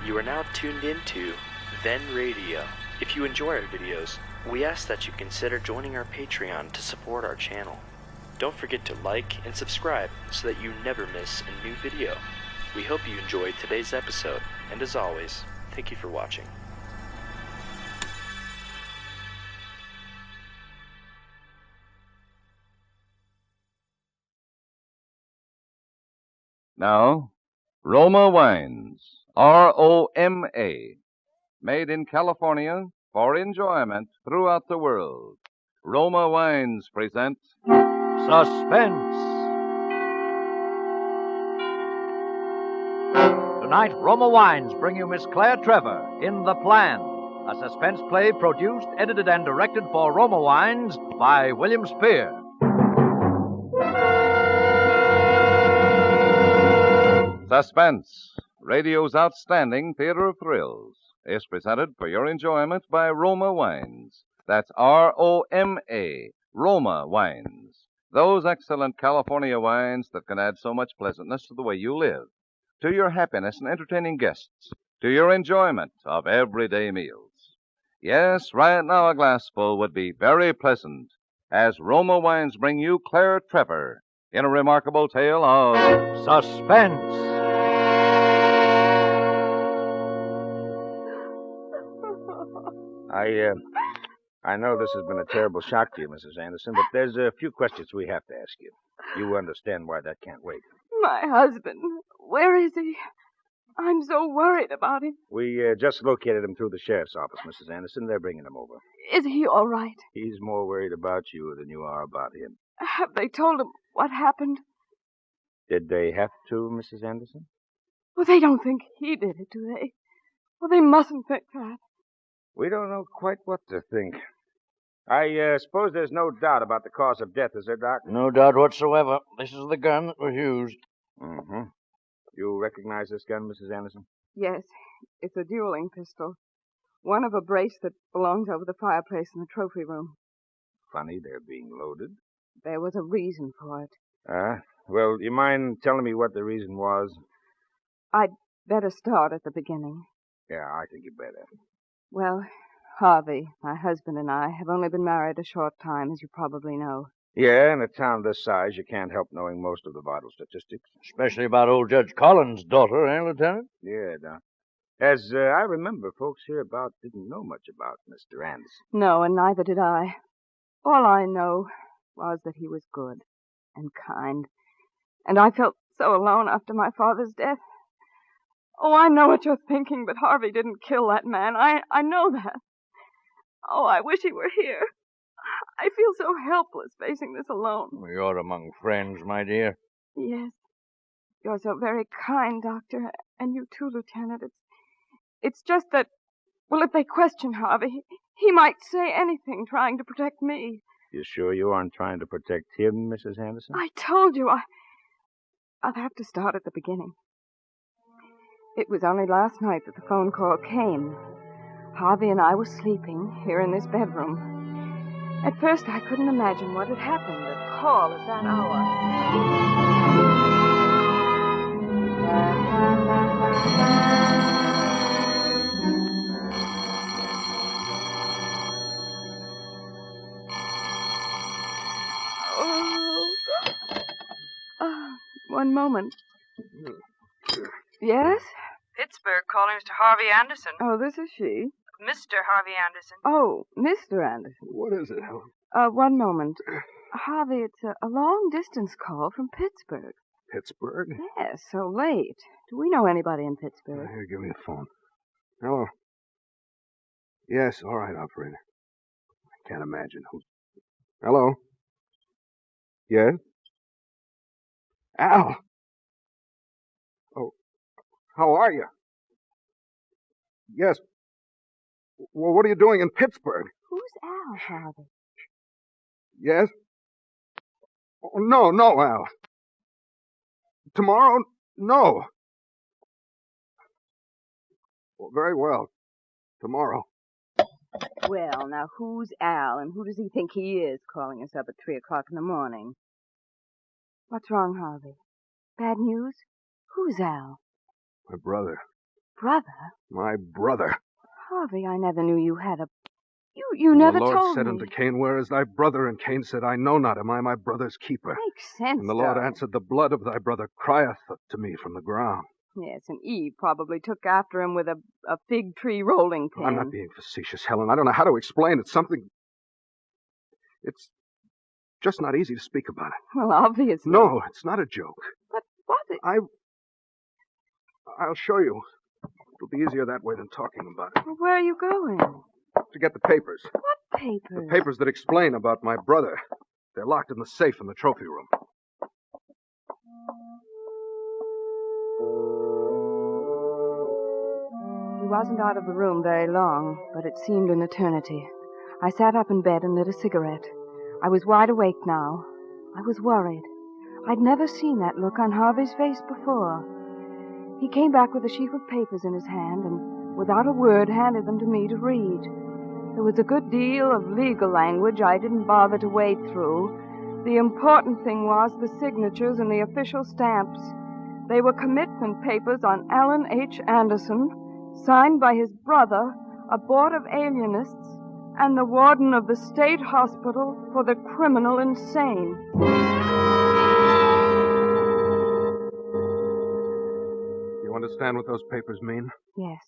You are now tuned into Then Radio. If you enjoy our videos, we ask that you consider joining our Patreon to support our channel. Don't forget to like and subscribe so that you never miss a new video. We hope you enjoyed today's episode, and as always, thank you for watching. Now, Roma Wines, R-O-M-A, made in California for enjoyment throughout the world. Roma Wines present Suspense. Tonight, Roma Wines bring you Miss Claire Trevor in The Plan, a suspense play produced, edited, and directed for Roma Wines by William Spear. Suspense, radio's outstanding theater of thrills, is presented for your enjoyment by Roma Wines. That's R-O-M-A, Roma Wines. Those excellent California wines that can add so much pleasantness to the way you live, to your happiness in entertaining guests, to your enjoyment of everyday meals. Yes, right now a glassful would be very pleasant, as Roma Wines bring you Claire Trevor in a remarkable tale of Suspense. I know this has been a terrible shock to you, Mrs. Anderson, but there's a few questions we have to ask you. You understand why that can't wait. My husband. Where is he? I'm so worried about him. We just located him through the sheriff's office, Mrs. Anderson. They're bringing him over. Is he all right? He's more worried about you than you are about him. Have they told him what happened? Did they have to, Mrs. Anderson? Well, they don't think he did it, do they? Well, they mustn't think that. We don't know quite what to think. I suppose there's no doubt about the cause of death, is there, Doc? No doubt whatsoever. This is the gun that was used. Mm-hmm. You recognize this gun, Mrs. Anderson? Yes, it's a dueling pistol. One of a brace that belongs over the fireplace in the trophy room. Funny, they're being loaded. There was a reason for it. Well, you mind telling me what the reason was? I'd better start at the beginning. Yeah, I think you better. Well, Harvey, my husband, and I have only been married a short time, as you probably know. Yeah, in a town this size, you can't help knowing most of the vital statistics. Especially about old Judge Collins' daughter, eh, Lieutenant? Yeah, Doc. As I remember, folks hereabout didn't know much about Mr. Anderson. No, and neither did I. All I know was that he was good and kind. And I felt so alone after my father's death. Oh, I know what you're thinking, but Harvey didn't kill that man. I know that. Oh, I wish he were here. I feel so helpless facing this alone. You're among friends, my dear. Yes. You're so very kind, Doctor. And you too, Lieutenant. It's just that, well, if they question Harvey, he might say anything trying to protect me. You sure you aren't trying to protect him, Mrs. Anderson? I told you, I'll have to start at the beginning. It was only last night that the phone call came. Harvey and I were sleeping here in this bedroom. At first, I couldn't imagine what had happened. A call at that hour. One moment. Yes? Pittsburgh calling Mr. Harvey Anderson. Oh, this is she. Mr. Harvey Anderson. Oh, Mr. Anderson. What is it, Helen? One moment. Harvey, it's a long-distance call from Pittsburgh. Pittsburgh? Yes, so late. Do we know anybody in Pittsburgh? Here, give me the phone. Hello? Yes, all right, operator. I can't imagine who... Hello? Yes? Al! Oh, how are you? Yes. Well, what are you doing in Pittsburgh? Who's Al, Harvey? Yes? Oh, no, Al. Tomorrow? No. Well, very well. Tomorrow. Well, now, who's Al, and who does he think he is calling us up at 3 o'clock in the morning? What's wrong, Harvey? Bad news? Who's Al? My brother, brother? My brother. Harvey, I never knew you had a... You never told me. The Lord said me. unto Cain, Where is thy brother? And Cain said, I know not. Am I my brother's keeper? Makes sense, And the Lord darling. answered, The blood of thy brother crieth to me from the ground. Yes, and Eve probably took after him with a fig tree rolling pin. I'm not being facetious, Helen. I don't know how to explain it. It's just not easy to speak about it. Well, obviously. No, it's not a joke. But what? I'll show you. It'll be easier that way than talking about it. Well, where are you going? To get the papers. What papers? The papers that explain about my brother. They're locked in the safe in the trophy room. He wasn't out of the room very long, but it seemed an eternity. I sat up in bed and lit a cigarette. I was wide awake now. I was worried. I'd never seen that look on Harvey's face before. He came back with a sheaf of papers in his hand and, without a word, handed them to me to read. There was a good deal of legal language I didn't bother to wade through. The important thing was the signatures and the official stamps. They were commitment papers on Alan H. Anderson, signed by his brother, a board of alienists, and the warden of the state hospital for the criminal insane. You understand what those papers mean? Yes.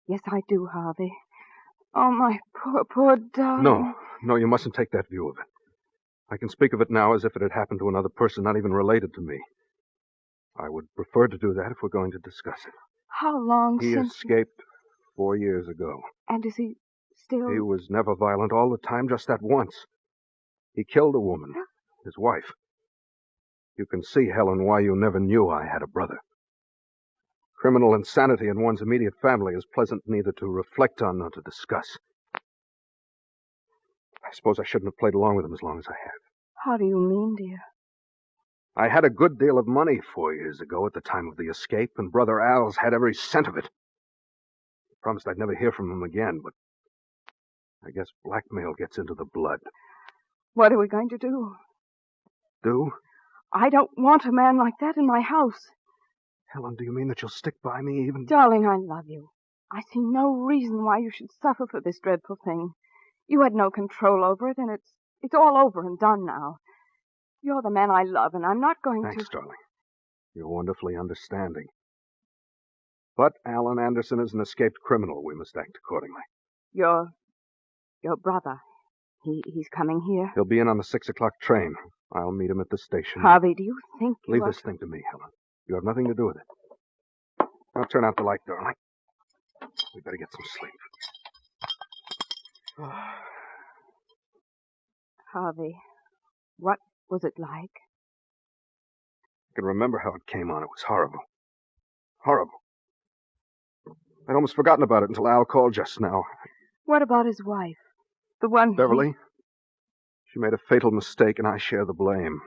Yes, I do, Harvey. Oh, my poor darling. No, you mustn't take that view of it. I can speak of it now as if it had happened to another person not even related to me. I would prefer to do that if we're going to discuss it. How long He since... escaped 4 years ago. And is he still... He was never violent all the time, just that once. He killed a woman, his wife. You can see, Helen, why you never knew I had a brother. Criminal insanity in one's immediate family is pleasant neither to reflect on nor to discuss. I suppose I shouldn't have played along with him as long as I have. How do you mean, dear? I had a good deal of money 4 years ago at the time of the escape, and Brother Al's had every cent of it. I promised I'd never hear from him again, but I guess blackmail gets into the blood. What are we going to do? Do? I don't want a man like that in my house. Helen, do you mean that you'll stick by me even... Darling, I love you. I see no reason why you should suffer for this dreadful thing. You had no control over it, and it's all over and done now. You're the man I love, and I'm not going to... Thanks, darling. You're wonderfully understanding. But Alan Anderson is an escaped criminal. We must act accordingly. Your brother, he's coming here? He'll be in on the 6 o'clock train. I'll meet him at the station. Harvey, do you think you Leave this thing to me, Helen. You have nothing to do with it. Now turn out the light, darling. We better get some sleep. Harvey, what was it like? I can remember how it came on. It was horrible. Horrible. I'd almost forgotten about it until Al called just now. What about his wife? The one... Beverly? She made a fatal mistake, and I share the blame.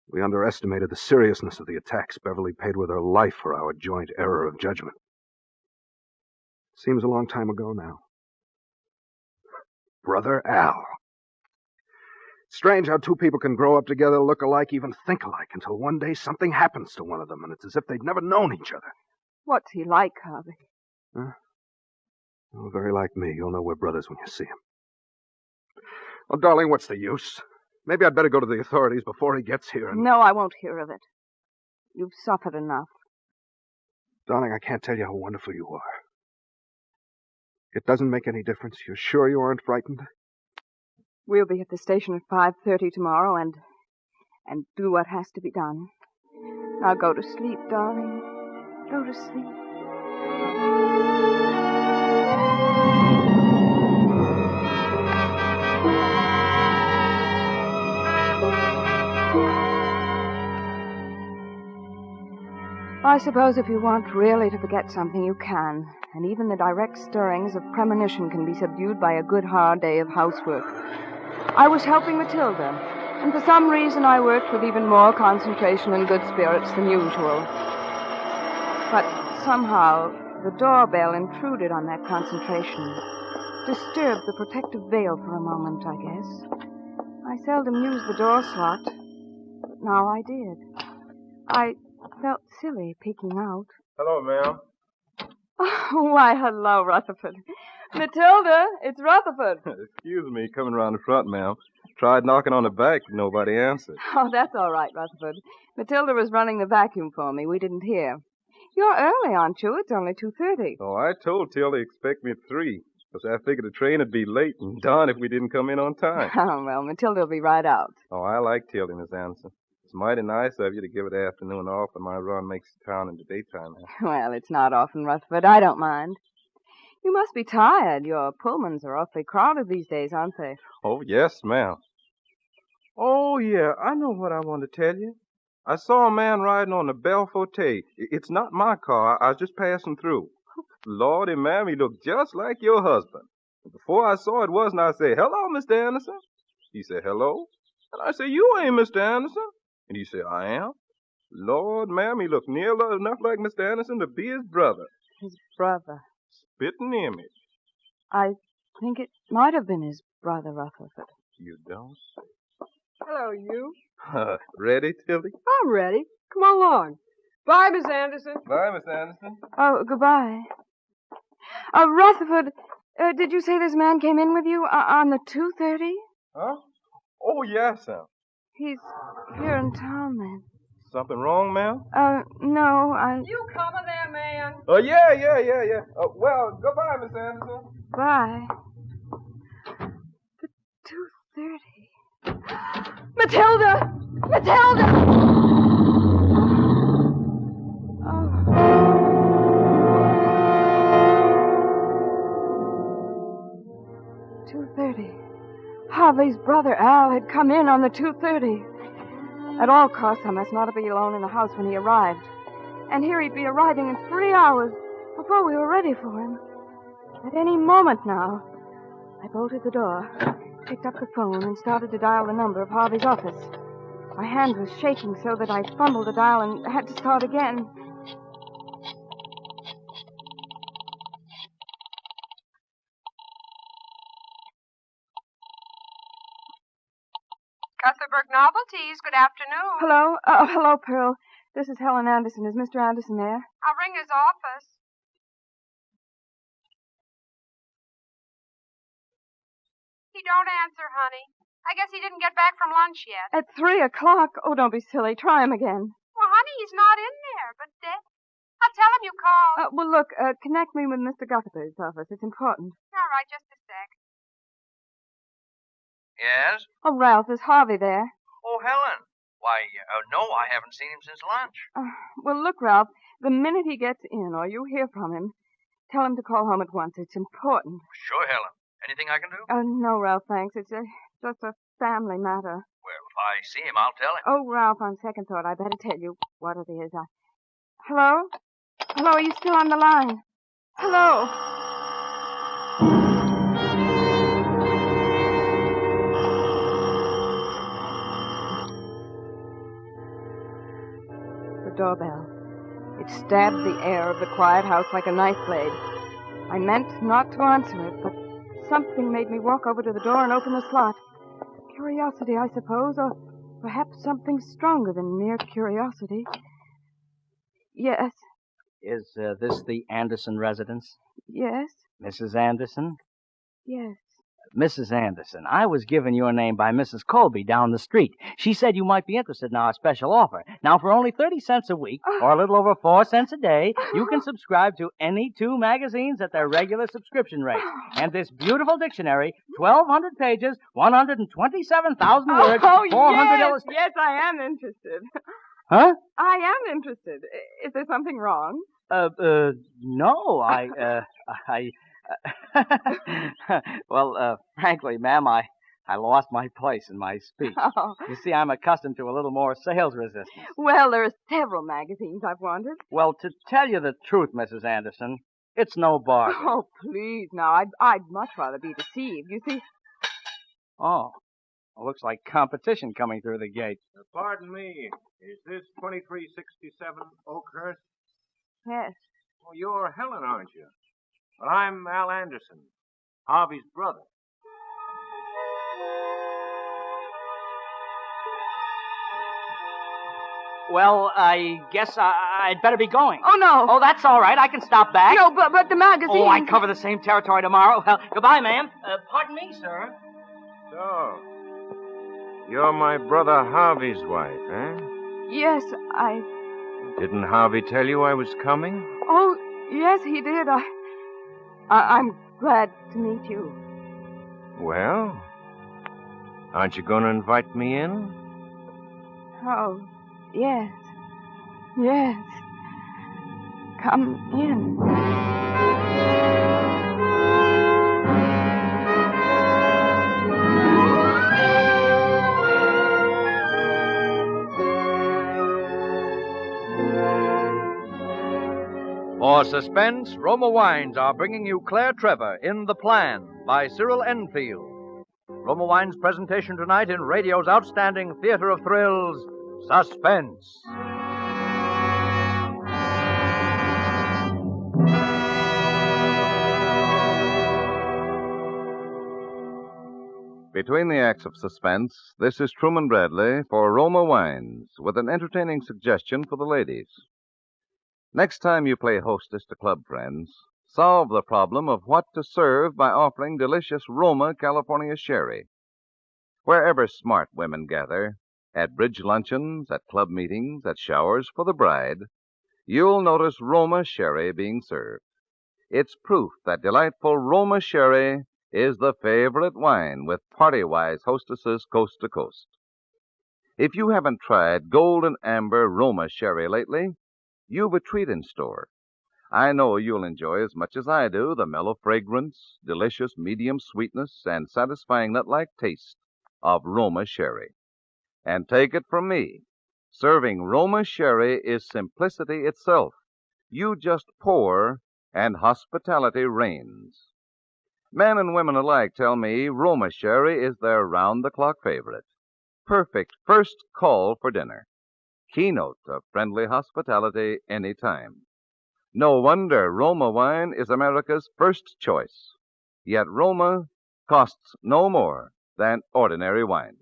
We underestimated the seriousness of the attacks. Beverly paid with her life for our joint error of judgment. It seems a long time ago now. Brother Al. Strange how two people can grow up together, look alike, even think alike, until one day something happens to one of them, and it's as if they'd never known each other. What's he like, Harvey? Huh? Oh, very like me. You'll know we're brothers when you see him. Oh, darling, what's the use? Maybe I'd better go to the authorities before he gets here and... No, I won't hear of it. You've suffered enough. Darling, I can't tell you how wonderful you are. It doesn't make any difference. You're sure you aren't frightened? We'll be at the station at 5:30 tomorrow and do what has to be done. Now go to sleep, darling. Go to sleep. I suppose if you want really to forget something, you can. And even the direct stirrings of premonition can be subdued by a good hard day of housework. I was helping Matilda, and for some reason I worked with even more concentration and good spirits than usual. But somehow the doorbell intruded on that concentration, disturbed the protective veil for a moment, I guess. I seldom use the door slot, but now I did. I felt silly peeking out. Hello, ma'am. Oh, why, hello, Rutherford. Matilda, it's Rutherford. Excuse me, coming around the front, ma'am. Tried knocking on the back, but nobody answered. Oh, that's all right, Rutherford. Matilda was running the vacuum for me. We didn't hear. You're early, aren't you? It's only 2:30. Oh, I told Tilly to expect me at 3, because I figured the train would be late and darn if we didn't come in on time. Oh, well, Matilda will be right out. Oh, I like Tilly, Miss Anderson. It's mighty nice of you to give it the afternoon off when my run makes the town in the daytime. Well, it's not often, Rutherford. I don't mind. You must be tired. Your Pullmans are awfully crowded these days, aren't they? Oh, yes, ma'am. Oh, yeah, I know what I want to tell you. I saw a man riding on the Belforte. It's not my car. I was just passing through. Lordy, ma'am, he looked just like your husband. And before I saw it wasn't, I said, "Hello, Mr. Anderson." He said, "Hello." And I said, "You ain't Mr. Anderson." And he said, "I am." Lord, ma'am, he looked near enough like Mr. Anderson to be his brother. His brother. Spitting image. I think it might have been his brother, Rutherford. You don't say. Hello, you. Ready, Tilly? I'm ready. Come along. Bye, Miss Anderson. Bye, Miss Anderson. Oh, goodbye. Rutherford, did you say this man came in with you on the 2:30? Huh? Oh, yes, sir. He's here in town, then. Something wrong, ma'am? No, You coming there, man? Oh, yeah. Well, goodbye, Miss Anderson. Bye. The 2:30. Matilda! Matilda! Oh. 2:30. Harvey's brother, Al, had come in on the 2:30. At all costs, I must not be alone in the house when he arrived. And here he'd be arriving in 3 hours before we were ready for him. At any moment now. I bolted the door, picked up the phone, and started to dial the number of Harvey's office. My hand was shaking so that I fumbled the dial and had to start again. Cuthbertburg Novelties, good afternoon. Hello? Hello, Pearl. This is Helen Anderson. Is Mr. Anderson there? I'll ring his office. He don't answer, honey. I guess he didn't get back from lunch yet. At 3:00. Oh, don't be silly. Try him again. Well, honey, he's not in there, but I'll tell him you called. Well, look, connect me with Mr. Guthbert's office. It's important. All right, just a sec. Yes? Oh, Ralph, is Harvey there? Oh, Helen. Why, no, I haven't seen him since lunch. Well, look, Ralph, the minute he gets in or you hear from him, tell him to call home at once. It's important. Sure, Helen. Anything I can do? No, Ralph, thanks. It's just a family matter. Well, if I see him, I'll tell him. Oh, Ralph, on second thought, I better tell you what it is. Hello? Hello, are you still on the line? Hello? The doorbell. It stabbed the air of the quiet house like a knife blade. I meant not to answer it, but something made me walk over to the door and open the slot. Curiosity, I suppose, or perhaps something stronger than mere curiosity. Yes. Is this the Anderson residence? Yes. Mrs. Anderson? Yes. Mrs. Anderson, I was given your name by Mrs. Colby down the street. She said you might be interested in our special offer. Now, for only 30 cents a week, or a little over 4 cents a day, you can subscribe to any 2 magazines at their regular subscription rate. And this beautiful dictionary, 1,200 pages, 127,000 words, 400 illustrations. Yes, I am interested. Huh? I am interested. Is there something wrong? No, well, frankly, ma'am, I lost my place in my speech. Oh. You see, I'm accustomed to a little more sales resistance. Well, there are several magazines I've wanted. Well, to tell you the truth, Mrs. Anderson, it's no bargain. Oh, please, now, I'd much rather be deceived. You see... Oh, it looks like competition coming through the gate. Pardon me. Is this 2367 Oakhurst? Yes. Oh, you're Helen, aren't you? Well, I'm Al Anderson, Harvey's brother. Well, I guess I I'd better be going. Oh, no. Oh, that's all right. I can stop back. No, but the magazine... Oh, I cover the same territory tomorrow. Well, goodbye, ma'am. Pardon me, sir. So, you're my brother Harvey's wife, eh? Yes, Didn't Harvey tell you I was coming? Oh, yes, he did. I'm glad to meet you. Well, aren't you going to invite me in? Oh, yes. Yes. Come in. For Suspense, Roma Wines are bringing you Claire Trevor in The Plan by Cyril Enfield. Roma Wines' presentation tonight in radio's outstanding theater of thrills, Suspense. Between the acts of Suspense, this is Truman Bradley for Roma Wines with an entertaining suggestion for the ladies. Next time you play hostess to club friends, solve the problem of what to serve by offering delicious Roma California sherry. Wherever smart women gather, at bridge luncheons, at club meetings, at showers for the bride, you'll notice Roma sherry being served. It's proof that delightful Roma sherry is the favorite wine with party-wise hostesses coast to coast. If you haven't tried golden amber Roma sherry lately, you've a treat in store. I know you'll enjoy as much as I do the mellow fragrance, delicious medium sweetness, and satisfying nut-like taste of Roma sherry. And take it from me, serving Roma sherry is simplicity itself. You just pour, and hospitality reigns. Men and women alike tell me Roma sherry is their round-the-clock favorite. Perfect first call for dinner. Keynote of friendly hospitality any time. No wonder Roma wine is America's first choice. Yet Roma costs no more than ordinary wines.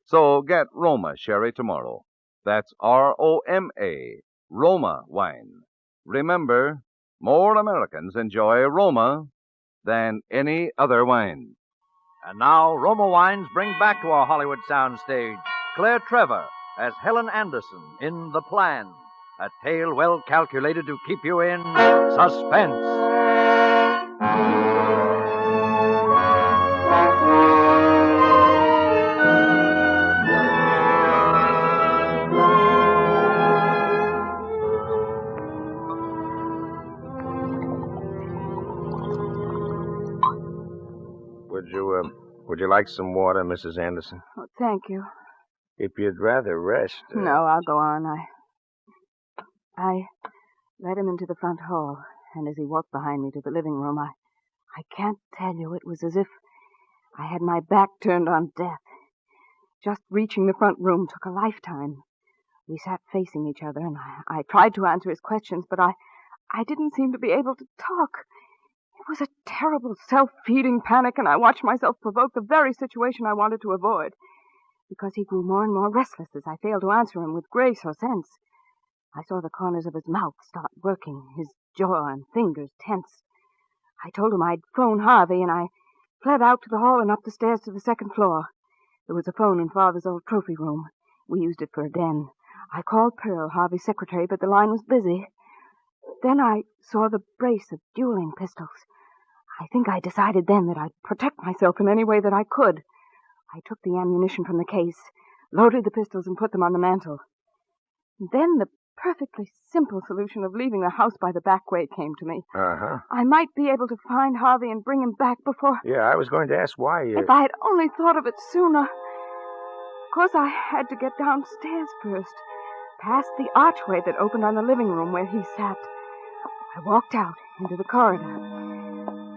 So get Roma sherry tomorrow. That's R-O-M-A, Roma wine. Remember, more Americans enjoy Roma than any other wine. And now, Roma Wines bring back to our Hollywood soundstage Claire Trevor as Helen Anderson in The Plan, a tale well calculated to keep you in suspense. Would you like some water, Mrs. Anderson? Oh, thank you. If you'd rather rest... No, I'll go on. I led him into the front hall, and as he walked behind me to the living room, I can't tell you, it was as if I had my back turned on death. Just reaching the front room took a lifetime. We sat facing each other, and I tried to answer his questions, but I didn't seem to be able to talk. It was a terrible self-feeding panic, and I watched myself provoke the very situation I wanted to avoid. Because he grew more and more restless as I failed to answer him with grace or sense. I saw the corners of his mouth start working, his jaw and fingers tense. I told him I'd phone Harvey, and I fled out to the hall and up the stairs to the second floor. There was a phone in Father's old trophy room. We used it for a den. I called Pearl, Harvey's secretary, but the line was busy. Then I saw the brace of dueling pistols. I think I decided then that I'd protect myself in any way that I could. I took the ammunition from the case, loaded the pistols, and put them on the mantel. Then the perfectly simple solution of leaving the house by the back way came to me. Uh-huh. I might be able to find Harvey and bring him back before... Yeah, I was going to ask why you... If I had only thought of it sooner. Of course, I had to get downstairs first, past the archway that opened on the living room where he sat. I walked out into the corridor.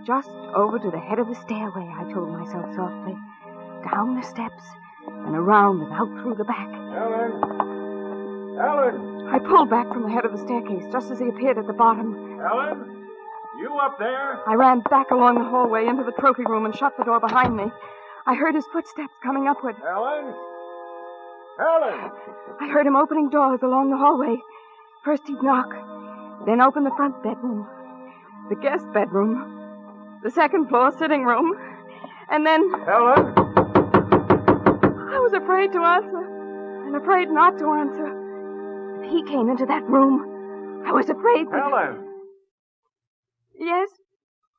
Just over to the head of the stairway, I told myself softly. Down the steps, and around and out through the back. Helen! I pulled back from the head of the staircase just as he appeared at the bottom. Helen? You up there? I ran back along the hallway into the trophy room and shut the door behind me. I heard his footsteps coming upward. Helen? Helen! I heard him opening doors along the hallway. First he'd knock, then open the front bedroom, the guest bedroom, the second floor sitting room, and then... Helen? I was afraid to answer, and afraid not to answer. If he came into that room, I was afraid that... Helen! Yes?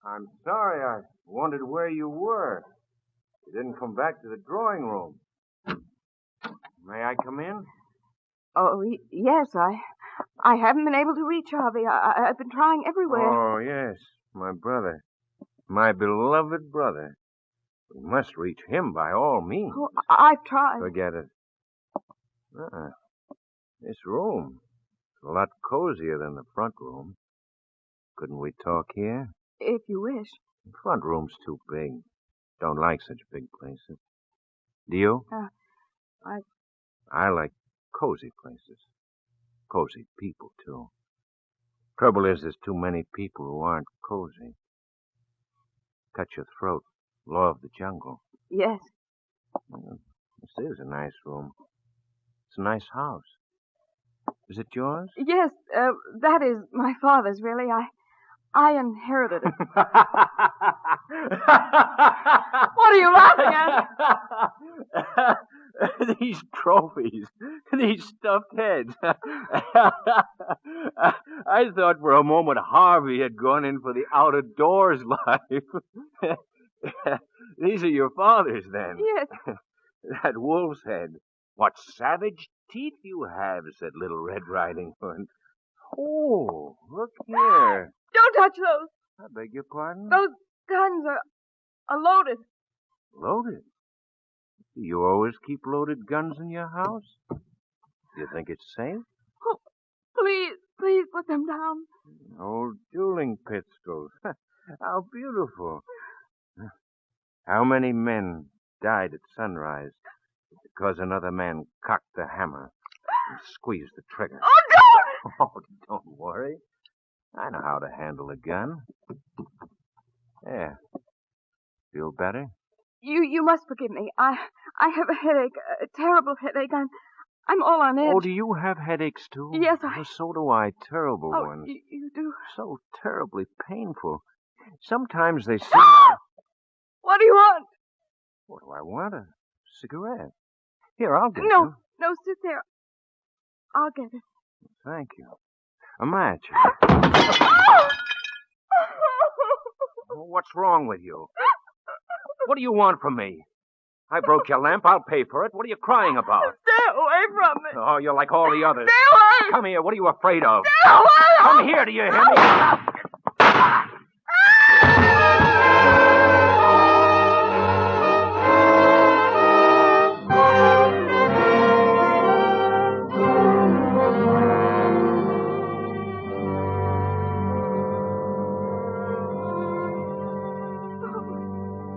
I'm sorry. I wondered where you were. You didn't come back to the drawing room. May I come in? Oh, yes, I haven't been able to reach Harvey. I've been trying everywhere. Oh, yes, my brother. My beloved brother. We must reach him by all means. Oh, I've tried. Forget it. This room is a lot cozier than the front room. Couldn't we talk here? If you wish. The front room's too big. Don't like such big places. Do you? I like cozy places. Cozy people, too. Trouble is, there's too many people who aren't cozy. Cut your throat. Law of the jungle. Yes. Well, this is a nice room. It's a nice house. Is it yours? Yes, that is my father's, really. I inherited it. What are you laughing at? These trophies. These stuffed heads. I thought for a moment Harvey had gone in for the out-of-doors life. These are your father's, then? Yes. That wolf's head. What savage teeth you have, said Little Red Riding Hood. Oh, look here. Don't touch those. I beg your pardon? Those guns are loaded. Loaded? Do you always keep loaded guns in your house? Do you think it's safe? Oh, please put them down. Old dueling pistols. How beautiful. How many men died at sunrise because another man cocked the hammer and squeezed the trigger? Oh, don't! Oh, don't worry. I know how to handle a gun. There. Feel better? You must forgive me. I have a headache, a terrible headache. I'm all on edge. Oh, do you have headaches, too? Yes, Oh, so do I. Terrible Oh, ones. you do? So terribly painful. Sometimes they seem... What do you want? What do I want? A cigarette. Here, I'll get No, you. no, sit there. I'll get it. Thank you. A match. What's wrong with you? What do you want from me? I broke your lamp. I'll pay for it. What are you crying about? Stay away from me. Oh, you're like all the others. Stay away. Come here. What are you afraid of? Stay away. Come here. Do you hear me?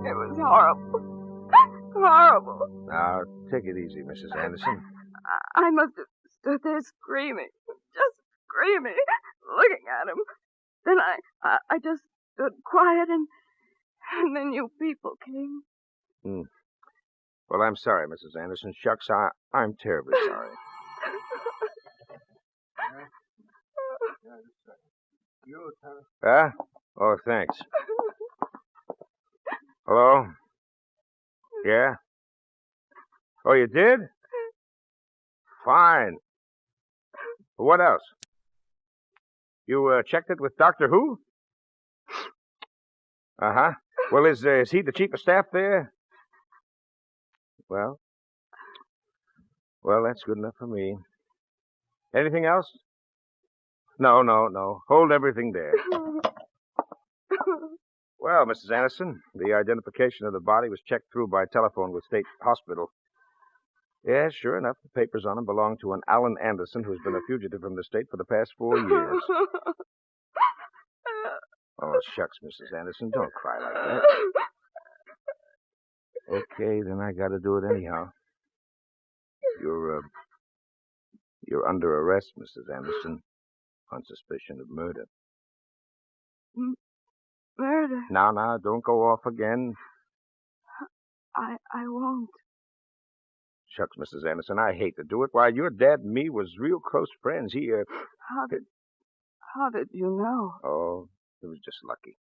It was horrible. Horrible. Now, take it easy, Mrs. Anderson. I must have stood there screaming. Just screaming. Looking at him. Then I just stood quiet and then you people came. Well, I'm sorry, Mrs. Anderson. Shucks, I'm terribly sorry. Huh? Oh, thanks. Hello? Yeah? Oh, you did? Fine. What else? You checked it with Doctor Who? Uh-huh. Well, is he the chief of staff there? Well, that's good enough for me. Anything else? No. Hold everything there. Well, Mrs. Anderson, the identification of the body was checked through by telephone with State Hospital. Yes, sure enough, the papers on him belong to an Alan Anderson who's been a fugitive from the state for the past 4 years. Oh, shucks, Mrs. Anderson, don't cry like that. Okay, then I gotta do it anyhow. You're under arrest, Mrs. Anderson, on suspicion of murder. Murder? Now, don't go off again. I won't. Shucks, Mrs. Anderson, I hate to do it. Why, your dad and me was real close friends. How did you know? Oh, it was just lucky.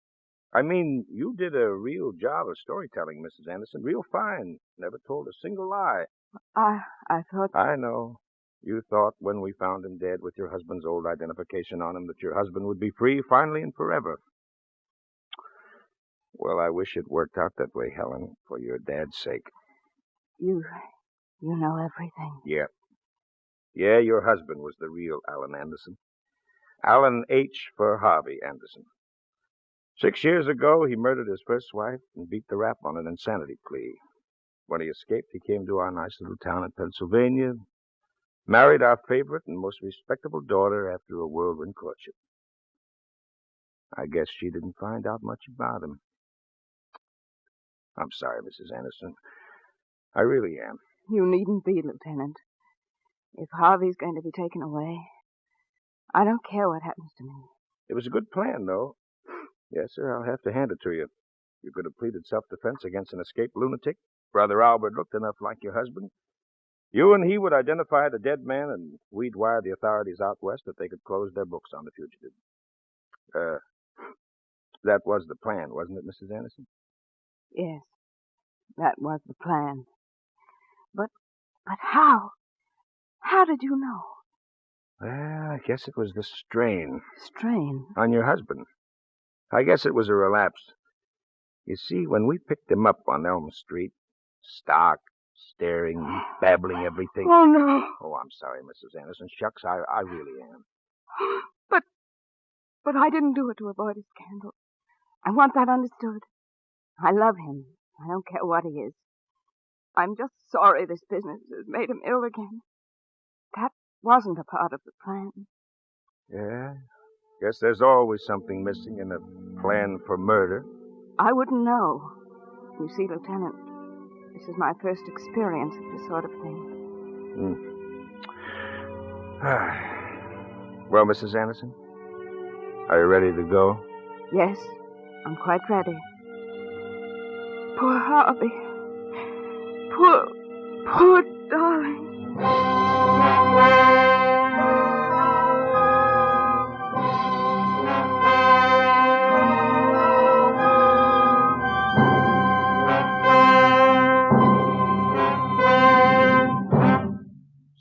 I mean, you did a real job of storytelling, Mrs. Anderson. Real fine. Never told a single lie. I thought... I know. You thought when we found him dead with your husband's old identification on him that your husband would be free finally and forever. Well, I wish it worked out that way, Helen, for your dad's sake. You know everything. Yeah. Yeah, your husband was the real Alan Anderson. Alan H. for Harvey Anderson. 6 years ago, he murdered his first wife and beat the rap on an insanity plea. When he escaped, he came to our nice little town in Pennsylvania, married our favorite and most respectable daughter after a whirlwind courtship. I guess she didn't find out much about him. I'm sorry, Mrs. Anderson. I really am. You needn't be, Lieutenant. If Harvey's going to be taken away, I don't care what happens to me. It was a good plan, though. Yes, sir, I'll have to hand it to you. You could have pleaded self-defense against an escaped lunatic. Brother Albert looked enough like your husband. You and he would identify the dead man, and we'd wire the authorities out west that they could close their books on the fugitive. That was the plan, wasn't it, Mrs. Anderson? Yes, that was the plan. But how? How did you know? Well, I guess it was the strain. Strain? On your husband. I guess it was a relapse. You see, when we picked him up on Elm Street, stark, staring, babbling everything. Oh, no. Oh, I'm sorry, Mrs. Anderson. Shucks, I really am. But I didn't do it to avoid his scandal. I want that understood. I love him. I don't care what he is. I'm just sorry this business has made him ill again. That wasn't a part of the plan. Yeah? Guess there's always something missing in a plan for murder. I wouldn't know. You see, Lieutenant, this is my first experience of this sort of thing. Well, Mrs. Anderson, are you ready to go? Yes, I'm quite ready. Poor Harvey. Poor darling.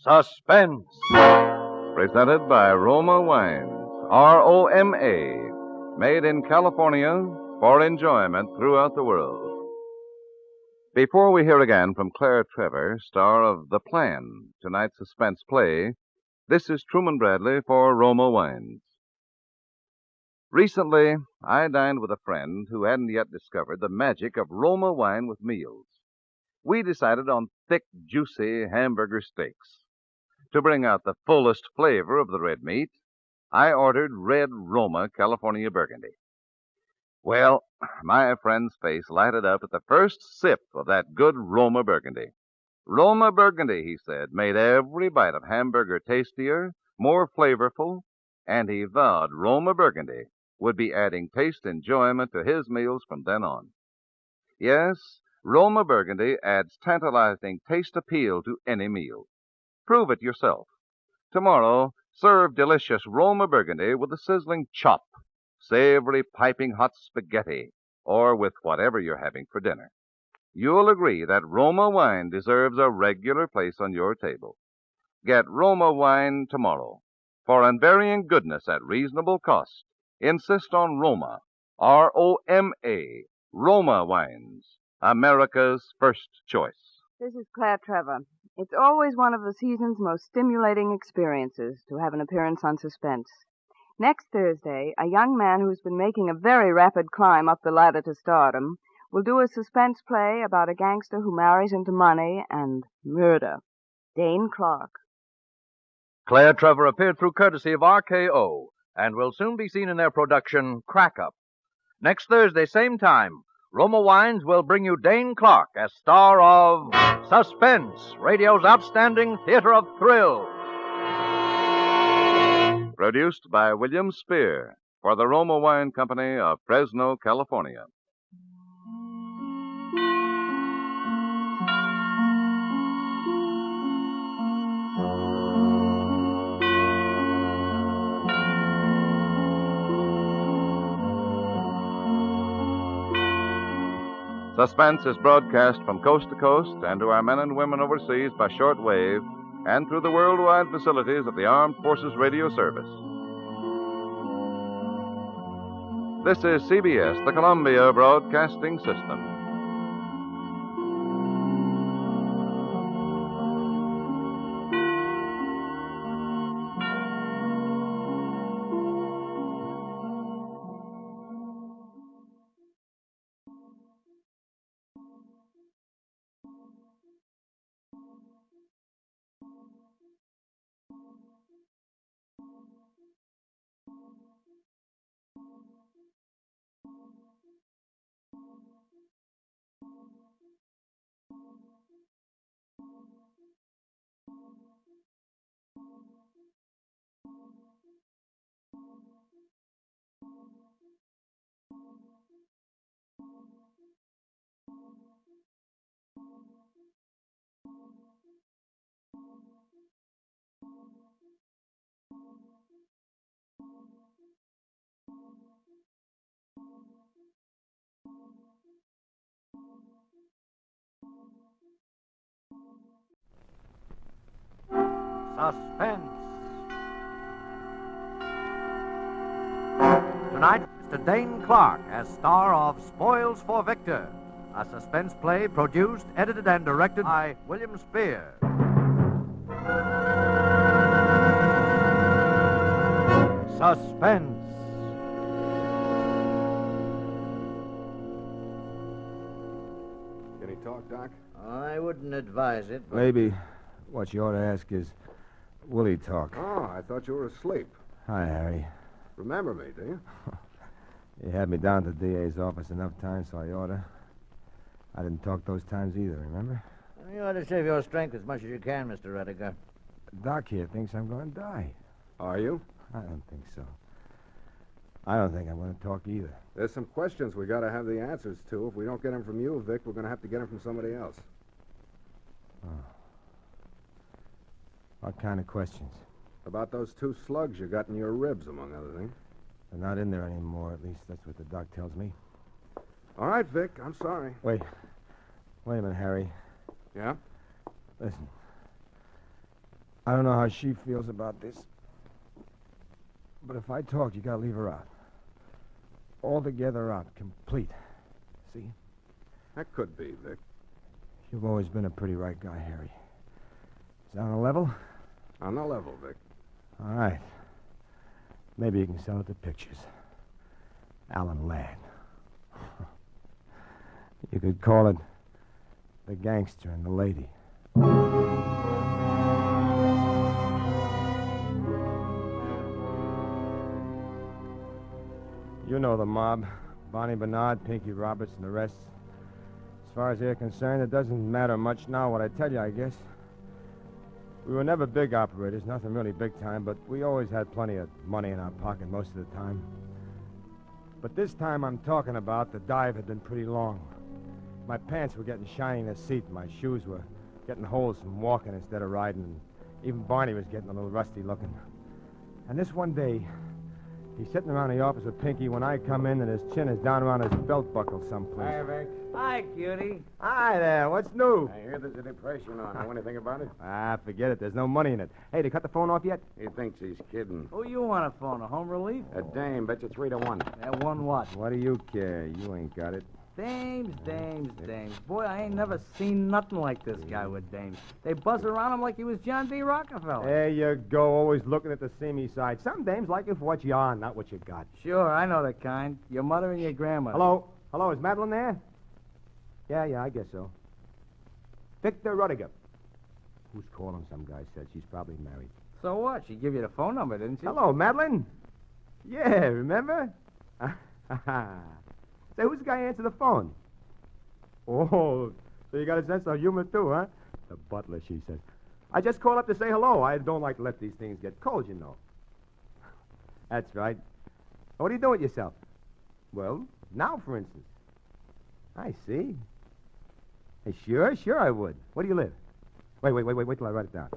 Suspense. Presented by Roma Wines, ROMA, made in California for enjoyment throughout the world. Before we hear again from Claire Trevor, star of The Plan, tonight's suspense play, this is Truman Bradley for Roma Wines. Recently, I dined with a friend who hadn't yet discovered the magic of Roma wine with meals. We decided on thick, juicy hamburger steaks. To bring out the fullest flavor of the red meat, I ordered red Roma California Burgundy. Well, my friend's face lighted up at the first sip of that good Roma Burgundy. Roma Burgundy, he said, made every bite of hamburger tastier, more flavorful, and he vowed Roma Burgundy would be adding taste enjoyment to his meals from then on. Yes, Roma Burgundy adds tantalizing taste appeal to any meal. Prove it yourself. Tomorrow, serve delicious Roma Burgundy with a sizzling chop, savory piping hot spaghetti, or with whatever you're having for dinner. You'll agree that Roma wine deserves a regular place on your table. Get Roma wine tomorrow. For unvarying goodness at reasonable cost, insist on Roma, ROMA, Roma Wines, America's first choice. This is Claire Trevor. It's always one of the season's most stimulating experiences to have an appearance on Suspense. Next Thursday, a young man who's been making a very rapid climb up the ladder to stardom will do a suspense play about a gangster who marries into money and murder. Dane Clark. Claire Trevor appeared through courtesy of RKO and will soon be seen in their production, Crack Up. Next Thursday, same time, Roma Wines will bring you Dane Clark as star of Suspense, radio's outstanding theater of thrills. Produced by William Spear for the Roma Wine Company of Fresno, California. Suspense is broadcast from coast to coast and to our men and women overseas by shortwave and through the worldwide facilities of the Armed Forces Radio Service. This is CBS, the Columbia Broadcasting System. Suspense. Tonight, Mr. Dane Clark as star of Spoils for Victor, a suspense play produced, edited, and directed by William Spear. Suspense. Can he talk, Doc? I wouldn't advise it, but... Maybe what you ought to ask is, will he talk? Oh, I thought you were asleep. Hi, Harry. Remember me, do you? You had me down to the DA's office enough times, so I ought to. I didn't talk those times either, remember? You ought to save your strength as much as you can, Mr. Rediger. Doc here thinks I'm going to die. Are you? I don't think so. I don't think I'm going to talk either. There's some questions we got to have the answers to. If we don't get them from you, Vic, we're going to have to get them from somebody else. Oh. What kind of questions? About those 2 slugs you got in your ribs, among other things. They're not in there anymore, at least that's what the doc tells me. All right, Vic, I'm sorry. Wait a minute, Harry. Yeah? Listen. I don't know how she feels about this. But if I talk, you gotta leave her out. Altogether out, complete. See? That could be, Vic. You've always been a pretty right guy, Harry. Is that on a level? On the level, Vic. All right. Maybe you can sell it to pictures. Alan Ladd. You could call it The Gangster and the Lady. You know the mob. Bonnie Bernard, Pinky Roberts, and the rest. As far as they're concerned, it doesn't matter much now what I tell you, I guess. We were never big operators, nothing really big time, but we always had plenty of money in our pocket most of the time. But this time I'm talking about, the dive had been pretty long. My pants were getting shiny in the seat, and my shoes were getting holes from walking instead of riding, and even Barney was getting a little rusty looking. And this one day, he's sitting around the office with Pinky when I come in, and his chin is down around his belt buckle someplace. Hi, Vic. Hi, cutie. Hi there, what's new? I hear there's a depression on. Know anything about it? Ah, forget it. There's no money in it. Hey, they cut the phone off yet? He thinks he's kidding. Who you want to phone? A home relief? A dame, bet you 3-1. That one what? What do you care? You ain't got it. Dames. Boy, I ain't never seen nothing like this guy with dames. They buzz around him like he was John D. Rockefeller. There you go, always looking at the seamy side. Some dames like you for what you are, not what you got. Sure, I know the kind. Your mother and your grandmother. Hello, is Madeline there? Yeah, I guess so. Victor Rudiger. Who's calling, some guy said. She's probably married. So what? She give you the phone number, didn't she? Hello, Madeline. Yeah, remember? Say, who's the guy who answered the phone? Oh, so you got a sense of humor, too, huh? The butler, she said. I just called up to say hello. I don't like to let these things get cold, you know. That's right. What are you doing with yourself? Well, now, for instance. I see. Hey, sure I would. Where do you live? Wait till I write it down.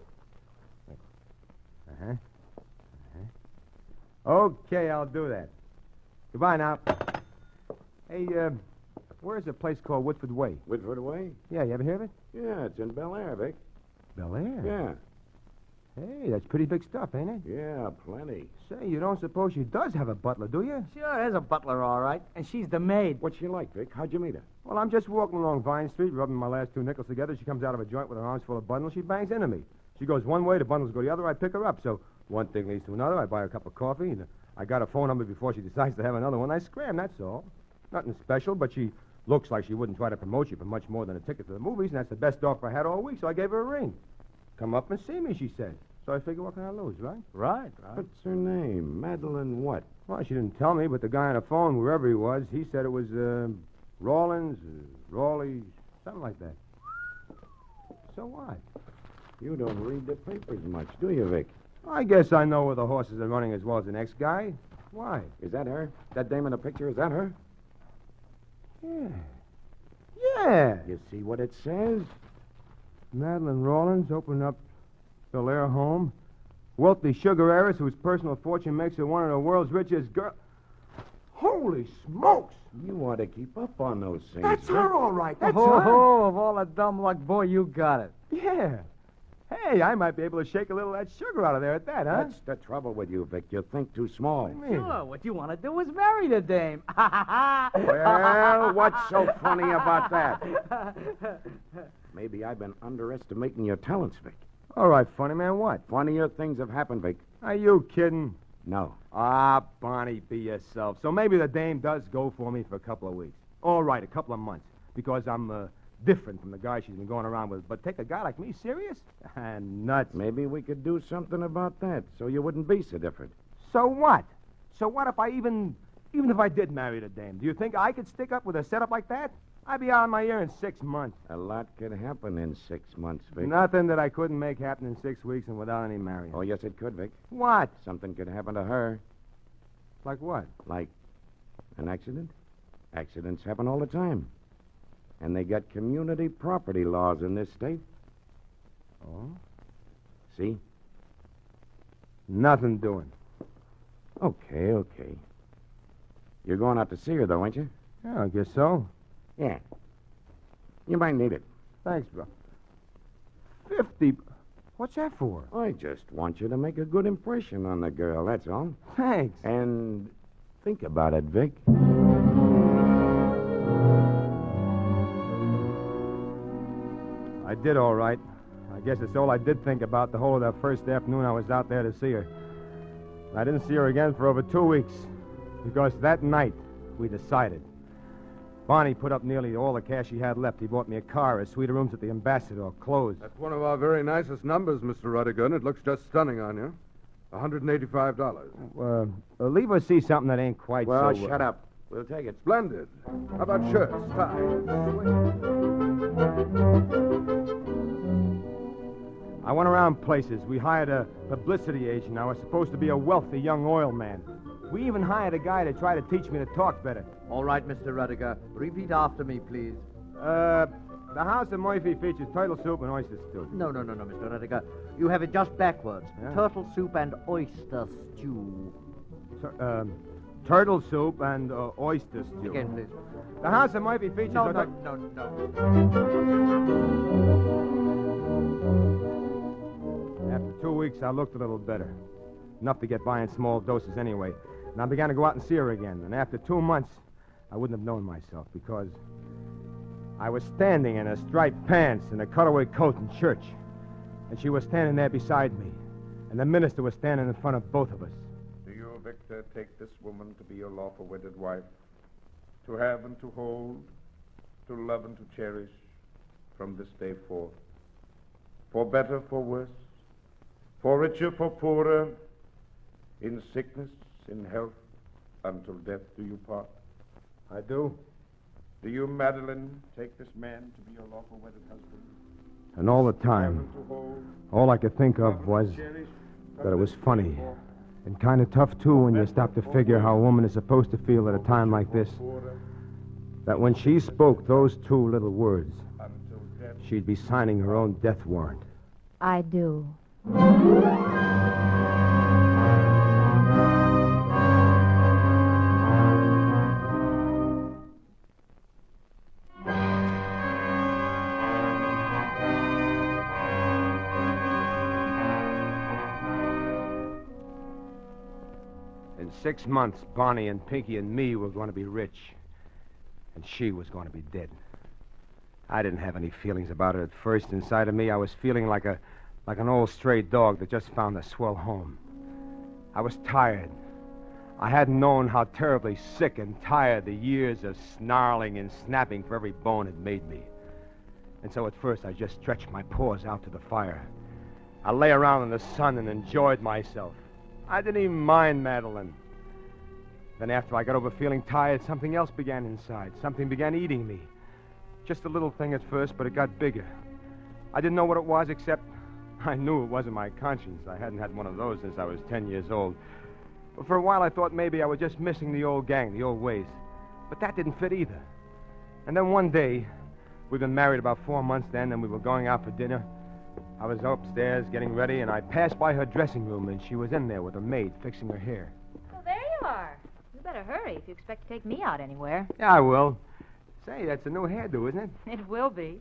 Okay, I'll do that. Goodbye now. Hey, Where's a place called Woodford Way? Woodford Way? Yeah, you ever hear of it? Yeah, it's in Bel Air, Vic. Bel Air? Yeah. Hey, that's pretty big stuff, ain't it? Yeah, plenty. Say, you don't suppose she does have a butler, do you? Sure, there's a butler, all right. And she's the maid. What's she like, Vic? How'd you meet her? Well, I'm just walking along Vine Street, rubbing my last 2 nickels together. She comes out of a joint with her arms full of bundles. She bangs into me. She goes one way, the bundles go the other. I pick her up. So one thing leads to another. I buy her a cup of coffee, and I got her phone number before she decides to have another one. I scram, that's all. Nothing special, but she looks like she wouldn't try to promote you for much more than a ticket to the movies, and that's the best offer I had all week, so I gave her a ring. Come up and see me, she said. So I figure, what can I lose, right? Right. What's her name? Madeline what? Well, she didn't tell me, but the guy on the phone, wherever he was, he said it was Rawlins, Rawley, something like that. So what? You don't read the papers much, do you, Vic? I guess I know where the horses are running as well as the next guy. Why? Is that her? That dame in the picture, is that her? Yeah. Yeah. You see what it says? Madeline Rawlins opened up Bel Air home. Wealthy sugar heiress whose personal fortune makes her one of the world's richest girls. Holy smokes! You ought to keep up on those things. That's Vic. her, all right. That's Oh, her. of all the dumb luck, boy, you got it. Yeah. Hey, I might be able to shake a little of that sugar out of there at that, huh? That's the trouble with you, Vic. You think too small. Sure, what you want to do is marry the dame. Well, what's so funny about that? Maybe I've been underestimating your talents, Vic. All right, funny man, what? Funnier things have happened, Vic. Are you kidding? No. Ah, Bonnie, be yourself. So maybe the dame does go for me for a couple of weeks. All right, a couple of months. Because I'm different from the guy she's been going around with. But take a guy like me serious? Nuts. Maybe we could do something about that so you wouldn't be so different. So what? So what if I even if I did marry the dame? Do you think I could stick up with a setup like that? I'd be out on my ear in 6 months. A lot could happen in 6 months, Vic. Nothing that I couldn't make happen in 6 weeks and without any marrying. Oh, yes, it could, Vic. What? Something could happen to her. Like what? Like an accident? Accidents happen all the time. And they got community property laws in this state. Oh? See? Nothing doing. Okay. You're going out to see her, though, ain't you? Yeah, I guess so. Yeah. You might need it. Thanks, bro. 50. What's that for? I just want you to make a good impression on the girl, that's all. Thanks. And think about it, Vic. I did all right. I guess it's all I did think about the whole of that first afternoon I was out there to see her. I didn't see her again for over 2 weeks. Because that night, we decided. Bonnie put up nearly all the cash she had left. He bought me a car, a suite of rooms at the Ambassador, clothes. That's one of our very nicest numbers, Mr. Rudiger, and it looks just stunning on you. $185. Leave us see something that ain't quite Well, so... shut up. We'll take it. Splendid. How about shirts, ties? I went around places. We hired a publicity agent. I was supposed to be a wealthy young oil man. We even hired a guy to try to teach me to talk better. All right, Mr. Rudiger. Repeat after me, please. The house of Murphy features turtle soup and oyster stew. No, Mr. Rudiger. You have it just backwards. Yeah. Turtle soup and oyster stew. Turtle soup and oyster stew. Again, please. The house of Murphy features... No. After 2 weeks, I looked a little better. Enough to get by in small doses anyway. And I began to go out and see her again. And after 2 months, I wouldn't have known myself because I was standing in a striped pants and a cutaway coat in church. And she was standing there beside me. And the minister was standing in front of both of us. Do you, Victor, take this woman to be your lawful wedded wife? To have and to hold, to love and to cherish from this day forth? For better, for worse, for richer, for poorer, in sickness, in health, until death do you part? I do. Do you, Madeline, take this man to be your lawful wedded husband? And all the time, all I could think of was that it was funny. And kind of tough, too, when you stop to figure how a woman is supposed to feel at a time like this. That when she spoke those 2 little words, she'd be signing her own death warrant. I do. 6 months, Bonnie and Pinky and me were going to be rich. And she was going to be dead. I didn't have any feelings about it at first. Inside of me, I was feeling like an old stray dog that just found a swell home. I was tired. I hadn't known how terribly sick and tired the years of snarling and snapping for every bone had made me. And so at first I just stretched my paws out to the fire. I lay around in the sun and enjoyed myself. I didn't even mind Madeline. Then after I got over feeling tired, something else began inside. Something began eating me. Just a little thing at first, but it got bigger. I didn't know what it was, except I knew it wasn't my conscience. I hadn't had one of those since I was 10 years old. But for a while I thought maybe I was just missing the old gang, the old ways. But that didn't fit either. And then one day, we'd been married about 4 months then, and we were going out for dinner. I was upstairs getting ready, and I passed by her dressing room, and she was in there with her maid fixing her hair. Well, there you are. You better hurry if you expect to take me out anywhere. Yeah, I will. Say, that's a new hairdo, isn't it? It will be.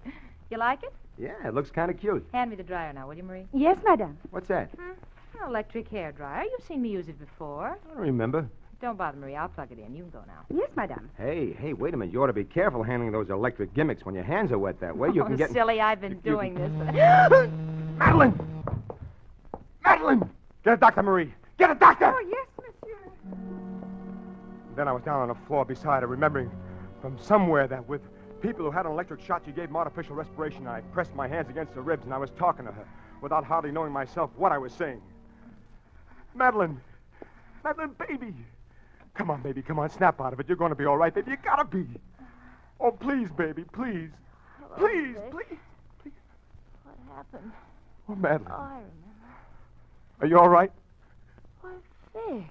You like it? Yeah, it looks kind of cute. Hand me the dryer now, will you, Marie? Yes, madame. What's that? An electric hair dryer. You've seen me use it before. I don't remember. Don't bother, Marie. I'll plug it in. You can go now. Yes, madame. Hey, wait a minute. You ought to be careful handling those electric gimmicks when your hands are wet that way. You can get... silly. I've been doing this. Madeline! Madeline! Get a doctor, Marie. Get a doctor! Oh, yes, monsieur. Then I was down on the floor beside her, remembering from somewhere that with people who had an electric shock, you gave them artificial respiration. I pressed my hands against her ribs, and I was talking to her without hardly knowing myself what I was saying. Madeline! Madeline, baby! Come on, baby, come on, snap out of it. You're going to be all right, baby. You gotta be. Oh, please, baby, please. Hello, Please, Vic. please. What happened? Oh, Madeline. Oh, I remember. Are you all right? Why, Vic,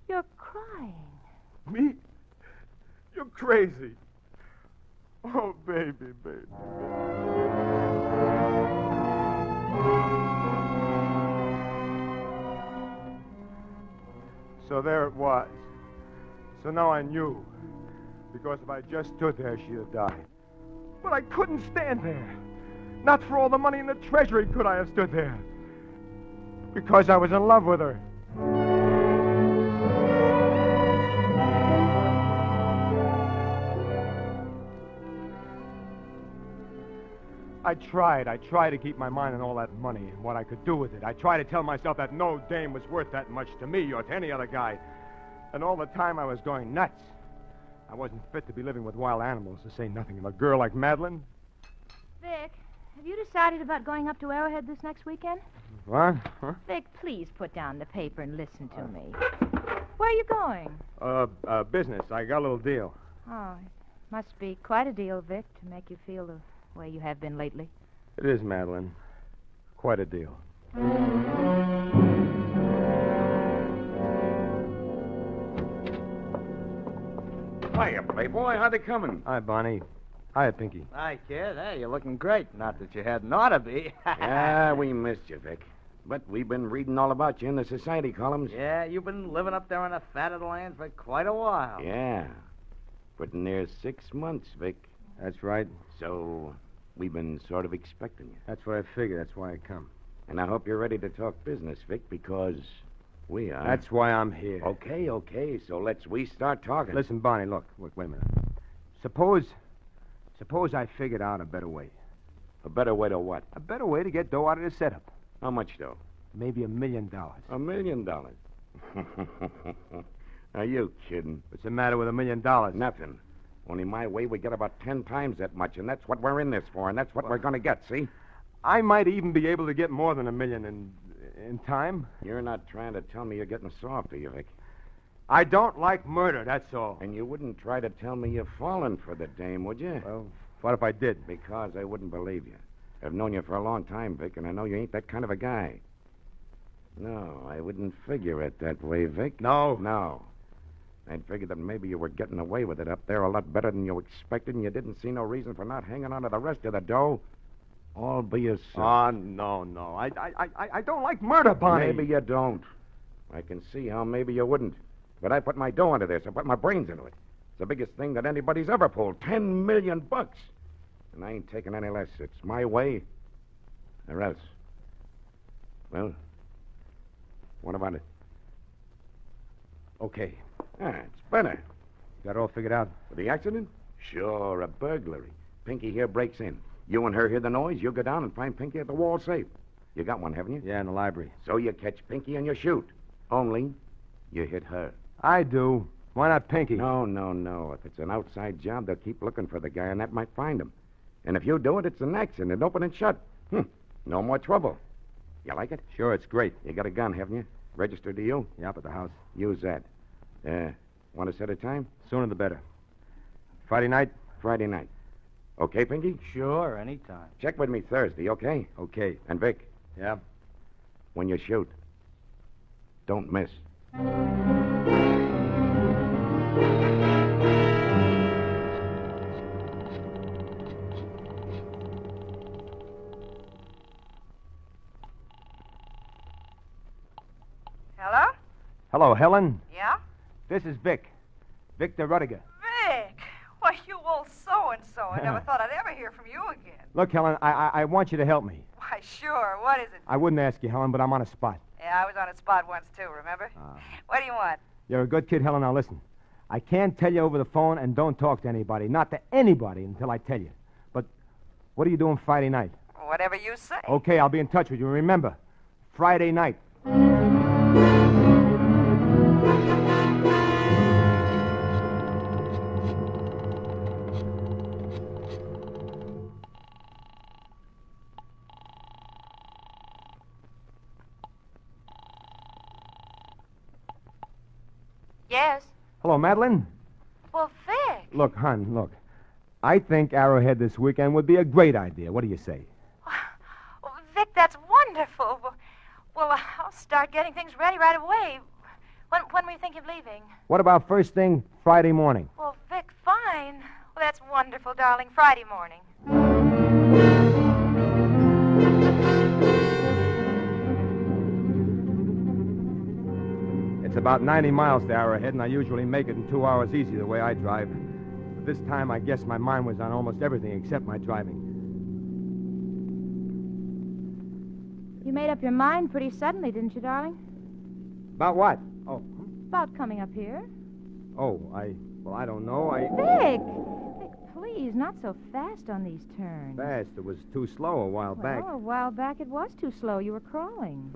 you're crying. Me? You're crazy. Oh, baby, baby. So there it was. So now I knew. Because if I just stood there, she'd have died. But I couldn't stand there. Not for all the money in the treasury could I have stood there. Because I was in love with her. I tried to keep my mind on all that money and what I could do with it. I tried to tell myself that no dame was worth that much to me or to any other guy. And all the time I was going nuts. I wasn't fit to be living with wild animals, to say nothing of a girl like Madeline. Vic, have you decided about going up to Arrowhead this next weekend? What? Huh? Vic, please put down the paper and listen to me. Where are you going? Business. I got a little deal. Oh, it must be quite a deal, Vic, to make you feel the way you have been lately. It is, Madeline. Quite a deal. Hiya, Playboy. How'd they coming? Hi, Bonnie. Hiya, Pinky. Hi, kid. Hey, you're looking great. Not that you hadn't ought to be. Yeah, we missed you, Vic. But we've been reading all about you in the society columns. Yeah, you've been living up there on the fat of the land for quite a while. Yeah. Pretty near 6 months, Vic. That's right. So we've been sort of expecting you. That's what I figured. That's why I come. And I hope you're ready to talk business, Vic, because we are. That's why I'm here. Okay. So we start talking. Listen, Bonnie, look, wait a minute. Suppose I figured out a better way. A better way to what? A better way to get dough out of this setup. How much dough? Maybe $1 million. $1 million? Are you kidding? What's the matter with $1 million? Nothing. Only my way, we get about 10 times that much, and that's what we're in this for, and that's what we're going to get, see? I might even be able to get more than $1 million in time. You're not trying to tell me you're getting soft, are you, Vic? I don't like murder, that's all. And you wouldn't try to tell me you're falling for the dame, would you? Well, what if I did? Because I wouldn't believe you. I've known you for a long time, Vic, and I know you ain't that kind of a guy. No, I wouldn't figure it that way, Vic. No. I'd figured that maybe you were getting away with it up there a lot better than you expected, and you didn't see no reason for not hanging on to the rest of the dough. All be yourself. Oh, no. I don't like murder, Bonnie. Maybe you don't. I can see how maybe you wouldn't. But I put my dough into this. I put my brains into it. It's the biggest thing that anybody's ever pulled. $10 million. And I ain't taking any less. It's my way or else. Well, what about it? Okay. It's better. Got it all figured out? For the accident? Sure, a burglary. Pinky here breaks in. You and her hear the noise. You go down and find Pinky at the wall safe. You got one, haven't you? Yeah, in the library. So you catch Pinky and you shoot. Only you hit her. I do. Why not Pinky? No. If it's an outside job, they'll keep looking for the guy, and that might find him. And if you do it, it's an accident. Open and shut. No more trouble. You like it? Sure, it's great. You got a gun, haven't you? Registered to you? Yeah, up at the house. Use that. Want to set a time? Sooner the better. Friday night? Friday night. Okay, Pinky? Sure, anytime. Check with me Thursday, okay? Okay. And Vic? Yeah? When you shoot, don't miss. Hello? Hello, Helen. Yeah? This is Vic. Victor Rudiger. Vic! Why, you old so-and-so. I never thought I'd ever hear from you again. Look, Helen, I want you to help me. Why, sure. What is it? I wouldn't ask you, Helen, but I'm on a spot. Yeah, I was on a spot once, too, remember? What do you want? You're a good kid, Helen. Now listen. I can't tell you over the phone, and don't talk to anybody. Not to anybody until I tell you. But what are you doing Friday night? Whatever you say. Okay, I'll be in touch with you. Remember, Friday night. Yes? Hello, Madeline. Well, Vic. Look, hon, look. I think Arrowhead this weekend would be a great idea. What do you say? Well, Vic, that's wonderful. Well, I'll start getting things ready right away. When were you thinking of leaving? What about first thing Friday morning? Well, Vic, fine. Well, that's wonderful, darling. Friday morning. It's about 90 miles to Arrowhead, and I usually make it in 2 hours easy the way I drive. But this time, I guess my mind was on almost everything except my driving. You made up your mind pretty suddenly, didn't you, darling? About what? Oh. About coming up here. Oh, I don't know. Vic! Vic, please, not so fast on these turns. Fast. It was too slow a while back. Well, a while back it was too slow. You were crawling.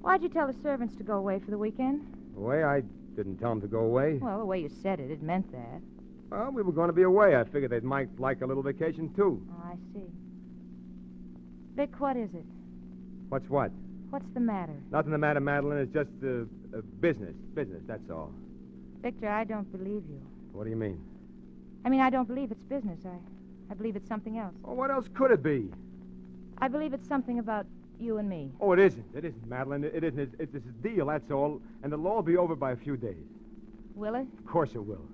Why'd you tell the servants to go away for the weekend? The way I didn't tell them to go away. Well, the way you said it meant that. Well, we were going to be away. I figured they might like a little vacation, too. Oh, I see. Vic, what is it? What's what? What's the matter? Nothing the matter, Madeline. It's just business. Business, that's all. Victor, I don't believe you. What do you mean? I mean, I don't believe it's business. I believe it's something else. Oh, what else could it be? I believe it's something about you and me. Oh, it isn't. It isn't, Madeline. It isn't. It's a deal, that's all. And it'll all be over by a few days. Will it? Of course it will.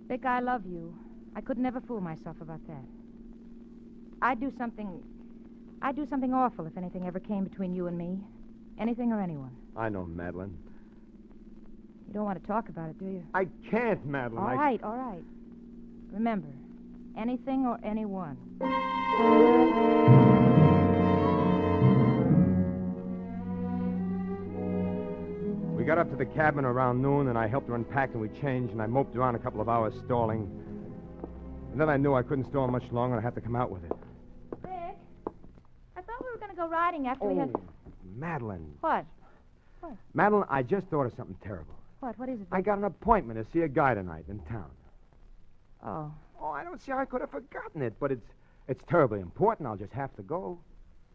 Vic, I love you. I could never fool myself about that. I'd do something awful if anything ever came between you and me. Anything or anyone. I know, Madeline. You don't want to talk about it, do you? I can't, Madeline. All right. Remember, anything or anyone. We got up to the cabin around noon, and I helped her unpack, and we changed, and I moped around a couple of hours stalling. And then I knew I couldn't stall much longer, and I had to come out with it. Vic, I thought we were going to go riding after we had... Madeline. What? Madeline, I just thought of something terrible. What is it, Vic? I got an appointment to see a guy tonight in town. Oh. Oh, I don't see how I could have forgotten it, but it's terribly important. I'll just have to go.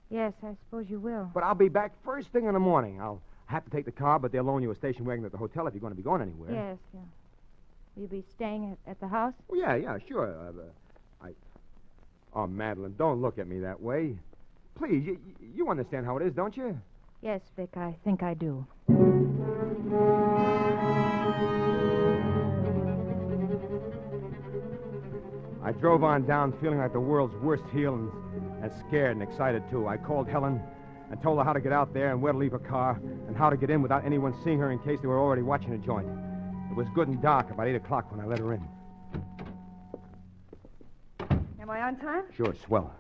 Yes, I suppose you will. But I'll be back first thing in the morning. I'll have to take the car, but they'll loan you a station wagon at the hotel if you're going to be going anywhere. Yes, yeah. Will you be staying at the house? Oh, yeah, sure. Oh, Madeline, don't look at me that way. Please, you understand how it is, don't you? Yes, Vic, I think I do. I drove on down feeling like the world's worst heel and scared and excited, too. I called Helen and told her how to get out there and where to leave her car and how to get in without anyone seeing her in case they were already watching a joint. It was good and dark, about 8 o'clock when I let her in. Am I on time? Sure, swell.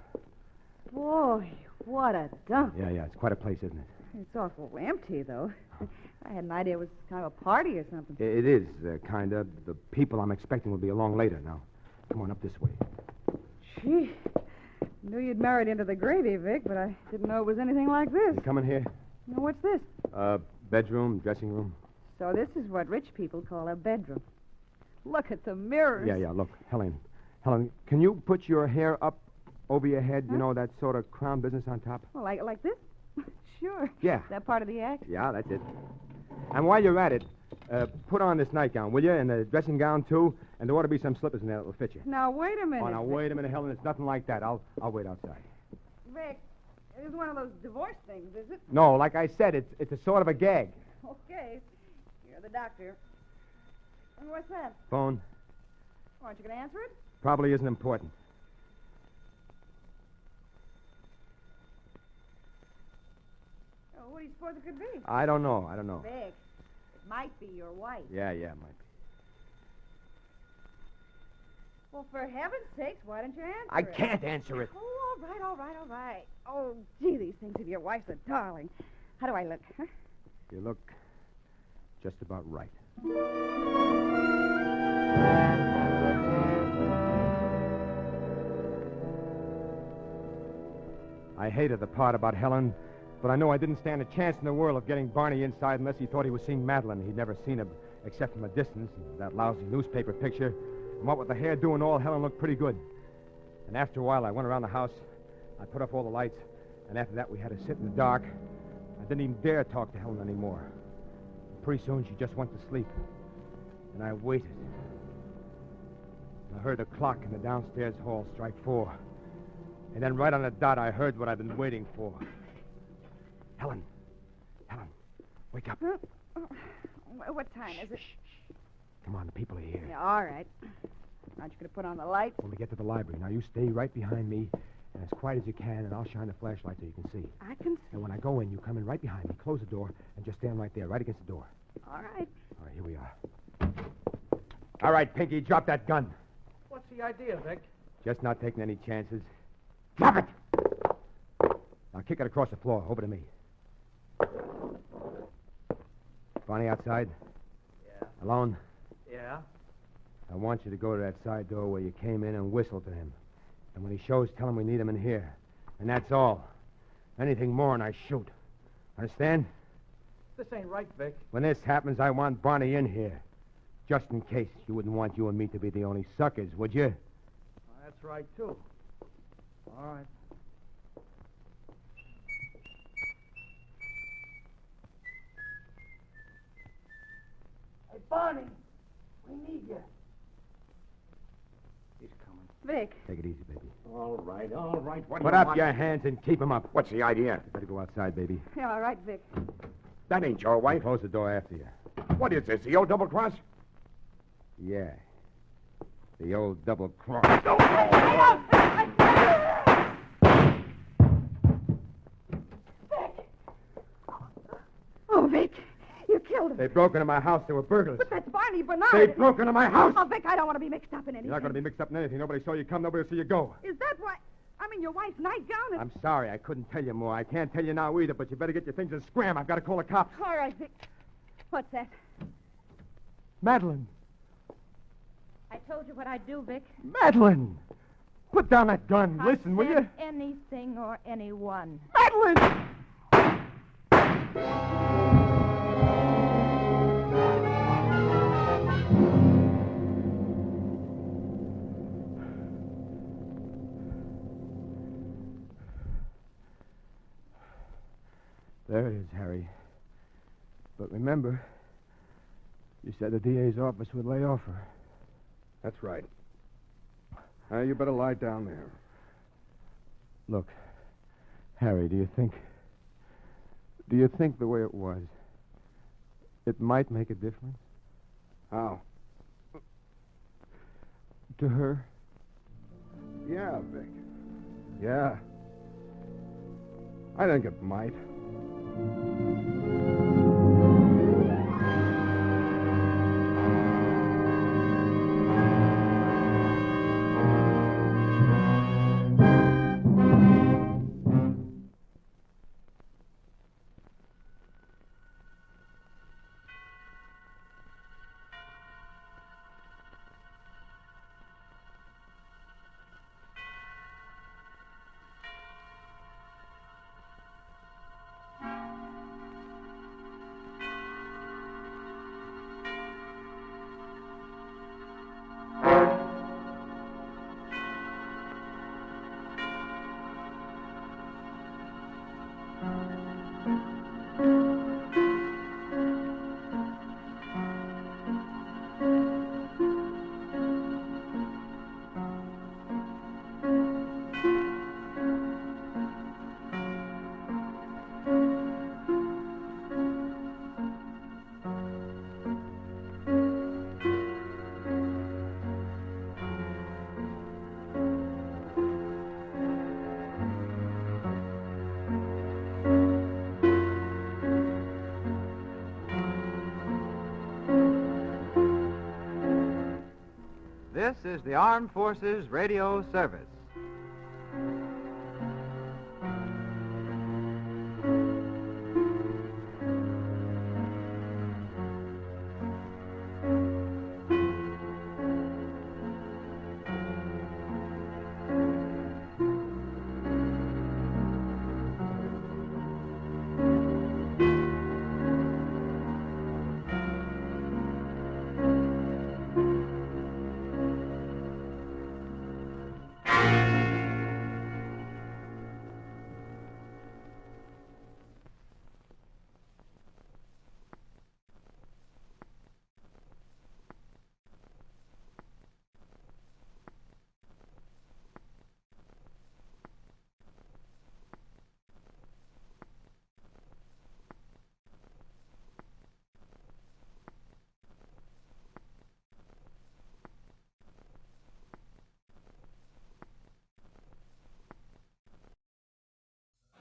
Boy, what a dump. Yeah, it's quite a place, isn't it? It's awful empty, though. I had an idea it was kind of a party or something. It is, kind of. The people I'm expecting will be along later. Now, come on up this way. Gee, knew you'd married into the gravy, Vic, but I didn't know it was anything like this. You coming here? Now, what's this? Bedroom, dressing room. So this is what rich people call a bedroom. Look at the mirrors. Yeah, look. Helen, can you put your hair up over your head? Huh? You know, that sort of crown business on top? Well, like this? Sure. Yeah. Is that part of the act? Yeah, that's it. And while you're at it, put on this nightgown, will you? And the dressing gown, too. And there ought to be some slippers in there that'll fit you. Now, wait a minute. Oh, now, wait a minute, Helen. It's nothing like that. I'll wait outside. Vic, it is one of those divorce things, is it? No, like I said, it's a sort of a gag. Okay. You're the doctor. And what's that? Phone. Aren't you going to answer it? Probably isn't important. Oh, what do you suppose it could be? I don't know. Vic, it might be your wife. Yeah, it might be. Well, for heaven's sakes, why don't you answer I it? can't answer it. Oh, all right. Oh, gee, these things of your wife's a darling. How do I look, huh? You look just about right. I hated the part about Helen, but I knew I didn't stand a chance in the world of getting Barney inside unless he thought he was seeing Madeline. He'd never seen her except from a distance, and that lousy newspaper picture. And what with the hairdo and all, Helen looked pretty good. And after a while, I went around the house. I put off all the lights, and after that, we had to sit in the dark. I didn't even dare talk to Helen anymore. Pretty soon, she just went to sleep. And I waited. I heard the clock in the downstairs hall strike 4. And then right on the dot, I heard what I've been waiting for. Helen, wake up. What time is it? Come on, the people are here. Yeah, all right. Aren't you going to put on the lights? When we get to the library. Now, you stay right behind me, and as quiet as you can, and I'll shine the flashlight so you can see. I can see. And when I go in, you come in right behind me, close the door, and just stand right there, right against the door. All right. All right, here we are. All right, Pinky, drop that gun. What's the idea, Vic? Just not taking any chances. Drop it! Now, kick it across the floor, over to me. Bonnie outside? Yeah. Alone? Yeah. I want you to go to that side door where you came in and whistle to him. And when he shows, tell him we need him in here. And that's all. Anything more and I shoot. Understand? This ain't right, Vic. When this happens, I want Barney in here. Just in case. You wouldn't want you and me to be the only suckers, would you? That's right, too. All right. Hey, Barney, we need you. He's coming. Vic. Take it easy, baby. All right. What Put do you up want? your hands and keep them up. What's the idea? You better go outside, baby. Yeah, all right, Vic. That ain't your wife. Close the door after you. What is this, the old double cross? Yeah. The old double cross. Oh, Vic, you killed him. They broke into my house. They were burglars. But that's Barney Bernard. They broke into my house. Oh, Vic, I don't want to be mixed up in anything. You're not going to be mixed up in anything. Nobody saw you come. Nobody will see you go. Is that why? I mean, your wife's nightgown is... I'm sorry. I couldn't tell you more. I can't tell you now either, but you better get your things and scram. I've got to call the cops. All right, Vic. What's that? Madeline. I told you what I'd do, Vic. Madeline! Put down that gun. Listen, will you? Anything or anyone. Madeline! There it is, Harry. But remember, you said the DA's office would lay off her. That's right. Now, you better lie down there. Look, Harry, do you think the way it was, it might make a difference? How? To her? Yeah, Vic. Yeah. I think it might. This is the Armed Forces Radio Service.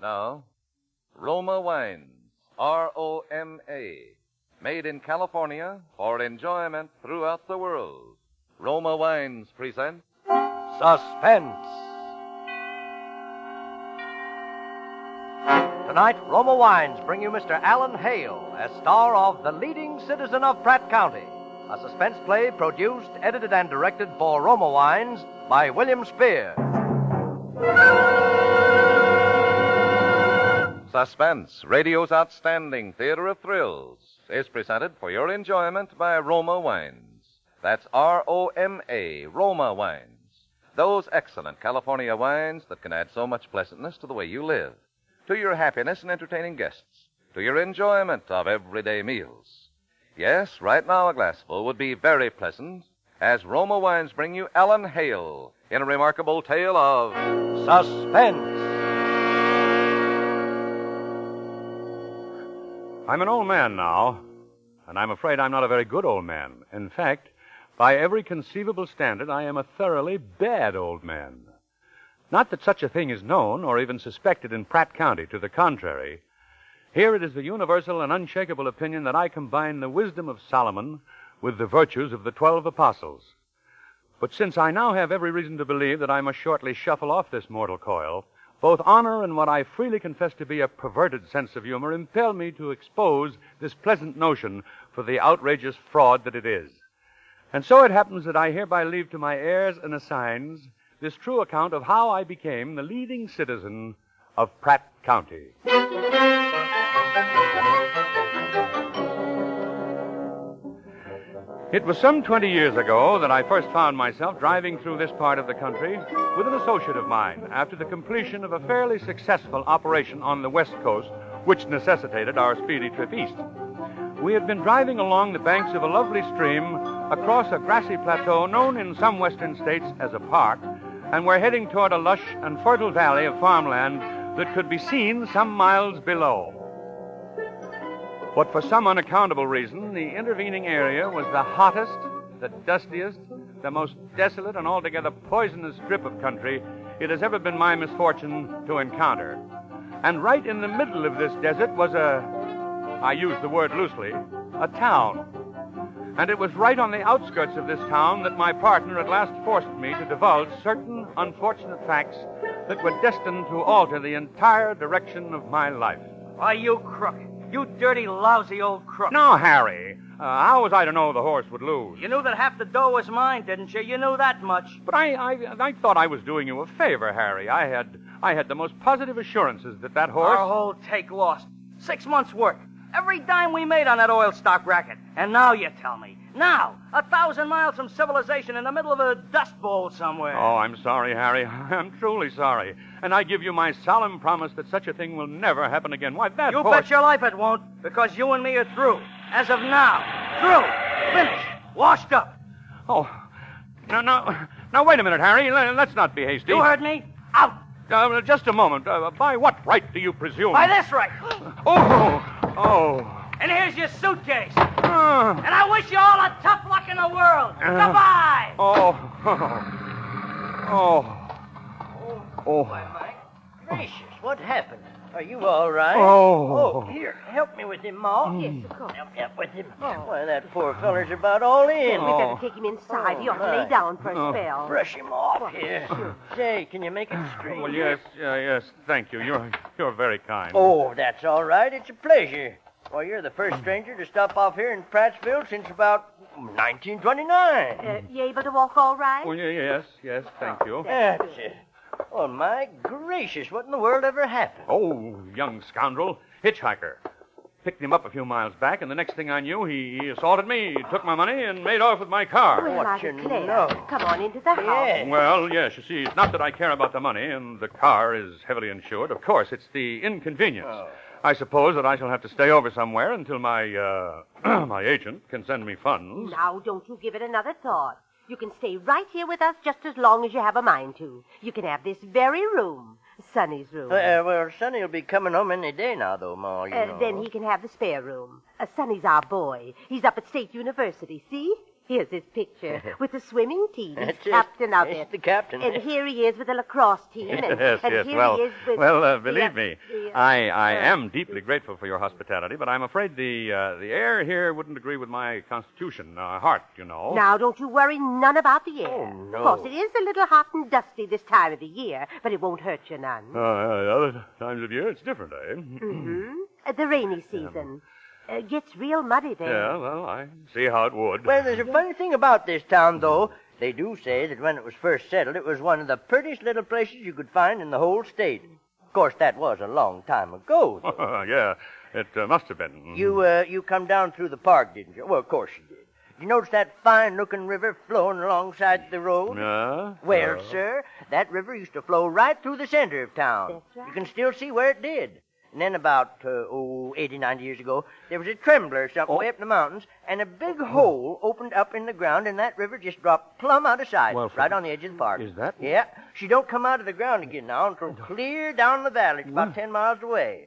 Now, Roma Wines, R-O-M-A, made in California for enjoyment throughout the world. Roma Wines present Suspense. Tonight, Roma Wines bring you Mr. Alan Hale as star of The Leading Citizen of Pratt County, a suspense play produced, edited, and directed for Roma Wines by William Spear. Suspense, radio's outstanding theater of thrills, is presented for your enjoyment by Roma Wines. That's R-O-M-A, Roma Wines. Those excellent California wines that can add so much pleasantness to the way you live, to your happiness in entertaining guests, to your enjoyment of everyday meals. Yes, right now a glassful would be very pleasant as Roma Wines bring you Alan Hale in a remarkable tale of Suspense. I'm an old man now, and I'm afraid I'm not a very good old man. In fact, by every conceivable standard, I am a thoroughly bad old man. Not that such a thing is known or even suspected in Pratt County. To the contrary, here it is the universal and unshakable opinion that I combine the wisdom of Solomon with the virtues of the 12 apostles. But since I now have every reason to believe that I must shortly shuffle off this mortal coil, both honor and what I freely confess to be a perverted sense of humor impel me to expose this pleasant notion for the outrageous fraud that it is. And so it happens that I hereby leave to my heirs and assigns this true account of how I became the leading citizen of Pratt County. It was some 20 years ago that I first found myself driving through this part of the country with an associate of mine after the completion of a fairly successful operation on the West Coast, which necessitated our speedy trip east. We had been driving along the banks of a lovely stream across a grassy plateau known in some western states as a park, and were heading toward a lush and fertile valley of farmland that could be seen some miles below. But for some unaccountable reason, the intervening area was the hottest, the dustiest, the most desolate and altogether poisonous strip of country it has ever been my misfortune to encounter. And right in the middle of this desert was I use the word loosely, a town. And it was right on the outskirts of this town that my partner at last forced me to divulge certain unfortunate facts that were destined to alter the entire direction of my life. Why, you crook. You dirty, lousy old crook. Now, Harry, how was I to know the horse would lose? You knew that half the dough was mine, didn't you? You knew that much. But I thought I was doing you a favor, Harry. I had the most positive assurances that horse... Our whole take lost. 6 months' work. Every dime we made on that oil stock racket. And now you tell me. Now, 1,000 miles from civilization in the middle of a dust bowl somewhere. Oh, I'm sorry, Harry. I'm truly sorry. And I give you my solemn promise that such a thing will never happen again. Why, that You horse... bet your life it won't, because you and me are through. As of now. Through. Finished. Washed up. Oh, now, wait a minute, Harry. Let's not be hasty. You heard me? Out. Just a moment. By what right do you presume? By this right. Oh. And here's your suitcase. And I wish you all the tough luck in the world. Goodbye. My gracious, what happened? Are you all right? Oh. Here, help me with him, Ma. Yes, of course. up with him. Why, that poor feller's about all in. We better take him inside. He ought to lay down for a spell. Brush him off here. Say, can you make it straight? Well, yes, thank you. You're very kind. Oh, that's all right. It's a pleasure. Well, you're the first stranger to stop off here in Prattsville since about 1929. You able to walk all right? Well, yes, thank you. That's it. Oh, my gracious, what in the world ever happened? Oh, young scoundrel. Hitchhiker. Picked him up a few miles back, and the next thing I knew, he assaulted me, took my money, and made off with my car. Well, I declare. Come on into the house. Well, yes, you see, it's not that I care about the money, and the car is heavily insured. Of course, it's the inconvenience. I suppose that I shall have to stay over somewhere until my my agent can send me funds. Now, don't you give it another thought. You can stay right here with us just as long as you have a mind to. You can have this very room, Sonny's room. Well, Sonny will be coming home any day now, though, Ma, you know. Then he can have the spare room. Sonny's our boy. He's up at State University, see? Here's his picture with the swimming team. He's captain of it. He's the captain. And here he is with the lacrosse team. And Yes. here Well, he is with... believe me, I am deeply grateful for your hospitality, but I'm afraid the air here wouldn't agree with my constitution, heart, you know. Now, don't you worry none about the air. Oh, no. Of course, it is a little hot and dusty this time of the year, but it won't hurt you none. Other times of year, it's different, eh? Mm-hmm. The rainy season. Gets real muddy there. Yeah, well, I see how it would. Well, there's a funny thing about this town, though. They do say that when it was first settled, it was one of the prettiest little places you could find in the whole state. Of course, that was a long time ago. Yeah, it must have been. You come down through the park, didn't you? Well, of course you did. Did you notice that fine-looking river flowing alongside the road? Well, sir, that river used to flow right through the center of town. That's right. You can still see where it did. And then about, 80, 90 years ago, there was a trembler or something way up in the mountains, and a big hole opened up in the ground, and that river just dropped plumb out of sight, right on the edge of the park. Is that? Yeah. She don't come out of the ground again now until clear down the valley. It's about 10 miles away.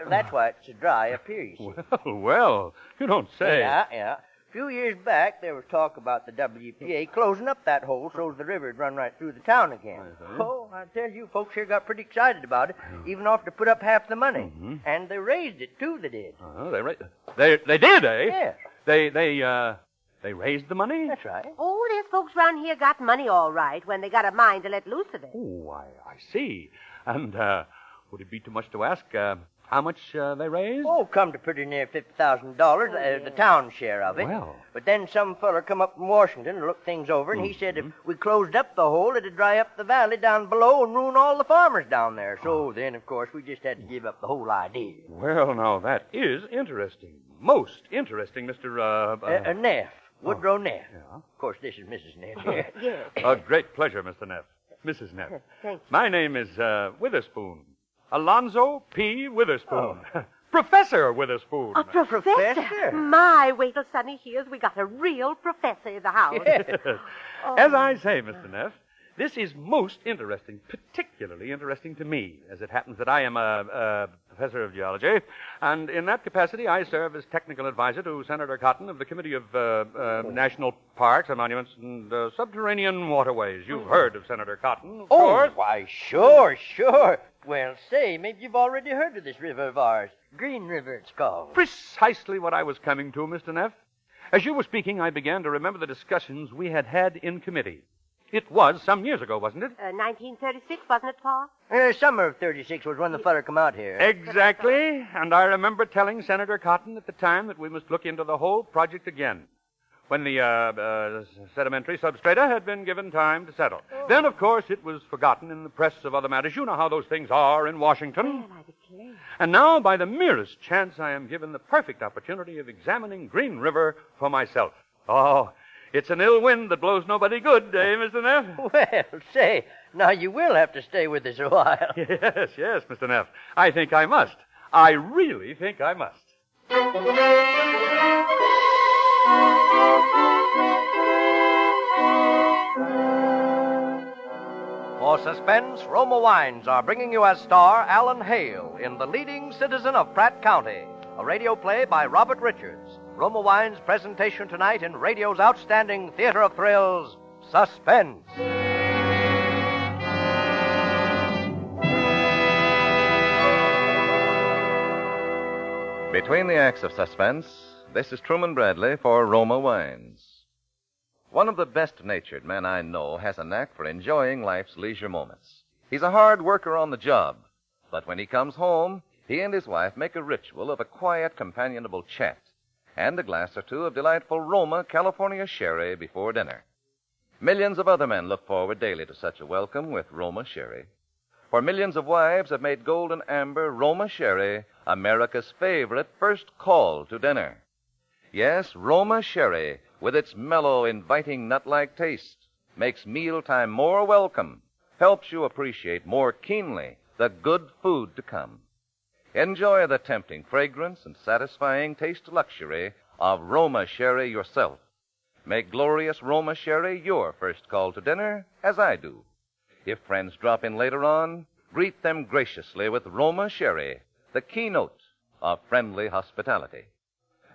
That's why it's so dry up here, you see. Well, you don't say. Yeah. A few years back, there was talk about the WPA closing up that hole so the river would run right through the town again. Oh, I tell you, folks here got pretty excited about it, even offered to put up half the money. And they raised it, too, they did. They did, eh? Yes. They raised the money? That's right. Oh, there's folks around here got money all right when they got a mind to let loose of it. Oh, I see. And would it be too much to ask how much they raised? Oh, come to pretty near $50,000, the town share of it. Well. But then some feller come up from Washington to look things over, and he said if we closed up the hole, it'd dry up the valley down below and ruin all the farmers down there. So then, of course, we just had to give up the whole idea. Well, now, that is interesting. Most interesting, Mr. Neff. Woodrow Neff. Yeah. Of course, this is Mrs. Neff here. Yes. A great pleasure, Mr. Neff. Mrs. Neff. Thank you. My name is Witherspoon. Alonzo P. Witherspoon. Professor Witherspoon. A professor? My, wait till Sonny hears we got a real professor in the house. Yes. As I say, Mr. Neff, this is most interesting, particularly interesting to me, as it happens that I am a professor of geology, and in that capacity I serve as technical advisor to Senator Cotton of the Committee of National Parks and Monuments and Subterranean Waterways. You've heard of Senator Cotton, of course. Why, sure. Well, say, maybe you've already heard of this river of ours. Green River, it's called. Precisely what I was coming to, Mr. Neff. As you were speaking, I began to remember the discussions we had had in committee. It was some years ago, wasn't it? 1936, wasn't it, Pa? Summer of 36 was when the feller come out here. Exactly. And I remember telling Senator Cotton at the time that we must look into the whole project again, when the sedimentary substrata had been given time to settle. Then, of course, it was forgotten in the press of other matters. You know how those things are in Washington. Well, I declare. And now, by the merest chance, I am given the perfect opportunity of examining Green River for myself. Oh, it's an ill wind that blows nobody good, eh, Mr. Neff? Well, say, now you will have to stay with us a while. Yes, Mr. Neff. I think I must. I really think I must. For Suspense, Roma Wines are bringing you as star Alan Hale in The Leading Citizen of Pratt County, a radio play by Robert Richards. Roma Wines' presentation tonight in radio's outstanding theater of thrills, Suspense. Between the acts of Suspense, This is Truman Bradley for Roma Wines. One of the best-natured men I know has a knack for enjoying life's leisure moments. He's a hard worker on the job, but when he comes home, he and his wife make a ritual of a quiet, companionable chat and a glass or two of delightful Roma California sherry before dinner. Millions of other men look forward daily to such a welcome with Roma sherry. For millions of wives have made golden amber Roma sherry America's favorite first call to dinner. Yes, Roma sherry, with its mellow, inviting nut-like taste, makes mealtime more welcome, helps you appreciate more keenly the good food to come. Enjoy the tempting fragrance and satisfying taste luxury of Roma sherry yourself. Make glorious Roma sherry your first call to dinner, as I do. If friends drop in later on, greet them graciously with Roma sherry, the keynote of friendly hospitality.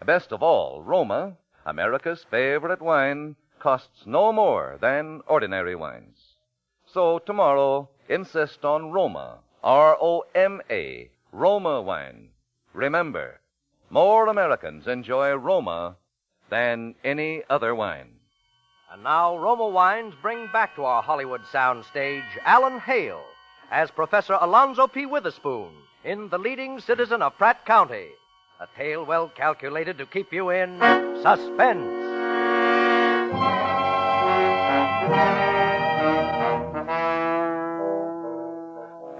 Best of all, Roma, America's favorite wine, costs no more than ordinary wines. So tomorrow, insist on Roma, R-O-M-A, Roma wine. Remember, more Americans enjoy Roma than any other wine. And now, Roma Wines bring back to our Hollywood soundstage Alan Hale as Professor Alonzo P. Witherspoon in The Leading Citizen of Pratt County, a tale well calculated to keep you in suspense.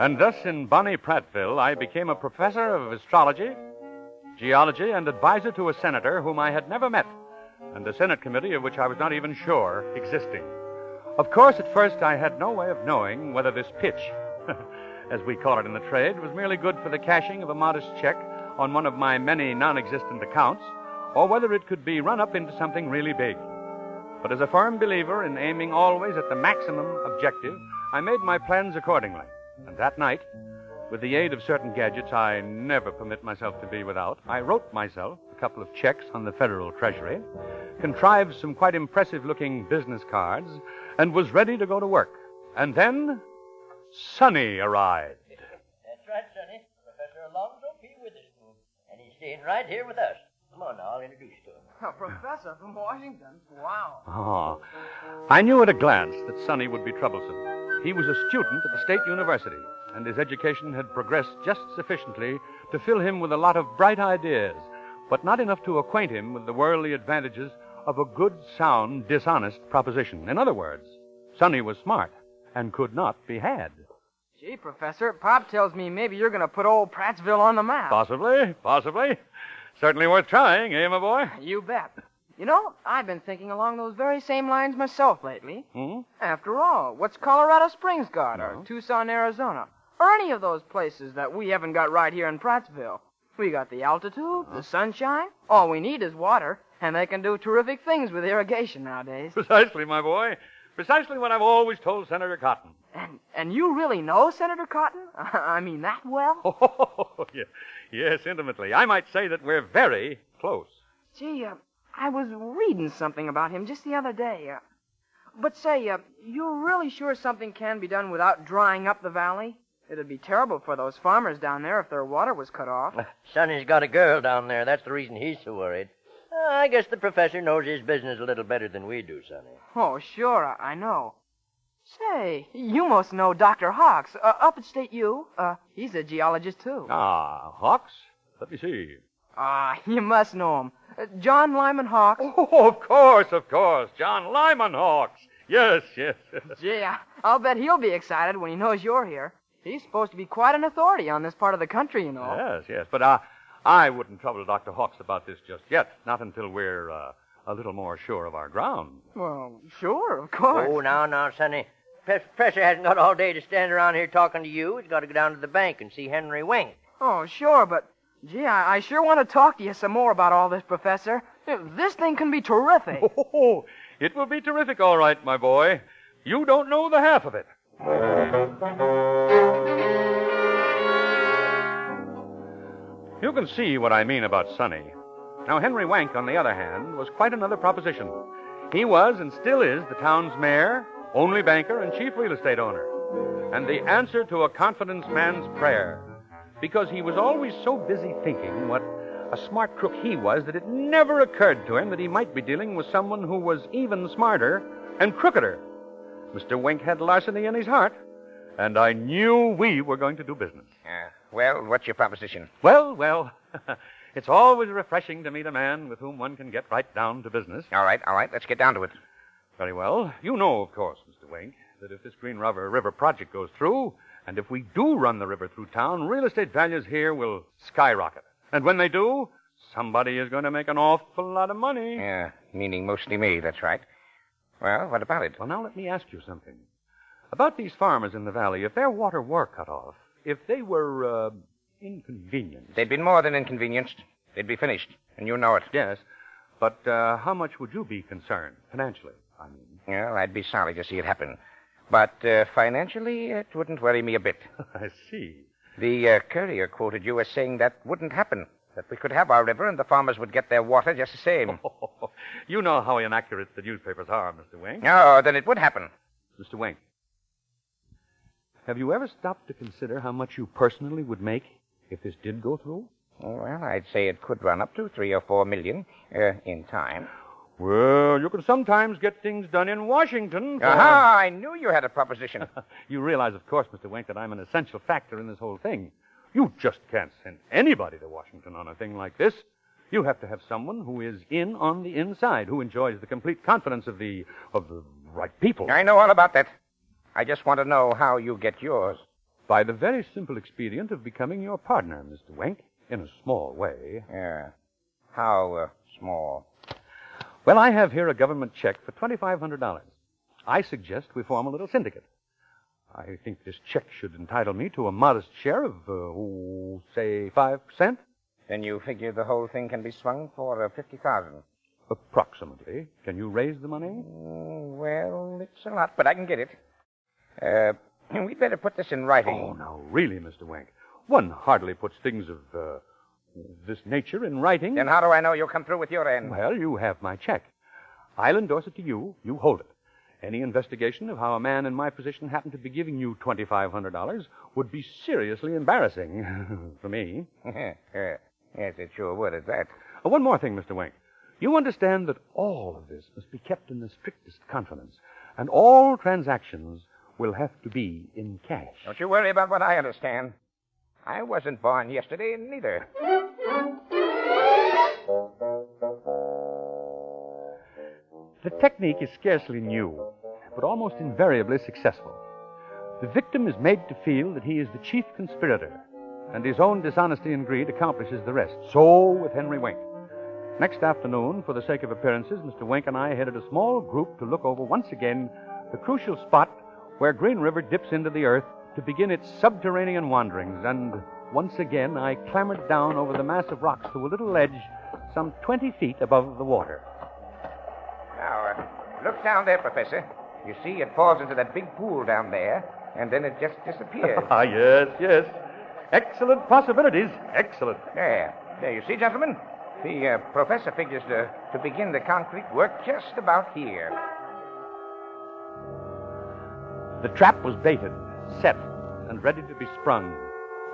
And thus in bonnie Prattville, I became a professor of astrology, geology, and advisor to a senator whom I had never met, and a Senate committee of which I was not even sure existing. Of course, at first I had no way of knowing whether this pitch, as we call it in the trade, was merely good for the cashing of a modest check on one of my many non-existent accounts, or whether it could be run up into something really big. But as a firm believer in aiming always at the maximum objective, I made my plans accordingly. And that night, with the aid of certain gadgets I never permit myself to be without, I wrote myself a couple of checks on the Federal Treasury, contrived some quite impressive-looking business cards, and was ready to go to work. And then, Sonny arrived. That's right, Sonny. Professor Alonzo P. Witherspoon. And he's staying right here with us. Come on now, I'll introduce you to him. A professor from Washington? Wow. Oh, I knew at a glance that Sonny would be troublesome. He was a student at the State University, and his education had progressed just sufficiently to fill him with a lot of bright ideas, but not enough to acquaint him with the worldly advantages of a good, sound, dishonest proposition. In other words, Sonny was smart and could not be had. Gee, Professor, Pop tells me maybe you're going to put old Prattsville on the map. Possibly. Certainly worth trying, eh, my boy? You bet. You know, I've been thinking along those very same lines myself lately. Hmm? After all, what's Colorado Springs got, or Tucson, Arizona, or any of those places that we haven't got right here in Prattsville? We got the altitude, the sunshine. All we need is water, and they can do terrific things with irrigation nowadays. Precisely, my boy. Precisely what I've always told Senator Cotton. And you really know Senator Cotton? I mean, that well? Oh, yes, intimately. I might say that we're very close. Gee, I was reading something about him just the other day. But say, you're really sure something can be done without drying up the valley? It'd be terrible for those farmers down there if their water was cut off. Sonny's got a girl down there. That's the reason he's so worried. I guess the professor knows his business a little better than we do, Sonny. Oh, sure, I know. Say, you must know Dr. Hawks, up at State U. He's a geologist, too. Ah, Hawks? Let me see. You must know him. John Lyman Hawks. Oh, of course. John Lyman Hawks. Yes. Gee, I'll bet he'll be excited when he knows you're here. He's supposed to be quite an authority on this part of the country, you know. Yes. But I wouldn't trouble Dr. Hawks about this just yet. Not until we're a little more sure of our ground. Well, sure, of course. Oh, now, Sonny. Professor hasn't got all day to stand around here talking to you. He's got to go down to the bank and see Henry Wink. Oh, sure, but... Gee, I sure want to talk to you some more about all this, Professor. This thing can be terrific. Oh, it will be terrific, all right, my boy. You don't know the half of it. You can see what I mean about Sonny. Now, Henry Wank, on the other hand, was quite another proposition. He was and still is the town's mayor, only banker, and chief real estate owner. And the answer to a confidence man's prayer. Because he was always so busy thinking what a smart crook he was, that it never occurred to him that he might be dealing with someone who was even smarter and crookeder. Mr. Wink had larceny in his heart, and I knew we were going to do business. Well, what's your proposition? Well, it's always refreshing to meet a man with whom one can get right down to business. All right, let's get down to it. Very well. You know, of course, Mr. Wink, that if this Green River project goes through, and if we do run the river through town, real estate values here will skyrocket. And when they do, somebody is going to make an awful lot of money. Yeah, meaning mostly me, that's right. Well, what about it? Well, now let me ask you something. About these farmers in the valley, if their water were cut off, if they were, inconvenienced... They'd been more than inconvenienced. They'd be finished, and you know it. Yes, but how much would you be concerned, financially, I mean? Well, I'd be sorry to see it happen. But financially, it wouldn't worry me a bit. I see. The courier quoted you as saying that wouldn't happen, that we could have our river and the farmers would get their water just the same. You know how inaccurate the newspapers are, Mr. Wink. No, then it would happen. Mr. Wink, have you ever stopped to consider how much you personally would make if this did go through? Well, I'd say it could run up to 3 or 4 million in time. Well, you can sometimes get things done in Washington. Aha, I knew you had a proposition. You realize, of course, Mr. Wink, that I'm an essential factor in this whole thing. You just can't send anybody to Washington on a thing like this. You have to have someone who is in on the inside, who enjoys the complete confidence of the right people. I know all about that. I just want to know how you get yours. By the very simple expedient of becoming your partner, Mr. Wink, in a small way. Yeah. How small? Well, I have here a government check for $2,500. I suggest we form a little syndicate. I think this check should entitle me to a modest share of, say, 5%. Then you figure the whole thing can be swung for $50,000. Approximately. Can you raise the money? Well, it's a lot, but I can get it. We'd better put this in writing. Oh, now, really, Mr. Wink. One hardly puts things of this nature in writing. Then how do I know you'll come through with your end? Well, you have my check. I'll endorse it to you. You hold it. Any investigation of how a man in my position happened to be giving you $2,500 would be seriously embarrassing for me. Yes, it sure would, at that. One more thing, Mr. Wink. You understand that all of this must be kept in the strictest confidence, and all transactions will have to be in cash. Don't you worry about what I understand. I wasn't born yesterday, neither. The technique is scarcely new, but almost invariably successful. The victim is made to feel that he is the chief conspirator, and his own dishonesty and greed accomplishes the rest. So with Henry Wink. Next afternoon, for the sake of appearances, Mr. Wink and I headed a small group to look over once again the crucial spot where Green River dips into the earth to begin its subterranean wanderings, and once again I clambered down over the mass of rocks to a little ledge some 20 feet above the water. Now, look down there, Professor. You see, it falls into that big pool down there, and then it just disappears. Yes. Excellent possibilities. Excellent. There, you see, gentlemen? The professor figures to begin the concrete work just about here. The trap was baited, set, and ready to be sprung.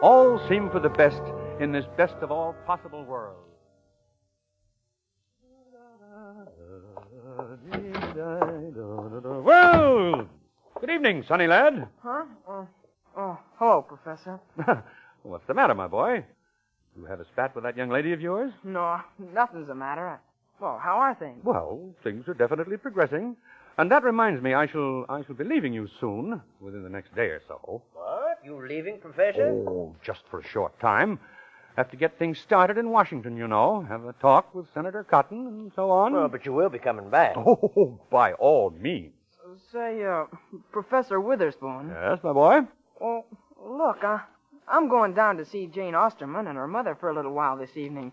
All seemed for the best in this best of all possible worlds. Well, good evening, sonny lad. Huh? Hello, Professor. What's the matter, my boy? You had a spat with that young lady of yours? No, nothing's the matter. Well, how are things? Well, things are definitely progressing. And that reminds me, I shall be leaving you soon, within the next day or so. What? You leaving, Professor? Oh, just for a short time. Have to get things started in Washington, you know. Have a talk with Senator Cotton and so on. Well, but you will be coming back. Oh, by all means. Say, Professor Witherspoon. Yes, my boy? Well, look, I'm going down to see Jane Osterman and her mother for a little while this evening.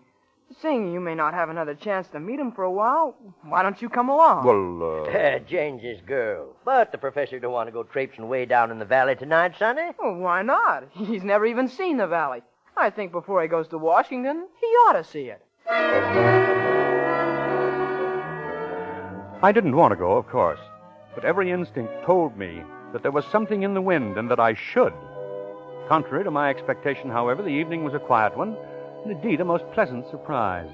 Seeing you may not have another chance to meet him for a while, why don't you come along? Well, Jane's his girl. But the professor don't want to go traipsing way down in the valley tonight, Sonny. Well, why not? He's never even seen the valley. I think before he goes to Washington, he ought to see it. I didn't want to go, of course. But every instinct told me that there was something in the wind and that I should. Contrary to my expectation, however, the evening was a quiet one, Indeed, a most pleasant surprise.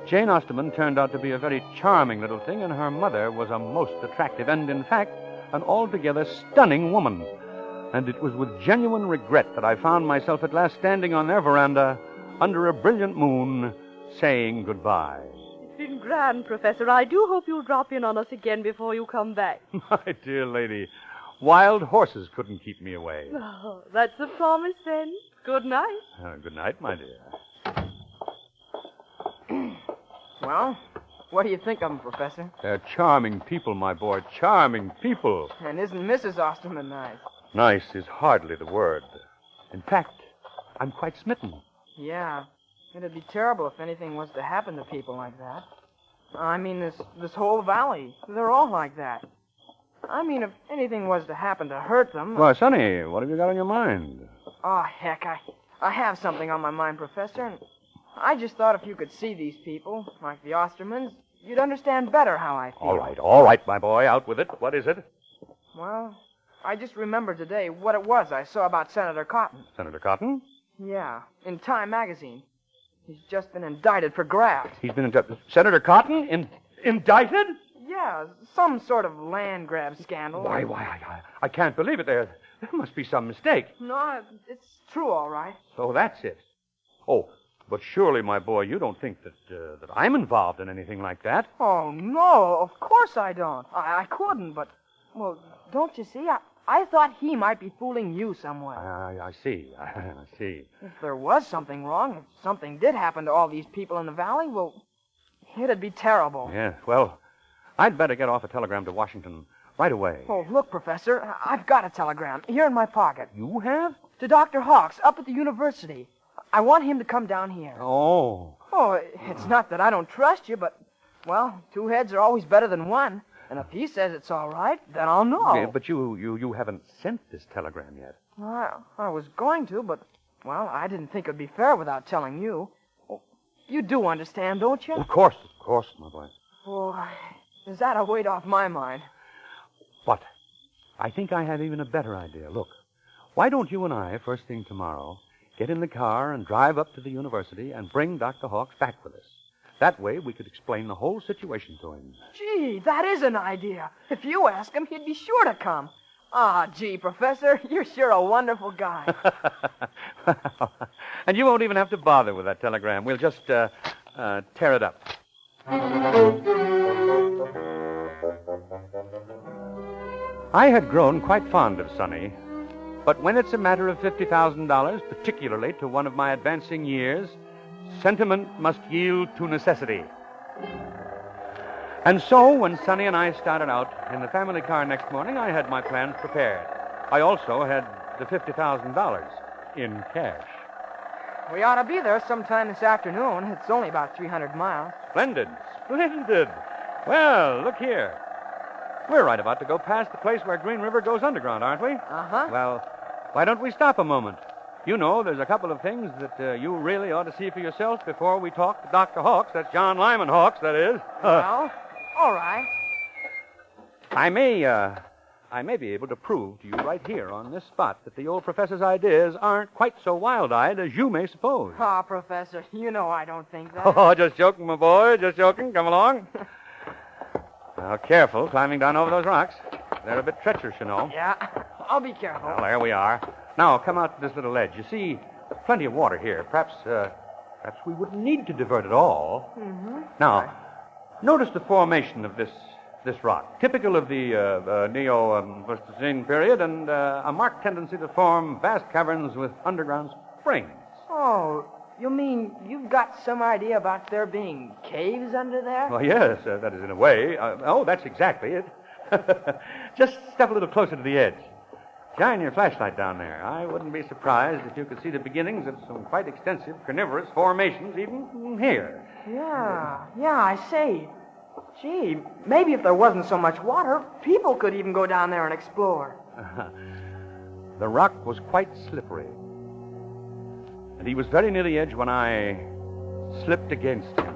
Jane Osterman turned out to be a very charming little thing, and her mother was a most attractive and, in fact, an altogether stunning woman. And it was with genuine regret that I found myself at last standing on their veranda under a brilliant moon, saying goodbye. It's been grand, Professor. I do hope you'll drop in on us again before you come back. My dear lady, wild horses couldn't keep me away. Oh, that's a promise, then. Good night. Good night, my dear. Well, what do you think of them, Professor? They're charming people, my boy, charming people. And isn't Mrs. Osterman nice? Nice is hardly the word. In fact, I'm quite smitten. Yeah, it'd be terrible if anything was to happen to people like that. I mean, this whole valley, they're all like that. I mean, if anything was to happen to hurt them... Well, Sonny, what have you got on your mind? Oh, heck, I have something on my mind, Professor, and I just thought if you could see these people, like the Ostermans, you'd understand better how I feel. All right, my boy, out with it. What is it? Well, I just remembered today what it was I saw about Senator Cotton. Senator Cotton? Yeah, in Time magazine. He's just been indicted for graft. He's been indicted. Senator Cotton? Indicted? Yeah, some sort of land grab scandal. Why, I can't believe it. There must be some mistake. No, it's true, all right. So that's it. Oh, but surely, my boy, you don't think that I'm involved in anything like that? Oh, no, of course I don't. I couldn't, but, well, don't you see? I thought he might be fooling you somewhere. I see. I see. If there was something wrong, if something did happen to all these people in the valley, well, it'd be terrible. Yes, well, I'd better get off a telegram to Washington right away. Oh, look, Professor, I've got a telegram here in my pocket. You have? To Dr. Hawks up at the university. I want him to come down here. Oh. Oh, it's not that I don't trust you, but, well, two heads are always better than one. And if he says it's all right, then I'll know. Yeah, but you haven't sent this telegram yet. Well, I was going to, but, well, I didn't think it'd be fair without telling you. Oh, you do understand, don't you? Of course, my boy. Oh, is that a weight off my mind? But I think I have even a better idea. Look, why don't you and I, first thing tomorrow, get in the car and drive up to the university and bring Dr. Hawks back with us? That way, we could explain the whole situation to him. Gee, that is an idea. If you ask him, he'd be sure to come. Ah, gee, Professor, you're sure a wonderful guy. And you won't even have to bother with that telegram. We'll just tear it up. I had grown quite fond of Sonny, but when it's a matter of $50,000, particularly to one of my advancing years, sentiment must yield to necessity. And so, when Sonny and I started out in the family car next morning, I had my plans prepared. I also had the $50,000 in cash. We ought to be there sometime this afternoon. It's only about 300 miles. Splendid. Well, look here. We're right about to go past the place where Green River goes underground, aren't we? Uh-huh. Well, why don't we stop a moment? You know, there's a couple of things that you really ought to see for yourself before we talk to Dr. Hawks. That's John Lyman Hawks, that is. Well, all right. I may be able to prove to you right here on this spot that the old professor's ideas aren't quite so wild-eyed as you may suppose. Ah, Professor, you know I don't think that. Oh, just joking, my boy, just joking. Come along. Now, careful climbing down over those rocks. They're a bit treacherous, you know. Yeah, I'll be careful. Well, there we are. Now, come out to this little ledge. You see, there's plenty of water here. Perhaps we wouldn't need to divert it all. Mm-hmm. Now, notice the formation of this rock, typical of the Neo-Pleistocene period, and a marked tendency to form vast caverns with underground springs. Oh, you mean you've got some idea about there being caves under there? Well, yes, that is in a way. That's exactly it. Just step a little closer to the edge. Shine your flashlight down there. I wouldn't be surprised if you could see the beginnings of some quite extensive carnivorous formations even here. Yeah, I see. Gee, maybe if there wasn't so much water, people could even go down there and explore. The rock was quite slippery. And he was very near the edge when I slipped against him.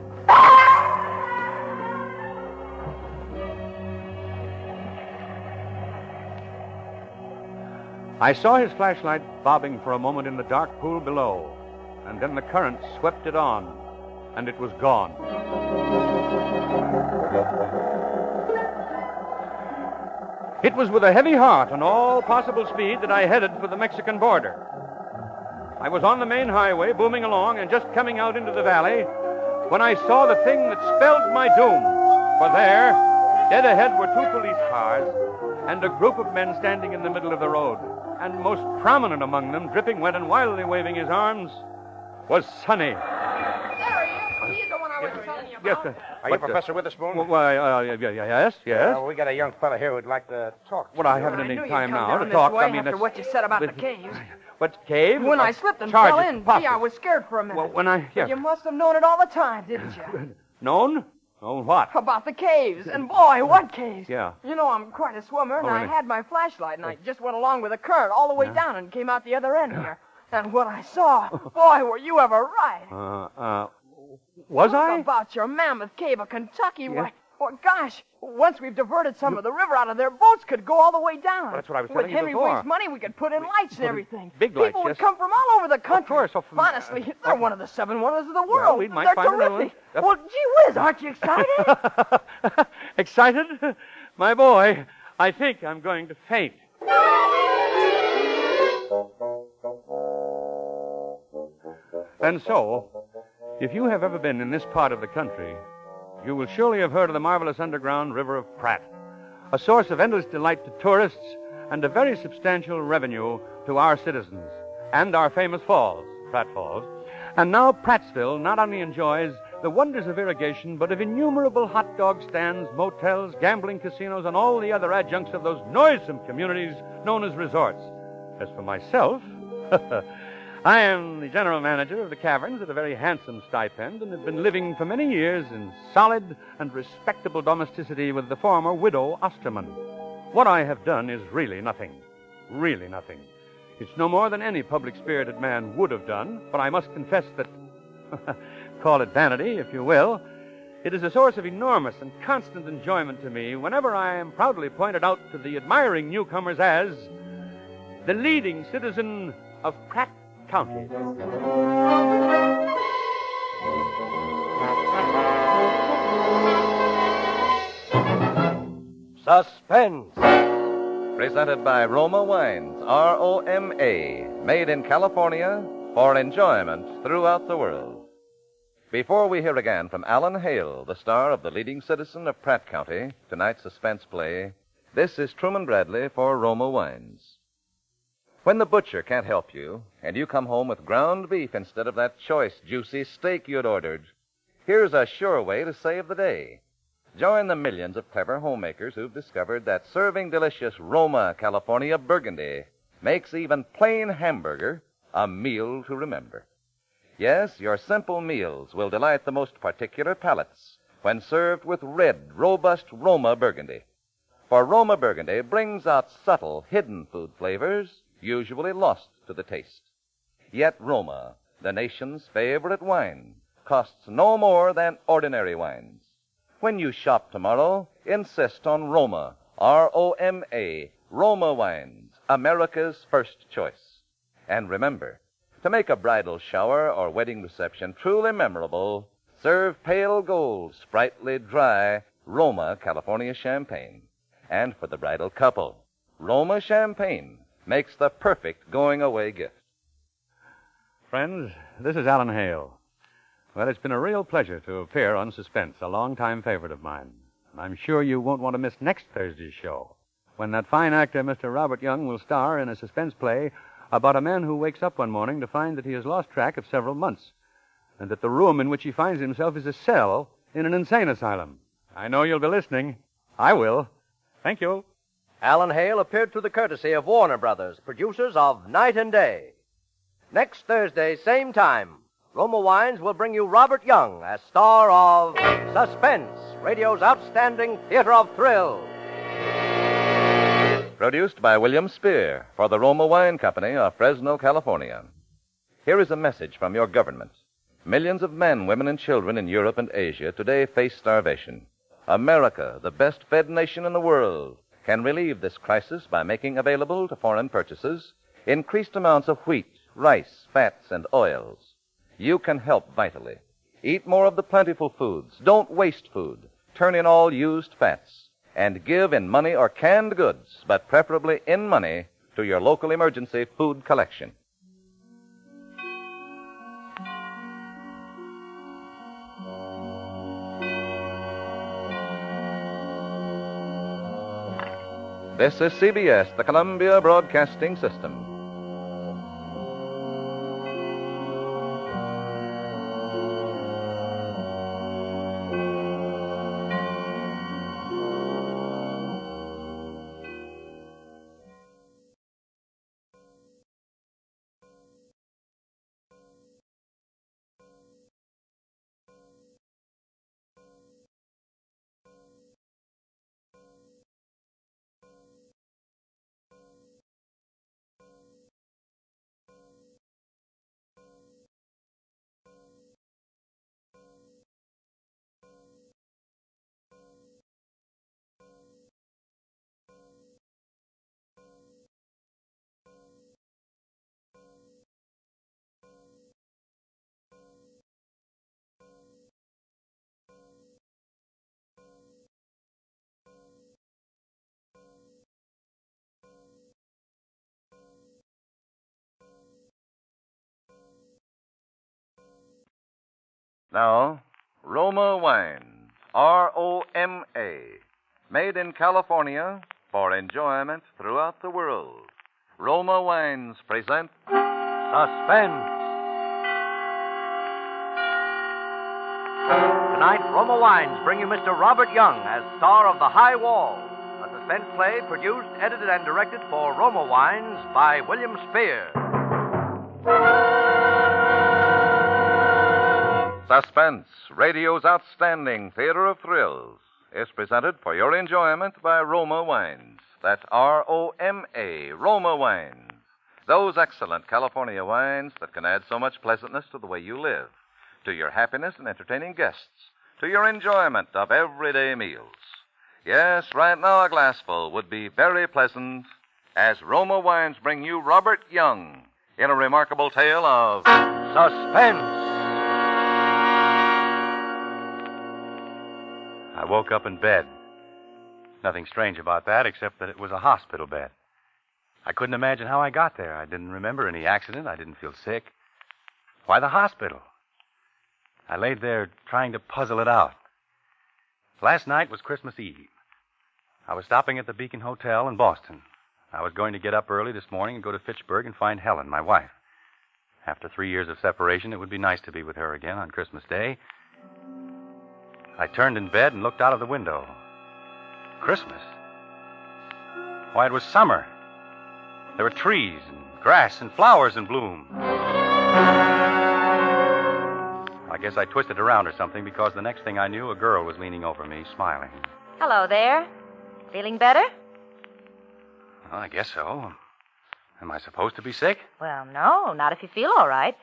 I saw his flashlight bobbing for a moment in the dark pool below. and then the current swept it on, and it was gone. It was with a heavy heart and all possible speed that I headed for the Mexican border. I was on the main highway, booming along, and just coming out into the valley when I saw the thing that spelled my doom. For there, dead ahead, were 2 police cars and a group of men standing in the middle of the road. And most prominent among them, dripping wet and wildly waving his arms, was Sonny. There he is. He's the one I was telling you about. Yes, Are you Professor Witherspoon? Why, yes. Well, we got a young fella here who'd like to talk to Well, I you. haven't any knew you'd time come now down to this talk. way I mean, after what you said about the caves. What cave? When I slipped and Charge fell it, in, pop gee, it. I was scared for a minute. Well, when I... But you must have known it all the time, didn't you? Known? Known what? About the caves. And boy, what caves. Yeah. You know, I'm quite a swimmer, and Oh, I really? had my flashlight, and I just went along with the current all the way down and came out the other end here. And what I saw, boy, were you ever right. Was Talk I? about your mammoth cave of Kentucky. Why, gosh, once we've diverted some of the river out of there, boats could go all the way down. Well, that's what I was With telling you Henry before. Waite's money, we could put in lights and everything. Big lights, People would yes. come from all over the country. Of course. Honestly, they're one of the 7 wonders of the Well, world. we might They're find another terrific. one. Well, gee whiz, aren't you excited? Excited? My boy, I think I'm going to faint. And so, if you have ever been in this part of the country, you will surely have heard of the marvelous underground river of Pratt, a source of endless delight to tourists and a very substantial revenue to our citizens, and our famous falls, Pratt Falls. And now Prattsville not only enjoys the wonders of irrigation, but of innumerable hot dog stands, motels, gambling casinos, and all the other adjuncts of those noisome communities known as resorts. As for myself, I am the general manager of the caverns at a very handsome stipend and have been living for many years in solid and respectable domesticity with the former widow Osterman. What I have done is really nothing. Really nothing. It's no more than any public-spirited man would have done, but I must confess that, call it vanity, if you will, it is a source of enormous and constant enjoyment to me whenever I am proudly pointed out to the admiring newcomers as the leading citizen of Pratt County. Suspense. Presented by Roma Wines, R-O-M-A, made in California for enjoyment throughout the world. Before we hear again from Alan Hale, the star of the leading citizen of Pratt County, tonight's suspense play, this is Truman Bradley for Roma Wines. When the butcher can't help you, and you come home with ground beef instead of that choice, juicy steak you'd ordered, here's a sure way to save the day. Join the millions of clever homemakers who've discovered that serving delicious Roma California Burgundy makes even plain hamburger a meal to remember. Yes, your simple meals will delight the most particular palates when served with red, robust Roma Burgundy. For Roma Burgundy brings out subtle, hidden food flavors usually lost to the taste. Yet Roma, the nation's favorite wine, costs no more than ordinary wines. When you shop tomorrow, insist on Roma, R-O-M-A, Roma Wines, America's first choice. And remember, to make a bridal shower or wedding reception truly memorable, serve pale gold, sprightly, dry Roma California champagne. And for the bridal couple, Roma champagne makes the perfect going-away gift. Friends, this is Alan Hale. Well, it's been a real pleasure to appear on Suspense, a long-time favorite of mine. I'm sure you won't want to miss next Thursday's show, when that fine actor, Mr. Robert Young, will star in a suspense play about a man who wakes up one morning to find that he has lost track of several months, and that the room in which he finds himself is a cell in an insane asylum. I know you'll be listening. I will. Thank you. Alan Hale appeared through the courtesy of Warner Brothers, producers of Night and Day. Next Thursday, same time, Roma Wines will bring you Robert Young as star of Suspense, radio's outstanding theater of thrills. Produced by William Spear for the Roma Wine Company of Fresno, California. Here is a message from your government. Millions of men, women, and children in Europe and Asia today face starvation. America, the best-fed nation in the world, can relieve this crisis by making available to foreign purchases increased amounts of wheat, rice, fats, and oils. you can help vitally. Eat more of the plentiful foods. Don't waste food. Turn in all used fats. And give in money or canned goods, but preferably in money, to your local emergency food collection. This is CBS, the Columbia Broadcasting System. Now, Roma Wines, R-O-M-A, made in California for enjoyment throughout the world. Roma Wines present Suspense. Tonight, Roma Wines bring you Mr. Robert Young as star of The High Wall, a suspense play produced, edited, and directed for Roma Wines by William Spear. Suspense, radio's outstanding theater of thrills, is presented for your enjoyment by Roma Wines. That's R-O-M-A, Roma Wines. Those excellent California wines that can add so much pleasantness to the way you live, to your happiness in entertaining guests, to your enjoyment of everyday meals. Yes, right now a glassful would be very pleasant as Roma Wines bring you Robert Young in a remarkable tale of suspense. I woke up in bed. Nothing strange about that, except that it was a hospital bed. I couldn't imagine how I got there. I didn't remember any accident. I didn't feel sick. Why the hospital? I laid there trying to puzzle it out. Last night was Christmas Eve. I was stopping at the Beacon Hotel in Boston. I was going to get up early this morning and go to Fitchburg and find Helen, my wife. After 3 years of separation, it would be nice to be with her again on Christmas Day. I turned in bed and looked out of the window. Christmas? Why, it was summer. There were trees and grass and flowers in bloom. I guess I twisted around or something because the next thing I knew, a girl was leaning over me, smiling. Hello there. Feeling better? Well, I guess so. Am I supposed to be sick? Well, no, not if you feel all right.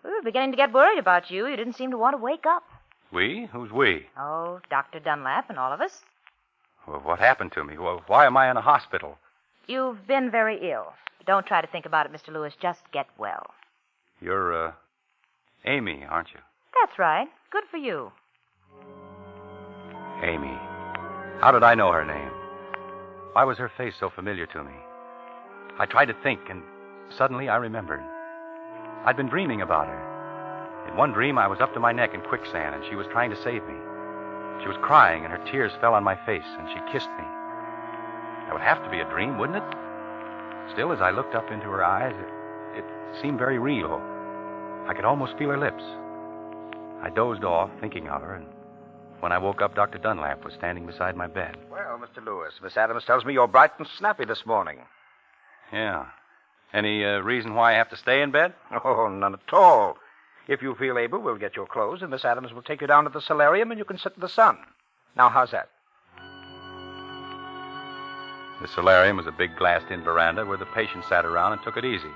We were beginning to get worried about you. You didn't seem to want to wake up. We? Who's we? Oh, Dr. Dunlap and all of us. Well, what happened to me? Well, why am I in a hospital? You've been very ill. Don't try to think about it, Mr. Lewis. Just get well. You're, Amy, aren't you? That's right. Good for you. Amy. How did I know her name? Why was her face so familiar to me? I tried to think, and suddenly I remembered. I'd been dreaming about her. In one dream, I was up to my neck in quicksand, and she was trying to save me. She was crying, and her tears fell on my face, and she kissed me. That would have to be a dream, wouldn't it? Still, as I looked up into her eyes, it seemed very real. I could almost feel her lips. I dozed off, thinking of her, and when I woke up, Dr. Dunlap was standing beside my bed. Well, Mr. Lewis, Miss Adams tells me you're bright and snappy this morning. Yeah. Any reason why I have to stay in bed? Oh, none at all. If you feel able, we'll get your clothes, and Miss Adams will take you down to the solarium, and you can sit in the sun. Now, how's that? The solarium was a big glassed-in veranda where the patients sat around and took it easy.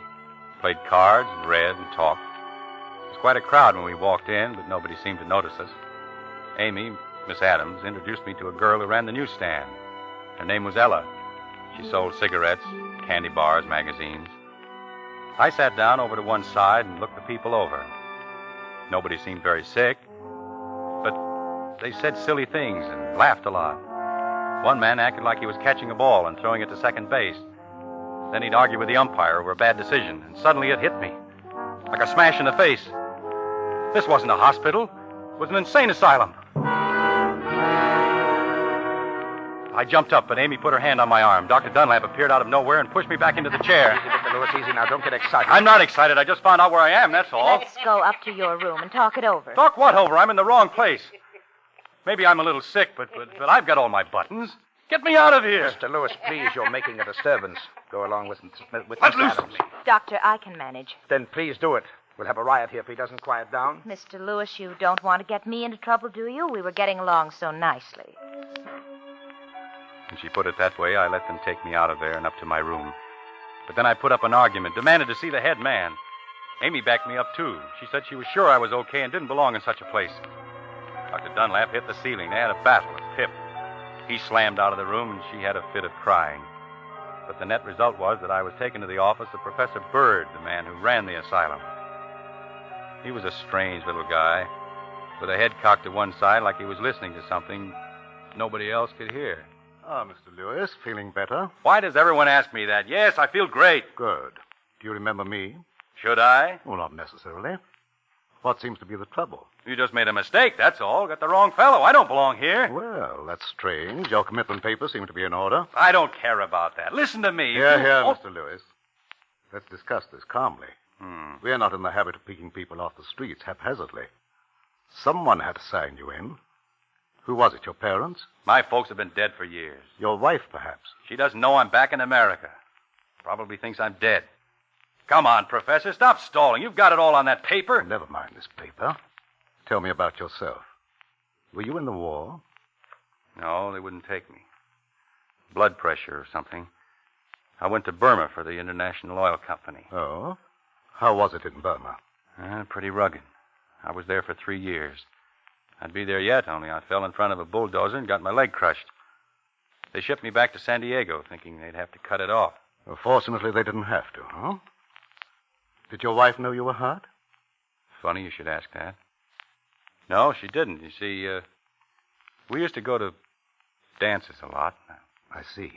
Played cards and read and talked. It was quite a crowd when we walked in, but nobody seemed to notice us. Amy, Miss Adams, introduced me to a girl who ran the newsstand. Her name was Ella. She sold cigarettes, candy bars, magazines. I sat down over to one side and looked the people over. Nobody seemed very sick. But they said silly things and laughed a lot. One man acted like he was catching a ball and throwing it to second base. Then he'd argue with the umpire over a bad decision, and suddenly it hit me. Like a smash in the face. This wasn't a hospital. It was an insane asylum. I jumped up, but Amy put her hand on my arm. Dr. Dunlap appeared out of nowhere and pushed me back into the chair. Easy, Mr. Lewis, easy now. Don't get excited. I'm not excited. I just found out where I am, that's all. Let's go up to your room and talk it over. Talk what over? I'm in the wrong place. Maybe I'm a little sick, but I've got all my buttons. Get me out of here. Mr. Lewis, please, you're making a disturbance. Go along with Let Miss loose Adams. Doctor, I can manage. Then please do it. We'll have a riot here if he doesn't quiet down. Mr. Lewis, you don't want to get me into trouble, do you? We were getting along so nicely. When she put it that way, I let them take me out of there and up to my room. But then I put up an argument, demanded to see the head man. Amy backed me up, too. She said she was sure I was okay and didn't belong in such a place. Dr. Dunlap hit the ceiling. They had a battle at Pip. He slammed out of the room, and she had a fit of crying. But the net result was that I was taken to the office of Professor Bird, the man who ran the asylum. He was a strange little guy, with a head cocked to one side like he was listening to something nobody else could hear. Ah, Mr. Lewis, feeling better? Why does everyone ask me that? Yes, I feel great. Good. Do you remember me? Should I? Oh, not necessarily. What seems to be the trouble? You just made a mistake, that's all. Got the wrong fellow. I don't belong here. Well, that's strange. Your commitment papers seem to be in order. I don't care about that. Listen to me. Here, Oh. Mr. Lewis. Let's discuss this calmly. We're not in the habit of picking people off the streets haphazardly. Someone had to sign you in. Who was it, your parents? My folks have been dead for years. Your wife, perhaps? She doesn't know I'm back in America. Probably thinks I'm dead. Come on, Professor, stop stalling. You've got it all on that paper. Never mind this paper. Tell me about yourself. Were you in the war? No, they wouldn't take me. Blood pressure or something. I went to Burma for the International Oil Company. Oh? How was it in Burma? Pretty rugged. I was there for 3 years. I'd be there yet, only I fell in front of a bulldozer and got my leg crushed. They shipped me back to San Diego, thinking they'd have to cut it off. Well, fortunately, they didn't have to, huh? Did your wife know you were hurt? Funny you should ask that. No, she didn't. You see, we used to go to dances a lot. I see.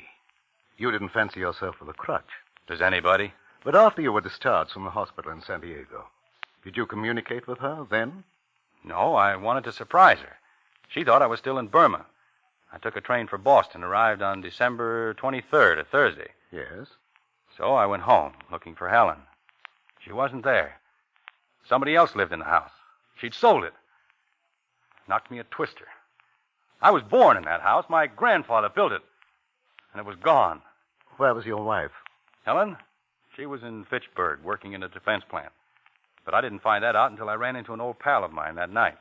You didn't fancy yourself with a crutch. Does anybody? But after you were discharged from the hospital in San Diego, did you communicate with her then? No, I wanted to surprise her. She thought I was still in Burma. I took a train for Boston, arrived on December 23rd, a Thursday. Yes. So I went home, looking for Helen. She wasn't there. Somebody else lived in the house. She'd sold it. Knocked me a twister. I was born in that house. My grandfather built it. And it was gone. Where was your wife? Helen? She was in Fitchburg, working in a defense plant. But I didn't find that out until I ran into an old pal of mine that night.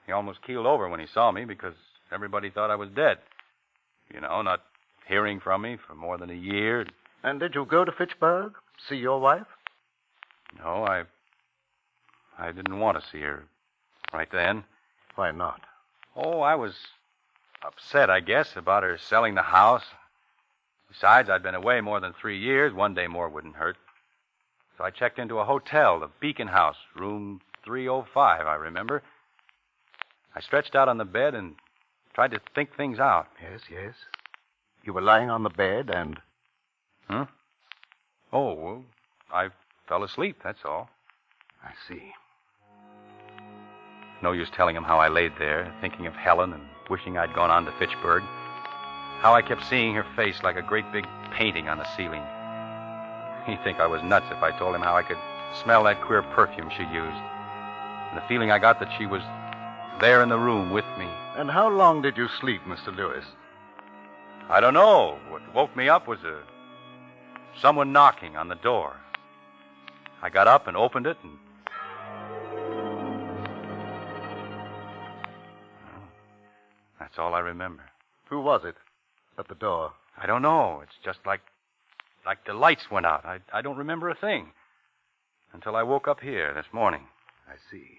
He almost keeled over when he saw me because everybody thought I was dead. You know, not hearing from me for more than a year. And did you go to Fitchburg? See your wife? No, I didn't want to see her right then. Why not? Oh, I was upset, I guess, about her selling the house. Besides, I'd been away more than 3 years. 1 day more wouldn't hurt. So I checked into a hotel, the Beacon House, room 305, I remember. I stretched out on the bed and tried to think things out. Yes. You were lying on the bed and... Huh? Oh, well, I fell asleep, that's all. I see. No use telling him how I laid there, thinking of Helen and wishing I'd gone on to Fitchburg. How I kept seeing her face like a great big painting on the ceiling. He'd think I was nuts if I told him how I could smell that queer perfume she used. And the feeling I got that she was there in the room with me. And how long did you sleep, Mr. Lewis? I don't know. What woke me up was someone knocking on the door. I got up and opened it and... That's all I remember. Who was it at the door? I don't know. It's just like the lights went out. I don't remember a thing until I woke up here this morning. I see.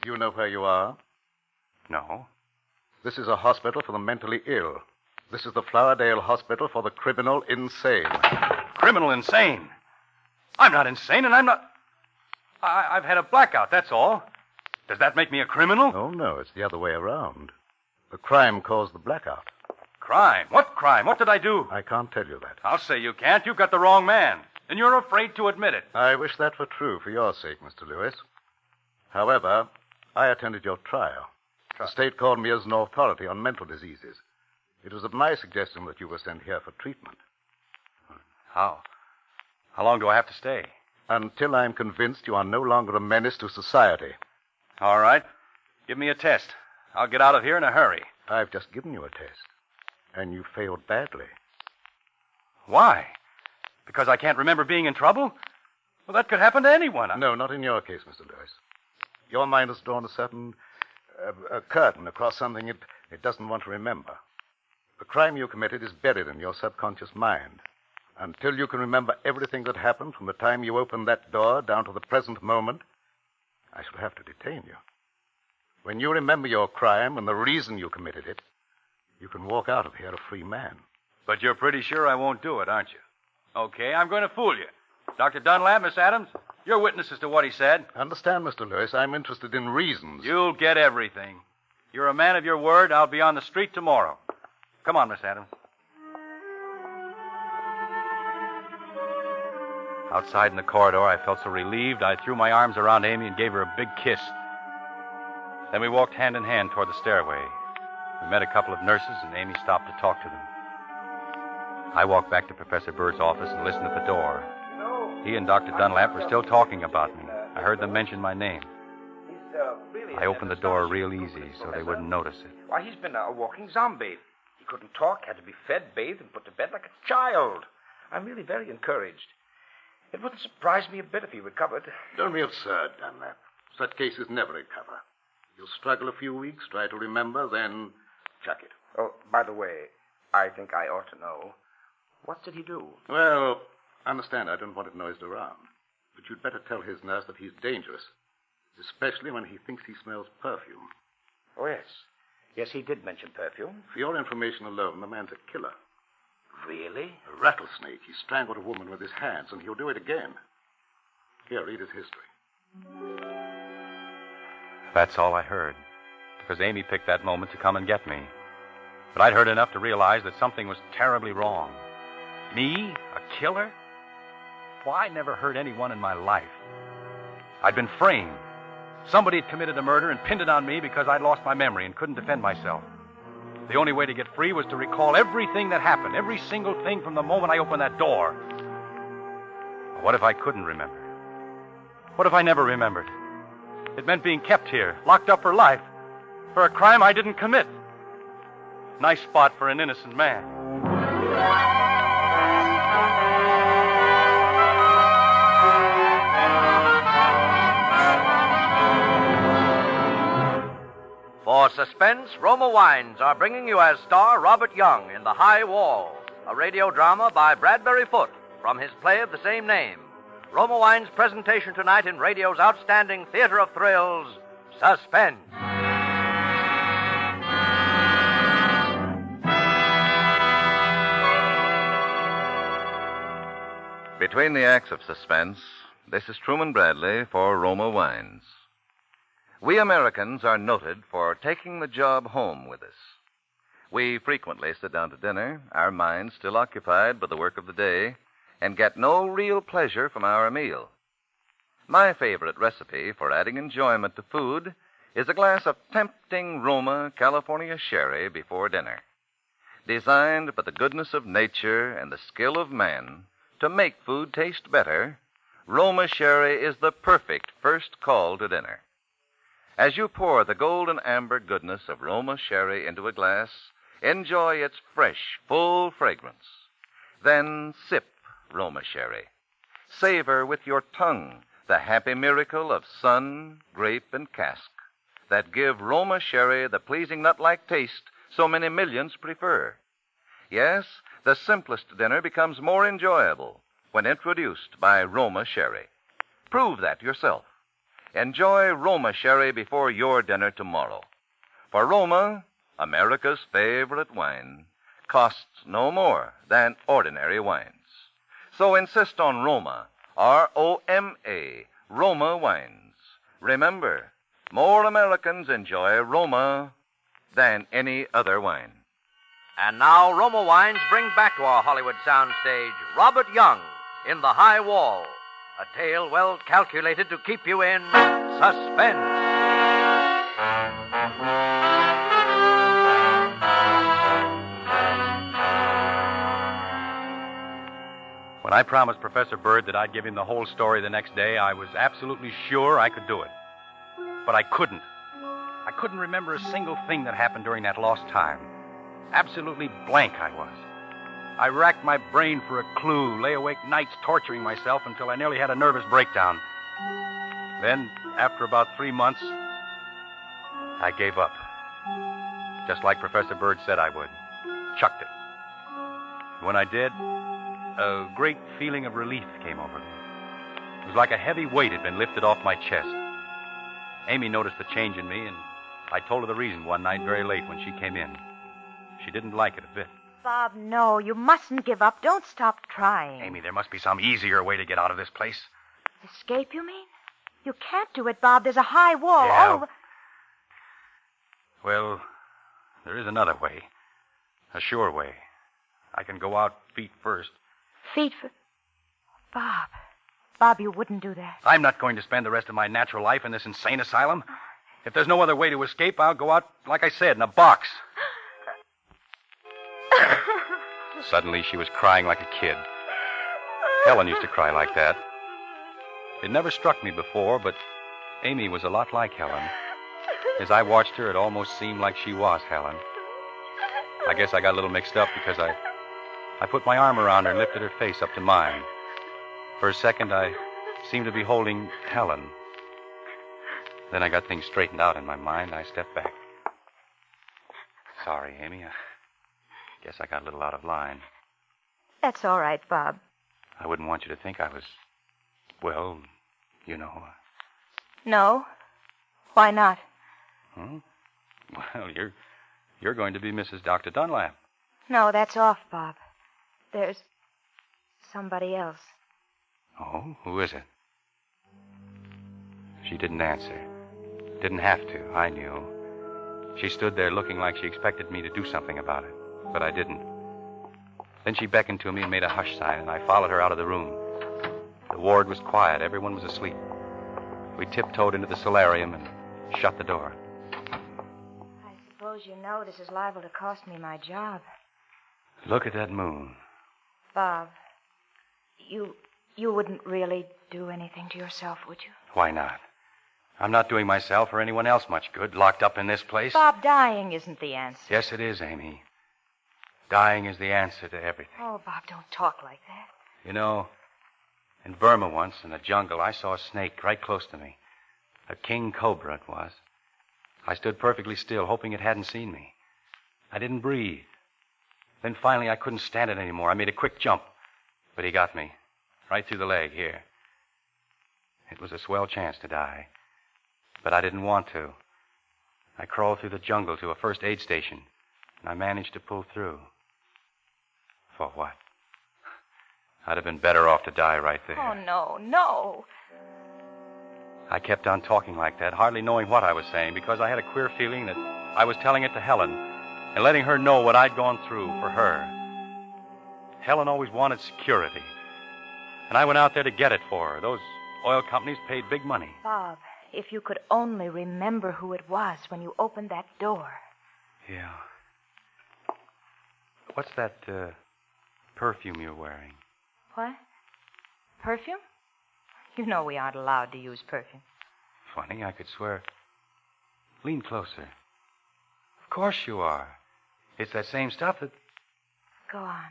Do you know where you are? No. This is a hospital for the mentally ill. This is the Flowerdale Hospital for the criminal insane. Criminal insane? I'm not insane, and I'm not... I've had a blackout, that's all. Does that make me a criminal? Oh, no, it's the other way around. The crime caused the blackout. Crime? What crime? What did I do? I can't tell you that. I'll say you can't. You've got the wrong man. And you're afraid to admit it. I wish that were true for your sake, Mr. Lewis. However, I attended your trial. The state called me as an authority on mental diseases. It was at my suggestion that you were sent here for treatment. How? How long do I have to stay? Until I'm convinced you are no longer a menace to society. All right. Give me a test. I'll get out of here in a hurry. I've just given you a test, and you failed badly. Why? Because I can't remember being in trouble? Well, that could happen to anyone. No, not in your case, Mr. Lewis. Your mind has drawn a certain a curtain across something it doesn't want to remember. The crime you committed is buried in your subconscious mind. Until you can remember everything that happened from the time you opened that door down to the present moment, I shall have to detain you. When you remember your crime and the reason you committed it, you can walk out of here a free man. But you're pretty sure I won't do it, aren't you? Okay, I'm going to fool you. Dr. Dunlap, Miss Adams, you're witnesses to what he said. Understand, Mr. Lewis, I'm interested in reasons. You'll get everything. You're a man of your word. I'll be on the street tomorrow. Come on, Miss Adams. Outside in the corridor, I felt so relieved, I threw my arms around Amy and gave her a big kiss. Then we walked hand in hand toward the stairway. We met a couple of nurses, and Amy stopped to talk to them. I walked back to Professor Bird's office and listened at the door. He and Dr. Dunlap were still talking about me. I heard them mention my name. I opened the door real easy so they wouldn't notice it. Why, he's been a walking zombie. He couldn't talk, had to be fed, bathed, and put to bed like a child. I'm really very encouraged. It wouldn't surprise me a bit if he recovered. Don't be absurd, Dunlap. Such cases never recover. You'll struggle a few weeks, try to remember, then chuck it. Oh, by the way, I think I ought to know. What did he do? Well, understand, I don't want it noised around. But you'd better tell his nurse that he's dangerous, especially when he thinks he smells perfume. Oh, yes. Yes, he did mention perfume. For your information alone, the man's a killer. Really? A rattlesnake. He strangled a woman with his hands, and he'll do it again. Here, read his history. That's all I heard, because Amy picked that moment to come and get me. But I'd heard enough to realize that something was terribly wrong. Me? A killer? Why, I never hurt anyone in my life. I'd been framed. Somebody had committed a murder and pinned it on me because I'd lost my memory and couldn't defend myself. The only way to get free was to recall everything that happened, every single thing from the moment I opened that door. What if I couldn't remember? What if I never remembered? It meant being kept here, locked up for life, for a crime I didn't commit. Nice spot for an innocent man. For Suspense, Roma Wines are bringing you as star Robert Young in The High Wall, a radio drama by Bradbury Foote from his play of the same name. Roma Wines' presentation tonight in radio's outstanding theater of thrills, Suspense. Between the acts of Suspense, this is Truman Bradley for Roma Wines. We Americans are noted for taking the job home with us. We frequently sit down to dinner, our minds still occupied by the work of the day, and get no real pleasure from our meal. My favorite recipe for adding enjoyment to food is a glass of tempting Roma California sherry before dinner. Designed by the goodness of nature and the skill of man to make food taste better, Roma sherry is the perfect first call to dinner. As you pour the golden amber goodness of Roma sherry into a glass, enjoy its fresh, full fragrance. Then sip Roma sherry. Savor with your tongue the happy miracle of sun, grape, and cask that give Roma sherry the pleasing nut-like taste so many millions prefer. Yes, the simplest dinner becomes more enjoyable when introduced by Roma sherry. Prove that yourself. Enjoy Roma sherry before your dinner tomorrow. For Roma, America's favorite wine, costs no more than ordinary wines. So insist on Roma, R-O-M-A, Roma wines. Remember, more Americans enjoy Roma than any other wine. And now Roma Wines bring back to our Hollywood soundstage Robert Young in The High Wall, a tale well calculated to keep you in suspense. When I promised Professor Bird that I'd give him the whole story the next day, I was absolutely sure I could do it. But I couldn't. I couldn't remember a single thing that happened during that lost time. Absolutely blank I was. I racked my brain for a clue, lay awake nights torturing myself until I nearly had a nervous breakdown. Then, after about 3 months, I gave up. Just like Professor Bird said I would. Chucked it. When I did, a great feeling of relief came over me. It was like a heavy weight had been lifted off my chest. Amy noticed the change in me, and I told her the reason one night very late when she came in. She didn't like it a bit. Bob, no, you mustn't give up. Don't stop trying. Amy, there must be some easier way to get out of this place. Escape, you mean? You can't do it, Bob. There's a high wall Yeah. all over. Well, there is another way. A sure way. I can go out feet first. Feet for... Bob. Bob, you wouldn't do that. I'm not going to spend the rest of my natural life in this insane asylum. If there's no other way to escape, I'll go out, like I said, in a box. Suddenly, she was crying like a kid. Helen used to cry like that. It never struck me before, but Amy was a lot like Helen. As I watched her, it almost seemed like she was Helen. I guess I got a little mixed up because I put my arm around her and lifted her face up to mine. For a second, I seemed to be holding Helen. Then I got things straightened out in my mind. I stepped back. Sorry, Amy. I guess I got a little out of line. That's all right, Bob. I wouldn't want you to think I was, well, you know. No? Why not? Hmm? Well, you're going to be Mrs. Dr. Dunlap. No, that's off, Bob. There's somebody else. Oh, who is it? She didn't answer. Didn't have to, I knew. She stood there looking like she expected me to do something about it, but I didn't. Then she beckoned to me and made a hush sign, and I followed her out of the room. The ward was quiet. Everyone was asleep. We tiptoed into the solarium and shut the door. I suppose you know this is liable to cost me my job. Look at that moon. Bob, you wouldn't really do anything to yourself, would you? Why not? I'm not doing myself or anyone else much good, locked up in this place. Bob, dying isn't the answer. Yes, it is, Amy. Dying is the answer to everything. Oh, Bob, don't talk like that. You know, in Burma once, in the jungle, I saw a snake right close to me. A king cobra it was. I stood perfectly still, hoping it hadn't seen me. I didn't breathe. Then finally I couldn't stand it anymore. I made a quick jump. But he got me. Right through the leg, here. It was a swell chance to die. But I didn't want to. I crawled through the jungle to a first aid station, and I managed to pull through. For what? I'd have been better off to die right there. Oh, no, no. I kept on talking like that, hardly knowing what I was saying, because I had a queer feeling that I was telling it to Helen and letting her know what I'd gone through for her. Helen always wanted security, and I went out there to get it for her. Those oil companies paid big money. Bob, if you could only remember who it was when you opened that door. Yeah. What's that perfume you're wearing? What? Perfume? You know we aren't allowed to use perfume. Funny, I could swear. Lean closer. Of course you are. It's that same stuff that... Go on.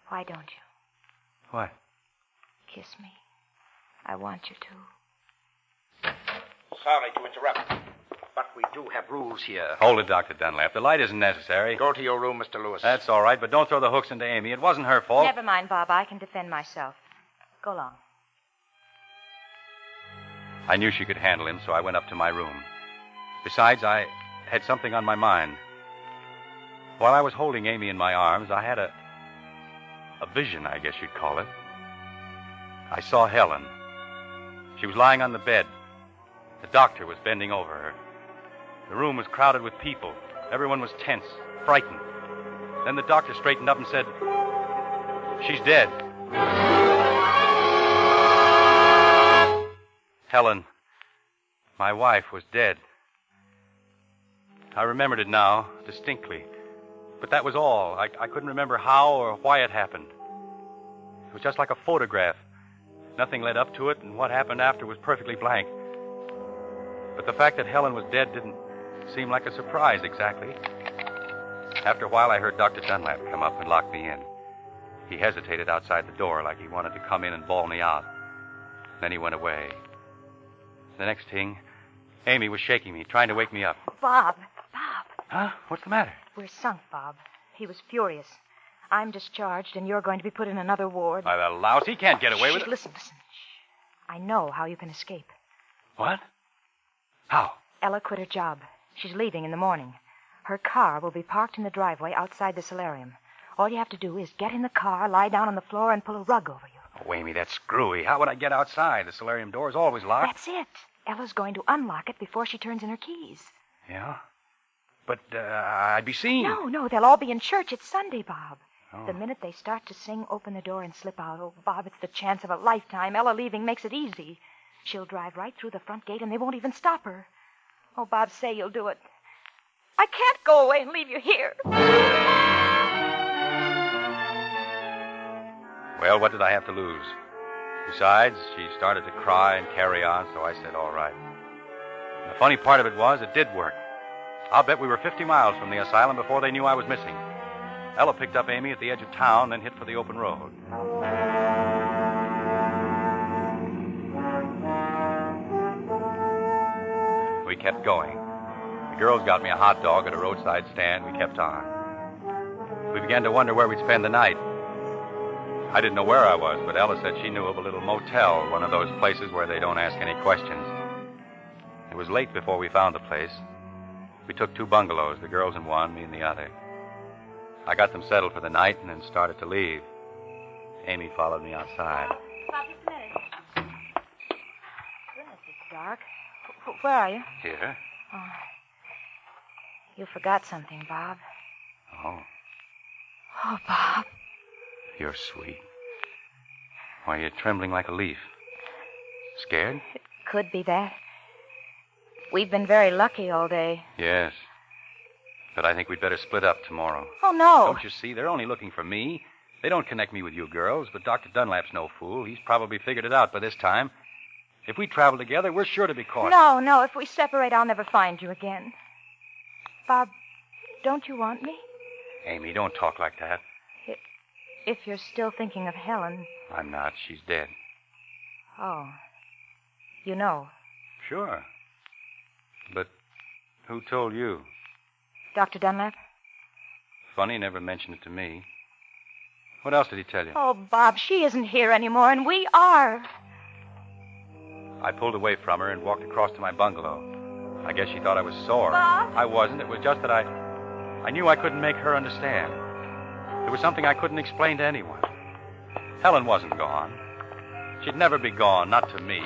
Why don't you? What? Kiss me. I want you to. Sorry to interrupt, but we do have rules here. Hold it, Dr. Dunlap. The light isn't necessary. Go to your room, Mr. Lewis. That's all right, but don't throw the hooks into Amy. It wasn't her fault. Never mind, Bob. I can defend myself. Go along. I knew she could handle him, so I went up to my room. Besides, I had something on my mind. While I was holding Amy in my arms, I had a vision, I guess you'd call it. I saw Helen. She was lying on the bed. The doctor was bending over her. The room was crowded with people. Everyone was tense, frightened. Then the doctor straightened up and said, "She's dead." Helen, my wife, was dead. I remembered it now, distinctly. But that was all. I couldn't remember how or why it happened. It was just like a photograph. Nothing led up to it, and what happened after was perfectly blank. But the fact that Helen was dead didn't seem like a surprise exactly. After a while, I heard Dr. Dunlap come up and lock me in. He hesitated outside the door like he wanted to come in and bawl me out. Then he went away. The next thing, Amy was shaking me, trying to wake me up. Bob. Huh? What's the matter? We're sunk, Bob. He was furious. I'm discharged, and you're going to be put in another ward. Why, the louse, he can't get away with it. Listen. Shh. I know how you can escape. What? How? Ella quit her job. She's leaving in the morning. Her car will be parked in the driveway outside the solarium. All you have to do is get in the car, lie down on the floor, and pull a rug over you. Oh, Amy, that's screwy. How would I get outside? The solarium door is always locked. That's it. Ella's going to unlock it before she turns in her keys. Yeah? But I'd be seen. No, they'll all be in church. It's Sunday, Bob. Oh. The minute they start to sing, open the door and slip out. Oh, Bob, it's the chance of a lifetime. Ella leaving makes it easy. She'll drive right through the front gate, and they won't even stop her. Oh, Bob, say you'll do it. I can't go away and leave you here. Well, what did I have to lose? Besides, she started to cry and carry on, so I said, all right. And the funny part of it was, it did work. I'll bet we were 50 miles from the asylum before they knew I was missing. Ella picked up Amy at the edge of town, then hit for the open road. We kept going. The girls got me a hot dog at a roadside stand. We kept on. We began to wonder where we'd spend the night. I didn't know where I was, but Ella said she knew of a little motel, one of those places where they don't ask any questions. It was late before we found the place. We took 2 bungalows, the girls in one, me in the other. I got them settled for the night and then started to leave. Amy followed me outside. Bob, just a minute. Goodness, it's dark. Where are you? Here? Oh. You forgot something, Bob. Oh, Oh, Bob. you're sweet. Why, you're trembling like a leaf. Scared? Could be that. We've been very lucky all day. Yes. But I think we'd better split up tomorrow. Oh, no. Don't you see? They're only looking for me. They don't connect me with you girls, but Dr. Dunlap's no fool. He's probably figured it out by this time. If we travel together, we're sure to be caught. No. If we separate, I'll never find you again. Bob, don't you want me? Amy, don't talk like that. If you're still thinking of Helen. I'm not. She's dead. Oh. You know. Sure. But who told you? Dr. Dunlap? Funny, he never mentioned it to me. What else did he tell you? Oh, Bob, she isn't here anymore, and we are. I pulled away from her and walked across to my bungalow. I guess she thought I was sore. Bob? I wasn't. It was just that I knew I couldn't make her understand. It was something I couldn't explain to anyone. Helen wasn't gone. She'd never be gone, not to me.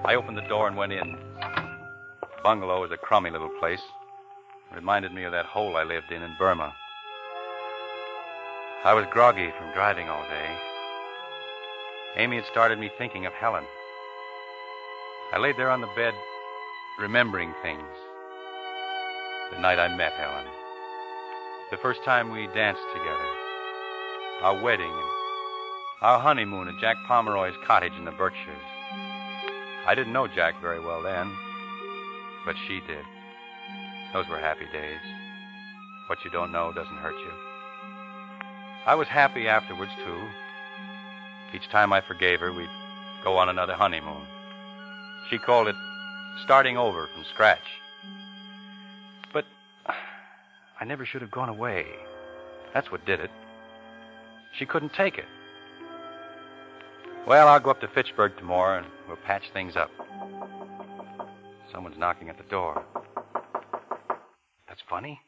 I opened the door and went in. The bungalow was a crummy little place. It reminded me of that hole I lived in Burma. I was groggy from driving all day. Amy had started me thinking of Helen. I laid there on the bed, remembering things. The night I met Helen. The first time we danced together. Our wedding and our honeymoon at Jack Pomeroy's cottage in the Berkshires. I didn't know Jack very well then, but she did. Those were happy days. What you don't know doesn't hurt you. I was happy afterwards, too. Each time I forgave her, we'd go on another honeymoon. She called it starting over from scratch. But I never should have gone away. That's what did it. She couldn't take it. Well, I'll go up to Fitchburg tomorrow and we'll patch things up. Someone's knocking at the door. That's funny.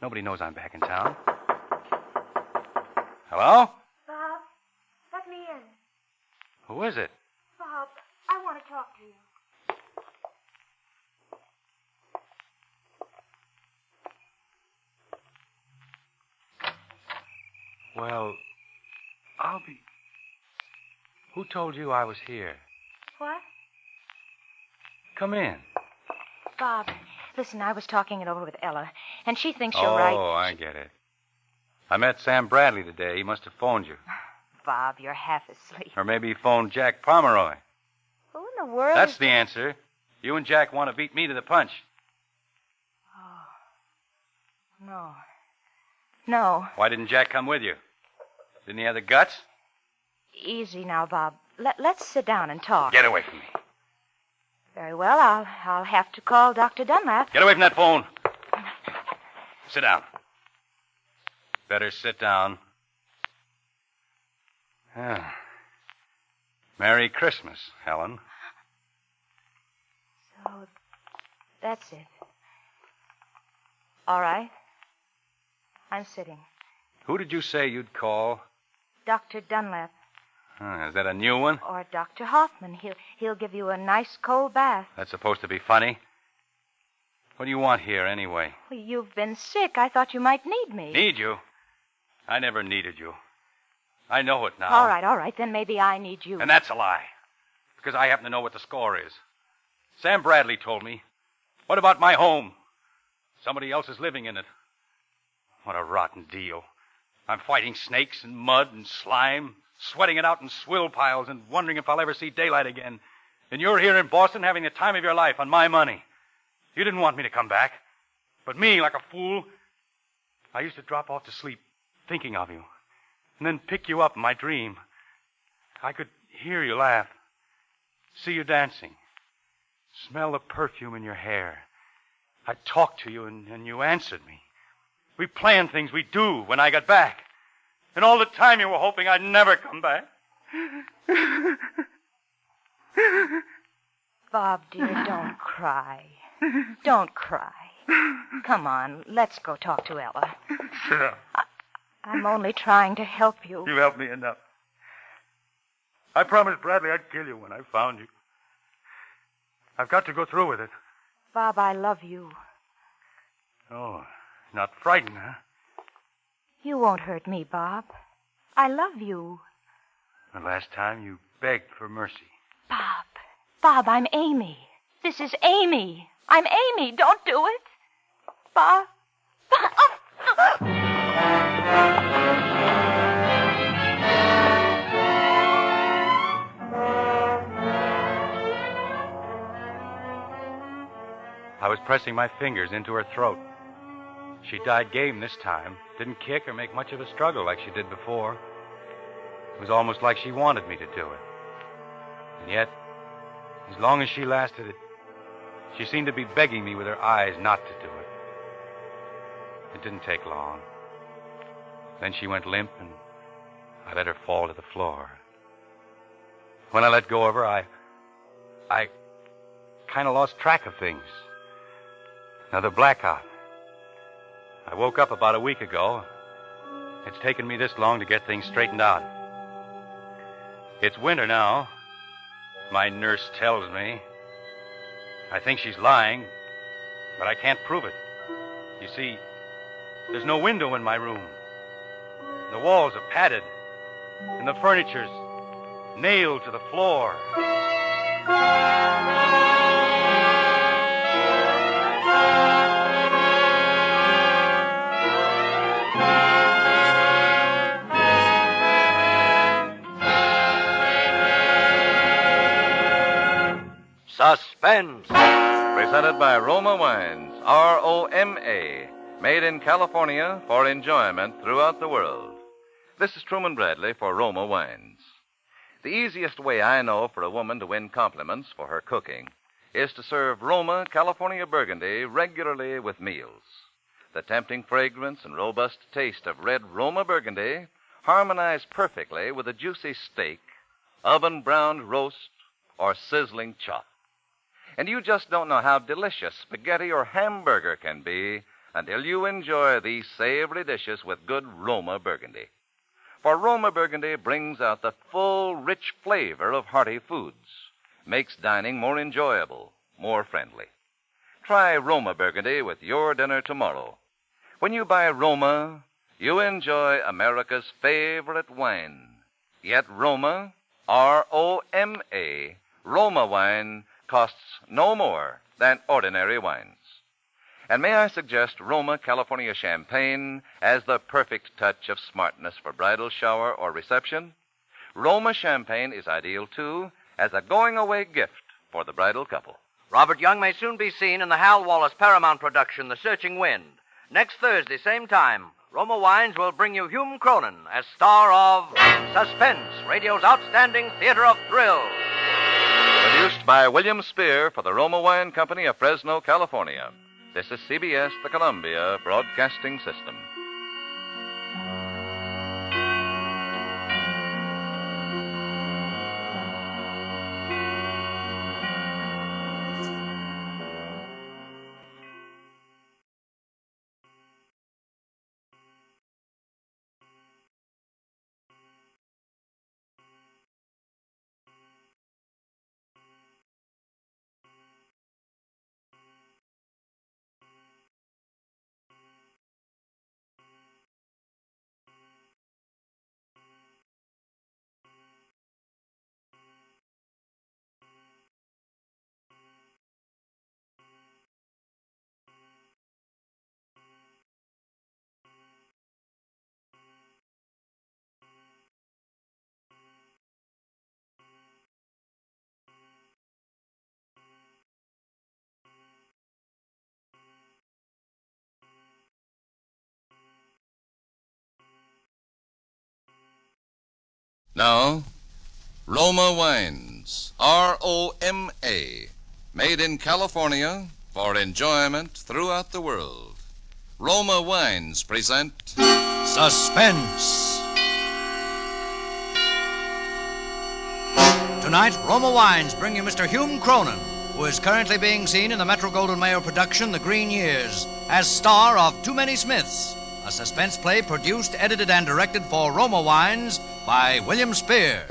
Nobody knows I'm back in town. Hello? Bob, let me in. Who is it? Bob, Well, I'll be... Who told you I was here? What? Come in. Bob, listen, I was talking it over with Ella, and she thinks you're right. Oh, I get it. I met Sam Bradley today. He must have phoned you. Bob, you're half asleep. Or maybe he phoned Jack Pomeroy. Who in the world? That's the answer. You and Jack want to beat me to the punch. Oh. No. No. Why didn't Jack come with you? Didn't he have the guts? Easy now, Bob. Let's sit down and talk. Get away from me. Very well. I'll have to call Dr. Dunlap. Get away from that phone. Sit down. Better sit down. Ah. Merry Christmas, Helen. So, that's it. All right. I'm sitting. Who did you say you'd call? Dr. Dunlap. Is that a new one? Or Dr. Hoffman. He'll give you a nice cold bath. That's supposed to be funny. What do you want here, anyway? Well, you've been sick. I thought you might need me. Need you? I never needed you. I know it now. All right. Then maybe I need you. And that's a lie. Because I happen to know what the score is. Sam Bradley told me. What about my home? Somebody else is living in it. What a rotten deal. I'm fighting snakes and mud and slime, sweating it out in swill piles and wondering if I'll ever see daylight again. And you're here in Boston having the time of your life on my money. You didn't want me to come back. But me, like a fool, I used to drop off to sleep thinking of you. And then pick you up in my dream. I could hear you laugh, see you dancing, smell the perfume in your hair. I'd talk to you and you answered me. We planned things we'd do when I got back. And all the time you were hoping I'd never come back. Bob, dear, don't cry. Don't cry. Come on, let's go talk to Ella. Sure. I'm only trying to help you. You helped me enough. I promised Bradley I'd kill you when I found you. I've got to go through with it. Bob, I love you. Oh, not frightened, huh? You won't hurt me, Bob. I love you. The last time you begged for mercy. Bob, I'm Amy. This is Amy. I'm Amy. Don't do it. Bob. I was pressing my fingers into her throat. She died game this time. Didn't kick or make much of a struggle like she did before. It was almost like she wanted me to do it. And yet, as long as she lasted, she seemed to be begging me with her eyes not to do it. It didn't take long. Then she went limp, and I let her fall to the floor. When I let go of her, I kind of lost track of things. Another blackout. I woke up about a week ago. It's taken me this long to get things straightened out. It's winter now. My nurse tells me. I think she's lying, but I can't prove it. You see, there's no window in my room. The walls are padded, and the furniture's nailed to the floor. Suspense. Presented by Roma Wines, R-O-M-A, made in California for enjoyment throughout the world. This is Truman Bradley for Roma Wines. The easiest way I know for a woman to win compliments for her cooking is to serve Roma California Burgundy regularly with meals. The tempting fragrance and robust taste of red Roma Burgundy harmonize perfectly with a juicy steak, oven-browned roast, or sizzling chop. And you just don't know how delicious spaghetti or hamburger can be until you enjoy these savory dishes with good Roma Burgundy. For Roma Burgundy brings out the full, rich flavor of hearty foods, makes dining more enjoyable, more friendly. Try Roma Burgundy with your dinner tomorrow. When you buy Roma, you enjoy America's favorite wine. Yet Roma, R-O-M-A, Roma wine costs no more than ordinary wines. And may I suggest Roma California Champagne as the perfect touch of smartness for bridal shower or reception? Roma Champagne is ideal, too, as a going-away gift for the bridal couple. Robert Young may soon be seen in the Hal Wallace Paramount production, The Searching Wind. Next Thursday, same time, Roma Wines will bring you Hume Cronin as star of Suspense, radio's outstanding theater of thrills. Produced by William Spear for the Roma Wine Company of Fresno, California. This is CBS, the Columbia Broadcasting System. Now, Roma Wines, R-O-M-A, made in California for enjoyment throughout the world. Roma Wines present Suspense. Tonight, Roma Wines bring you Mr. Hume Cronin, who is currently being seen in the Metro-Goldwyn-Mayer production, The Green Years, as star of Too Many Smiths, a suspense play produced, edited, and directed for Roma Wines by William Spear.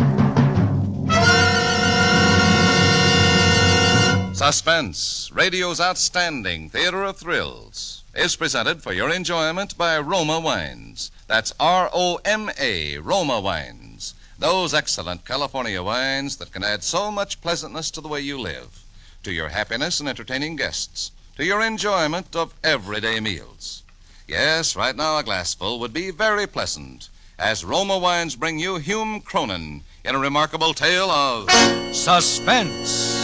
Suspense, radio's outstanding theater of thrills, is presented for your enjoyment by Roma Wines. That's R-O-M-A, Roma Wines. Those excellent California wines that can add so much pleasantness to the way you live, to your happiness in entertaining guests, to your enjoyment of everyday meals. Yes, right now a glassful would be very pleasant, as Roma Wines bring you Hume Cronin in a remarkable tale of Suspense.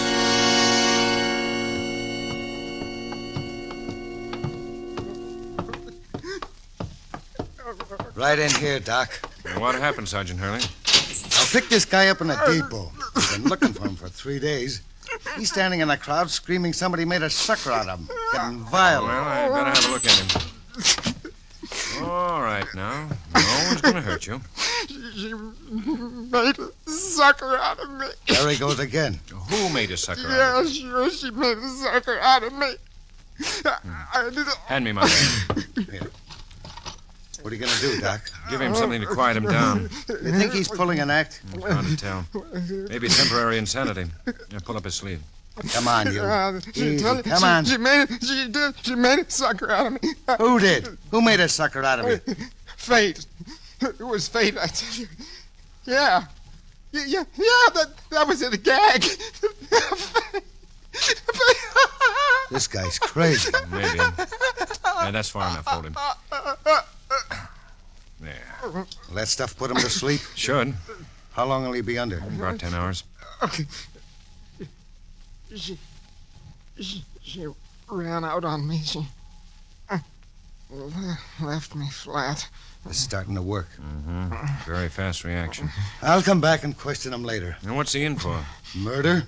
Right in here, Doc. What happened, Sergeant Hurley? I picked this guy up in a depot. We've been looking for him for 3 days. He's standing in the crowd screaming somebody made a sucker out of him, getting violent. Well, I better have a look at him. All right, now. No one's going to hurt you. She made a sucker out of me. There he goes again. Who made a sucker out of you? Yeah, sure, she made a sucker out of me. Hand me my bag. Here. What are you going to do, Doc? Give him something to quiet him down. You think he's pulling an act? Hard to tell. Maybe temporary insanity. Yeah, pull up his sleeve. Come on, you. Easy. Come on. She made a sucker out of me. Who did? Who made a sucker out of me? Fate. It was fate, I tell you. Yeah, that was it, a gag. This guy's crazy. Maybe. Yeah, that's far enough. Hold him. There. Will that stuff put him to sleep? Should. How long will he be under? About 10 hours. Okay. She ran out on me. She left me flat. It's starting to work. Mm-hmm. Very fast reaction. I'll come back and question him later. And what's he in for? Murder?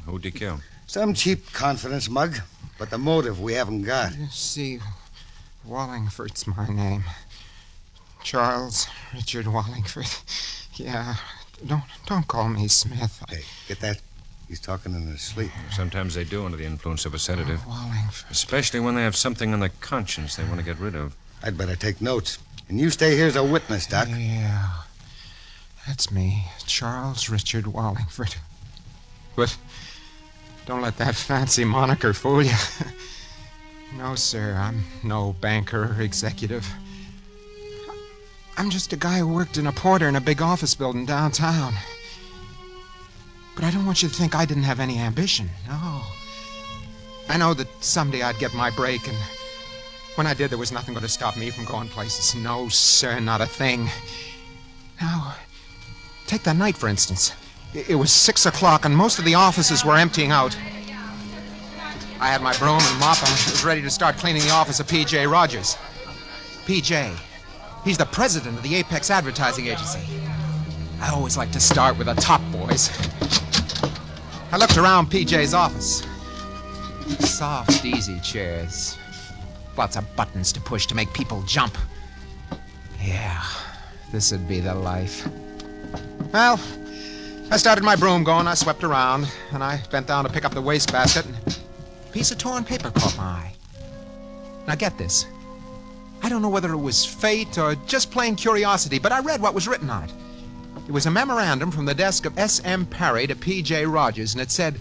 Who'd he kill? Some cheap confidence mug, but the motive we haven't got. You see, Wallingford's my name. Charles Richard Wallingford. Yeah, don't call me Smith. Hey, get that? He's talking in his sleep. Sometimes they do under the influence of a sedative. Wallingford. Especially when they have something on their conscience they want to get rid of. I'd better take notes. And you stay here as a witness, Doc. Yeah, that's me, Charles Richard Wallingford. But don't let that fancy moniker fool you. No, sir, I'm no banker or executive. I'm just a guy who worked in a porter in a big office building downtown. But I don't want you to think I didn't have any ambition. No. I know that someday I'd get my break, and when I did, there was nothing going to stop me from going places. No, sir, not a thing. Now, take that night, for instance. It was 6 o'clock, and most of the offices were emptying out. I had my broom and mop, and I was ready to start cleaning the office of P.J. Rogers. P.J., he's the president of the Apex Advertising Agency. I always like to start with the top boys. I looked around P.J.'s office. Soft, easy chairs. Lots of buttons to push to make people jump. Yeah, this would be the life. Well, I started my broom going, I swept around, and I bent down to pick up the wastebasket, and a piece of torn paper caught my eye. Now get this. I don't know whether it was fate or just plain curiosity, but I read what was written on it. It was a memorandum from the desk of S.M. Parry to P.J. Rogers, and it said,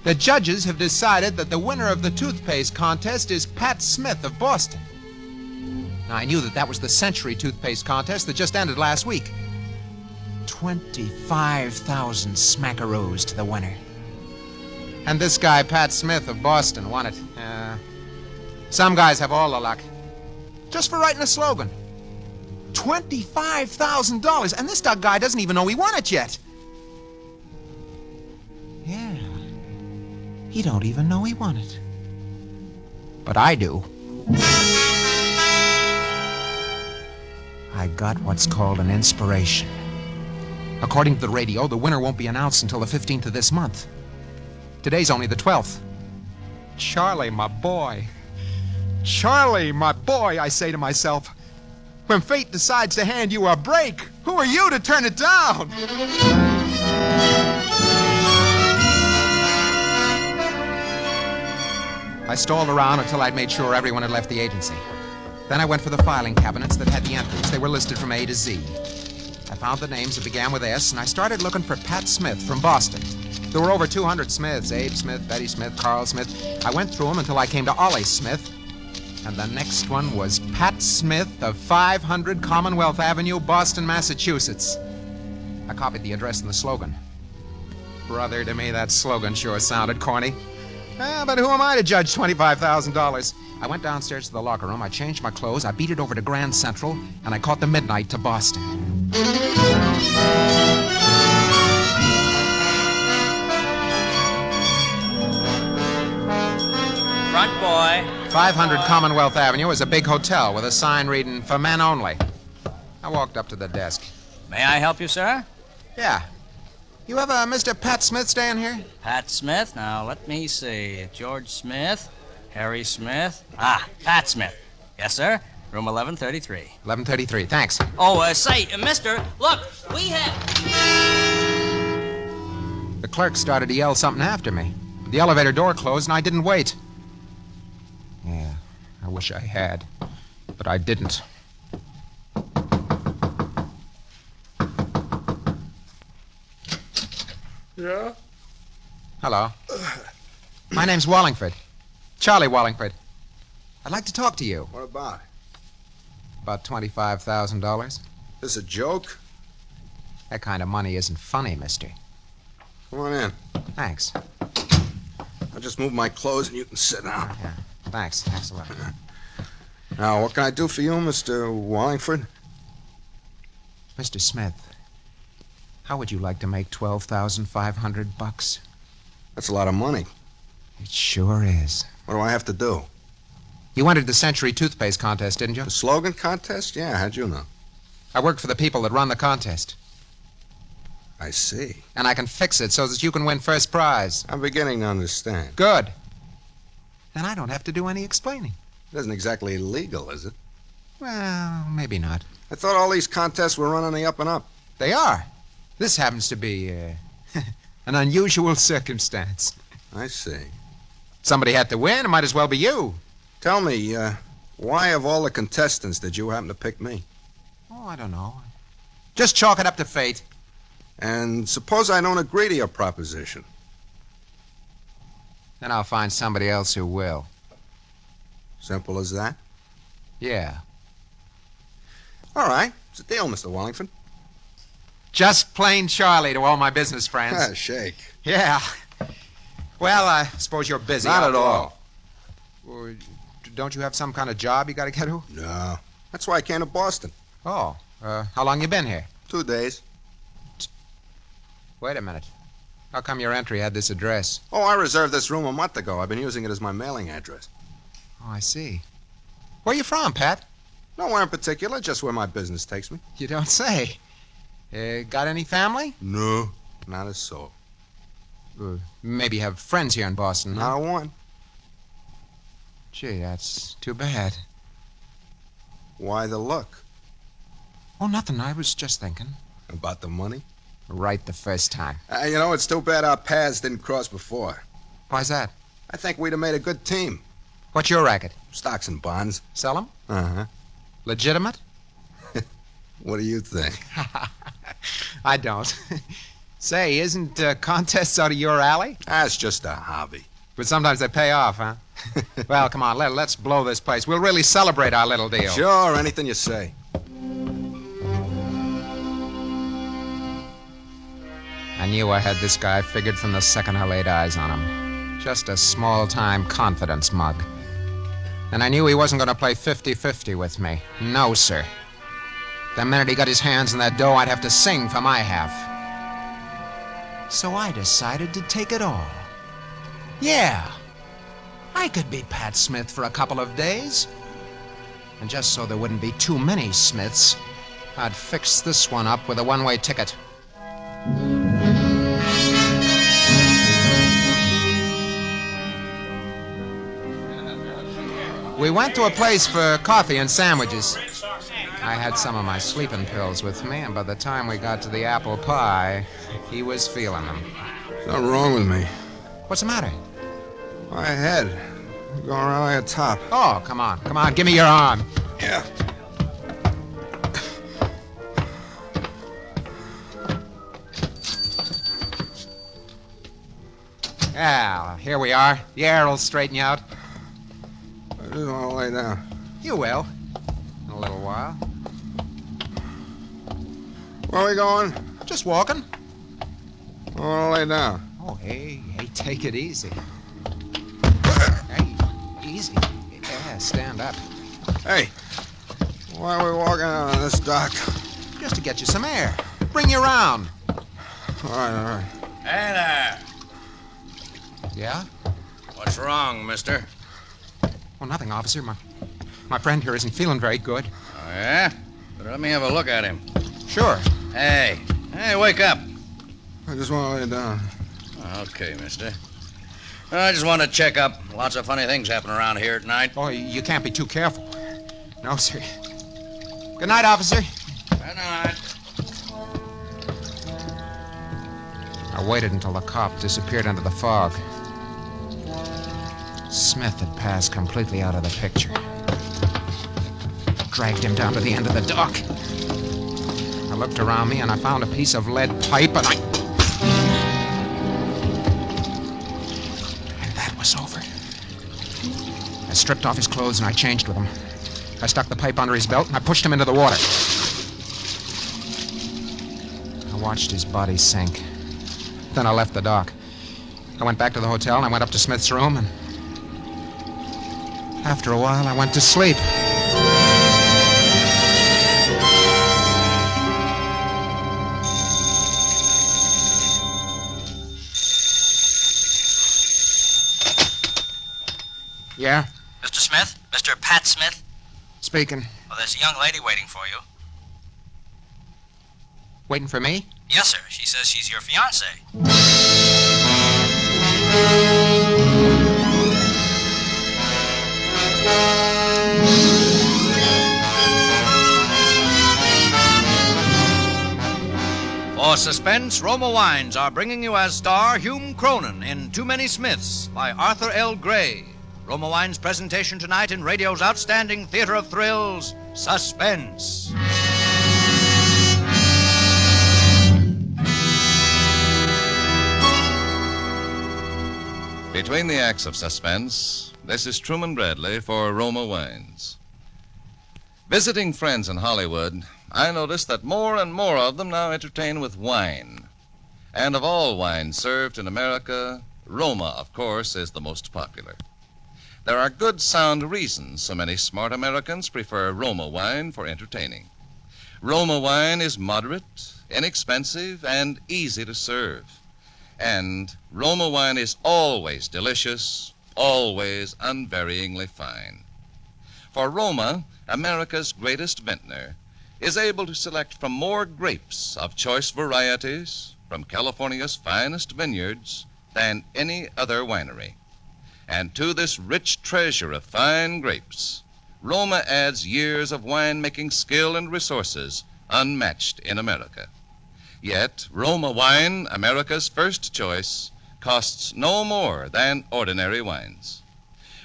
"The judges have decided that the winner of the toothpaste contest is Pat Smith of Boston." Now, I knew that was the Century toothpaste contest that just ended last week. 25,000 smackaroos to the winner. And this guy, Pat Smith of Boston, won it. Some guys have all the luck. Just for writing a slogan. $25,000, and this guy doesn't even know he won it yet. Yeah. He don't even know he won it. But I do. I got what's called an inspiration. According to the radio, the winner won't be announced until the 15th of this month. Today's only the 12th. Charlie, my boy. Charlie, my boy, I say to myself. When fate decides to hand you a break, who are you to turn it down? I stalled around until I'd made sure everyone had left the agency. Then I went for the filing cabinets that had the entries. They were listed from A to Z. I found the names that began with S, and I started looking for Pat Smith from Boston. There were over 200 Smiths, Abe Smith, Betty Smith, Carl Smith. I went through them until I came to Ollie Smith. And the next one was Pat Smith of 500 Commonwealth Avenue, Boston, Massachusetts. I copied the address and the slogan. Brother, to me, that slogan sure sounded corny. But who am I to judge $25,000? I went downstairs to the locker room, I changed my clothes, I beat it over to Grand Central, and I caught the midnight to Boston. Front boy. 500 Commonwealth Avenue is a big hotel with a sign reading, "For men only." I walked up to the desk. May I help you, sir? Yeah. You have a Mr. Pat Smith staying here? Pat Smith? Now, let me see. George Smith, Harry Smith. Pat Smith. Yes, sir. Room 1133. 1133, thanks. Oh, say, mister, look, we have... The clerk started to yell something after me. The elevator door closed and I didn't wait. Yeah, I wish I had, but I didn't. Yeah? Hello. My name's Wallingford. Charlie Wallingford. I'd like to talk to you. What about? About $25,000. This a joke? That kind of money isn't funny, mister. Come on in. Thanks. I'll just move my clothes and you can sit down. Yeah, thanks. Thanks a lot. Now, what can I do for you, Mr. Wallingford? Mr. Smith, how would you like to make $12,500? That's a lot of money. It sure is. What do I have to do? You entered the Century toothpaste contest, didn't you? The slogan contest? Yeah, how'd you know? I worked for the people that run the contest. I see. And I can fix it so that you can win first prize. I'm beginning to understand. Good. And I don't have to do any explaining. It isn't exactly legal, is it? Well, maybe not. I thought all these contests were running the up and up. They are. This happens to be an unusual circumstance. I see. Somebody had to win. It might as well be you. Tell me, why of all the contestants did you happen to pick me? Oh, I don't know. Just chalk it up to fate. And suppose I don't agree to your proposition. Then I'll find somebody else who will. Simple as that? Yeah. All right. It's a deal, Mr. Wallingford. Just plain Charlie to all my business friends. Shake. Yeah. Well, I suppose you're busy. Not at all. Well, don't you have some kind of job you got to get to? No. That's why I came to Boston. Oh. How long you been here? 2 days. Wait a minute. How come your entry had this address? Oh, I reserved this room a month ago. I've been using it as my mailing address. Oh, I see. Where you from, Pat? Nowhere in particular, just where my business takes me. You don't say. Got any family? No, not a soul. Maybe you have friends here in Boston, huh? Not a one. Gee, that's too bad. Why the look? Oh, nothing. I was just thinking. About the money? Right the first time. It's too bad our paths didn't cross before. Why's that? I think we'd have made a good team. What's your racket? Stocks and bonds. Sell them? Uh-huh. Legitimate? What do you think? I don't. Say, isn't contests out of your alley? It's just a hobby. But sometimes they pay off, huh? Well, come on, let's blow this place. We'll really celebrate our little deal. Sure, anything you say. I knew I had this guy figured from the second I laid eyes on him. Just a small-time confidence mug. And I knew he wasn't going to play 50-50 with me. No, sir. The minute he got his hands on that dough, I'd have to sing for my half. So I decided to take it all. Yeah, I could be Pat Smith for a couple of days. And just so there wouldn't be too many Smiths, I'd fix this one up with a one-way ticket. We went to a place for coffee and sandwiches. I had some of my sleeping pills with me, and by the time we got to the apple pie, he was feeling them. Something wrong with me. What's the matter? My head. Going around like a top. Oh, come on. Give me your arm. Yeah. Yeah, here we are. The air will straighten you out. I just want to lay down. You will. In a little while. Where are we going? Just walking. I want to lay down. Oh, hey, take it easy. Hey, easy. Yeah, stand up. Hey, why are we walking out on this dock? Just to get you some air. Bring you around. All right. Hey there. Yeah? What's wrong, mister? Well, nothing, officer. My friend here isn't feeling very good. Oh, yeah? But let me have a look at him. Sure. Hey, wake up. I just want to lay down. Okay, mister. I just want to check up. Lots of funny things happen around here at night. Oh, you can't be too careful. No, sir. Good night, officer. Good night. I waited until the cop disappeared into the fog. Smith had passed completely out of the picture. Dragged him down to the end of the dock. I looked around me and I found a piece of lead pipe and that was over. I stripped off his clothes and I changed with him. I stuck the pipe under his belt and I pushed him into the water. I watched his body sink. Then I left the dock. I went back to the hotel and I went up to Smith's room and after a while I went to sleep. Yeah? Mr. Smith? Mr. Pat Smith? Speaking. Well, there's a young lady waiting for you. Waiting for me? Yes, sir. She says she's your fiancé. For Suspense, Roma Wines are bringing you as star Hume Cronin in Too Many Smiths by Arthur L. Gray. Roma Wines' presentation tonight in radio's outstanding theater of thrills, Suspense. Between the acts of Suspense, this is Truman Bradley for Roma Wines. Visiting friends in Hollywood, I noticed that more and more of them now entertain with wine. And of all wines served in America, Roma, of course, is the most popular. There are good, sound reasons so many smart Americans prefer Roma wine for entertaining. Roma wine is moderate, inexpensive, and easy to serve. And Roma wine is always delicious, always unvaryingly fine. For Roma, America's greatest vintner, is able to select from more grapes of choice varieties from California's finest vineyards than any other winery. And to this rich treasure of fine grapes, Roma adds years of winemaking skill and resources unmatched in America. Yet, Roma wine, America's first choice, costs no more than ordinary wines.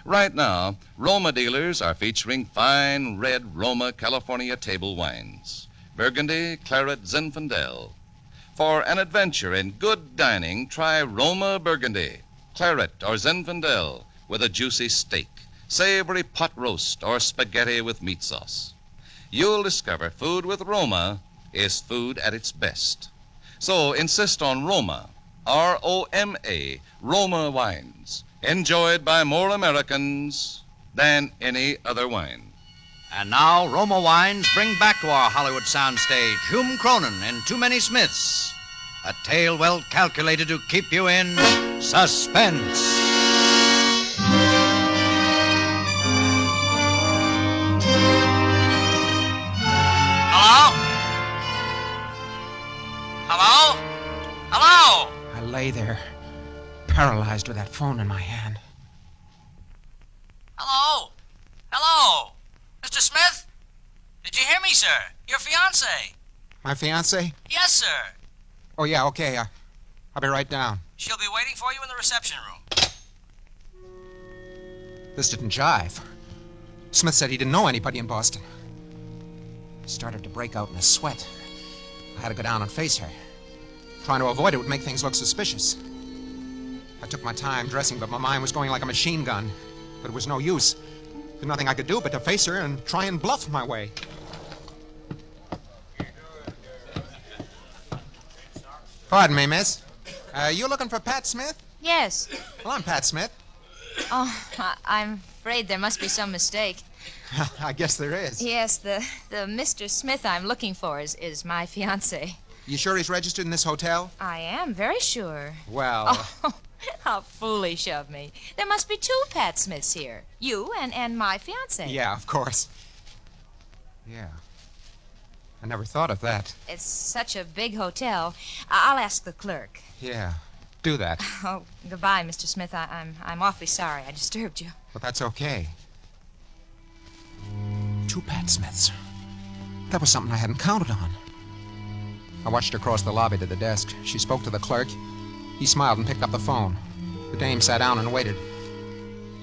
Right now, Roma dealers are featuring fine red Roma California table wines, Burgundy, Claret, Zinfandel. For an adventure in good dining, try Roma Burgundy, Claret, or Zinfandel with a juicy steak, savory pot roast, or spaghetti with meat sauce. You'll discover food with Roma is food at its best. So insist on Roma, R-O-M-A, Roma wines, enjoyed by more Americans than any other wine. And now, Roma wines bring back to our Hollywood soundstage Hume Cronin in Too Many Smiths, a tale well calculated to keep you in suspense. Hello? Hello? Hello? I lay there, paralyzed with that phone in my hand. Hello? Hello? Mr. Smith? Did you hear me, sir? Your fiancée. My fiancée? Yes, sir. Oh, yeah, okay. I'll be right down. She'll be waiting for you in the reception room. This didn't jive. Smith said he didn't know anybody in Boston. I started to break out in a sweat. I had to go down and face her. Trying to avoid it would make things look suspicious. I took my time dressing, but my mind was going like a machine gun. But it was no use. There's nothing I could do but to face her and try and bluff my way. Pardon me, miss. You looking for Pat Smith? Yes. Well, I'm Pat Smith. Oh, I'm afraid there must be some mistake. I guess there is. Yes, the Mr. Smith I'm looking for is my fiancé. You sure he's registered in this hotel? I am very sure. Well... Oh, how foolish of me. There must be two Pat Smiths here. You and my fiancé. Yeah, of course. Yeah. I never thought of that. It's such a big hotel. I'll ask the clerk. Yeah, do that. Oh, goodbye, Mr. Smith. I'm awfully sorry I disturbed you. But that's okay. Two Pat Smiths. That was something I hadn't counted on. I watched her cross the lobby to the desk. She spoke to the clerk. He smiled and picked up the phone. The dame sat down and waited.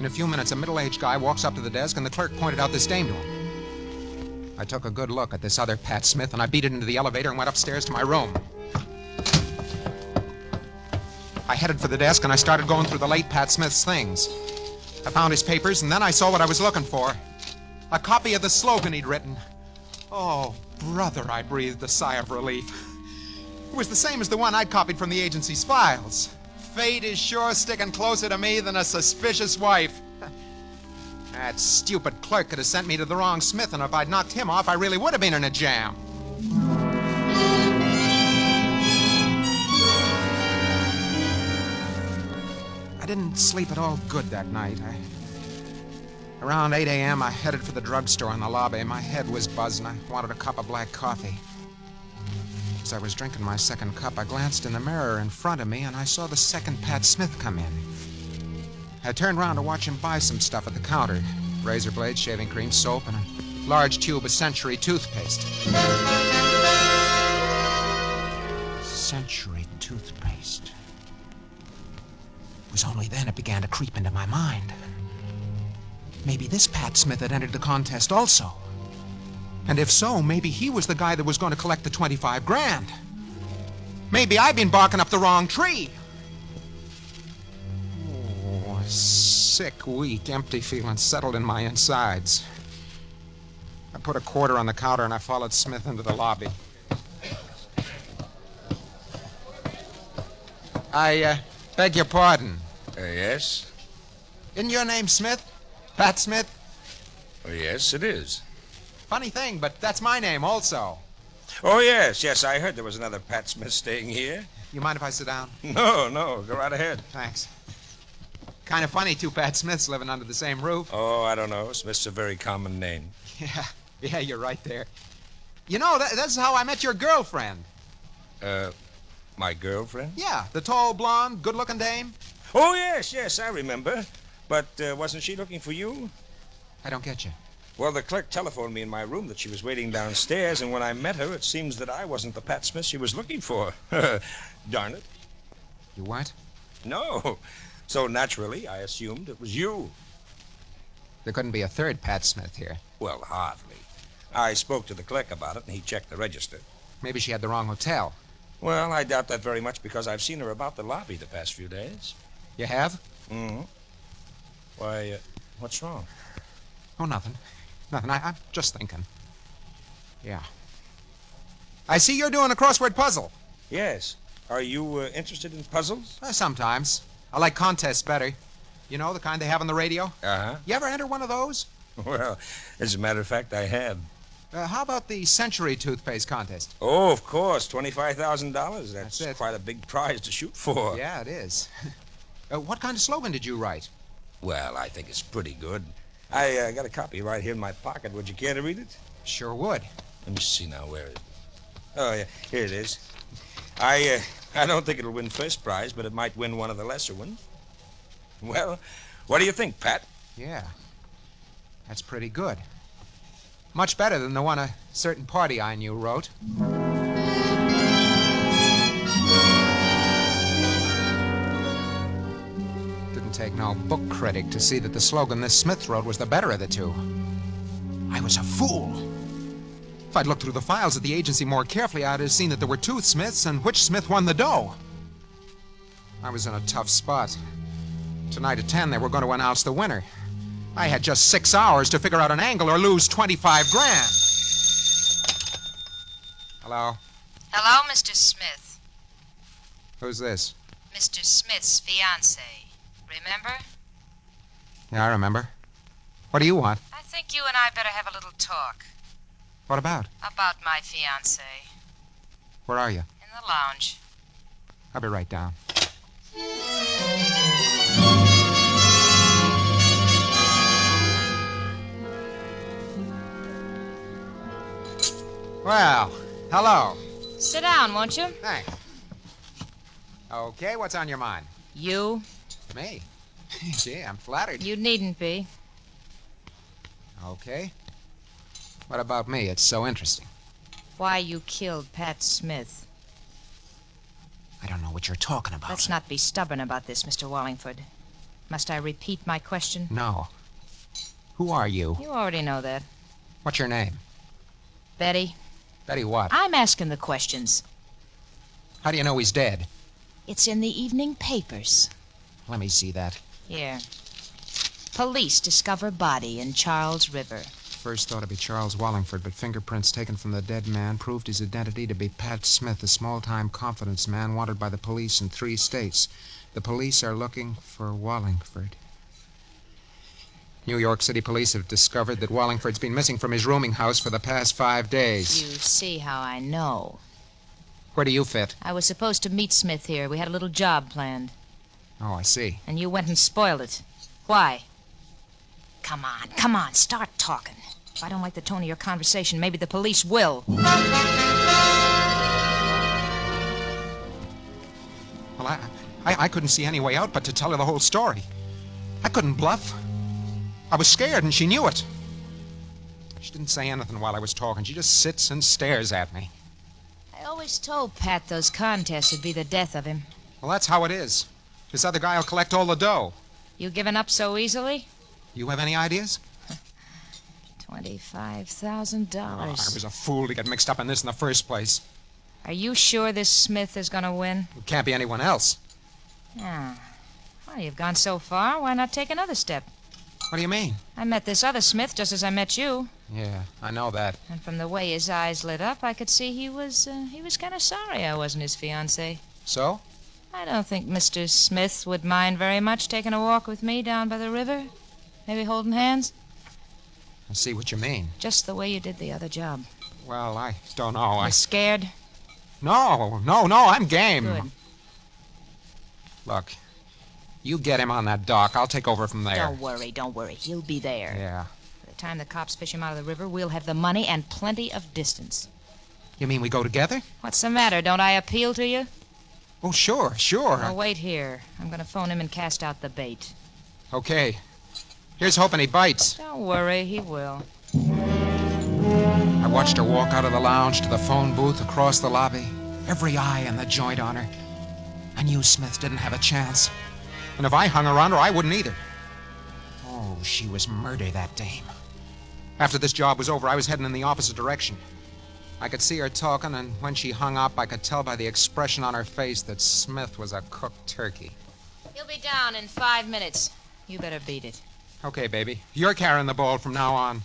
In a few minutes, a middle-aged guy walks up to the desk, and the clerk pointed out this dame to him. I took a good look at this other Pat Smith, and I beat it into the elevator and went upstairs to my room. I headed for the desk, and I started going through the late Pat Smith's things. I found his papers, and then I saw what I was looking for. A copy of the slogan he'd written. Oh, brother, I breathed a sigh of relief. It was the same as the one I'd copied from the agency's files. Fate is sure sticking closer to me than a suspicious wife. That stupid clerk could have sent me to the wrong Smith, and if I'd knocked him off, I really would have been in a jam. I didn't sleep at all good that night. Around 8 a.m., I headed for the drugstore in the lobby. My head was buzzing. I wanted a cup of black coffee. As I was drinking my second cup, I glanced in the mirror in front of me, and I saw the second Pat Smith come in. I turned around to watch him buy some stuff at the counter. Razor blades, shaving cream, soap, and a large tube of Century toothpaste. Century toothpaste. It was only then it began to creep into my mind. Maybe this Pat Smith had entered the contest also. And if so, maybe he was the guy that was going to collect the 25 grand. Maybe I've been barking up the wrong tree. Oh, a sick, weak, empty feeling settled in my insides. I put a quarter on the counter and I followed Smith into the lobby. I beg your pardon. Yes? Isn't your name Smith? Pat Smith? Oh, yes, it is. Funny thing, but that's my name also. Oh, yes, I heard there was another Pat Smith staying here. You mind if I sit down? No, go right ahead. Thanks. Kind of funny, two Pat Smiths living under the same roof. Oh, I don't know. Smith's a very common name. Yeah, you're right there. You know, that's how I met your girlfriend. My girlfriend? Yeah, the tall, blonde, good-looking dame. Oh, yes, I remember. But wasn't she looking for you? I don't get you. Well, the clerk telephoned me in my room that she was waiting downstairs, and when I met her, it seems that I wasn't the Pat Smith she was looking for. Darn it. You weren't? No. So naturally, I assumed it was you. There couldn't be a third Pat Smith here. Well, hardly. I spoke to the clerk about it, and he checked the register. Maybe she had the wrong hotel. Well, I doubt that very much because I've seen her about the lobby the past few days. You have? Mm-hmm. Why, what's wrong? Oh, nothing. Nothing. I'm just thinking. Yeah. I see you're doing a crossword puzzle. Yes. Are you interested in puzzles? Sometimes. I like contests better. You know, the kind they have on the radio? Uh-huh. You ever enter one of those? Well, as a matter of fact, I have. How about the Century Toothpaste contest? Oh, of course. $25,000. That's it. Quite a big prize to shoot for. Yeah, it is. What kind of slogan did you write? Well, I think it's pretty good. I got a copy right here in my pocket. Would you care to read it? Sure would. Let me see now. Where is it? Oh, yeah. Here it is. I don't think it'll win first prize, but it might win one of the lesser ones. Well, what do you think, Pat? Yeah. That's pretty good. Much better than the one a certain party I knew wrote. Didn't take no book critic to see that the slogan this Smith wrote was the better of the two. I was a fool. If I'd looked through the files at the agency more carefully, I'd have seen that there were two Smiths and which Smith won the dough. I was in a tough spot. Tonight at 10, they were going to announce the winner. I had just 6 hours to figure out an angle or lose 25 grand. Hello? Hello, Mr. Smith. Who's this? Mr. Smith's fiancée. Remember? Yeah, I remember. What do you want? I think you and I better have a little talk. What about? About my fiancée. Where are you? In the lounge. I'll be right down. Well, hello. Sit down, won't you? Thanks. Okay, what's on your mind? You? Me? Gee, I'm flattered. You needn't be. Okay. What about me? It's so interesting. Why you killed Pat Smith. I don't know what you're talking about. Let's not be stubborn about this, Mr. Wallingford. Must I repeat my question? No. Who are you? You already know that. What's your name? Betty. Betty what? I'm asking the questions. How do you know he's dead? It's in the evening papers. Let me see that. Here. Police discover body in Charles River. First thought to be Charles Wallingford, but fingerprints taken from the dead man proved his identity to be Pat Smith, a small-time confidence man wanted by the police in 3 states. The police are looking for Wallingford. New York City police have discovered that Wallingford's been missing from his rooming house for the past 5 days. You see how I know. Where do you fit? I was supposed to meet Smith here. We had a little job planned. Oh, I see. And you went and spoiled it. Why? Come on, start talking. If I don't like the tone of your conversation, maybe the police will. Well, I couldn't see any way out but to tell her the whole story. I couldn't bluff. I was scared, and she knew it. She didn't say anything while I was talking. She just sits and stares at me. I always told Pat those contests would be the death of him. Well, that's how it is. This other guy will collect all the dough. You giving up so easily? You have any ideas? $25,000. Oh, I was a fool to get mixed up in this in the first place. Are you sure this Smith is going to win? It can't be anyone else. Ah. Well, you've gone so far. Why not take another step? What do you mean? I met this other Smith just as I met you. Yeah, I know that. And from the way his eyes lit up, I could see he was kind of sorry I wasn't his fiancée. So? I don't think Mr. Smith would mind very much taking a walk with me down by the river. Maybe holding hands. I see what you mean. Just the way you did the other job. Well, I don't know. You scared? No, I'm game. Good. Look, you get him on that dock. I'll take over from there. Don't worry. He'll be there. Yeah. By the time the cops fish him out of the river, we'll have the money and plenty of distance. You mean we go together? What's the matter? Don't I appeal to you? Oh, sure. Well, wait here. I'm going to phone him and cast out the bait. Okay. Here's hoping he bites. Don't worry, he will. I watched her walk out of the lounge to the phone booth across the lobby. Every eye in the joint on her. I knew Smith didn't have a chance. And if I hung around her, I wouldn't either. Oh, she was murder, that dame. After this job was over, I was heading in the opposite direction. I could see her talking, and when she hung up, I could tell by the expression on her face that Smith was a cooked turkey. He'll be down in 5 minutes. You better beat it. Okay, baby. You're carrying the ball from now on.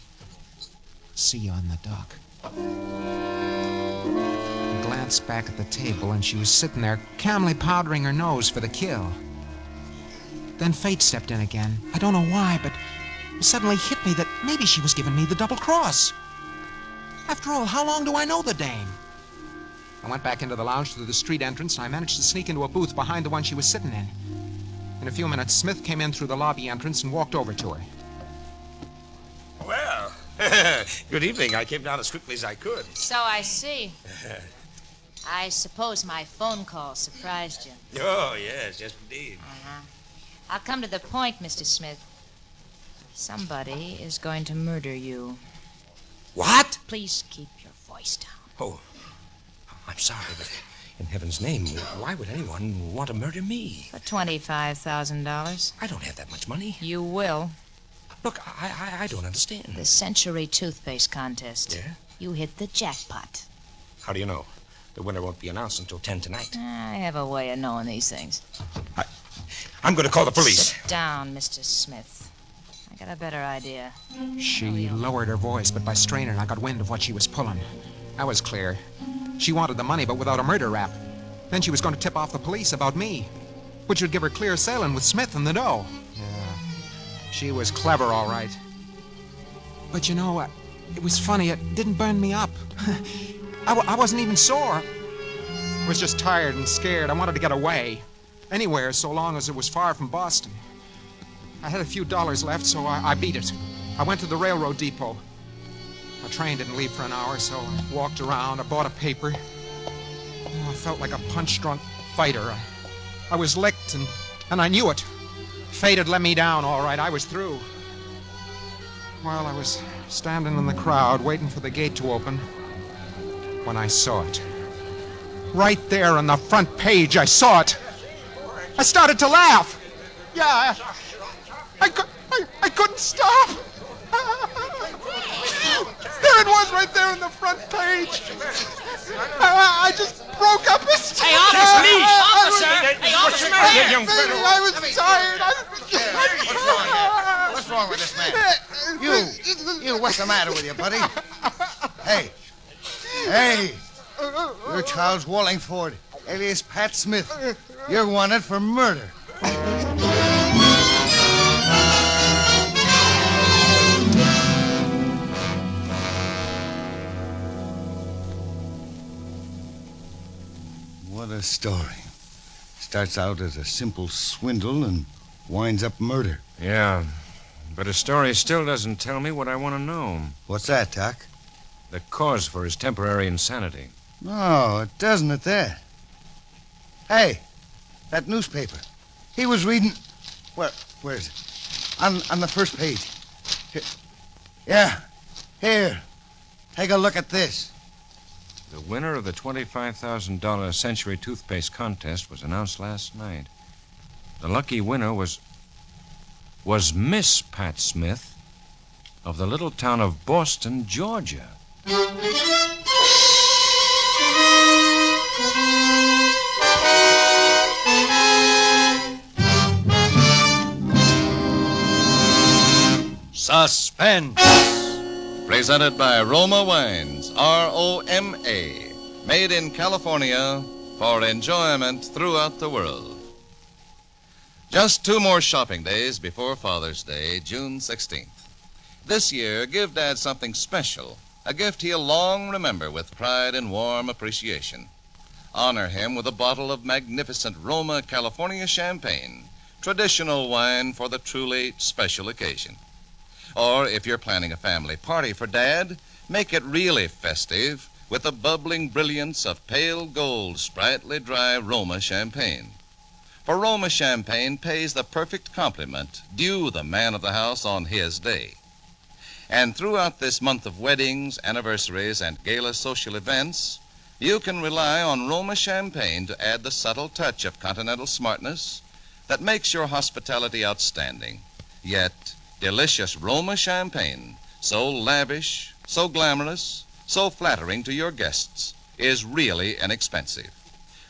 See you on the dock. I glanced back at the table, and she was sitting there, calmly powdering her nose for the kill. Then fate stepped in again. I don't know why, but it suddenly hit me that maybe she was giving me the double cross. After all, how long do I know the dame? I went back into the lounge through the street entrance, and I managed to sneak into a booth behind the one she was sitting in. In a few minutes, Smith came in through the lobby entrance and walked over to her. Well, good evening. I came down as quickly as I could. So I see. I suppose my phone call surprised you. Oh, yes, indeed. I'll come to the point, Mr. Smith. Somebody is going to murder you. What? Please keep your voice down. Oh, I'm sorry, but in heaven's name, why would anyone want to murder me? For $25,000. I don't have that much money. You will. Look, I don't understand. The Century Toothpaste Contest. Yeah? You hit the jackpot. How do you know? The winner won't be announced until 10 tonight. I have a way of knowing these things. I'm going to call the police. Sit down, Mr. Smith. I got a better idea. She lowered her voice, but by straining, I got wind of what she was pulling. That was clear. She wanted the money, but without a murder rap. Then she was going to tip off the police about me, which would give her clear sailing with Smith and the dough. Yeah. She was clever, all right. But you know, it was funny. It didn't burn me up. I wasn't even sore. I was just tired and scared. I wanted to get away. Anywhere, so long as it was far from Boston. I had a few dollars left, so I beat it. I went to the railroad depot. My train didn't leave for an hour, so I walked around. I bought a paper. Oh, I felt like a punch-drunk fighter. I was licked, and I knew it. Fate had let me down, all right. I was through. Well, I was standing in the crowd, waiting for the gate to open, when I saw it. Right there on the front page, I saw it. I started to laugh. Yeah, I couldn't stop. There it was right there on the front page. I just broke up his... Hey, officer! Officer! Hey, officer! I was tired. What's wrong with this man? You, what's the matter with you, buddy? Hey. You're Charles Wallingford, alias Pat Smith. You're wanted for murder. What a story. Starts out as a simple swindle and winds up murder. Yeah, but his story still doesn't tell me what I want to know. What's that, Doc? The cause for his temporary insanity. No, it doesn't at that. Hey, that newspaper. He was reading... Where is it? On the first page. Here. Yeah, here. Take a look at this. The winner of the $25,000 Century Toothpaste Contest was announced last night. The lucky winner was Miss Pat Smith of the little town of Boston, Georgia. Suspense. presented by Roma Wines, R-O-M-A, made in California for enjoyment throughout the world. Just 2 more shopping days before Father's Day, June 16th. This year, give Dad something special, a gift he'll long remember with pride and warm appreciation. Honor him with a bottle of magnificent Roma California champagne, traditional wine for the truly special occasion. Or if you're planning a family party for Dad, make it really festive with the bubbling brilliance of pale gold, sprightly dry Roma champagne. For Roma champagne pays the perfect compliment due the man of the house on his day. And throughout this month of weddings, anniversaries, and gala social events, you can rely on Roma champagne to add the subtle touch of continental smartness that makes your hospitality outstanding. Yet, delicious Roma champagne, so lavish, so glamorous, so flattering to your guests, is really inexpensive.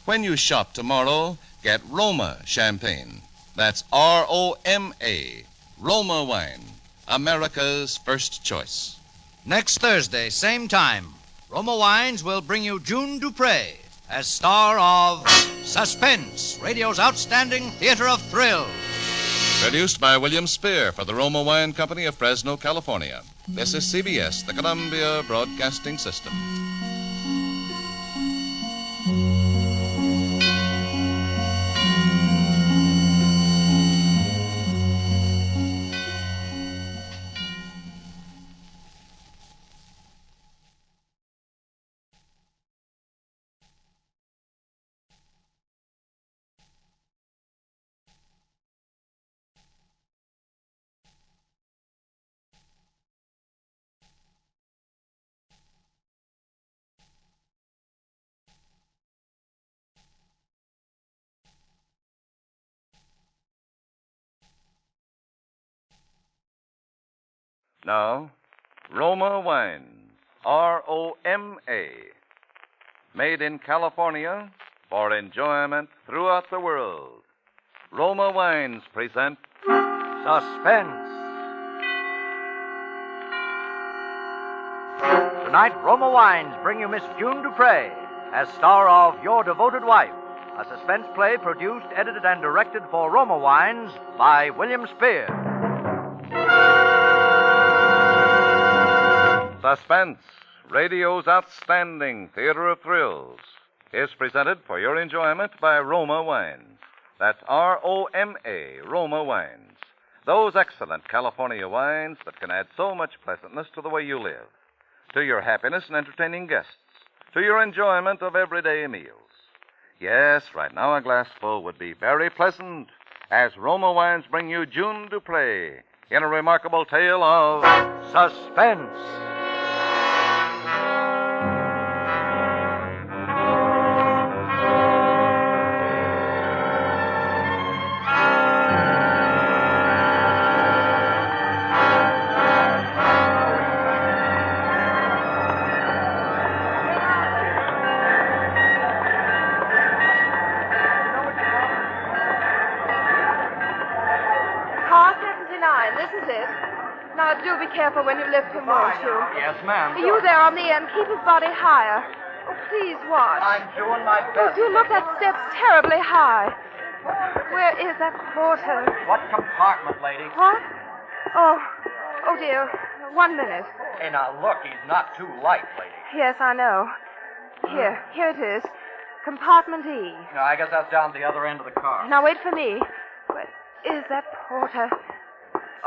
When you shop tomorrow, get Roma champagne. That's R-O-M-A, Roma wine, America's first choice. Next Thursday, same time, Roma Wines will bring you June Dupree as star of Suspense, radio's outstanding theater of thrills. Produced by William Spear for the Roma Wine Company of Fresno, California. This is CBS, the Columbia Broadcasting System. Now, Roma Wines, R-O-M-A, made in California for enjoyment throughout the world. Roma Wines present Suspense. Tonight, Roma Wines bring you Miss June Dupree as star of Your Devoted Wife, a suspense play produced, edited, and directed for Roma Wines by William Spear. Suspense, radio's outstanding theater of thrills, is presented for your enjoyment by Roma Wines. That's R-O-M-A, Roma Wines. Those excellent California wines that can add so much pleasantness to the way you live, to your happiness in entertaining guests, to your enjoyment of everyday meals. Yes, right now a glassful would be very pleasant as Roma Wines bring you June Dupree in a remarkable tale of Suspense. Do be careful when you lift him, won't you? Yes, ma'am. You there on the end, keep his body higher. Oh, please watch. I'm doing my best. Oh, do look, that step's terribly high. Where is that porter? What compartment, lady? What? Oh, dear. 1 minute. Hey, now look, he's not too light, lady. Yes, I know. Here it is. Compartment E. No, I guess that's down at the other end of the car. Now wait for me. Where is that porter?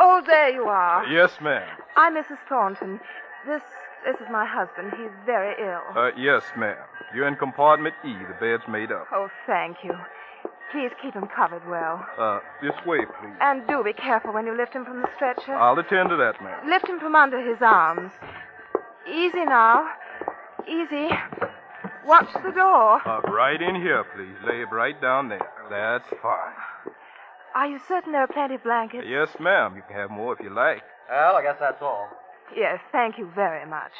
Oh, there you are. Yes, ma'am. I'm Mrs. Thornton. This is my husband. He's very ill. Yes, ma'am. You're in compartment E. The bed's made up. Oh, thank you. Please keep him covered well. This way, please. And do be careful when you lift him from the stretcher. I'll attend to that, ma'am. Lift him from under his arms. Easy now. Easy. Watch the door. Right in here, please. Lay it right down there. That's fine. Are you certain there are plenty of blankets? Yes, ma'am. You can have more if you like. Well, I guess that's all. Yes, thank you very much.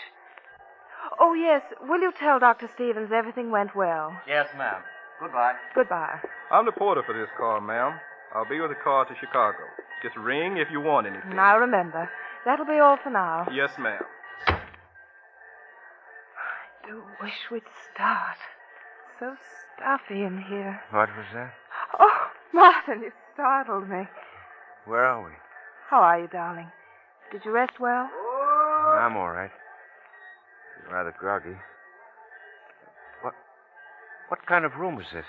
Oh, yes. Will you tell Dr. Stevens everything went well? Yes, ma'am. Goodbye. Goodbye. I'm the porter for this car, ma'am. I'll be with the car to Chicago. Just ring if you want anything. I'll remember. That'll be all for now. Yes, ma'am. do wish we'd start. So stuffy in here. What was that? Oh, Martin, you startled me. Where are we? How are you, darling? Did you rest well? I'm all right. Rather groggy. What kind of room is this?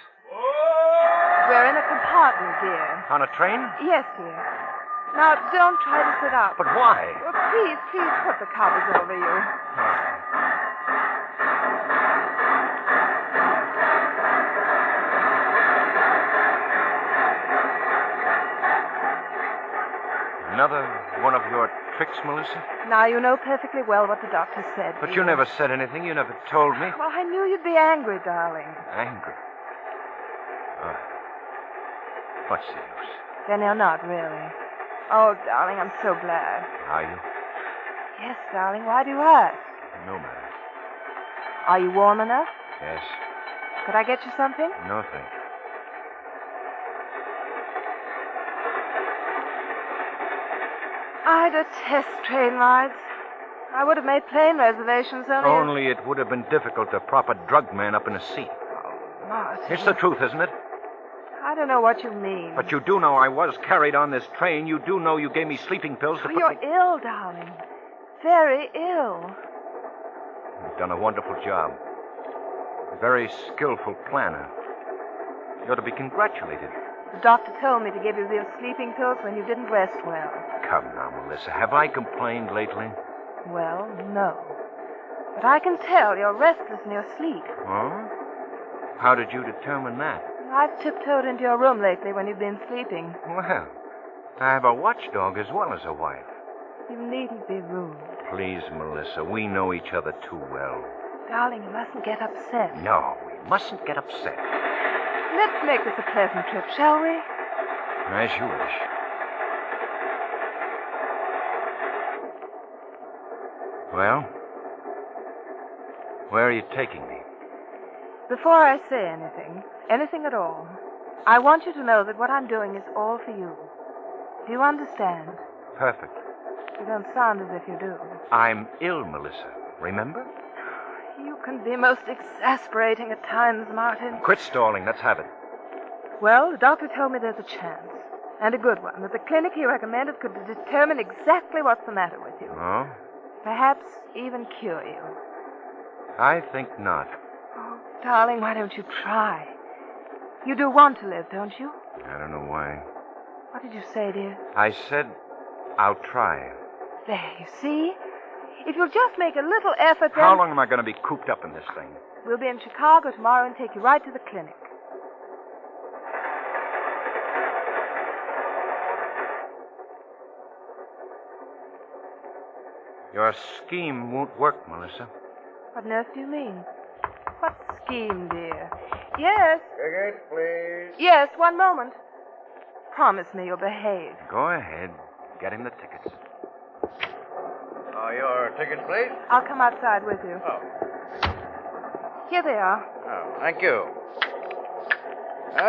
We're in a compartment, dear. On a train? Yes, dear. Now, don't try to sit up. But why? Well, please put the covers over you. Another one of your tricks, Melissa? Now, you know perfectly well what the doctor said. But dear. you never said anything. You never told me. Well, I knew you'd be angry, darling. Angry. Oh. What's the use? Then you're not, really. Oh, darling, I'm so glad. Are you? Yes, darling. Why do you ask? No matter. Are you warm enough? Yes. Could I get you something? No, thank you. I detest train rides. I would have made plane reservations Only it would have been difficult to prop a drug man up in a seat. Martin. It's the truth, isn't it? I don't know what you mean. But you do know I was carried on this train. You do know you gave me sleeping pills to put You're me... ill, darling. Very ill. You've done a wonderful job. A very skillful planner. You ought to be congratulated. The doctor told me to give you those sleeping pills when you didn't rest well. Come now, Melissa. Have I complained lately? Well, no. But I can tell you're restless in your sleep. Oh? How did you determine that? I've tiptoed into your room lately when you've been sleeping. Well, I have a watchdog as well as a wife. You needn't be rude. Please, Melissa, we know each other too well. Darling, you mustn't get upset. No, we mustn't get upset. Let's make this a pleasant trip, shall we? As you wish. Well, where are you taking me? Before I say anything at all, I want you to know that what I'm doing is all for you. Do you understand? Perfect. You don't sound as if you do. I'm ill, Melissa. Remember? You can be most exasperating at times, Martin. Quit stalling. Let's have it. Well, the doctor told me there's a chance, and a good one, that the clinic he recommended could determine exactly what's the matter with you. Oh? Perhaps even cure you. I think not. Oh, darling, why don't you try? You do want to live, don't you? I don't know why. What did you say, dear? I said I'll try. There, you see? If you'll just make a little effort, then... How long am I going to be cooped up in this thing? We'll be in Chicago tomorrow and take you right to the clinic. Your scheme won't work, Melissa. What on earth do you mean? What scheme, dear? Yes? Tickets, please. Yes, one moment. Promise me you'll behave. Go ahead. Get him the tickets. Your tickets, please. I'll come outside with you. Oh. Here they are. Oh, thank you.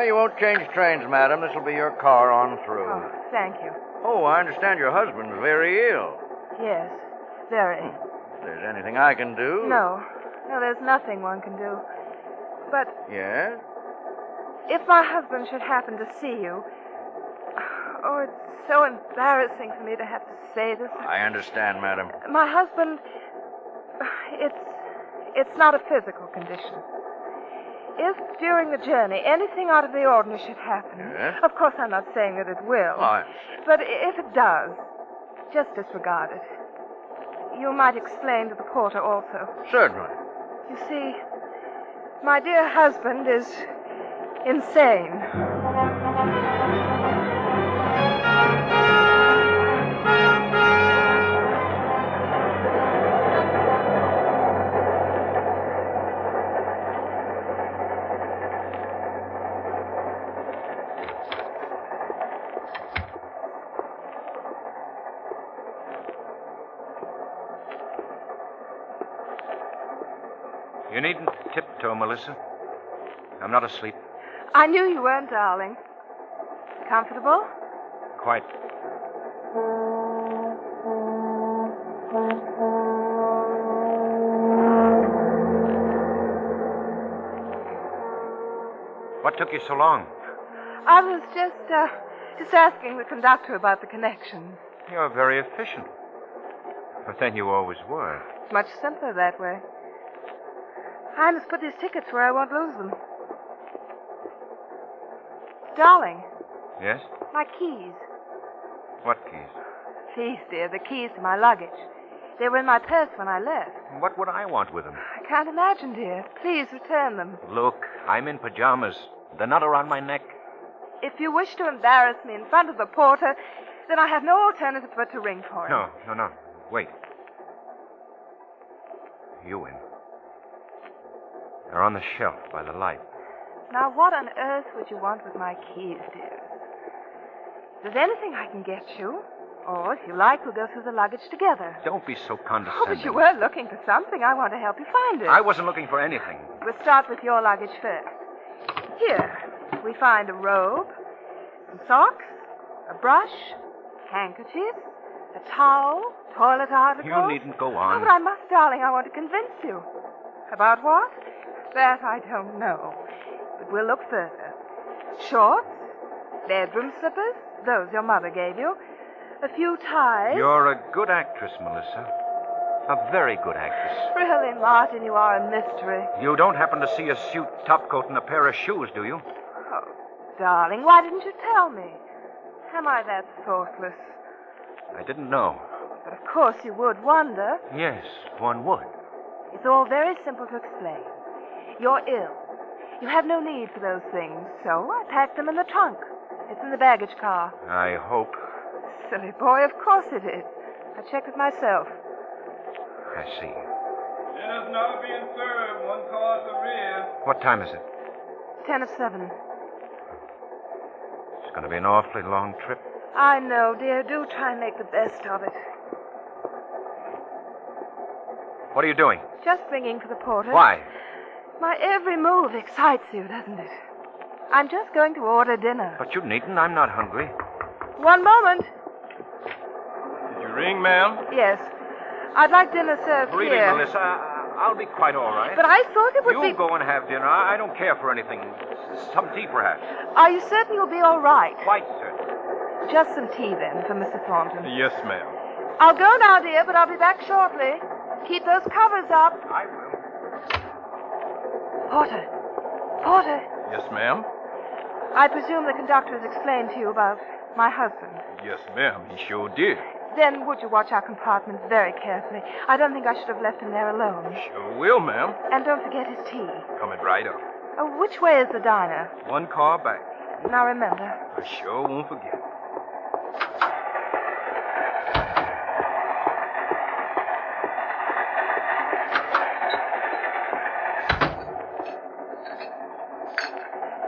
You won't change trains, madam. This will be your car on through. Oh, thank you. Oh, I understand your husband's very ill. Yes, very. If there's anything I can do... No, there's nothing one can do. But Yes? if my husband should happen to see you... Oh, it's so embarrassing for me to have to say this. I understand, madam. My husband... It's not a physical condition. If during the journey anything out of the ordinary should happen... Yes? Of course, I'm not saying that it will. Oh, I understand. But if it does, just disregard it. You might explain to the porter also. Certainly. You see, my dear husband is insane. You needn't tiptoe, Melissa. I'm not asleep. I knew you weren't, darling. Comfortable? Quite. What took you so long? I was just asking the conductor about the connections. You're very efficient. But then you always were. It's much simpler that way. I must put these tickets where I won't lose them. Darling, Yes? my keys. What keys? Please, dear, the keys to my luggage. They were in my purse when I left. What would I want with them? I can't imagine, dear. Please return them. Look, I'm in pajamas. They're not around my neck. If you wish to embarrass me in front of the porter, then I have no alternative but to ring for him. No. Wait. You in. They're on the shelf by the light. Now, what on earth would you want with my keys, dear? If there's anything I can get you, or if you like, we'll go through the luggage together. Don't be so Oh, condescending. but you were looking for something. I want to help you find it. I wasn't looking for anything. We'll start with your luggage first. Here, we find a robe, some socks, a brush, handkerchief, a towel, toilet articles. You needn't go Oh, on. but I must, darling. I want to convince you. About what? That I don't know. But we'll look further. Shorts, bedroom slippers, those your mother gave you, a few ties. You're a good actress, Melissa. A very good actress. Really, Martin, you are a mystery. You don't happen to see a suit, topcoat, and a pair of shoes, do you? Oh, darling, why didn't you tell me? Am I that thoughtless? I didn't know. But of course you would wonder. Yes, one would. It's all very simple to explain. You're ill. You have no need for those things, so I packed them in the trunk. It's in the baggage car. I hope. Silly boy, of course it is. I checked it myself. I see. Dinner's now being served. One car at the rear. What time is it? 10 of 7. It's going to be an awfully long trip. I know, dear. Do try and make the best of it. What are you doing? Just ringing for the porter. Why? My every move excites you, doesn't it? I'm just going to order dinner. But you needn't. I'm not hungry. One moment. Did you ring, ma'am? Yes. I'd like dinner served Really, here. Melissa, I'll be quite all right. But I thought it would You be... go and have dinner. I don't care for anything. Some tea, perhaps. Are you certain you'll be all right? Quite certain. Just some tea, then, for Mr. Thornton. Yes, ma'am. I'll go now, dear, but I'll be back shortly. Keep those covers up. I will. Porter. Porter. Yes, ma'am. I presume the conductor has explained to you about my husband. Yes, ma'am. He sure did. Then would you watch our compartments very carefully? I don't think I should have left him there alone. Sure will, ma'am. And don't forget his tea. Coming right up. Oh, which way is the diner? One car back. Now remember. I sure won't forget.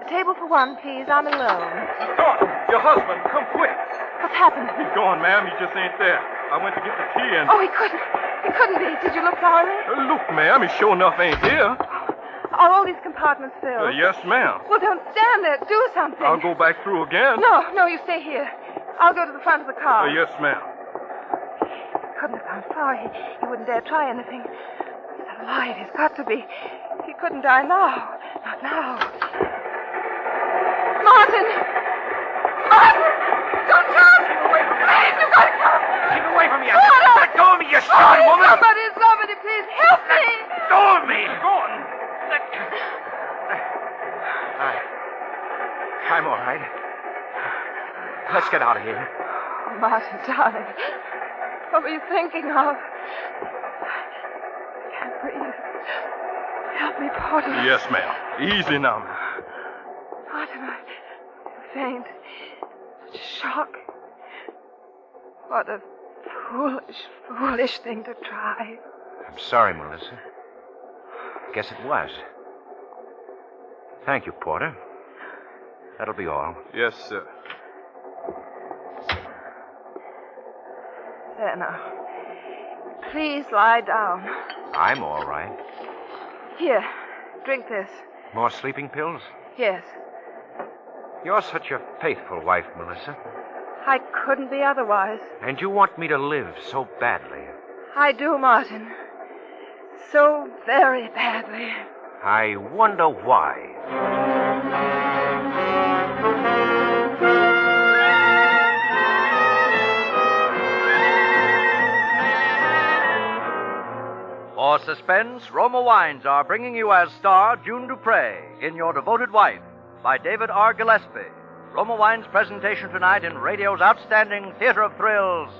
A table for one, please. I'm alone. Thornton, your husband, come quick. What's happened? He's gone, ma'am. He just ain't there. I went to get the tea and... Oh, he couldn't. He couldn't be. Did you look thoroughly? Look, ma'am, he sure enough ain't here. Are all these compartments filled? Yes, ma'am. Well, don't stand there. Do something. I'll go back through again. No, you stay here. I'll go to the front of the car. Yes, ma'am. Couldn't have gone far. He wouldn't dare try anything. He's alive. He's got to be. He couldn't die now. Not now. Martin! Martin! Don't come! Keep away from me! Please, you've got to come! Keep away from me! Porter! Let go of me, you strong woman! Somebody, please help me! Let go of me! Go on! I'm all right. Let's get out of here. Oh, Martin, darling. What were you thinking of? I can't breathe. Help me, Porter. Yes, ma'am. Easy now, ma'am. Martin, I faint. Such shock. What a foolish thing to try. I'm sorry, Melissa. Guess it was. Thank you, Porter. That'll be all. Yes, sir. There now. Please lie down. I'm all right. Here, drink this. More sleeping pills? Yes. You're such a faithful wife, Melissa. I couldn't be otherwise. And you want me to live so badly. I do, Martin. So very badly. I wonder why. For Suspense, Roma Wines are bringing you as star June Dupre in Your Devoted Wife by David R. Gillespie. Roma Wines' presentation tonight in radio's outstanding theater of thrills,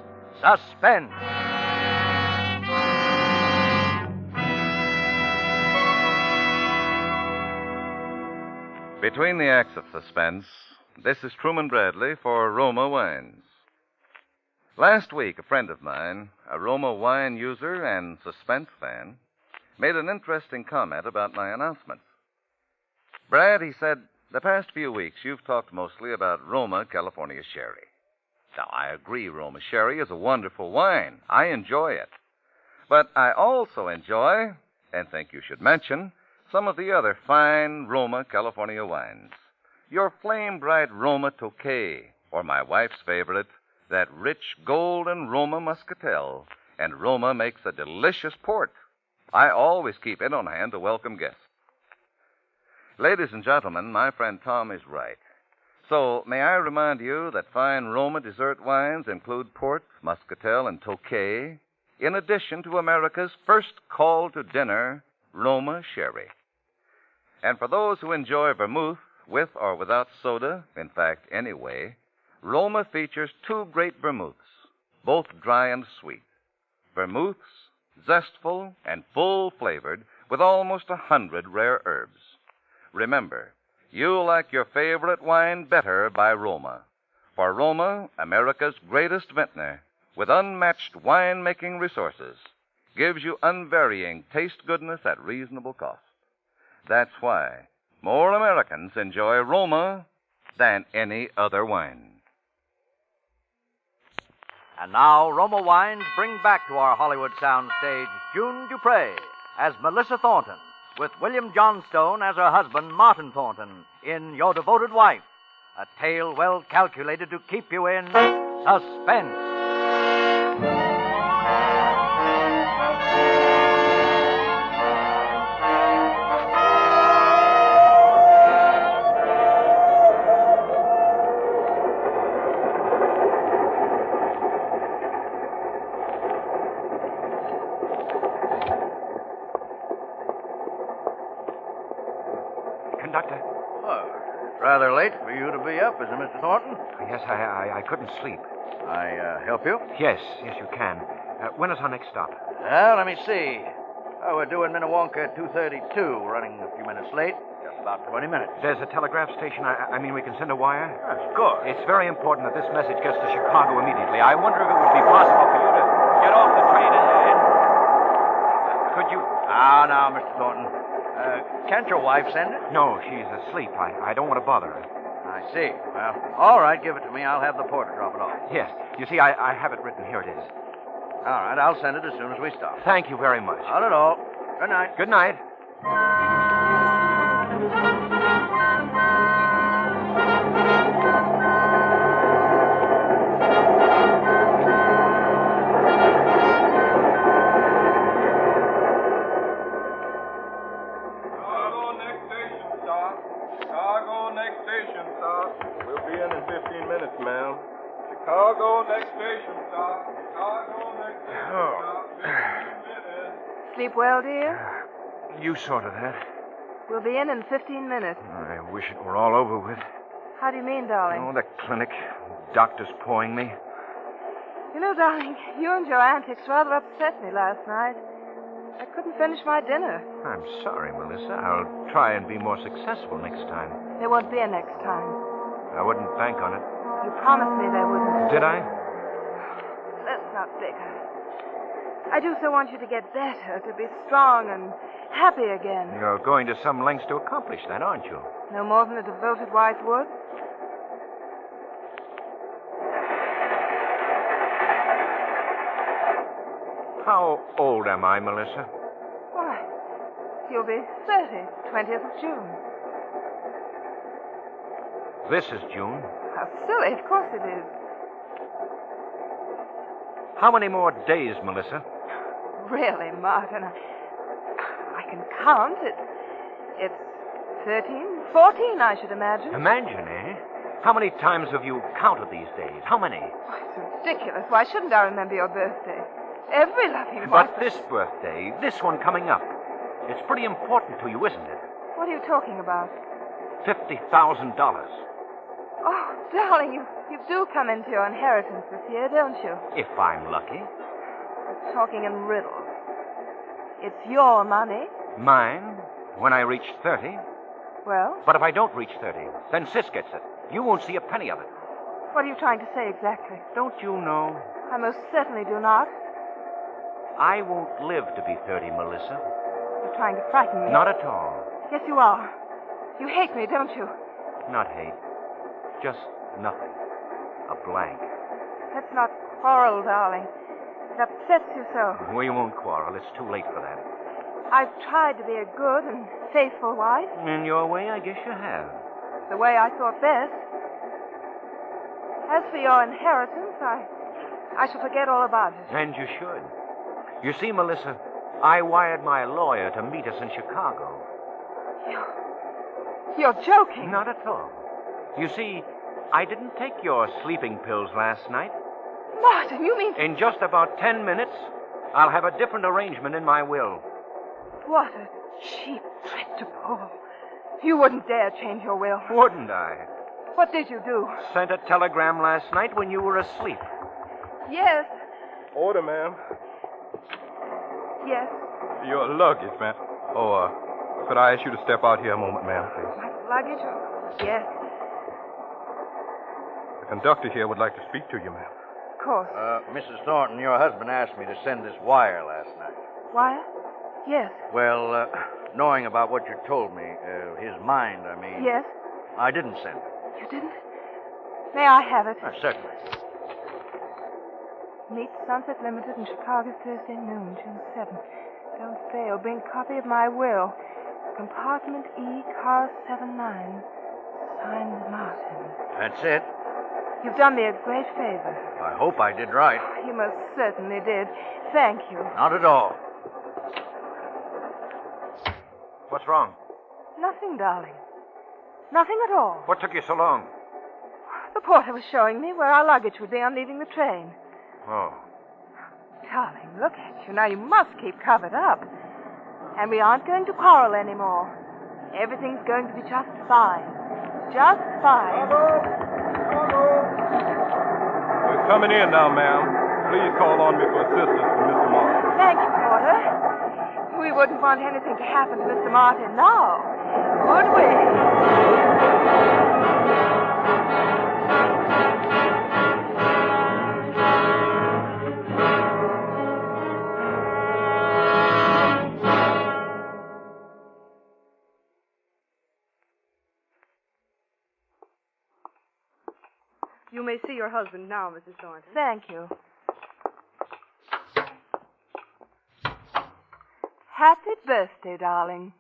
Suspense. Between the acts of Suspense, this is Truman Bradley for Roma Wines. Last week, a friend of mine, a Roma wine user and Suspense fan, made an interesting comment about my announcements. Brad, he said, the past few weeks you've talked mostly about Roma California Sherry. Now, I agree Roma Sherry is a wonderful wine. I enjoy it. But I also enjoy, and think you should mention, some of the other fine Roma California wines. Your flame-bright Roma Tokay, or my wife's favorite, that rich golden Roma Muscatel, and Roma makes a delicious port. I always keep it on hand to welcome guests. Ladies and gentlemen, my friend Tom is right. So, may I remind you that fine Roma dessert wines include port, Muscatel, and Tokay, in addition to America's first call to dinner, Roma Sherry. And for those who enjoy vermouth, with or without soda, in fact, any way, Roma features two great vermouths, both dry and sweet. Vermouths, zestful and full-flavored, with almost 100 rare herbs. Remember, you'll like your favorite wine better by Roma. For Roma, America's greatest vintner, with unmatched wine-making resources, gives you unvarying taste goodness at reasonable cost. That's why more Americans enjoy Roma than any other wine. And now, Roma Wines bring back to our Hollywood soundstage June Dupre as Melissa Thornton, with William Johnstone as her husband, Martin Thornton, in Your Devoted Wife, a tale well calculated to keep you in suspense. Conductor. Oh, rather late for you to be up, isn't it, Mr. Thornton? Yes, I couldn't sleep. I help you? Yes, you can. When is our next stop? Well, let me see. Oh, we're due in Minnewanka at 2:32, running a few minutes late. Just about 20 minutes. There's a telegraph station. I mean, we can send a wire? Yes, of course. It's very important that this message gets to Chicago immediately. I wonder if it would be possible for you to get off the train ahead. Could you... Now, Mr. Thornton. Can't your wife send it? No, she's asleep. I don't want to bother her. I see. Well, all right, give it to me. I'll have the porter drop it off. Yes. You see, I have it written. Here it is. All right, I'll send it as soon as we stop. Thank you very much. Not at all. Good night. Good night. Chicago, next station stop. Chicago, next station stop. Sleep well, dear? You sorted that. We'll be in 15 minutes. I wish it were all over with. How do you mean, darling? Oh, the clinic. Doctors pawing me. You know, darling, you and your antics rather upset me last night. I couldn't finish my dinner. I'm sorry, Melissa. I'll try and be more successful next time. There won't be a next time. I wouldn't bank on it. You promised me there wouldn't. Did I? Let's not bicker. I do so want you to get better, to be strong and happy again. You're going to some lengths to accomplish that, aren't you? No more than a devoted wife would. How old am I, Melissa? Why, you'll be 30, 20th of June. This is June. How silly. Of course it is. How many more days, Melissa? Really, Martin, I can count. It's 13, 14, I should imagine. Imagine, eh? How many times have you counted these days? How many? Oh, it's ridiculous. Why shouldn't I remember your birthday? Every loving wife. But this birthday, this one coming up, it's pretty important to you, isn't it? What are you talking about? $50,000. Oh, darling, you do come into your inheritance this year, don't you? If I'm lucky. You're talking in riddles. It's your money. Mine, when I reach 30. Well, But if I don't reach 30, then Sis gets it. You won't see a penny of it. what are you trying to say exactly? Don't you know? I most certainly do not. I won't live to be 30, Melissa. You're trying to frighten me. Not at all. Yes, you are. You hate me, don't you? Not hate. Just nothing. A blank. Let's not quarrel, darling. It upsets you so. We won't quarrel. It's too late for that. I've tried to be a good and faithful wife. In your way, I guess you have. The way I thought best. As for your inheritance, I shall forget all about it. And you should. You see, Melissa, I wired my lawyer to meet us in Chicago. You're joking. Not at all. You see, I didn't take your sleeping pills last night. Martin, you mean... In just about 10 minutes, I'll have a different arrangement in my will. What a cheap trick to pull. You wouldn't dare change your will. Wouldn't I? What did you do? Sent a telegram last night when you were asleep. Yes. Order, ma'am. Yes. Your luggage, ma'am. Oh, could I ask you to step out here a moment, ma'am, please? My luggage? Yes, The conductor here would like to speak to you, ma'am. of course. Mrs. Thornton, your husband asked me to send this wire last night. Wire? Yes. Well, knowing about what you told me, his mind, I mean. Yes. I didn't send it. You didn't? May I have it? Certainly. Meet Sunset Limited in Chicago Thursday noon, June 7th. Don't fail. Bring copy of my will. Compartment E, car 79. Signed Martin. That's it. You've done me a great favor. I hope I did right. You most certainly did. Thank you. Not at all. What's wrong? Nothing, darling. Nothing at all. What took you so long? The porter was showing me where our luggage would be on leaving the train. Oh. Darling, look at you. Now you must keep covered up. And we aren't going to quarrel anymore. Everything's going to be just fine. Just fine. We're coming in now, ma'am. Please call on me for assistance from Mr. Martin. Thank you, porter. We wouldn't want anything to happen to Mr. Martin now, would we? You may see your husband now, Mrs. Thornton. Thank you. Happy birthday, darling.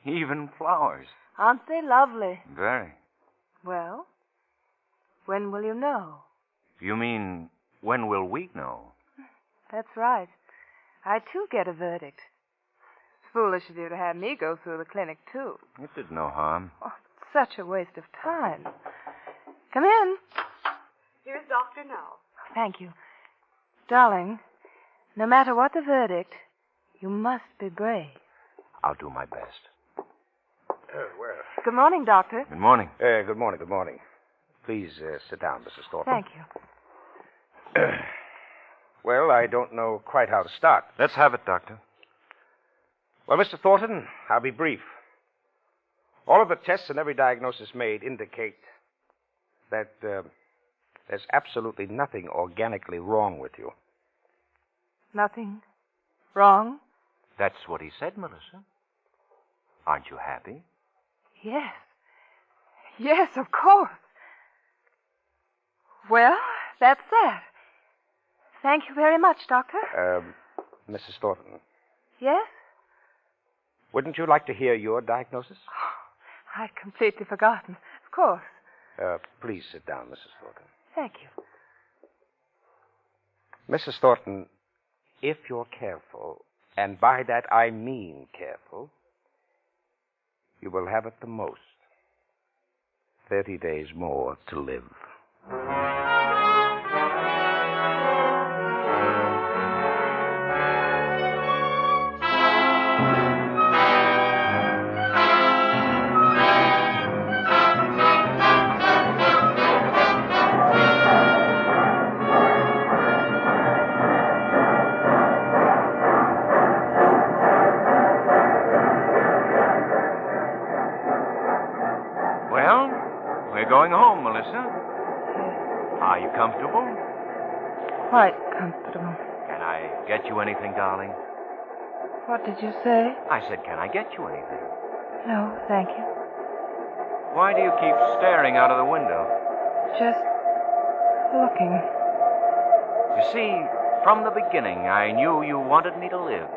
Even flowers. Aren't they lovely? Very. Well, when will you know? You mean, when will we know? That's right. I, too, get a verdict. It's foolish of you to have me go through the clinic, too. It did no harm. Oh, such a waste of time. Come in. Here's Doctor now. Thank you. Darling, no matter what the verdict, you must be brave. I'll do my best. Well. Good morning, Doctor. Good morning. Good morning, good morning. Please sit down, Mrs. Thornton. Thank you. Well, I don't know quite how to start. Let's have it, Doctor. Well, Mr. Thornton, I'll be brief. All of the tests and every diagnosis made indicate that there's absolutely nothing organically wrong with you. Nothing wrong? That's what he said, Melissa. Aren't you happy? Yes. Yes, of course. Well, that's that. Thank you very much, Doctor. Mrs. Thornton, Yes? wouldn't you like to hear your diagnosis? I'd completely forgotten. Of course. Please sit down, Mrs. Thornton. Thank you. Mrs. Thornton, if you're careful, and by that I mean careful, you will have at the most 30 days more to live. We're going home, Melissa. Are you comfortable? Quite comfortable. Can I get you anything, darling? What did you say? I said, can I get you anything? No, thank you. Why do you keep staring out of the window? Just looking. You see, from the beginning, I knew you wanted me to live.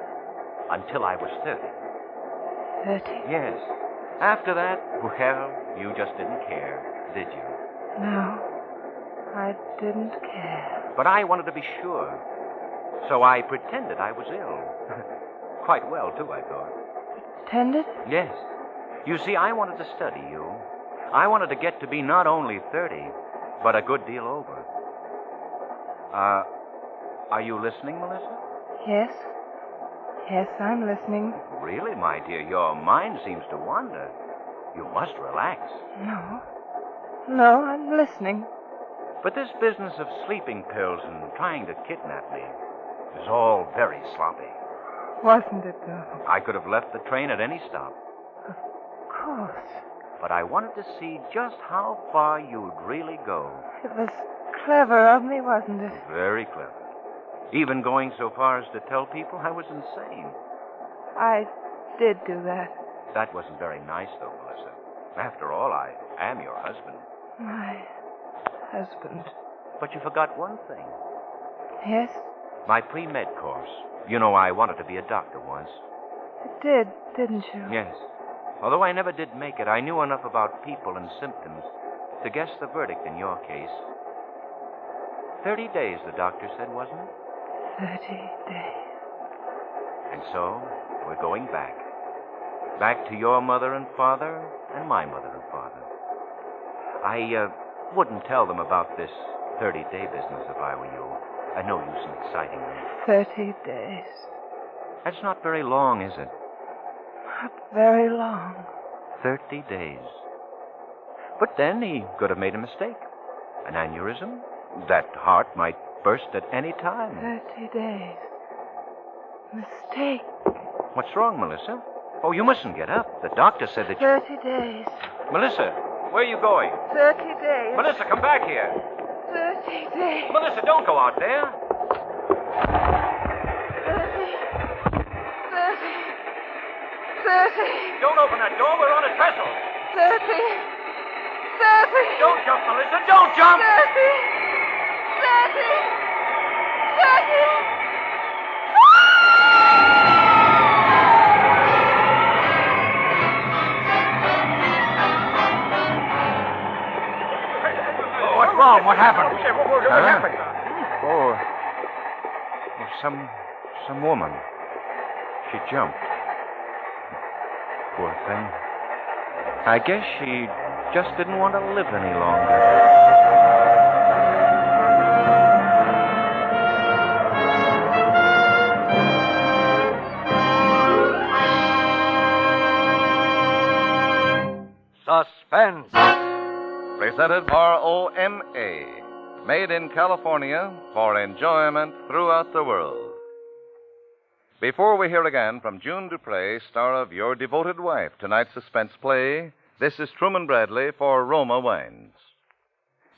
Until I was 30. 30? Yes. After that, well, you just didn't care, did you? No, I didn't care. But I wanted to be sure. So I pretended I was ill. Quite well, too, I thought. Pretended? Yes. You see, I wanted to study you. I wanted to get to be not only 30, but a good deal over. Are you listening, Melissa? Yes. Yes, I'm listening. Really, my dear, your mind seems to wander. You must relax. No. No, I'm listening. But this business of sleeping pills and trying to kidnap me is all very sloppy. Wasn't it, though? I could have left the train at any stop. Of course. But I wanted to see just how far you'd really go. It was clever of me, wasn't it? Very clever. Even going so far as to tell people I was insane. I did do that. That wasn't very nice, though, Melissa. After all, I am your husband. My husband. But you forgot one thing. Yes? My pre-med course. You know, I wanted to be a doctor once. You did, didn't you? Yes. Although I never did make it, I knew enough about people and symptoms to guess the verdict in your case. 30 days, the doctor said, wasn't it? 30 days. And so, we're going back. Back to your mother and father and my mother and father. I wouldn't tell them about this 30-day business if I were you. No use in exciting them. 30 days. That's not very long, is it? Not very long. 30 days. But then he could have made a mistake. An aneurysm. That heart might burst at any time. 30 days. Mistake. What's wrong, Melissa? Oh, you mustn't get up. The doctor said that 30 days. Melissa, where are you going? 30 days. Melissa, come back here. 30 days. Melissa, don't go out there. 30. Don't open that door. We're on a trestle. 30. Don't jump, Melissa. Don't jump. 30. What's wrong? What happened? What happened? Oh, some woman. She jumped. Poor thing. I guess she just didn't want to live any longer. Suspense. Presented ROMA. Made in California for enjoyment throughout the world. Before we hear again from June Dupre, star of Your Devoted Wife, tonight's suspense play, this is Truman Bradley for Roma Wines.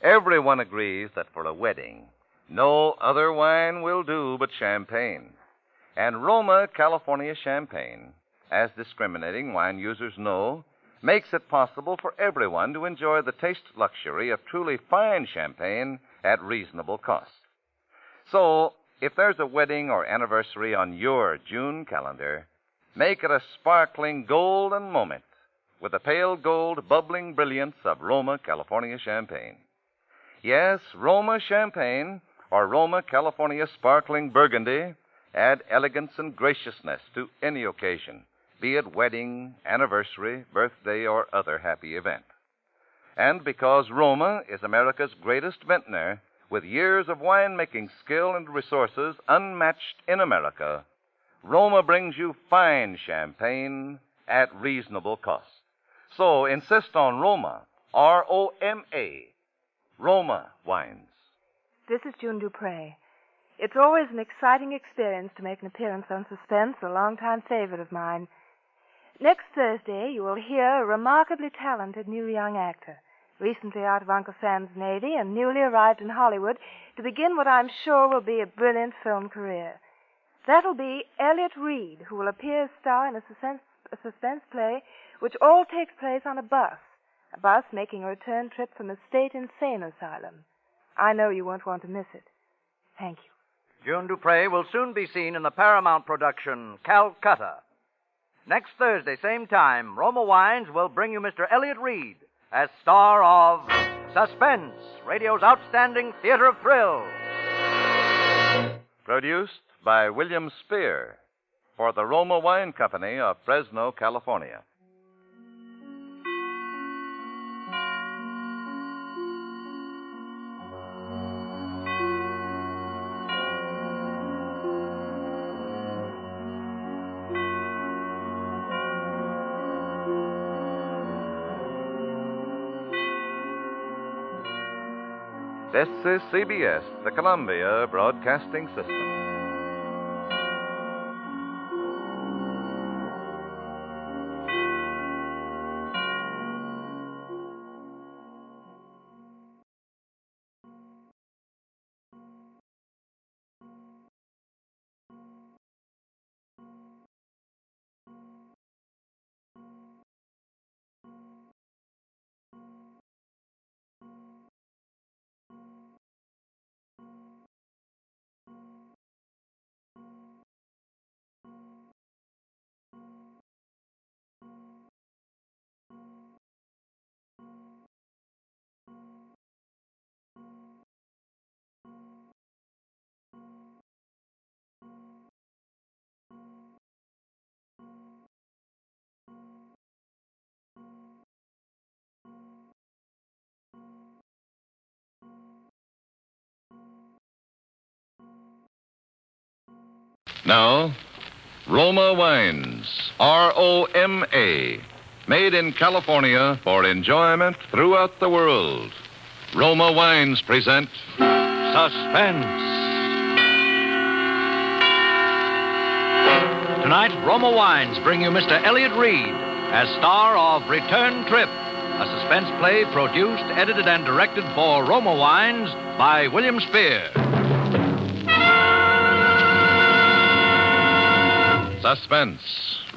Everyone agrees that for a wedding, no other wine will do but champagne. And Roma California Champagne, as discriminating wine users know, makes it possible for everyone to enjoy the taste luxury of truly fine champagne at reasonable cost. So, if there's a wedding or anniversary on your June calendar, make it a sparkling golden moment with the pale gold bubbling brilliance of Roma California Champagne. Yes, Roma Champagne or Roma California Sparkling Burgundy add elegance and graciousness to any occasion, be it wedding, anniversary, birthday, or other happy event. And because Roma is America's greatest vintner, with years of winemaking skill and resources unmatched in America, Roma brings you fine champagne at reasonable cost. So insist on Roma, R-O-M-A, Roma wines. This is June Dupre. It's always an exciting experience to make an appearance on Suspense, a longtime favorite of mine. Next Thursday, you will hear a remarkably talented new young actor, recently out of Uncle Sam's Navy and newly arrived in Hollywood to begin what I'm sure will be a brilliant film career. That'll be Elliot Reed, who will appear as star in a suspense play which all takes place on a bus making a return trip from a state insane asylum. I know you won't want to miss it. Thank you. June Dupre will soon be seen in the Paramount production, Calcutta. Next Thursday, same time, Roma Wines will bring you Mr. Elliot Reed as star of Suspense, radio's outstanding theater of thrills. Produced by William Spear for the Roma Wine Company of Fresno, California. This is CBS, the Columbia Broadcasting System. Now, Roma Wines, R-O-M-A, made in California for enjoyment throughout the world. Roma Wines present Suspense. Tonight, Roma Wines bring you Mr. Elliot Reed as star of Return Trip, a suspense play produced, edited, and directed for Roma Wines by William Spear. Suspense,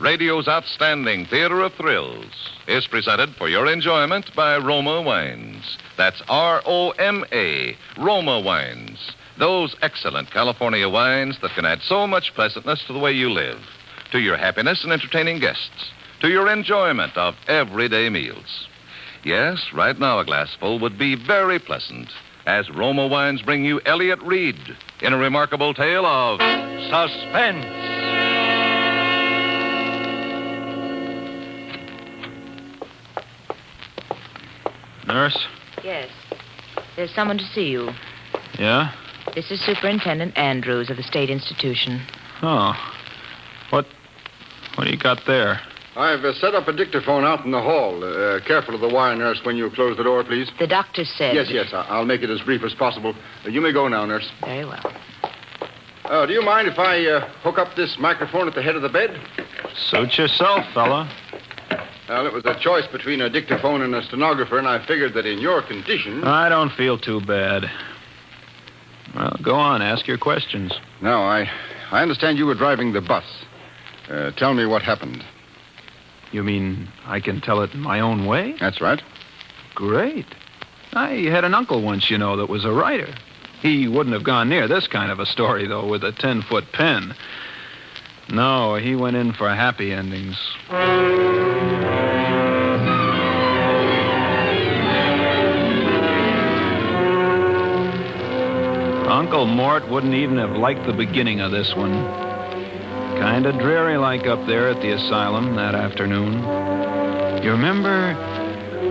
radio's outstanding theater of thrills, is presented for your enjoyment by Roma Wines. That's R-O-M-A, Roma Wines. Those excellent California wines that can add so much pleasantness to the way you live, to your happiness in entertaining guests, to your enjoyment of everyday meals. Yes, right now a glassful would be very pleasant as Roma Wines bring you Elliot Reed in a remarkable tale of suspense. Nurse? Yes. There's someone to see you. Yeah? This is Superintendent Andrews of the State Institution. Oh. What do you got there? I've set up a dictaphone out in the hall. Careful of the wire, nurse, when you close the door, please. The doctor said... Yes, I'll make it as brief as possible. You may go now, nurse. Very well. Do you mind if I hook up this microphone at the head of the bed? Suit yourself, fella. Well, it was a choice between a dictaphone and a stenographer, and I figured that in your condition... I don't feel too bad. Well, go on. Ask your questions. No, I understand you were driving the bus. Tell me what happened. You mean I can tell it in my own way? That's right. Great. I had an uncle once, that was a writer. He wouldn't have gone near this kind of a story, though, with a 10-foot pen. No, he went in for happy endings. Uncle Mort wouldn't even have liked the beginning of this one. Kind of dreary-like up there at the asylum that afternoon. You remember,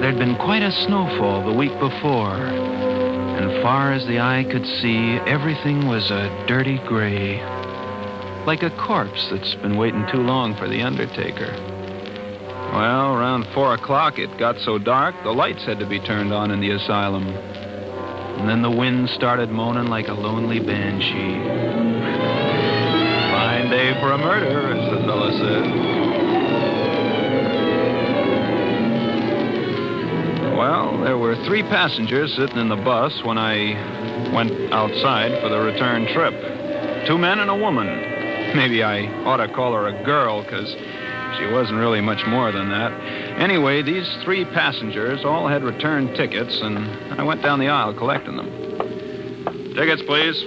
there'd been quite a snowfall the week before. And far as the eye could see, everything was a dirty gray. Like a corpse that's been waiting too long for the undertaker. Well, around 4 o'clock, it got so dark, the lights had to be turned on in the asylum. And then the wind started moaning like a lonely banshee. Fine day for a murder, as the fella said. Well, there were 3 passengers sitting in the bus when I went outside for the return trip. 2 men and a woman. Maybe I ought to call her a girl, because she wasn't really much more than that. Anyway, these 3 passengers all had return tickets, and I went down the aisle collecting them. Tickets, please.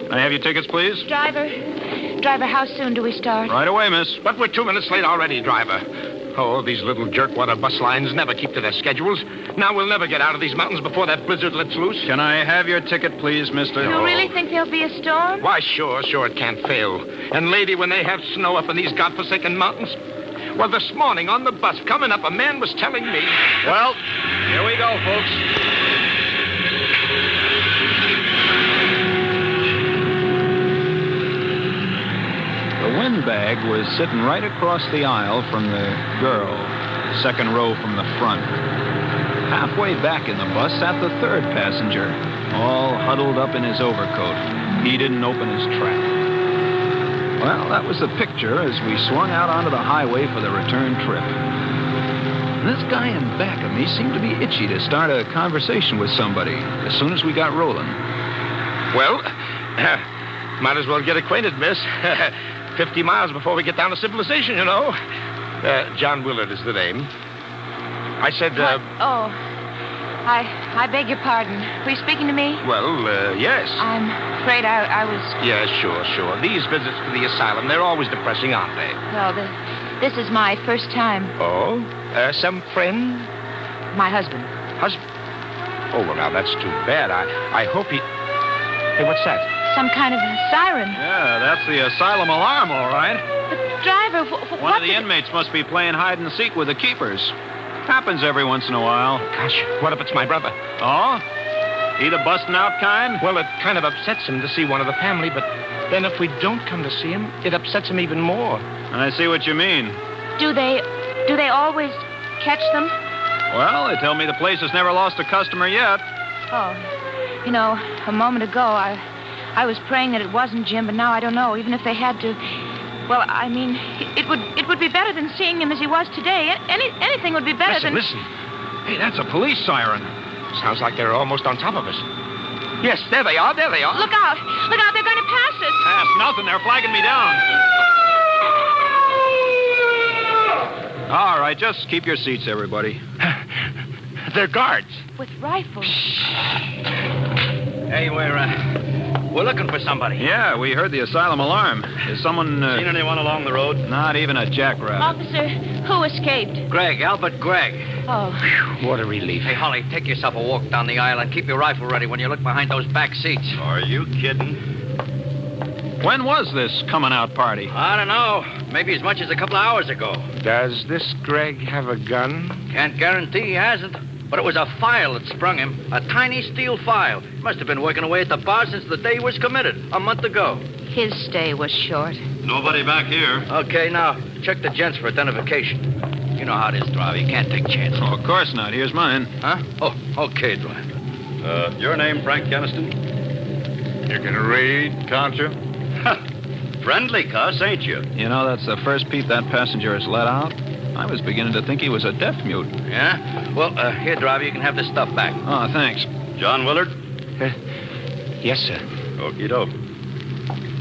Can I have your tickets, please? Driver, how soon do we start? Right away, miss. But we're 2 minutes late already, driver. Oh, these little jerkwater bus lines never keep to their schedules. Now we'll never get out of these mountains before that blizzard lets loose. Can I have your ticket, please, mister? You really think there'll be a storm? Why, sure, it can't fail. And, lady, when they have snow up in these godforsaken mountains... Well, this morning on the bus coming up, a man was telling me... Well, here we go, folks. The windbag was sitting right across the aisle from the girl, second row from the front. Halfway back in the bus sat the 3rd passenger, all huddled up in his overcoat. He didn't open his trap. Well, that was the picture as we swung out onto the highway for the return trip. And this guy in back of me seemed to be itchy to start a conversation with somebody as soon as we got rolling. Well, might as well get acquainted, miss. 50 miles before we get down to civilization, you know. John Willard is the name. I said, I beg your pardon. Were you speaking to me? Well, yes. I'm afraid I was... Yeah, sure. These visits to the asylum, they're always depressing, aren't they? Well, this is my first time. Oh? Some friend? My husband. Husband? Oh, well, now, that's too bad. I hope he... Hey, what's that? Some kind of a siren. Yeah, that's the asylum alarm, all right. But, driver, One of the inmates must be playing hide and seek with the keepers. Happens every once in a while. Gosh, what if it's my brother? Oh? He the busting out kind? Well, it kind of upsets him to see one of the family, but then if we don't come to see him, it upsets him even more. I see what you mean. Do they always catch them? Well, they tell me the place has never lost a customer yet. Oh, you know, a moment ago, I was praying that it wasn't Jim, but now I don't know, even if they had to... Well, I mean, it would be better than seeing him as he was today. Anything would be better than... Listen. Hey, that's a police siren. Sounds like they're almost on top of us. Yes, there they are. Look out. They're going to pass us. Pass nothing. They're flagging me down. All right, just keep your seats, everybody. They're guards. With rifles. Hey, we're looking for somebody. Yeah, we heard the asylum alarm. Is someone... Seen anyone along the road? Not even a jackrabbit. Officer, who escaped? Albert Gregg. Oh. Whew, what a relief. Hey, Holly, take yourself a walk down the aisle and keep your rifle ready when you look behind those back seats. Are you kidding? When was this coming out party? I don't know. Maybe as much as a couple of hours ago. Does this Gregg have a gun? Can't guarantee he hasn't. But it was a file that sprung him. A tiny steel file. Must have been working away at the bar since the day he was committed, a month ago. His stay was short. Nobody back here. Okay, now, check the gents for identification. You know how it is, driver. You can't take chances. Oh, of course not. Here's mine. Huh? Oh, okay, driver. Your name, Frank Keniston? You can read, can't you? Friendly cuss, ain't you? You know, that's the first peep that passenger has let out. I was beginning to think he was a deaf mute. Yeah? Well, here, driver, you can have this stuff back. Oh, thanks. John Willard? Yes, sir. Okie doke.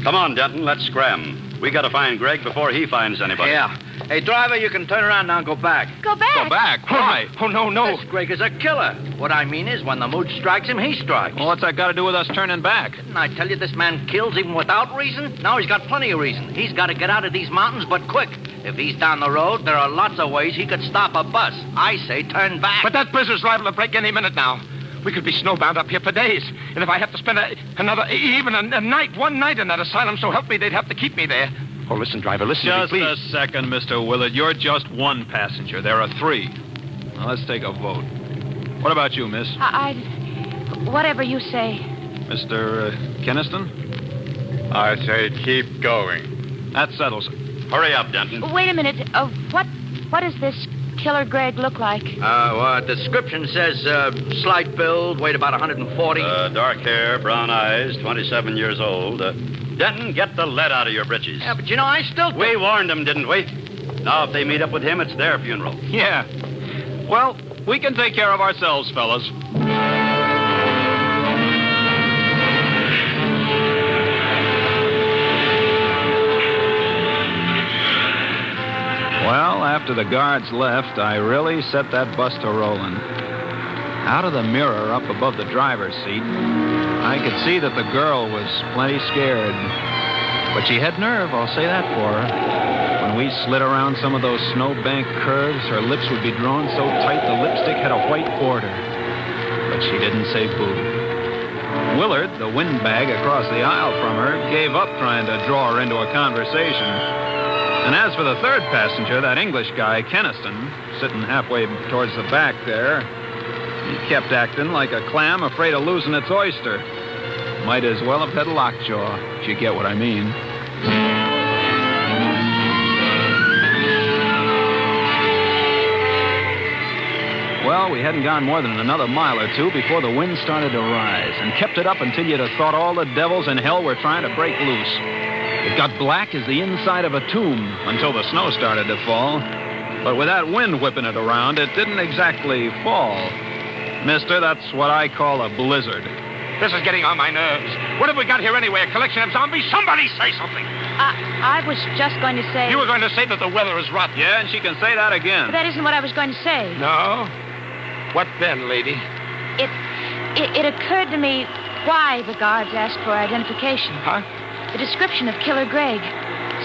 Come on, Denton, let's scram. We gotta find Gregg before he finds anybody. Yeah. Hey, driver, you can turn around now and go back. Go back? Go back? Why? Oh, no. This Gregg is a killer. What I mean is, when the mood strikes him, he strikes. Well, what's that got to do with us turning back? Didn't I tell you this man kills even without reason? Now he's got plenty of reason. He's got to get out of these mountains, but quick. If he's down the road, there are lots of ways he could stop a bus. I say turn back. But that blizzard's liable to break any minute now. We could be snowbound up here for days. And if I have to spend a night, one night in that asylum, so help me, they'd have to keep me there. Oh, listen, driver, listen just to me, please. Just a second, Mr. Willard. You're just one passenger. There are 3. Now, let's take a vote. What about you, miss? Whatever you say. Mr. Keniston? I say keep going. That settles it. Hurry up, Denton. Wait a minute. What does this killer Gregg look like? Description says slight build, weight about 140. Dark hair, brown eyes, 27 years old. Denton, get the lead out of your britches. Yeah, but you know, I still think... We warned them, didn't we? Now, if they meet up with him, it's their funeral. Yeah. Well, We can take care of ourselves, fellas. Well, after the guards left, I really set that bus to rolling. Out of the mirror up above the driver's seat, I could see that the girl was plenty scared. But she had nerve, I'll say that for her. When we slid around some of those snowbank curves, her lips would be drawn so tight the lipstick had a white border. But she didn't say boo. Willard, the windbag across the aisle from her, gave up trying to draw her into a conversation. And as for the third passenger, that English guy, Keniston, sitting halfway towards the back there, he kept acting like a clam afraid of losing its oyster. Might as well have had lockjaw, if you get what I mean. Well, we hadn't gone more than another mile or two before the wind started to rise, and kept it up until you'd have thought all the devils in hell were trying to break loose. It got black as the inside of a tomb until the snow started to fall. But with that wind whipping it around, it didn't exactly fall. Mister, that's what I call a blizzard. This is getting on my nerves. What have we got here anyway? A collection of zombies? Somebody say something. I was just going to say... You were going to say that the weather is rotten. Yeah, and she can say that again. But that isn't what I was going to say. No? What then, lady? It occurred to me why the guards asked for identification. Huh? The description of Killer Gregg.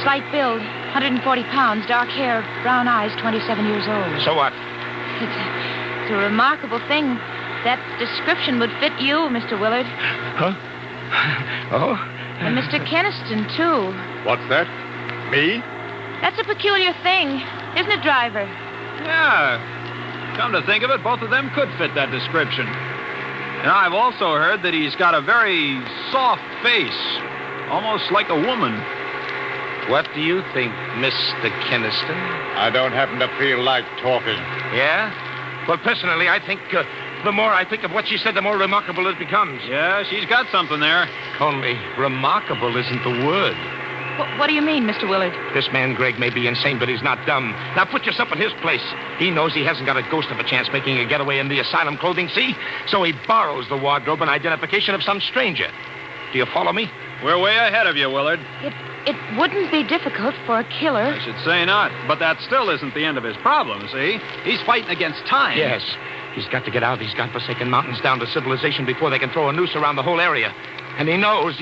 Slight build, 140 pounds, dark hair, brown eyes, 27 years old. So what? It's a remarkable thing. That description would fit you, Mr. Willard. Huh? Oh? And Mr. Keniston, too. What's that? Me? That's a peculiar thing, isn't it, driver? Yeah. Come to think of it, both of them could fit that description. And I've also heard that he's got a very soft face, almost like a woman. What do you think, Mr. Keniston? I don't happen to feel like talking. Yeah? Well, personally, I think the more I think of what she said, the more remarkable it becomes. Yeah, she's got something there. Only remarkable isn't the word. What do you mean, Mr. Willard? This man, Gregg, may be insane, but he's not dumb. Now put yourself in his place. He knows he hasn't got a ghost of a chance making a getaway in the asylum clothing, see? So he borrows the wardrobe and identification of some stranger. Do you follow me? We're way ahead of you, Willard. It wouldn't be difficult for a killer. I should say not. But that still isn't the end of his problem, see? He's fighting against time. Yes. He's got to get out of these godforsaken mountains down to civilization before they can throw a noose around the whole area. And he knows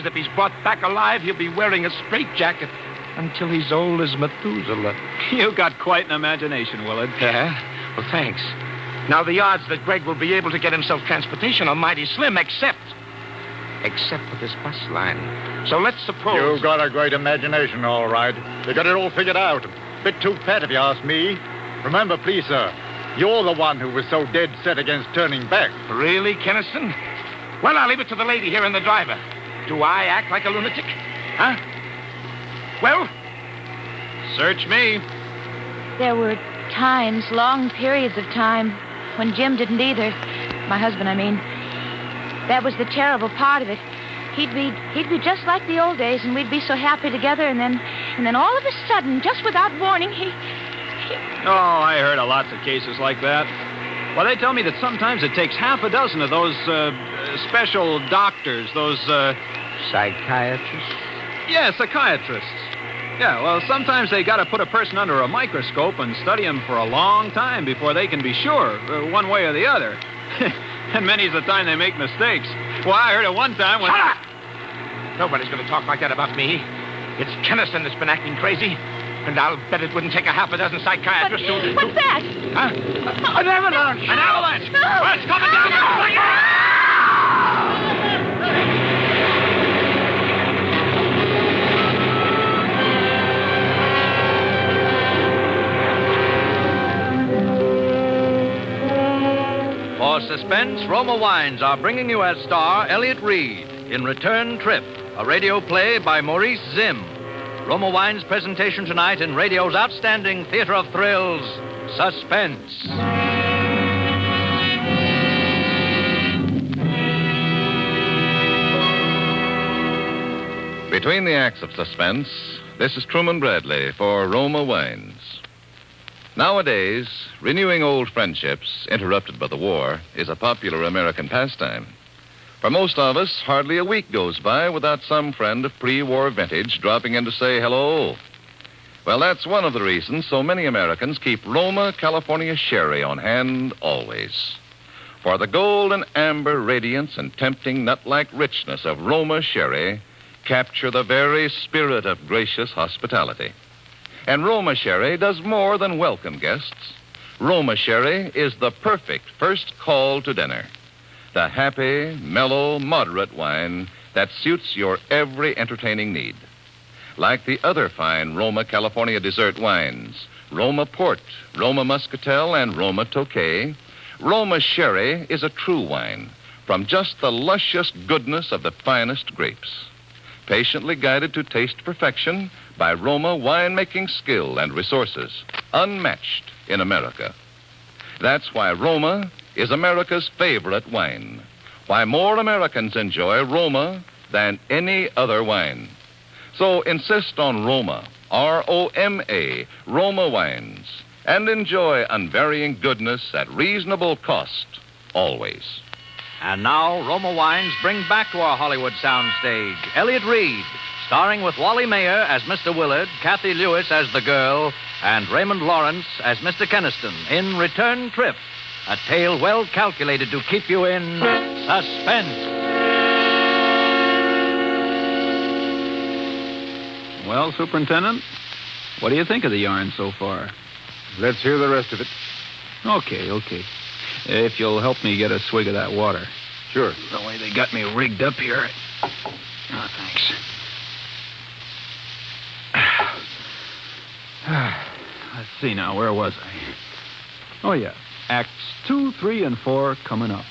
if he's brought back alive, he'll be wearing a straitjacket until he's old as Methuselah. You've got quite an imagination, Willard. Yeah? Well, thanks. Now, the odds that Gregg will be able to get himself transportation are mighty slim, except for this bus line. So let's suppose... You've got a great imagination, all right. You got it all figured out. Bit too fat, if you ask me. Remember, please, sir, you're the one who was so dead set against turning back. Really, Keniston? Well, I'll leave it to the lady here and the driver. Do I act like a lunatic? Huh? Well? Search me. There were times, long periods of time, when Jim didn't either. My husband, I mean. That was the terrible part of it. He'd be just like the old days, and we'd be so happy together, and then all of a sudden, just without warning, he... Oh, I heard of lots of cases like that. Well, they tell me that sometimes it takes half a dozen of those special doctors, those... Psychiatrists? Yeah, psychiatrists. Yeah, well, sometimes they got to put a person under a microscope and study him for a long time before they can be sure, one way or the other. And many's the time they make mistakes. Well, I heard it one time when... Shut up! Nobody's going to talk like that about me. It's Keniston that's been acting crazy. And I'll bet it wouldn't take a half a dozen psychiatrists to... What's that? Huh? An avalanche! An avalanche! No! Well, it's coming down! For Suspense, Roma Wines are bringing you as star Elliot Reed in Return Trip, a radio play by Maurice Zimm. Roma Wines' presentation tonight in radio's outstanding theater of thrills, Suspense. Between the acts of Suspense, this is Truman Bradley for Roma Wines. Nowadays, renewing old friendships interrupted by the war is a popular American pastime. For most of us, hardly a week goes by without some friend of pre-war vintage dropping in to say hello. Well, that's one of the reasons so many Americans keep Roma California Sherry on hand always. For the gold and amber radiance and tempting nut-like richness of Roma Sherry capture the very spirit of gracious hospitality. And Roma Sherry does more than welcome guests. Roma Sherry is the perfect first call to dinner. The happy, mellow, moderate wine that suits your every entertaining need. Like the other fine Roma California dessert wines, Roma Port, Roma Muscatel, and Roma Tokay, Roma Sherry is a true wine from just the luscious goodness of the finest grapes. Patiently guided to taste perfection by Roma winemaking skill and resources, unmatched in America. That's why Roma is America's favorite wine. Why more Americans enjoy Roma than any other wine. So insist on Roma, R-O-M-A, Roma wines, and enjoy unvarying goodness at reasonable cost, always. And now, Roma Wines bring back to our Hollywood soundstage Elliott Reed, starring with Wally Mayer as Mr. Willard, Kathy Lewis as the girl, and Raymond Lawrence as Mr. Keniston in Return Trip, a tale well calculated to keep you in suspense. Well, Superintendent, what do you think of the yarn so far? Let's hear the rest of it. Okay. If you'll help me get a swig of that water. Sure. The way they got me rigged up here. Oh, thanks. Let's see now, where was I? Oh, yeah. Acts 2, 3, and 4 coming up.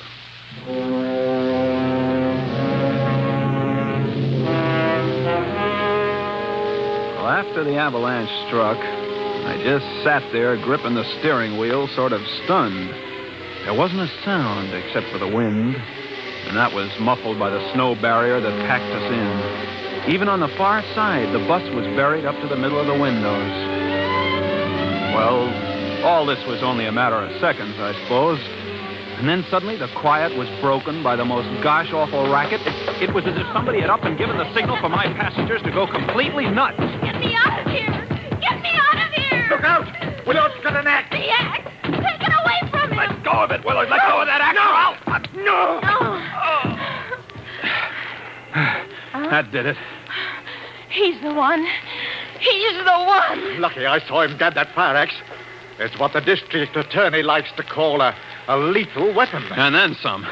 Well, after the avalanche struck, I just sat there gripping the steering wheel, sort of stunned. There wasn't a sound except for the wind, and that was muffled by the snow barrier that packed us in. Even on the far side, the bus was buried up to the middle of the windows. Well, all this was only a matter of seconds, I suppose. And then suddenly the quiet was broken by the most gosh-awful racket. It was as if somebody had up and given the signal for my passengers to go completely nuts. Get me out of here! Get me out of here! Look out! Willard's got an axe! The axe! Take it away from him! Let go of it, Willard! Let go of that axe! No! That did it. He's the one. He's the one. Lucky I saw him grab that fire axe. It's what the district attorney likes to call a lethal weapon. And then some.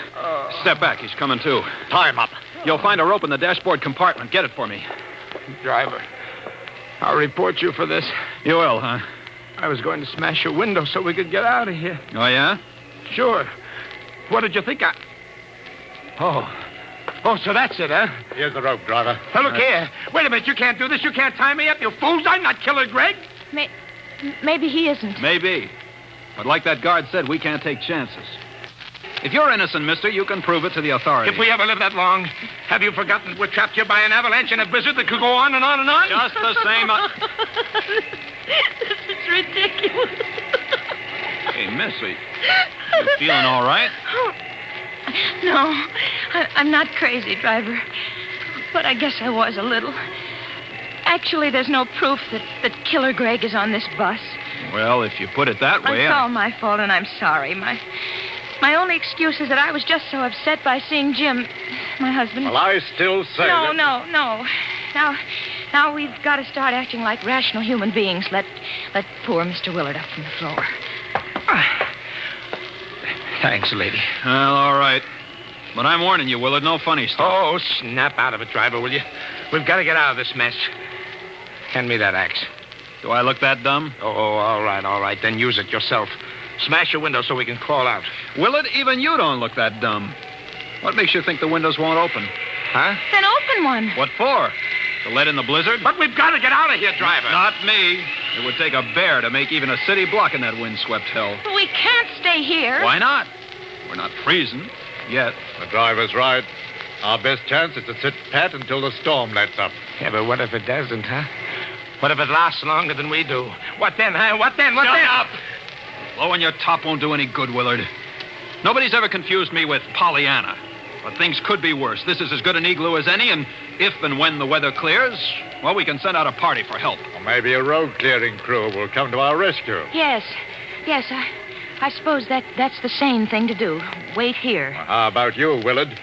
Step back. He's coming, too. Tie him up. You'll find a rope in the dashboard compartment. Get it for me. Driver, I'll report you for this. You will, huh? I was going to smash your window so we could get out of here. Oh, yeah? Sure. What did you think I... Oh, so that's it, huh? Here's the rope, driver. Now, look here. Wait a minute. You can't do this. You can't tie me up, you fools. I'm not Killer Greg. Maybe he isn't. Maybe. But like that guard said, we can't take chances. If you're innocent, mister, you can prove it to the authorities. If we ever live that long, have you forgotten we're trapped here by an avalanche and a blizzard that could go on and on and on? Just the same. This is ridiculous. Hey, Missy, you feeling all right? No, I'm not crazy, driver. But I guess I was a little. Actually, there's no proof that Killer Greg is on this bus. Well, if you put it that way, It's all my fault, and I'm sorry. My only excuse is that I was just so upset by seeing Jim, my husband. Well, I still say No. Now we've got to start acting like rational human beings. Let poor Mr. Willard up from the floor. Thanks, lady. Well, all right. But I'm warning you, Willard, no funny stuff. Oh, snap out of it, driver, will you? We've got to get out of this mess. Hand me that axe. Do I look that dumb? Oh, all right. Then use it yourself. Smash your window so we can crawl out. Willard, even you don't look that dumb. What makes you think the windows won't open? Huh? Then open one. What for? To let in the blizzard? But we've got to get out of here, driver. Not me. It would take a bear to make even a city block in that windswept hell. We can't stay here. Why not? We're not freezing. Yet. The driver's right. Our best chance is to sit pat until the storm lets up. Yeah, but what if it doesn't, huh? What if it lasts longer than we do? What then, huh? What then? What Shut then? up! Blowing your top won't do any good, Willard. Nobody's ever confused me with Pollyanna. But things could be worse. This is as good an igloo as any, and if and when the weather clears, well, we can send out a party for help. Or maybe a road-clearing crew will come to our rescue. Yes. Yes, I suppose that's the sane thing to do. Wait here. Well, how about you, Willard?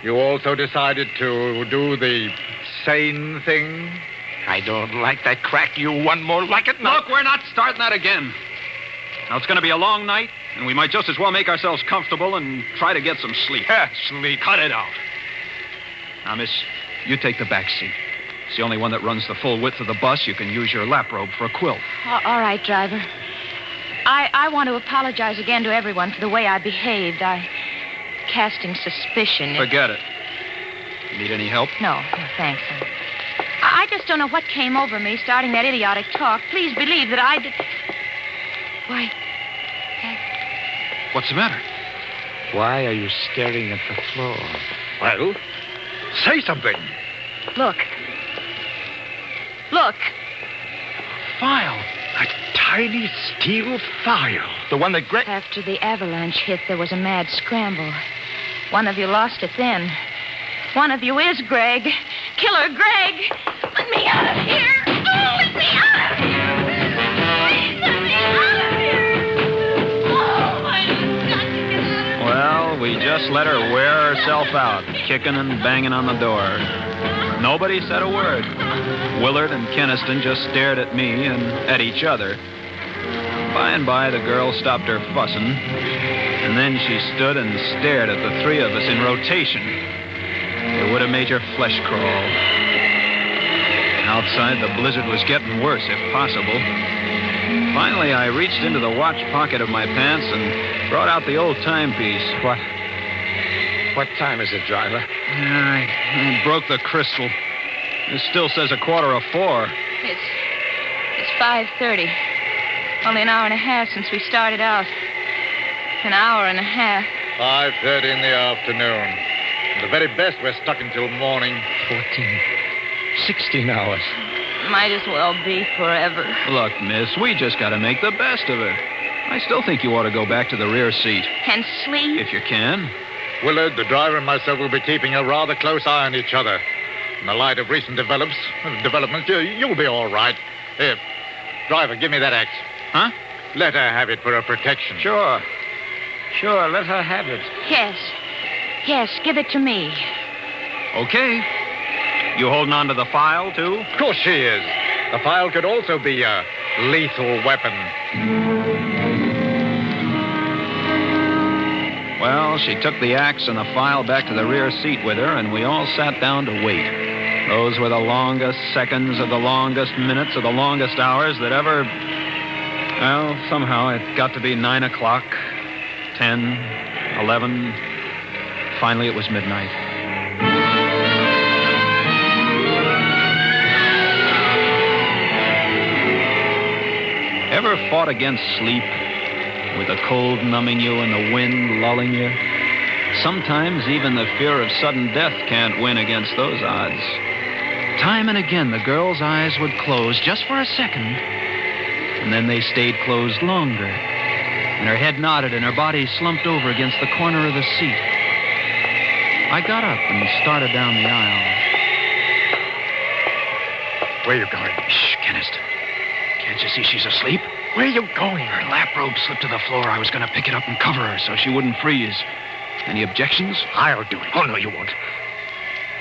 You also decided to do the sane thing? I don't like that crack. You one more like it. No. Look, we're not starting that again. Now, it's going to be a long night, and we might just as well make ourselves comfortable and try to get some sleep. Sleep. Cut it out. Now, miss, you take the back seat. It's the only one that runs the full width of the bus. You can use your lap robe for a quilt. All right, driver. I want to apologize again to everyone for the way I behaved. Casting suspicion. Forget it. Need any help? No, thanks. I just don't know what came over me starting that idiotic talk. Please believe that I did... Why... What's the matter? Why are you staring at the floor? Well, say something. Look. Look. File. A tiny steel file. The one that Greg... After the avalanche hit, there was a mad scramble. One of you lost it then. One of you is Greg. Killer Greg. Let me out of here. Oh, let me out of here. Please let me out of here. Oh, I've got to get out of here. Well, we just let her wear herself out, kicking and banging on the door. Nobody said a word. Willard and Keniston just stared at me and at each other. By and by, the girl stopped her fussing, and then she stood and stared at the three of us in rotation. It would have made your flesh crawl. Outside, the blizzard was getting worse, if possible. Finally, I reached into the watch pocket of my pants and brought out the old timepiece. What time is it, driver? I broke the crystal. It still says 4:15. It's 5:30. Only an hour and a half since we started out. An hour and a half. 5:30 in the afternoon. The very best we're stuck until morning. 16 hours. Might as well be forever. Look, miss, we just got to make the best of it. I still think you ought to go back to the rear seat. And sleep? If you can. Willard, the driver, and myself will be keeping a rather close eye on each other. In the light of recent developments, you'll be all right. Here, driver, give me that axe. Huh? Let her have it for her protection. Sure, let her have it. Yes, give it to me. Okay. You holding on to the file, too? Of course she is. The file could also be a lethal weapon. Well, she took the axe and the file back to the rear seat with her, and we all sat down to wait. Those were the longest seconds of the longest minutes of the longest hours that ever... Well, somehow it got to be 9 o'clock, 10, 11. Finally, it was midnight. Ever fought against sleep? With the cold numbing you and the wind lulling you? Sometimes even the fear of sudden death can't win against those odds. Time and again, the girl's eyes would close just for a second, and then they stayed closed longer, and her head nodded and her body slumped over against the corner of the seat. I got up and started down the aisle. Where are you going? Shh, Kenneth. Can't you see she's asleep? Where are you going? Her lap robe slipped to the floor. I was going to pick it up and cover her so she wouldn't freeze. Any objections? I'll do it. Oh, no, you won't.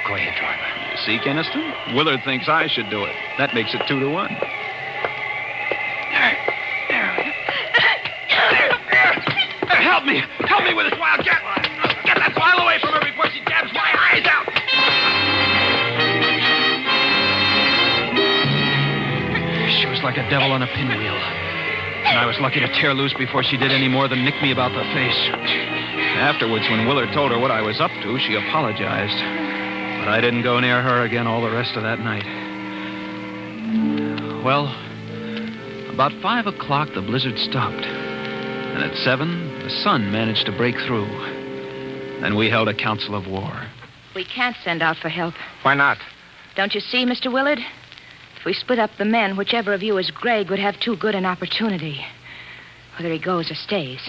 Go ahead, driver. See, Keniston? Willard thinks I should do it. That makes it 2-1. Help me! Help me with this wildcat! Get that file away from her before she jabs my eyes out! She was like a devil on a pinwheel. And I was lucky to tear loose before she did any more than nick me about the face. Afterwards, when Willard told her what I was up to, she apologized. But I didn't go near her again all the rest of that night. Well, about 5 o'clock, the blizzard stopped. And at 7, the sun managed to break through. Then we held a council of war. We can't send out for help. Why not? Don't you see, Mr. Willard? If we split up the men, whichever of you is Greg would have too good an opportunity. Whether he goes or stays.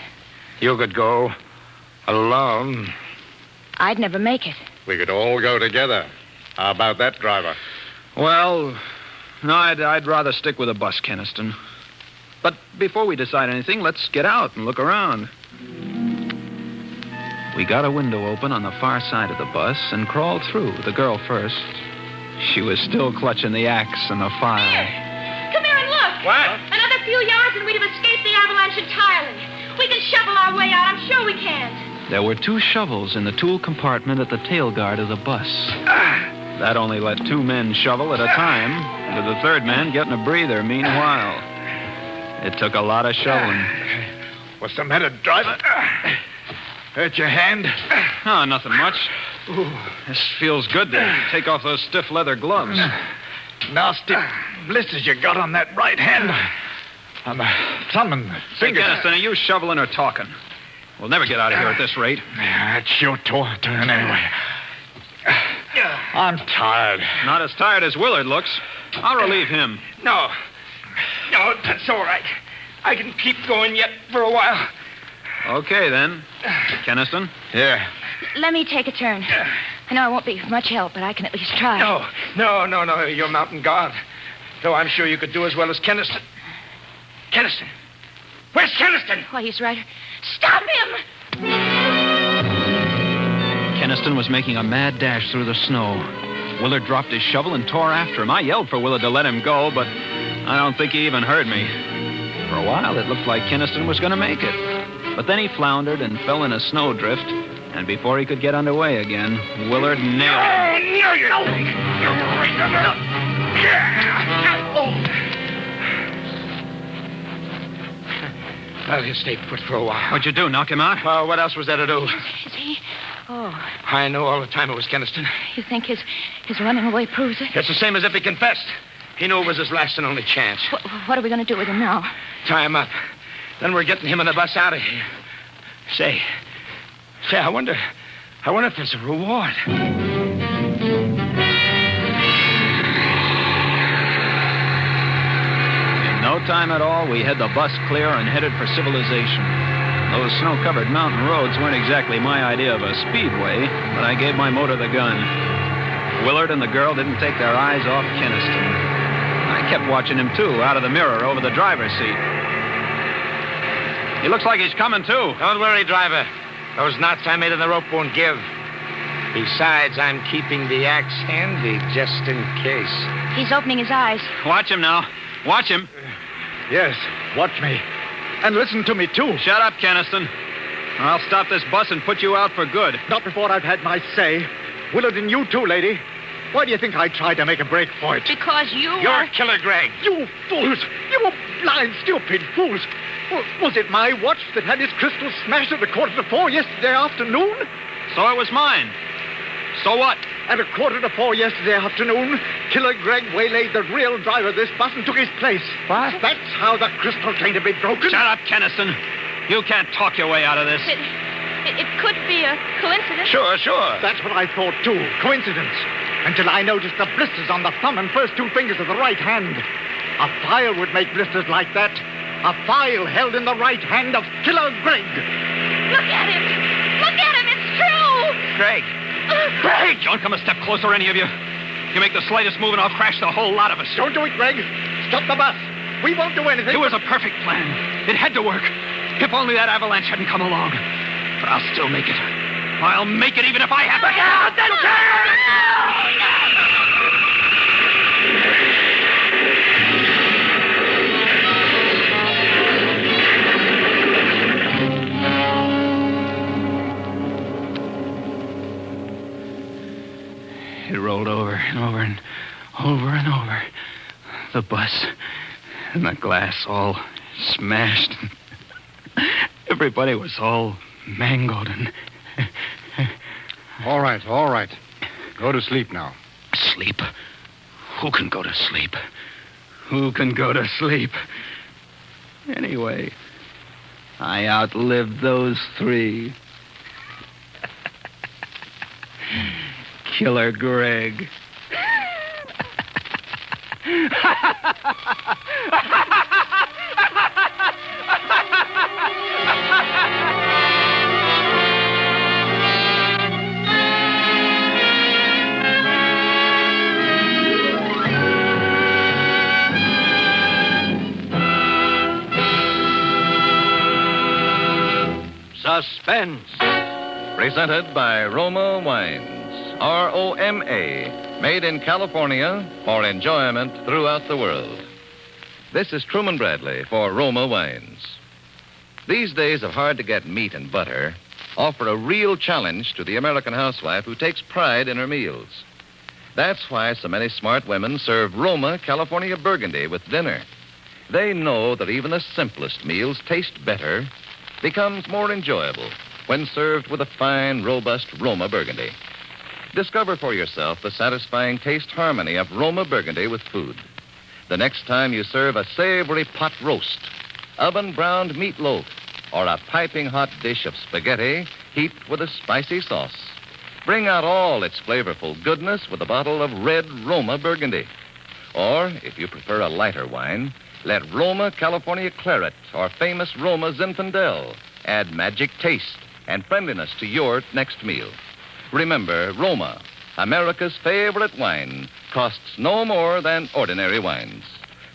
You could go alone. I'd never make it. We could all go together. How about that, driver? Well, no, I'd rather stick with a bus, Keniston. But before we decide anything, let's get out and look around. We got a window open on the far side of the bus and crawled through, the girl first. She was still clutching the axe and the file. Come here and look. What? Another few yards and we'd have escaped the avalanche entirely. We can shovel our way out. I'm sure we can. There were 2 shovels in the tool compartment at the tail guard of the bus. That only let 2 men shovel at a time, with the 3rd man getting a breather meanwhile. It took a lot of shoveling. What's the matter, driver? Hurt your hand? Oh, nothing much. This feels good to take off those stiff leather gloves. Nasty blisters you got on that right hand. On the thumb and finger. Hey, Keniston, are you shoveling or talking? We'll never get out of here at this rate. It's your turn anyway. I'm tired. Not as tired as Willard looks. I'll relieve him. No, that's all right. I can keep going yet for a while. Okay, then. Keniston? Yeah. Let me take a turn. I know I won't be much help, but I can at least try. No. You're mountain guard. Though I'm sure you could do as well as Keniston. Keniston! Where's Keniston? Why, he's right. Stop him! Keniston was making a mad dash through the snow. Willard dropped his shovel and tore after him. I yelled for Willard to let him go, but I don't think he even heard me. For a while, it looked like Keniston was going to make it. But then he floundered and fell in a snowdrift, and before he could get underway again, Willard nailed him. Well, he'll stay put for a while. What'd you do, knock him out? Well, what else was there to do? Is he? Oh. I know all the time it was Keniston. You think his running away proves it? It's the same as if he confessed. He knew it was his last and only chance. What are we going to do with him now? Tie him up. Then we're getting him and the bus out of here. Say, I wonder if there's a reward. In no time at all, we had the bus clear and headed for civilization. Those snow-covered mountain roads weren't exactly my idea of a speedway, but I gave my motor the gun. Willard and the girl didn't take their eyes off Keniston. I kept watching him, too, out of the mirror over the driver's seat. He looks like he's coming, too. Don't worry, driver. Those knots I made in the rope won't give. Besides, I'm keeping the axe handy just in case. He's opening his eyes. Watch him now. Watch him. Yes, watch me. And listen to me, too. Shut up, Keniston. Or I'll stop this bus and put you out for good. Not before I've had my say. Willard and you, too, lady. Why do you think I tried to make a break for it? Because You're Killer Greg. You fools! You blind, stupid fools! Was it my watch that had his crystal smashed at 3:45 yesterday afternoon? So it was mine. So what? At 3:45 yesterday afternoon, Killer Greg waylaid the real driver of this bus and took his place. What? That's how the crystal came to be broken. Shut up, Keniston. You can't talk your way out of this. It could be a coincidence. Sure. That's what I thought, too. Coincidence. Until I noticed the blisters on the thumb and first 2 fingers of the right hand. A file would make blisters like that. A file held in the right hand of Killer Greg. Look at him! Look at him! It's true! Greg! Greg! Don't come a step closer, any of you. You make the slightest move and I'll crash the whole lot of us. Don't do it, Greg. Stop the bus. We won't do anything. It was a perfect plan. It had to work. If only that avalanche hadn't come along. But I'll still make it. I'll make it even if I have to. Look out! It rolled over and over and over and over. The bus and the glass all smashed. Everybody was all mangled and... All right. Go to sleep now. Sleep? Who can go to sleep? Who can go to sleep? Anyway, I outlived those 3. Killer Greg. Suspense. Presented by Roma Wines. R-O-M-A. Made in California for enjoyment throughout the world. This is Truman Bradley for Roma Wines. These days of hard-to-get meat and butter offer a real challenge to the American housewife who takes pride in her meals. That's why so many smart women serve Roma California Burgundy with dinner. They know that even the simplest meals taste better, becomes more enjoyable when served with a fine, robust Roma Burgundy. Discover for yourself the satisfying taste harmony of Roma Burgundy with food. The next time you serve a savory pot roast, oven-browned meatloaf, or a piping hot dish of spaghetti heaped with a spicy sauce, bring out all its flavorful goodness with a bottle of red Roma Burgundy. Or, if you prefer a lighter wine, let Roma California Claret or famous Roma Zinfandel add magic taste and friendliness to your next meal. Remember, Roma, America's favorite wine, costs no more than ordinary wines.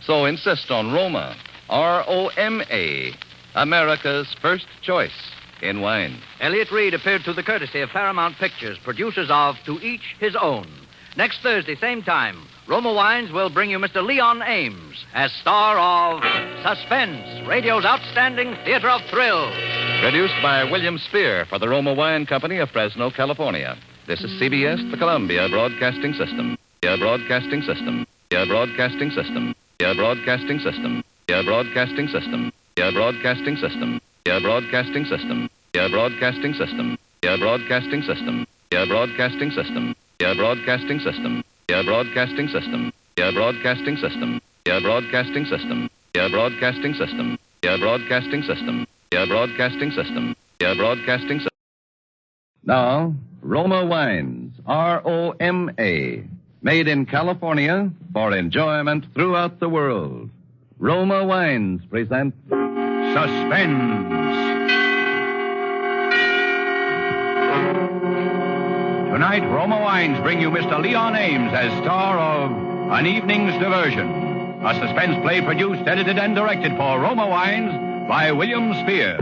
So insist on Roma, R-O-M-A, America's first choice in wine. Elliot Reed appeared through the courtesy of Paramount Pictures, producers of To Each His Own. Next Thursday, same time, Roma Wines will bring you Mr. Leon Ames as star of Suspense, radio's outstanding theater of thrills. Produced by William Spear for the Roma Wine Company of Fresno, California. This is CBS, the Columbia Broadcasting System. Broadcasting System. Broadcasting System. Broadcasting System. Broadcasting System. Broadcasting System. Broadcasting System. Broadcasting System. Broadcasting System. Broadcasting System. Broadcasting System. Broadcasting System. Broadcasting System. Broadcasting System. Broadcasting System. Broadcasting System. Broadcasting System. Broadcasting System. Now, Roma Wines, R-O-M-A, made in California for enjoyment throughout the world. Roma Wines present Suspense. Tonight, Roma Wines bring you Mr. Leon Ames as star of An Evening's Diversion, a suspense play produced, edited, and directed for Roma Wines by William Spear.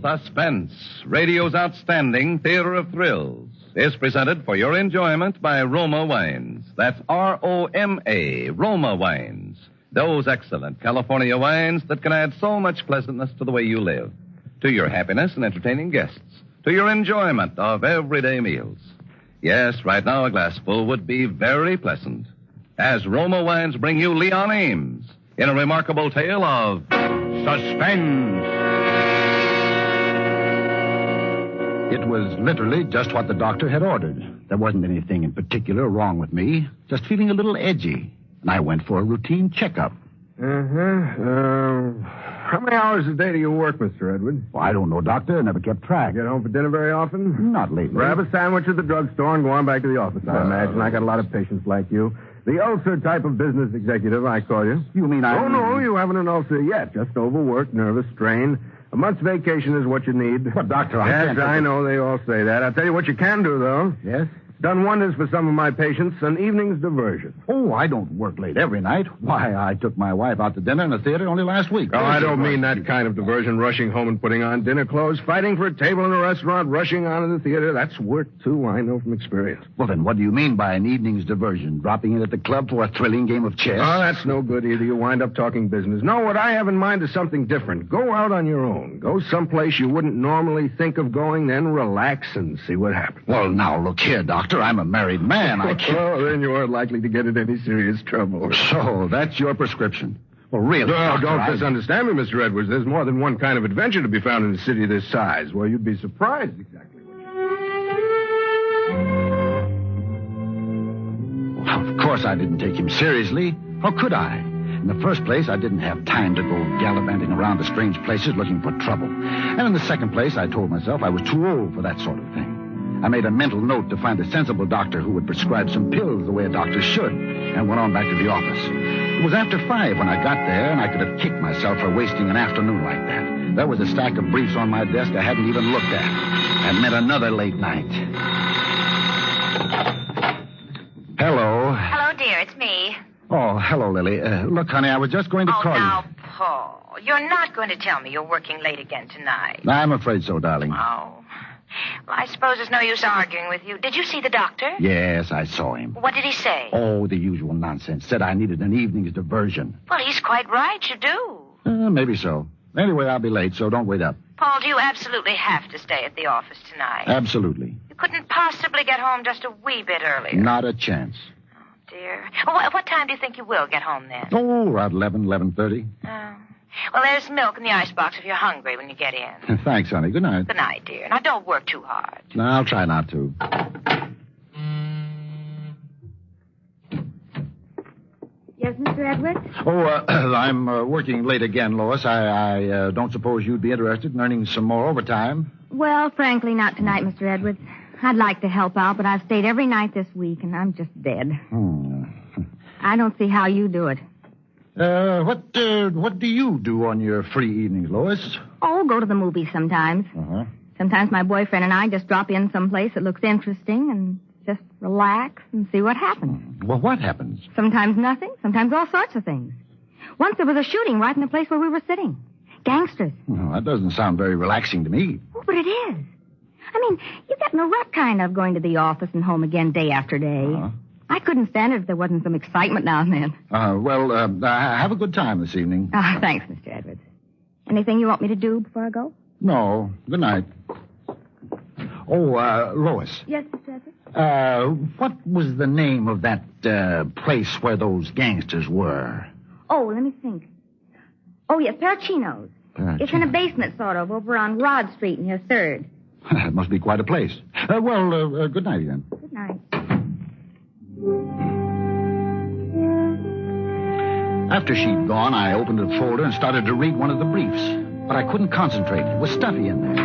Suspense, radio's outstanding theater of thrills, is presented for your enjoyment by Roma Wines. That's R-O-M-A, Roma Wines. Those excellent California wines that can add so much pleasantness to the way you live, to your happiness in entertaining guests, to your enjoyment of everyday meals. Yes, right now a glassful would be very pleasant. As Roma Wines bring you Leon Ames in a remarkable tale of suspense. It was literally just what the doctor had ordered. There wasn't anything in particular wrong with me, just feeling a little edgy. And I went for a routine checkup. How many hours a day do you work, Mr. Edwards? Well, I don't know, Doctor. I never kept track. Get home for dinner very often? Not lately. Grab a sandwich at the drugstore and go on back to the office, I imagine. I got a lot of patients like you. The ulcer type of business executive, I call you. You mean I... Oh, no, you haven't an ulcer yet. Just overworked, nervous, strain. A month's vacation is what you need. But, Doctor, I can't... Yes, I know they all say that. I'll tell you what you can do, though. Yes? Done wonders for some of my patients. An evening's diversion. Oh, I don't work late every night. Why, I took my wife out to dinner in the theater only last week. Oh, I don't mean that kind of diversion, rushing home and putting on dinner clothes, fighting for a table in a restaurant, rushing on to the theater. That's work, too, I know from experience. Well, then what do you mean by an evening's diversion? Dropping in at the club for a thrilling game of chess? Oh, that's no good either. You wind up talking business. No, what I have in mind is something different. Go out on your own. Go someplace you wouldn't normally think of going, then relax and see what happens. Well, now, look here, Doctor. I'm a married man. I can't... Oh, then you aren't likely to get in any serious trouble. So, that's your prescription. Well, really, No, Doctor, don't misunderstand me, Mr. Edwards. There's more than one kind of adventure to be found in a city this size. Well, you'd be surprised exactly what Well, of course I didn't take him seriously. How could I? In the first place, I didn't have time to go gallivanting around to strange places looking for trouble. And in the second place, I told myself I was too old for that sort of thing. I made a mental note to find a sensible doctor who would prescribe some pills the way a doctor should, and went on back to the office. It was after 5 when I got there, and I could have kicked myself for wasting an afternoon like that. There was a stack of briefs on my desk I hadn't even looked at. That meant another late night. Hello. Hello, dear. It's me. Oh, hello, Lily. Look, honey, I was just going to call now, Paul, you're not going to tell me you're working late again tonight. you. I'm afraid so, darling. Oh. Well, I suppose there's no use arguing with you. Did you see the doctor? Yes, I saw him. What did he say? Oh, the usual nonsense. Said I needed an evening's diversion. Well, he's quite right. You do. Maybe so. Anyway, I'll be late, so don't wait up. Paul, do you absolutely have to stay at the office tonight? Absolutely. You couldn't possibly get home just a wee bit earlier. Not a chance. Dear. What time do you think you will get home then? Oh, around 11:30. Oh. Well, there's milk in the icebox if you're hungry when you get in. Thanks, honey. Good night. Good night, dear. Now, don't work too hard. No, I'll try not to. Yes, Mr. Edwards? Oh, I'm working late again, Lois. I don't suppose you'd be interested in earning some more overtime. Well, frankly, not tonight, Mr. Edwards. I'd like to help out, but I've stayed every night this week, and I'm just dead. I don't see how you do it. What do you do on your free evenings, Lois? Oh, go to the movies sometimes. Uh-huh. Sometimes my boyfriend and I just drop in someplace that looks interesting and just relax and see what happens. Well, what happens? Sometimes nothing, sometimes all sorts of things. Once there was a shooting right in the place where we were sitting. Gangsters. Well, that doesn't sound very relaxing to me. Oh, but it is. I mean, you get in a rut kind of going to the office and home again day after day. Uh-huh. I couldn't stand it if there wasn't some excitement now and then. Have a good time this evening. Oh, thanks, Mr. Edwards. Anything you want me to do before I go? No. Good night. Oh, Lois. Yes, Mr. Edwards? What was the name of that place where those gangsters were? Oh, let me think. Oh, yes, Parachino's. It's in a basement, sort of, over on Rod Street near 3rd. That must be quite a place. Good night again. Good night. After she'd gone, I opened a folder and started to read one of the briefs. But I couldn't concentrate. It was stuffy in there.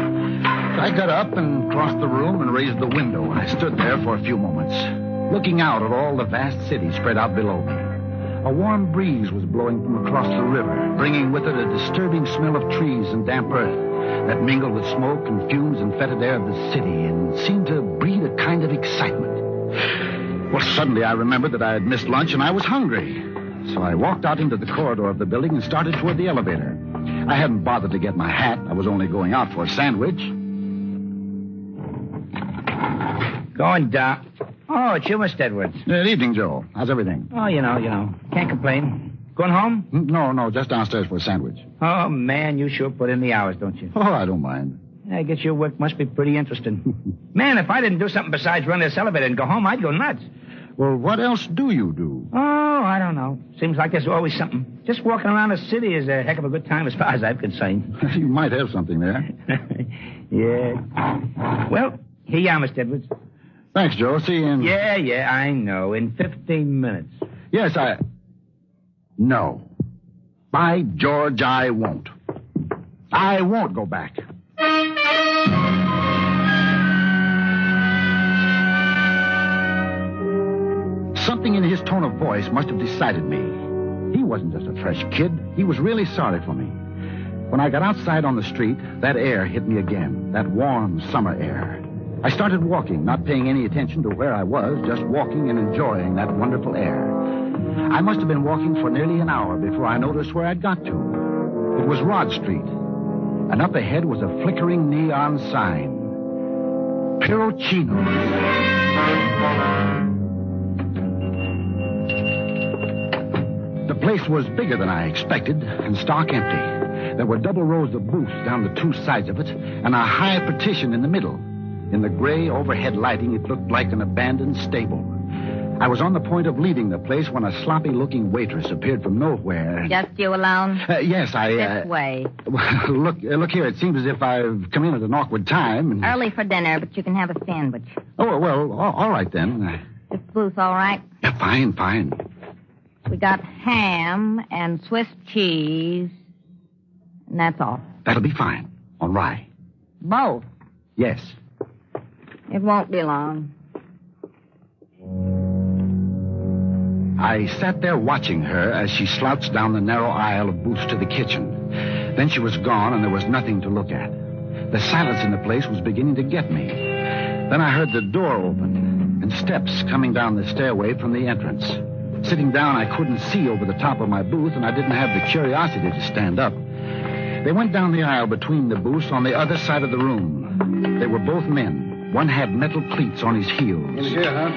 So I got up and crossed the room and raised the window. I stood there for a few moments, looking out at all the vast city spread out below me. A warm breeze was blowing from across the river, bringing with it a disturbing smell of trees and damp earth that mingled with smoke and fumes and fetid air of the city and seemed to breed a kind of excitement. Well, suddenly I remembered that I had missed lunch and I was hungry. So I walked out into the corridor of the building and started toward the elevator. I hadn't bothered to get my hat. I was only going out for a sandwich. Going down. Oh, it's you, Mr. Edwards. Good evening, Joe. How's everything? Oh, you know. Can't complain. Going home? No, just downstairs for a sandwich. Oh, man, you sure put in the hours, don't you? Oh, I don't mind. I guess your work must be pretty interesting. Man, if I didn't do something besides run this elevator and go home, I'd go nuts. Well, what else do you do? Oh, I don't know. Seems like there's always something. Just walking around the city is a heck of a good time as far as I'm concerned. You might have something there. Yeah. Well, here you are, Mr. Edwards. Thanks, Joe. See you in... Yeah, I know. In 15 minutes. Yes, No. By George, I won't. I won't go back. Something in his tone of voice must have decided me. He wasn't just a fresh kid. He was really sorry for me. When I got outside on the street, that air hit me again, that warm summer air. I started walking, not paying any attention to where I was, just walking and enjoying that wonderful air. I must have been walking for nearly an hour before I noticed where I'd got to. It was Rod Street, and up ahead was a flickering neon sign. Pirocino's. The place was bigger than I expected and stark empty. There were double rows of booths down the two sides of it and a high partition in the middle. In the gray overhead lighting, it looked like an abandoned stable. I was on the point of leaving the place when a sloppy-looking waitress appeared from nowhere. Just you alone? Yes, I... This way. Look here. It seems as if I've come in at an awkward time. And... Early for dinner, but you can have a sandwich. Oh, well, all right then. This booth all right? Yeah, fine. We got ham and Swiss cheese, and that's all. That'll be fine. On rye. Both? Yes. It won't be long. I sat there watching her as she slouched down the narrow aisle of booths to the kitchen. Then she was gone, and there was nothing to look at. The silence in the place was beginning to get me. Then I heard the door open and steps coming down the stairway from the entrance. Sitting down, I couldn't see over the top of my booth, and I didn't have the curiosity to stand up. They went down the aisle between the booths on the other side of the room. They were both men. One had metal cleats on his heels. In here, huh?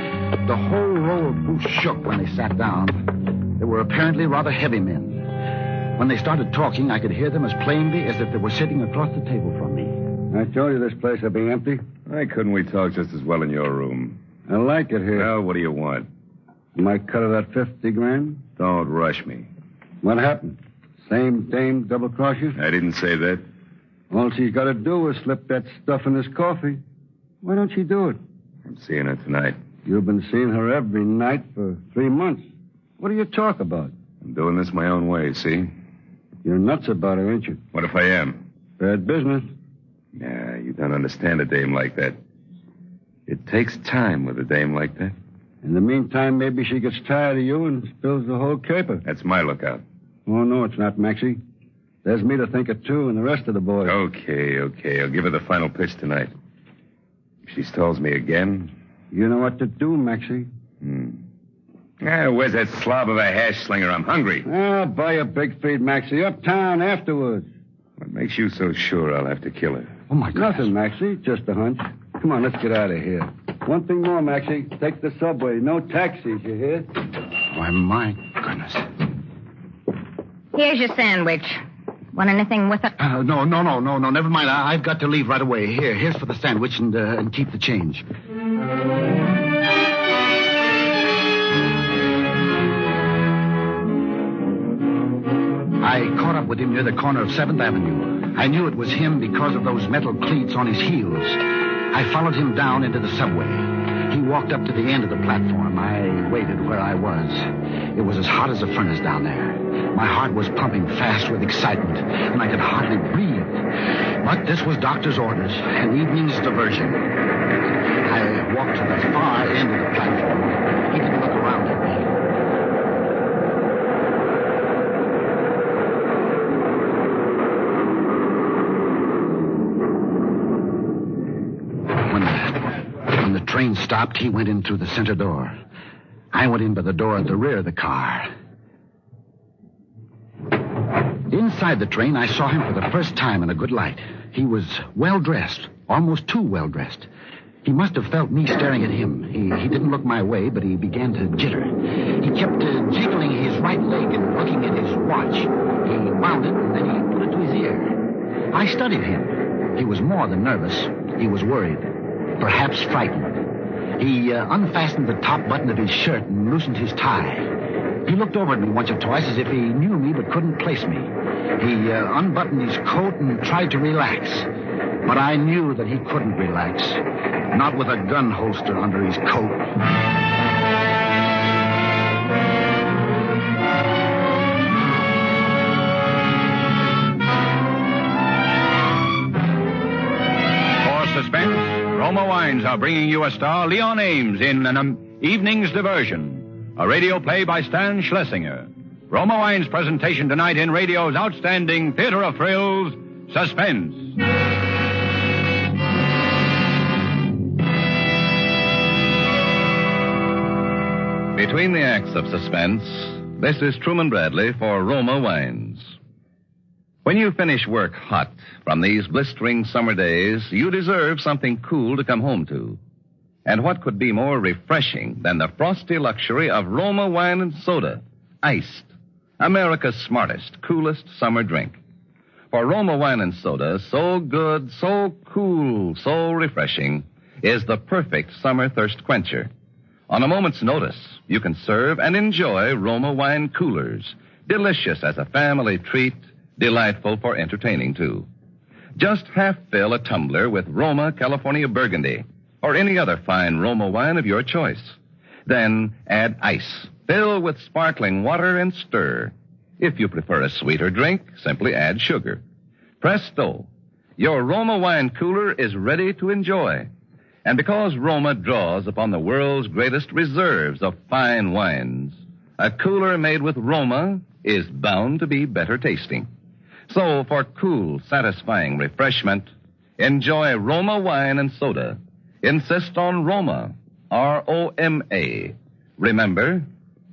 The whole row of booths shook when they sat down. They were apparently rather heavy men. When they started talking, I could hear them as plainly as if they were sitting across the table from me. I told you this place would be empty. Why couldn't we talk just as well in your room? I like it here. Well, what do you want? My cut of that 50 grand? Don't rush me. What happened? Same dame double-cross you? I didn't say that. All she's got to do is slip that stuff in his coffee. Why don't she do it? I'm seeing her tonight. You've been seeing her every night for 3 months. What do you talk about? I'm doing this my own way, see? You're nuts about her, ain't you? What if I am? Bad business. Nah, you don't understand a dame like that. It takes time with a dame like that. In the meantime, maybe she gets tired of you and spills the whole caper. That's my lookout. Oh, no, it's not, Maxie. There's me to think of, too, and the rest of the boys. Okay. I'll give her the final pitch tonight. If she stalls me again... You know what to do, Maxie. Where's that slob of a hash slinger? I'm hungry. I'll buy a big feed, Maxie. Uptown afterwards. What makes you so sure I'll have to kill her? Oh, my God. Nothing, Maxie. Just a hunch. Come on, let's get out of here. One thing more, Maxie. Take the subway. No taxis, you hear? Why, my goodness. Here's your sandwich. Want anything with it? No. Never mind. I've got to leave right away. Here's for the sandwich and keep the change. I caught up with him near the corner of 7th Avenue. I knew it was him because of those metal cleats on his heels. I followed him down into the subway. He walked up to the end of the platform. I waited where I was. It was as hot as a furnace down there. My heart was pumping fast with excitement, and I could hardly breathe. But this was doctor's orders, an evening's diversion. I walked to the far end of the platform. He didn't look around at me. When the train stopped, he went in through the center door. I went in by the door at the rear of the car. Inside the train, I saw him for the first time in a good light. He was well-dressed, almost too well-dressed. He must have felt me staring at him. He didn't look my way, but he began to jitter. He kept jiggling his right leg and looking at his watch. He wound it, and then he put it to his ear. I studied him. He was more than nervous. He was worried, perhaps frightened. He unfastened the top button of his shirt and loosened his tie. He looked over at me once or twice as if he knew me but couldn't place me. He unbuttoned his coat and tried to relax. But I knew that he couldn't relax. Not with a gun holster under his coat. For Suspense, Roma Wines are bringing you a star, Leon Ames, in an evening's diversion. A radio play by Stan Schlesinger. Roma Wine's presentation tonight in radio's outstanding theater of thrills, Suspense. Between the acts of Suspense, this is Truman Bradley for Roma Wines. When you finish work hot from these blistering summer days, you deserve something cool to come home to. And what could be more refreshing than the frosty luxury of Roma wine and soda, iced, America's smartest, coolest summer drink. For Roma wine and soda, so good, so cool, so refreshing, is the perfect summer thirst quencher. On a moment's notice, you can serve and enjoy Roma wine coolers, delicious as a family treat, delightful for entertaining, too. Just half fill a tumbler with Roma California Burgundy, or any other fine Roma wine of your choice. Then add ice. Fill with sparkling water and stir. If you prefer a sweeter drink, simply add sugar. Presto! Your Roma wine cooler is ready to enjoy. And because Roma draws upon the world's greatest reserves of fine wines, a cooler made with Roma is bound to be better tasting. So, for cool, satisfying refreshment, enjoy Roma wine and soda. Insist on Roma, R-O-M-A. Remember,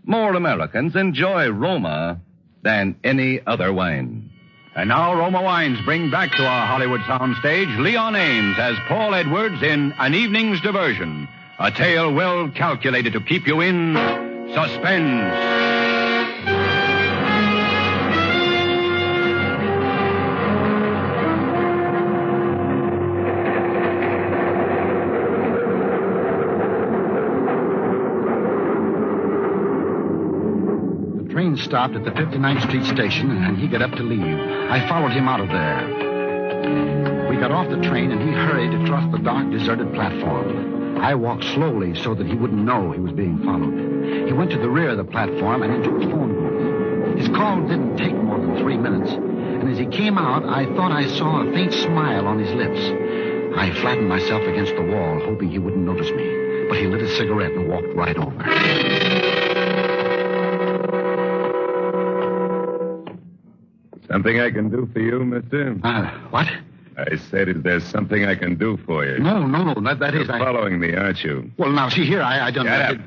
more Americans enjoy Roma than any other wine. And now Roma Wines bring back to our Hollywood soundstage Leon Ames as Paul Edwards in An Evening's Diversion, a tale well calculated to keep you in suspense. The train stopped at the 59th Street station, and he got up to leave. I followed him out of there. We got off the train, and he hurried across the dark, deserted platform. I walked slowly so that he wouldn't know he was being followed. He went to the rear of the platform and into a phone booth. His call didn't take more than 3 minutes, and as he came out, I thought I saw a faint smile on his lips. I flattened myself against the wall, hoping he wouldn't notice me, but he lit a cigarette and walked right over. Something I can do for you, mister? What? I said, is there something I can do for you? No. That is... You're following me, aren't you? Well, now, see here, I don't... Shut up.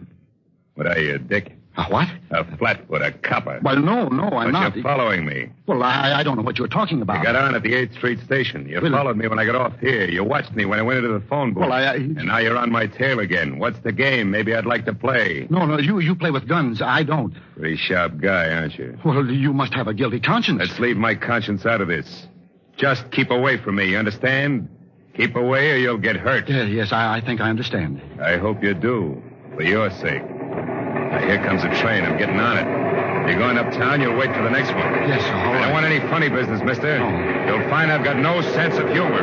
What are you, a dick? What? A flatfoot, a copper. Well, no, I'm not. You're following me. Well, I don't know what you're talking about. You got on at the 8th Street station. You followed me when I got off here. You watched me when I went into the phone booth. Well, And now you're on my tail again. What's the game? Maybe I'd like to play. No, you play with guns. I don't. Pretty sharp guy, aren't you? Well, you must have a guilty conscience. Let's leave my conscience out of this. Just keep away from me, you understand? Keep away or you'll get hurt. Yes, I think I understand. I hope you do, for your sake. Now, here comes a train. I'm getting on it. If you're going uptown, you'll wait for the next one. Yes, all right. I don't want any funny business, mister. No. You'll find I've got no sense of humor.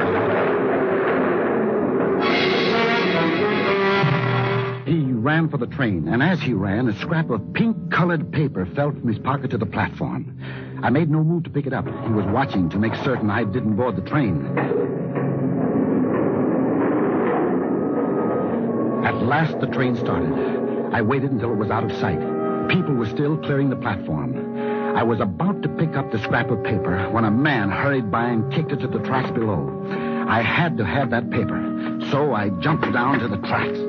He ran for the train, and as he ran, a scrap of pink-colored paper fell from his pocket to the platform. I made no move to pick it up. He was watching to make certain I didn't board the train. At last, the train started. I waited until it was out of sight. People were still clearing the platform. I was about to pick up the scrap of paper when a man hurried by and kicked it to the tracks below. I had to have that paper, so I jumped down to the tracks.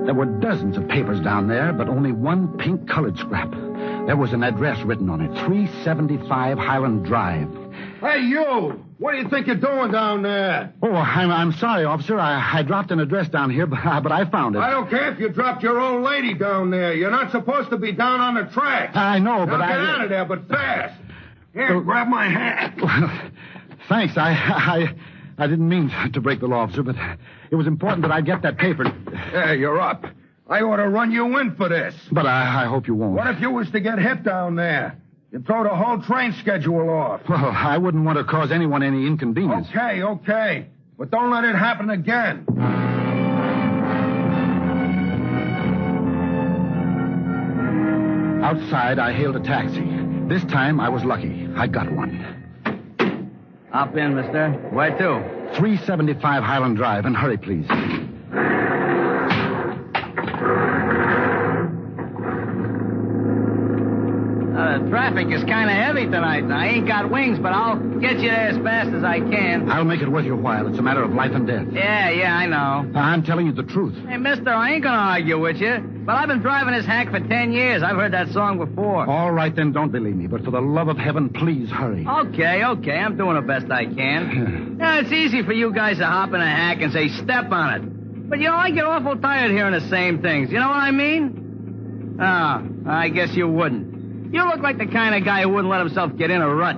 There were dozens of papers down there, but only one pink-colored scrap. There was an address written on it, 375 Highland Drive. Hey, you! What do you think you're doing down there? Oh, I'm sorry, officer. I dropped an address down here, but I found it. I don't care if you dropped your old lady down there. You're not supposed to be down on the tracks. I know, but now get out of there, but fast. Here, grab my hat. Thanks. I didn't mean to break the law, officer, but it was important that I get that paper. Yeah, you're up. I ought to run you in for this. But I hope you won't. What if you was to get hit down there? You'd throw the whole train schedule off. Well, I wouldn't want to cause anyone any inconvenience. Okay. But don't let it happen again. Outside, I hailed a taxi. This time, I was lucky. I got one. Hop in, mister. Where to? 375 Highland Drive, and hurry, please. The traffic is kind of heavy tonight. I ain't got wings, but I'll get you there as fast as I can. I'll make it worth your while. It's a matter of life and death. Yeah, I know. I'm telling you the truth. Hey, mister, I ain't gonna argue with you. But I've been driving this hack for 10 years. I've heard that song before. All right, then, don't believe me. But for the love of heaven, please hurry. Okay. I'm doing the best I can. It's easy for you guys to hop in a hack and say, step on it. But, I get awful tired hearing the same things. You know what I mean? I guess you wouldn't. You look like the kind of guy who wouldn't let himself get in a rut.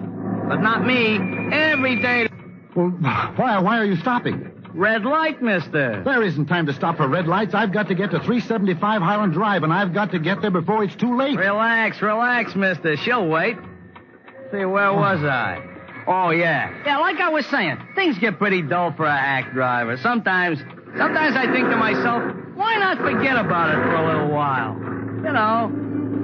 But not me. Every day... Well, why are you stopping? Red light, mister. There isn't time to stop for red lights. I've got to get to 375 Highland Drive, and I've got to get there before it's too late. Relax, mister. She'll wait. See, where was I? Oh, yeah. Yeah, like I was saying, things get pretty dull for a hack driver. Sometimes I think to myself, why not forget about it for a little while?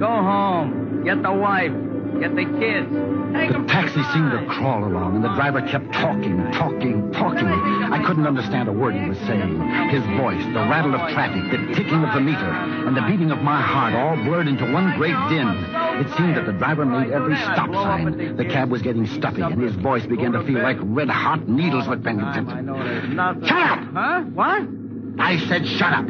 Go home, get the wife, Get the kids. The taxi seemed to crawl along, and the driver kept talking. I couldn't understand a word he was saying. His voice, the rattle of traffic, the ticking of the meter, and the beating of my heart all blurred into one great din. It seemed that the driver made every stop sign. The cab was getting stuffy, and his voice began to feel like red-hot needles with Shut up! Huh? What? I said shut up.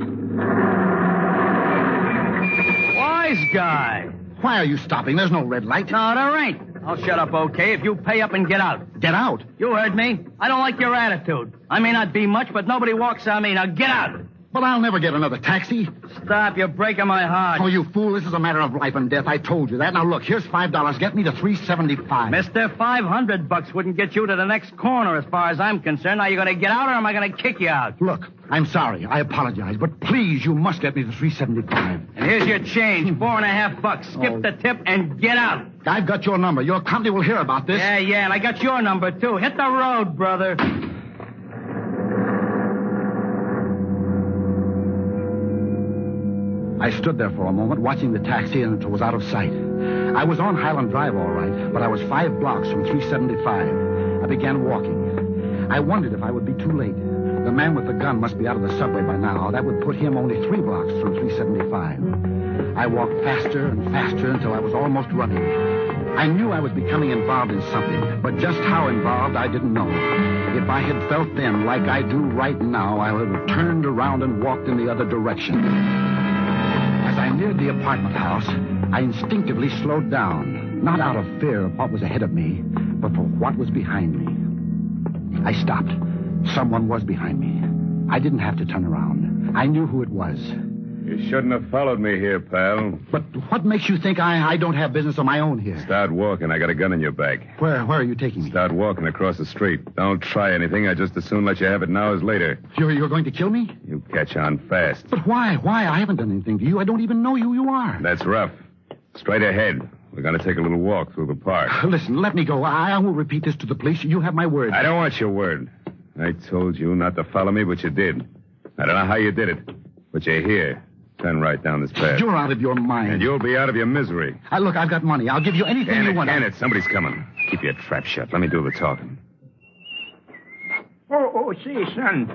Wise guy. Why are you stopping? There's no red light. No, there ain't. I'll shut up, okay, if you pay up and get out. Get out? You heard me. I don't like your attitude. I may not be much, but nobody walks on me. Now get out. But I'll never get another taxi. Stop. You're breaking my heart. Oh, you fool. This is a matter of life and death. I told you that. Now, look, here's $5. Get me to $3.75. Mister, $500 wouldn't get you to the next corner as far as I'm concerned. Now, you going to get out or am I going to kick you out? Look, I'm sorry. I apologize. But please, you must get me to $3.75. And here's your change, $4.50. Skip the tip and get out. I've got your number. Your company will hear about this. Yeah, and I got your number, too. Hit the road, brother. I stood there for a moment, watching the taxi until it was out of sight. I was on Highland Drive, all right, but I was 5 blocks from 375. I began walking. I wondered if I would be too late. The man with the gun must be out of the subway by now. That would put him only 3 blocks from 375. I walked faster and faster until I was almost running. I knew I was becoming involved in something, but just how involved, I didn't know. If I had felt then, like I do right now, I would have turned around and walked in the other direction. As I neared the apartment house, I instinctively slowed down, not out of fear of what was ahead of me, but for what was behind me. I stopped. Someone was behind me. I didn't have to turn around. I knew who it was. You shouldn't have followed me here, pal. But what makes you think I don't have business of my own here? Start walking. I got a gun in your back. Where are you taking me? Start walking across the street. Don't try anything. I just as soon let you have it now as later. You're going to kill me? You catch on fast. But why? I haven't done anything to you. I don't even know who you are. That's rough. Straight ahead. We're going to take a little walk through the park. Listen, let me go. I won't repeat this to the police. You have my word. I don't want your word. I told you not to follow me, but you did. I don't know how you did it, but you're here. Turn right down this path. You're out of your mind. And you'll be out of your misery. Look, I've got money. I'll give you anything you want. Can it? Somebody's coming. Keep your trap shut. Let me do the talking. Say, son,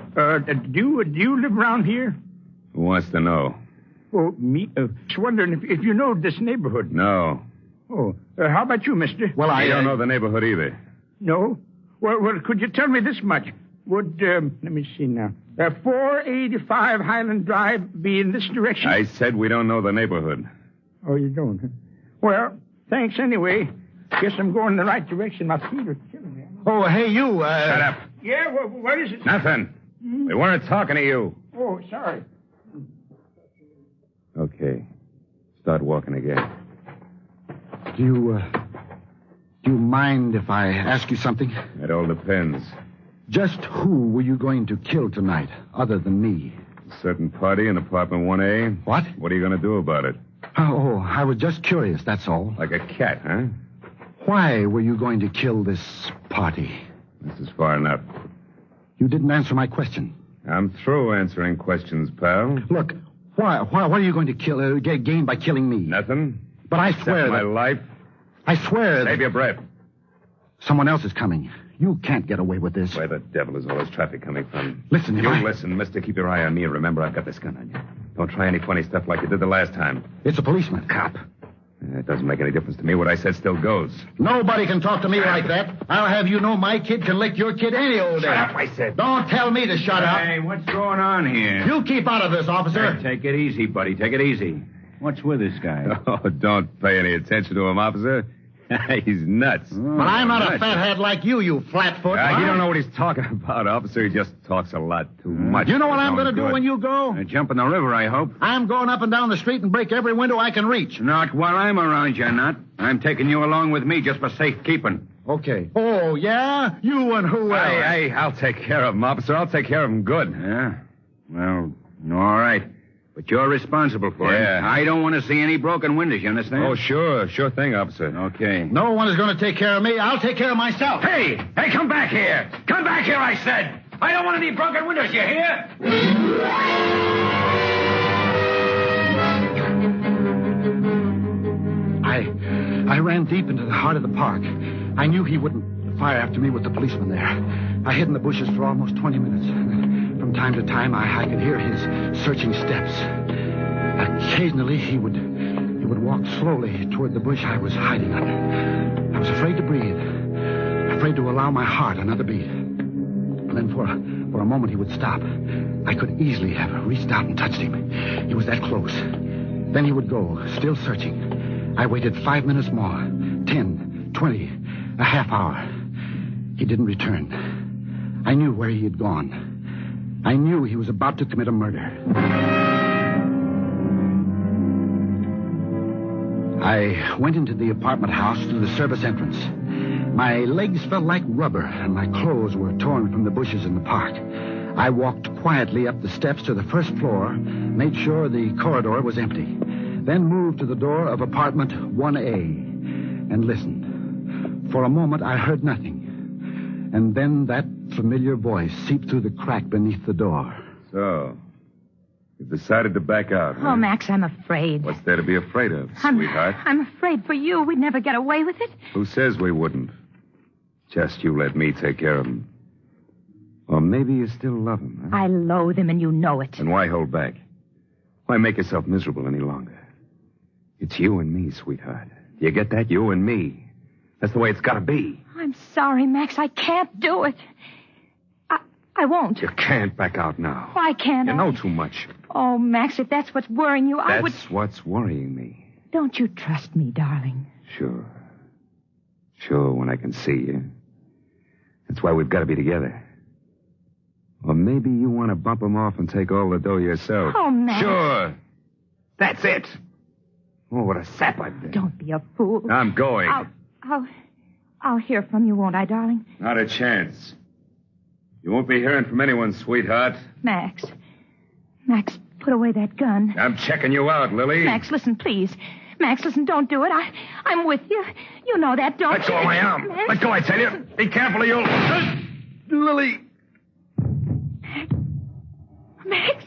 do you live around here? Who wants to know? Oh, me. Just wondering if you know this neighborhood. No. Oh, how about you, mister? Well, I don't know the neighborhood either. No? Well, could you tell me this much? Would, let me see now. 485 Highland Drive be in this direction? I said we don't know the neighborhood. Oh, you don't? Huh? Well, thanks anyway. Guess I'm going in the right direction. My feet are killing me. Oh, hey, you, Shut up. Yeah, what is it? Nothing. We weren't talking to you. Oh, sorry. Okay. Start walking again. Do you mind if I ask you something? It all depends. Just who were you going to kill tonight, other than me? A certain party in apartment 1A. What? What are you going to do about it? Oh, I was just curious, that's all. Like a cat, huh? Why were you going to kill this party? This is far enough. You didn't answer my question. I'm through answering questions, pal. Look, why are you going to gain by killing me? Nothing. But I Except swear my life. I swear Save your breath. Someone else is coming. You can't get away with this. Where the devil is all this traffic coming from? Listen, Listen, mister. Keep your eye on me and remember I've got this gun on you. Don't try any funny stuff like you did the last time. It's a policeman. Cop. It doesn't make any difference to me. What I said still goes. Nobody can talk to me like that. I'll have you know my kid can lick your kid any old day. Shut up, I said. Don't tell me to shut up. Hey, what's going on here? You keep out of this, officer. Hey, take it easy, buddy. Take it easy. What's with this guy? Oh, don't pay any attention to him, officer. He's nuts. But I'm not a fathead like you flatfoot. You don't know what he's talking about, officer. He just talks a lot too much. You know what I'm going to do when you go? Jump in the river, I hope. I'm going up and down the street and break every window I can reach. Not while I'm around, you're not. I'm taking you along with me just for safekeeping. Okay. Oh, yeah? You and who else? Hey, I'll take care of him, officer. I'll take care of him good. Yeah? Well, all right. But you're responsible for it. I don't want to see any broken windows, you understand? Oh, sure. Sure thing, officer. Okay. No one is going to take care of me. I'll take care of myself. Hey, come back here. Come back here, I said. I don't want any broken windows, you hear? I ran deep into the heart of the park. I knew he wouldn't fire after me with the policeman there. I hid in the bushes for almost 20 minutes. From time to time, I could hear his searching steps. Occasionally, he would walk slowly toward the bush I was hiding under. I was afraid to breathe, afraid to allow my heart another beat. And then for a moment, he would stop. I could easily have reached out and touched him. He was that close. Then he would go, still searching. I waited 5 minutes more, 10, 20, a half hour. He didn't return. I knew where he had gone. I knew he was about to commit a murder. I went into the apartment house through the service entrance. My legs felt like rubber, and my clothes were torn from the bushes in the park. I walked quietly up the steps to the first floor, made sure the corridor was empty, then moved to the door of apartment 1A and listened. For a moment, I heard nothing. And then that familiar voice seeped through the crack beneath the door. So, you've decided to back out, huh? Oh, Max, I'm afraid. What's there to be afraid of, sweetheart? I'm afraid for you. We'd never get away with it. Who says we wouldn't? Just you let me take care of him. Or maybe you still love him, huh? I loathe him, and you know it. Then why hold back? Why make yourself miserable any longer? It's you and me, sweetheart. You get that? You and me. That's the way it's got to be. I'm sorry, Max. I can't do it. I won't. You can't back out now. Why can't I? You know too much. Oh, Max, if that's what's worrying you, I would... That's what's worrying me. Don't you trust me, darling? Sure. Sure, when I can see you. That's why we've got to be together. Or maybe you want to bump him off and take all the dough yourself. Oh, Max. Sure. That's it. Oh, what a sap I've been. Don't be a fool. I'm going. I'll hear from you, won't I, darling? Not a chance. You won't be hearing from anyone, sweetheart. Max, put away that gun. I'm checking you out, Lily. Max, listen, please. Max, listen, don't do it. I'm with you. You know that, don't you? Let go of my arm. Max, Let go, I tell you. Be careful or you'll... Lily. Max,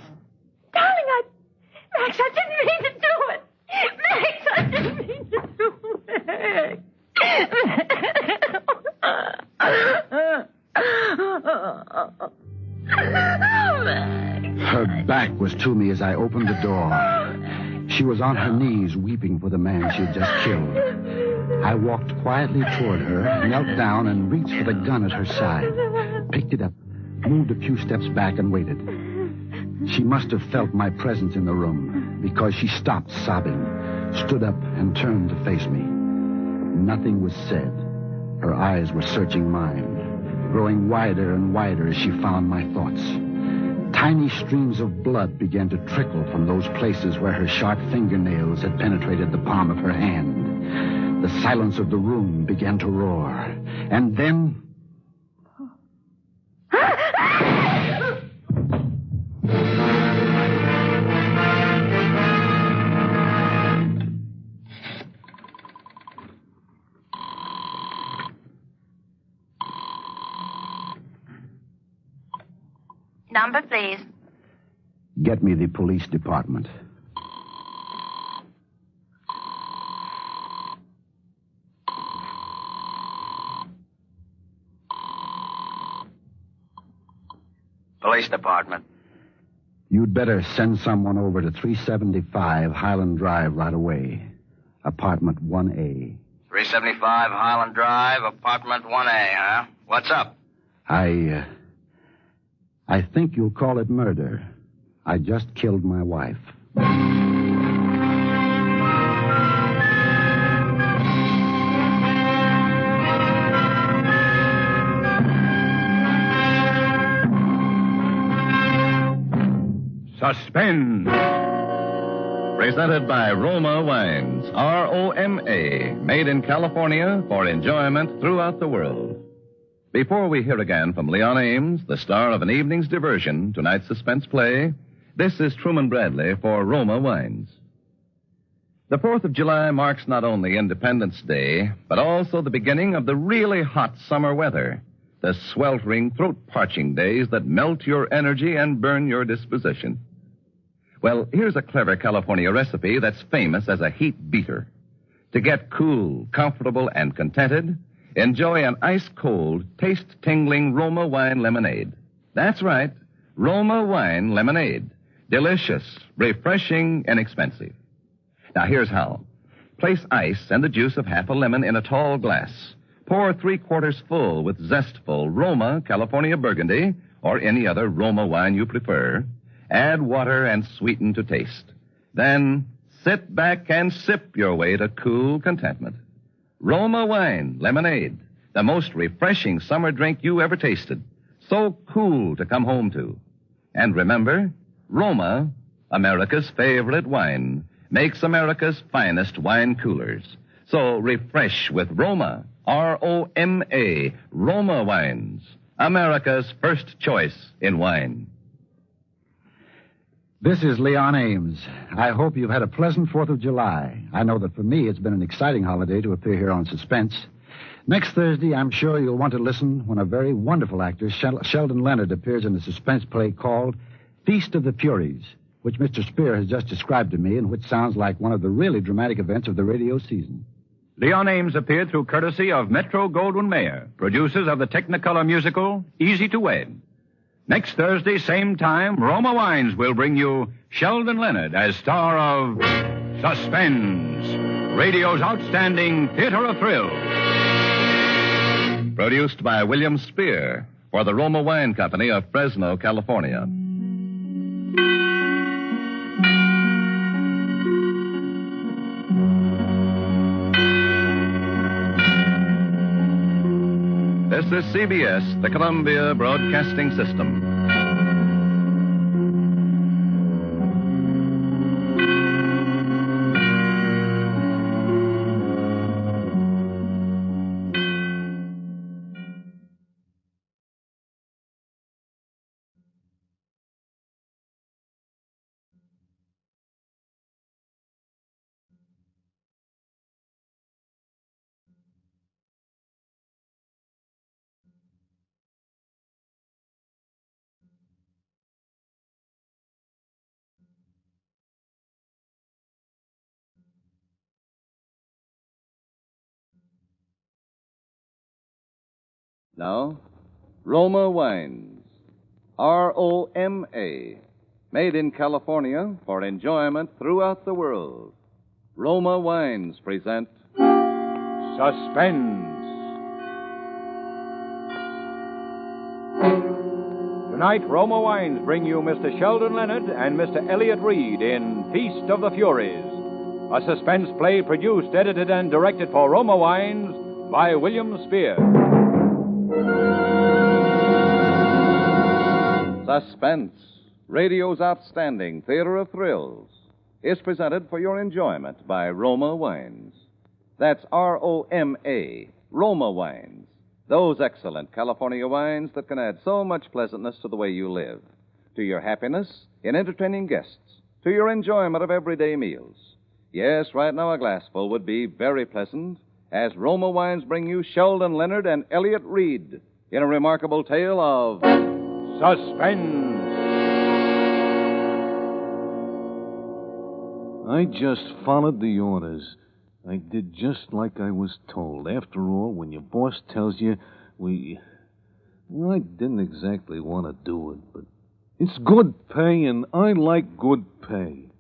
darling, Max, I didn't mean to do it. Max, I didn't mean to do it. Her back was to me as I opened the door. She was on her knees weeping for the man she had just killed. I walked quietly toward her, knelt down, and reached for the gun at her side. Picked it up, moved a few steps back, and waited. She must have felt my presence in the room, because she stopped sobbing, stood up, and turned to face me. Nothing was said. Her eyes were searching mine, growing wider and wider as she found my thoughts. Tiny streams of blood began to trickle from those places where her sharp fingernails had penetrated the palm of her hand. The silence of the room began to roar. And then... Number, please. Get me the police department. Police department. You'd better send someone over to 375 Highland Drive right away. Apartment 1A. 375 Highland Drive, apartment 1A, huh? What's up? I think you'll call it murder. I just killed my wife. Suspense. Presented by Roma Wines. R-O-M-A. Made in California for enjoyment throughout the world. Before we hear again from Leon Ames, the star of an evening's diversion, tonight's suspense play, this is Truman Bradley for Roma Wines. The 4th of July marks not only Independence Day, but also the beginning of the really hot summer weather, the sweltering, throat-parching days that melt your energy and burn your disposition. Well, here's a clever California recipe that's famous as a heat beater. To get cool, comfortable, and contented, enjoy an ice-cold, taste-tingling Roma wine lemonade. That's right, Roma wine lemonade. Delicious, refreshing, inexpensive. Now, here's how. Place ice and the juice of half a lemon in a tall glass. Pour 3/4 full with zestful Roma California Burgundy or any other Roma wine you prefer. Add water and sweeten to taste. Then sit back and sip your way to cool contentment. Roma wine lemonade, the most refreshing summer drink you ever tasted. So cool to come home to. And remember, Roma, America's favorite wine, makes America's finest wine coolers. So refresh with Roma, R-O-M-A, Roma wines, America's first choice in wine. This is Leon Ames. I hope you've had a pleasant 4th of July. I know that for me, it's been an exciting holiday to appear here on Suspense. Next Thursday, I'm sure you'll want to listen when a very wonderful actor, Sheldon Leonard, appears in a suspense play called Feast of the Furies, which Mr. Spear has just described to me and which sounds like one of the really dramatic events of the radio season. Leon Ames appeared through courtesy of Metro-Goldwyn-Mayer, producers of the Technicolor musical Easy to Wed. Next Thursday, same time, Roma Wines will bring you Sheldon Leonard as star of Suspense, radio's outstanding theater of thrills. Produced by William Spear for the Roma Wine Company of Fresno, California. This is CBS, the Columbia Broadcasting System. Now, Roma Wines, R-O-M-A, made in California for enjoyment throughout the world. Roma Wines present Suspense. Tonight, Roma Wines bring you Mr. Sheldon Leonard and Mr. Elliot Reed in Feast of the Furies, a suspense play produced, edited, and directed for Roma Wines by William Spear. Suspense, radio's outstanding theater of thrills, is presented for your enjoyment by Roma Wines. That's R-O-M-A, Roma Wines. Those excellent California wines that can add so much pleasantness to the way you live, to your happiness in entertaining guests, to your enjoyment of everyday meals. Yes, right now a glassful would be very pleasant, as Roma Wines bring you Sheldon Leonard and Elliot Reed in a remarkable tale of Suspense. I just followed the orders. I did just like I was told. After all, when your boss tells you, Well, I didn't exactly want to do it, but it's good pay, and I like good pay.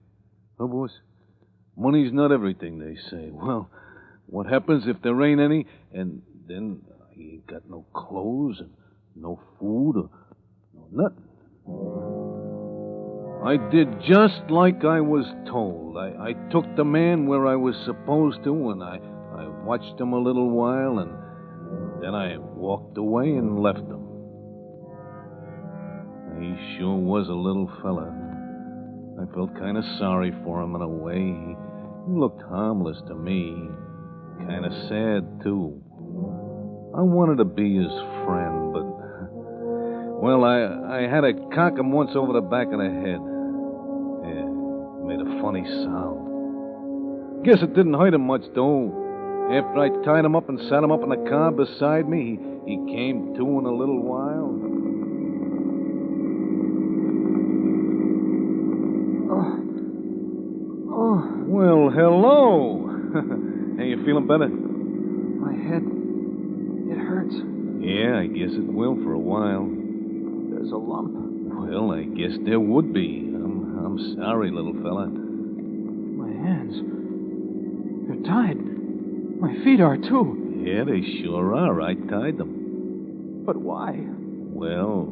Huh, boss? Money's not everything, they say. Well, what happens if there ain't any, and then I ain't got no clothes and no food or nothing? I did just like I was told. I took the man where I was supposed to, and I watched him a little while, and then I walked away and left him. He sure was a little fella. I felt kind of sorry for him in a way. He looked harmless to me. Kind of sad, too. I wanted to be his friend, but... Well, I had to cock him once over the back of the head. Yeah, it made a funny sound. Guess it didn't hurt him much, though. After I tied him up and sat him up in the car beside me, he came to in a little while. Oh. Well, hello. Ain't you feeling better? My head, it hurts. Yeah, I guess it will for a while. There's a lump. Well, I guess there would be. I'm sorry, little fella. My hands, they're tied. My feet are, too. Yeah, they sure are. I tied them. But why? Well,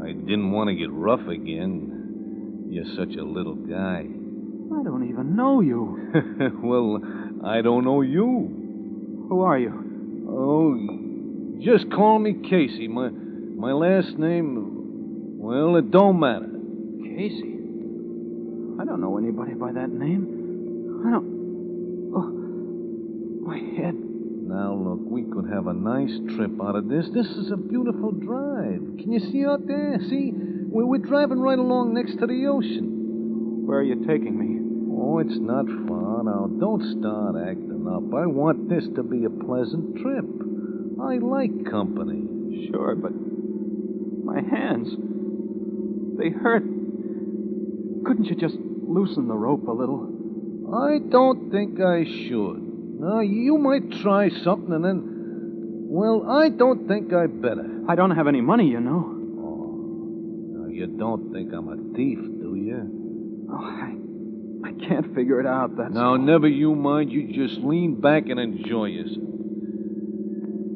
I didn't want to get rough again. You're such a little guy. I don't even know you. Well, I don't know you. Who are you? Oh, just call me Casey. My last name, well, it don't matter. Casey? I don't know anybody by that name. I don't... Oh, my head. Now, look, we could have a nice trip out of this. This is a beautiful drive. Can you see out there? See? We're driving right along next to the ocean. Where are you taking me? Oh, it's not far. Now, don't start acting up. I want this to be a pleasant trip. I like company. Sure, but my hands, they hurt. Couldn't you just loosen the rope a little? I don't think I should. Now, you might try something and then... Well, I don't think I better. I don't have any money, you know. Oh, now you don't think I'm a thief, do you? Oh, I can't figure it out, that's Now, all. never you mind. You just lean back and enjoy yourself.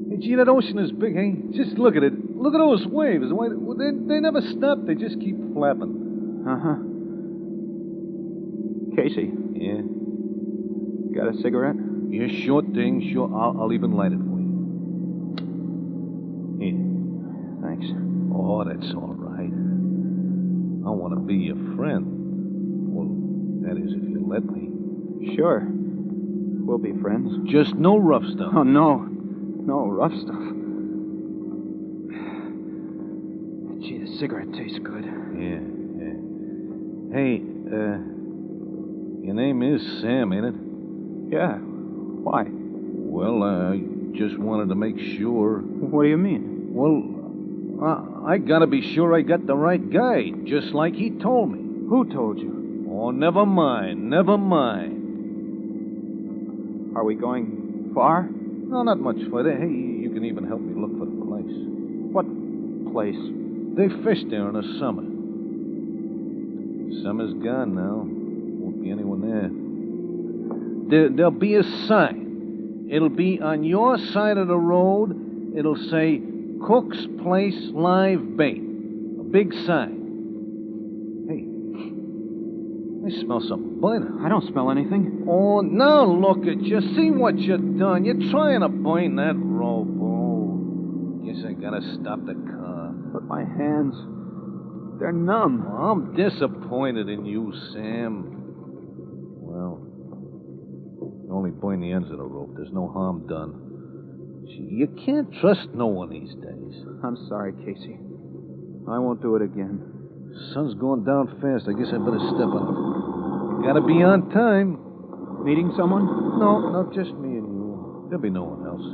Hey, gee, that ocean is big, eh? Just look at it. Look at those waves. Why, they never stop. They just keep flapping. Uh-huh. Casey. Yeah? Got a cigarette? Yeah, sure thing. Sure, I'll even light it for you. Here. Thanks. Oh, that's all right. I want to be your friend. Well, that is, if you let me. Sure. We'll be friends. Just no rough stuff. Oh, no. No rough stuff. Gee, the cigarette tastes good. Yeah. Hey, your name is Sam, ain't it? Yeah. Why? Well, I just wanted to make sure. What do you mean? Well, I gotta be sure I got the right guy, just like he told me. Who told you? Oh, never mind. Are we going far? No, not much further. Hey, you can even help me look for the place. What place? They fish there in the summer. Summer's gone now. Won't be anyone there. There'll be a sign. It'll be on your side of the road. It'll say, Cook's Place Live Bait. A big sign. Hey, I smell something burning. I don't smell anything. Oh, now look at you. See what you've done. You're trying to burn that rope. Oh, guess I gotta stop the car. But my hands, they're numb. Oh, I'm disappointed in you, Sam. Well, you only burn the ends of the rope. There's no harm done. Gee, you can't trust no one these days. I'm sorry, Casey. I won't do it again. Sun's going down fast. I guess I better step on it. Gotta be on time. Meeting someone? No, just me and you. There'll be no one else.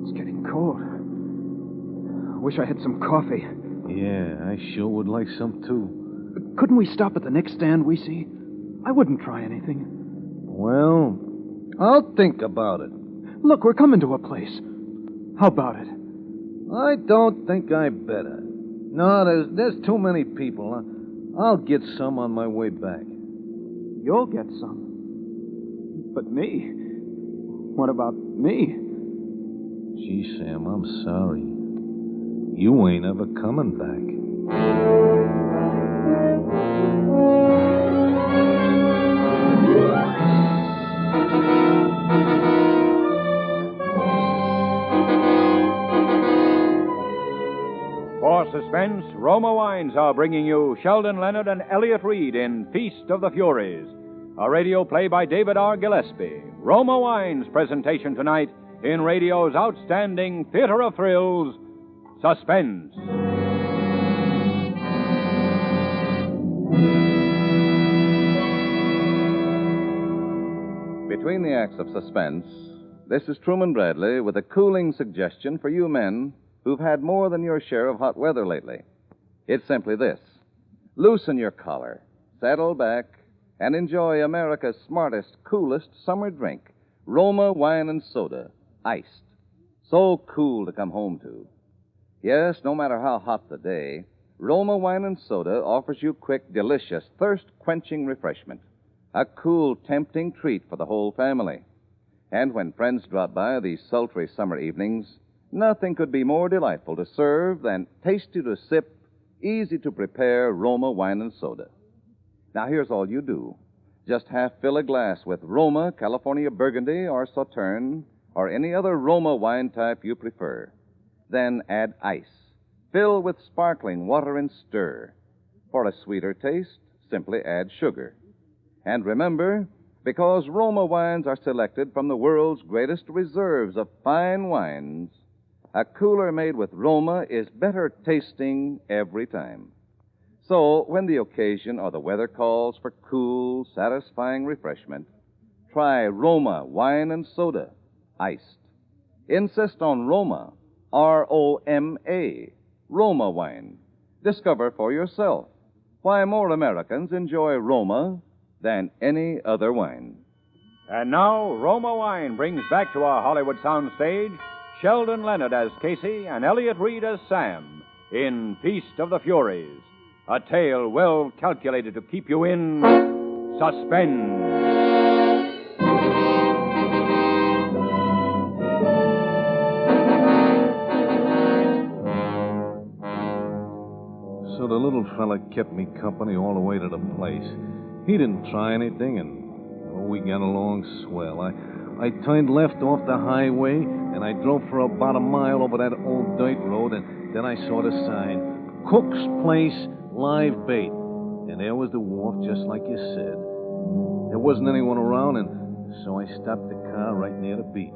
It's getting cold. I wish I had some coffee. Yeah, I sure would like some, too. Couldn't we stop at the next stand we see? I wouldn't try anything. Well, I'll think about it. Look, we're coming to a place. How about it? I don't think I better. No, there's too many people. I'll get some on my way back. You'll get some. But me? What about me? Gee, Sam, I'm sorry. You ain't ever coming back. For Suspense, Roma Wines are bringing you Sheldon Leonard and Elliot Reed in Feast of the Furies, a radio play by David R. Gillespie. Roma Wines' presentation tonight in radio's outstanding theater of thrills, Suspense. Between the acts of Suspense, this is Truman Bradley with a cooling suggestion for you men who've had more than your share of hot weather lately. It's simply this. Loosen your collar, settle back, and enjoy America's smartest, coolest summer drink Roma Wine and Soda, iced. So cool to come home to. Yes, no matter how hot the day, Roma Wine and Soda offers you quick, delicious, thirst-quenching refreshment. A cool, tempting treat for the whole family. And when friends drop by these sultry summer evenings, nothing could be more delightful to serve than tasty to sip, easy to prepare Roma Wine and Soda. Now, here's all you do. Just half fill a glass with Roma, California Burgundy, or Sauterne, or any other Roma wine type you prefer. Then add ice. Fill with sparkling water and stir. For a sweeter taste, simply add sugar. And remember, because Roma wines are selected from the world's greatest reserves of fine wines, a cooler made with Roma is better tasting every time. So, when the occasion or the weather calls for cool, satisfying refreshment, try Roma Wine and Soda, iced. Insist on Roma, R-O-M-A, Roma wine. Discover for yourself why more Americans enjoy Roma than any other wine. And now, Roma Wine brings back to our Hollywood soundstage Sheldon Leonard as Casey and Elliot Reed as Sam in Feast of the Furies, a tale well calculated to keep you in suspense. So the little fella kept me company all the way to the place. He didn't try anything, and we got along swell. I turned left off the highway, and I drove for about a mile over that old dirt road, and then I saw the sign, Cook's Place, Live Bait. And there was the wharf, just like you said. There wasn't anyone around, and so I stopped the car right near the beach.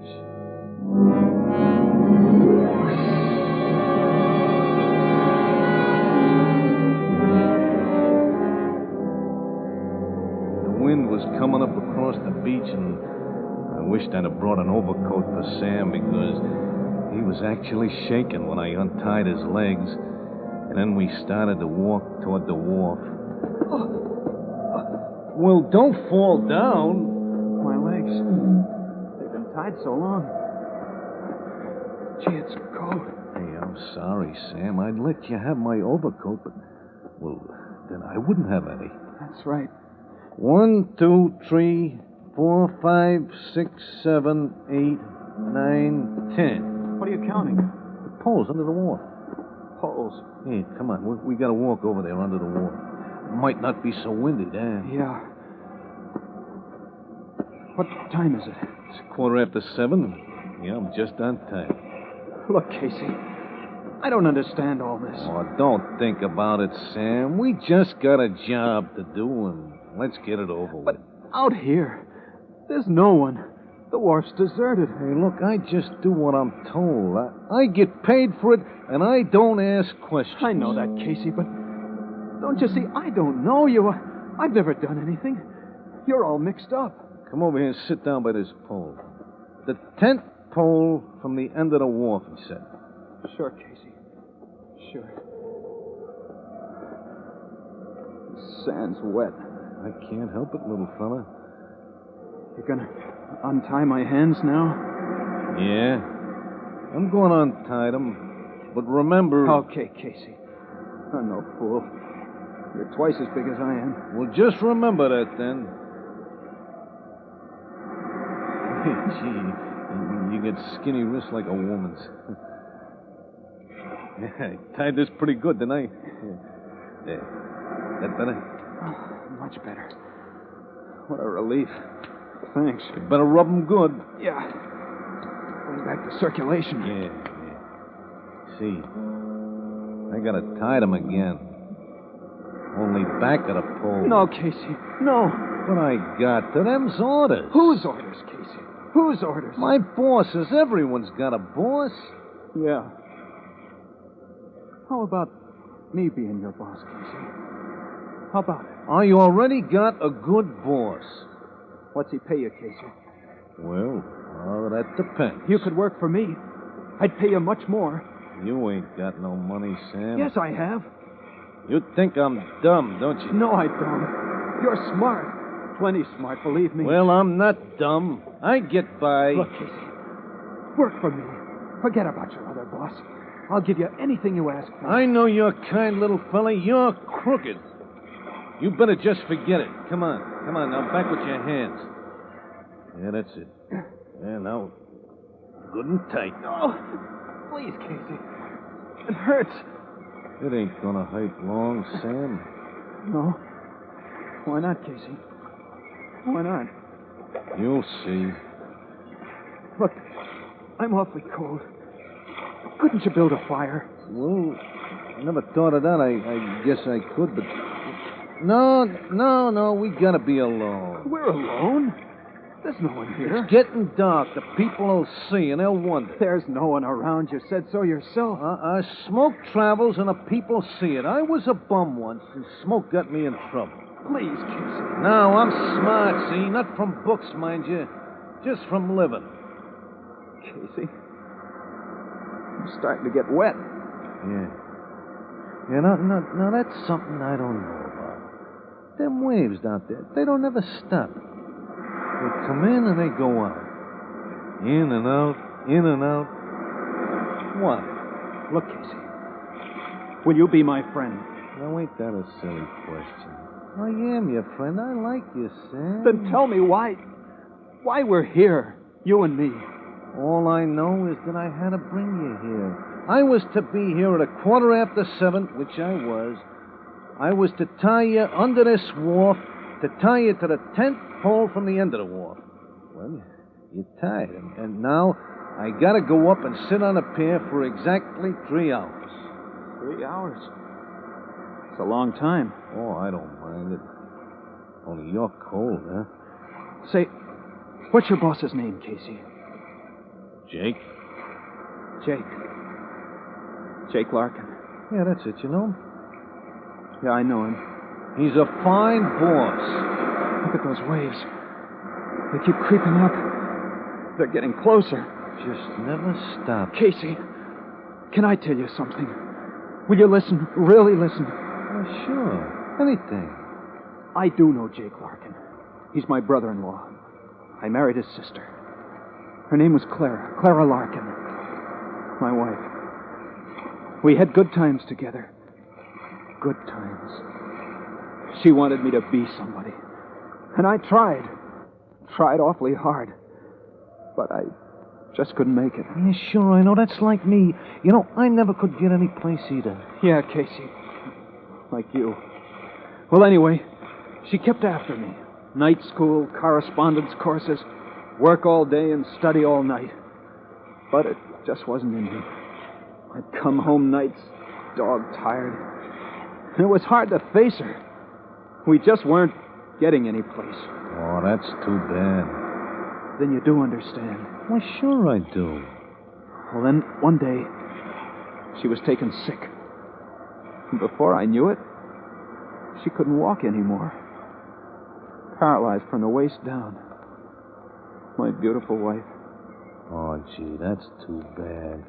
The wind was coming up across the beach, and I wished I'd have brought an overcoat for Sam, because he was actually shaking when I untied his legs. And then we started to walk toward the wharf. Well, don't fall down. My legs. They've been tied so long. Gee, it's cold. Hey, I'm sorry, Sam. I'd let you have my overcoat, but, well, then I wouldn't have any. That's right. 1, 2, 3, 4, 5, 6, 7, 8, 9, 10. What are you counting? The poles under the wharf. Poles? Hey, come on. We gotta walk over there under the wharf. Might not be so windy there. Yeah. What time is it? It's 7:15. Yeah, I'm just on time. Look, Casey, I don't understand all this. Oh, don't think about it, Sam. We just got a job to do, and let's get it over with. But out here, there's no one. The wharf's deserted. Hey, look, I just do what I'm told. I get paid for it, and I don't ask questions. I know that, Casey, but don't you see, I don't know you. I've never done anything. You're all mixed up. Come over here and sit down by this pole. The 10th pole from the end of the wharf, he said. Sure, Casey. Sure. The sand's wet. I can't help it, little fella. You're gonna untie my hands now? Yeah. I'm going to untie them. But remember... Okay, Casey. I'm no fool. You're twice as big as I am. Well, just remember that, then. Gee, you get skinny wrists like a woman's. Yeah, I tied this pretty good, didn't I? There. That better? Oh, much better. What a relief. Thanks. You better rub them good. Yeah. Bring back the circulation. Yeah. See, I gotta tie them again. Only back of the pole. No, Casey. No. But I got to them's orders. Whose orders, Casey? Whose orders? My boss's. Everyone's got a boss. Yeah. How about me being your boss, Casey? How about it? I already got a good boss. What's he pay you, Casey? Well, that depends. You could work for me. I'd pay you much more. You ain't got no money, Sam. Yes, I have. You think I'm dumb, don't you? No, I don't. You're smart. plenty smart, believe me. Well, I'm not dumb. I get by. Look, Casey, work for me. Forget about your other boss. I'll give you anything you ask for. I know you're a kind little fella. You're crooked. You better just forget it. Come on. Come on, now back with your hands. Yeah, that's it. Yeah, now, good and tight. Oh, please, Casey. It hurts. It ain't gonna hurt long, Sam. No. Why not, Casey? Why not? You'll see. Look, I'm awfully cold. Couldn't you build a fire? Well, I never thought of that. I guess I could, but... No, we gotta be alone. We're alone? There's no one here. It's getting dark. The people will see, and they'll wonder. There's no one around. You said so yourself. Smoke travels, and the people see it. I was a bum once, and smoke got me in trouble. Please, Casey. No, I'm smart, see? Not from books, mind you. Just from living. Casey, I'm starting to get wet. Yeah, now that's something I don't know about. Them waves out there, they don't ever stop. They come in and they go out. In and out, in and out. What? Look, Casey, will you be my friend? Now, ain't that a silly question? I am your friend. I like you, Sam. Then tell me why we're here, you and me. All I know is that I had to bring you here. I was to be here at 7:15, which I was. I was to tie you under this wharf, to tie you to the 10th pole from the end of the wharf. Well, you're tied, and now I gotta go up and sit on a pier for exactly 3 hours. 3 hours? It's a long time. Oh, I don't mind it. Only you're cold, huh? Say, what's your boss's name, Casey? Jake. Jake Larkin. Yeah, that's it, you know him? Yeah, I know him. He's a fine boss. Look at those waves. They keep creeping up. They're getting closer. Just never stop. Casey, can I tell you something? Will you listen? Really listen? Sure. Anything. I do know Jake Larkin. He's my brother-in-law. I married his sister. Her name was Clara Larkin. My wife. We had good times together. Good times. She wanted me to be somebody. And I tried. Tried awfully hard. But I just couldn't make it. Yeah, sure, I know. That's like me. You know, I never could get any place either. Yeah, Casey. Like you. Well, anyway, she kept after me. Night school, correspondence courses, work all day and study all night. But it just wasn't in me. I'd come home nights, dog-tired. And it was hard to face her. We just weren't getting any place. Oh, that's too bad. Then you do understand. Why, sure I do. Well, then, one day, she was taken sick. And before I knew it, she couldn't walk anymore. Paralyzed from the waist down. My beautiful wife. Oh, gee, that's too bad.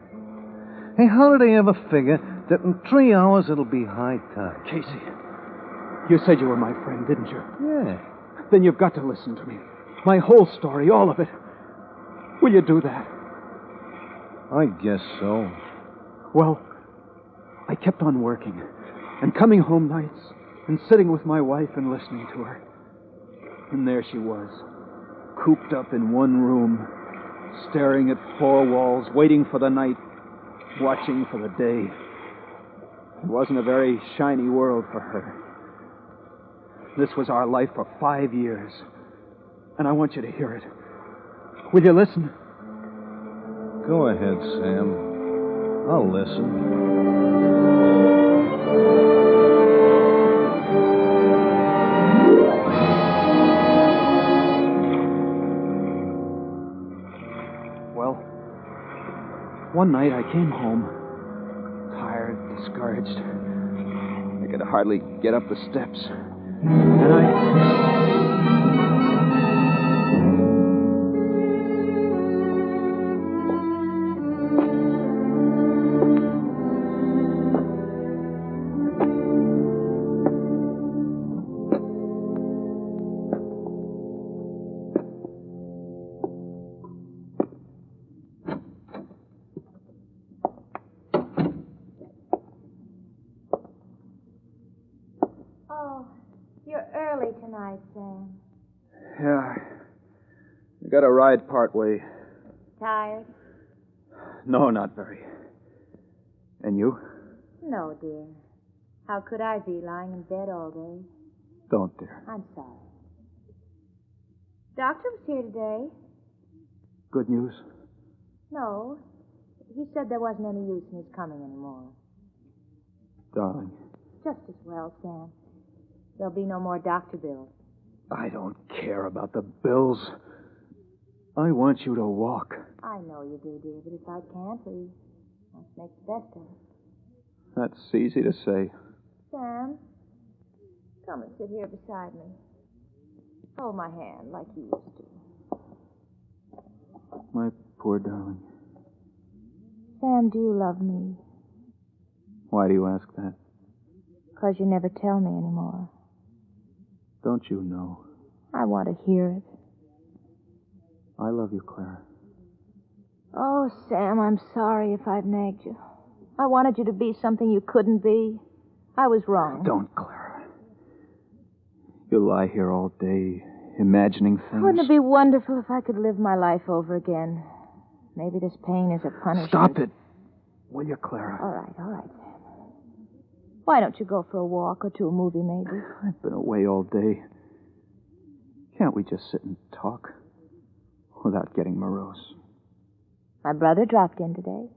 Hey, how did they ever figure that in 3 hours it'll be high tide? Casey, you said you were my friend, didn't you? Yeah. Then you've got to listen to me. My whole story, all of it. Will you do that? I guess so. Well, I kept on working and coming home nights and sitting with my wife and listening to her. And there she was, cooped up in one room, staring at 4 walls, waiting for the night, watching for the day. It wasn't a very shiny world for her. This was our life for 5 years. And I want you to hear it. Will you listen? Go ahead, Sam. I'll listen. Well, one night I came home, tired, discouraged. I could hardly get up the steps. And I... Oh, you're early tonight, Sam. Yeah. I got to ride part way. Tired? No, not very. And you? No, dear. How could I be lying in bed all day? Don't, dear. I'm sorry. Doctor was here today. Good news? No. He said there wasn't any use in his coming anymore. Darling. Just as well, Sam. There'll be no more doctor bills. I don't care about the bills. I want you to walk. I know you do, dear, but if I can't, we must make the best of it. That's easy to say. Sam, come and sit here beside me. Hold my hand like you used to. My poor darling. Sam, do you love me? Why do you ask that? 'Cause you never tell me anymore. Don't you know? I want to hear it. I love you, Clara. Oh, Sam, I'm sorry if I've nagged you. I wanted you to be something you couldn't be. I was wrong. Don't, Clara. You lie here all day, imagining things. Wouldn't it be wonderful if I could live my life over again? Maybe this pain is a punishment. Stop it, will you, Clara? All right, Sam. Why don't you go for a walk or to a movie, maybe? I've been away all day. Can't we just sit and talk without getting morose? My brother dropped in today.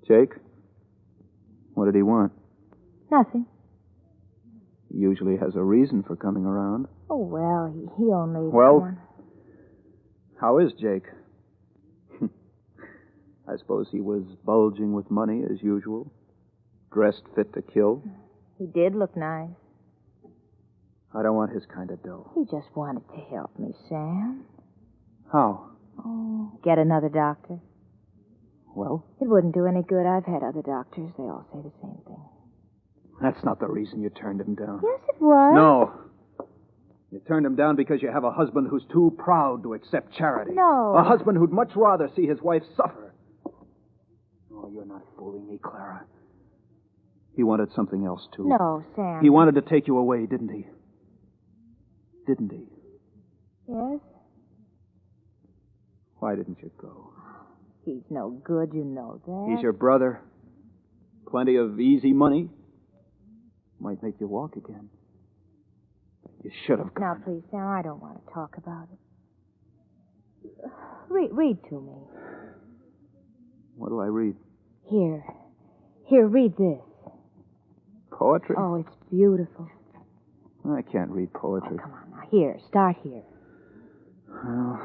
Jake? What did he want? Nothing. He usually has a reason for coming around. Oh, well, he only... Well, how is Jake? I suppose he was bulging with money as usual. Dressed fit to kill. He did look nice. I don't want his kind of dough. He just wanted to help me, Sam. How? Oh, get another doctor. Well? It wouldn't do any good. I've had other doctors. They all say the same thing. That's not the reason you turned him down. Yes, it was. No. You turned him down because you have a husband who's too proud to accept charity. No. A husband who'd much rather see his wife suffer. Oh, you're not fooling me, Clara. He wanted something else, too. No, Sam. He wanted to take you away, didn't he? Didn't he? Yes? Why didn't you go? He's no good, you know that. He's your brother. Plenty of easy money. Might make you walk again. You should have gone. Now, please, Sam, I don't want to talk about it. Read to me. What do I read? Here, read this. Poetry? Oh, it's beautiful. I can't read poetry. Oh, come on, now. Here, start here. Well,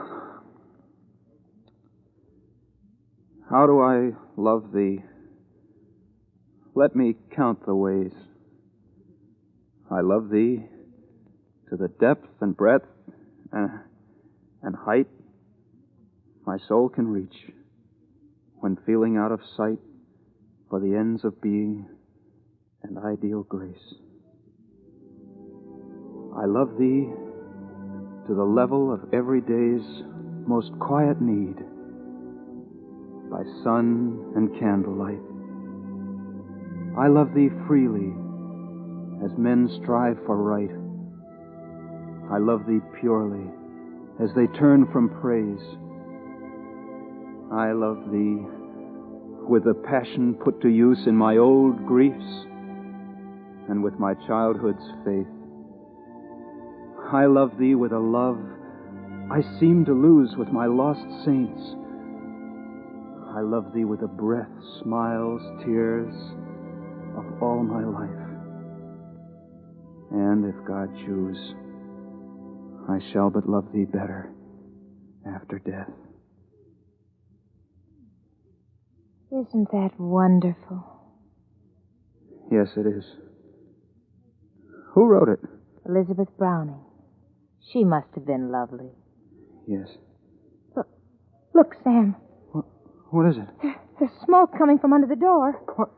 how do I love thee? Let me count the ways. I love thee to the depth and breadth and height my soul can reach when feeling out of sight for the ends of being and ideal grace. I love thee to the level of every day's most quiet need, by sun and candlelight. I love thee freely as men strive for right. I love thee purely as they turn from praise. I love thee with the passion put to use in my old griefs and with my childhood's faith. I love thee with a love I seem to lose with my lost saints. I love thee with the breath, smiles, tears of all my life. And if God choose, I shall but love thee better after death. Isn't that wonderful? Yes, it is. Who wrote it? Elizabeth Browning. She must have been lovely. Yes. Look, Sam. What is it? There's smoke coming from under the door. What?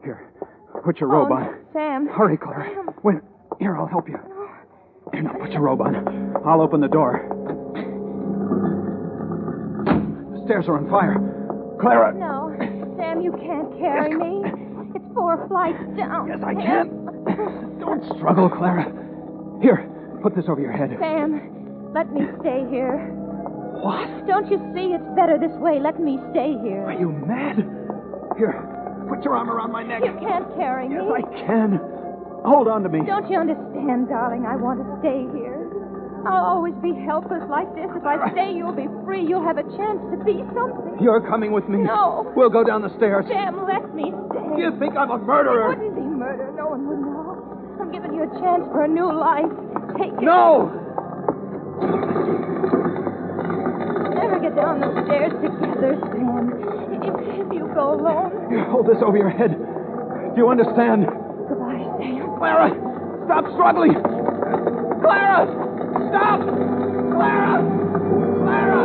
Here, put your robe on. Sam. Hurry, Clara. Sam. Wait, here, I'll help you. Here, now, put your robe on. I'll open the door. The stairs are on fire. Clara! No, Sam, you can't carry me. It's 4 flights down. Yes, I can. Don't struggle, Clara. Here, put this over your head. Sam, let me stay here. What? Don't you see? It's better this way. Let me stay here. Are you mad? Here, put your arm around my neck. You can't carry me. Yes, I can. Hold on to me. Don't you understand, darling? I want to stay here. I'll always be helpless like this. If I stay, you'll be free. You'll have a chance to be something. You're coming with me. No. We'll go down the stairs. Sam, let me stay. You think I'm a murderer? It wouldn't be murder. No one would know. I'm giving you a chance for a new life. Take it. No! Never get down the stairs together, Sam. If you go alone. Here, hold this over your head. Do you understand? Goodbye, Sam. Clara! Stop struggling! Clara! Stop! Clara! Clara!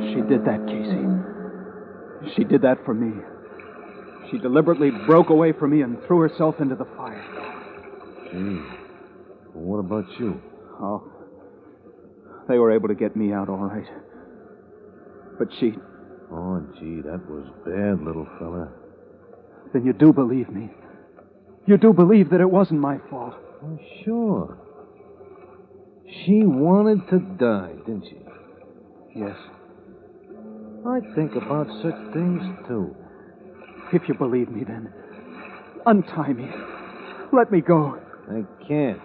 She did that, Casey. She did that for me. She deliberately broke away from me and threw herself into the fire. Gee, what about you? Oh, they were able to get me out all right. But she... Oh, gee, that was bad, little fella. Then you do believe me. You do believe that it wasn't my fault. Oh, sure. She wanted to die, didn't she? Yes. I think about such things, too. If you believe me, then untie me. Let me go. I can't.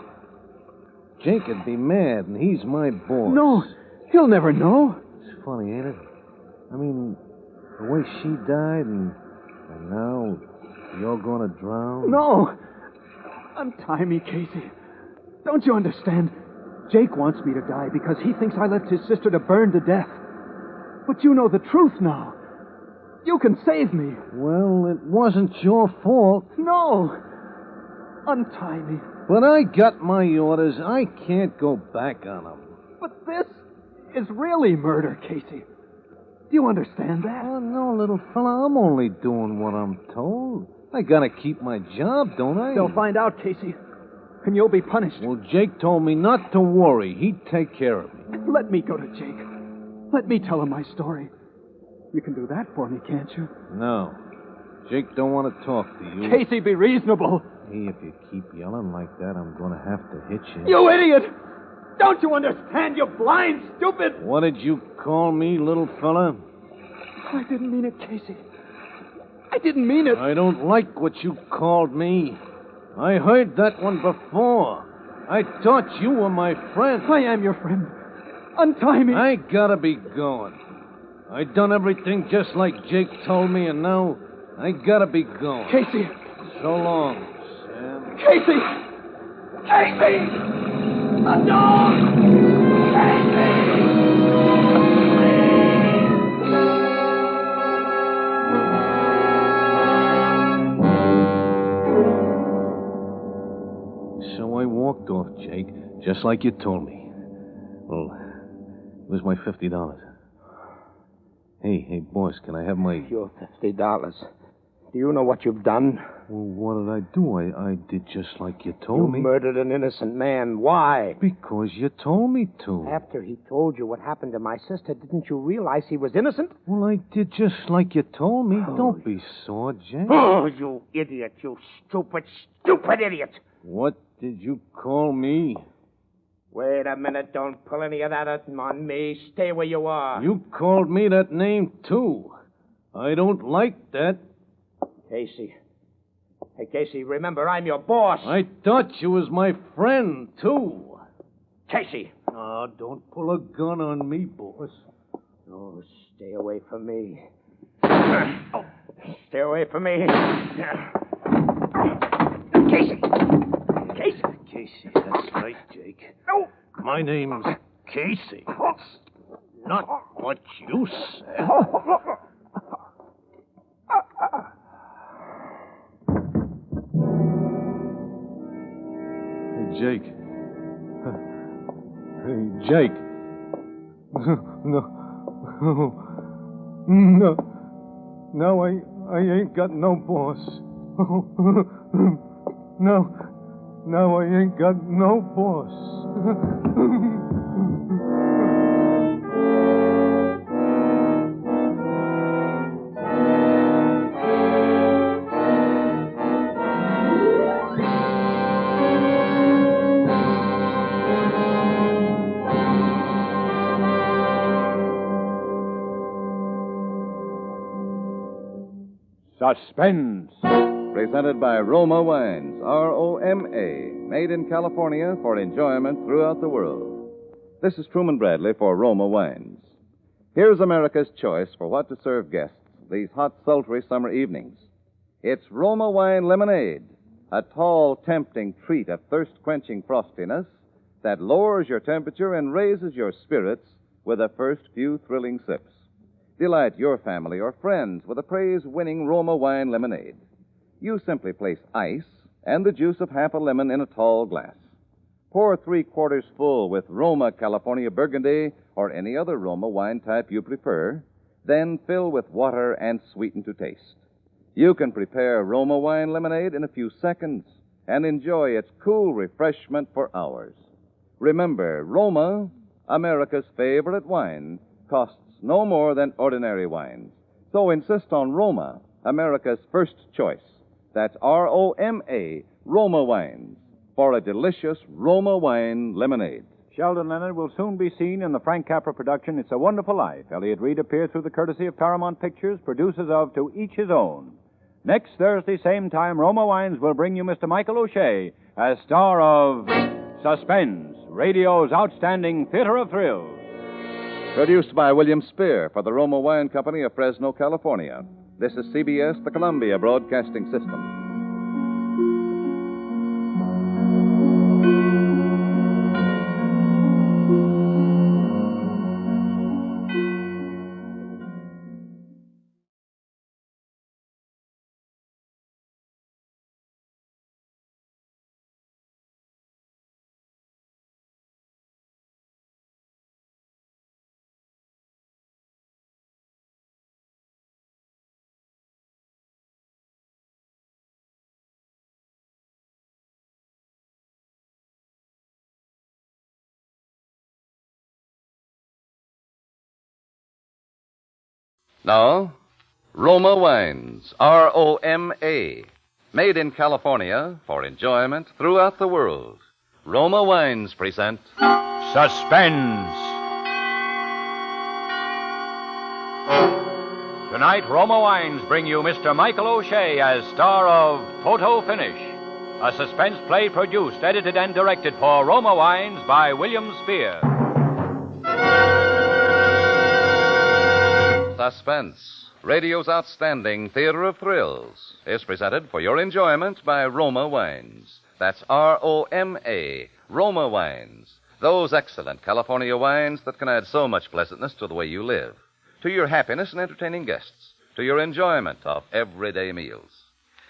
Jake would be mad, and he's my boss. No, he'll never know. It's funny, ain't it? I mean, the way she died, and now you're gonna drown? No. Untie me, Casey. Don't you understand? Jake wants me to die because he thinks I left his sister to burn to death. But you know the truth now. You can save me. Well, it wasn't your fault. No. Untie me. But I got my orders. I can't go back on them. But this is really murder, Casey. Do you understand that? Oh, no, little fella. I'm only doing what I'm told. I gotta keep my job, don't I? They'll find out, Casey. And you'll be punished. Well, Jake told me not to worry. He'd take care of me. Let me go to Jake. Let me tell him my story. You can do that for me, can't you? No. Jake don't want to talk to you. Casey, be reasonable. Hey, if you keep yelling like that, I'm going to have to hit you. You idiot! Don't you understand, you blind, stupid... What did you call me, little fella? I didn't mean it, Casey. I didn't mean it. I don't like what you called me. I heard that one before. I thought you were my friend. I am your friend. Untie me. I gotta be going. I done everything just like Jake told me, and now I gotta be going. Casey. So long, Sam. Casey! Casey! The dog! Casey! So I walked off, Jake, just like you told me. Well, it was my $50. Hey, boss, can I have my... Your $50. Do you know what you've done? Well, what did I do? I did just like you told me. You murdered an innocent man. Why? Because you told me to. After he told you what happened to my sister, didn't you realize he was innocent? Well, I did just like you told me. Don't be sore, Jake. Oh, you idiot. You stupid, stupid idiot. What did you call me? Wait a minute. Don't pull any of that on me. Stay where you are. You called me that name, too. I don't like that. Casey. Hey, Casey, remember, I'm your boss. I thought you was my friend, too. Casey. Oh, don't pull a gun on me, boss. Oh, stay away from me. Oh, stay away from me. Casey. Casey. Casey, that's right, Jake. No. My name's Casey. That's not what you said. Jake, Hey, Jake. No, I ain't got no boss. No, I ain't got no boss. Suspense. Presented by Roma Wines, R-O-M-A, made in California for enjoyment throughout the world. This is Truman Bradley for Roma Wines. Here's America's choice for what to serve guests these hot, sultry summer evenings. It's Roma Wine Lemonade, a tall, tempting treat of thirst-quenching frostiness that lowers your temperature and raises your spirits with the first few thrilling sips. Delight your family or friends with a praise-winning Roma Wine Lemonade. You simply place ice and the juice of half a lemon in a tall glass. Pour 3/4 full with Roma California Burgundy or any other Roma wine type you prefer, then fill with water and sweeten to taste. You can prepare Roma Wine Lemonade in a few seconds and enjoy its cool refreshment for hours. Remember, Roma, America's favorite wine, costs no more than ordinary wines. So insist on Roma, America's first choice. That's R-O-M-A, Roma Wines, for a delicious Roma Wine Lemonade. Sheldon Leonard will soon be seen in the Frank Capra production, It's a Wonderful Life. Elliott Reed appears through the courtesy of Paramount Pictures, producers of To Each His Own. Next Thursday, same time, Roma Wines will bring you Mr. Michael O'Shea as star of Suspense, radio's outstanding theater of thrills. Produced by William Spear for the Roma Wine Company of Fresno, California. This is CBS, the Columbia Broadcasting System. Now, Roma Wines, R-O-M-A, made in California for enjoyment throughout the world. Roma Wines present Suspense. Tonight, Roma Wines bring you Mr. Michael O'Shea as star of Photo Finish, a suspense play produced, edited, and directed for Roma Wines by William Spear. Suspense, radio's outstanding theater of thrills, is presented for your enjoyment by Roma Wines. That's R-O-M-A, Roma Wines. Those excellent California wines that can add so much pleasantness to the way you live, to your happiness in entertaining guests, to your enjoyment of everyday meals.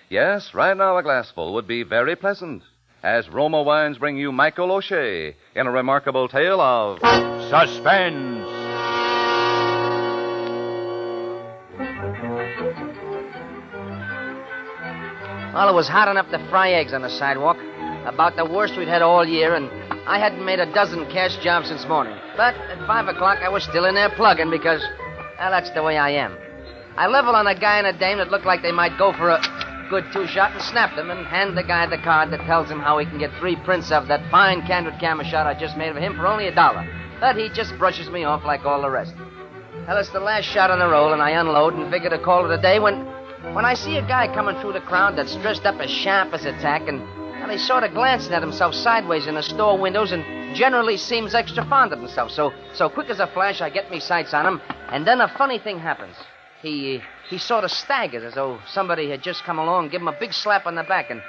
Yes, right now a glassful would be very pleasant, as Roma Wines bring you Michael O'Shea in a remarkable tale of Suspense. Well, it was hot enough to fry eggs on the sidewalk. About the worst we'd had all year, and I hadn't made a dozen cash jobs since morning. But at 5 o'clock, I was still in there plugging because, well, that's the way I am. I leveled on a guy and a dame that looked like they might go for a good two-shot and snapped them and handed the guy the card that tells him how he can get 3 prints of that fine candid camera shot I just made of him for only $1. But he just brushes me off like all the rest. Well, it's the last shot on the roll, and I unload and figure to call it a day when I see a guy coming through the crowd that's dressed up as sharp as a tack, and he's sort of glancing at himself sideways in the store windows and generally seems extra fond of himself. So quick as a flash, I get me sights on him, and then a funny thing happens. He sort of staggers as though somebody had just come along and give him a big slap on the back, and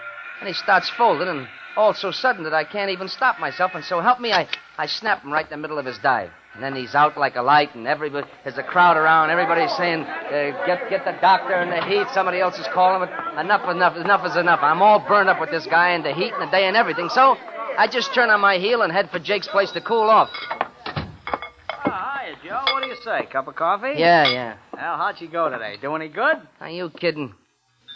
he starts folding, and all so sudden that I can't even stop myself, and so help me, I snap him right in the middle of his dive. And then he's out like a light, and there's a crowd around. Everybody's saying, get the doctor in the heat. Somebody else is calling, but enough is enough. I'm all burned up with this guy and the heat and the day and everything. So I just turn on my heel and head for Jake's place to cool off. Hiya, Joe. What do you say? Cup of coffee? Yeah. Well, how'd she go today? Do any good? Are you kidding?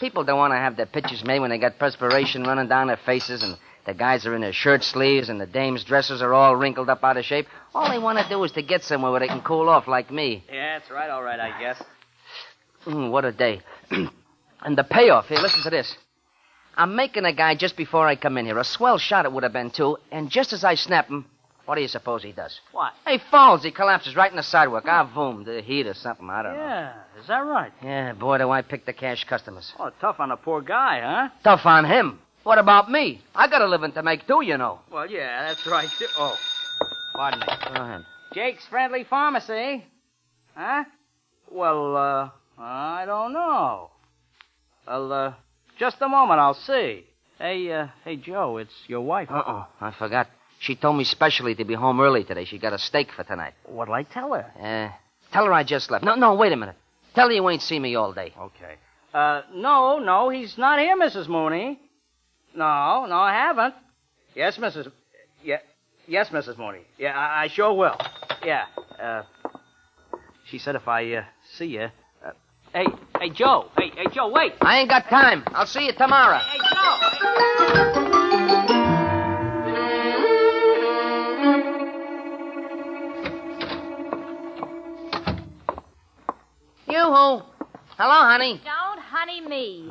People don't want to have their pictures made when they got perspiration running down their faces and the guys are in their shirt sleeves and the dames' dresses are all wrinkled up out of shape. All they want to do is to get somewhere where they can cool off like me. Yeah, that's right. All right, I guess. What a day. And the payoff, here, listen to this. I'm making a guy just before I come in here. A swell shot it would have been, too. And just as I snap him, what do you suppose he does? What? He falls. He collapses right in the sidewalk. Boom, the heat or something. I don't know. Yeah, is that right? Yeah, boy, do I pick the cash customers. Oh, tough on the poor guy, huh? Tough on him. What about me? I got a living to make, too, you know. Well, yeah, that's right. Oh, pardon me. Go ahead. Jake's Friendly Pharmacy. Huh? Well, I don't know. Well, just a moment, I'll see. Hey, Joe, it's your wife. I forgot. She told me specially to be home early today. She got a steak for tonight. What'll I tell her? Tell her I just left. No, wait a minute. Tell her you ain't seen me all day. Okay. No, he's not here, Mrs. Mooney. No, I haven't. Yes, Mrs. Yes, Mrs. Mooney. Yeah, I sure will. Yeah. She said if I see you. Hey, Joe. Hey, Joe, wait. I ain't got time. I'll see you tomorrow. Hey, Joe. Yoo-hoo. Hello, honey. Don't honey me.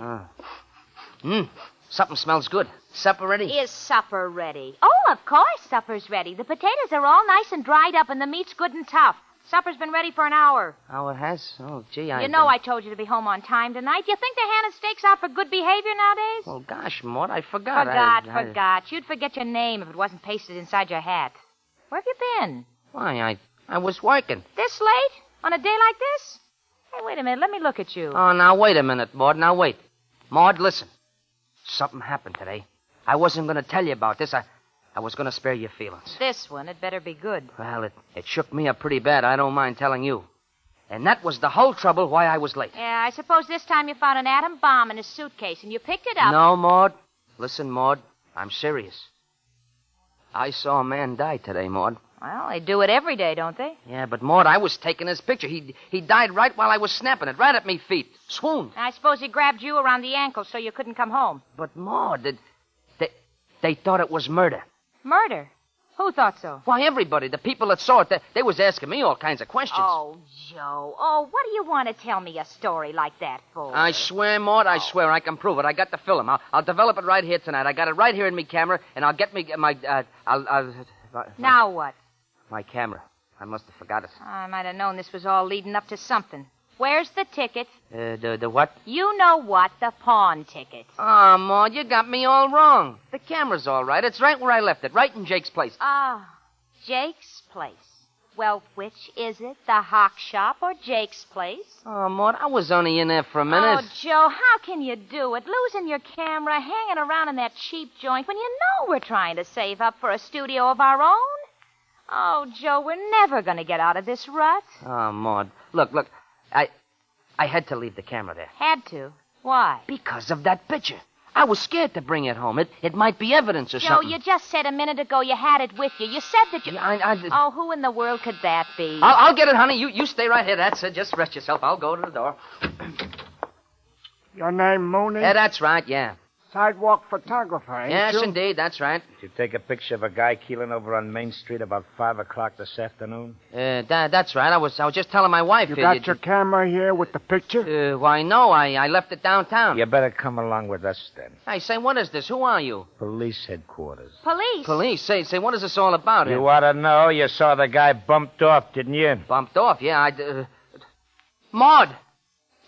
Something smells good. Supper ready? Is supper ready? Oh, of course supper's ready. The potatoes are all nice and dried up and the meat's good and tough. Supper's been ready for an hour. Oh, it has? Oh, gee, You know I told you to be home on time tonight. You think they're handing steaks out for good behavior nowadays? Well, gosh, Maud, I forgot. Forgot. You'd forget your name if it wasn't pasted inside your hat. Where have you been? Why, I was working. This late? On a day like this? Hey, wait a minute. Let me look at you. Oh, now, wait a minute, Maud. Now, wait. Maud, listen. Something happened today. I wasn't going to tell you about this. I was going to spare your feelings. This one, it better be good. Well, it shook me up pretty bad. I don't mind telling you. And that was the whole trouble why I was late. Yeah, I suppose this time you found an atom bomb in a suitcase and you picked it up. No, Maud. Listen, Maud. I'm serious. I saw a man die today, Maud. Well, they do it every day, don't they? Yeah, but, Maud, I was taking his picture. He died right while I was snapping it, right at me feet. Swooned. I suppose he grabbed you around the ankle so you couldn't come home. But, Maud, they thought it was murder. Murder? Who thought so? Why, everybody. The people that saw it, they was asking me all kinds of questions. Oh, Joe. Oh, what do you want to tell me a story like that for? I swear, Maud, I swear. I can prove it. I got the film. I'll develop it right here tonight. I got it right here in me camera, and I'll get me my, Now what? My camera. I must have forgot it. I might have known this was all leading up to something. Where's the ticket? The what? You know what, the pawn ticket. Oh, Maud, you got me all wrong. The camera's all right. It's right where I left it, right in Jake's place. Jake's place. Well, which is it, the hock shop or Jake's place? Oh, Maud, I was only in there for a minute. Oh, Joe, how can you do it? Losing your camera, hanging around in that cheap joint when you know we're trying to save up for a studio of our own? Oh, Joe, we're never going to get out of this rut. Oh, Maud, look. I had to leave the camera there. Had to? Why? Because of that picture. I was scared to bring it home. It might be evidence or something. Joe, you just said a minute ago you had it with you. You said that you... Oh, who in the world could that be? I'll get it, honey. You stay right here. That's it. Just rest yourself. I'll go to the door. Your name, Mooney? Yeah, that's right, yeah. Sidewalk photographer, ain't Yes, you? indeed. That's right. Did you take a picture of a guy keeling over on Main Street about 5 o'clock this afternoon? That's right. I was just telling my wife... You got your camera here with the picture? Why, no. I left it downtown. You better come along with us, then. Hey, say, what is this? Who are you? Police headquarters. Police? Police? Say, what is this all about? You ought to know. You saw the guy bumped off, didn't you? Bumped off? Yeah, Maud!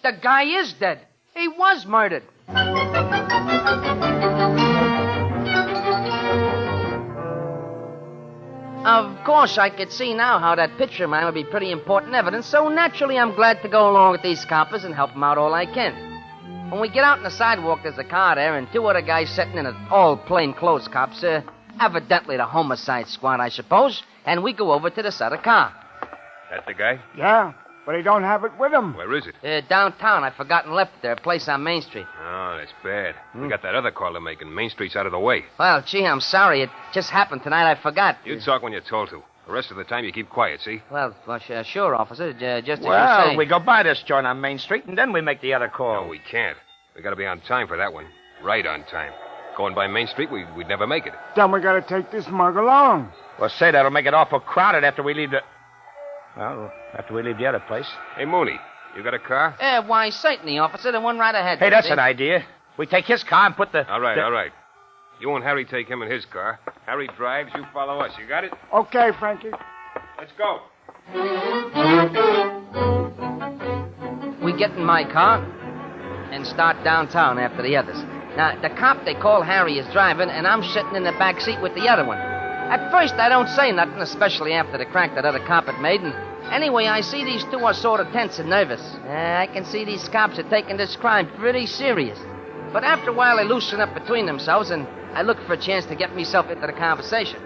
The guy is dead. He was murdered. Of course, I could see now how that picture of mine would be pretty important evidence, so naturally I'm glad to go along with these coppers and help them out all I can. When we get out on the sidewalk, there's a car there and 2 other guys sitting in it, all plainclothes cops, evidently the homicide squad, I suppose, and we go over to this other car. That the guy? Yeah, but he don't have it with him. Where is it? Downtown. I've forgotten left it there, a place on Main Street. Oh, Oh, that's bad. We got that other call to make, and Main Street's out of the way. Well, gee, I'm sorry. It just happened tonight. I forgot. You talk when you're told to. The rest of the time, you keep quiet, see? Well, sure, officer. Just as you Well, say. we go by this joint on Main Street, and then we make the other call. No, we can't. We got to be on time for that one. Right on time. Going by Main Street, we'd never make it. Then we gotta take this mug along. Well, say, that'll make it awful crowded after we leave the... Well, after we leave the other place. Hey, Mooney, you got a car? Why, certainly, officer. The one right ahead. Hey, that's see? an idea. We take his car and put the... All right. You and Harry take him in his car. Harry drives, you follow us. You got it? Okay, Frankie. Let's go. We get in my car and start downtown after the others. Now, the cop they call Harry is driving, and I'm sitting in the back seat with the other one. At first, I don't say nothing, especially after the crack that other cop had made, and anyway, I see these two are sort of tense and nervous. I can see these cops are taking this crime pretty serious. But after a while, they loosen up between themselves, and I look for a chance to get myself into the conversation.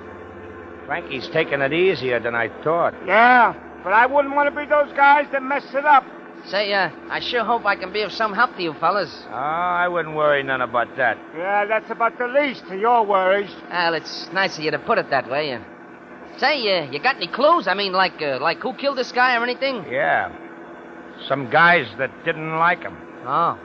Frankie's taking it easier than I thought. Yeah, but I wouldn't want to be those guys that mess it up. Say, I sure hope I can be of some help to you fellas. Oh, I wouldn't worry none about that. Yeah, that's about the least of your worries. Well, it's nice of you to put it that way. Say, you got any clues? I mean, like who killed this guy or anything? Yeah. Some guys that didn't like him. Oh.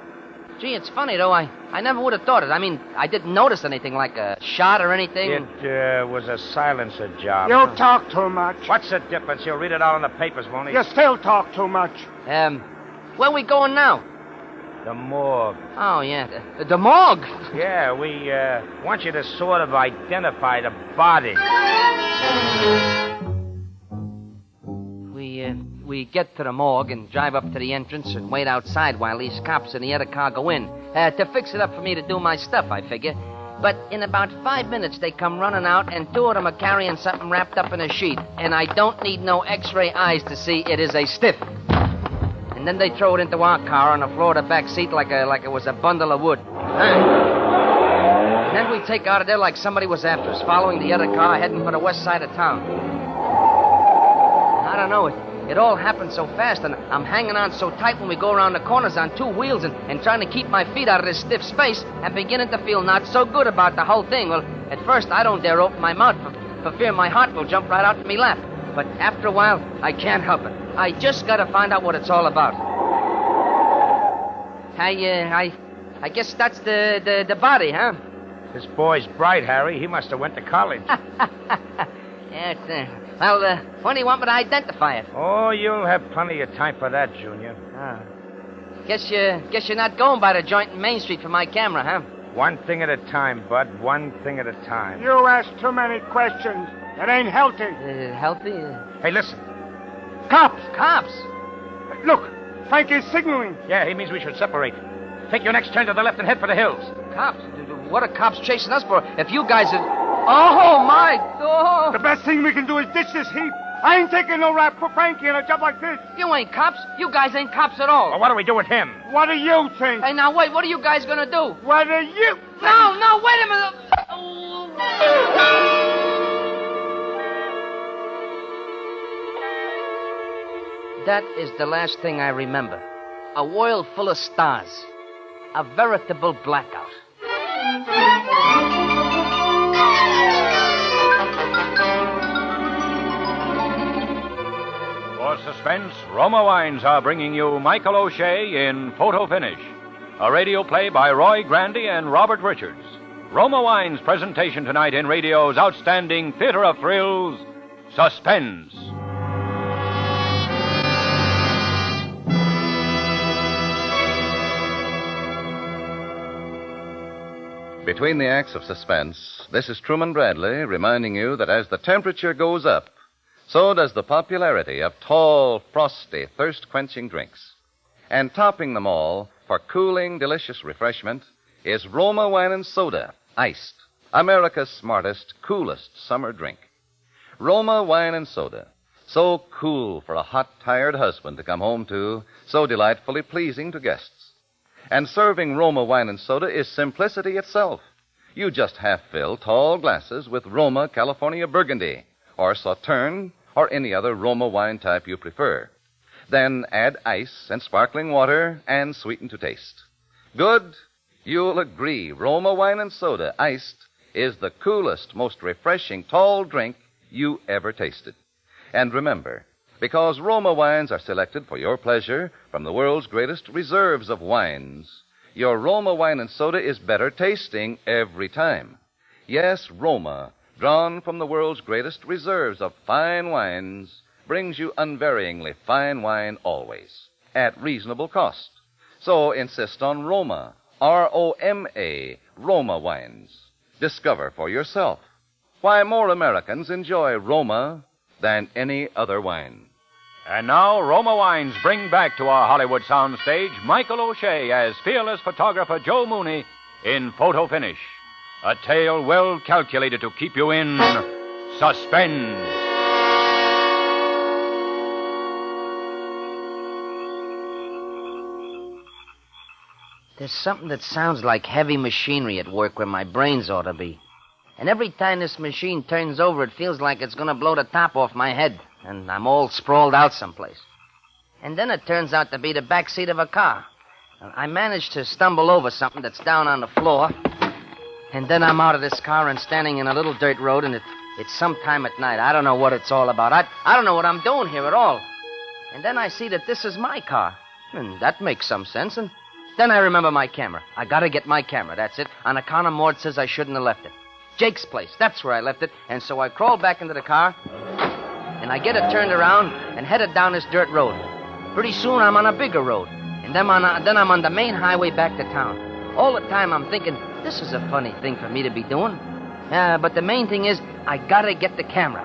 Gee, it's funny, though. I never would have thought it. I mean, I didn't notice anything like a shot or anything. It was a silencer job. You talk too much. What's the difference? You'll read it all in the papers, won't you? You still talk too much. Where we going now? The morgue. Oh, yeah. The morgue? Yeah, we want you to sort of identify the body. We get to the morgue and drive up to the entrance and wait outside while these cops in the other car go in. To fix it up for me to do my stuff, I figure. But in about 5 minutes, they come running out, and two of them are carrying something wrapped up in a sheet. And I don't need no x-ray eyes to see it is a stiff. And then they throw it into our car on the floor of the back seat like it was a bundle of wood. And then we take out of there like somebody was after us, following the other car, heading for the west side of town. I don't know, it all happened so fast, and I'm hanging on so tight when we go around the corners on two wheels and trying to keep my feet out of this stiff space and beginning to feel not so good about the whole thing. Well, at first, I don't dare open my mouth for fear my heart will jump right out in me lap. But after a while, I can't help it. I just got to find out what it's all about. I guess that's the body, huh? This boy's bright, Harry. He must have went to college. Yeah, well, when do you want me to identify it? Oh, you'll have plenty of time for that, Junior. Guess you're not going by the joint in Main Street for my camera, huh? One thing at a time, Bud. One thing at a time. You ask too many questions. It ain't healthy. Healthy? Hey, listen. Cops! Cops? Look, Frank is signaling. Yeah, he means we should separate. Take your next turn to the left and head for the hills. Cops? What are cops chasing us for if you guys are... Oh, my... Oh. The best thing we can do is ditch this heap. I ain't taking no rap for Frankie in a job like this. You ain't cops. You guys ain't cops at all. Well, what do we do with him? What do you think? Hey, now, wait. What are you guys going to do? What do you... No, wait a minute. That is the last thing I remember. A world full of stars. A veritable blackout. For Suspense, Roma Wines are bringing you Michael O'Shea in Photo Finish, a radio play by Roy Grandy and Robert Richards. Roma Wines' presentation tonight in radio's outstanding theater of thrills, Suspense. Between the acts of suspense, this is Truman Bradley reminding you that as the temperature goes up, so does the popularity of tall, frosty, thirst-quenching drinks. And topping them all, for cooling, delicious refreshment, is Roma Wine and Soda, iced, America's smartest, coolest summer drink. Roma Wine and Soda, so cool for a hot, tired husband to come home to, so delightfully pleasing to guests. And serving Roma Wine and Soda is simplicity itself. You just half-fill tall glasses with Roma California Burgundy, or Sauterne, or any other Roma wine type you prefer. Then add ice and sparkling water and sweeten to taste. Good, You'll agree Roma wine and soda, iced, is the coolest, most refreshing tall drink you ever tasted. And remember, because Roma wines are selected for your pleasure from the world's greatest reserves of wines, your Roma wine and soda is better tasting every time. Yes, Roma, drawn from the world's greatest reserves of fine wines, brings you unvaryingly fine wine always, at reasonable cost. So insist on Roma, R-O-M-A, Roma wines. Discover for yourself why more Americans enjoy Roma than any other wine. And now, Roma Wines bring back to our Hollywood soundstage Michael O'Shea as fearless photographer Joe Mooney in Photo Finish. A tale well calculated to keep you in suspense. There's something that sounds like heavy machinery at work where my brains ought to be. And every time this machine turns over, it feels like it's going to blow the top off my head, and I'm all sprawled out someplace. And then it turns out to be the back seat of a car. I managed to stumble over something that's down on the floor, and then I'm out of this car and standing in a little dirt road, and it's sometime at night. I don't know what it's all about. I don't know what I'm doing here at all. And then I see that this is my car, and that makes some sense, and then I remember my camera. I gotta get my camera, that's it. On account of Maud says I shouldn't have left it. Jake's place, that's where I left it. And so I crawled back into the car, and I get it turned around and headed down this dirt road. Pretty soon I'm on a bigger road, and then I'm on the main highway back to town. All the time I'm thinking, this is a funny thing for me to be doing. But the main thing is, I gotta get the camera.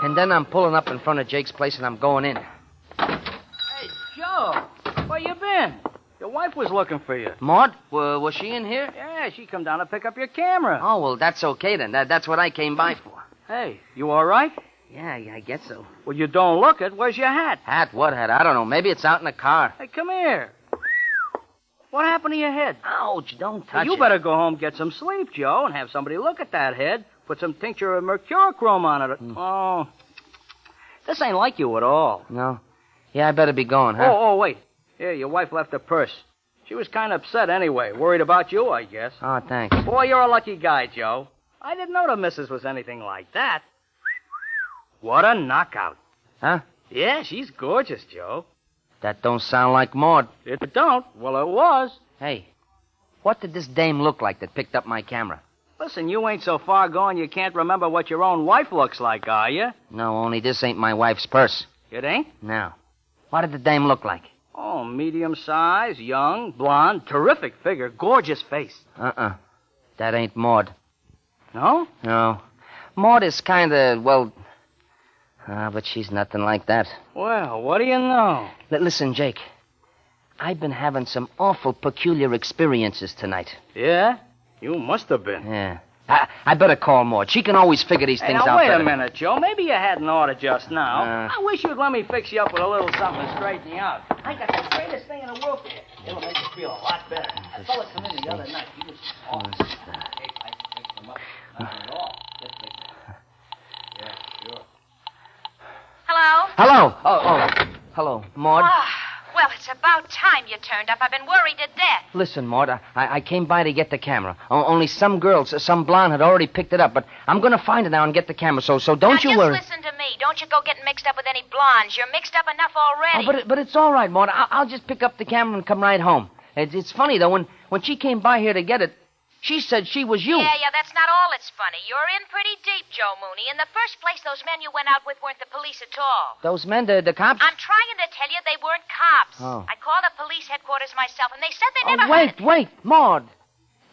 And then I'm pulling up in front of Jake's place, and I'm going in. Hey, Joe, where you been? Your wife was looking for you. Maud, was she in here? Yeah, she come down to pick up your camera. Oh, well, that's okay then. That's what I came by for. Hey, you all right? Yeah, I guess so. Well, you don't look it. Where's your hat? Hat? What hat? I don't know. Maybe it's out in the car. Hey, come here. What happened to your head? Ouch, don't touch You it. better go home, get some sleep, Joe, and have somebody look at that head. Put some tincture of mercurochrome on it. Oh, this ain't like you at all. No? Yeah, I better be going, huh? Oh, wait. Here, your wife left her purse. She was kind of upset anyway. Worried about you, I guess. Oh, thanks. Boy, you're a lucky guy, Joe. I didn't know the missus was anything like that. What a knockout. Huh? Yeah, she's gorgeous, Joe. That don't sound like Maud. It don't? Well, it was. Hey, what did this dame look like that picked up my camera? Listen, you ain't so far gone you can't remember what your own wife looks like, are you? No, only this ain't my wife's purse. It ain't? No. What did the dame look like? Oh, medium size, young, blonde, terrific figure, gorgeous face. That ain't Maud. No? No. Maud is kind of, well... but she's nothing like that. Well, what do you know? Listen, Jake. I've been having some awful peculiar experiences tonight. Yeah? You must have been. Yeah. I better call Maud. She can always figure these things now, out wait better. a minute, Joe. Maybe you hadn't ordered just now. I wish you'd let me fix you up with a little something to straighten you out. I got the greatest thing in the world for you. It'll make you feel a lot better. That fella come in the other night. He was awesome. Hey, I fixed him up. Nothing at all. Just fix it. Yeah, sure. Hello? Hello. Oh, hello, Maud. Well, it's about time you turned up. I've been worried to death. Listen, Maud, I came by to get the camera. Only some girls, some blonde had already picked it up, but I'm going to find it now and get the camera, so don't you worry. Just listen to me. Don't you go getting mixed up with any blondes. You're mixed up enough already. Oh, but it's all right, Maud. I'll just pick up the camera and come right home. It's funny, though, when she came by here to get it, she said she was you. Yeah, that's not all that's funny. You're in pretty deep, Joe Mooney. In the first place, those men you went out with weren't the police at all. Those men, the cops? I'm trying to tell you they weren't cops. Oh. I called the police headquarters myself, and they said they never... Wait, Maud.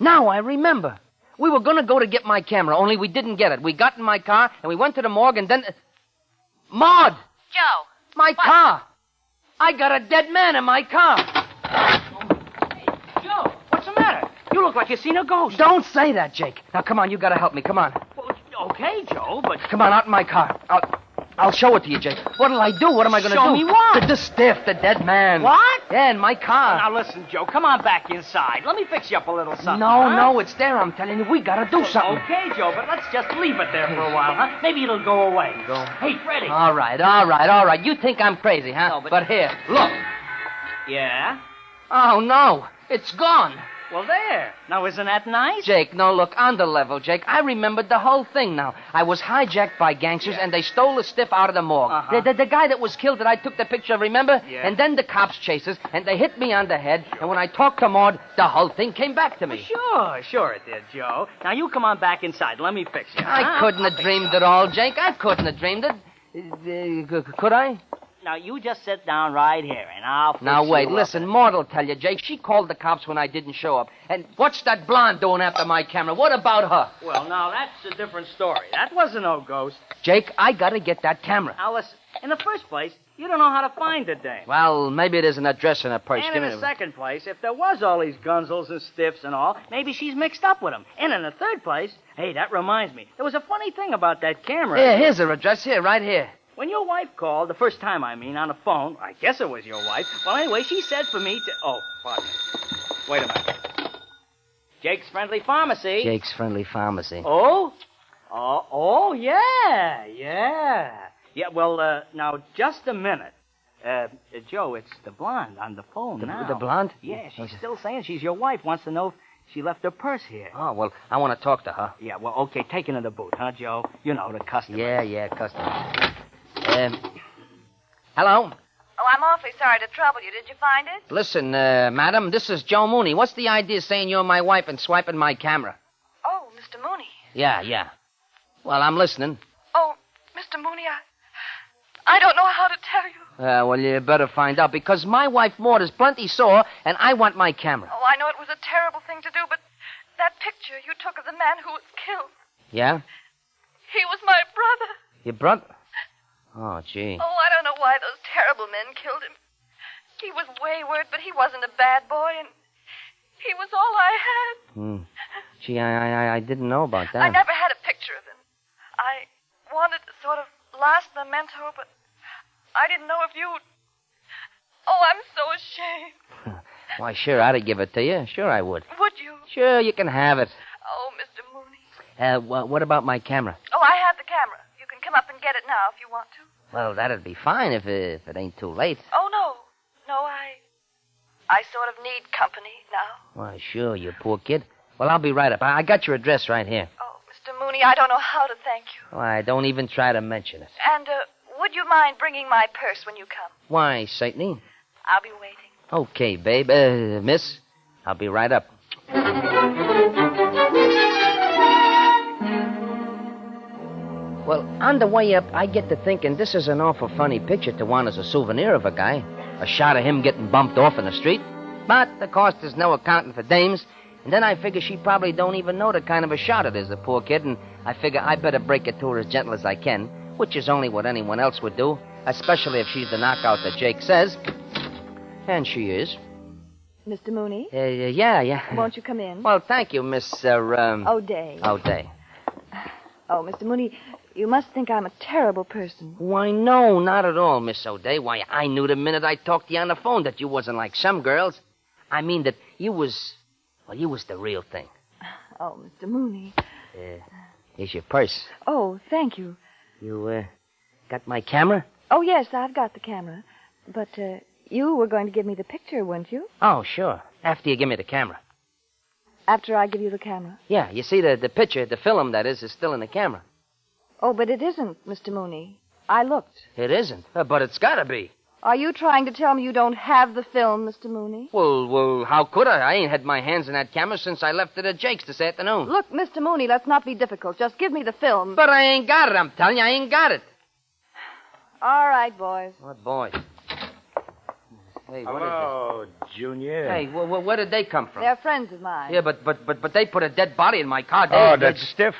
Now I remember. We were going to go to get my camera, only we didn't get it. We got in my car, and we went to the morgue, and then... Maud! Joe! My car! I got a dead man in my car! Joe, what's the matter? You look like you seen a ghost. Don't say that, Jake. Now, come on, you got to help me. Come on. Well, okay, Joe, but... Come on, out in my car. I'll show it to you, Jake. What'll I do? What am I going to do? Show me what? The stiff, the dead man. What? Yeah, in my car. Now, listen, Joe, come on back inside. Let me fix you up a little something, No, it's there. I'm telling you, we got to do something. Okay, Joe, but let's just leave it there for a while, huh? Maybe it'll go away. Hey, Freddie. All right. You think I'm crazy, huh? No, but here, look. Yeah? Oh, no. It's gone. Well, there. Now, isn't that nice? Jake, no, look, on the level, Jake. I remembered the whole thing now. I was hijacked by gangsters, and they stole the stiff out of the morgue. Uh-huh. The guy that was killed that I took the picture of, remember? Yeah. And then the cops chased us, and they hit me on the head, and when I talked to Maud, the whole thing came back to me. Sure it did, Joe. Now, you come on back inside. Let me fix you. I couldn't have dreamed it all, Jake. I couldn't have dreamed it. Could I? Now, you just sit down right here, and I'll fix Now, wait, you up. listen, Maud will tell you, Jake. She called the cops when I didn't show up. And what's that blonde doing after my camera? What about her? Well, now, that's a different story. That wasn't no ghost. Jake, I gotta get that camera. Now, listen, in the first place, you don't know how to find the dame. Well, maybe there's an address in her purse. And Give in me the second place, if there was all these gunzels and stiffs and all, maybe she's mixed up with them. And in the third place, hey, that reminds me, there was a funny thing about that camera. Here, here's her address. Here, right here. When your wife called, the first time, on the phone, I guess it was your wife. Well, anyway, she said for me to... Oh, pardon me. Wait a minute. Jake's Friendly Pharmacy. Jake's Friendly Pharmacy. Oh? Yeah. Yeah, well, now, just a minute. Joe, it's the blonde on the phone now. The blonde? Yeah, she's still saying she's your wife. Wants to know if she left her purse here. Oh, well, I want to talk to her. Yeah, well, okay, take her to the booth, huh, Joe? You know, the customer. Yeah, customer. Hello? Oh, I'm awfully sorry to trouble you. Did you find it? Listen, madam, this is Joe Mooney. What's the idea of saying you're my wife and swiping my camera? Oh, Mr. Mooney. Yeah. Well, I'm listening. Oh, Mr. Mooney, I don't know how to tell you. Well, you better find out, because my wife Maud is plenty sore, and I want my camera. Oh, I know it was a terrible thing to do, but that picture you took of the man who was killed, Yeah? he was my brother. Your brother? Oh, gee. Oh, I don't know why those terrible men killed him. He was wayward, but he wasn't a bad boy, and he was all I had. Gee, I didn't know about that. I never had a picture of him. I wanted to sort of last memento, but I didn't know if you'd... Oh, I'm so ashamed. Why, sure, I'd give it to you. Sure, I would. Would you? Sure, you can have it. Oh, Mr. Mooney. What about my camera? Oh, I have the camera. You can come up and get it now if you want to. Well, that'd be fine if it ain't too late. Oh, no. No, I sort of need company now. Why, sure, you poor kid. Well, I'll be right up. I got your address right here. Oh, Mr. Mooney, I don't know how to thank you. Why, don't even try to mention it. And, would you mind bringing my purse when you come? Why, certainly. I'll be waiting. Okay, babe. Miss, I'll be right up. Well, on the way up, I get to thinking this is an awful funny picture to want as a souvenir of a guy. A shot of him getting bumped off in the street. But, of course, there's no accounting for dames. And then I figure she probably don't even know the kind of a shot it is, the poor kid. And I figure I better break it to her as gentle as I can, which is only what anyone else would do, especially if she's the knockout that Jake says. And she is. Mr. Mooney? Yeah. Won't you come in? Well, thank you, Miss, O'Day. O'Day. Oh, Mr. Mooney, you must think I'm a terrible person. Why, no, not at all, Miss O'Day. Why, I knew the minute I talked to you on the phone that you wasn't like some girls. I mean that you was the real thing. Oh, Mr. Mooney. Here's your purse. Oh, thank you. You, got my camera? Oh, yes, I've got the camera. But, you were going to give me the picture, weren't you? Oh, sure. After you give me the camera. After I give you the camera? Yeah, you see, the picture, the film, that is still in the camera. Oh, but it isn't, Mr. Mooney. I looked. It isn't? But it's gotta be. Are you trying to tell me you don't have the film, Mr. Mooney? Well, how could I? I ain't had my hands in that camera since I left it at Jake's this afternoon. Look, Mr. Mooney, let's not be difficult. Just give me the film. But I ain't got it, I'm telling you. I ain't got it. All right, boys. What boys? Hey, what Hello, is this? Junior. Hey, where did they come from? They're friends of mine. Yeah, but they put a dead body in my car. That's stiff?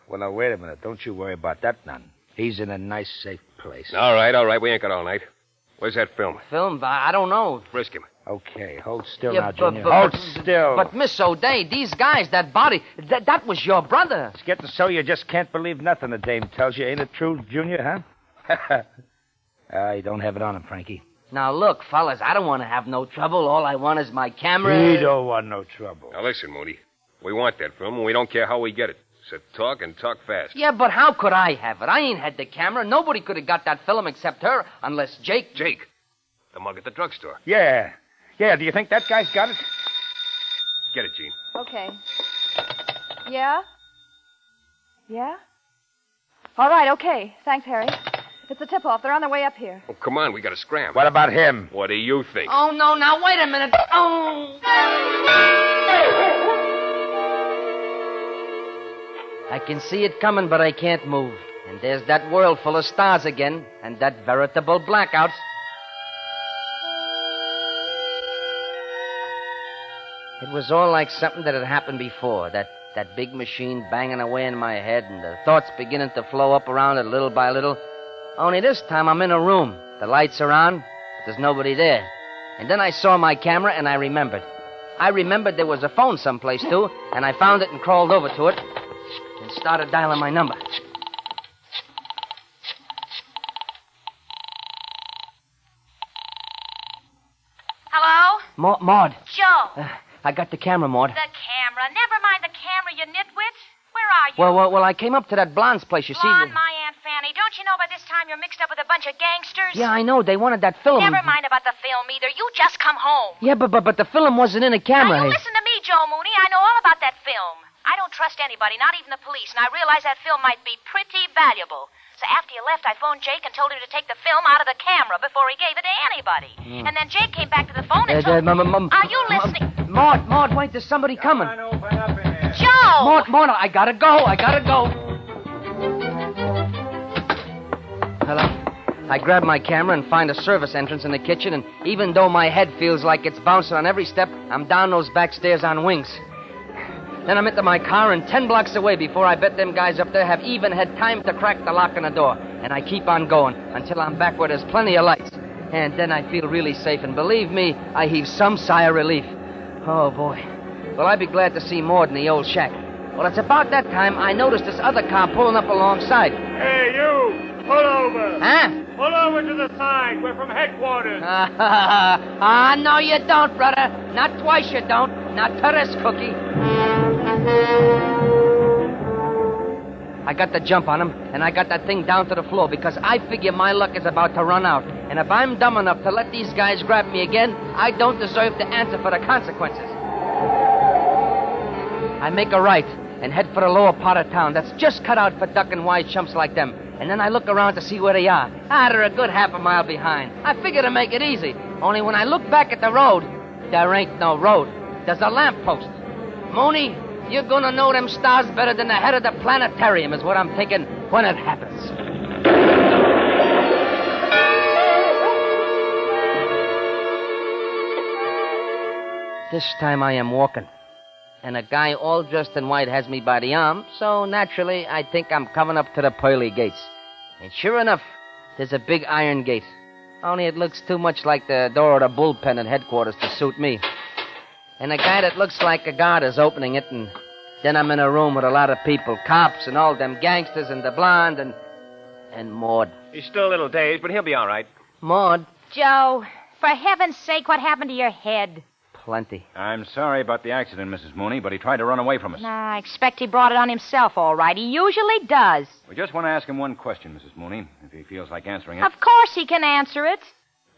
Well, now, wait a minute. Don't you worry about that none. He's in a nice, safe place. All right. We ain't got all night. Where's that film? Film? I don't know. Frisk him. Okay, hold still Yeah, now, but- Junior. but- Hold but- still. But, Miss O'Day, these guys, that body, that was your brother. It's getting so you just can't believe nothing the dame tells you. Ain't it true, Junior, huh? You don't have it on him, Frankie. Now, look, fellas, I don't want to have no trouble. All I want is my camera. He don't want no trouble. Now, listen, Mooney. We want that film, and we don't care how we get it. So talk and talk fast. Yeah, but how could I have it? I ain't had the camera. Nobody could have got that film except her, unless Jake... Jake, the mug at the drugstore. Yeah. Do you think that guy's got it? Get it, Gene. Okay. Yeah? Yeah? All right, okay. Thanks, Harry. It's a tip-off. They're on their way up here. Oh, come on. We got to scram. What about him? What do you think? Oh, no, now wait a minute. Oh! I can see it coming, but I can't move. And there's that world full of stars again, and that veritable blackout. It was all like something that had happened before. That big machine banging away in my head, and the thoughts beginning to flow up around it little by little. Only this time I'm in a room. The lights are on, but there's nobody there. And then I saw my camera, and I remembered. I remembered there was a phone someplace, too, and I found it and crawled over to it and started dialing my number. Hello? Maud. Joe. I got the camera, Maud. The camera. Never mind the camera, you nitwit. Where are you? Well, I came up to that blonde's place, you see. Blonde, my Aunt Fanny. Don't you know by this time you're mixed up with a bunch of gangsters? Yeah, I know. They wanted that film. Never mind about the film either. You just come home. Yeah, but the film wasn't in a camera. Now, you listen to me, Joe Mooney. I know all about that film. I don't trust anybody, not even the police, and I realized that film might be pretty valuable. So after you left, I phoned Jake and told him to take the film out of the camera before he gave it to anybody. And then Jake came back to the phone and told me... Are you listening? Maud, wait, there's somebody coming. Joe! Maud, I gotta go. Hello? I grab my camera and find a service entrance in the kitchen, and even though my head feels like it's bouncing on every step, I'm down those back stairs on wings. Then I'm into my car and 10 blocks away before I bet them guys up there have even had time to crack the lock on the door. And I keep on going until I'm back where there's plenty of lights. And then I feel really safe, and believe me, I heave some sigh of relief. Oh, boy. Well, I'd be glad to see Maud in the old shack. Well, it's about that time I noticed this other car pulling up alongside. Hey, you! Pull over! Huh? Pull over to the side. We're from headquarters. No, you don't, brother. Not twice you don't. Not to this cookie. I got the jump on him, and I got that thing down to the floor because I figure my luck is about to run out. And if I'm dumb enough to let these guys grab me again, I don't deserve to answer for the consequences. I make a right and head for the lower part of town that's just cut out for ducking wise chumps like them. And then I look around to see where they are. They're a good half a mile behind. I figure to make it easy. Only when I look back at the road, there ain't no road. There's a lamppost. Mooney, you're gonna know them stars better than the head of the planetarium is what I'm thinking when it happens. This time I am walking. And a guy all dressed in white has me by the arm, so naturally I think I'm coming up to the pearly gates. And sure enough, there's a big iron gate. Only it looks too much like the door of the bullpen at headquarters to suit me. And a guy that looks like a guard is opening it, and then I'm in a room with a lot of people, cops and all them gangsters and the blonde and Maud. He's still a little dazed, but he'll be all right. Maud. Joe, for heaven's sake, what happened to your head? Plenty. I'm sorry about the accident, Mrs. Mooney, but he tried to run away from us. I expect he brought it on himself, all right. He usually does. We just want to ask him one question, Mrs. Mooney, if he feels like answering it. Of course he can answer it.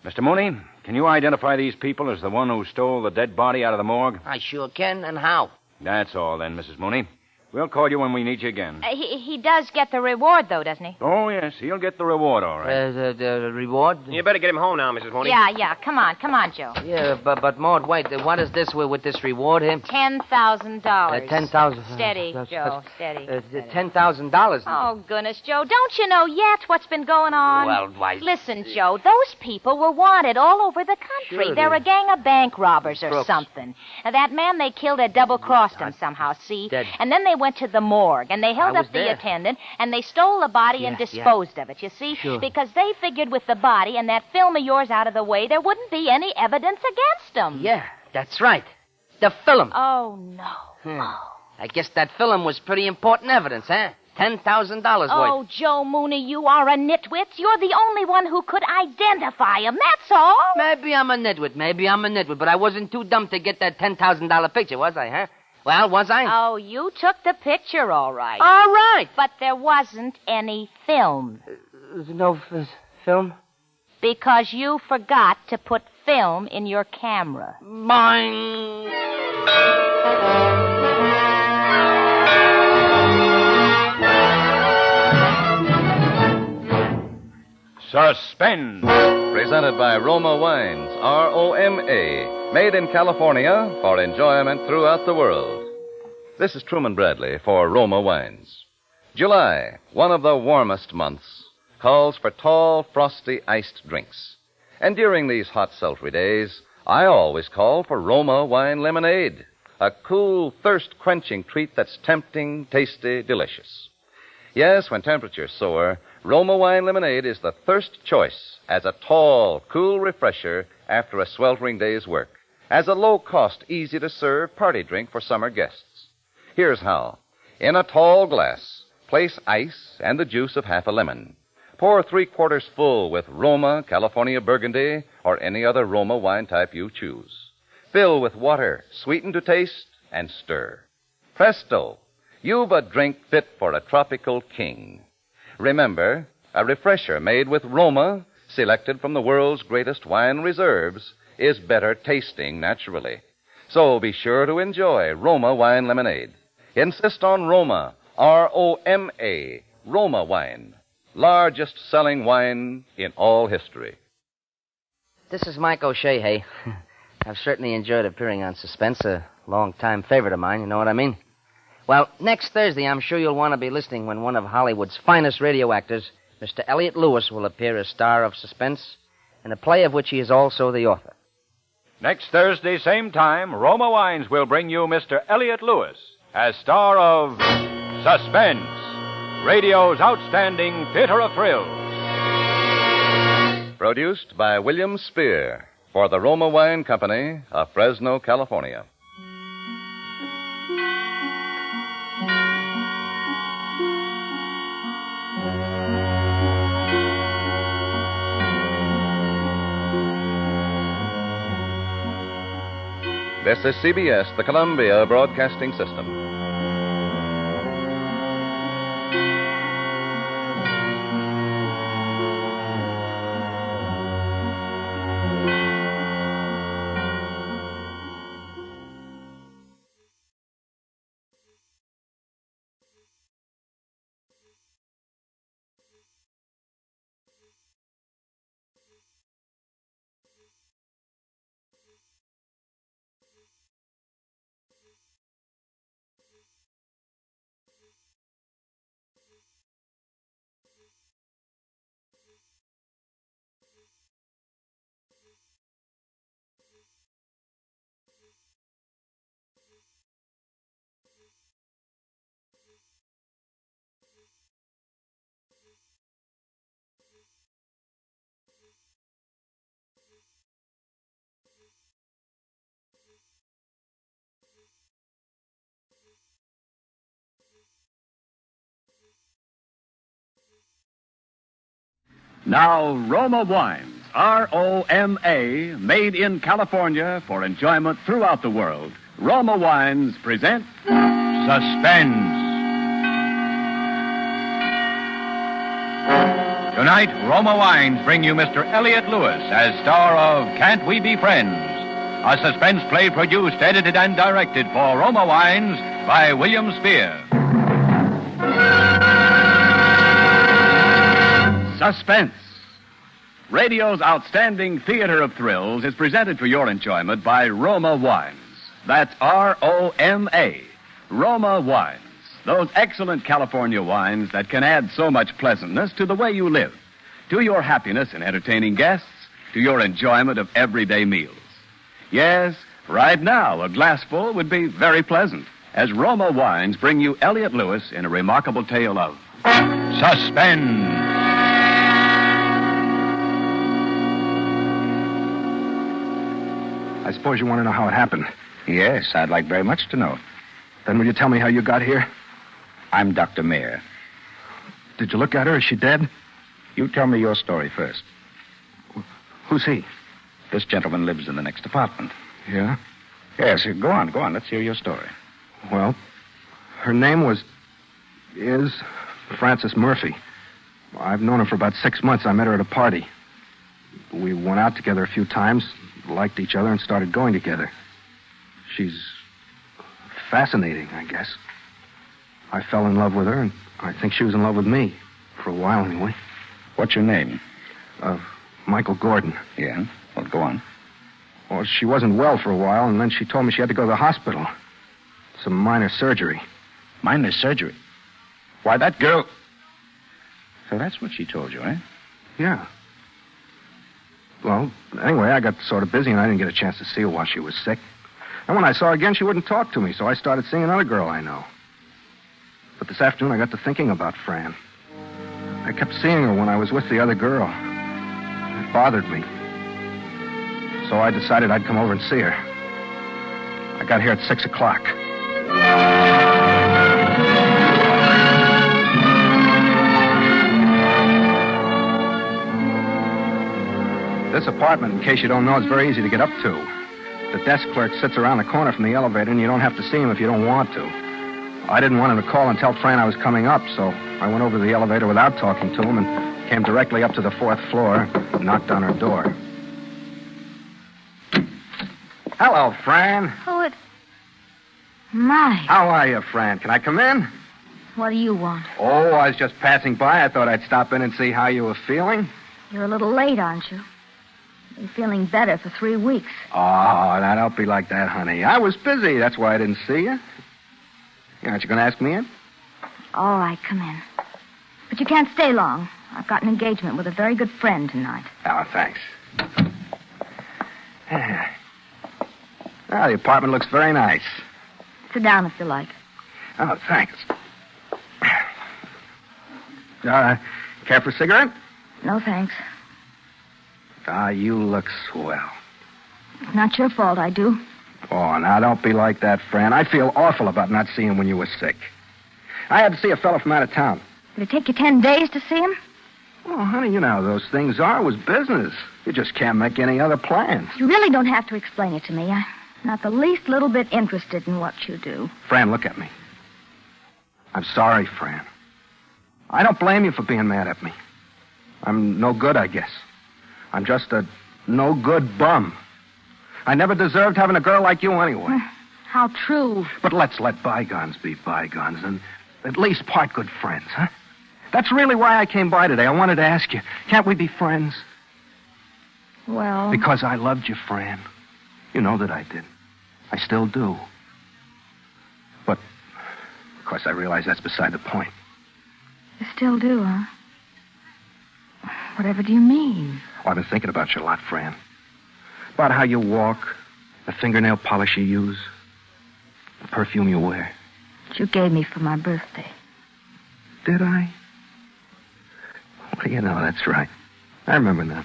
Mr. Mooney, can you identify these people as the one who stole the dead body out of the morgue? I sure can, and how? That's all then, Mrs. Mooney. We'll call you when we need you again. He does get the reward, though, doesn't he? Oh, yes, he'll get the reward, all right. The reward? You better get him home now, Mrs. Mooney. Yeah, come on, Joe. Yeah, but Maud, wait, what is this with this reward here? $10,000. $10,000. Steady, Joe, steady. $10,000. Oh, goodness, Joe, don't you know yet what's been going on? Well, why... Listen, Joe, those people were wanted all over the country. Sure They're a gang of bank robbers or Crooks. something. Now, that man they killed had double-crossed him somehow, see? Dead. And then they went to the morgue, and they held I up was the there. attendant, and they stole the body and disposed of it, you see? Sure. Because they figured with the body and that film of yours out of the way, there wouldn't be any evidence against them. Yeah, that's right. The film. Oh, no. I guess that film was pretty important evidence, huh? $10,000 worth. Oh, Joe Mooney, you are a nitwit. You're the only one who could identify him, that's all. Maybe I'm a nitwit, but I wasn't too dumb to get that $10,000 picture, was I, huh? Well, was I? Oh, you took the picture, all right. All right. But there wasn't any film. No film? Because you forgot to put film in your camera. Mine. Suspense. Presented by Roma Wines, R-O-M-A, made in California for enjoyment throughout the world. This is Truman Bradley for Roma Wines. July, one of the warmest months, calls for tall, frosty, iced drinks. And during these hot, sultry days, I always call for Roma Wine Lemonade, a cool, thirst-quenching treat that's tempting, tasty, delicious. Yes, when temperatures soar, Roma Wine Lemonade is the first choice as a tall, cool refresher after a sweltering day's work, as a low-cost, easy-to-serve party drink for summer guests. Here's how. In a tall glass, place ice and the juice of half a lemon. Pour 3/4 full with Roma, California Burgundy, or any other Roma wine type you choose. Fill with water, sweeten to taste, and stir. Presto! You've a drink fit for a tropical king. Remember, a refresher made with Roma, selected from the world's greatest wine reserves, is better tasting naturally. So be sure to enjoy Roma Wine Lemonade. Insist on Roma, R-O-M-A, Roma Wine. Largest selling wine in all history. This is Mike O'Shea, hey. I've certainly enjoyed appearing on Suspense, a long-time favorite of mine, you know what I mean? Well, next Thursday, I'm sure you'll want to be listening when one of Hollywood's finest radio actors, Mr. Elliot Lewis, will appear as star of Suspense, in a play of which he is also the author. Next Thursday, same time, Roma Wines will bring you Mr. Elliot Lewis as star of Suspense, radio's outstanding theater of thrills. Produced by William Spear for the Roma Wine Company of Fresno, California. This is CBS, the Columbia Broadcasting System. Now, Roma Wines, R-O-M-A, made in California for enjoyment throughout the world. Roma Wines present Suspense. Tonight, Roma Wines bring you Mr. Elliot Lewis as star of Can't We Be Friends? A suspense play produced, edited, and directed for Roma Wines by William Spear. Suspense. Radio's outstanding theater of thrills is presented for your enjoyment by Roma Wines. That's R-O-M-A. Roma Wines. Those excellent California wines that can add so much pleasantness to the way you live, to your happiness in entertaining guests, to your enjoyment of everyday meals. Yes, right now, a glassful would be very pleasant, as Roma Wines bring you Elliot Lewis in a remarkable tale of suspense. I suppose you want to know how it happened. Yes, I'd like very much to know. Then will you tell me how you got here? I'm Dr. Mayer. Did you look at her? Is she dead? You tell me your story first. Who's he? This gentleman lives in the next apartment. Yeah? Yes, go on. Let's hear your story. Well, her name is Frances Murphy. I've known her for about 6 months. I met her at a party. We went out together a few times, liked each other, and started going together. She's fascinating, I guess. I fell in love with her, and I think she was in love with me. For a while, anyway. What's your name? Michael Gordon. Yeah? Well, go on. Well, she wasn't well for a while, and then she told me she had to go to the hospital. Some minor surgery. Minor surgery? Why, that girl... So that's what she told you, eh? Yeah. Well, anyway, I got sort of busy, and I didn't get a chance to see her while she was sick. And when I saw her again, she wouldn't talk to me, so I started seeing another girl I know. But this afternoon, I got to thinking about Fran. I kept seeing her when I was with the other girl. It bothered me. So I decided I'd come over and see her. I got here at 6 o'clock. This apartment, in case you don't know, is very easy to get up to. The desk clerk sits around the corner from the elevator, and you don't have to see him if you don't want to. I didn't want him to call and tell Fran I was coming up, so I went over to the elevator without talking to him and came directly up to the 4th floor and knocked on her door. Hello, Fran. Oh, My. How are you, Fran? Can I come in? What do you want? Oh, I was just passing by. I thought I'd stop in and see how you were feeling. You're a little late, aren't you? Been feeling better for 3 weeks. Oh, now don't be like that, honey. I was busy. That's why I didn't see you. Aren't you going to ask me in? All right, come in. But you can't stay long. I've got an engagement with a very good friend tonight. Oh, thanks. Well, the apartment looks very nice. Sit down if you like. Oh, thanks. Care for a cigarette? No, thanks. Ah, you look swell. It's not your fault I do. Oh, now don't be like that, Fran. I feel awful about not seeing him when you were sick. I had to see a fellow from out of town. Did it take you 10 days to see him? Oh, honey, you know how those things are. It was business. You just can't make any other plans. You really don't have to explain it to me. I'm not the least little bit interested in what you do. Fran, look at me. I'm sorry, Fran. I don't blame you for being mad at me. I'm no good, I guess. I'm just a no-good bum. I never deserved having a girl like you anyway. How true. But let's let bygones be bygones and at least part good friends, huh? That's really why I came by today. I wanted to ask you, can't we be friends? Well... Because I loved you, Fran. You know that I did. I still do. But, of course, I realize that's beside the point. You still do, huh? Whatever do you mean? Oh, I've been thinking about you a lot, Fran. About how you walk, the fingernail polish you use, the perfume you wear. That you gave me for my birthday. Did I? Well, you know, that's right. I remember now.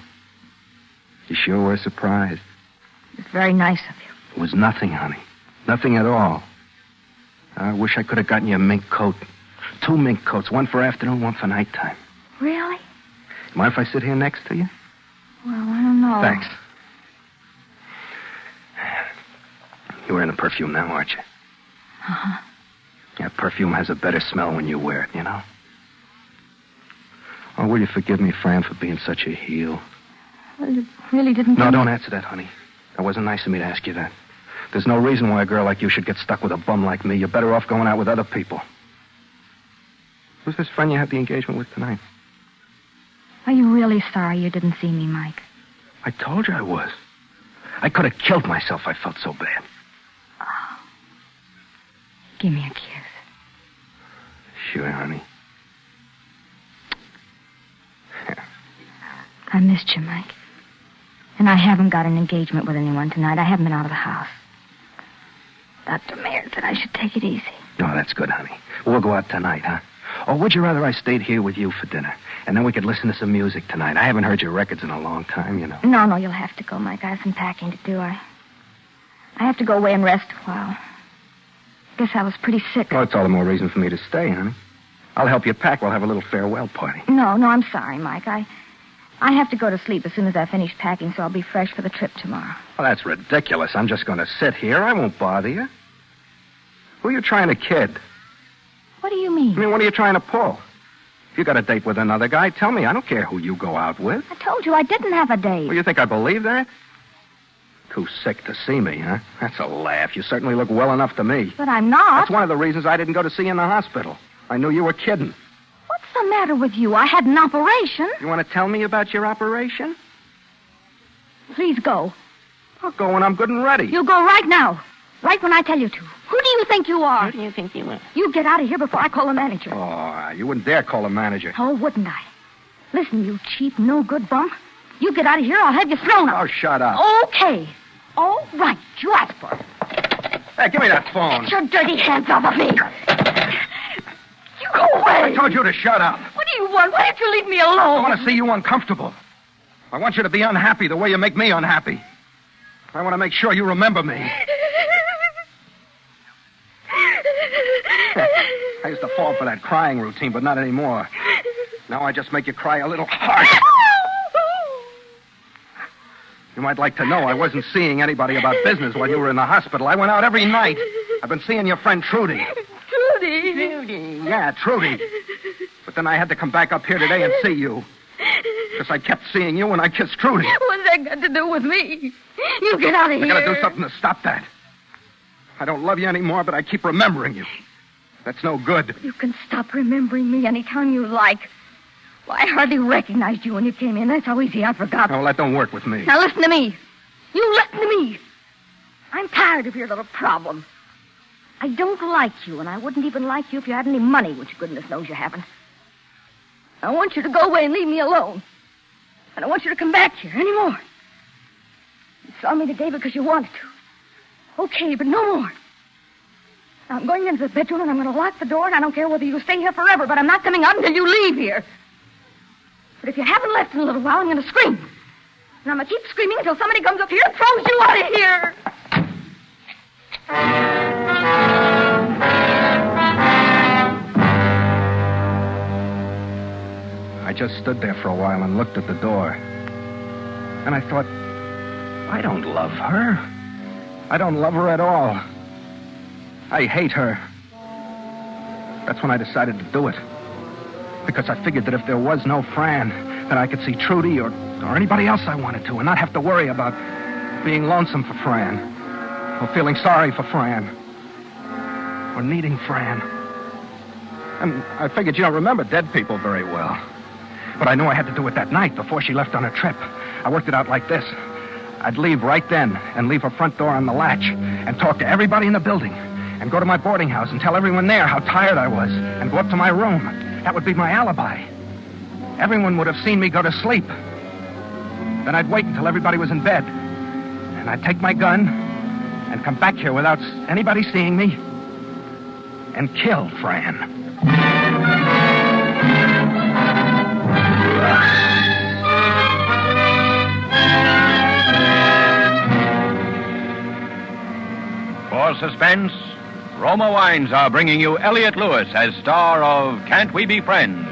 You sure were surprised. It's very nice of you. It was nothing, honey. Nothing at all. I wish I could have gotten you a mink coat. 2 mink coats, one for afternoon, one for nighttime. Really? Mind if I sit here next to you? Well, I don't know. Thanks. You're wearing the perfume now, aren't you? Uh-huh. Yeah, perfume has a better smell when you wear it, you know? Oh, will you forgive me, Fran, for being such a heel? Well, you really didn't... No, don't answer that, honey. That wasn't nice of me to ask you that. There's no reason why a girl like you should get stuck with a bum like me. You're better off going out with other people. Who's this friend you had the engagement with tonight? Are you really sorry you didn't see me, Mike? I told you I was. I could have killed myself. I felt so bad. Oh. Give me a kiss. Sure, honey. I missed you, Mike. And I haven't got an engagement with anyone tonight. I haven't been out of the house. Dr. Mayer said I should take it easy. No, that's good, honey. We'll go out tonight, huh? Or would you rather I stayed here with you for dinner? And then we could listen to some music tonight. I haven't heard your records in a long time, you know. No, you'll have to go, Mike. I have some packing to do. I have to go away and rest a while. Guess I was pretty sick. Well, it's all the more reason for me to stay, honey. I'll help you pack. We'll have a little farewell party. No, I'm sorry, Mike. I have to go to sleep as soon as I finish packing, so I'll be fresh for the trip tomorrow. Well, that's ridiculous. I'm just going to sit here. I won't bother you. Who are you trying to kid? What do you mean? I mean, what are you trying to pull? If you got a date with another guy, tell me. I don't care who you go out with. I told you I didn't have a date. Well, you think I believe that? Too sick to see me, huh? That's a laugh. You certainly look well enough to me. But I'm not. That's one of the reasons I didn't go to see you in the hospital. I knew you were kidding. What's the matter with you? I had an operation. You want to tell me about your operation? Please go. I'll go when I'm good and ready. You go right now. Right when I tell you to. Who do you think you are? Who do you think you are? You get out of here before I call the manager. Oh, you wouldn't dare call a manager. Oh, wouldn't I? Listen, you cheap, no-good bum. You get out of here, I'll have you thrown out. Oh, shut up. Okay. All right, you asked for it. Hey, give me that phone. Get your dirty hands off of me. You go away. I told you to shut up. What do you want? Why don't you leave me alone? I want to see you uncomfortable. I want you to be unhappy the way you make me unhappy. I want to make sure you remember me. I used to fall for that crying routine, but not anymore. Now I just make you cry a little hard. You might like to know I wasn't seeing anybody about business while you were in the hospital. I went out every night. I've been seeing your friend Trudy. Trudy? Yeah, Trudy. But then I had to come back up here today and see you. Because I kept seeing you when I kissed Trudy. What's that got to do with me? You get out of here. I gotta do something to stop that. I don't love you anymore, but I keep remembering you. That's no good. You can stop remembering me anytime you like. Well, I hardly recognized you when you came in. That's how easy I forgot. No, that don't work with me. Now listen to me. You listen to me. I'm tired of your little problem. I don't like you, and I wouldn't even like you if you had any money, which goodness knows you haven't. I want you to go away and leave me alone. I don't want you to come back here anymore. You saw me today because you wanted to. Okay, but no more. Now, I'm going into the bedroom, and I'm going to lock the door, and I don't care whether you stay here forever, but I'm not coming out until you leave here. But if you haven't left in a little while, I'm going to scream. And I'm going to keep screaming until somebody comes up here and throws you out of here. I just stood there for a while and looked at the door. And I thought, I don't love her. I don't love her at all. I hate her. That's when I decided to do it. Because I figured that if there was no Fran, then I could see Trudy or anybody else I wanted to and not have to worry about being lonesome for Fran or feeling sorry for Fran or needing Fran. And I figured you don't remember dead people very well. But I knew I had to do it that night before she left on her trip. I worked it out like this. I'd leave right then and leave her front door on the latch and talk to everybody in the building and go to my boarding house and tell everyone there how tired I was and go up to my room. That would be my alibi. Everyone would have seen me go to sleep. Then I'd wait until everybody was in bed. And I'd take my gun and come back here without anybody seeing me and kill Fran. For Suspense, Roma Wines are bringing you Elliot Lewis as star of Can't We Be Friends,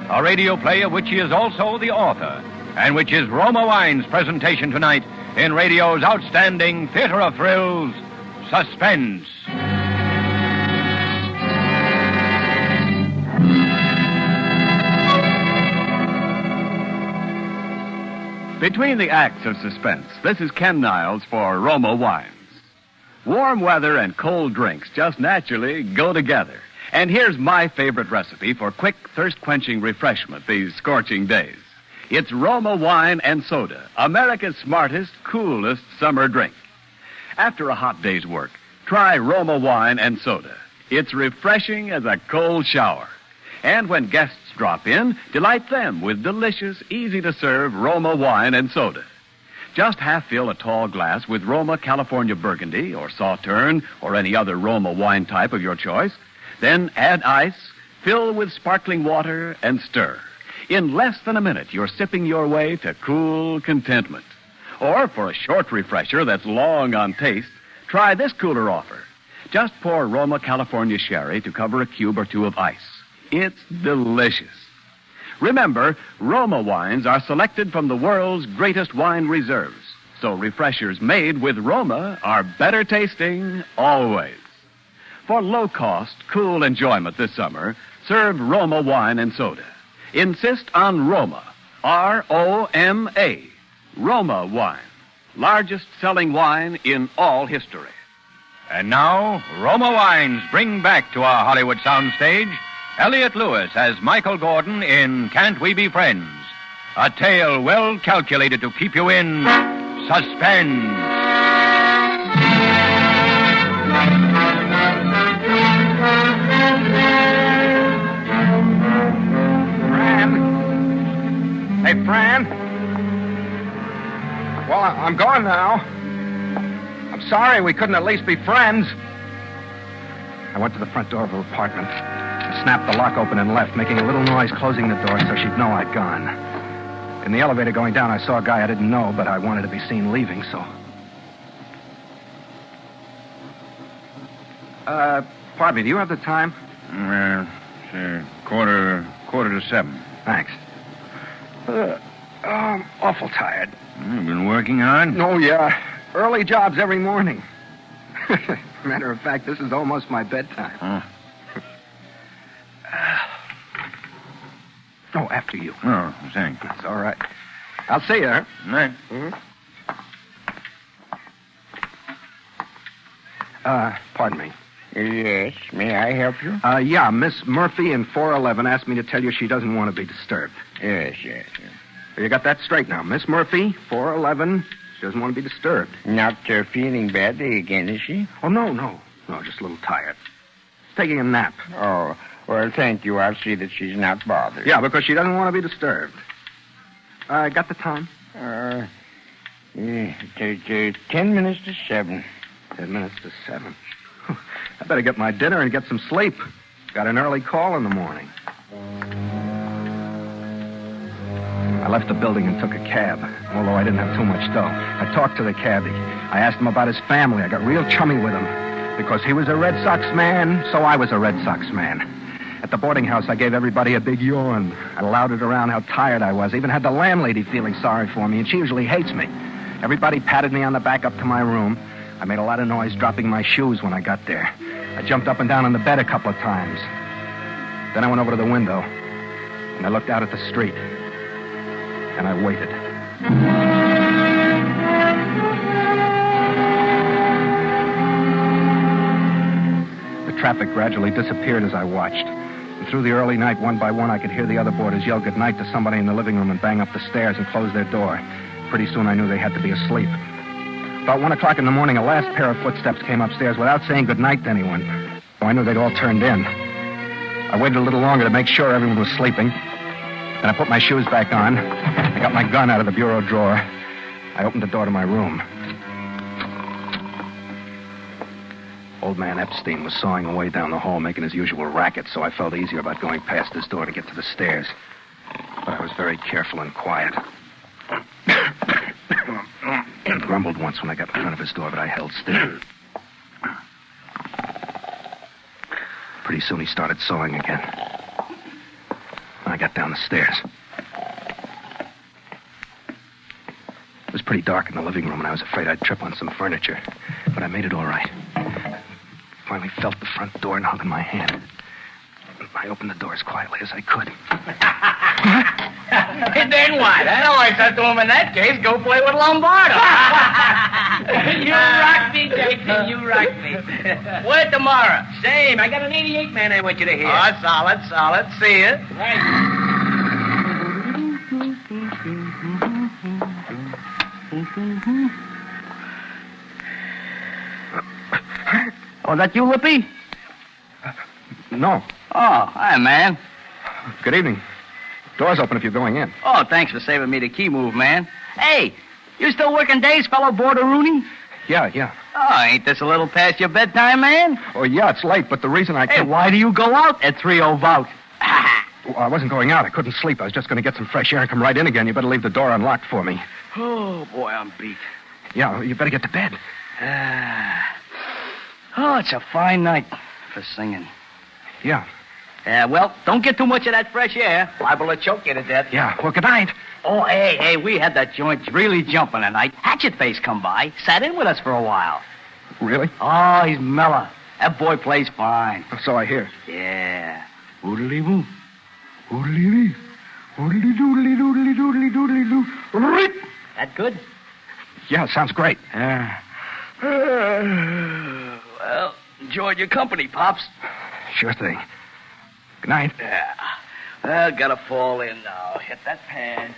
a radio play of which he is also the author, and which is Roma Wines' presentation tonight in radio's outstanding theater of thrills, Suspense. Between the acts of Suspense, this is Ken Niles for Roma Wines. Warm weather and cold drinks just naturally go together. And here's my favorite recipe for quick, thirst-quenching refreshment these scorching days. It's Roma Wine and Soda, America's smartest, coolest summer drink. After a hot day's work, try Roma Wine and Soda. It's refreshing as a cold shower. And when guests drop in, delight them with delicious, easy-to-serve Roma Wine and Soda. Just half-fill a tall glass with Roma California Burgundy or Sauterne or any other Roma wine type of your choice. Then add ice, fill with sparkling water, and stir. In less than a minute, you're sipping your way to cool contentment. Or for a short refresher that's long on taste, try this cooler offer. Just pour Roma California Sherry to cover a cube or two of ice. It's delicious. Remember, Roma wines are selected from the world's greatest wine reserves. So refreshers made with Roma are better tasting always. For low-cost, cool enjoyment this summer, serve Roma Wine and Soda. Insist on Roma, R-O-M-A, Roma Wine. largest selling wine in all history. And now, Roma Wines bring back to our Hollywood soundstage Elliot Lewis as Michael Gordon in Can't We Be Friends? A tale well calculated to keep you in suspense. Hey, Fran. Well, I'm going now. I'm sorry we couldn't at least be friends. I went to the front door of her apartment and snapped the lock open and left, making a little noise closing the door so she'd know I'd gone. In the elevator going down, I saw a guy I didn't know, but I wanted to be seen leaving, so... Pardon me, do you have the time? It's quarter to 7. Thanks. I'm awful tired. You've been working hard? Oh, yeah. Early jobs every morning. Matter of fact, this is almost my bedtime. Oh, after you. Oh, thanks. That's all right. I'll see you, huh? Right. Pardon me. Yes, may I help you? Yeah, Miss Murphy in 411 asked me to tell you she doesn't want to be disturbed. Yes. You got that straight now. Miss Murphy, 411, she doesn't want to be disturbed. Not feeling badly again, is she? Oh, no, just a little tired. Taking a nap. Oh, well, thank you. I'll see that she's not bothered. Yeah, because she doesn't want to be disturbed. Got the time? 10 minutes to 7. 10 minutes to 7. I better get my dinner and get some sleep. Got an early call in the morning. I left the building and took a cab, although I didn't have too much dough. I talked to the cabbie. I asked him about his family. I got real chummy with him. Because he was a Red Sox man, so I was a Red Sox man. At the boarding house, I gave everybody a big yawn. I lauded around how tired I was. I even had the landlady feeling sorry for me, and she usually hates me. Everybody patted me on the back up to my room. I made a lot of noise dropping my shoes when I got there. I jumped up and down on the bed a couple of times. Then I went over to the window, and I looked out at the street. And I waited. The traffic gradually disappeared as I watched. And through the early night, one by one, I could hear the other boarders yell goodnight to somebody in the living room and bang up the stairs and close their door. Pretty soon I knew they had to be asleep. About 1 o'clock in the morning, a last pair of footsteps came upstairs without saying goodnight to anyone. So I knew they'd all turned in. I waited a little longer to make sure everyone was sleeping. Then I put my shoes back on. I got my gun out of the bureau drawer. I opened the door to my room. Old man Epstein was sawing away down the hall, making his usual racket, so I felt easier about going past his door to get to the stairs. But I was very careful and quiet. He grumbled once when I got in front of his door, but I held still. Pretty soon he started sawing again. I got down the stairs. It was pretty dark in the living room, and I was afraid I'd trip on some furniture. But I made it all right. Finally felt the front door knock in my hand. I opened the door as quietly as I could. Then what? I said to him, in that case, go play with Lombardo. You rock me, Jason. You rock me. Where tomorrow? Same. I got an 88 man I want you to hear. Oh, solid. See ya. Right. Oh, that you, Lippy? No. Oh, hi, man. Good evening. Door's open if you're going in. Oh, thanks for saving me the key move, man. Hey, you still working days, fellow boarder Rooney? Yeah. Oh, ain't this a little past your bedtime, man? Oh, yeah, it's late, but the reason I Hey, can't... why do you go out at 3:00 out? Well, I wasn't going out. I couldn't sleep. I was just going to get some fresh air and come right in again. You better leave the door unlocked for me. Oh, boy, I'm beat. Yeah, you better get to bed. Oh, it's a fine night for singing. Yeah. Well, don't get too much of that fresh air. Liable to choke you to death. Yeah, well, good night. Oh, hey, we had that joint really jumping tonight. Hatchet Face come by, sat in with us for a while. Really? Oh, he's mellow. That boy plays fine. So I hear. Yeah. Oodly-boo. Oodly-dee. Oodly-doodly-doodly-doodly-doodly-doo. That good? Yeah, sounds great. Well, enjoyed your company, Pops. Sure thing. Good night. Yeah. Well, gotta fall in now. Hit that pad.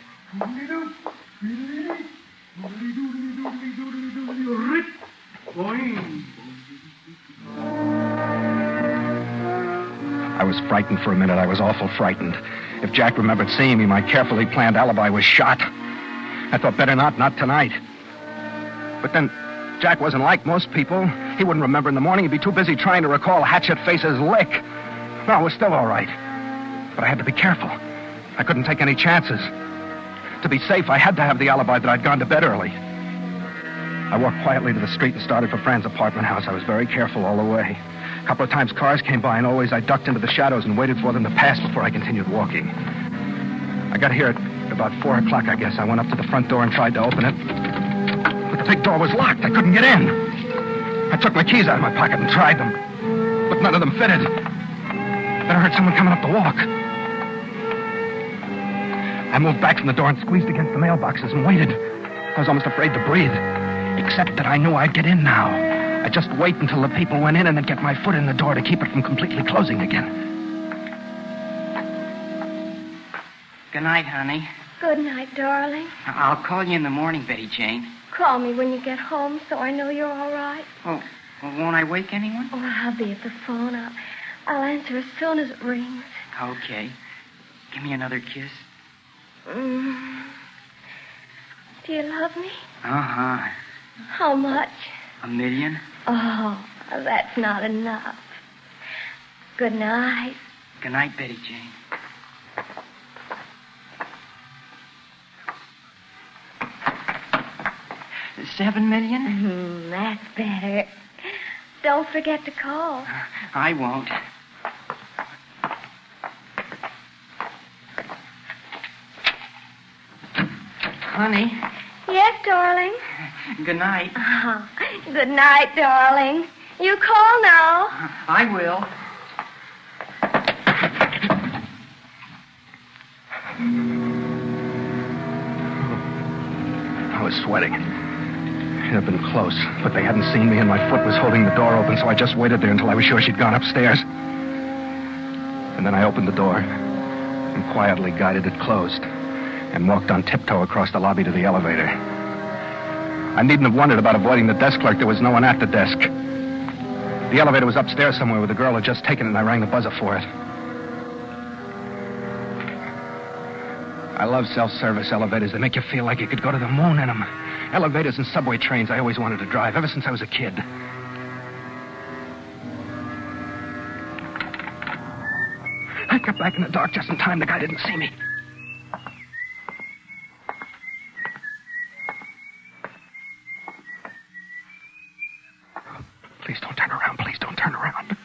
I was frightened for a minute. I was awful frightened. If Jack remembered seeing me, my carefully planned alibi was shot. I thought better not tonight. But then, Jack wasn't like most people. He wouldn't remember in the morning. He'd be too busy trying to recall Hatchet Face's lick. No, it was still all right. But I had to be careful. I couldn't take any chances. To be safe, I had to have the alibi that I'd gone to bed early. I walked quietly to the street and started for Fran's apartment house. I was very careful all the way. A couple of times cars came by, and always I ducked into the shadows and waited for them to pass before I continued walking. I got here at about 4 o'clock, I guess. I went up to the front door and tried to open it. But the big door was locked. I couldn't get in. I took my keys out of my pocket and tried them. But none of them fitted. Then I heard someone coming up the walk. I moved back from the door and squeezed against the mailboxes and waited. I was almost afraid to breathe. Except that I knew I'd get in now. I'd just wait until the people went in and then get my foot in the door to keep it from completely closing again. Good night, honey. Good night, darling. I'll call you in the morning, Betty Jane. Call me when you get home so I know you're all right. Oh, well, won't I wake anyone? Oh, I'll be at the phone. I'll answer as soon as it rings. Okay. Give me another kiss. Do you love me? Uh-huh. How much? $1 million. Oh, that's not enough. Good night. Good night, Betty Jane. $7 million? That's better. Don't forget to call. I won't. Honey. Yes, darling. Good night. Good night, darling. You call now. I will. I was sweating. It had been close, but they hadn't seen me, and my foot was holding the door open, so I just waited there until I was sure she'd gone upstairs. And then I opened the door and quietly guided it closed and walked on tiptoe across the lobby to the elevator. I needn't have wondered about avoiding the desk clerk. There was no one at the desk. The elevator was upstairs somewhere where the girl had just taken it, and I rang the buzzer for it. I love self-service elevators. They make you feel like you could go to the moon in them. Elevators and subway trains I always wanted to drive ever since I was a kid. I got back in the dark just in time. The guy didn't see me. Please don't turn around. Please don't turn around.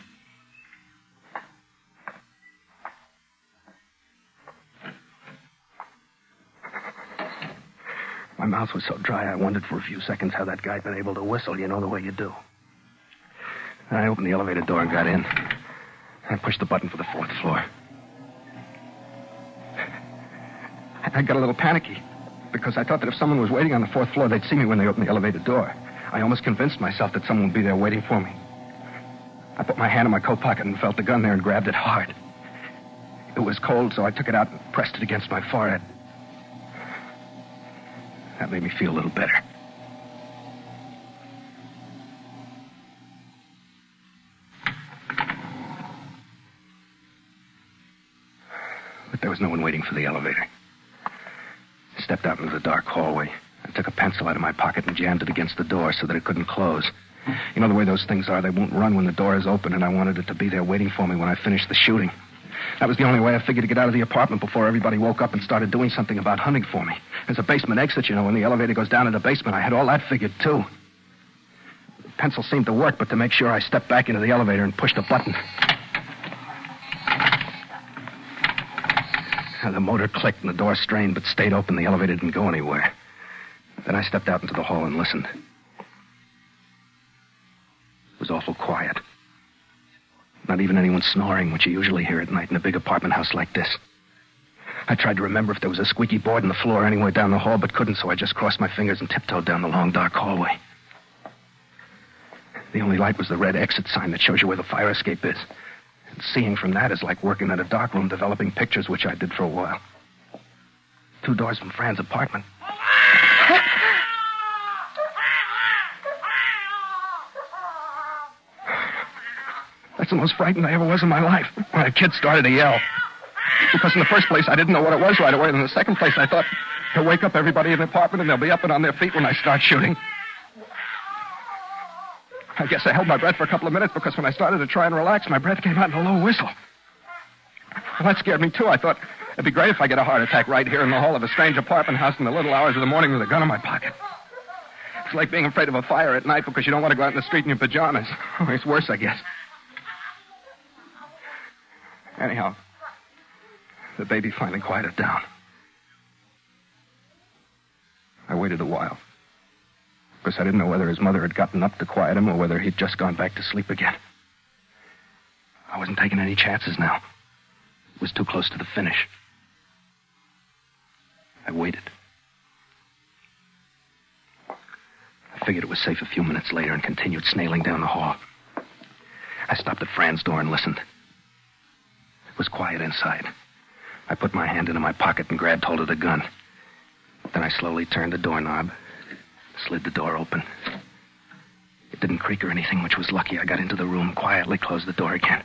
My mouth was so dry, I wondered for a few seconds how that guy'd been able to whistle, you know, the way you do. Then I opened the elevator door and got in. I pushed the button for the 4th floor. I got a little panicky because I thought that if someone was waiting on the 4th floor, they'd see me when they opened the elevator door. I almost convinced myself that someone would be there waiting for me. I put my hand in my coat pocket and felt the gun there and grabbed it hard. It was cold, so I took it out and pressed it against my forehead. That made me feel a little better. But there was no one waiting for the elevator. I stepped out into the dark hallway. I took a pencil out of my pocket and jammed it against the door so that it couldn't close. You know the way those things are, they won't run when the door is open, and I wanted it to be there waiting for me when I finished the shooting. That was the only way I figured to get out of the apartment before everybody woke up and started doing something about hunting for me. There's a basement exit, you know, when the elevator goes down in the basement. I had all that figured, too. The pencil seemed to work, but to make sure, I stepped back into the elevator and pushed a button. The motor clicked and the door strained, but stayed open. The elevator didn't go anywhere. Then I stepped out into the hall and listened. It was awful quiet. Not even anyone snoring, which you usually hear at night in a big apartment house like this. I tried to remember if there was a squeaky board in the floor anywhere down the hall, but couldn't, so I just crossed my fingers and tiptoed down the long, dark hallway. The only light was the red exit sign that shows you where the fire escape is. And seeing from that is like working in a darkroom developing pictures, which I did for a while. 2 doors from Fran's apartment. That's the most frightened I ever was in my life, when a kid started to yell. Because in the first place, I didn't know what it was right away. And in the second place, I thought, he'll wake up everybody in the apartment and they'll be up and on their feet when I start shooting. I guess I held my breath for a couple of minutes because when I started to try and relax, my breath came out in a low whistle. Well, that scared me, too. I thought, it'd be great if I get a heart attack right here in the hall of a strange apartment house in the little hours of the morning with a gun in my pocket. It's like being afraid of a fire at night because you don't want to go out in the street in your pajamas. Oh, it's worse, I guess. Anyhow, the baby finally quieted down. I waited a while. Because I didn't know whether his mother had gotten up to quiet him or whether he'd just gone back to sleep again. I wasn't taking any chances now. It was too close to the finish. I waited. I figured it was safe a few minutes later and continued snailing down the hall. I stopped at Fran's door and listened. It was quiet inside. I put my hand into my pocket and grabbed hold of the gun. Then I slowly turned the doorknob, slid the door open. It didn't creak or anything, which was lucky. I got into the room, quietly closed the door again.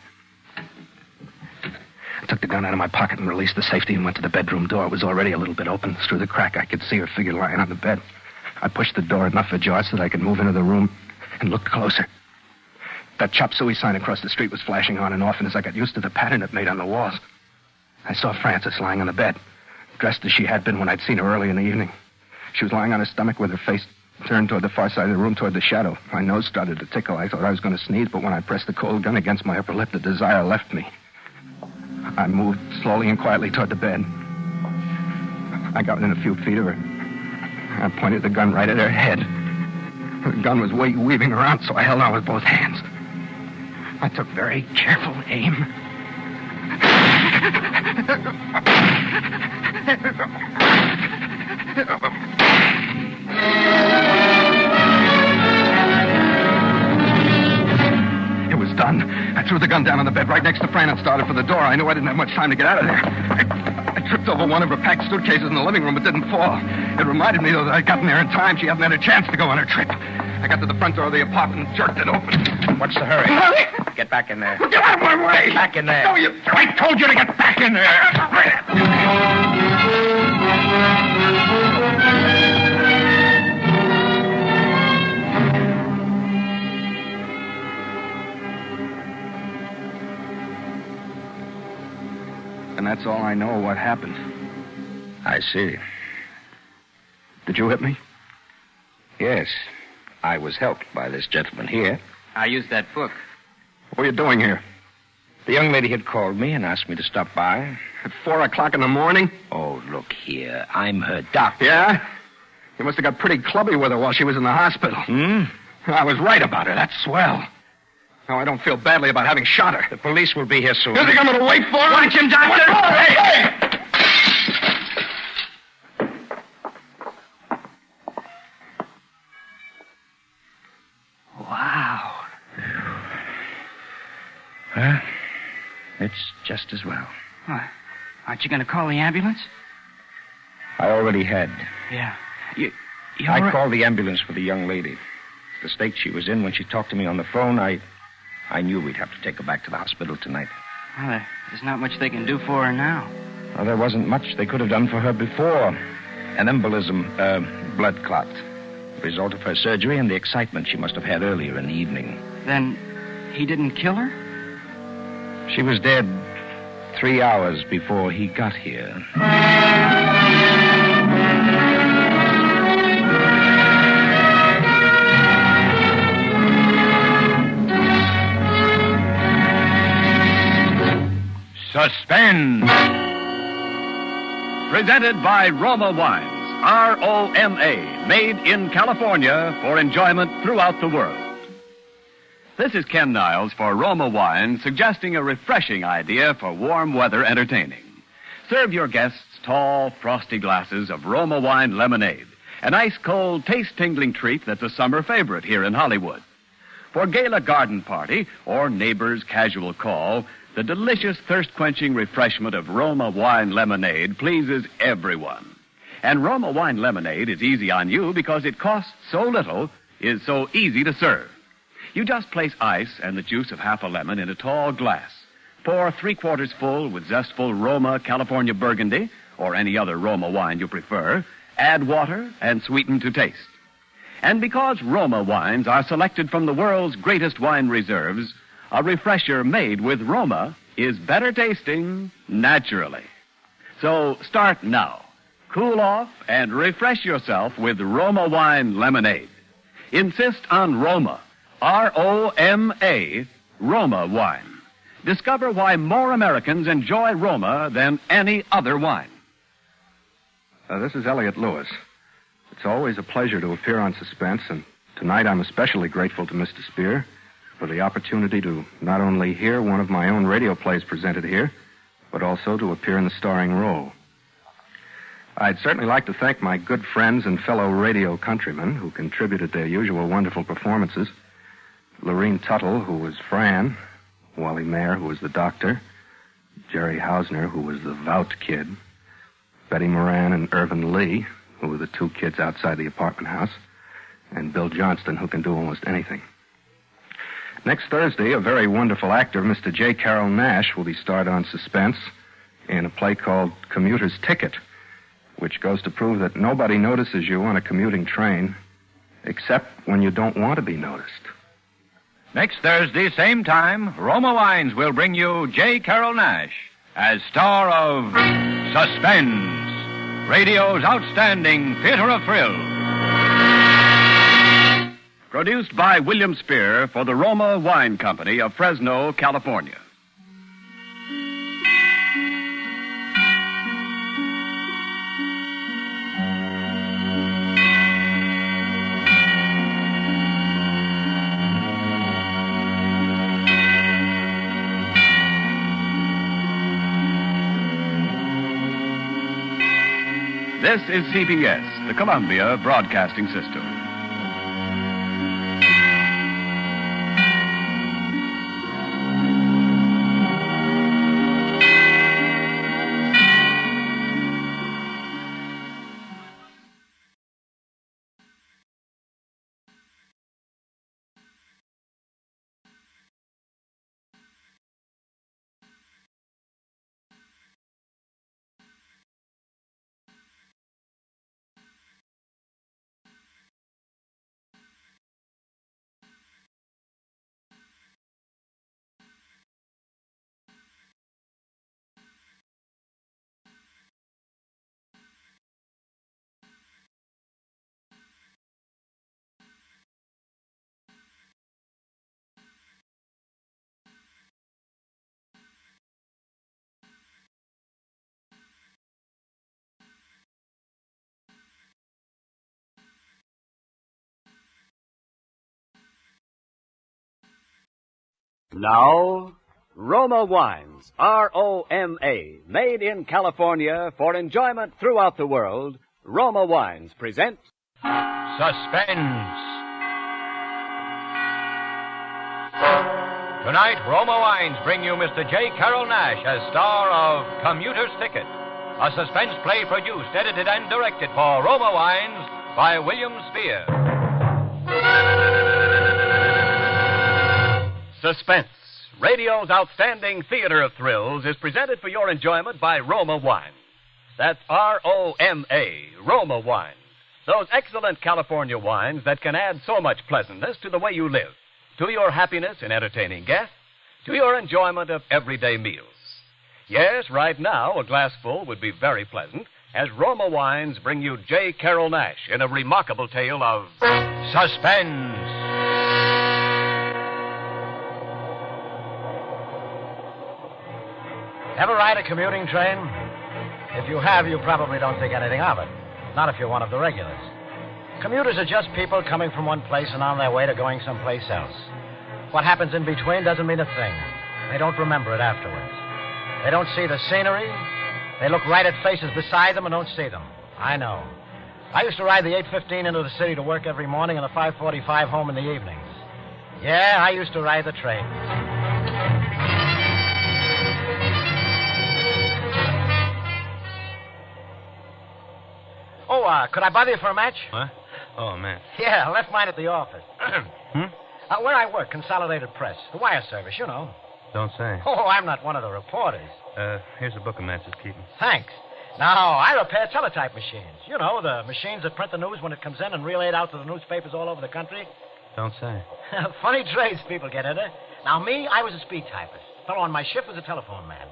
I took the gun out of my pocket and released the safety and went to the bedroom door. It was already a little bit open. Through the crack, I could see her figure lying on the bed. I pushed the door enough ajar so that I could move into the room and looked closer. That chop suey sign across the street was flashing on and off, and as I got used to the pattern it made on the walls, I saw Frances lying on the bed, dressed as she had been when I'd seen her early in the evening. She was lying on her stomach with her face turned toward the far side of the room, toward the shadow. My nose started to tickle. I thought I was going to sneeze, but when I pressed the cold gun against my upper lip, the desire left me. I moved slowly and quietly toward the bed. I got within a few feet of her. I pointed the gun right at her head. The gun was weaving around, so I held on with both hands. I took very careful aim. It was done. I threw the gun down on the bed right next to Fran and started for the door. I knew I didn't have much time to get out of there. I tripped over one of her packed suitcases in the living room, but didn't fall. It reminded me, though, that I'd gotten there in time. She hadn't had a chance to go on her trip. I got to the front door of the apartment and jerked it open. What's the hurry? Hurry? Get back in there. Get out of my way! Get back in there. No, I told you to get back in there! And that's all I know of what happened. I see. Did you hit me? Yes. I was helped by this gentleman here. I used that book. What are you doing here? The young lady had called me and asked me to stop by. At 4 o'clock in the morning? Oh, look here. I'm her doctor. Yeah? You must have got pretty clubby with her while she was in the hospital. I was right about her. That's swell. Now, I don't feel badly about having shot her. The police will be here soon. You think I'm going to wait for her? Watch him, doctor! Hey! Wow. Well, it's just as well. What? Aren't you going to call the ambulance? I already had. Yeah. I called the ambulance for the young lady. The state she was in when she talked to me on the phone, I knew we'd have to take her back to the hospital tonight. Well, there's not much they can do for her now. Well, there wasn't much they could have done for her before. An embolism, blood clot. The result of her surgery and the excitement she must have had earlier in the evening. Then he didn't kill her? She was dead 3 hours before he got here. Suspense. Presented by Roma Wines. R-O-M-A. Made in California for enjoyment throughout the world. This is Ken Niles for Roma Wines, suggesting a refreshing idea for warm weather entertaining. Serve your guests tall, frosty glasses of Roma wine lemonade, an ice-cold, taste-tingling treat that's a summer favorite here in Hollywood. For gala garden party or neighbor's casual call, the delicious thirst-quenching refreshment of Roma wine lemonade pleases everyone. And Roma wine lemonade is easy on you because it costs so little, is so easy to serve. You just place ice and the juice of half a lemon in a tall glass. Pour 3/4 full with zestful Roma California Burgundy or any other Roma wine you prefer. Add water and sweeten to taste. And because Roma wines are selected from the world's greatest wine reserves, a refresher made with Roma is better tasting naturally. So start now. Cool off and refresh yourself with Roma wine lemonade. Insist on Roma, R-O-M-A, Roma wine. Discover why more Americans enjoy Roma than any other wine. This is Elliot Lewis. It's always a pleasure to appear on Suspense, and tonight I'm especially grateful to Mr. Spear for the opportunity to not only hear one of my own radio plays presented here, but also to appear in the starring role. I'd certainly like to thank my good friends and fellow radio countrymen who contributed their usual wonderful performances. Lorene Tuttle, who was Fran, Wally Mayer, who was the doctor, Jerry Hausner, who was the Vout kid, Betty Moran and Irvin Lee, who were the two kids outside the apartment house, and Bill Johnston, who can do almost anything. Next Thursday, a very wonderful actor, Mr. J. Carroll Nash, will be starred on Suspense in a play called Commuter's Ticket, which goes to prove that nobody notices you on a commuting train except when you don't want to be noticed. Next Thursday, same time, Roma Wines will bring you J. Carroll Nash as star of Suspense, radio's outstanding theater of thrills. Produced by William Spear for the Roma Wine Company of Fresno, California. This is CBS, the Columbia Broadcasting System. Now, Roma Wines, R-O-M-A, made in California for enjoyment throughout the world, Roma Wines present Suspense. Tonight, Roma Wines bring you Mr. J. Carroll Nash as star of Commuter's Ticket, a suspense play produced, edited, and directed for Roma Wines by William Spear. Suspense, radio's outstanding theater of thrills, is presented for your enjoyment by Roma Wines. That's R-O-M-A, Roma Wines. Those excellent California wines that can add so much pleasantness to the way you live, to your happiness in entertaining guests, to your enjoyment of everyday meals. Yes, right now, a glassful would be very pleasant, as Roma Wines bring you J. Carroll Nash in a remarkable tale of suspense. Ever ride a commuting train? If you have, you probably don't think anything of it. Not if you're one of the regulars. Commuters are just people coming from one place and on their way to going someplace else. What happens in between doesn't mean a thing. They don't remember it afterwards. They don't see the scenery, They look right at faces beside them and don't see them. I know. I used to ride the 8:15 into the city to work every morning and the 5:45 home in the evenings. Yeah, I used to ride the train. Oh, could I bother you for a match? What? Oh, man. Yeah, I left mine at the office. Where I work, Consolidated Press. The wire service, you know. Don't say. Oh, I'm not one of the reporters. Here's a book of matches. Keep 'em. Thanks. Now, I repair teletype machines. You know, the machines that print the news when it comes in and relay it out to the newspapers all over the country. Don't say. Funny trades people get into. Now, me, I was a speed typist. The fellow on my shift was a telephone man.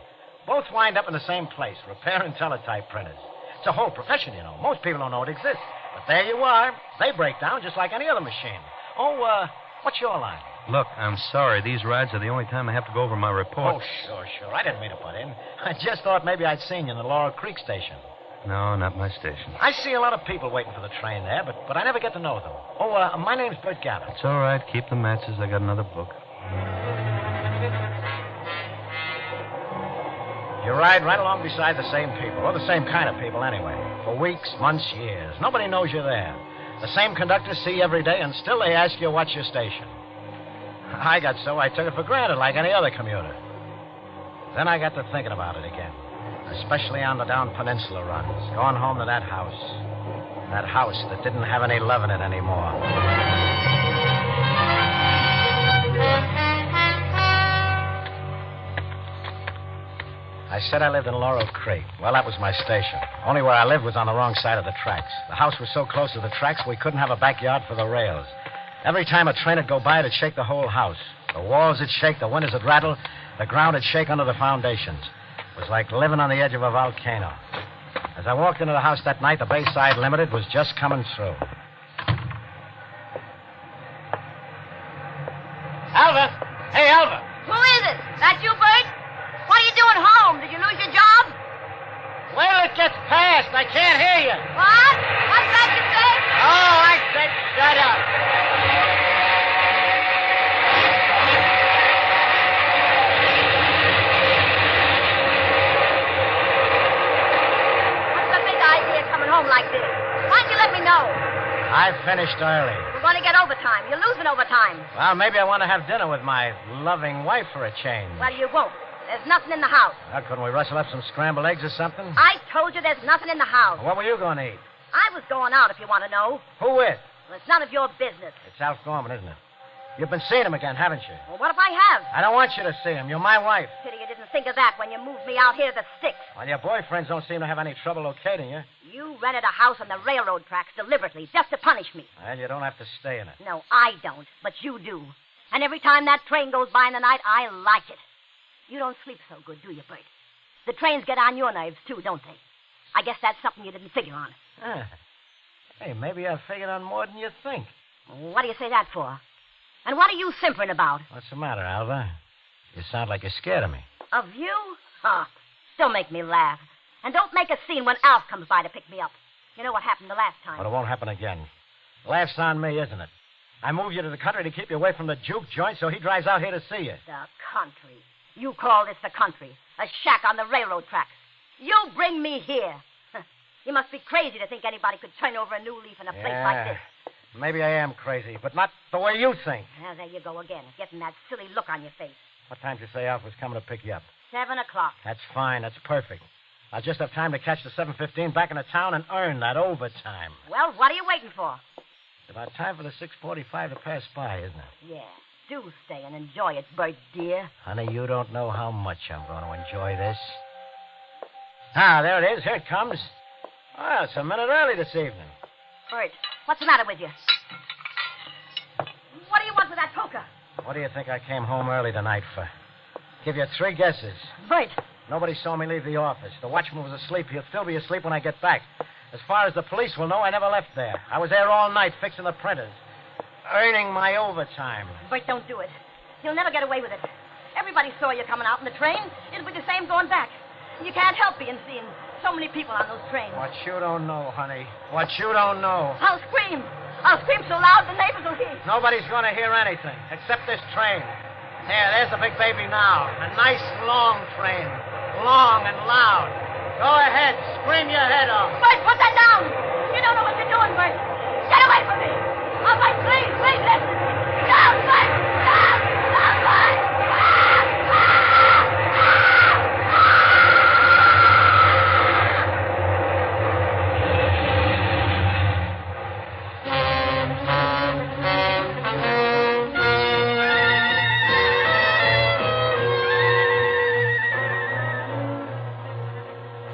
Both wind up in the same place, repairing teletype printers. It's a whole profession, you know. Most people don't know it exists. But there you are. They break down just like any other machine. Oh, what's your line? Look, I'm sorry. These rides are the only time I have to go over my report. Oh, sure. I didn't mean to butt in. I just thought maybe I'd seen you in the Laurel Creek station. No, not my station. I see a lot of people waiting for the train there, but I never get to know them. Oh, my name's Bert Gabbard. It's all right. Keep the matches. I got another book. You ride right along beside the same people, or the same kind of people anyway, for weeks, months, years. Nobody knows you're there. The same conductors see you every day, and still they ask you what's your station. I got so I took it for granted like any other commuter. Then I got to thinking about it again, especially on the down peninsula runs, going home to that house that didn't have any love in it anymore. I said I lived in Laurel Creek. Well, that was my station. Only where I lived was on the wrong side of the tracks. The house was so close to the tracks we couldn't have a backyard for the rails. Every time a train would go by, it'd shake the whole house. The walls would shake, the windows would rattle, the ground would shake under the foundations. It was like living on the edge of a volcano. As I walked into the house that night, the Bayside Limited was just coming through. Alva! Hey, Alva! Who is it? That you, Bert? What are you doing home? Did you lose your job? Wait till it gets past. I can't hear you. What? What's that you said? Oh, I said shut up. What's the big idea coming home like this? Why don't you let me know? I finished early. We're going to get overtime. You're losing overtime. Well, maybe I want to have dinner with my loving wife for a change. Well, you won't. There's nothing in the house. Well, couldn't we rustle up some scrambled eggs or something? I told you there's nothing in the house. What were you going to eat? I was going out, if you want to know. Who with? Well, it's none of your business. It's Alf Gorman, isn't it? You've been seeing him again, haven't you? Well, what if I have? I don't want you to see him. You're my wife. Pity you didn't think of that when you moved me out here to the sticks. Well, your boyfriends don't seem to have any trouble locating you. You rented a house on the railroad tracks deliberately, just to punish me. Well, you don't have to stay in it. No, I don't, but you do. And every time that train goes by in the night, I like it. You don't sleep so good, do you, Bert? The trains get on your nerves, too, don't they? I guess that's something you didn't figure on. Hey, maybe I figured on more than you think. What do you say that for? And what are you simpering about? What's the matter, Alva? You sound like you're scared of me. Of you? Huh. Don't make me laugh. And don't make a scene when Alf comes by to pick me up. You know what happened the last time. Well, it won't happen again. The laugh's on me, isn't it? I moved you to the country to keep you away from the juke joint, so he drives out here to see you. The country. You call this the country. A shack on the railroad tracks. You bring me here. You must be crazy to think anybody could turn over a new leaf in a place like this. Maybe I am crazy, but not the way you think. Well, there you go again, getting that silly look on your face. What time did you say Alf was coming to pick you up? 7 o'clock. That's fine. That's perfect. I'll just have time to catch the 7:15 back into town and earn that overtime. Well, what are you waiting for? It's about time for the 6:45 to pass by, isn't it? Yeah. Do stay and enjoy it, Bert, dear. Honey, you don't know how much I'm going to enjoy this. Ah, there it is. Here it comes. Well, it's a minute early this evening. Bert, what's the matter with you? What do you want with that poker? What do you think I came home early tonight for? Give you 3 guesses. Bert. Nobody saw me leave the office. The watchman was asleep. He'll still be asleep when I get back. As far as the police will know, I never left there. I was there all night fixing the printers. Earning my overtime. Bert, don't do it. You'll never get away with it. Everybody saw you coming out in the train. It'll be the same going back. You can't help being seen. So many people on those trains. What you don't know, honey. What you don't know. I'll scream. I'll scream so loud the neighbors will hear. Nobody's going to hear anything except this train. There's the big baby now. A nice long train. Long and loud. Go ahead. Scream your head off. Bert, put that down. You don't know what you're doing, Bert. Get away from me. Oh, Bert, please, listen. Down, Bert. Down, Bert.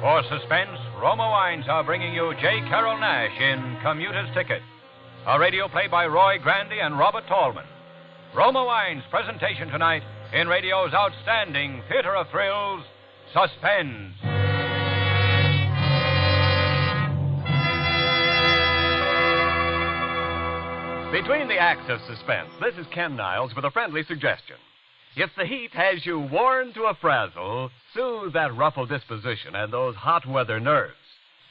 For Suspense, Roma Wines are bringing you J. Carroll Nash in Commuter's Ticket, a radio play by Roy Grandy and Robert Tallman. Roma Wines' presentation tonight in radio's outstanding theater of thrills, Suspense. Between the acts of Suspense, this is Ken Niles with a friendly suggestion. If the heat has you worn to a frazzle, soothe that ruffled disposition and those hot weather nerves.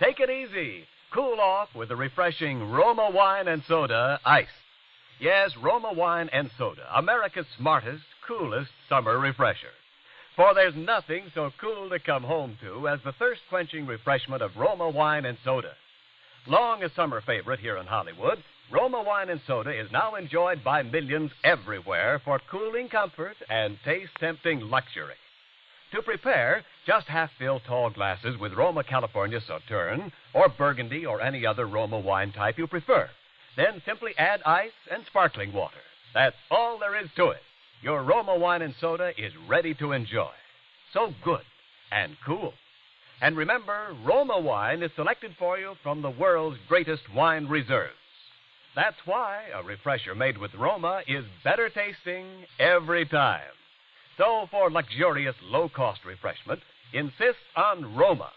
Take it easy. Cool off with the refreshing Roma Wine and Soda Ice. Yes, Roma Wine and Soda, America's smartest, coolest summer refresher. For there's nothing so cool to come home to as the thirst-quenching refreshment of Roma Wine and Soda. Long a summer favorite here in Hollywood, Roma Wine and Soda is now enjoyed by millions everywhere for cooling comfort and taste-tempting luxury. To prepare, just half-fill tall glasses with Roma California Sauterne or Burgundy or any other Roma wine type you prefer. Then simply add ice and sparkling water. That's all there is to it. Your Roma Wine and Soda is ready to enjoy. So good and cool. And remember, Roma Wine is selected for you from the world's greatest wine reserves. That's why a refresher made with Roma is better tasting every time. So for luxurious, low-cost refreshment, insist on Roma,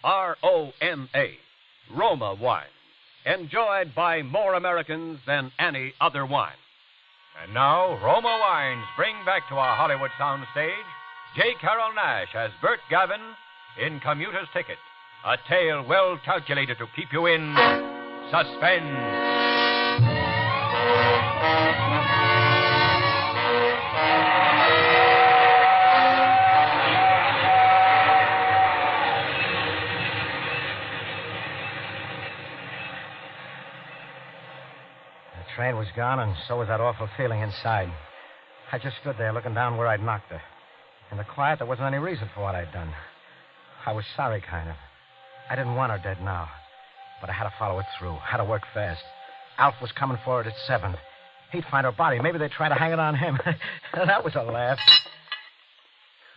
R-O-M-A, Roma wine, enjoyed by more Americans than any other wine. And now, Roma Wines bring back to our Hollywood soundstage J. Carroll Nash as Bert Gavin in Commuter's Ticket, a tale well calculated to keep you in suspense. The train was gone, and so was that awful feeling inside. I just stood there looking down where I'd knocked her. In the quiet, there wasn't any reason for what I'd done. I was sorry, kind of. I didn't want her dead now, but I had to follow it through, had to work fast. Alf was coming for it at 7. He'd find her body. Maybe they'd try to hang it on him. That was a laugh.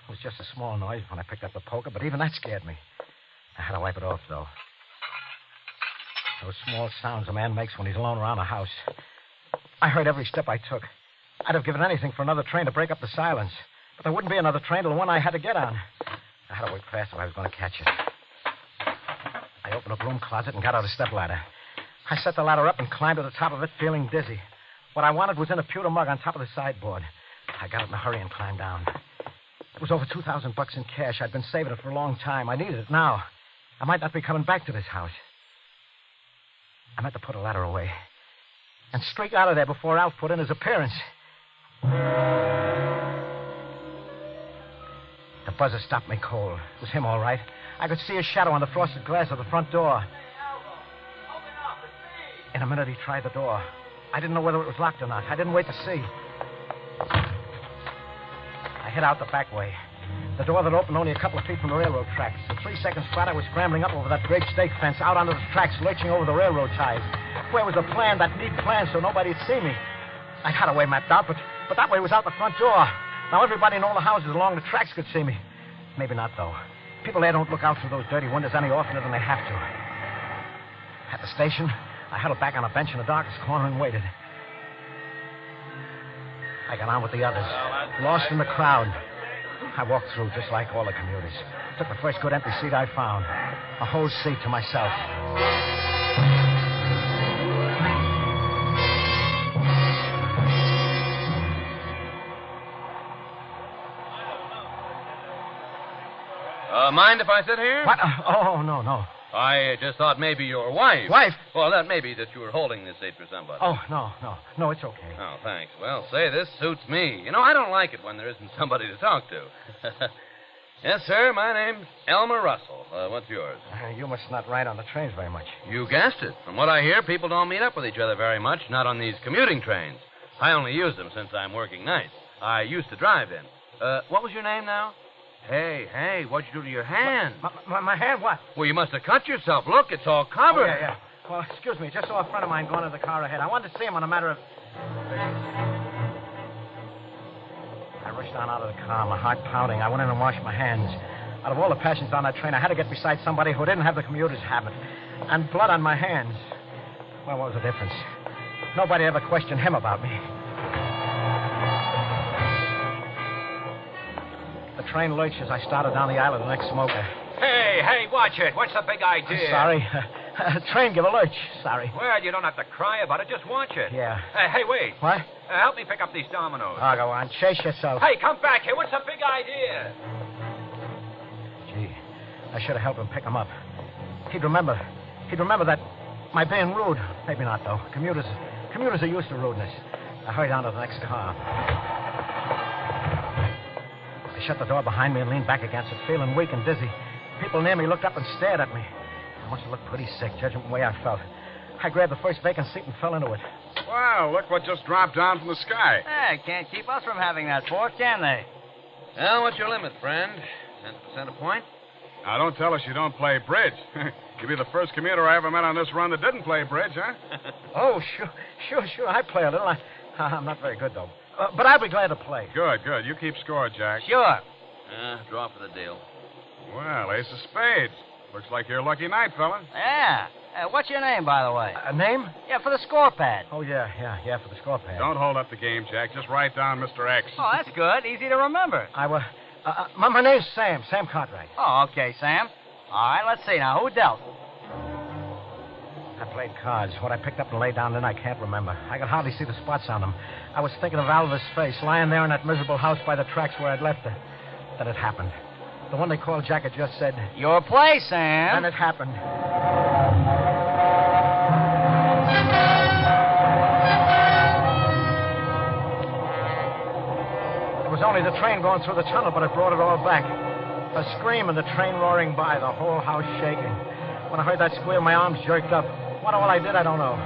It was just a small noise when I picked up the poker, but even that scared me. I had to wipe it off, though. Those small sounds a man makes when he's alone around a house. I heard every step I took. I'd have given anything for another train to break up the silence. But there wouldn't be another train till the one I had to get on. I had to work fast if I was going to catch it. I opened a broom closet and got out a stepladder. I set the ladder up and climbed to the top of it, feeling dizzy. What I wanted was in a pewter mug on top of the sideboard. I got it in a hurry and climbed down. It was over $2,000 in cash. I'd been saving it for a long time. I needed it now. I might not be coming back to this house. I meant to put a ladder away and streak out of there before Alf put in his appearance. The buzzer stopped me cold. It was him, all right. I could see his shadow on the frosted glass of the front door. In a minute, he tried the door. I didn't know whether it was locked or not. I didn't wait to see. I hid out the back way. The door that opened only a couple of feet from the railroad tracks. In 3 seconds flat, I was scrambling up over that great stake fence, out onto the tracks, lurching over the railroad ties. Where was the plan, that neat plan, so nobody'd see me? I had a way mapped out, but that way was out the front door. Now everybody in all the houses along the tracks could see me. Maybe not, though. People there don't look out through those dirty windows any oftener than they have to. At the station, I huddled back on a bench in the darkest corner and waited. I got on with the others, lost in the crowd. I walked through just like all the commuters. Took the first good empty seat I found. A whole seat to myself. Mind if I sit here? What? Oh, no. I just thought maybe your wife. Wife? Well, that may be that you were holding this seat for somebody. Oh, no. No, it's okay. Oh, thanks. Well, say, this suits me. You know, I don't like it when there isn't somebody to talk to. Yes, sir. My name's Elmer Russell. What's yours? You must not ride on the trains very much. You guessed it. From what I hear, people don't meet up with each other very much, not on these commuting trains. I only use them since I'm working nights. I used to drive in. What was your name now? Hey, what'd you do to your hand? My hand, what? Well, you must have cut yourself. Look, it's all covered. Oh, yeah. Well, excuse me. Just saw a friend of mine going to the car ahead. I wanted to see him on a matter of... I rushed on out of the car, my heart pounding. I went in and washed my hands. Out of all the passengers on that train, I had to get beside somebody who didn't have the commuter's habit. And blood on my hands. Well, what was the difference? Nobody ever questioned him about me. The train lurched as I started down the aisle of the next smoker. Hey, watch it. What's the big idea? Sorry. Train give a lurch. Sorry. Well, you don't have to cry about it. Just watch it. Yeah. Hey, wait. What? Help me pick up these dominoes. Oh, go on. Chase yourself. Hey, come back here. What's the big idea? Gee, I should have helped him pick them up. He'd remember that my being rude. Maybe not, though. Commuters are used to rudeness. I hurried on to the next car. I shut the door behind me and leaned back against it, feeling weak and dizzy. People near me looked up and stared at me. I must have looked pretty sick, judging from the way I felt. I grabbed the first vacant seat and fell into it. Wow, look what just dropped down from the sky. Hey, can't keep us from having that fork, can they? Well, what's your limit, friend? 10% a point? Now, don't tell us you don't play bridge. You'll be the first commuter I ever met on this run that didn't play bridge, huh? Oh, sure. I play a little. I'm not very good, though. But I'll be glad to play. Good. You keep score, Jack. Sure. Draw for the deal. Well, ace of spades. Looks like your lucky night, fella. Yeah. What's your name, by the way? A name? Yeah, for the score pad. Oh, yeah, for the score pad. Don't hold up the game, Jack. Just write down Mr. X. Oh, that's good. Easy to remember. My name's Sam Cartwright. Oh, okay, Sam. All right, let's see now. Who dealt? I played cards. What I picked up and laid down then, I can't remember. I could hardly see the spots on them. I was thinking of Alva's face, lying there in that miserable house by the tracks where I'd left her. Then it happened. The one they called Jack had just said... Your play, Sam. And it happened. It was only the train going through the tunnel, but it brought it all back. A scream and the train roaring by, the whole house shaking. When I heard that squeal, my arms jerked up. What all I did, I don't know.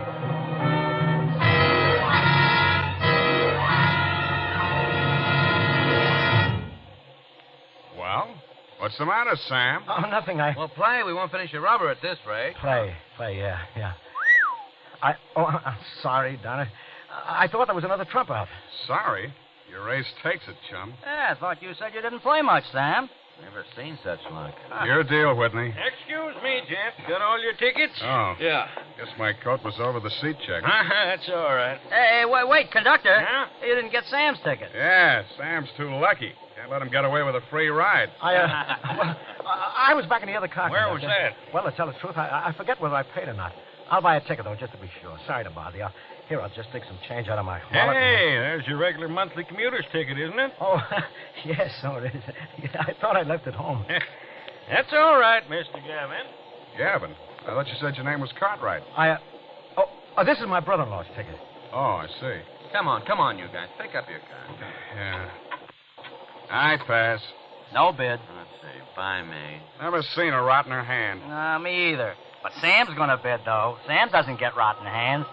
Well, what's the matter, Sam? Oh, nothing. Well, play. We won't finish your rubber at this rate. Play, yeah. I'm sorry, Donna. I thought there was another trump out. Sorry? Your ace takes it, chum. Yeah, I thought you said you didn't play much, Sam. Never seen such luck. Your deal, Whitney. Excuse me, gents. Got all your tickets? Oh. Yeah. Guess my coat was over the seat check. That's all right. Hey, wait, conductor. Huh? You didn't get Sam's ticket. Yeah, Sam's too lucky. Can't let him get away with a free ride. I was back in the other car. Where was that? Well, to tell the truth, I forget whether I paid or not. I'll buy a ticket, though, just to be sure. Sorry to bother you. Here, I'll just take some change out of my wallet. Hey, there's your regular monthly commuter's ticket, isn't it? Oh, yes, so it is. I thought I left it home. That's all right, Mr. Gavin. Gavin? I thought you said your name was Cartwright. This is my brother-in-law's ticket. Oh, I see. Come on, you guys. Pick up your card. Yeah. I pass. No bid. Let's see. Buy me. Never seen a rotten hand. Me either. But Sam's gonna bid, though. Sam doesn't get rotten hands.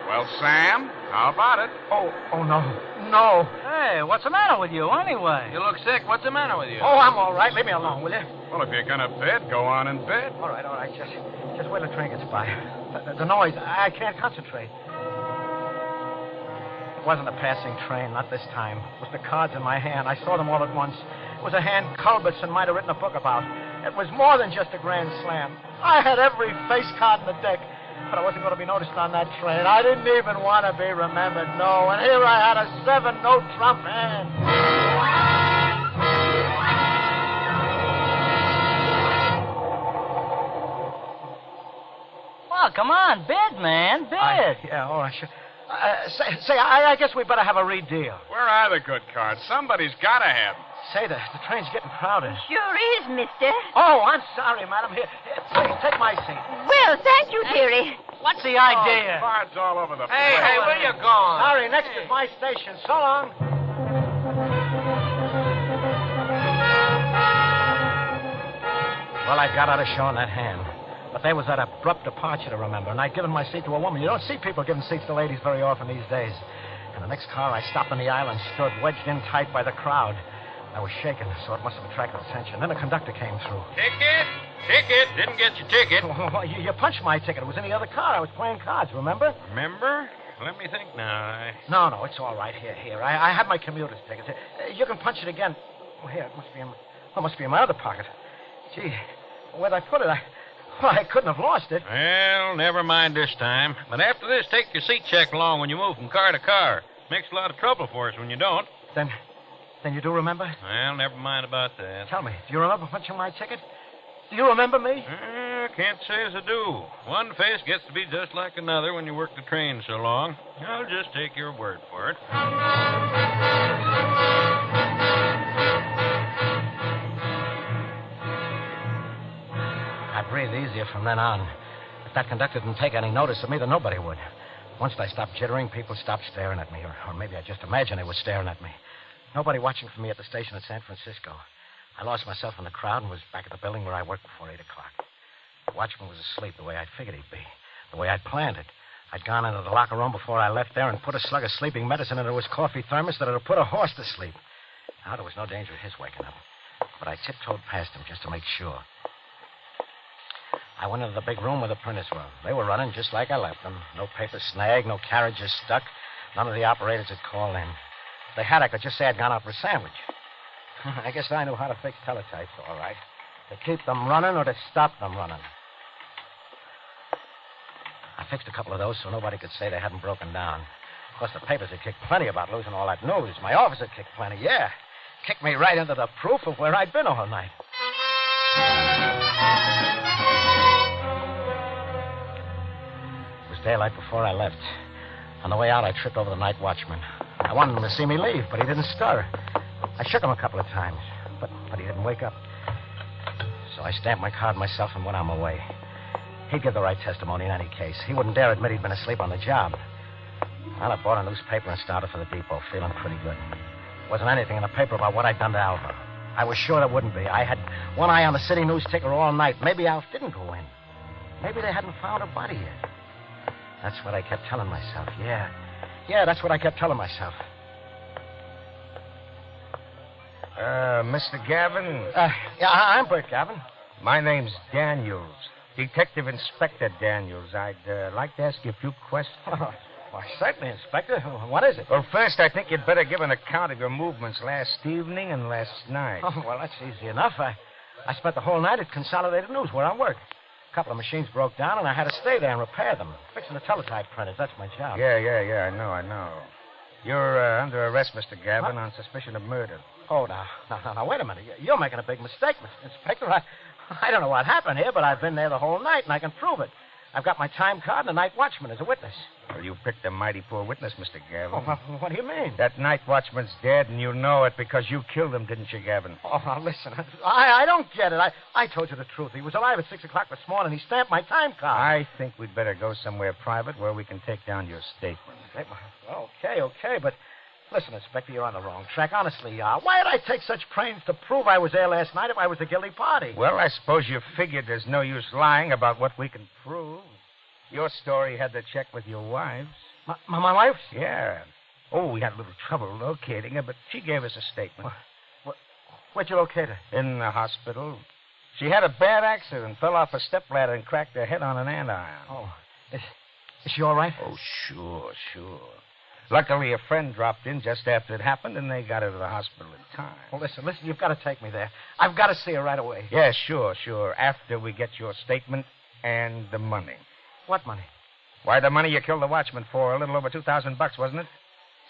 Well, Sam, how about it? Oh, no. Hey, what's the matter with you, anyway? You look sick. What's the matter with you? Oh, I'm all right. Leave me alone, will you? Well, if you're gonna bid, go on and bid. All right. Just wait till the train gets by. The noise, I can't concentrate. It wasn't a passing train, not this time. It was the cards in my hand. I saw them all at once. It was a hand Culbertson might have written a book about. It was more than just a grand slam. I had every face card in the deck, but I wasn't going to be noticed on that train. I didn't even want to be remembered, no. And here I had a 7-note trump hand. Well, come on, bid, man, bid. All right, sure. I guess we better have a redeal. Where are the good cards? Somebody's got to have them. Say, the train's getting crowded. Sure is, mister. Oh, I'm sorry, madam. Here, please, take my seat. Well, thank you, dearie. What's the idea? Cards all over the place. Hey, where you going? Sorry, next is my station. So long. Well, I got out of showing that hand. But there was that abrupt departure to remember, and I'd given my seat to a woman. You don't see people giving seats to ladies very often these days. In the next car, I stopped on the aisle and stood wedged in tight by the crowd. I was shaking, so it must have attracted attention. Then a conductor came through. Ticket. Didn't get your ticket. You punched my ticket. It was in the other car. I was playing cards, remember? Remember? Let me think now. No, it's all right. Here. I have my commuter's ticket. You can punch it again. Oh, here, it must be in my other pocket. Gee, where'd I put it? I couldn't have lost it. Well, never mind this time. But after this, take your seat check along when you move from car to car. Makes a lot of trouble for us when you don't. Then you do remember? Well, never mind about that. Tell me, do you remember punching my ticket? Do you remember me? Can't say as I do. One face gets to be just like another when you work the train so long. I'll just take your word for it. I breathed easier from then on. If that conductor didn't take any notice of me, then nobody would. Once I stopped jittering, people stopped staring at me, or maybe I just imagined they were staring at me. Nobody watching for me at the station in San Francisco. I lost myself in the crowd and was back at the building where I worked before 8 o'clock. The watchman was asleep the way I figured he'd be, the way I'd planned it. I'd gone into the locker room before I left there and put a slug of sleeping medicine into his coffee thermos that would put a horse to sleep. Now, there was no danger of his waking up, but I tiptoed past him just to make sure. I went into the big room where the printers were. They were running just like I left them. No paper snag, no carriages stuck. None of the operators had called in. If they had, I could just say I'd gone out for a sandwich. I guess I knew how to fix teletypes, all right. To keep them running or to stop them running. I fixed a couple of those so nobody could say they hadn't broken down. Of course, the papers had kicked plenty about losing all that news. My office had kicked plenty, yeah. Kicked me right into the proof of where I'd been all night. It was daylight before I left. On the way out, I tripped over the night watchman. I wanted him to see me leave, but he didn't stir. I shook him a couple of times, but he didn't wake up. So I stamped my card myself and went on my way. He'd give the right testimony in any case. He wouldn't dare admit he'd been asleep on the job. Well, I bought a newspaper and started for the depot, feeling pretty good. There wasn't anything in the paper about what I'd done to Alva. I was sure there wouldn't be. I had one eye on the city news ticker all night. Maybe Alf didn't go in. Maybe they hadn't found her body yet. That's what I kept telling myself, yeah. Yeah, that's what I kept telling myself. Mr. Gavin? Yeah, I'm Bert Gavin. My name's Daniels. Detective Inspector Daniels. I'd like to ask you a few questions. Why, certainly, Inspector. What is it? Well, first, I think you'd better give an account of your movements last evening and last night. Oh, well, that's easy enough. I spent the whole night at Consolidated News where I work. A couple of machines broke down, and I had to stay there and repair them. Fixing the teletype printers, that's my job. Yeah, I know. You're under arrest, Mr. Gavin, on suspicion of murder. Oh, now, wait a minute. You're making a big mistake, Inspector. I don't know what happened here, but I've been there the whole night, and I can prove it. I've got my time card and the night watchman as a witness. Well, you picked a mighty poor witness, Mr. Gavin. Oh, what do you mean? That night watchman's dead, and you know it because you killed him, didn't you, Gavin? Oh, now, listen. I don't get it. I told you the truth. He was alive at 6 o'clock this morning. He stamped my time card. I think we'd better go somewhere private where we can take down your statement. Okay, but listen, Inspector, you're on the wrong track. Honestly, why did I take such pains to prove I was there last night if I was the guilty party? Well, I suppose you figured there's no use lying about what we can prove. Your story had to check with your wives. My wife's? Yeah. Oh, we had a little trouble locating her, but she gave us a statement. Where'd you locate her? In the hospital. She had a bad accident, fell off a stepladder and cracked her head on an andiron. Oh. Is she all right? Oh, sure. Luckily, a friend dropped in just after it happened, and they got her to the hospital in time. Well, listen, you've got to take me there. I've got to see her right away. Yeah, sure. After we get your statement and the money. What money? Why, the money you killed the watchman for, a little over $2,000, wasn't it?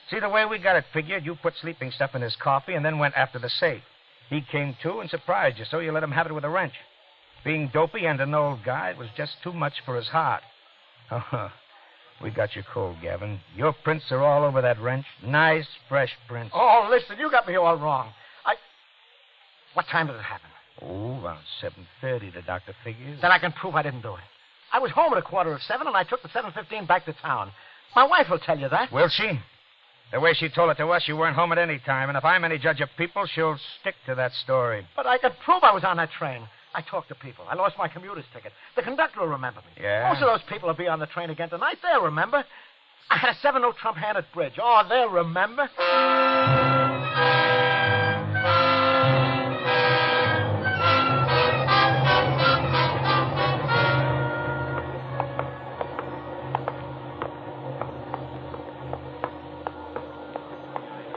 See, the way we got it figured, you put sleeping stuff in his coffee and then went after the safe. He came to and surprised you, so you let him have it with a wrench. Being dopey and an old guy, it was just too much for his heart. We got you cold, Gavin. Your prints are all over that wrench. Nice, fresh prints. Oh, listen, you got me all wrong. What time did it happen? Oh, around 7:30, the doctor figures. Then I can prove I didn't do it. I was home at 7:15, and I took the 7:15 back to town. My wife will tell you that. Will she? The way she told it to us, you weren't home at any time, and if I'm any judge of people, she'll stick to that story. But I could prove I was on that train. I talked to people. I lost my commuter's ticket. The conductor will remember me. Yeah? Most of those people will be on the train again tonight. They'll remember. I had a 7-0 trump hand at bridge. Oh, they'll remember.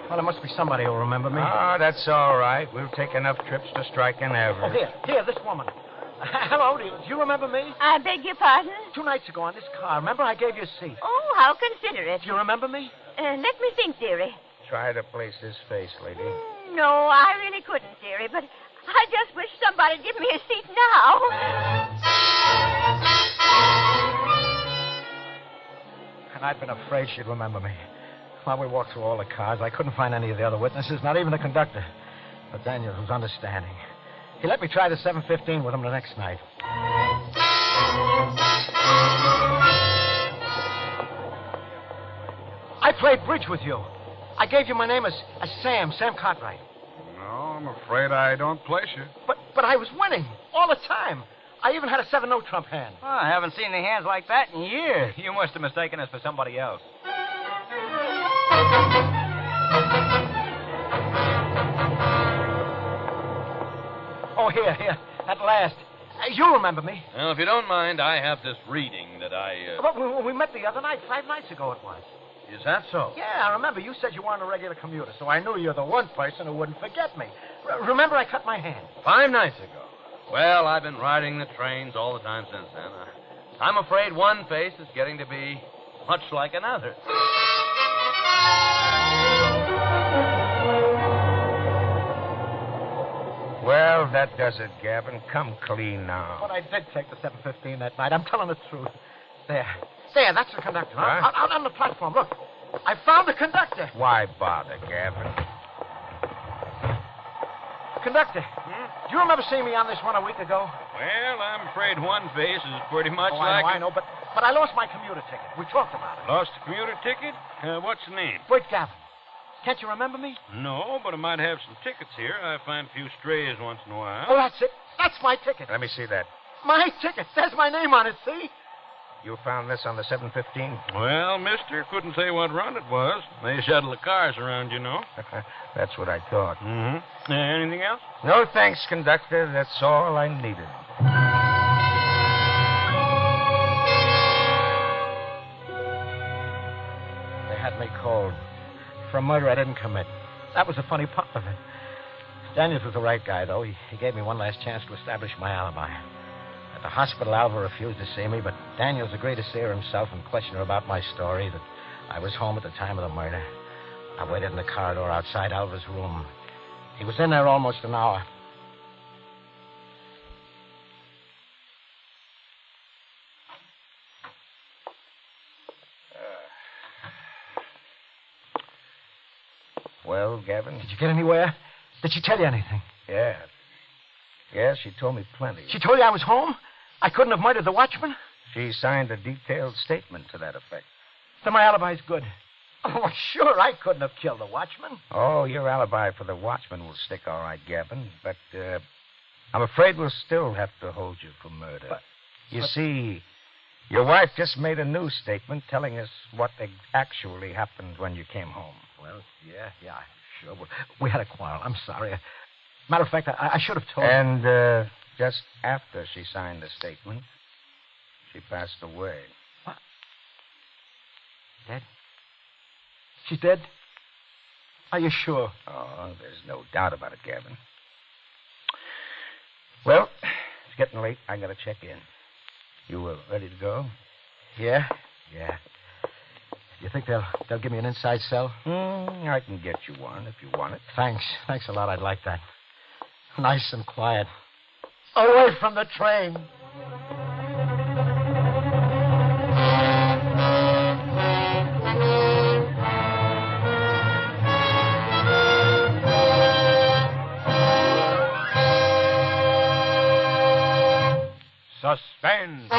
Well, there must be somebody who'll remember me. Oh, that's all right. We'll take enough trips to strike an average. Oh, here, this woman. Hello, do you remember me? I beg your pardon? 2 nights ago on this car. Remember I gave you a seat. Oh, how considerate. Do you remember me? Let me think, dearie. Try to place his face, lady. No, I really couldn't, dearie, but I just wish somebody'd give me a seat now. And I'd been afraid she'd remember me. While we walked through all the cars, I couldn't find any of the other witnesses, not even the conductor. But Daniels was understanding. He let me try the 7:15 with him the next night. I played bridge with you. I gave you my name as Sam Cartwright. No, I'm afraid I don't place you. But I was winning all the time. I even had a 7-0 trump hand. Oh, I haven't seen any hands like that in years. You must have mistaken us for somebody else. Oh, here. At last. You remember me. Well, if you don't mind, I have this reading that But we met the other night, 5 nights ago it was. Is that so? Yeah, I remember. You said you weren't a regular commuter, so I knew you're the one person who wouldn't forget me. Remember I cut my hand? 5 nights ago. Well, I've been riding the trains all the time since then. I'm afraid one face is getting to be much like another. Well, that does it, Gavin. Come clean now. But I did take the 7:15 that night. I'm telling the truth. There, that's the conductor. Huh? Out on the platform. Look, I found the conductor. Why bother, Gavin? Conductor, do you remember seeing me on this one a week ago? Well, I'm afraid one face is pretty much I like... know, but I lost my commuter ticket. We talked about it. Lost a commuter ticket? What's the name? Wait, Gavin. Can't you remember me? No, but I might have some tickets here. I find a few strays once in a while. Oh, that's it. That's my ticket. Let me see that. My ticket. There's my name on it, see? You found this on the 7:15? Well, mister, couldn't say what run it was. They shuttle the cars around, you know. That's what I thought. Mm-hmm. Anything else? No thanks, conductor. That's all I needed. They had me cold. For a murder I didn't commit. That was the funny part of it. Daniels was the right guy, though. He gave me one last chance to establish my alibi. At the hospital, Alva refused to see me, but Daniels agreed to see her himself and question her about my story, that I was home at the time of the murder. I waited in the corridor outside Alva's room. He was in there almost an hour. Well, Gavin? Did you get anywhere? Did she tell you anything? Yeah. Yeah, she told me plenty. She told you I was home? I couldn't have murdered the watchman? She signed a detailed statement to that effect. Then my alibi's good. Oh, sure, I couldn't have killed the watchman. Oh, your alibi for the watchman will stick all right, Gavin. But I'm afraid we'll still have to hold you for murder. You see, your wife just made a new statement telling us what actually happened when you came home. Well, yeah, sure. We had a quarrel. I'm sorry. Matter of fact, I should have told you. And just after she signed the statement, she passed away. What? Dead? She's dead? Are you sure? Oh, there's no doubt about it, Gavin. Well, it's getting late. I gotta check in. You ready to go? Yeah. You think they'll give me an inside cell? I can get you one if you want it. Thanks a lot. I'd like that. Nice and quiet. Away from the train. Suspense.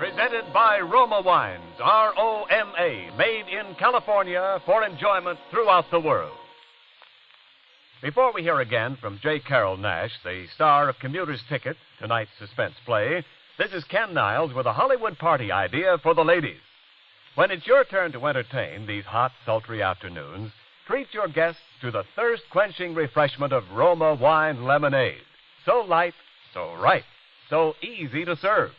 presented by Roma Wines, R-O-M-A, made in California for enjoyment throughout the world. Before we hear again from J. Carroll Nash, the star of Commuter's Ticket, tonight's suspense play, this is Ken Niles with a Hollywood party idea for the ladies. When it's your turn to entertain these hot, sultry afternoons, treat your guests to the thirst-quenching refreshment of Roma Wine Lemonade. So light, so right, so easy to serve.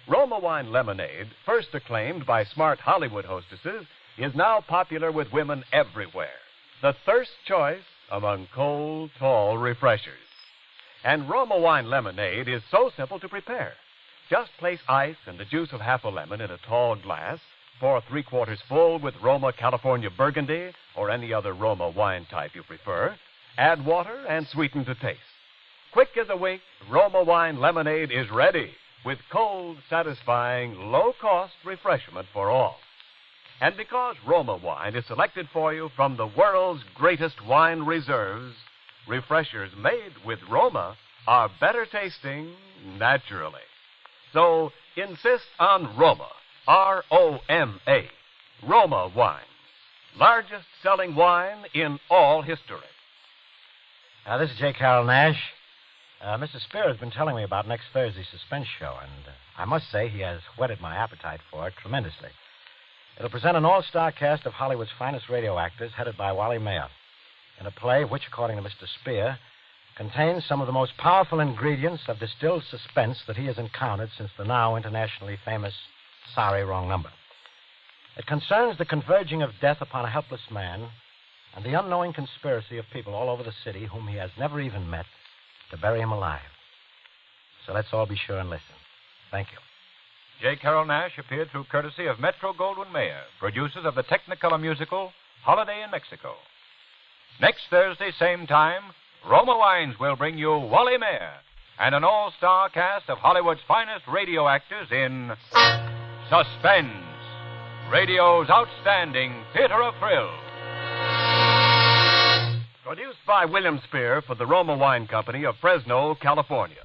Roma Wine Lemonade, first acclaimed by smart Hollywood hostesses, is now popular with women everywhere. The thirst choice among cold, tall refreshers. And Roma Wine Lemonade is so simple to prepare. Just place ice and the juice of half a lemon in a tall glass, pour 3/4 full with Roma California Burgundy or any other Roma wine type you prefer, add water and sweeten to taste. Quick as a wink, Roma Wine Lemonade is ready with cold, satisfying, low-cost refreshment for all. And because Roma wine is selected for you from the world's greatest wine reserves, refreshers made with Roma are better tasting naturally. So insist on Roma, R-O-M-A, Roma wine, largest selling wine in all history. This is J. Carroll Nash. Mr. Spear has been telling me about next Thursday's suspense show, and I must say he has whetted my appetite for it tremendously. It'll present an all-star cast of Hollywood's finest radio actors, headed by Wally Mayer, in a play which, according to Mr. Spear, contains some of the most powerful ingredients of distilled suspense that he has encountered since the now internationally famous Sorry, Wrong Number. It concerns the converging of death upon a helpless man and the unknowing conspiracy of people all over the city whom he has never even met to bury him alive. So let's all be sure and listen. Thank you. J. Carroll Nash appeared through courtesy of Metro-Goldwyn-Mayer, producers of the Technicolor musical Holiday in Mexico. Next Thursday, same time, Roma Wines will bring you Wally Mayer and an all-star cast of Hollywood's finest radio actors in Suspense, radio's outstanding theater of thrills. Produced by William Spear for the Roma Wine Company of Fresno, California.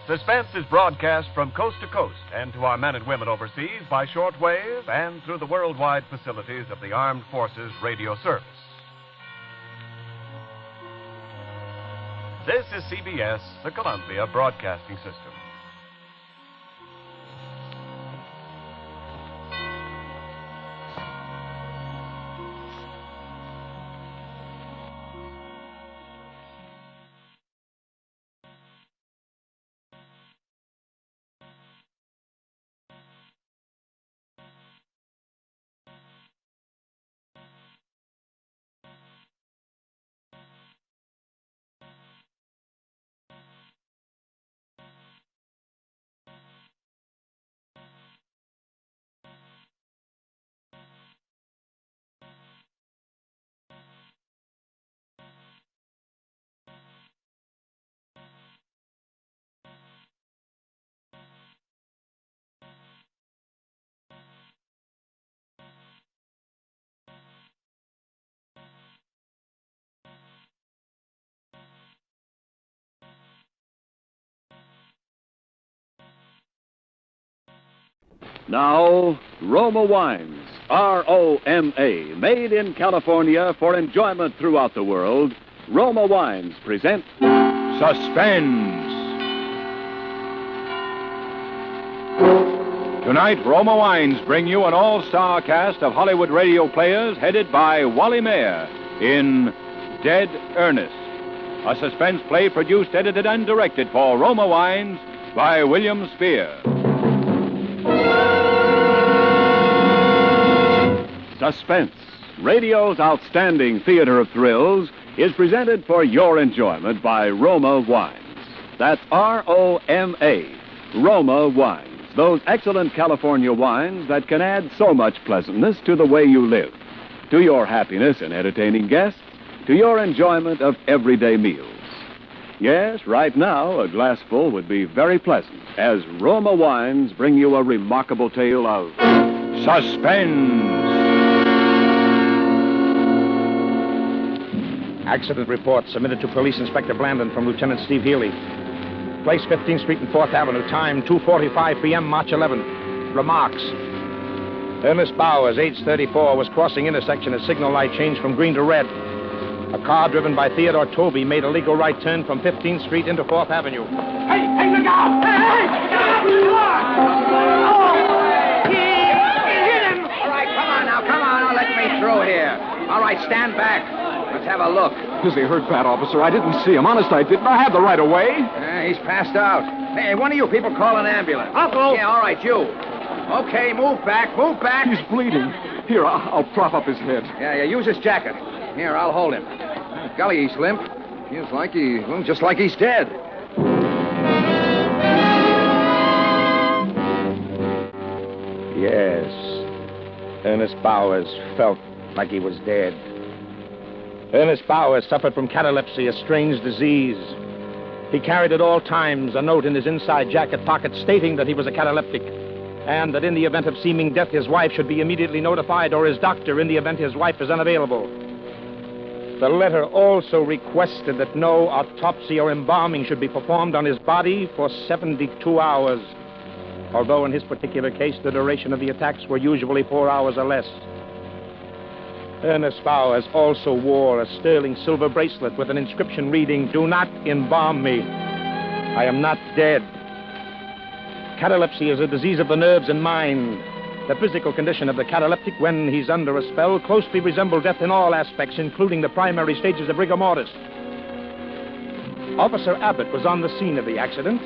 Suspense is broadcast from coast to coast and to our men and women overseas by shortwave and through the worldwide facilities of the Armed Forces Radio Service. This is CBS, the Columbia Broadcasting System. Now, Roma Wines, R-O-M-A, made in California for enjoyment throughout the world. Roma Wines present Suspense. Tonight, Roma Wines bring you an all-star cast of Hollywood radio players headed by Wally Mayer in Dead Ernest, a suspense play produced, edited, and directed for Roma Wines by William Spear. Suspense, radio's outstanding theater of thrills, is presented for your enjoyment by Roma Wines. That's R-O-M-A, Roma Wines. Those excellent California wines that can add so much pleasantness to the way you live, to your happiness in entertaining guests, to your enjoyment of everyday meals. Yes, right now, a glassful would be very pleasant, as Roma Wines bring you a remarkable tale of Suspense. Accident report submitted to Police Inspector Blandon from Lieutenant Steve Healy. Place 15th Street and 4th Avenue. Time 2:45 p.m., March 11th. Remarks. Ernest Bowers, age 34, was crossing intersection as signal light changed from green to red. A car driven by Theodore Toby made a legal right turn from 15th Street into 4th Avenue. Hey, look out! Hey! Hit him! All right, come on. Now let me through here. All right, stand back. Let's have a look. Is he hurt bad, officer? I didn't see him. Honest, I didn't. I had the right of way. He's passed out. Hey, one of you people call an ambulance. I'll go. Yeah, all right, you. Okay, move back. He's bleeding. Here, I'll prop up his head. Yeah, use his jacket. Here, I'll hold him. Golly, he's limp. Feels like just like he's dead. Yes. Ernest Bowers felt like he was dead. Ernest Bowers suffered from catalepsy, a strange disease. He carried at all times a note in his inside jacket pocket stating that he was a cataleptic, and that in the event of seeming death, his wife should be immediately notified, or his doctor in the event his wife is unavailable. The letter also requested that no autopsy or embalming should be performed on his body for 72 hours, although in his particular case, the duration of the attacks were usually 4 hours or less. Ernest Bowers also wore a sterling silver bracelet with an inscription reading, "Do not embalm me. I am not dead." Catalepsy is a disease of the nerves and mind. The physical condition of the cataleptic when he's under a spell closely resembles death in all aspects, including the primary stages of rigor mortis. Officer Abbott was on the scene of the accident.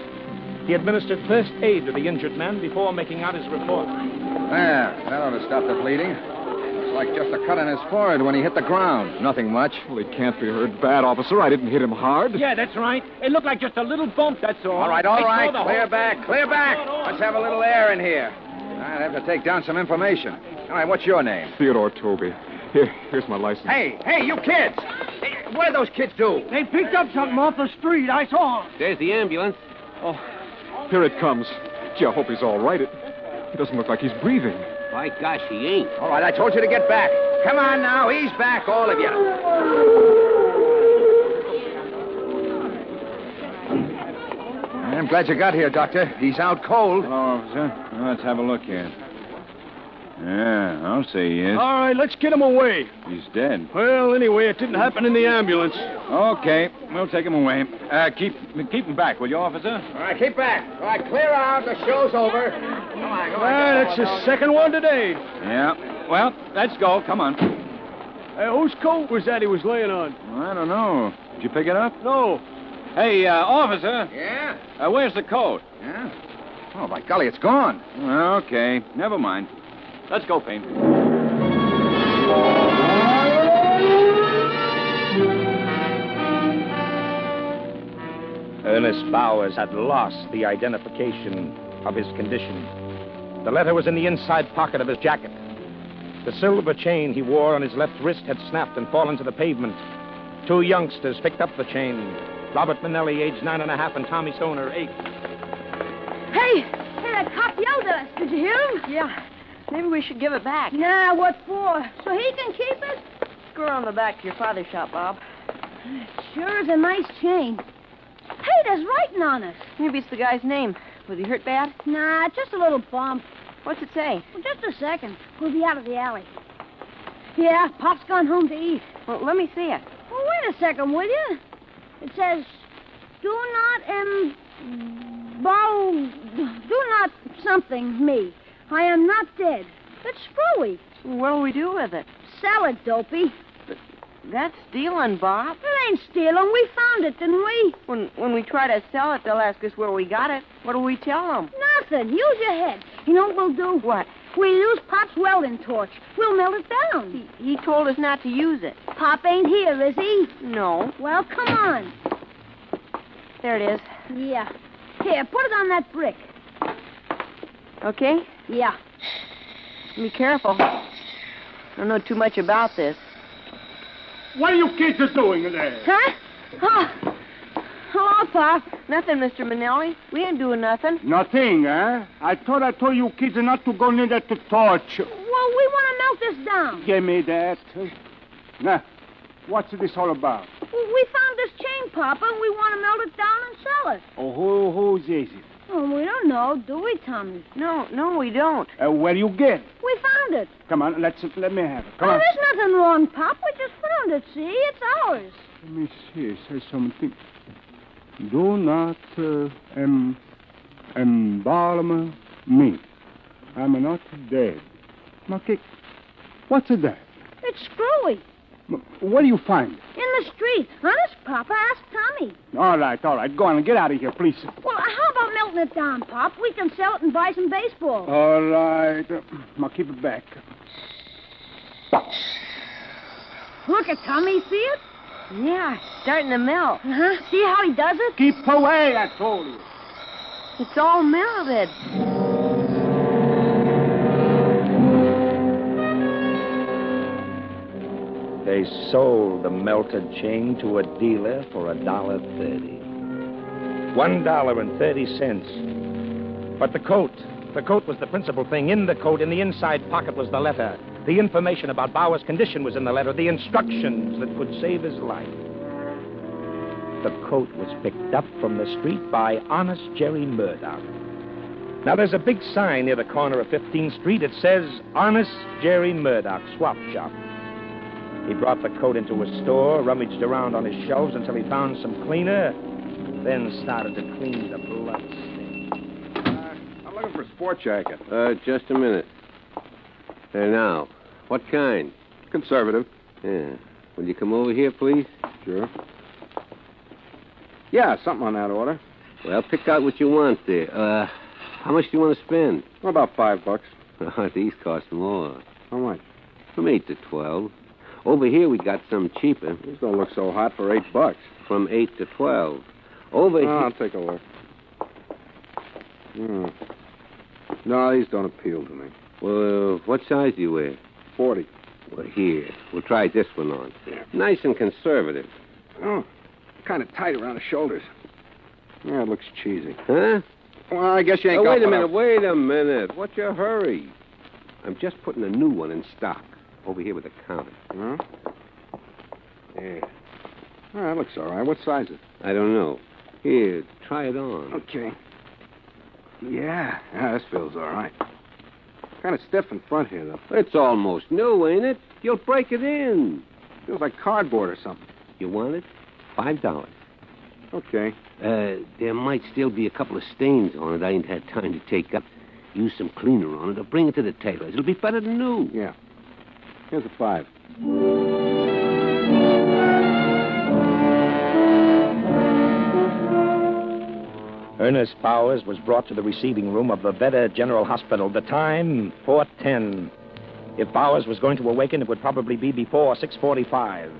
He administered first aid to the injured man before making out his report. There, that ought to stop the bleeding. Looks like just a cut on his forehead when he hit the ground. Nothing much. Well, he can't be hurt bad, officer. I didn't hit him hard. Yeah, that's right. It looked like just a little bump, that's all. All right. Clear back. Let's have a little air in here. I'd have to take down some information. All right, what's your name? Theodore Toby. Here's my license. Hey, you kids! Hey, what did those kids do? They picked up something off the street. I saw them. There's the ambulance. Oh, here it comes. Gee, I hope he's all right. It doesn't look like he's breathing. By gosh, he ain't. All right, I told you to get back. Come on now, ease back, all of you. I'm glad you got here, Doctor. He's out cold. Hello, officer. Let's have a look here. Yeah, I'll say he is. All right, let's get him away. He's dead. Well, anyway, it didn't happen in the ambulance. Okay, we'll take him away. Keep him back, will you, officer? All right, keep back. All right, clear out. The show's over. Come on. That's the second one today. Yeah. Well, let's go. Come on. Whose coat was that he was laying on? I don't know. Did you pick it up? No. Hey, officer. Yeah? Where's the coat? Yeah? Oh, by golly, it's gone. Okay, never mind. Let's go, Payne. Ernest Bowers had lost the identification of his condition. The letter was in the inside pocket of his jacket. The silver chain he wore on his left wrist had snapped and fallen to the pavement. Two youngsters picked up the chain. Robert Manelli, age 9.5, and Tommy Stoner, 8. Hey, that cop yelled at us. Did you hear him? Yeah. Maybe we should give it back. Yeah, what for? So he can keep it? Go around the back to your father's shop, Bob. Sure is a nice chain. Hey, there's writing on it. Maybe it's the guy's name. Was he hurt bad? Nah, just a little bump. What's it say? Well, just a second. We'll be out of the alley. Yeah, Pop's gone home to eat. Well, let me see it. Well, wait a second, will you? It says, do not something me. I am not dead. It's screwy. What'll we do with it? Sell it, dopey. But that's stealing, Bob. It ain't stealing. We found it, didn't we? When we try to sell it, they'll ask us where we got it. What do we tell them? Nothing. Use your head. You know what we'll do? What? We'll use Pop's welding torch. We'll melt it down. He told us not to use it. Pop ain't here, is he? No. Well, come on. There it is. Yeah. Here, put it on that brick. Okay? Yeah. Be careful. I don't know too much about this. What are you kids doing there? Huh? Oh. Hello, Pop. Nothing, Mr. Manelli. We ain't doing nothing. Nothing, eh? I thought I told you kids not to go near that torch. Well, we want to melt this down. Give me that. Now, What's this all about? Well, we found this chain, Papa, and we want to melt it down and sell it. Oh, who's is it? Oh, we don't know, do we, Tommy? No, we don't. Where you get it? We found it. Come on, let me have it. Come Oh, on. there's nothing wrong, Pop. We just found it, see? It's ours. Let me see. It says something. Do not embalm me. I'm not dead. Okay. What's that? It's screwy. Where do you find it? In the street. Honest, Papa. Ask Tommy. All right. Go on and get out of here, please. Well, how about melting it down, Pop? We can sell it and buy some baseball. All right. I'll keep it back. Look at Tommy. See it? Yeah, starting to melt. Uh-huh. See how he does it? Keep away, I told you. It's all melted. They sold the melted chain to a dealer for $1.30. $1.30. But the coat was the principal thing. In the coat, in the inside pocket, was the letter. The information about Bauer's condition was in the letter. The instructions that could save his life. The coat was picked up from the street by honest Jerry Murdoch. Now, there's a big sign near the corner of 15th Street. It says, Honest Jerry Murdoch, Swap Shop. He brought the coat into a store, rummaged around on his shelves until he found some cleaner, then started to clean the blood stain. I'm looking for a sport jacket. Just a minute. There now. What kind? Conservative. Yeah. Will you come over here, please? Sure. Yeah, something on that order. Well, pick out what you want there. How much do you want to spend? Well, about $5. Oh, these cost more. How much? From 8 to 12. Over here, we got some cheaper. These don't look so hot for $8. From 8 to 12. Over here... I'll take a look. No, these don't appeal to me. Well, what size do you wear? 40. Well, here. We'll try this one on. Yeah. Nice and conservative. Oh, kind of tight around the shoulders. Yeah, it looks cheesy. Huh? Well, I guess you ain't got one. Wait a minute. What's your hurry? I'm just putting a new one in stock. Over here with the counter. Huh? Yeah. Oh, that looks all right. What size is it? I don't know. Here, try it on. Okay. Yeah, this feels all right. Kind of stiff in front here, though. It's almost new, ain't it? You'll break it in. Feels like cardboard or something. You want it? $5. Okay. There might still be a couple of stains on it I ain't had time to take up. Use some cleaner on it or bring it to the tailor's. It'll be better than new. Yeah. Here's a $5. Ernest Bowers was brought to the receiving room of the Vedder General Hospital. The time, 4:10. If Bowers was going to awaken, it would probably be before 6:45.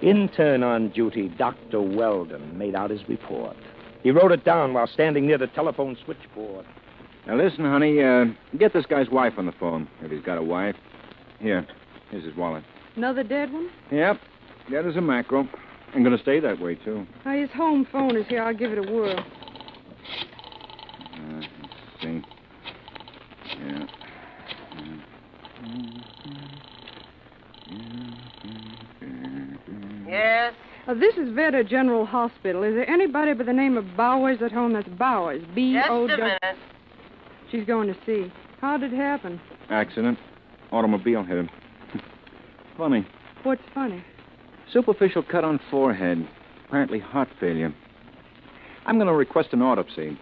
Intern on duty, Dr. Weldon, made out his report. He wrote it down while standing near the telephone switchboard. Now, listen, honey, get this guy's wife on the phone, if he's got a wife. Here's his wallet. Another dead one? Yep. Dead as a mackerel. I'm going to stay that way, too. His home phone is here. I'll give it a whirl. Let's see. Yeah. Yes? This is Vedder General Hospital. Is there anybody by the name of Bowers at home? That's Bowers. B-O-W... Just a minute. She's going to see. How did it happen? Accident. Automobile hit him. Funny. What's funny? Superficial cut on forehead. Apparently heart failure. I'm going to request an autopsy.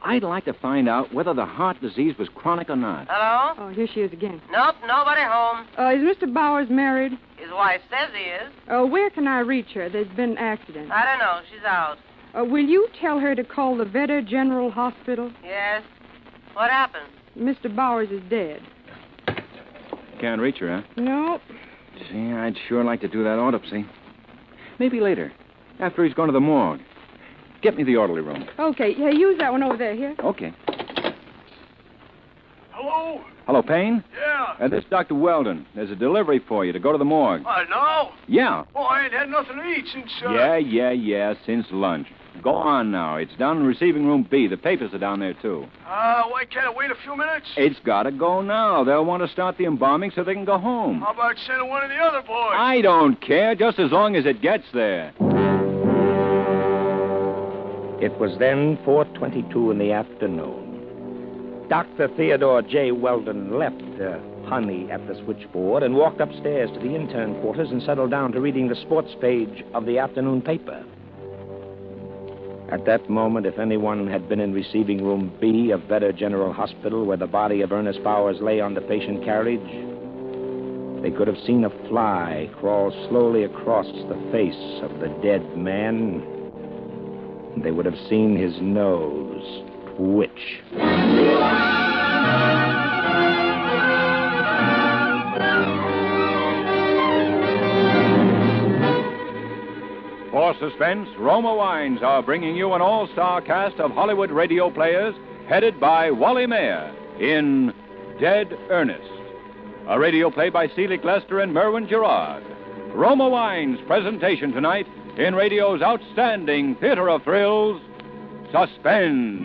I'd like to find out whether the heart disease was chronic or not. Hello? Oh, here she is again. Nope, nobody home. Is Mr. Bowers married? His wife says he is. Where can I reach her? There's been an accident. I don't know. She's out. Will you tell her to call the Vedder General Hospital? Yes. What happened? Mr. Bowers is dead. Can't reach her, huh? Nope. Gee, I'd sure like to do that autopsy. Maybe later, after he's gone to the morgue. Get me the orderly room. Okay, yeah, use that one over there, here. Okay. Hello? Hello, Payne? Yeah. This is Dr. Weldon. There's a delivery for you to go to the morgue. No? Yeah. Oh, I ain't had nothing to eat since... Yeah, since lunch. Go on now. It's down in receiving room B. The papers are down there, too. Why can't it wait a few minutes? It's got to go now. They'll want to start the embalming so they can go home. How about sending one of the other boys? I don't care, just as long as it gets there. It was then 4:22 in the afternoon. Dr. Theodore J. Weldon left Honey at the switchboard and walked upstairs to the intern quarters and settled down to reading the sports page of the afternoon paper. At that moment, if anyone had been in receiving room B of Vedder General Hospital, where the body of Ernest Bowers lay on the patient carriage, they could have seen a fly crawl slowly across the face of the dead man. They would have seen his nose twitch. For Suspense, Roma Wines are bringing you an all-star cast of Hollywood radio players headed by Wally Mayer in Dead Ernest, a radio play by Selig Lester and Merwin Gerard. Roma Wines' presentation tonight in radio's outstanding theater of thrills, Suspense.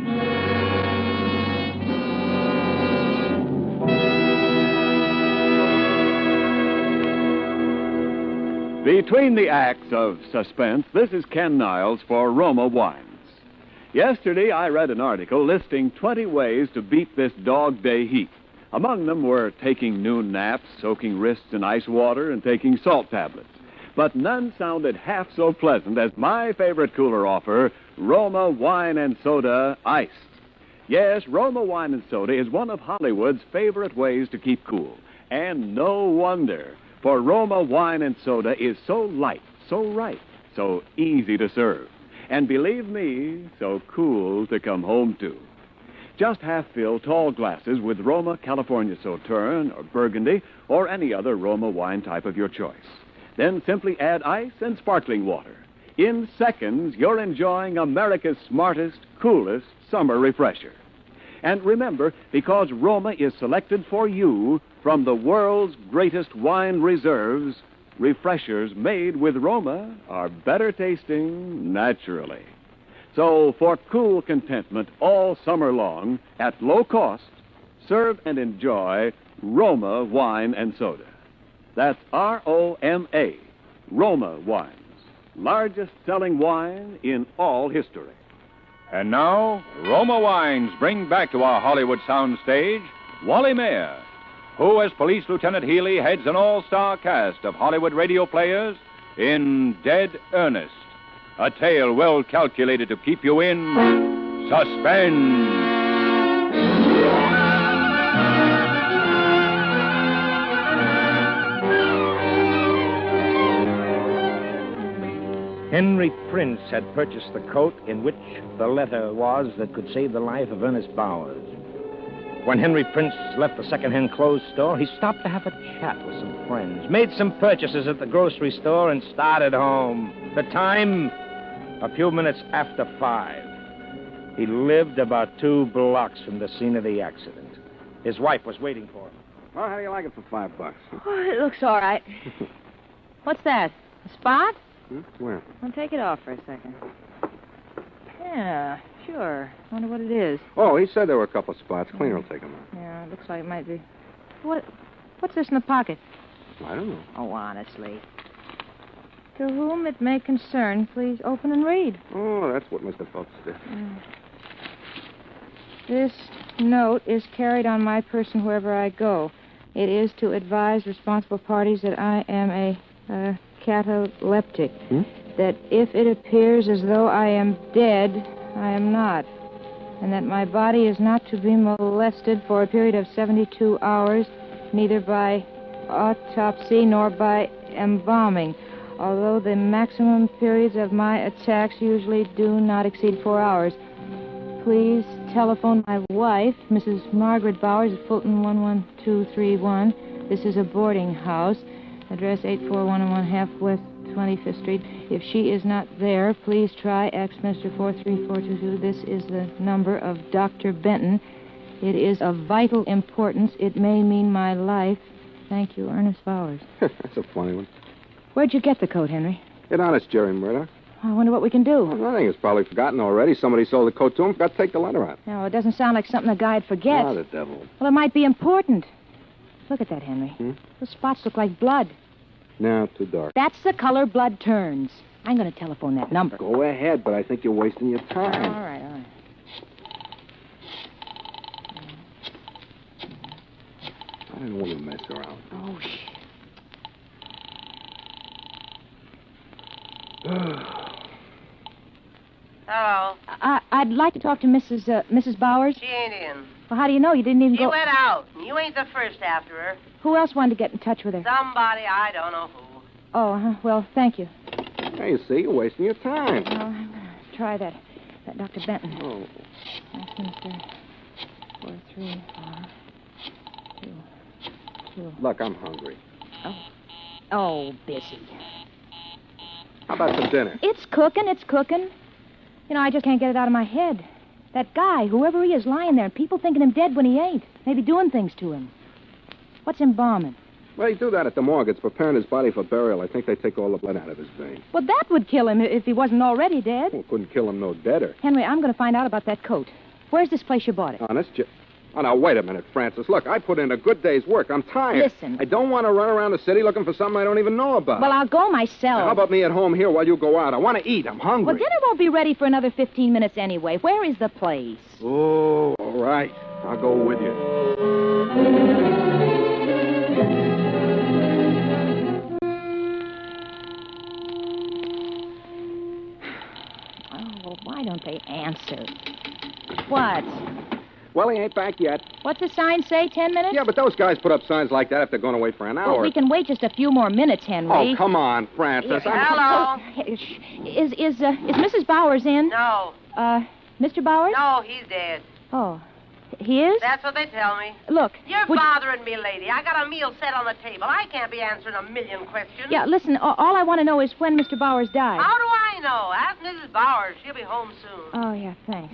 Between the acts of Suspense, this is Ken Niles for Roma Wines. Yesterday, I read an article listing 20 ways to beat this dog day heat. Among them were taking noon naps, soaking wrists in ice water, and taking salt tablets. But none sounded half so pleasant as my favorite cooler offer, Roma Wine and Soda Iced. Yes, Roma Wine and Soda is one of Hollywood's favorite ways to keep cool. And no wonder, for Roma Wine and Soda is so light, so right, so easy to serve. And believe me, so cool to come home to. Just half-fill tall glasses with Roma California Sauterne or Burgundy or any other Roma wine type of your choice. Then simply add ice and sparkling water. In seconds, you're enjoying America's smartest, coolest summer refresher. And remember, because Roma is selected for you from the world's greatest wine reserves, refreshers made with Roma are better tasting naturally. So, for cool contentment all summer long, at low cost, serve and enjoy Roma Wine and Soda. That's R-O-M-A, Roma Wines. Largest selling wine in all history. And now, Roma Wines bring back to our Hollywood soundstage Wally Mayer, who, as Police Lieutenant Healy, heads an all-star cast of Hollywood radio players in Dead Ernest, a tale well calculated to keep you in suspense. Henry Prince had purchased the coat in which the letter was that could save the life of Ernest Bowers. When Henry Prince left the second-hand clothes store, he stopped to have a chat with some friends, made some purchases at the grocery store, and started home. The time, a few minutes after 5. He lived about 2 blocks from the scene of the accident. His wife was waiting for him. Well, how do you like it for $5? Oh, it looks all right. What's that? A spot? Where? I'll take it off for a second. Yeah, sure. Wonder what it is. Oh, he said there were a couple spots. Cleaner will take them out. Yeah, it looks like it might be. What's this in the pocket? I don't know. Oh, honestly. To whom it may concern, please open and read. Oh, that's what Mr. Phelps did. This note is carried on my person wherever I go. It is to advise responsible parties that I am a cataleptic. That if it appears as though I am dead, I am not. And that my body is not to be molested for a period of 72 hours, neither by autopsy nor by embalming, although the maximum periods of my attacks usually do not exceed 4 hours. Please telephone my wife, Mrs. Margaret Bowers, at Fulton 11231. This is a boarding house. Address 841 West 25th Street. If she is not there, please try Axminster 43422. This is the number of Dr. Benton. It is of vital importance. It may mean my life. Thank you, Ernest Bowers. That's a funny one. Where'd you get the coat, Henry? Get honest, Jerry Murdoch. I wonder what we can do. Well, nothing. It's probably forgotten already. Somebody sold the coat to him. Forgot to take the letter out. No, it doesn't sound like something a guy'd forget. Ah, the devil. Well, it might be important. Look at that, Henry. Hmm? Those spots look like blood. No, too dark. That's the color blood turns. I'm going to telephone that number. Go ahead, but I think you're wasting your time. All right. I didn't want to mess around. Oh, shit. Hello. I'd like to talk to Mrs. Bowers. She ain't in. Well, how do you know? You didn't even She go... went out. You ain't the first after her. Who else wanted to get in touch with her? Somebody, I don't know who. Oh, well, thank you. Hey, you see, you're wasting your time. Oh, I'm going to try that Dr. Benton. Oh. Westminster, 43422. Look, I'm hungry. Oh, busy. How about some dinner? It's cooking. You know, I just can't get it out of my head. That guy, whoever he is, lying there, and people thinking him dead when he ain't. Maybe doing things to him. What's embalming? Well, they do that at the morgue. It's preparing his body for burial. I think they take all the blood out of his veins. Well, that would kill him if he wasn't already dead. Well, couldn't kill him no deader. Henry, I'm going to find out about that coat. Where's this place you bought it? Honest? Oh, now, wait a minute, Francis. Look, I put in a good day's work. I'm tired. Listen. I don't want to run around the city looking for something I don't even know about. Well, I'll go myself. Now, how about me at home here while you go out? I want to eat. I'm hungry. Well, dinner won't be ready for another 15 minutes anyway. Where is the place? Oh, all right. I'll go with you. Oh, well, why don't they answer? What? Well, he ain't back yet. What's the sign say, 10 minutes? Yeah, but those guys put up signs like that if they're going away for an hour. Well, we can wait just a few more minutes, Henry. Oh, come on, Francis. Hello. Is Mrs. Bowers in? No. Mr. Bowers? No, he's dead. Oh. He is? That's what they tell me. Look. You're bothering me, lady. I got a meal set on the table. I can't be answering a million questions. Yeah, listen, all I want to know is when Mr. Bowers died. How do I know? Ask Mrs. Bowers. She'll be home soon. Oh, yeah, thanks.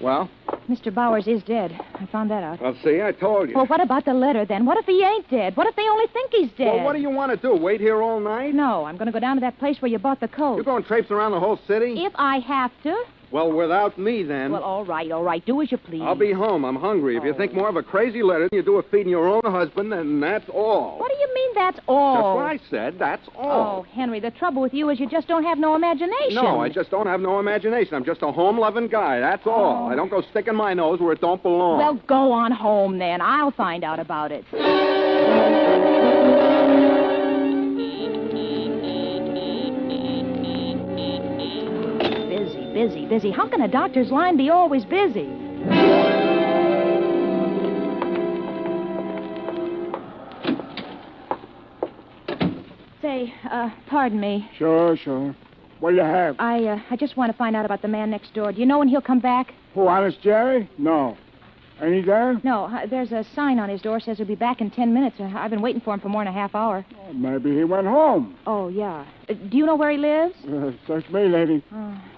Well? Mr. Bowers is dead. I found that out. Well, see, I told you. Well, what about the letter, then? What if he ain't dead? What if they only think he's dead? Well, what do you want to do? Wait here all night? No, I'm going to go down to that place where you bought the coat. You're going traipsing around the whole city? If I have to. Well, without me, then. Well, all right. Do as you please. I'll be home. I'm hungry. If you think more of a crazy letter than you do of feeding your own husband, then that's all. What do you mean that's all? That's what I said. That's all. Oh, Henry, the trouble with you is you just don't have no imagination. No, I just don't have no imagination. I'm just a home-loving guy. That's all. I don't go sticking my nose where it don't belong. Well, go on home, then. I'll find out about it. Busy. How can a doctor's line be always busy? Say, pardon me. Sure. What do you have? I just want to find out about the man next door. Do you know when he'll come back? Who, Honest Jerry? No. Ain't he there? No, there's a sign on his door says he'll be back in 10 minutes. I've been waiting for him for more than a half hour. Oh, maybe he went home. Oh, yeah. Do you know where he lives? Search me, lady.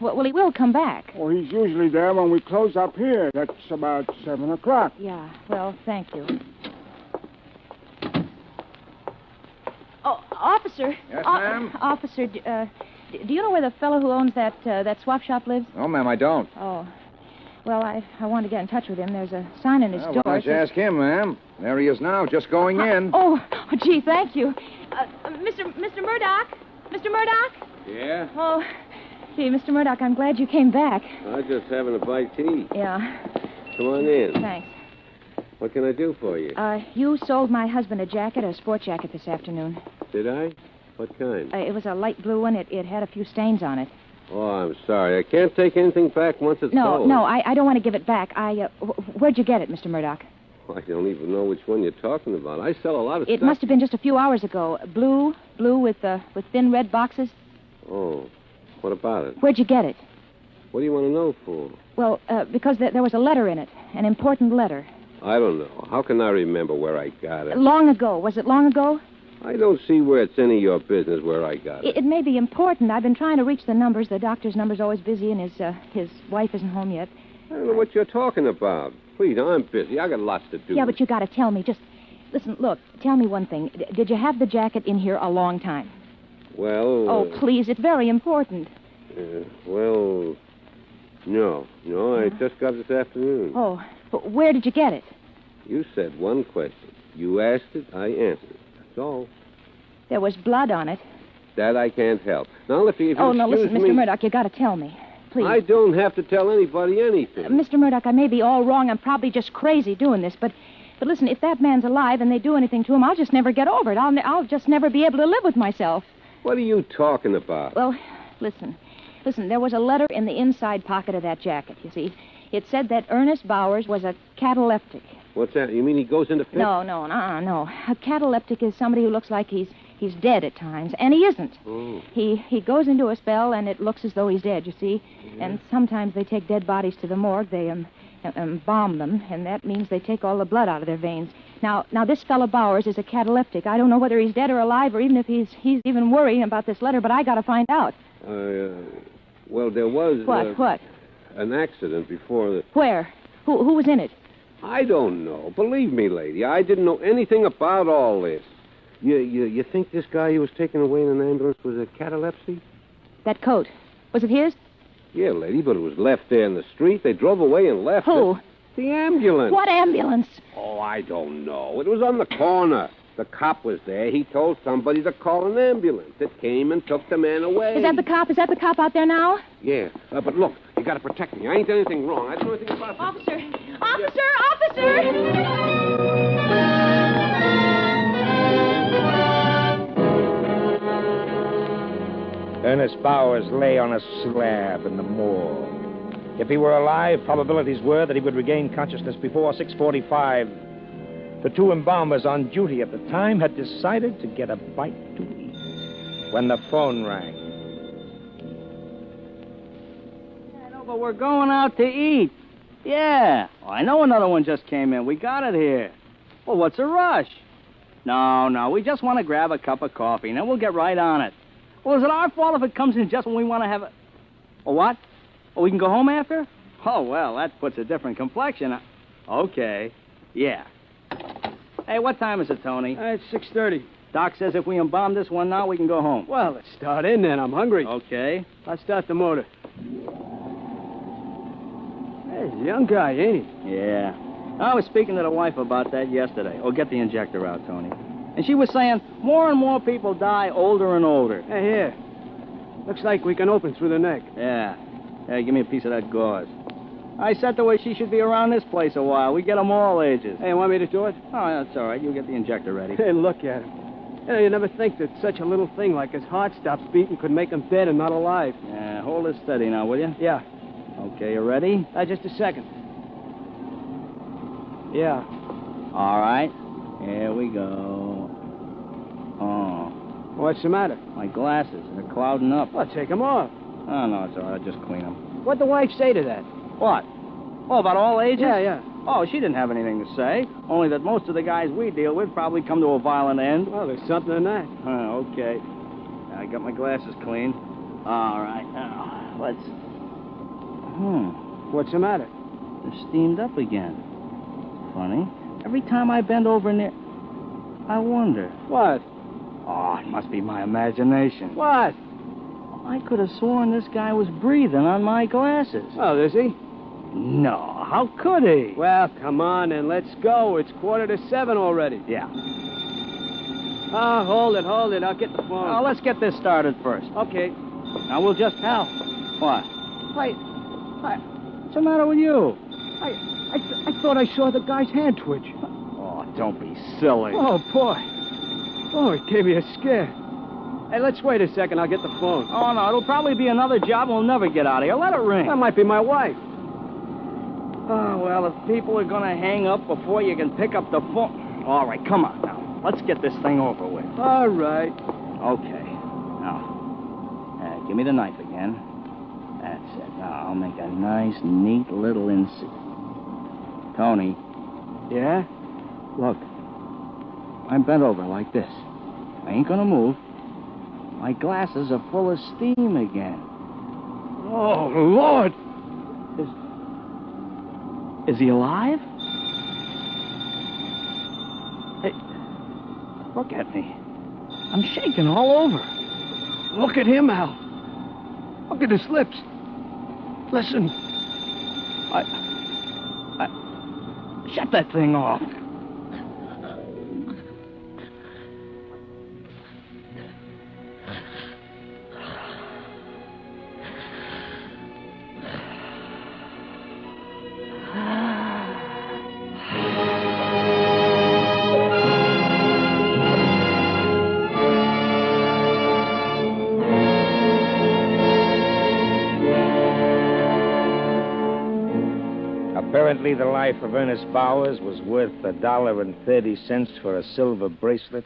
Well, he will come back. Oh, he's usually there when we close up here. That's about 7 o'clock. Yeah, well, thank you. Oh, officer. Yes, ma'am? Officer, do you know where the fellow who owns that swap shop lives? No, ma'am, I don't. Oh. Well, I want to get in touch with him. There's a sign in his door. Why don't you ask him, ma'am? There he is now, just going in. Oh, gee, thank you. Mr. Murdoch? Mr. Murdoch? Yeah? Oh, gee, Mr. Murdoch, I'm glad you came back. I was just having a bite to eat. Yeah. Come on in. Thanks. What can I do for you? You sold my husband a jacket, a sport jacket, this afternoon. Did I? What kind? It was a light blue one. It had a few stains on it. Oh, I'm sorry. I can't take anything back once it's sold. No, I don't want to give it back. Where'd you get it, Mr. Murdoch? I don't even know which one you're talking about. I sell a lot of It stuff. must have been just a few hours ago. Blue with thin red boxes. Oh, what about it? Where'd you get it? What do you want to know for? Well, because there was a letter in it, an important letter. I don't know. How can I remember where I got it? Long ago. Was it long ago? I don't see where it's any of your business where I got it. It may be important. I've been trying to reach the numbers. The doctor's number's always busy, and his wife isn't home yet. I don't know what you're talking about. Please, I'm busy. I got lots to do. Yeah, but you got to tell me. Just listen. Look, tell me one thing. Did you have the jacket in here a long time? Well... Oh, please, it's very important. Well... No, I just got it this afternoon. Oh, but where did you get it? You said one question. You asked it, I answered it. That's all. There was blood on it. That I can't help. Now, if you Oh, no, listen, excuse me- Mr. Murdoch, you got to tell me. Please. I don't have to tell anybody anything. Mr. Murdoch, I may be all wrong. I'm probably just crazy doing this, but listen, if that man's alive and they do anything to him, I'll just never get over it. I'll just never be able to live with myself. What are you talking about? Well, listen, there was a letter in the inside pocket of that jacket, you see. It said that Ernest Bowers was a cataleptic. What's that? You mean he goes into fits? No. A cataleptic is somebody who looks like he's dead at times, and he isn't. Oh. He goes into a spell, and it looks as though he's dead, you see. Yeah. And sometimes they take dead bodies to the morgue. They embalm them, and that means they take all the blood out of their veins. Now this fellow Bowers is a cataleptic. I don't know whether he's dead or alive, or even if he's even worrying about this letter, but I got to find out. Well, there was... What? An accident before the... Where? Who was in it? I don't know. Believe me, lady, I didn't know anything about all this. You think this guy who was taken away in an ambulance was a catalepsy? That coat. Was it his? Yeah, lady, but it was left there in the street. They drove away and left Who? it. The ambulance. What ambulance? Oh, I don't know. It was on the corner. The cop was there. He told somebody to call an ambulance. It came and took the man away. Is that the cop? Is that the cop out there now? Yeah, but look, you got to protect me. I ain't done anything wrong. I don't know anything about it. Officer! Ernest Bowers lay on a slab in the morgue. If he were alive, probabilities were that he would regain consciousness before 6:45. The two embalmers on duty at the time had decided to get a bite to eat when the phone rang. I know, but we're going out to eat. Yeah. Oh, I know another one just came in. We got it here. Well, what's the rush? No, we just want to grab a cup of coffee, and then we'll get right on it. Well, is it our fault if it comes in just when we want to have a... Oh, what? Oh, we can go home after? Oh, well, that puts a different complexion. Okay. Yeah. Hey, what time is it, Tony? It's 6:30. Doc says if we embalm this one now, we can go home. Well, let's start in then. I'm hungry. Okay. Let's start the motor. Hey, he's a young guy, ain't he? Yeah. I was speaking to the wife about that yesterday. Oh, get the injector out, Tony. And she was saying more and more people die older and older. Hey, here. Looks like we can open through the neck. Yeah. Hey, give me a piece of that gauze. I said to her she should be around this place a while. We get them all ages. Hey, you want me to do it? Oh, that's all right. You get the injector ready. Hey, look at him. You know, you never think that such a little thing like his heart stops beating could make him dead and not alive. Yeah, hold it steady now, will you? Yeah. Okay, you ready? Just a second. Yeah. All right. Here we go. Oh. What's the matter? My glasses. They're clouding up. Well, take them off. Oh, no, it's all right. I'll just clean them. What'd the wife say to that? What? Oh, about all ages? Yeah. Oh, she didn't have anything to say. Only that most of the guys we deal with probably come to a violent end. Well, there's something in that. Okay. I got my glasses clean. All right. Now, let's... What's the matter? They're steamed up again. Funny. Every time I bend over near... I wonder. What? Oh, it must be my imagination. What? I could have sworn this guy was breathing on my glasses. Oh, is he? No, how could he? Well, come on then, let's go. It's 6:45 already. Yeah. Oh, hold it. I'll get the phone. Oh, let's get this started first. Okay. Now, we'll just... Al. What? What's the matter with you? I thought I saw the guy's hand twitch. Oh, don't be silly. Oh, boy. Oh, it gave me a scare. Hey, let's wait a second. I'll get the phone. Oh, no, it'll probably be another job. We'll never get out of here. Let it ring. That might be my wife. Oh, well, if people are going to hang up before you can pick up the phone... All right, come on now. Let's get this thing over with. All right. Okay. Now, give me the knife again. That's it. Now, I'll make a nice, neat little incision. Tony. Yeah? Look. I'm bent over like this. I ain't going to move. My glasses are full of steam again. Oh, Lord! Is he alive? Hey, look at me. I'm shaking all over. Look at him, Al. Look at his lips. Listen. I shut that thing off. Apparently, the life of Ernest Bowers was worth $1.30 for a silver bracelet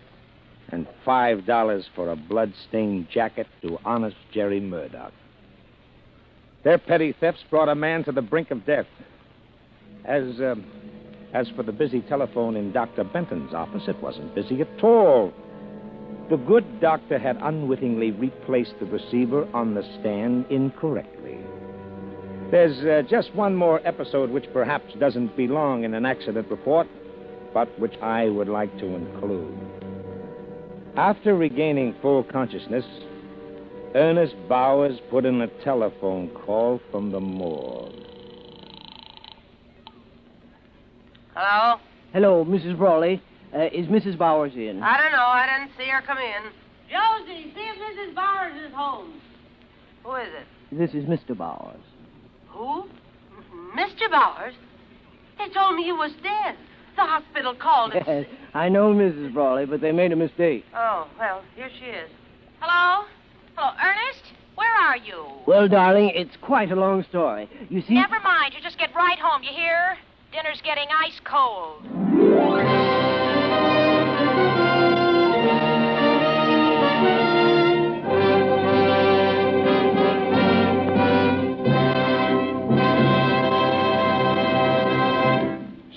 and $5 for a blood-stained jacket to honest Jerry Murdoch. Their petty thefts brought a man to the brink of death. As for the busy telephone in Dr. Benton's office, it wasn't busy at all. The good doctor had unwittingly replaced the receiver on the stand incorrectly. There's just one more episode which perhaps doesn't belong in an accident report, but which I would like to include. After regaining full consciousness, Ernest Bowers put in a telephone call from the morgue. Hello? Hello, Mrs. Brawley. Is Mrs. Bowers in? I don't know. I didn't see her come in. Josie, see if Mrs. Bowers is home. Who is it? This is Mr. Bowers. Who? Mr. Bowers? They told me he was dead. The hospital called him. Yes, I know, Mrs. Brawley, but they made a mistake. Oh, well, here she is. Hello? Hello, Ernest? Where are you? Well, darling, it's quite a long story. You see... Never mind. You just get right home, you hear? Dinner's getting ice cold.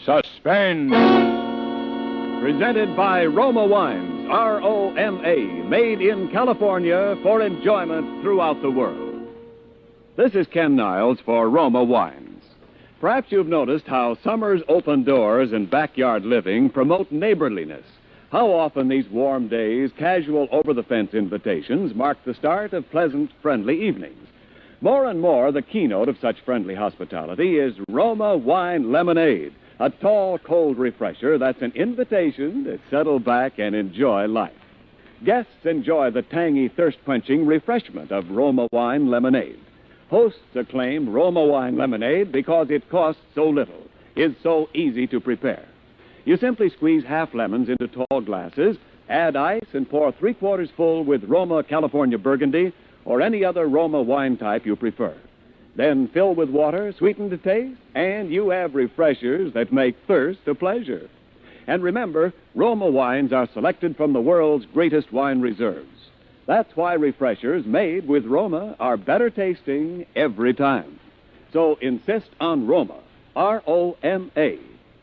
Suspense. Presented by Roma Wines, R-O-M-A, made in California for enjoyment throughout the world. This is Ken Niles for Roma Wines. Perhaps you've noticed how summer's open doors and backyard living promote neighborliness. How often these warm days, casual over-the-fence invitations mark the start of pleasant, friendly evenings. More and more, the keynote of such friendly hospitality is Roma Wine Lemonade, a tall, cold refresher that's an invitation to settle back and enjoy life. Guests enjoy the tangy, thirst-quenching refreshment of Roma Wine Lemonade. Hosts acclaim Roma Wine Lemonade because it costs so little, is so easy to prepare. You simply squeeze half lemons into tall glasses, add ice, and pour 3/4 full with Roma California Burgundy or any other Roma wine type you prefer. Then fill with water, sweeten to taste, and you have refreshers that make thirst a pleasure. And remember, Roma wines are selected from the world's greatest wine reserves. That's why refreshers made with Roma are better tasting every time. So insist on Roma, R-O-M-A,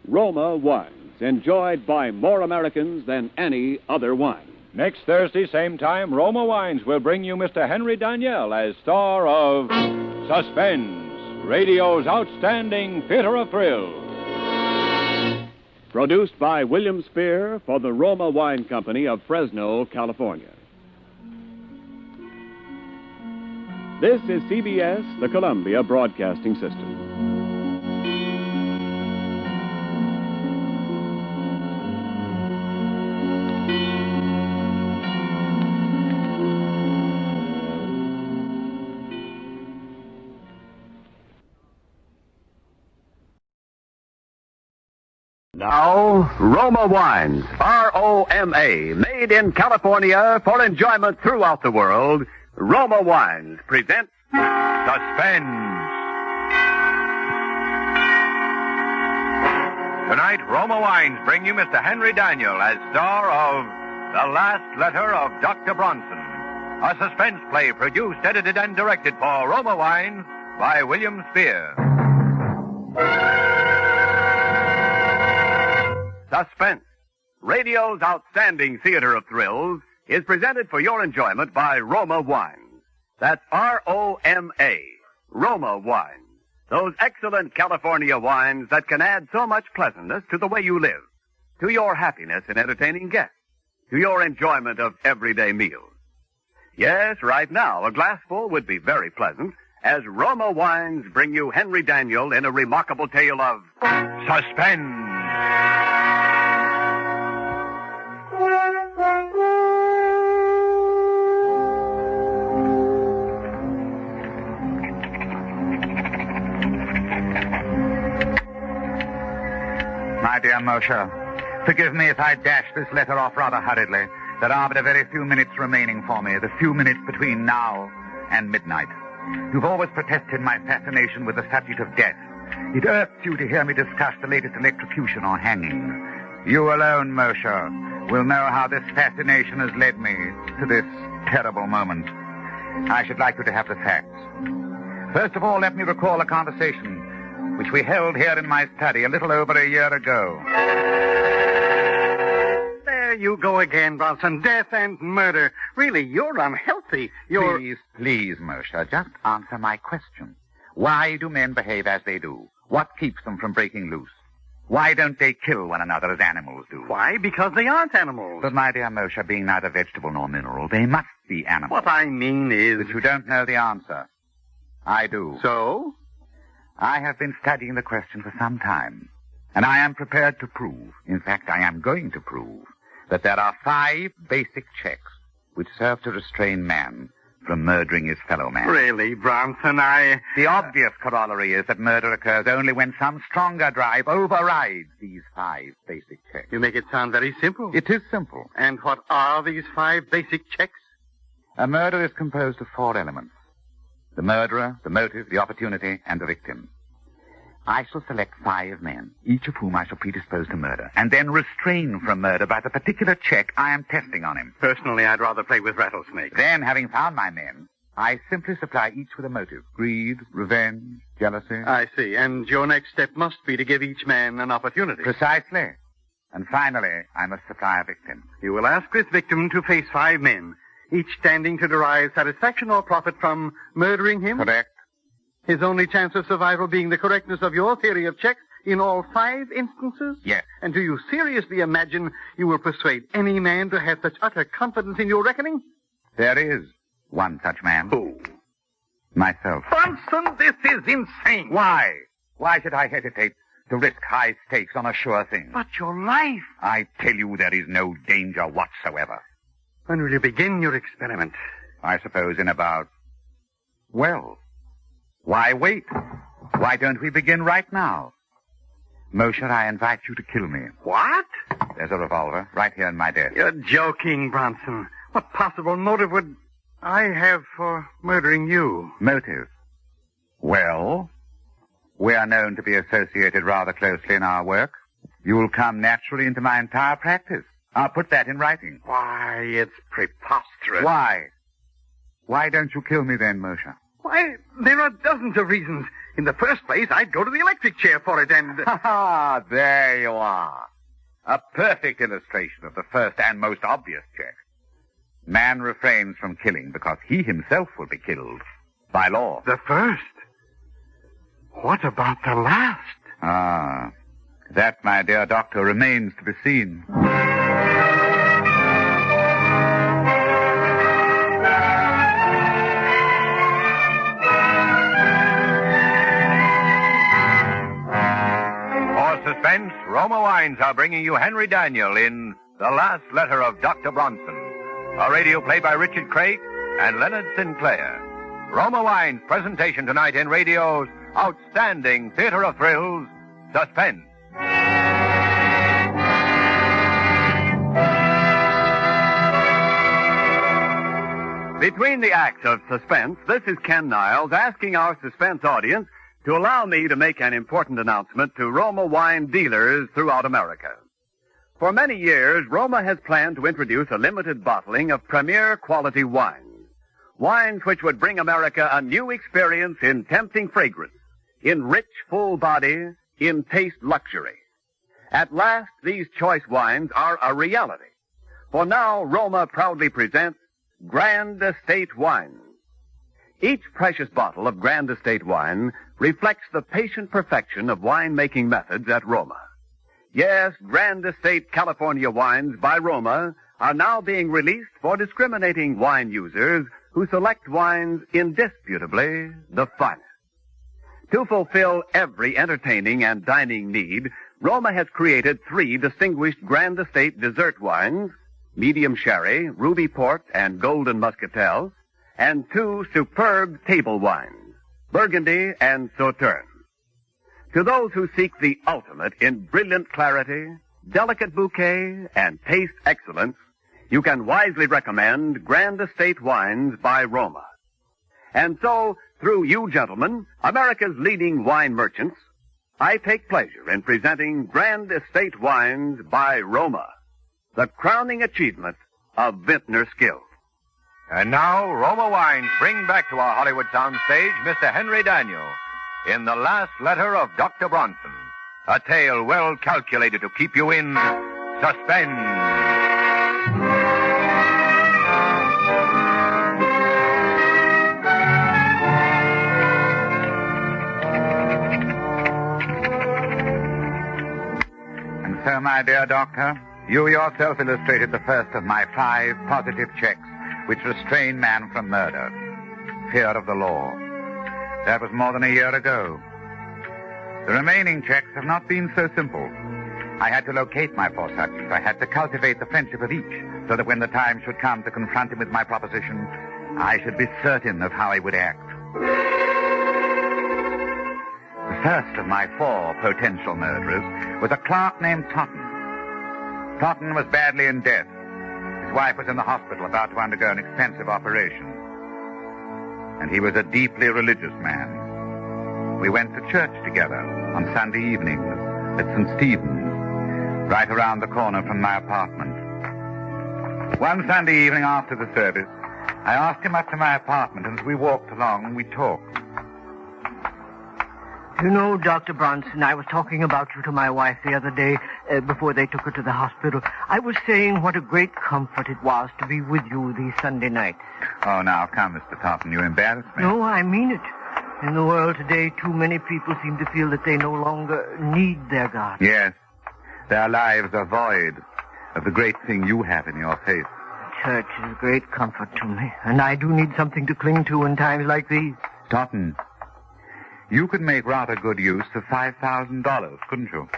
Roma wines, enjoyed by more Americans than any other wine. Next Thursday, same time, Roma Wines will bring you Mr. Henry Daniel as star of Suspense, radio's outstanding theater of thrills. Produced by William Spear for the Roma Wine Company of Fresno, California. This is CBS, the Columbia Broadcasting System. Now, Roma Wines, R-O-M-A, made in California for enjoyment throughout the world. Roma Wines presents Suspense. Tonight, Roma Wines bring you Mr. Henry Daniel as star of The Last Letter of Dr. Bronson, a suspense play produced, edited, and directed for Roma Wines by William Spear. Suspense, radio's outstanding theater of thrills, is presented for your enjoyment by Roma Wines. That's R-O-M-A, Roma Wines. Those excellent California wines that can add so much pleasantness to the way you live, to your happiness in entertaining guests, to your enjoyment of everyday meals. Yes, right now, a glassful would be very pleasant, as Roma Wines bring you Henry Daniel in a remarkable tale of suspense. My dear Moshe, forgive me if I dash this letter off rather hurriedly. There are but a very few minutes remaining for me, the few minutes between now and midnight. You've always protested my fascination with the subject of death. It irks you to hear me discuss the latest electrocution or hanging. You alone, Moshe, will know how this fascination has led me to this terrible moment. I should like you to have the facts. First of all, let me recall a conversation which we held here in my study a little over a year ago. There you go again, Bronson. Death and murder. Really, you're unhealthy. Please, Moshe, just answer my question. Why do men behave as they do? What keeps them from breaking loose? Why don't they kill one another as animals do? Why? Because they aren't animals. But, my dear Moshe, being neither vegetable nor mineral, they must be animals. What I mean is... That you don't know the answer. I do. So? I have been studying the question for some time, and I am prepared to prove, in fact, I am going to prove, that there are 5 basic checks which serve to restrain man from murdering his fellow man. Really, Bronson, The obvious corollary is that murder occurs only when some stronger drive overrides these 5 basic checks. You make it sound very simple. It is simple. And what are these 5 basic checks? A murder is composed of 4 elements. The murderer, the motive, the opportunity, and the victim. I shall select 5 men, each of whom I shall predispose to murder, and then restrain from murder by the particular check I am testing on him. Personally, I'd rather play with rattlesnakes. Then, having found my men, I simply supply each with a motive. Greed, revenge, jealousy. I see. And your next step must be to give each man an opportunity. Precisely. And finally, I must supply a victim. You will ask this victim to face 5 men, each standing to derive satisfaction or profit from murdering him? Correct. His only chance of survival being the correctness of your theory of checks in all 5 instances? Yes. And do you seriously imagine you will persuade any man to have such utter confidence in your reckoning? There is one such man. Who? Myself. Bronson, this is insane. Why? Why should I hesitate to risk high stakes on a sure thing? But your life. I tell you there is no danger whatsoever. When will you begin your experiment? I suppose in about... Well, why wait? Why don't we begin right now? Moshe, I invite you to kill me. What? There's a revolver right here in my desk. You're joking, Bronson. What possible motive would I have for murdering you? Motive? Well, we are known to be associated rather closely in our work. You'll come naturally into my entire practice. I'll put that in writing. Why, it's preposterous. Why? Why don't you kill me then, Moshe? Why, there are dozens of reasons. In the first place, I'd go to the electric chair for it and... Ha ha! There you are. A perfect illustration of the first and most obvious check. Man refrains from killing because he himself will be killed by law. The first? What about the last? Ah, that, my dear doctor, remains to be seen. Suspense, Roma Wines are bringing you Henry Daniel in The Last Letter of Dr. Bronson, a radio play by Richard Craig and Leonard Sinclair. Roma Wines' presentation tonight in radio's outstanding theater of thrills, Suspense. Between the acts of Suspense, this is Ken Niles asking our Suspense audience to allow me to make an important announcement to Roma wine dealers throughout America. For many years, Roma has planned to introduce a limited bottling of premier quality wines. Wines which would bring America a new experience in tempting fragrance, in rich, full body, in taste luxury. At last, these choice wines are a reality. For now, Roma proudly presents Grand Estate Wines. Each precious bottle of Grand Estate wine reflects the patient perfection of wine-making methods at Roma. Yes, Grand Estate California wines by Roma are now being released for discriminating wine users who select wines indisputably the finest. To fulfill every entertaining and dining need, Roma has created 3 distinguished Grand Estate dessert wines, medium sherry, ruby port, and golden muscatel, and 2 superb table wines, Burgundy and Sauterne. To those who seek the ultimate in brilliant clarity, delicate bouquet, and taste excellence, you can wisely recommend Grand Estate wines by Roma. And so, through you gentlemen, America's leading wine merchants, I take pleasure in presenting Grand Estate wines by Roma, the crowning achievement of vintner skill. And now, Roma Wines bring back to our Hollywood soundstage Mr. Henry Daniel in The Last Letter of Dr. Bronson, a tale well calculated to keep you in suspense. And so, my dear doctor, you yourself illustrated the first of my 5 positive checks which restrain man from murder. Fear of the law. That was more than a year ago. The remaining checks have not been so simple. I had to locate my 4 subjects. I had to cultivate the friendship of each, so that when the time should come to confront him with my proposition, I should be certain of how he would act. The first of my 4 potential murderers was a clerk named Totten. Totten was badly in debt. His wife was in the hospital about to undergo an expensive operation. And he was a deeply religious man. We went to church together on Sunday evenings at St. Stephen's, right around the corner from my apartment. One Sunday evening after the service, I asked him up to my apartment, and as we walked along, we talked. You know, Dr. Bronson, I was talking about you to my wife the other day before they took her to the hospital. I was saying what a great comfort it was to be with you these Sunday nights. Oh, now, come, Mr. Totten, you embarrass me. No, I mean it. In the world today, too many people seem to feel that they no longer need their God. Yes. Their lives are void of the great thing you have in your faith. Church is a great comfort to me, and I do need something to cling to in times like these. Totten, you could make rather good use of $5,000, couldn't you?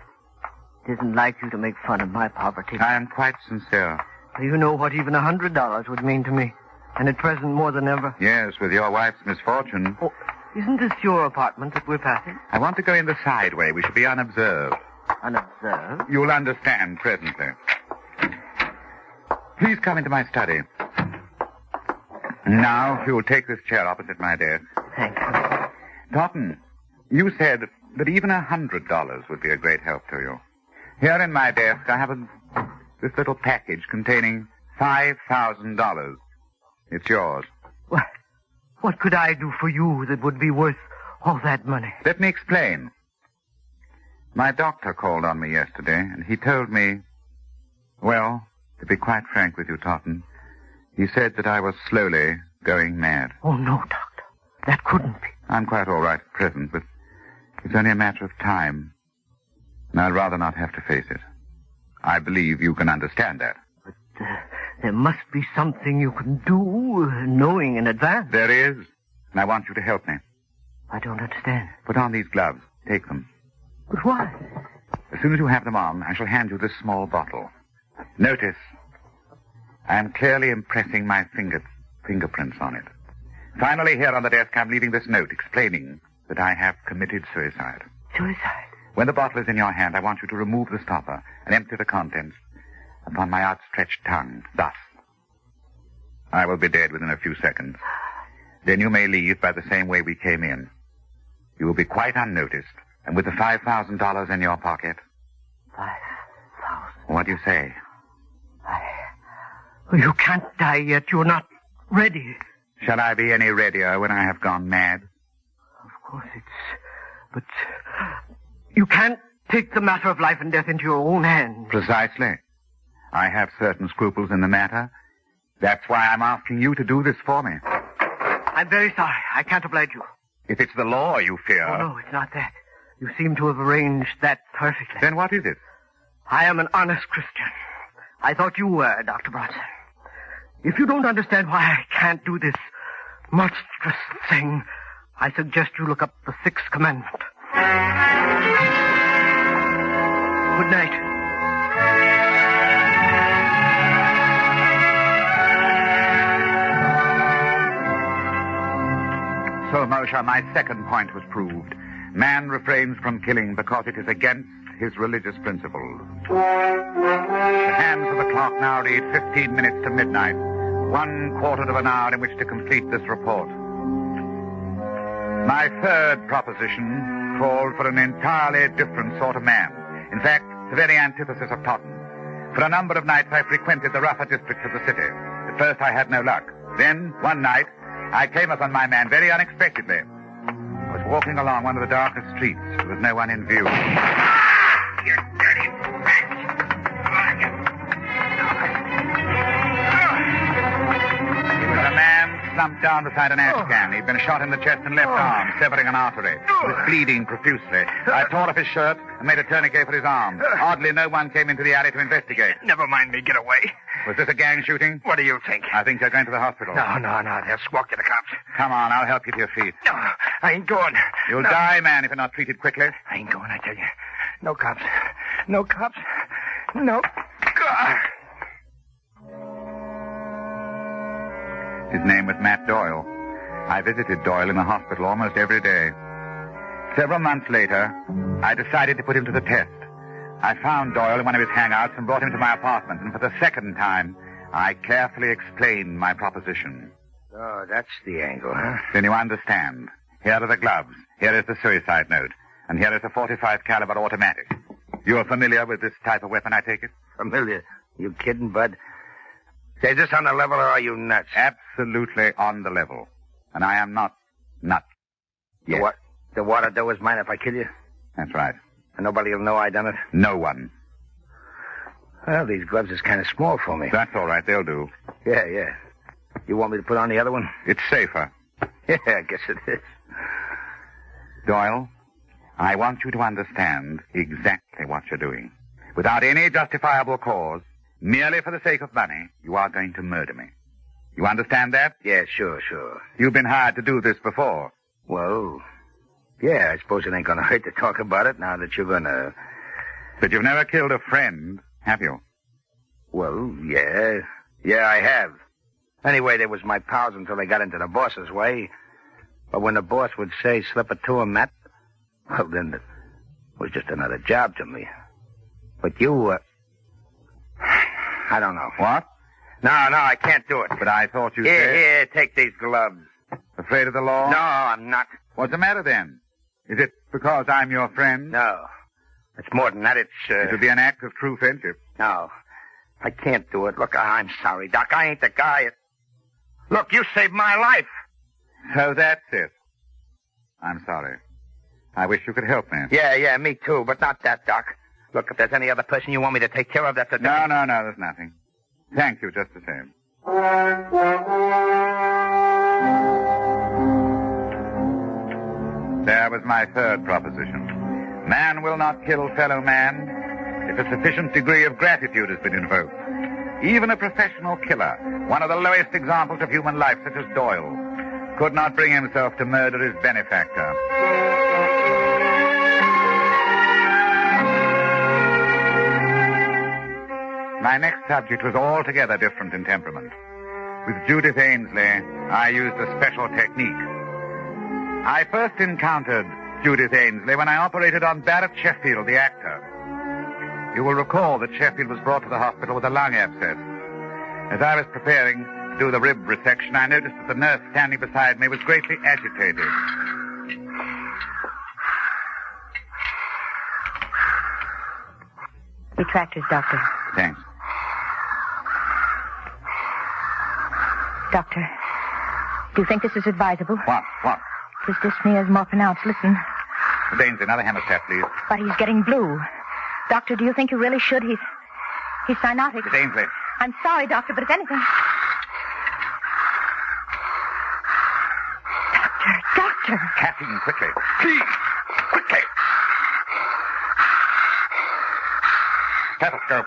It isn't like you to make fun of my poverty. I am quite sincere. You know what even $100 would mean to me, and at present more than ever. Yes, with your wife's misfortune. Oh, isn't this your apartment that we're passing? I want to go in the side way. We should be unobserved. Unobserved? You'll understand presently. Please come into my study. Now, if you'll take this chair opposite my desk. Thank you. Totten, you said that even $100 would be a great help to you. Here in my desk, I have this little package containing $5,000. It's yours. What could I do for you that would be worth all that money? Let me explain. My doctor called on me yesterday, and he told me, well, to be quite frank with you, Totten, he said that I was slowly going mad. Oh, no, Doctor. That couldn't be. I'm quite all right at present, but it's only a matter of time. And I'd rather not have to face it. I believe you can understand that. But there must be something you can do, knowing in advance. There is, and I want you to help me. I don't understand. Put on these gloves. Take them. But why? As soon as you have them on, I shall hand you this small bottle. Notice, I am clearly impressing my fingerprints on it. Finally, here on the desk, I'm leaving this note explaining that I have committed suicide. Suicide? When the bottle is in your hand, I want you to remove the stopper and empty the contents upon my outstretched tongue. Thus. I will be dead within a few seconds. Then you may leave by the same way we came in. You will be quite unnoticed, and with the $5,000 in your pocket. 5,000? What do you say? You can't die yet. You're not ready. Shall I be any readier when I have gone mad? Of course but you can't take the matter of life and death into your own hands. Precisely. I have certain scruples in the matter. That's why I'm asking you to do this for me. I'm very sorry. I can't oblige you. If it's the law you fear... Oh, no, it's not that. You seem to have arranged that perfectly. Then what is it? I am an honest Christian. I thought you were, Dr. Bronson. If you don't understand why I can't do this monstrous thing, I suggest you look up the Sixth Commandment. Good night. So, Moshe, my second point was proved. Man refrains from killing because it is against his religious principles. The hands of the clock now read 15 minutes to midnight. 1/4 of an hour in which to complete this report. My third proposition called for an entirely different sort of man. In fact, the very antithesis of Totten. For a number of nights I frequented the rougher districts of the city. At first I had no luck. Then, one night, I came upon my man very unexpectedly. I was walking along one of the darkest streets. There was no one in view. You dirty rat! He was a man slumped down beside an ash can. He'd been shot in the chest and left arm, severing an artery. He was bleeding profusely. I tore off his shirt and made a tourniquet for his arm. Oddly, no one came into the alley to investigate. Never mind me. Get away. Was this a gang shooting? What do you think? I think you're going to the hospital. No. They'll squawk to the cops. Come on, I'll help you to your feet. No, I ain't going. You'll die, man, if you're not treated quickly. I ain't going, I tell you. No cops. No cops. No. God. His name was Matt Doyle. I visited Doyle in the hospital almost every day. Several months later, I decided to put him to the test. I found Doyle in one of his hangouts and brought him to my apartment, and for the second time, I carefully explained my proposition. Oh, that's the angle, huh? Then you understand. Here are the gloves. Here is the suicide note. And here is a .45 caliber automatic. You're familiar with this type of weapon, I take it? Familiar? You kidding, Bud? Say, is this on the level or are you nuts? Absolutely on the level. And I am not nuts. Yes. What? The water dough is mine if I kill you? That's right. And nobody will know I done it? No one. Well, these gloves is kind of small for me. That's all right. They'll do. Yeah. You want me to put on the other one? It's safer. Yeah, I guess it is. Doyle, I want you to understand exactly what you're doing. Without any justifiable cause, merely for the sake of money, you are going to murder me. You understand that? Yeah, sure. You've been hired to do this before. Well, yeah, I suppose it ain't gonna hurt to talk about it now that you're gonna... But you've never killed a friend, have you? Well, yeah. Yeah, I have. Anyway, they was my pals until they got into the boss's way. But when the boss would say, slip it to him, Matt, well, then it was just another job to me. But you, I don't know. What? No, I can't do it. But I thought you said... Here, take these gloves. Afraid of the law? No, I'm not. What's the matter, then? Is it because I'm your friend? No. It's more than that. It would be an act of true friendship. No. I can't do it. Look, I'm sorry, Doc. I ain't the guy. Look, you saved my life. So that's it. I'm sorry. I wish you could help me. Yeah, me too, but not that, Doc. Look, if there's any other person you want me to take care of, that's a... No, there's nothing. Thank you, just the same. There was my third proposition. Man will not kill fellow man if a sufficient degree of gratitude has been invoked. Even a professional killer, one of the lowest examples of human life, such as Doyle, could not bring himself to murder his benefactor. My next subject was altogether different in temperament. With Judith Ainsley, I used a special technique. I first encountered Judith Ainsley when I operated on Barrett Sheffield, the actor. You will recall that Sheffield was brought to the hospital with a lung abscess. As I was preparing to do the rib resection, I noticed that the nurse standing beside me was greatly agitated. Retractors, Doctor. Thanks. Doctor, do you think this is advisable? What? His dyspnea is more pronounced. Listen. Baines, another hemostat, please. But he's getting blue. Doctor, do you think you really should? He's cyanotic. Miss Ainsley. I'm sorry, Doctor, but if anything... Doctor. Caffeine, quickly. Please, quickly. Stethoscope.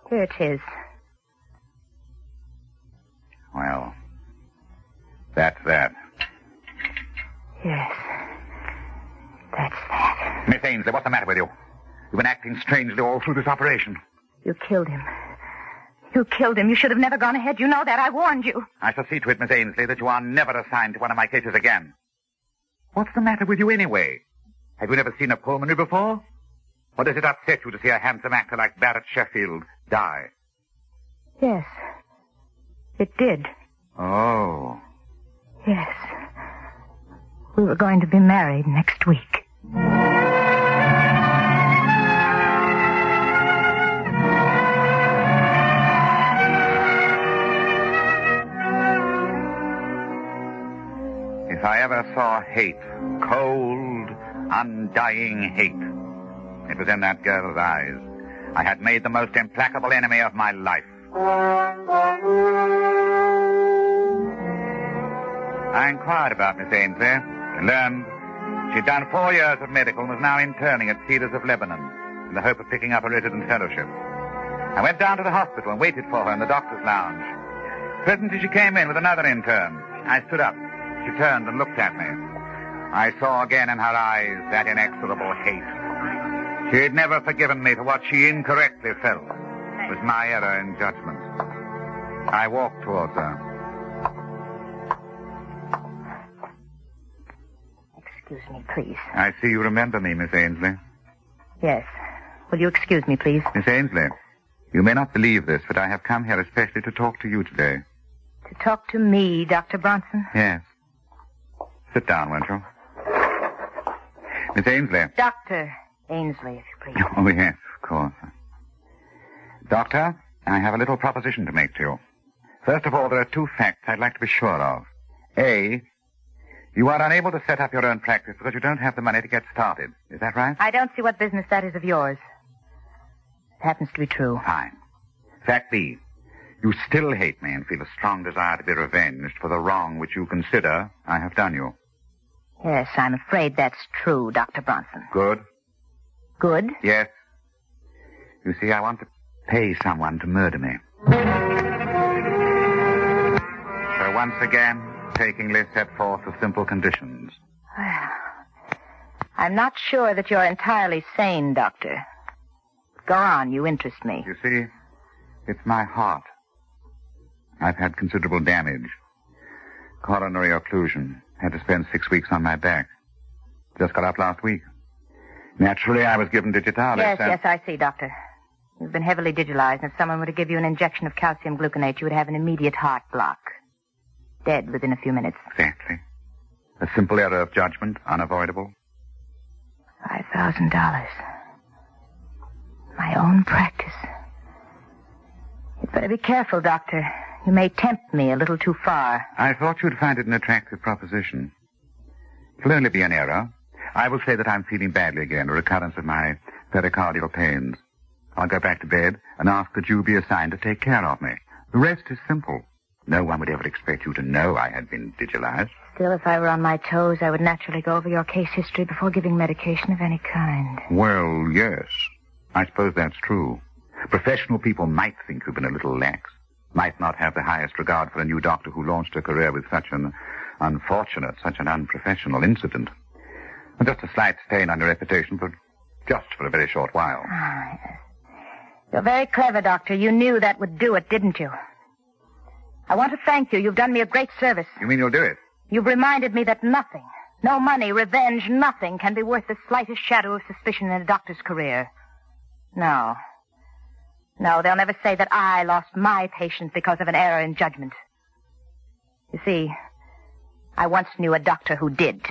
Here it is. Well, that's that. Yes. That's that. Miss Ainsley, what's the matter with you? You've been acting strangely all through this operation. You killed him. You killed him. You should have never gone ahead. You know that. I warned you. I shall see to it, Miss Ainsley, that you are never assigned to one of my cases again. What's the matter with you anyway? Have you never seen a pulmonary before? Or does it upset you to see a handsome actor like Barrett Sheffield die? Yes. It did. Oh. Yes. We were going to be married next week. If I ever saw hate, cold, undying hate, it was in that girl's eyes. I had made the most implacable enemy of my life. I inquired about Miss Ainsley and learned she'd done 4 years of medical and was now interning at Cedars of Lebanon in the hope of picking up a resident fellowship. I went down to the hospital and waited for her in the doctor's lounge. Presently she came in with another intern. I stood up. She turned and looked at me. I saw again in her eyes that inexorable hate. She had never forgiven me for what she incorrectly felt was my error in judgment. I walked towards her. Excuse me, please. I see you remember me, Miss Ainsley. Yes. Will you excuse me, please? Miss Ainsley, you may not believe this, but I have come here especially to talk to you today. To talk to me, Dr. Bronson? Yes. Sit down, won't you? Miss Ainsley. Dr. Ainsley, if you please. Oh, yes, of course. Doctor, I have a little proposition to make to you. First of all, there are 2 facts I'd like to be sure of. A, you are unable to set up your own practice because you don't have the money to get started. Is that right? I don't see what business that is of yours. It happens to be true. Fine. Fact B, you still hate me and feel a strong desire to be revenged for the wrong which you consider I have done you. Yes, I'm afraid that's true, Dr. Bronson. Good? Good? Yes. You see, I want to pay someone to murder me. So once again, takingly set forth the simple conditions. I'm not sure that you're entirely sane, Doctor. Go on, you interest me. You see, it's my heart. I've had considerable damage. Coronary occlusion. Had to spend 6 weeks on my back. Just got up last week. Naturally, I was given digitalis. Yes, I see, Doctor. You've been heavily digitalized, and if someone were to give you an injection of calcium gluconate, you would have an immediate heart block. Dead within a few minutes. Exactly. A simple error of judgment, unavoidable. $5,000. My own practice. You'd better be careful, Doctor. You may tempt me a little too far. I thought you'd find it an attractive proposition. It'll only be an error. I will say that I'm feeling badly again, a recurrence of my pericardial pains. I'll go back to bed and ask that you be assigned to take care of me. The rest is simple. No one would ever expect you to know I had been digitalized. Still, if I were on my toes, I would naturally go over your case history before giving medication of any kind. Well, yes. I suppose that's true. Professional people might think you've been a little lax. Might not have the highest regard for a new doctor who launched a career with such an unfortunate, such an unprofessional incident. And just a slight stain on your reputation for a very short while. Ah, yes. You're very clever, Doctor. You knew that would do it, didn't you? I want to thank you. You've done me a great service. You mean you'll do it? You've reminded me that nothing, no money, revenge, nothing can be worth the slightest shadow of suspicion in a doctor's career. No. No, they'll never say that I lost my patient because of an error in judgment. You see, I once knew a doctor who did.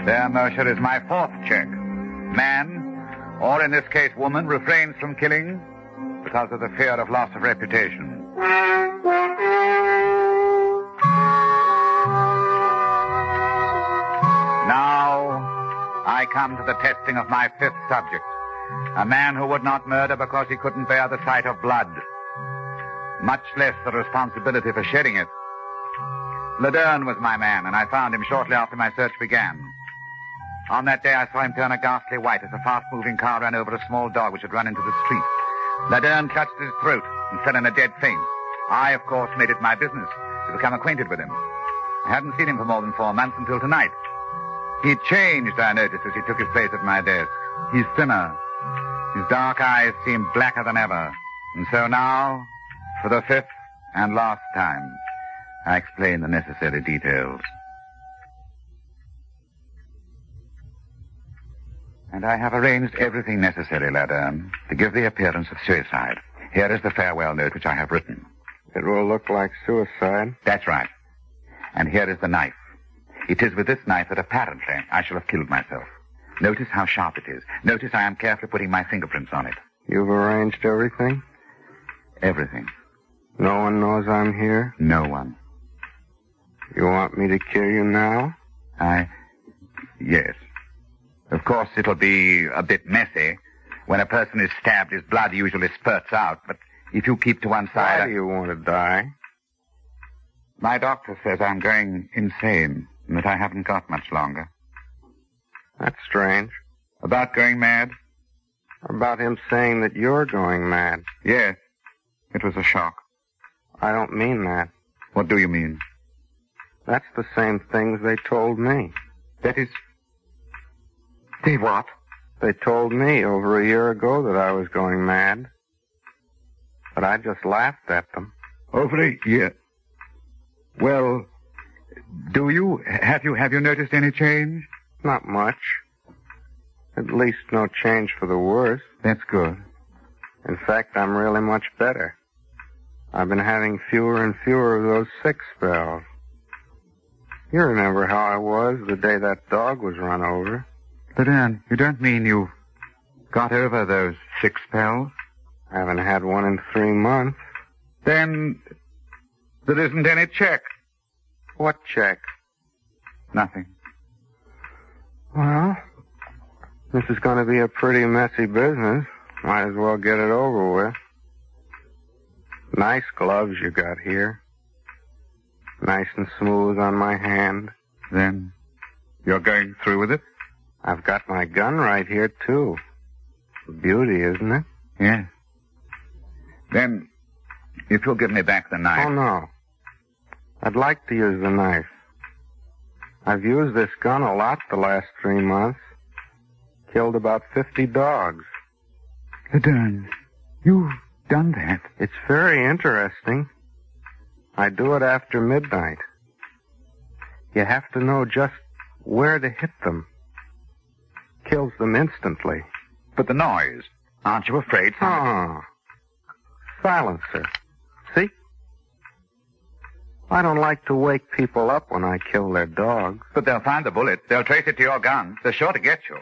There, Mercer, is my 4th check. Man, or in this case woman, refrains from killing because of the fear of loss of reputation. Now, I come to the testing of my 5th subject. A man who would not murder because he couldn't bear the sight of blood, much less the responsibility for shedding it. Lederne was my man, and I found him shortly after my search began. On that day, I saw him turn a ghastly white as a fast-moving car ran over a small dog which had run into the street. Lederne clutched at his throat and fell in a dead faint. I, of course, made it my business to become acquainted with him. I hadn't seen him for more than 4 months until tonight. He'd changed, I noticed, as he took his place at my desk. He's thinner. His dark eyes seemed blacker than ever. And so now, for the 5th and last time, I explain the necessary details. And I have arranged everything necessary, Lederne, to give the appearance of suicide. Here is the farewell note which I have written. It will look like suicide. That's right. And here is the knife. It is with this knife that apparently I shall have killed myself. Notice how sharp it is. Notice I am carefully putting my fingerprints on it. You've arranged everything? Everything. No one knows I'm here? No one. You want me to kill you now? Yes. Of course, it'll be a bit messy. When a person is stabbed, his blood usually spurts out. But if you keep to one side... Why do you want to die? My doctor says I'm going insane and that I haven't got much longer. That's strange. About going mad? About him saying that you're going mad. Yes. It was a shock. I don't mean that. What do you mean? That's the same things they told me. That is... They what? They told me over a year ago that I was going mad. But I just laughed at them. Over a year? Well, have you noticed any change? Not much. At least no change for the worse. That's good. In fact, I'm really much better. I've been having fewer and fewer of those sick spells. You remember how I was the day that dog was run over. But, Anne, you don't mean you got over those sick spells? I haven't had one in 3 months. Then there isn't any check. What check? Nothing. Well, this is going to be a pretty messy business. Might as well get it over with. Nice gloves you got here. Nice and smooth on my hand. Then you're going through with it? I've got my gun right here, too. Beauty, isn't it? Yes. Then, if you'll give me back the knife... Oh, no. I'd like to use the knife. I've used this gun a lot the last 3 months. Killed about 50 dogs. Lederne, you've done that? It's very interesting. I do it after midnight. You have to know just where to hit them. Kills them instantly. But the noise. Aren't you afraid? Silencer. See? I don't like to wake people up when I kill their dogs. But they'll find the bullet. They'll trace it to your gun. They're sure to get you.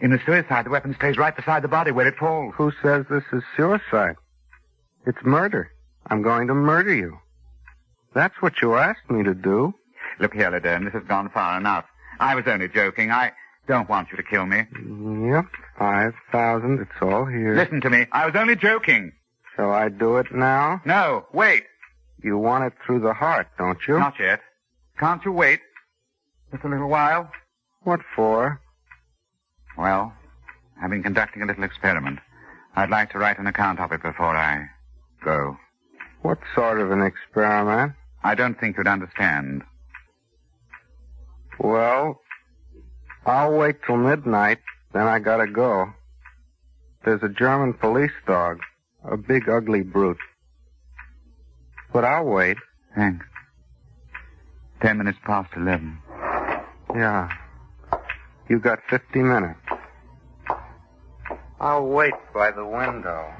In a suicide, the weapon stays right beside the body where it falls. Who says this is suicide? It's murder. I'm going to murder you. That's what you asked me to do. Look here, Lederne, this has gone far enough. I was only joking. I don't want you to kill me. Yep, 5,000. It's all here. Listen to me. I was only joking. Shall I do it now? No, wait. You want it through the heart, don't you? Not yet. Can't you wait? Just a little while? What for? Well, I've been conducting a little experiment. I'd like to write an account of it before I go. What sort of an experiment? I don't think you'd understand. Well, I'll wait till midnight, then I gotta go. There's a German police dog, a big ugly brute. But I'll wait. Thanks. 10 minutes past 11. Yeah. You got 50 minutes. I'll wait by the window.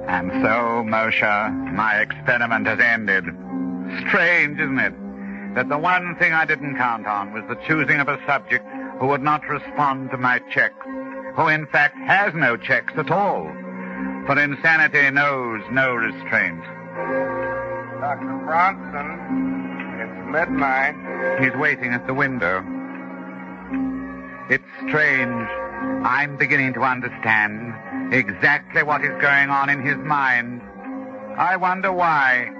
And so, Moshe, my experiment has ended. Strange, isn't it? That the one thing I didn't count on was the choosing of a subject who would not respond to my checks, who in fact has no checks at all. For insanity knows no restraint. Dr. Bronson, it's midnight. He's waiting at the window. It's strange. I'm beginning to understand exactly what is going on in his mind. I wonder why.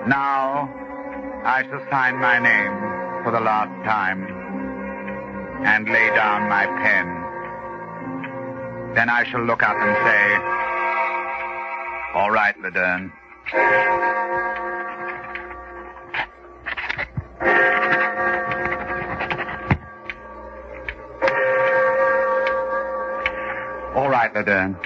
Now, I shall sign my name for the last time and lay down my pen. Then I shall look up and say, "All right, Ledern." All right, Ledern.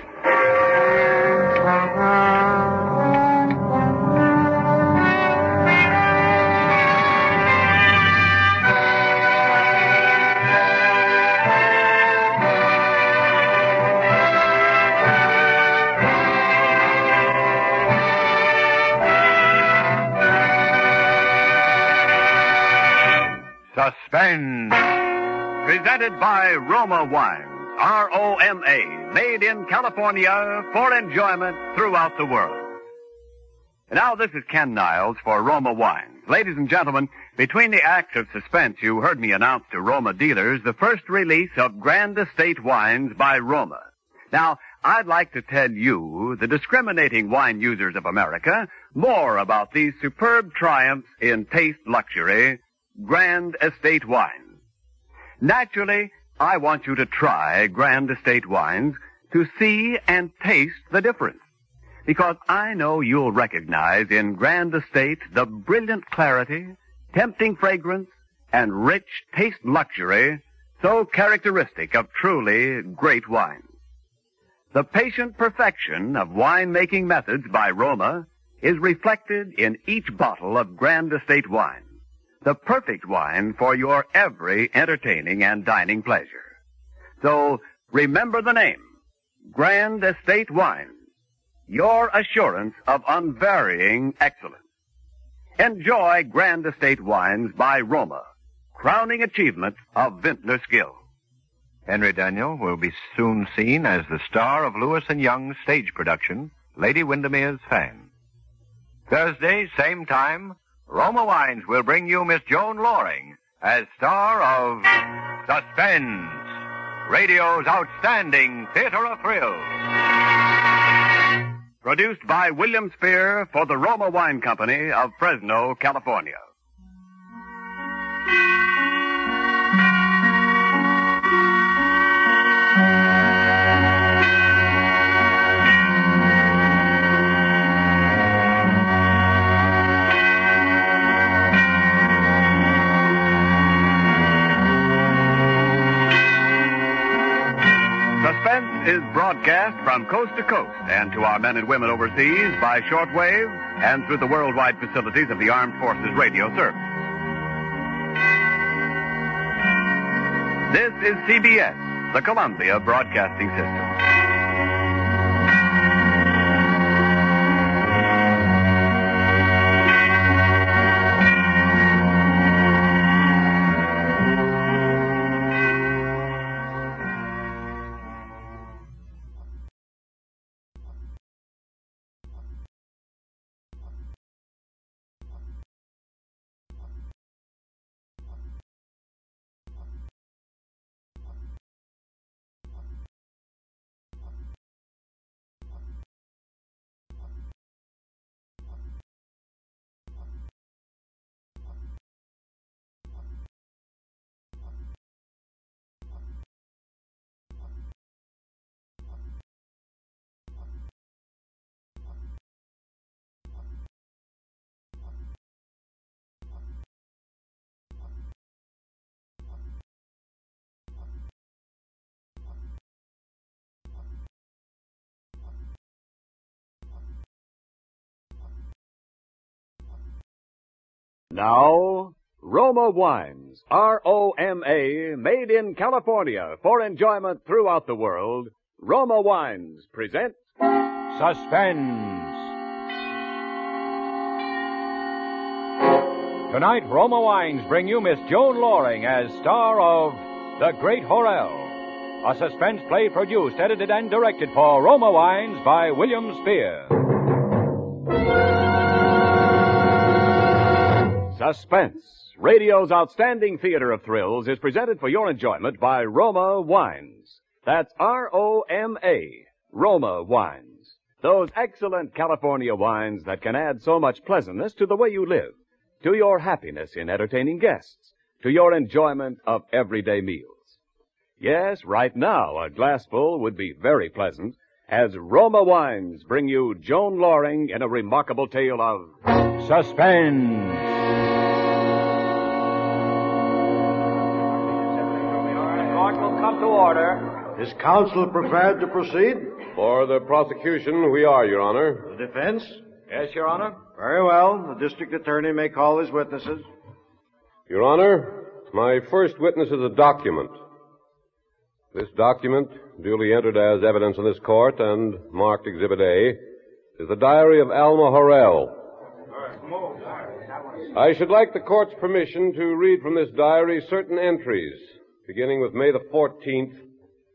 Suspense. Presented by Roma Wines. R-O-M-A. Made in California for enjoyment throughout the world. And now this is Ken Niles for Roma Wines. Ladies and gentlemen, between the acts of suspense, you heard me announce to Roma dealers the first release of Grand Estate wines by Roma. Now, I'd like to tell you, the discriminating wine users of America, more about these superb triumphs in taste luxury, Grand Estate wines. Naturally, I want you to try Grand Estate wines to see and taste the difference. Because I know you'll recognize in Grand Estate the brilliant clarity, tempting fragrance, and rich taste luxury so characteristic of truly great wines. The patient perfection of wine-making methods by Roma is reflected in each bottle of Grand Estate wine. The perfect wine for your every entertaining and dining pleasure. So, remember the name, Grand Estate Wines, your assurance of unvarying excellence. Enjoy Grand Estate Wines by Roma, crowning achievement of vintner skill. Henry Daniel will be soon seen as the star of Lewis and Young's stage production, Lady Windermere's Fan. Thursday, same time, Roma Wines will bring you Miss Joan Loring as star of Suspense, radio's outstanding theater of thrills. Produced by William Spear for the Roma Wine Company of Fresno, California. Suspense is broadcast from coast to coast and to our men and women overseas by shortwave and through the worldwide facilities of the Armed Forces Radio Service. This is CBS, the Columbia Broadcasting System. Now, Roma Wines, R-O-M-A, made in California for enjoyment throughout the world. Roma Wines present Suspense. Tonight, Roma Wines bring you Miss Joan Loring as star of The Great Horrell, a suspense play produced, edited, and directed for Roma Wines by William Spear. Suspense, radio's outstanding theater of thrills, is presented for your enjoyment by Roma Wines. That's R-O-M-A, Roma Wines. Those excellent California wines that can add so much pleasantness to the way you live, to your happiness in entertaining guests, to your enjoyment of everyday meals. Yes, right now, a glassful would be very pleasant as Roma Wines bring you Joan Loring in a remarkable tale of suspense. Court will come to order. Is counsel prepared to proceed? For the prosecution, we are, Your Honor. The defense? Yes, Your Honor. Very well. The district attorney may call his witnesses. Your Honor, my first witness is a document. This document, duly entered as evidence in this court and marked Exhibit A, is the diary of Alma Horrell. I should like the court's permission to read from this diary certain entries, beginning with May the 14th,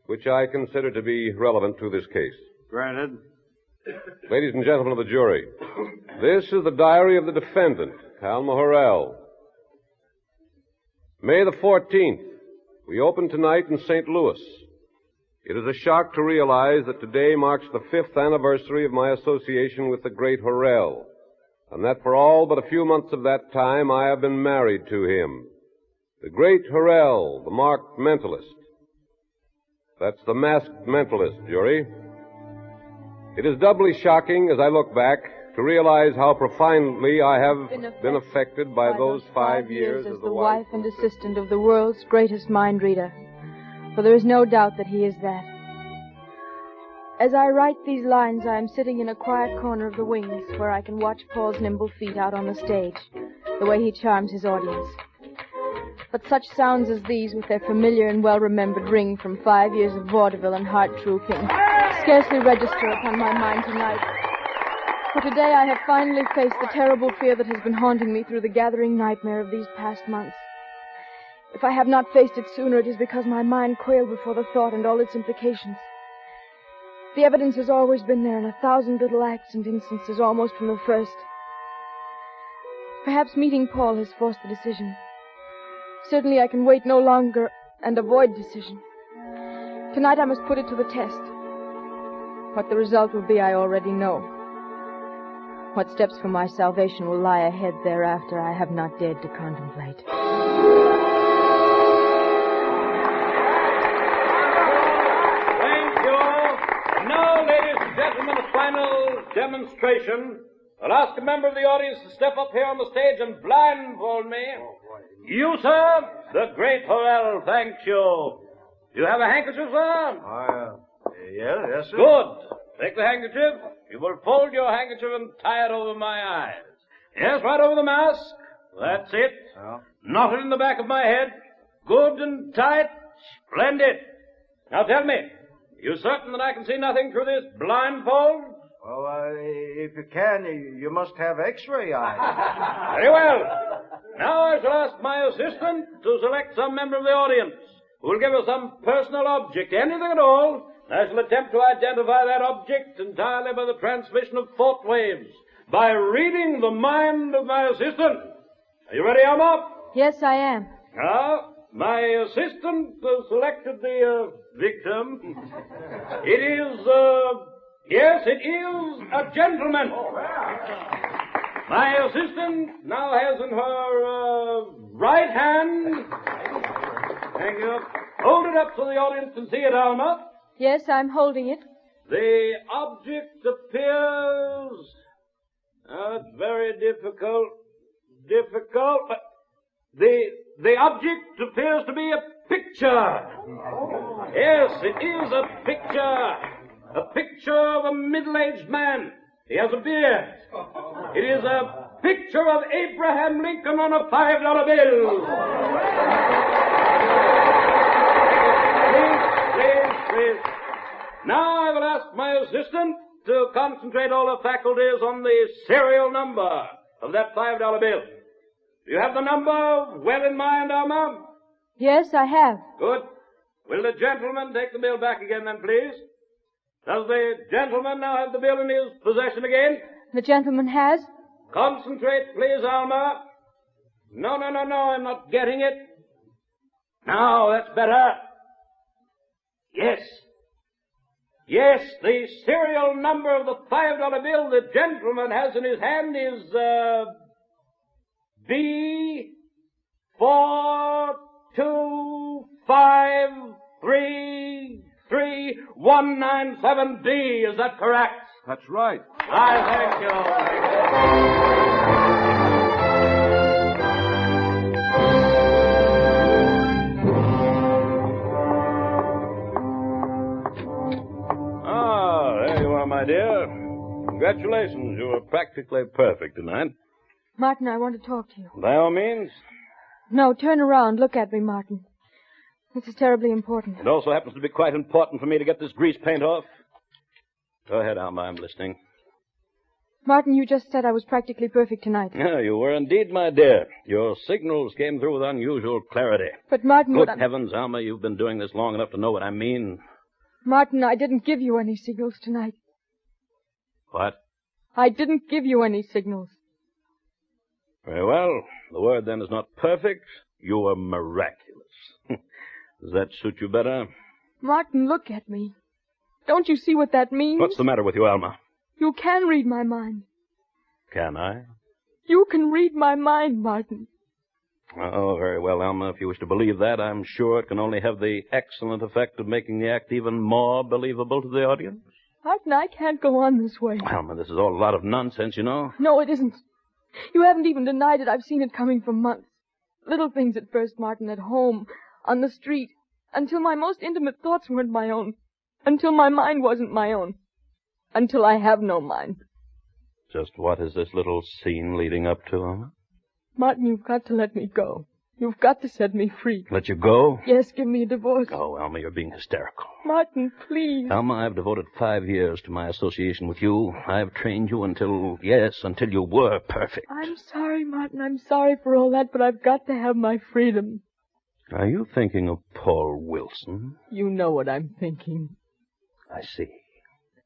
which I consider to be relevant to this case. Granted. Ladies and gentlemen of the jury, this is the diary of the defendant, Alma Horrell. May the 14th. We open tonight in St. Louis. It is a shock to realize that today marks the 5th anniversary of my association with the Great Horrell, and that for all but a few months of that time I have been married to him. The Great Horrell, the marked mentalist. That's the masked mentalist, jury. It is doubly shocking as I look back to realize how profoundly I have been affected by those 5 years as the wife and assistant of the world's greatest mind reader. For there is no doubt that he is that. As I write these lines, I am sitting in a quiet corner of the wings where I can watch Paul's nimble feet out on the stage, the way he charms his audience. But such sounds as these, with their familiar and well-remembered ring from 5 years of vaudeville and heart-trooping, scarcely register upon my mind tonight. For today I have finally faced the terrible fear that has been haunting me through the gathering nightmare of these past months. If I have not faced it sooner, it is because my mind quailed before the thought and all its implications. The evidence has always been there in 1,000 little acts and instances almost from the first. Perhaps meeting Paul has forced the decision. Certainly I can wait no longer and avoid decision. Tonight I must put it to the test. What the result will be, I already know. What steps for my salvation will lie ahead thereafter, I have not dared to contemplate. Thank you. And now, ladies and gentlemen, a final demonstration. I'll ask a member of the audience to step up here on the stage and blindfold me. You, sir, the Great Horrell, thanks you. You have a handkerchief, sir? Yes, sir. Good. Take the handkerchief. You will fold your handkerchief and tie it over my eyes. Yes, right over the mask. That's it. Knot it in the back of my head. Good and tight. Splendid. Now tell me, are you certain that I can see nothing through this blindfold? Well, if you can, you must have x-ray eyes. Very well. Now I shall ask my assistant to select some member of the audience who will give us some personal object, anything at all. I shall attempt to identify that object entirely by the transmission of thought waves, by reading the mind of my assistant. Are you ready, Alma? Yes, I am. Now, my assistant selected the victim. It is, yes, it is a gentleman. My assistant now has in her right hand. Thank you. Hold it up so the audience can see it, Alma. Yes, I'm holding it. The object appears... it's very difficult. But the object appears to be a picture. Yes, it is a picture. A picture of a middle-aged man. He has a beard. It is a picture of Abraham Lincoln on a $5 bill. Please. Now I will ask my assistant to concentrate all her faculties on the serial number of that $5 bill. Do you have the number well in mind, Alma? Yes, I have. Good. Will the gentleman take the bill back again, then, please? Does the gentleman now have the bill in his possession again? The gentleman has. Concentrate, please, Alma. No, I'm not getting it. Now, that's better. Yes. Yes, the serial number of the $5 bill the gentleman has in his hand is, B425333197D. Is that correct? That's right. I thank you. There you are, my dear. Congratulations. You were practically perfect tonight. Martin, I want to talk to you. By all means. No, turn around. Look at me, Martin. This is terribly important. It also happens to be quite important for me to get this grease paint off. Go ahead, Alma. I'm listening. Martin, you just said I was practically perfect tonight. Yeah, you were indeed, my dear. Your signals came through with unusual clarity. But, Martin, Good heavens, Alma, you've been doing this long enough to know what I mean. Martin, I didn't give you any signals tonight. What? I didn't give you any signals. Very well. The word then is not perfect. You were miraculous. Does that suit you better? Martin, look at me. Don't you see what that means? What's the matter with you, Alma? You can read my mind. Can I? You can read my mind, Martin. Oh, very well, Alma. If you wish to believe that, I'm sure it can only have the excellent effect of making the act even more believable to the audience. Martin, I can't go on this way. Alma, this is all a lot of nonsense, you know. No, it isn't. You haven't even denied it. I've seen it coming for months. Little things at first, Martin, at home, on the street, until my most intimate thoughts weren't my own. Until my mind wasn't my own. Until I have no mind. Just what is this little scene leading up to, Alma? Martin, you've got to let me go. You've got to set me free. Let you go? Yes, give me a divorce. Oh, Alma, you're being hysterical. Martin, please. Alma, I've devoted 5 years to my association with you. I've trained you until you were perfect. I'm sorry, Martin. I'm sorry for all that, but I've got to have my freedom. Are you thinking of Paul Wilson? You know what I'm thinking. I see.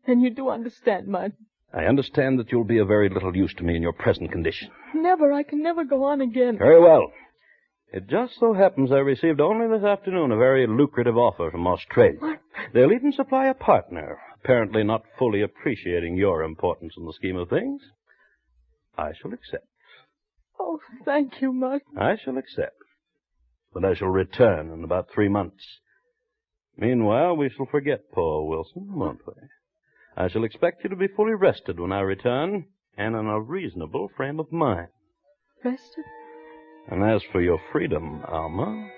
And you do understand, Martin. I understand that you'll be of very little use to me in your present condition. Never. I can never go on again. Very well. It just so happens I received only this afternoon a very lucrative offer from Australia. What? They'll even supply a partner, apparently not fully appreciating your importance in the scheme of things. I shall accept. Oh, thank you, Martin. I shall accept. But I shall return in about 3 months. Meanwhile, we shall forget Paul Wilson, won't we? I shall expect you to be fully rested when I return, and in a reasonable frame of mind. Rested? And as for your freedom, Alma,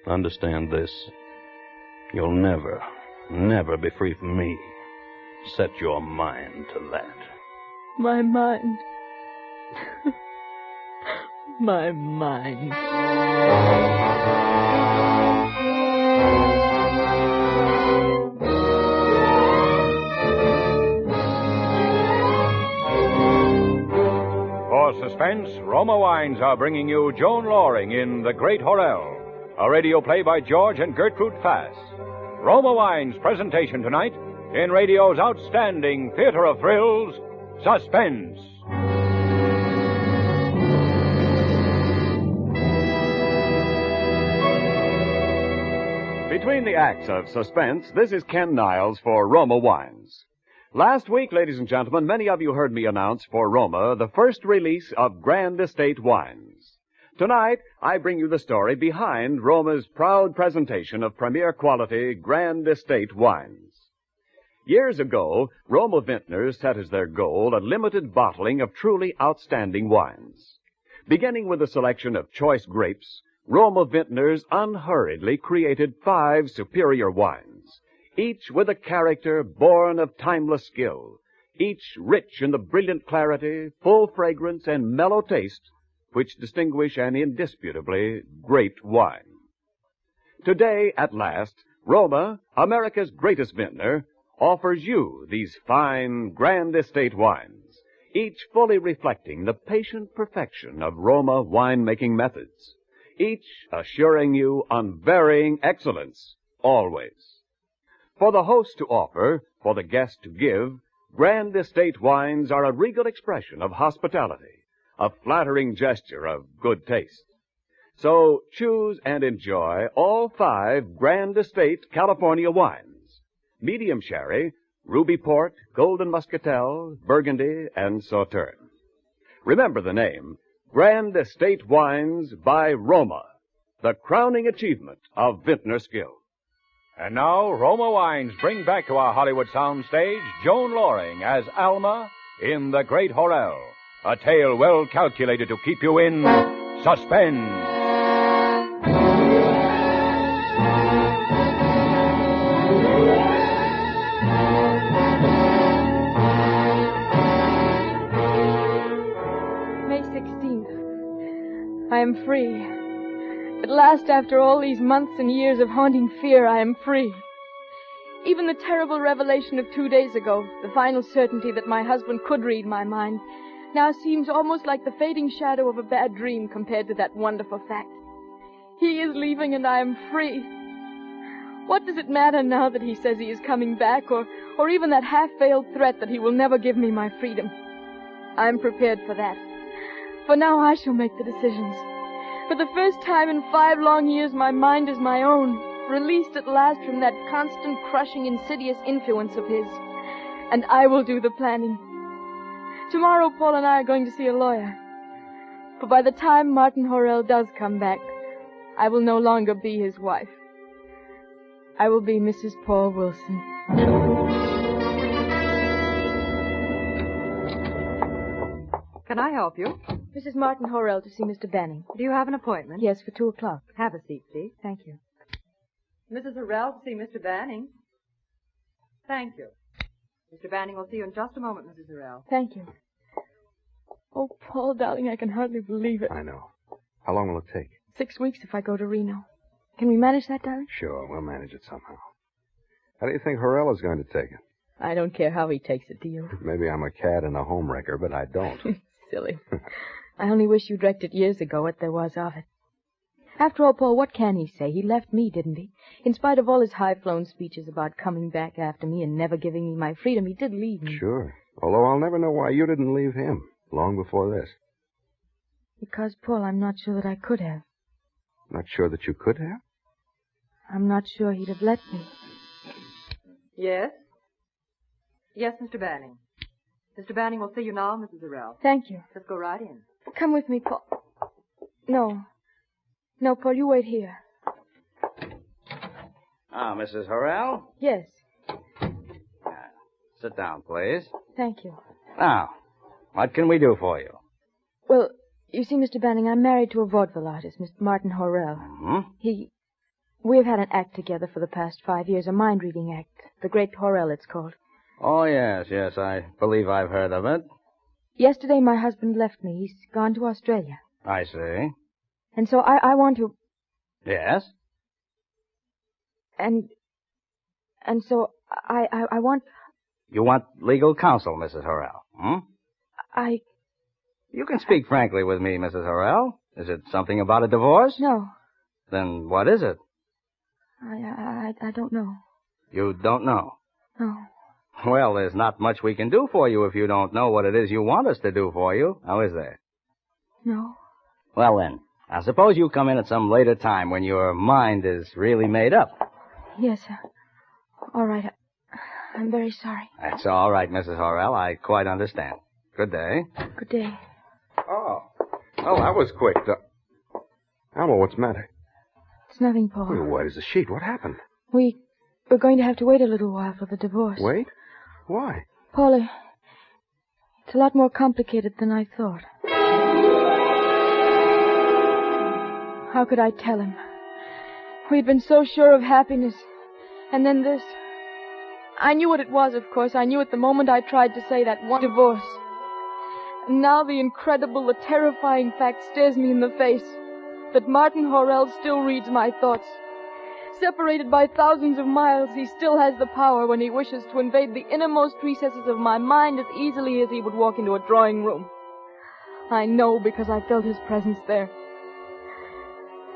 understand this. You'll never, never be free from me. Set your mind to that. My mind. My mind. For Suspense, Roma Wines are bringing you Joan Loring in The Great Horrell, a radio play by George and Gertrude Fass. Roma Wines' presentation tonight in radio's outstanding theater of thrills, Suspense. Between the acts of Suspense, this is Ken Niles for Roma Wines. Last week, ladies and gentlemen, many of you heard me announce for Roma the first release of Grand Estate wines. Tonight, I bring you the story behind Roma's proud presentation of premier quality Grand Estate wines. Years ago, Roma vintners set as their goal a limited bottling of truly outstanding wines. Beginning with a selection of choice grapes, Roma vintners unhurriedly created 5 superior wines, each with a character born of timeless skill, each rich in the brilliant clarity, full fragrance, and mellow taste which distinguish an indisputably great wine. Today, at last, Roma, America's greatest vintner, offers you these fine Grand Estate wines, each fully reflecting the patient perfection of Roma winemaking methods, each assuring you unvarying excellence, always. For the host to offer, for the guest to give, Grand Estate wines are a regal expression of hospitality, a flattering gesture of good taste. So choose and enjoy all 5 Grand Estate California wines: medium sherry, ruby port, golden muscatel, burgundy, and sauterne. Remember the name, Grand Estate Wines by Roma, the crowning achievement of vintner skill. And now, Roma Wines bring back to our Hollywood soundstage Joan Loring as Alma in The Great Horrell, a tale well calculated to keep you in suspense. May 16th. I am free. At last, after all these months and years of haunting fear, I am free. Even the terrible revelation of 2 days ago, the final certainty that my husband could read my mind, now seems almost like the fading shadow of a bad dream compared to that wonderful fact. He is leaving and I am free. What does it matter now that he says he is coming back, or even that half-veiled threat that he will never give me my freedom? I am prepared for that. For now I shall make the decisions. For the first time in 5 long years, my mind is my own, released at last from that constant, crushing, insidious influence of his. And I will do the planning. Tomorrow, Paul and I are going to see a lawyer. For by the time Martin Horrell does come back, I will no longer be his wife. I will be Mrs. Paul Wilson. Can I help you? Mrs. Martin Horrell to see Mr. Banning. Do you have an appointment? Yes, for 2 o'clock. Have a seat, please. Thank you. Mrs. Horrell to see Mr. Banning. Thank you. Mr. Banning will see you in just a moment, Mrs. Horrell. Thank you. Oh, Paul, darling, I can hardly believe it. I know. How long will it take? 6 weeks if I go to Reno. Can we manage that, darling? Sure, we'll manage it somehow. How do you think Horrell is going to take it? I don't care how he takes it, do you? Maybe I'm a cad and a homewrecker, but I don't. Silly. I only wish you'd wrecked it years ago, what there was of it. After all, Paul, what can he say? He left me, didn't he? In spite of all his high-flown speeches about coming back after me and never giving me my freedom, he did leave me. Sure. Although I'll never know why you didn't leave him long before this. Because, Paul, I'm not sure that I could have. Not sure that you could have? I'm not sure he'd have let me. Yes? Yes, Mr. Banning. Mr. Banning will see you now, Mrs. Horrell. Thank you. Just go right in. Come with me, Paul. No. No, Paul, you wait here. Ah, Mrs. Horrell? Yes. Sit down, please. Thank you. Now, what can we do for you? Well, you see, Mr. Banning, I'm married to a vaudeville artist, Mr. Martin Horrell. Mm-hmm. We've had an act together for the past 5 years, a mind-reading act. The Great Horrell, it's called. Oh, yes, I believe I've heard of it. Yesterday, my husband left me. He's gone to Australia. I see. And so I want to... Yes? And so I want... You want legal counsel, Mrs. Horrell, hmm? You can speak frankly with me, Mrs. Horrell. Is it something about a divorce? No. Then what is it? I don't know. You don't know? No. Well, there's not much we can do for you if you don't know what it is you want us to do for you. Now, is there? No. Well, then, I suppose you come in at some later time when your mind is really made up. Yes, sir. All right. I'm very sorry. That's all right, Mrs. Horrell. I quite understand. Good day. Good day. Oh. Well, that was quick. Alma, what's the matter? It's nothing, Paul. You're white as a sheet. What happened? We're going to have to wait a little while for the divorce. Wait? Why? Paul, it's a lot more complicated than I thought. How could I tell him? We'd been so sure of happiness. And then this. I knew what it was, of course. I knew it the moment I tried to say that one divorce. And now the incredible, the terrifying fact stares me in the face. That Martin Horrell still reads my thoughts. Separated by thousands of miles, he still has the power when he wishes to invade the innermost recesses of my mind as easily as he would walk into a drawing room. I know because I felt his presence there.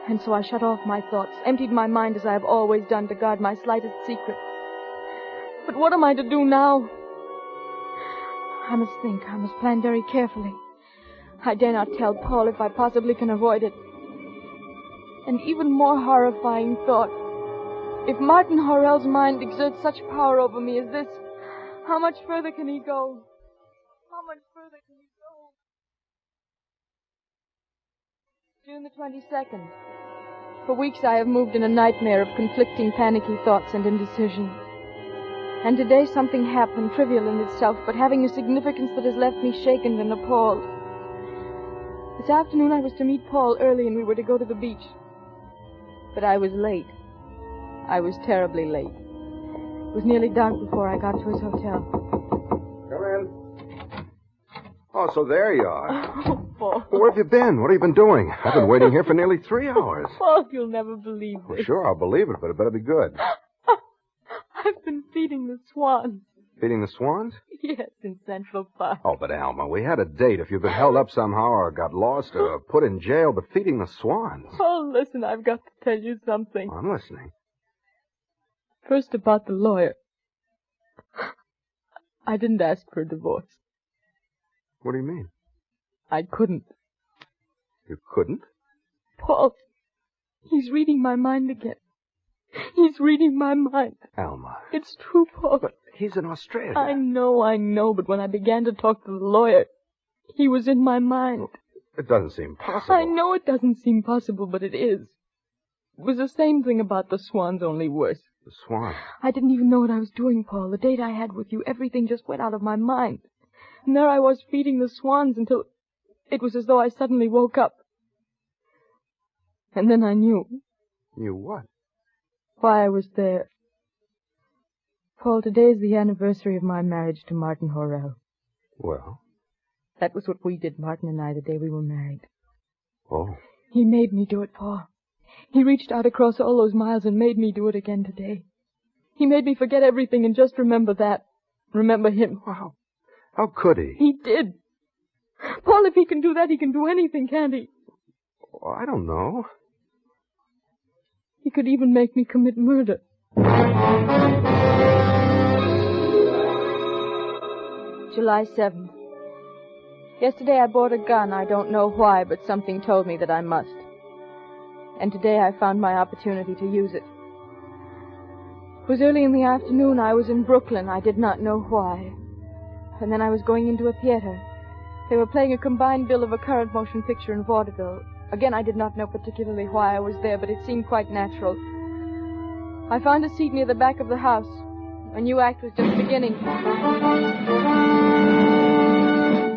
And so I shut off my thoughts, emptied my mind as I have always done to guard my slightest secret. But what am I to do now? I must think. I must plan very carefully. I dare not tell Paul if I possibly can avoid it. An even more horrifying thought. If Martin Horrell's mind exerts such power over me as this, how much further can he go? How much further can he go? June the 22nd. For weeks I have moved in a nightmare of conflicting, panicky thoughts and indecision. And today something happened, trivial in itself, but having a significance that has left me shaken and appalled. This afternoon I was to meet Paul early and we were to go to the beach. But I was late. I was terribly late. It was nearly dark before I got to his hotel. Come in. Oh, so there you are. Oh, Paul. Well, where have you been? What have you been doing? I've been waiting here for nearly 3 hours. Paul, you'll never believe this. Well, sure, I'll believe it, but it better be good. I've been feeding the swans. Feeding the swans? Yes, in Central Park. Oh, but Alma, we had a date. If you've been held up somehow or got lost or put in jail, but feeding the swans. Oh, listen, I've got to tell you something. I'm listening. First about the lawyer. I didn't ask for a divorce. What do you mean? I couldn't. You couldn't? Paul, he's reading my mind again. He's reading my mind. Alma. It's true, Paul. But he's in Australia. I know, but when I began to talk to the lawyer, he was in my mind. It doesn't seem possible. I know it doesn't seem possible, but it is. It was the same thing about the swans, only worse. The swan. I didn't even know what I was doing, Paul. The date I had with you, everything just went out of my mind. And there I was feeding the swans until it was as though I suddenly woke up. And then I knew. Knew what? Why I was there. Paul, today is the anniversary of my marriage to Martin Horrell. Well? That was what we did, Martin and I, the day we were married. Oh. He made me do it, Paul. He reached out across all those miles and made me do it again today. He made me forget everything and just remember that. Remember him. Wow. How could he? He did. Paul, if he can do that, he can do anything, can't he? Oh, I don't know. He could even make me commit murder. July 7th. Yesterday I bought a gun. I don't know why, but something told me that I must. And today I found my opportunity to use it. It was early in the afternoon. I was in Brooklyn. I did not know why. And then I was going into a theater. They were playing a combined bill of a current motion picture and vaudeville. Again, I did not know particularly why I was there, but it seemed quite natural. I found a seat near the back of the house. A new act was just beginning.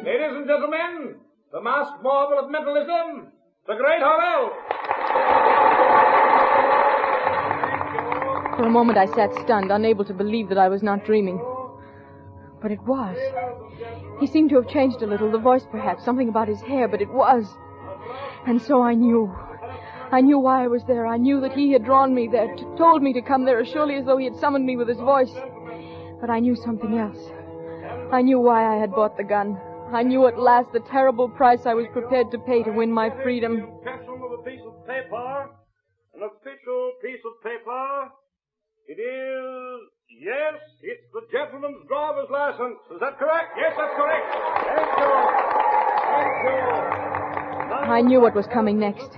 Ladies and gentlemen, the masked marvel of mentalism, the Great Horrell. For a moment I sat stunned, unable to believe that I was not dreaming. But it was. He seemed to have changed a little, the voice perhaps, something about his hair, but it was. And so I knew. I knew why I was there. I knew that he had drawn me there, told me to come there as surely as though he had summoned me with his voice. But I knew something else. I knew why I had bought the gun. I knew at last the terrible price I was prepared to pay to win my freedom. Pencil of a piece of paper, an official piece of paper. It is, yes, it's the gentleman's driver's license. Is that correct? Yes, that's correct. Thank you. Thank you. I knew what was coming next.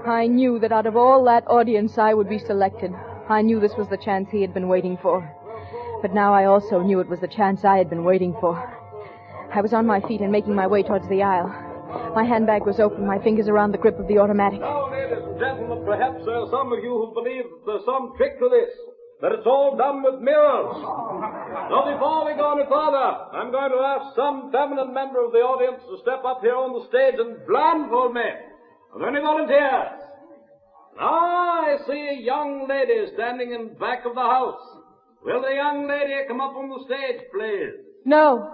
I knew that out of all that audience I would be selected. I knew this was the chance he had been waiting for. But now I also knew it was the chance I had been waiting for. I was on my feet and making my way towards the aisle. My handbag was open, my fingers around the grip of the automatic. Now, ladies and gentlemen, perhaps there are some of you who believe there's some trick to this, that it's all done with mirrors. Now, before we go any further, I'm going to ask some feminine member of the audience to step up here on the stage and blindfold me. Are there any volunteers? Now, I see a young lady standing in back of the house. Will the young lady come up on the stage, please? No.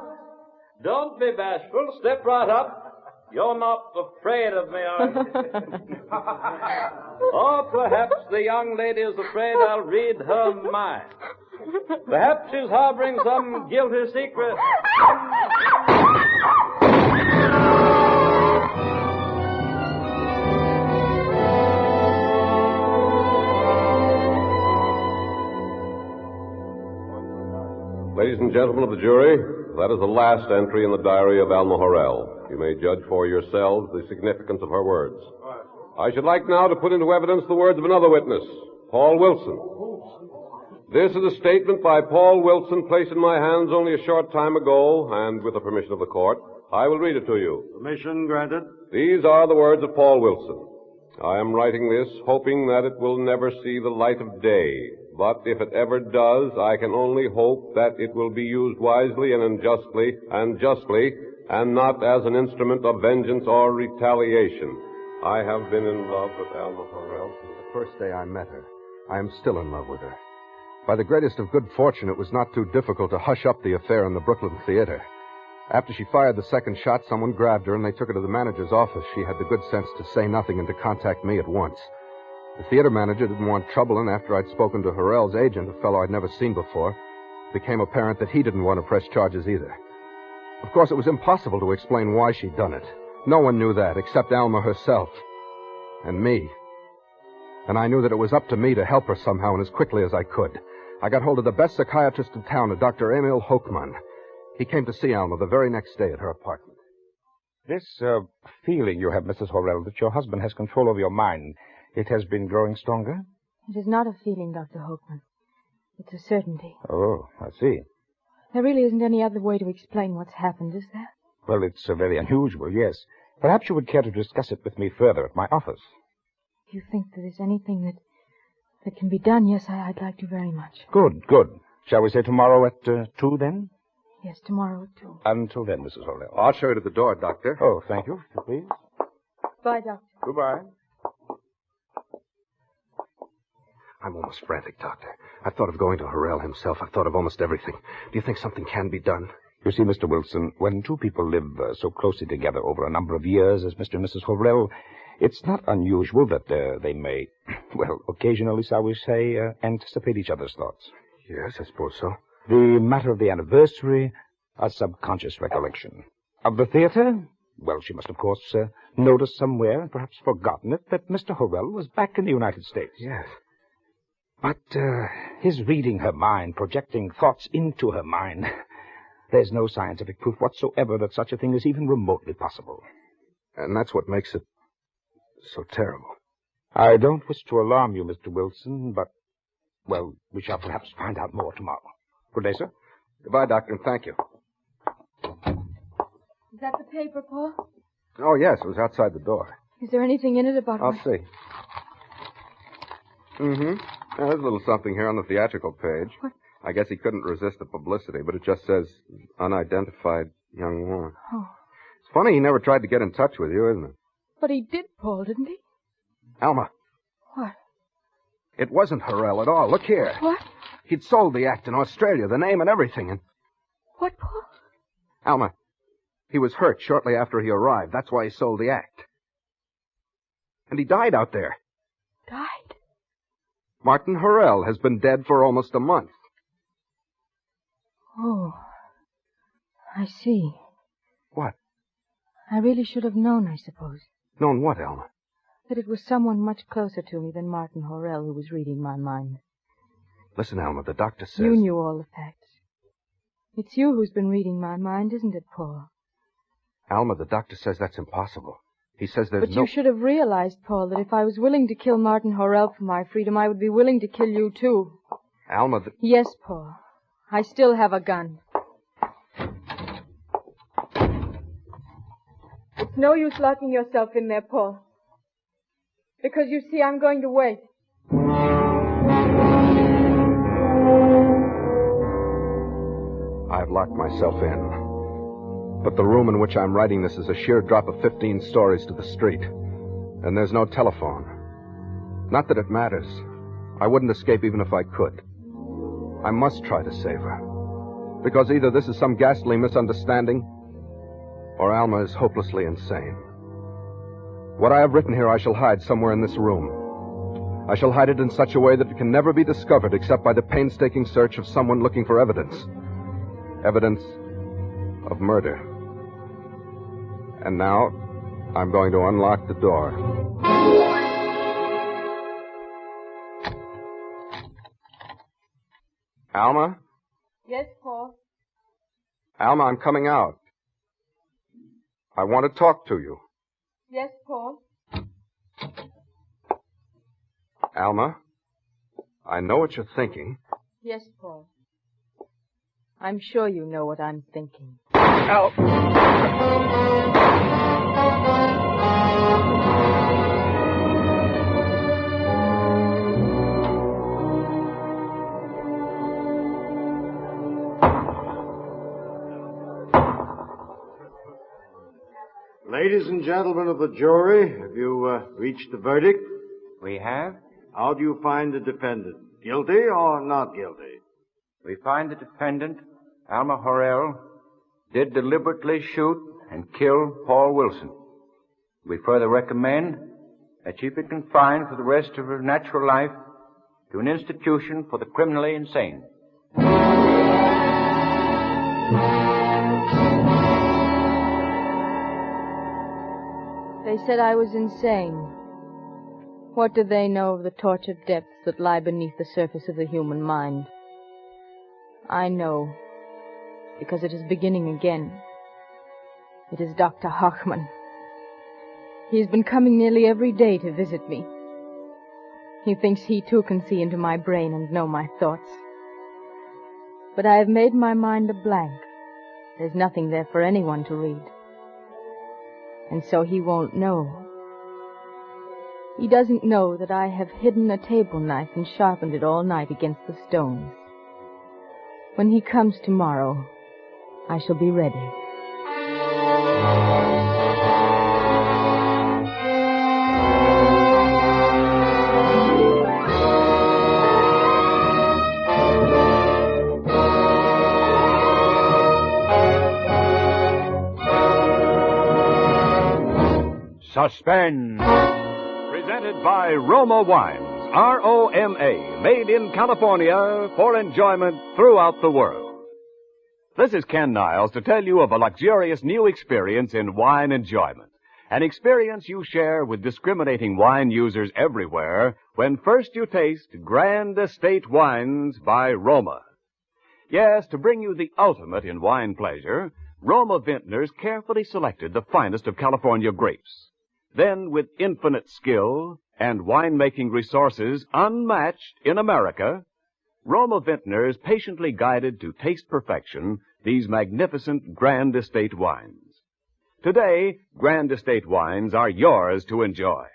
Don't be bashful. Step right up. You're not afraid of me, are you? Or perhaps the young lady is afraid I'll read her mind. Perhaps she's harboring some guilty secret. Ladies and gentlemen of the jury, That is the last entry in the diary of Alma Horrell. You may judge for yourselves the significance of her words. I should like now to put into evidence the words of another witness, Paul Wilson. This is a statement by Paul Wilson placed in my hands only a short time ago, and with the permission of the court, I will read it to you. Permission granted. These are the words of Paul Wilson. I am writing this hoping that it will never see the light of day, but if it ever does, I can only hope that it will be used wisely and justly, and not as an instrument of vengeance or retaliation. I have been in love with Alma Horrell since the first day I met her. I am still in love with her. By the greatest of good fortune, it was not too difficult to hush up the affair in the Brooklyn Theater. After she fired the second shot, someone grabbed her and they took her to the manager's office. She had the good sense to say nothing and to contact me at once. The theater manager didn't want trouble, and after I'd spoken to Horrell's agent, a fellow I'd never seen before, it became apparent that he didn't want to press charges either. Of course, it was impossible to explain why she'd done it. No one knew that, except Alma herself. And me. And I knew that it was up to me to help her somehow and as quickly as I could. I got hold of the best psychiatrist in town, a Dr. Emil Hochmann. He came to see Alma the very next day at her apartment. This feeling you have, Mrs. Horrell, that your husband has control over your mind, it has been growing stronger? It is not a feeling, Dr. Hochmann. It's a certainty. Oh, I see. There really isn't any other way to explain what's happened, is there? Well, it's very unusual, yes. Perhaps you would care to discuss it with me further at my office. If you think there is anything that can be done, yes, I'd like to very much. Good. Shall we say tomorrow at 2, then? Yes, tomorrow at 2. Until then, Mrs. Horrell. I'll show you to the door, Doctor. Oh, thank you. Please. Bye, Doctor. Goodbye. I'm almost frantic, Doctor. I've thought of going to Horrell himself. I've thought of almost everything. Do you think something can be done? You see, Mr. Wilson, when two people live so closely together over a number of years as Mr. and Mrs. Horrell, it's not unusual that they may, well, occasionally, shall we say, anticipate each other's thoughts. Yes, I suppose so. The matter of the anniversary, a subconscious recollection. Of the theater, well, she must, of course, notice somewhere, and perhaps forgotten it, that Mr. Horrell was back in the United States. Yes. But his reading her mind, projecting thoughts into her mind, there's no scientific proof whatsoever that such a thing is even remotely possible. And that's what makes it so terrible. I don't wish to alarm you, Mr. Wilson, but, well, we shall perhaps find out more tomorrow. Good day, sir. Goodbye, Doctor, and thank you. Is that the paper, Paul? Oh, yes, it was outside the door. Is there anything in it about I'll see. Mm-hmm. There's a little something here on the theatrical page. What? I guess he couldn't resist the publicity, but it just says, unidentified young woman. Oh. It's funny he never tried to get in touch with you, isn't it? But he did, Paul, didn't he? Alma. What? It wasn't Horrell at all. Look here. What? He'd sold the act in Australia, the name and everything, and... What, Paul? Alma, he was hurt shortly after he arrived. That's why he sold the act. And he died out there. Died? Martin Horrell has been dead for almost a month. Oh, I see. What? I really should have known, I suppose. Known what, Alma? That it was someone much closer to me than Martin Horrell who was reading my mind. Listen, Alma, the doctor says... You knew all the facts. It's you who's been reading my mind, isn't it, Paul? Alma, the doctor says that's impossible. He says there's But you should have realized, Paul, that if I was willing to kill Martin Horrell for my freedom, I would be willing to kill you, too. Alma, Yes, Paul. I still have a gun. It's no use locking yourself in there, Paul. Because, you see, I'm going to wait. I've locked myself in. But the room in which I'm writing this is a sheer drop of 15 stories to the street. And there's no telephone. Not that it matters. I wouldn't escape even if I could. I must try to save her. Because either this is some ghastly misunderstanding, or Alma is hopelessly insane. What I have written here I shall hide somewhere in this room. I shall hide it in such a way that it can never be discovered except by the painstaking search of someone looking for evidence. Evidence of murder. And now, I'm going to unlock the door. Alma? Yes, Paul? Alma, I'm coming out. I want to talk to you. Yes, Paul? Alma, I know what you're thinking. Yes, Paul. I'm sure you know what I'm thinking. Ladies and gentlemen of the jury, have you reached the verdict? We have. How do you find the defendant? Guilty or not guilty? We find the defendant, Alma Horrell, did deliberately shoot and kill Paul Wilson. We further recommend that she be confined for the rest of her natural life to an institution for the criminally insane. They said I was insane. What do they know of the tortured depths that lie beneath the surface of the human mind? I know, because it is beginning again. It is Dr. Hochman. He's been coming nearly every day to visit me. He thinks he too can see into my brain and know my thoughts. But I have made my mind a blank. There's nothing there for anyone to read. And so he won't know. He doesn't know that I have hidden a table knife and sharpened it all night against the stones. When he comes tomorrow, I shall be ready. Suspense. Presented by Roma Wines, R-O-M-A, made in California for enjoyment throughout the world. This is Ken Niles to tell you of a luxurious new experience in wine enjoyment. An experience you share with discriminating wine users everywhere when first you taste Grand Estate Wines by Roma. Yes, to bring you the ultimate in wine pleasure, Roma vintners carefully selected the finest of California grapes. Then, with infinite skill and winemaking resources unmatched in America, Roma vintners patiently guided to taste perfection these magnificent Grand Estate wines. Today, Grand Estate wines are yours to enjoy,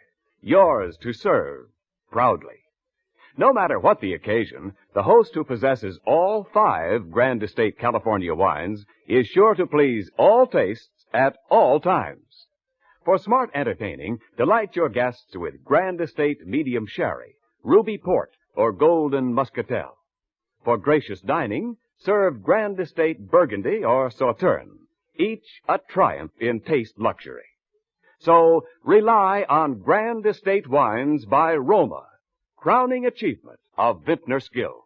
yours to serve proudly. No matter what the occasion, the host who possesses all 5 Grand Estate California wines is sure to please all tastes at all times. For smart entertaining, delight your guests with Grand Estate Medium Sherry, Ruby Port, or Golden Muscatel. For gracious dining, serve Grand Estate Burgundy or Sauterne, each a triumph in taste luxury. So, rely on Grand Estate wines by Roma, crowning achievement of vintner skill.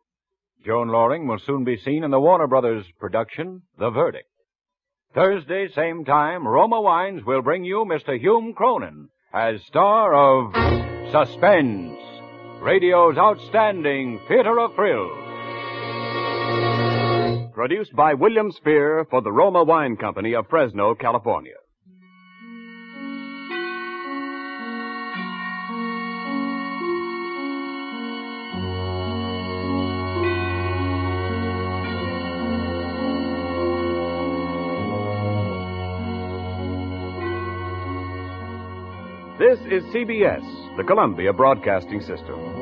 Joan Loring will soon be seen in the Warner Brothers production, The Verdict. Thursday, same time, Roma Wines will bring you Mr. Hume Cronin as star of Suspense, radio's outstanding theater of thrills. Produced by William Spear for the Roma Wine Company of Fresno, California. This is CBS, the Columbia Broadcasting System.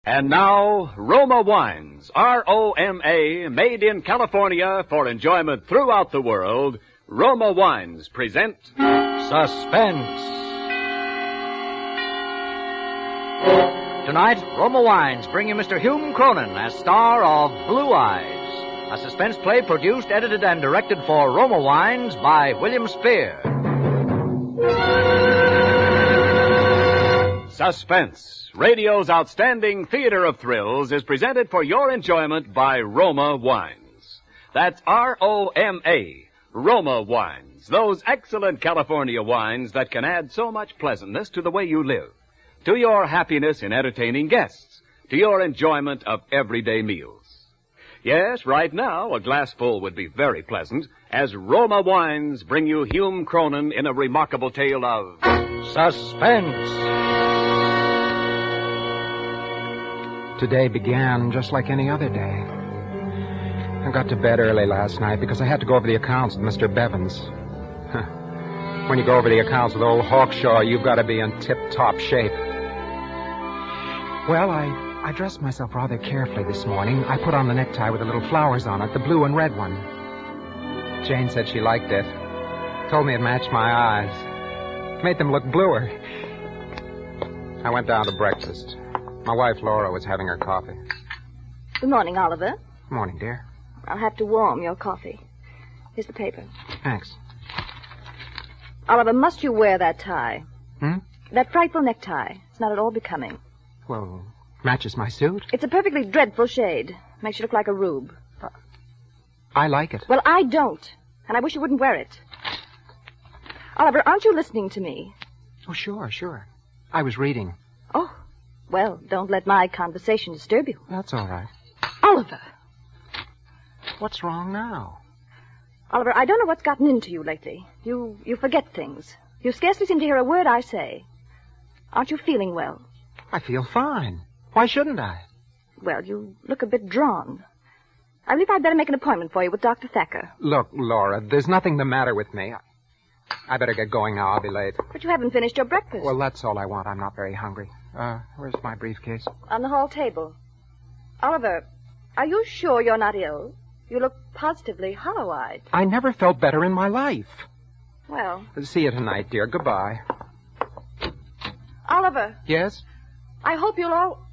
And now, Roma Wines, R-O-M-A, made in California for enjoyment throughout the world. Roma Wines present Suspense. Tonight, Roma Wines bring you Mr. Hume Cronin as star of Blue Eyes, a suspense play produced, edited, and directed for Roma Wines by William Spear. Suspense, radio's outstanding theater of thrills, is presented for your enjoyment by Roma Wines. That's R-O-M-A, Roma Wines, those excellent California wines that can add so much pleasantness to the way you live, to your happiness in entertaining guests, to your enjoyment of everyday meals. Yes, right now, a glassful would be very pleasant, as Roma Wines bring you Hume Cronin in a remarkable tale of Suspense. Today began just like any other day. I got to bed early last night because I had to go over the accounts with Mr. Bevins. When you go over the accounts with old Hawkshaw, you've got to be in tip-top shape. Well, I dressed myself rather carefully this morning. I put on the necktie with the little flowers on it, the blue and red one. Jane said she liked it. Told me it matched my eyes. Made them look bluer. I went down to breakfast. My wife, Laura, was having her coffee. Good morning, Oliver. Morning, dear. I'll have to warm your coffee. Here's the paper. Thanks. Oliver, must you wear that tie? Hmm? That frightful necktie. It's not at all becoming. Well, matches my suit. It's a perfectly dreadful shade. Makes you look like a rube. I like it. Well, I don't. And I wish you wouldn't wear it. Oliver, aren't you listening to me? Oh, sure. I was reading. Oh, well, don't let my conversation disturb you. That's all right. Oliver. What's wrong now? Oliver, I don't know what's gotten into you lately. You forget things. You scarcely seem to hear a word I say. Aren't you feeling well? I feel fine. Why shouldn't I? Well, you look a bit drawn. I believe I'd better make an appointment for you with Dr. Thacker. Look, Laura, there's nothing the matter with me. I better get going now. I'll be late. But you haven't finished your breakfast. Well, that's all I want. I'm not very hungry. Where's my briefcase? On the hall table. Oliver, are you sure you're not ill? You look positively hollow-eyed. I never felt better in my life. Well... See you tonight, dear. Goodbye. Oliver. Yes? I hope you'll all...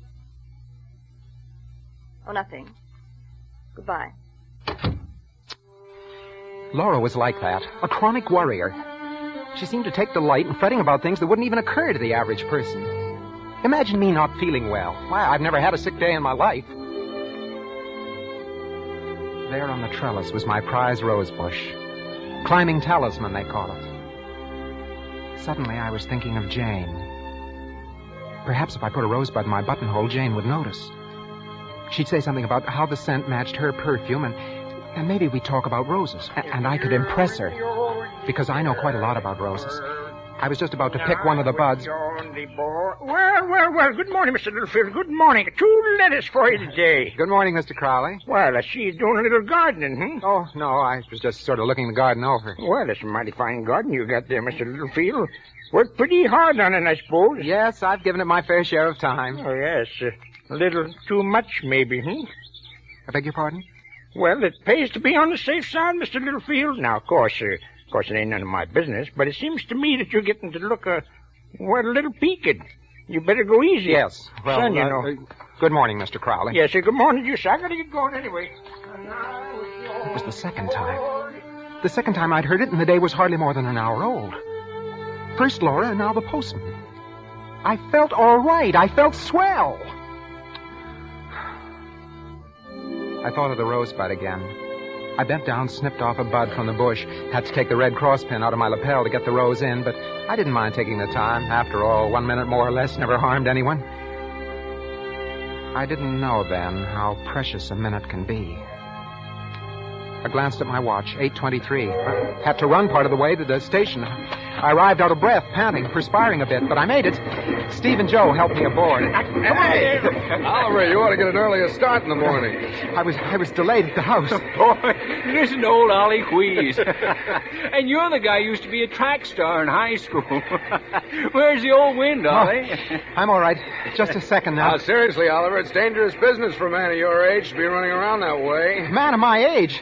Oh, nothing. Goodbye. Laura was like that. A chronic worrier. She seemed to take delight in fretting about things that wouldn't even occur to the average person. Imagine me not feeling well. Why, I've never had a sick day in my life. There on the trellis was my prize rose bush. Climbing talisman, they call it. Suddenly, I was thinking of Jane. Perhaps if I put a rosebud in my buttonhole, Jane would notice. She'd say something about how the scent matched her perfume, and maybe we'd talk about roses. And I could impress her, because I know quite a lot about roses. I was just about to pick one of the buds. Well, good morning, Mr. Littlefield. Good morning. 2 letters for you today. Good morning, Mr. Crowley. Well, I see you doing a little gardening, Oh, no, I was just sort of looking the garden over. Well, that's a mighty fine garden you got there, Mr. Littlefield. Worked pretty hard on it, I suppose. Yes, I've given it my fair share of time. Oh, yes. A little too much, maybe, I beg your pardon? Well, it pays to be on the safe side, Mr. Littlefield. Now, of course, it ain't none of my business, but it seems to me that you're getting to look, a little peaked. You better go easy. Yes. Well, Son, you know. Good morning, Mr. Crowley. Yes, sir. Good morning to you, sir. I gotta get going anyway. It was the second time. The second time I'd heard it, and the day was hardly more than an hour old. First Laura, and now the postman. I felt all right. I felt swell. I thought of the rosebud again. I bent down, snipped off a bud from the bush, had to take the red cross pin out of my lapel to get the rose in, but I didn't mind taking the time. After all, 1 minute more or less never harmed anyone. I didn't know then how precious a minute can be. I glanced at my watch, 8:23. I had to run part of the way to the station. I arrived out of breath, panting, perspiring a bit, but I made it. Steve and Joe helped me aboard. Hey, Oliver, you ought to get an earlier start in the morning. I was delayed at the house. Boy, listen to old Ollie Quees. And you're the guy who used to be a track star in high school. Where's the old wind, Ollie? I'm all right. Just a second now. Seriously, Oliver, it's dangerous business for a man of your age to be running around that way. Man of my age?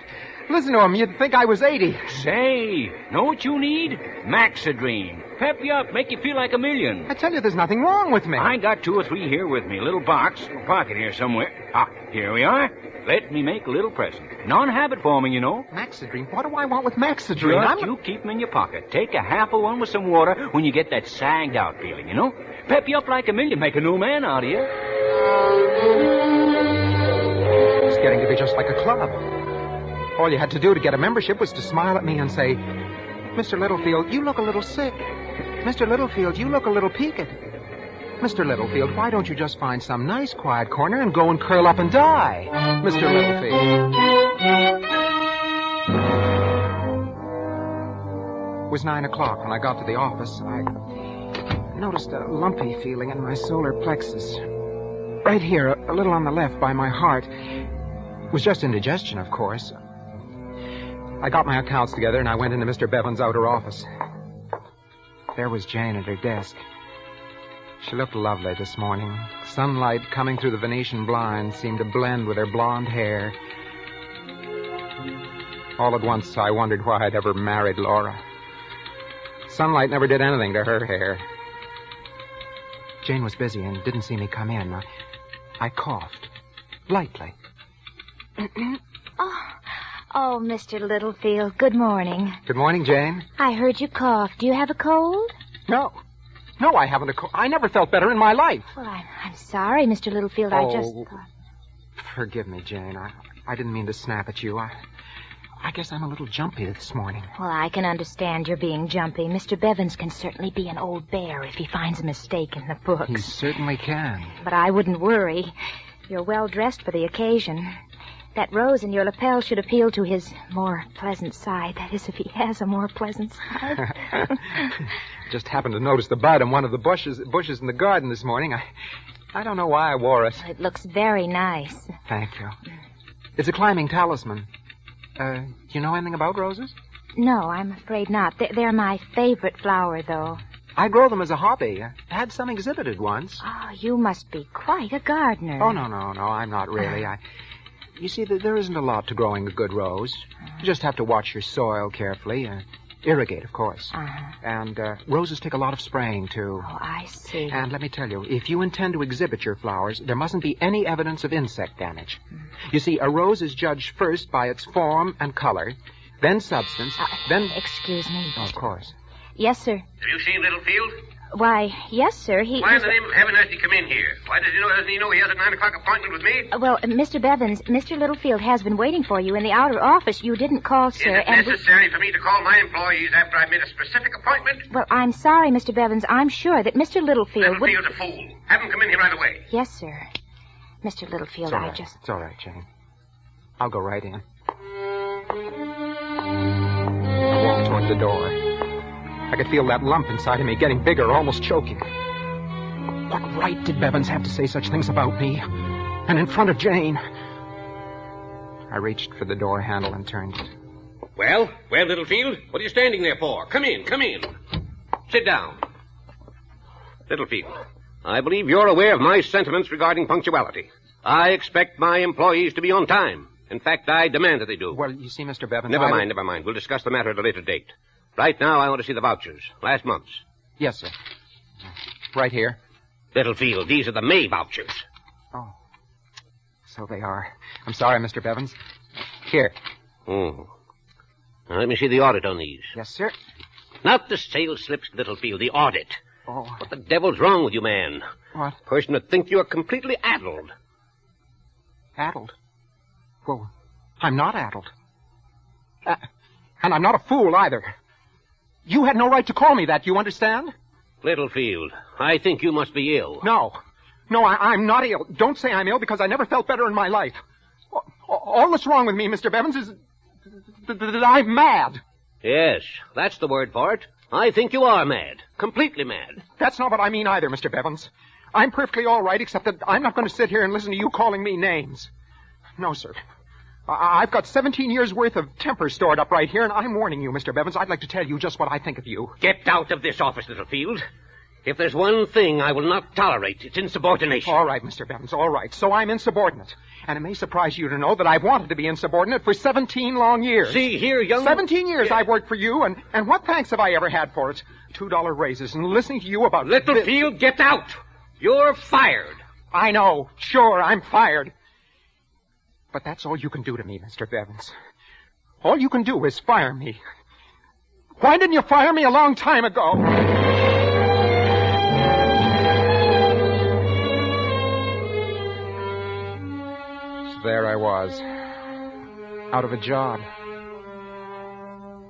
Listen to him. You'd think I was 80. Say, know what you need? Maxidrine. Pep you up, make you feel like a million. I tell you, there's nothing wrong with me. I got 2 or 3 here with me. A little box, pocket here somewhere. Ah, here we are. Let me make a little present. Non-habit forming, you know. Maxidrine? What do I want with Maxidrine? Just you keep them in your pocket. Take a half of one with some water when you get that sagged out feeling, you know? Pep you up like a million. Make a new man out of you. It's getting to be just like a club. All you had to do to get a membership was to smile at me and say, Mr. Littlefield, you look a little sick. Mr. Littlefield, you look a little peaked. Mr. Littlefield, why don't you just find some nice quiet corner and go and curl up and die? Mr. Littlefield. It was 9 o'clock when I got to the office. I noticed a lumpy feeling in my solar plexus. Right here, a little on the left by my heart. It was just indigestion, of course. I got my accounts together and I went into Mr. Bevan's outer office. There was Jane at her desk. She looked lovely this morning. Sunlight coming through the Venetian blinds seemed to blend with her blonde hair. All at once, I wondered why I'd ever married Laura. Sunlight never did anything to her hair. Jane was busy and didn't see me come in. I coughed, lightly. Oh, Mr. Littlefield, good morning. Good morning, Jane. I heard you cough. Do you have a cold? No, I haven't a cold. I never felt better in my life. Well, I'm sorry, Mr. Littlefield. I just thought... Forgive me, Jane. I didn't mean to snap at you. I guess I'm a little jumpy this morning. Well, I can understand your being jumpy. Mr. Bevins can certainly be an old bear if he finds a mistake in the books. He certainly can. But I wouldn't worry. You're well dressed for the occasion. That rose in your lapel should appeal to his more pleasant side. That is, if he has a more pleasant side. Just happened to notice the bud in one of the bushes in the garden this morning. I don't know why I wore it. It looks very nice. Thank you. It's a climbing talisman. Do you know anything about roses? No, I'm afraid not. They're my favorite flower, though. I grow them as a hobby. I had some exhibited once. Oh, you must be quite a gardener. Oh, no, I'm not really. You see, there isn't a lot to growing a good rose. You just have to watch your soil carefully. Irrigate, of course. And roses take a lot of spraying, too. Oh, I see. And let me tell you, if you intend to exhibit your flowers, there mustn't be any evidence of insect damage. You see, a rose is judged first by its form and color, then substance, then... Excuse me. Oh, of course. Yes, sir. Have you seen Littlefield? Why, yes, sir. Why in the name of heaven has he come in here? Why doesn't he know he has a 9 o'clock appointment with me? Well, Mr. Bevins, Mr. Littlefield has been waiting for you in the outer office. You didn't call, sir. Is it necessary for me to call my employees after I've made a specific appointment? Well, I'm sorry, Mr. Bevins. I'm sure that Mr. Littlefield Littlefield's a fool. Have him come in here right away. Yes, sir. Mr. Littlefield, It's all right, Jane. I'll go right in. I walked toward the door. I could feel that lump inside of me getting bigger, almost choking. What right did Bevins have to say such things about me? And in front of Jane? I reached for the door handle and turned it. Well, Littlefield, what are you standing there for? Come in. Sit down. Littlefield, I believe you're aware of my sentiments regarding punctuality. I expect my employees to be on time. In fact, I demand that they do. Well, you see, Mr. Bevins... Never mind. We'll discuss the matter at a later date. Right now, I want to see the vouchers. Last month's. Yes, sir. Right here. Littlefield, these are the May vouchers. Oh. So they are. I'm sorry, Mr. Bevins. Here. Now, let me see the audit on these. Yes, sir. Not the sales slips, Littlefield, the audit. Oh. What the devil's wrong with you, man? What? A person would think you are completely addled. Addled? Well, I'm not addled. And I'm not a fool, either. You had no right to call me that, you understand? Littlefield, I think you must be ill. No, I'm not ill. Don't say I'm ill, because I never felt better in my life. All that's wrong with me, Mr. Bevins, is that I'm mad. Yes, that's the word for it. I think you are mad. Completely mad. That's not what I mean either, Mr. Bevins. I'm perfectly all right, except that I'm not going to sit here and listen to you calling me names. No, sir. I've got 17 years' worth of temper stored up right here, and I'm warning you, Mr. Bevins. I'd like to tell you just what I think of you. Get out of this office, Littlefield. If there's one thing I will not tolerate, it's insubordination. All right, Mr. Bevins, all right. So I'm insubordinate. And it may surprise you to know that I've wanted to be insubordinate for 17 long years. See here, young... 17 years I've worked for you, and what thanks have I ever had for it? $2 raises and listening to you about... Littlefield, get out! You're fired. I know. Sure, I'm fired. But that's all you can do to me, Mr. Bevins. All you can do is fire me. Why didn't you fire me a long time ago? So there I was, out of a job.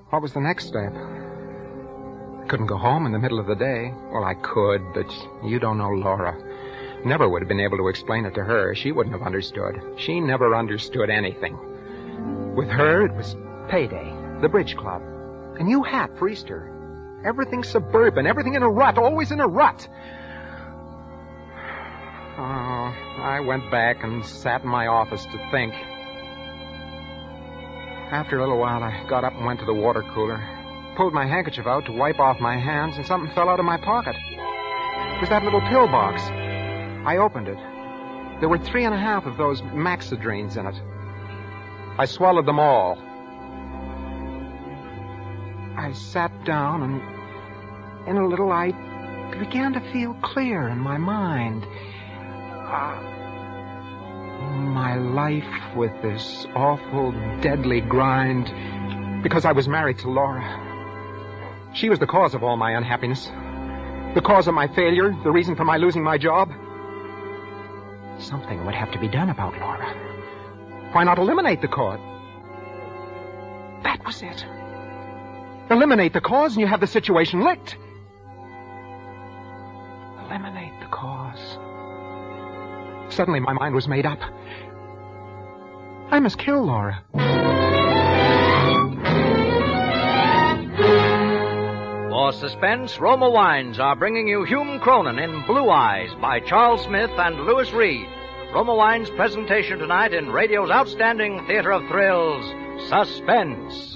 What was the next step? I couldn't go home in the middle of the day. Well, I could, but you don't know Laura. Never would have been able to explain it to her. She wouldn't have understood. She never understood anything. With her, it was payday, the bridge club, a new hat for Easter. Everything suburban, everything in a rut, always in a rut. Oh, I went back and sat in my office to think. After a little while, I got up and went to the water cooler, pulled my handkerchief out to wipe off my hands, and something fell out of my pocket. It was that little pill box. I opened it. There were 3.5 of those Maxidrines in it. I swallowed them all. I sat down, and in a little I began to feel clear in my mind. My life with this awful, deadly grind, because I was married to Laura. She was the cause of all my unhappiness, the cause of my failure, the reason for my losing my job. Something would have to be done about Laura. Why not eliminate the cause? That was it. Eliminate the cause and you have the situation licked. Eliminate the cause. Suddenly my mind was made up. I must kill Laura. For Suspense, Roma Wines are bringing you Hume Cronin in Blue Eyes by Charles Smith and Lewis Reed. Roma Wines' presentation tonight in radio's outstanding theater of thrills, Suspense.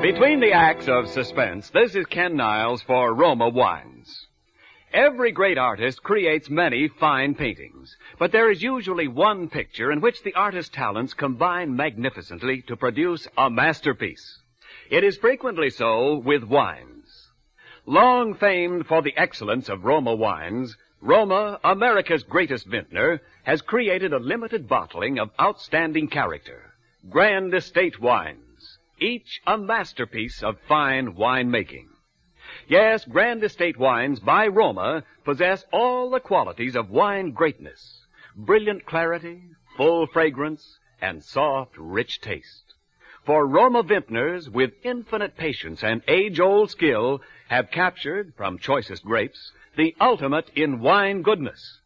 Between the acts of Suspense, this is Ken Niles for Roma Wines. Every great artist creates many fine paintings, but there is usually one picture in which the artist's talents combine magnificently to produce a masterpiece. It is frequently so with wines. Long famed for the excellence of Roma wines, Roma, America's greatest vintner, has created a limited bottling of outstanding character, Grand Estate wines, each a masterpiece of fine winemaking. Yes, Grand Estate wines by Roma possess all the qualities of wine greatness, brilliant clarity, full fragrance, and soft, rich taste. For Roma vintners, with infinite patience and age-old skill, have captured, from choicest grapes, the ultimate in wine goodness.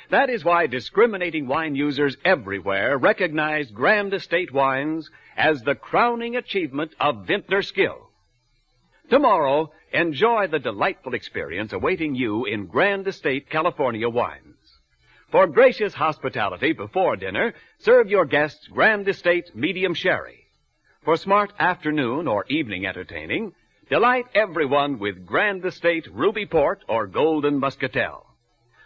That is why discriminating wine users everywhere recognize Grand Estate wines as the crowning achievement of vintner skill. Tomorrow, enjoy the delightful experience awaiting you in Grand Estate California wines. For gracious hospitality before dinner, serve your guests Grand Estate medium sherry. For smart afternoon or evening entertaining, delight everyone with Grand Estate Ruby Port or Golden Muscatel.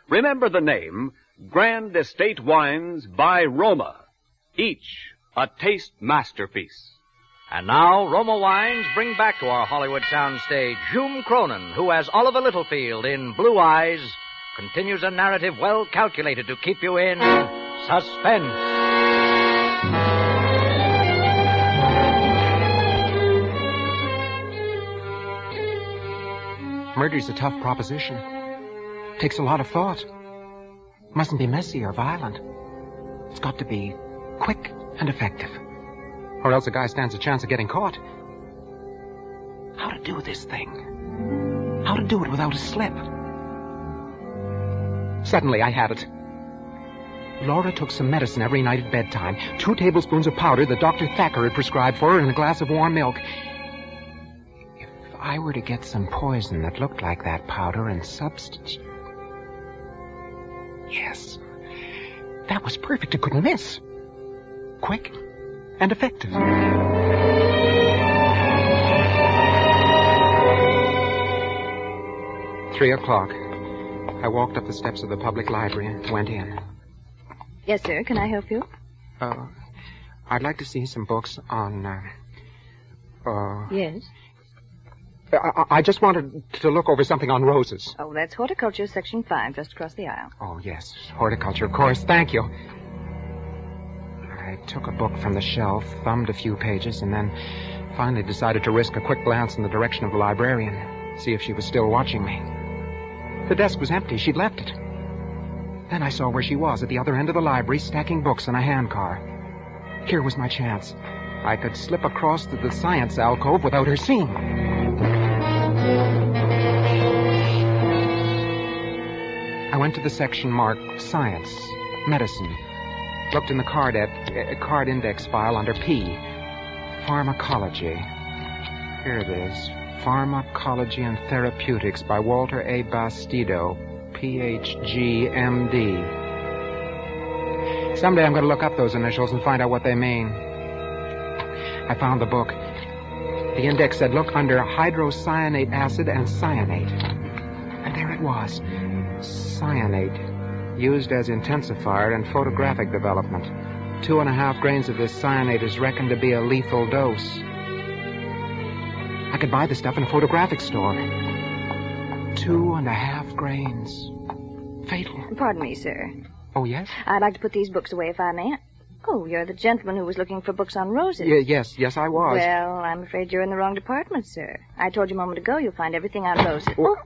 Remember the name, Grand Estate Wines by Roma, each a taste masterpiece. And now, Roma Wines bring back to our Hollywood soundstage Hume Cronin, who, as Oliver Littlefield in Blue Eyes, continues a narrative well calculated to keep you in suspense. Murder's a tough proposition. Takes a lot of thought. Mustn't be messy or violent. It's got to be quick and effective, or else a guy stands a chance of getting caught. How to do this thing? How to do it without a slip? Suddenly I had it. Laura took some medicine every night at bedtime. 2 tablespoons of powder that Dr. Thacker had prescribed for her and a glass of warm milk. If I were to get some poison that looked like that powder and substitute... Yes. That was perfect. It couldn't miss. Quick and effective. 3 o'clock. I walked up the steps of the public library and went in. Yes, sir. Can I help you? I'd like to see some books on, Yes. I just wanted to look over something on roses. Oh, that's horticulture, section 5, just across the aisle. Oh, yes. Horticulture, of course. Thank you. I took a book from the shelf, thumbed a few pages, and then finally decided to risk a quick glance in the direction of the librarian, see if she was still watching me. The desk was empty. She'd left it. Then I saw where she was, at the other end of the library, stacking books in a handcar. Here was my chance. I could slip across to the science alcove without her seeing. I went to the section marked Science, Medicine. Looked in the card index file under P. Pharmacology. Here it is. Pharmacology and Therapeutics by Walter A. Bastido, Ph.D., M.D. Someday I'm going to look up those initials and find out what they mean. I found the book. The index said, look under hydrocyanate acid and cyanate. And there it was. Cyanate, used as intensifier in photographic development. 2.5 grains of this cyanate is reckoned to be a lethal dose. I could buy the stuff in a photographic store. 2.5 grains. Fatal. Pardon me, sir. Oh, yes? I'd like to put these books away if I may. Oh, you're the gentleman who was looking for books on roses. Yes, I was. Well, I'm afraid you're in the wrong department, sir. I told you a moment ago you'll find everything on roses. Oh,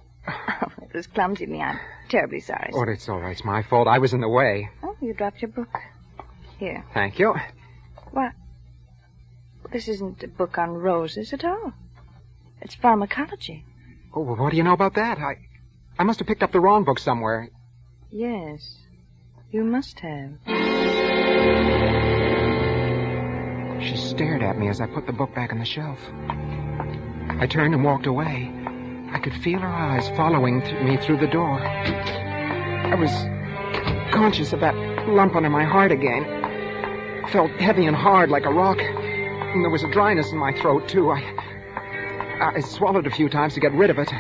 it was clumsy of me. I'm terribly sorry, sir. Oh, it's all right. It's my fault. I was in the way. Oh, you dropped your book. Here. Thank you. What? This isn't a book on roses at all. It's pharmacology. Oh, well, what do you know about that? I must have picked up the wrong book somewhere. Yes, you must have. She stared at me as I put the book back on the shelf. I turned and walked away. I could feel her eyes following me through the door. I was conscious of that lump under my heart again. Felt heavy and hard like a rock. And there was a dryness in my throat, too. I swallowed a few times to get rid of it.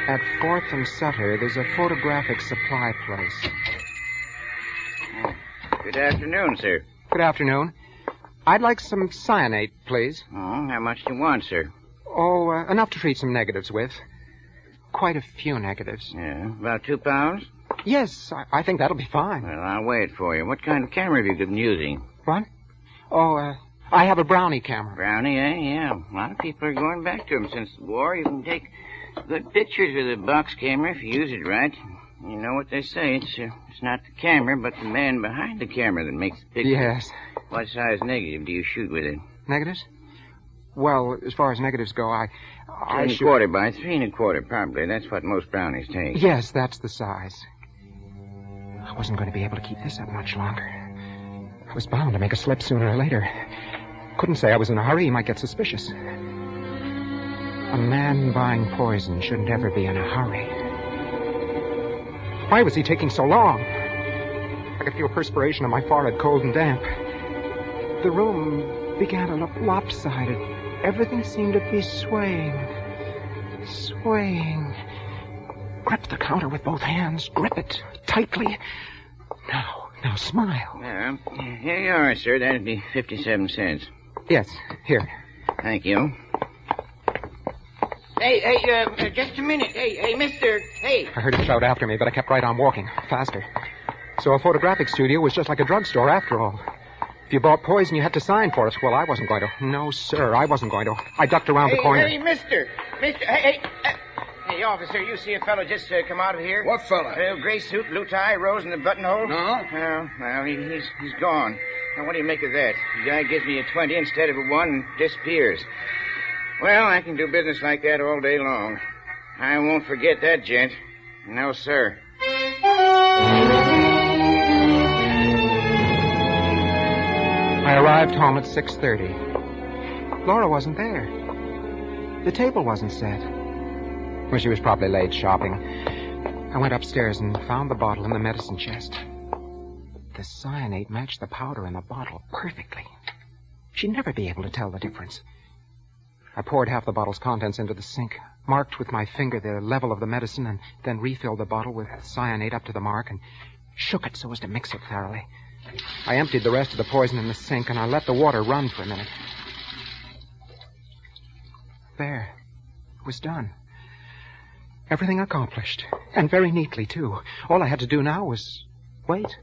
At 4th and Sutter, there's a photographic supply place. Good afternoon, sir. Good afternoon. I'd like some cyanate, please. Oh, how much do you want, sir? Oh, enough to treat some negatives with. Quite a few negatives. Yeah, about 2 pounds? Yes, I think that'll be fine. Well, I'll wait for you. What kind of camera have you been using? What? Oh, I have a Brownie camera. Brownie, eh? Yeah. A lot of people are going back to them since the war. You can take good pictures with a box camera if you use it right. You know what they say. It's not the camera, but the man behind the camera that makes the picture. Yes. What size negative do you shoot with it? Negatives? Well, as far as negatives go, I 2 1/4 by 3 1/4, probably. That's what most brownies take. Yes, that's the size. I wasn't going to be able to keep this up much longer. I was bound to make a slip sooner or later. Couldn't say I was in a hurry. He might get suspicious. A man buying poison shouldn't ever be in a hurry. Why was he taking so long? I could feel perspiration on my forehead, cold and damp. The room began to look lopsided. Everything seemed to be swaying. Grip the counter with both hands. Grip it tightly. Now smile. Yeah. Here you are, sir. That'd be 57 cents. Yes, here. Thank you. Hey, just a minute. Hey, mister. Hey. I heard him shout after me, but I kept right on walking, faster. So a photographic studio was just like a drugstore after all. If you bought poison, you had to sign for it. Well, I wasn't going to. No, sir, I wasn't going to. I ducked around the corner. Hey, mister. Hey, officer, you see a fellow just come out of here? What fellow? Gray suit, blue tie, rose in the buttonhole. No. Well, he's gone. Now, what do you make of that? The guy gives me a 20 instead of a 1 and disappears. Well, I can do business like that all day long. I won't forget that, gent. No, sir. arrived home at 6:30. Laura wasn't there. The table wasn't set. Well, she was probably late shopping. I went upstairs and found the bottle in the medicine chest. The cyanate matched the powder in the bottle perfectly. She'd never be able to tell the difference. I poured half the bottle's contents into the sink, marked with my finger the level of the medicine, and then refilled the bottle with cyanate up to the mark and shook it so as to mix it thoroughly. I emptied the rest of the poison in the sink, and I let the water run for a minute. There. It was done. Everything accomplished. And very neatly, too. All I had to do now was wait.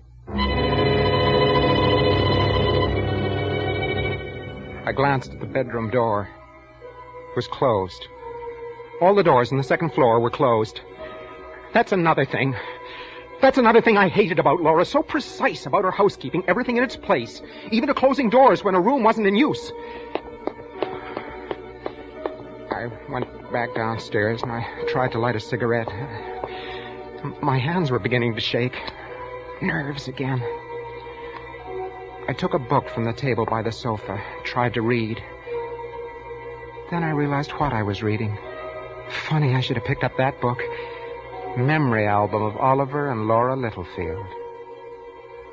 I glanced at the bedroom door. It was closed. All the doors on the second floor were closed. That's another thing. That's another thing I hated about Laura. So precise about her housekeeping, everything in its place, even to closing doors when a room wasn't in use. I went back downstairs and I tried to light a cigarette. My hands were beginning to shake. Nerves again. I took a book from the table by the sofa, tried to read. Then I realized what I was reading. Funny, I should have picked up that book. Memory album of Oliver and Laura Littlefield.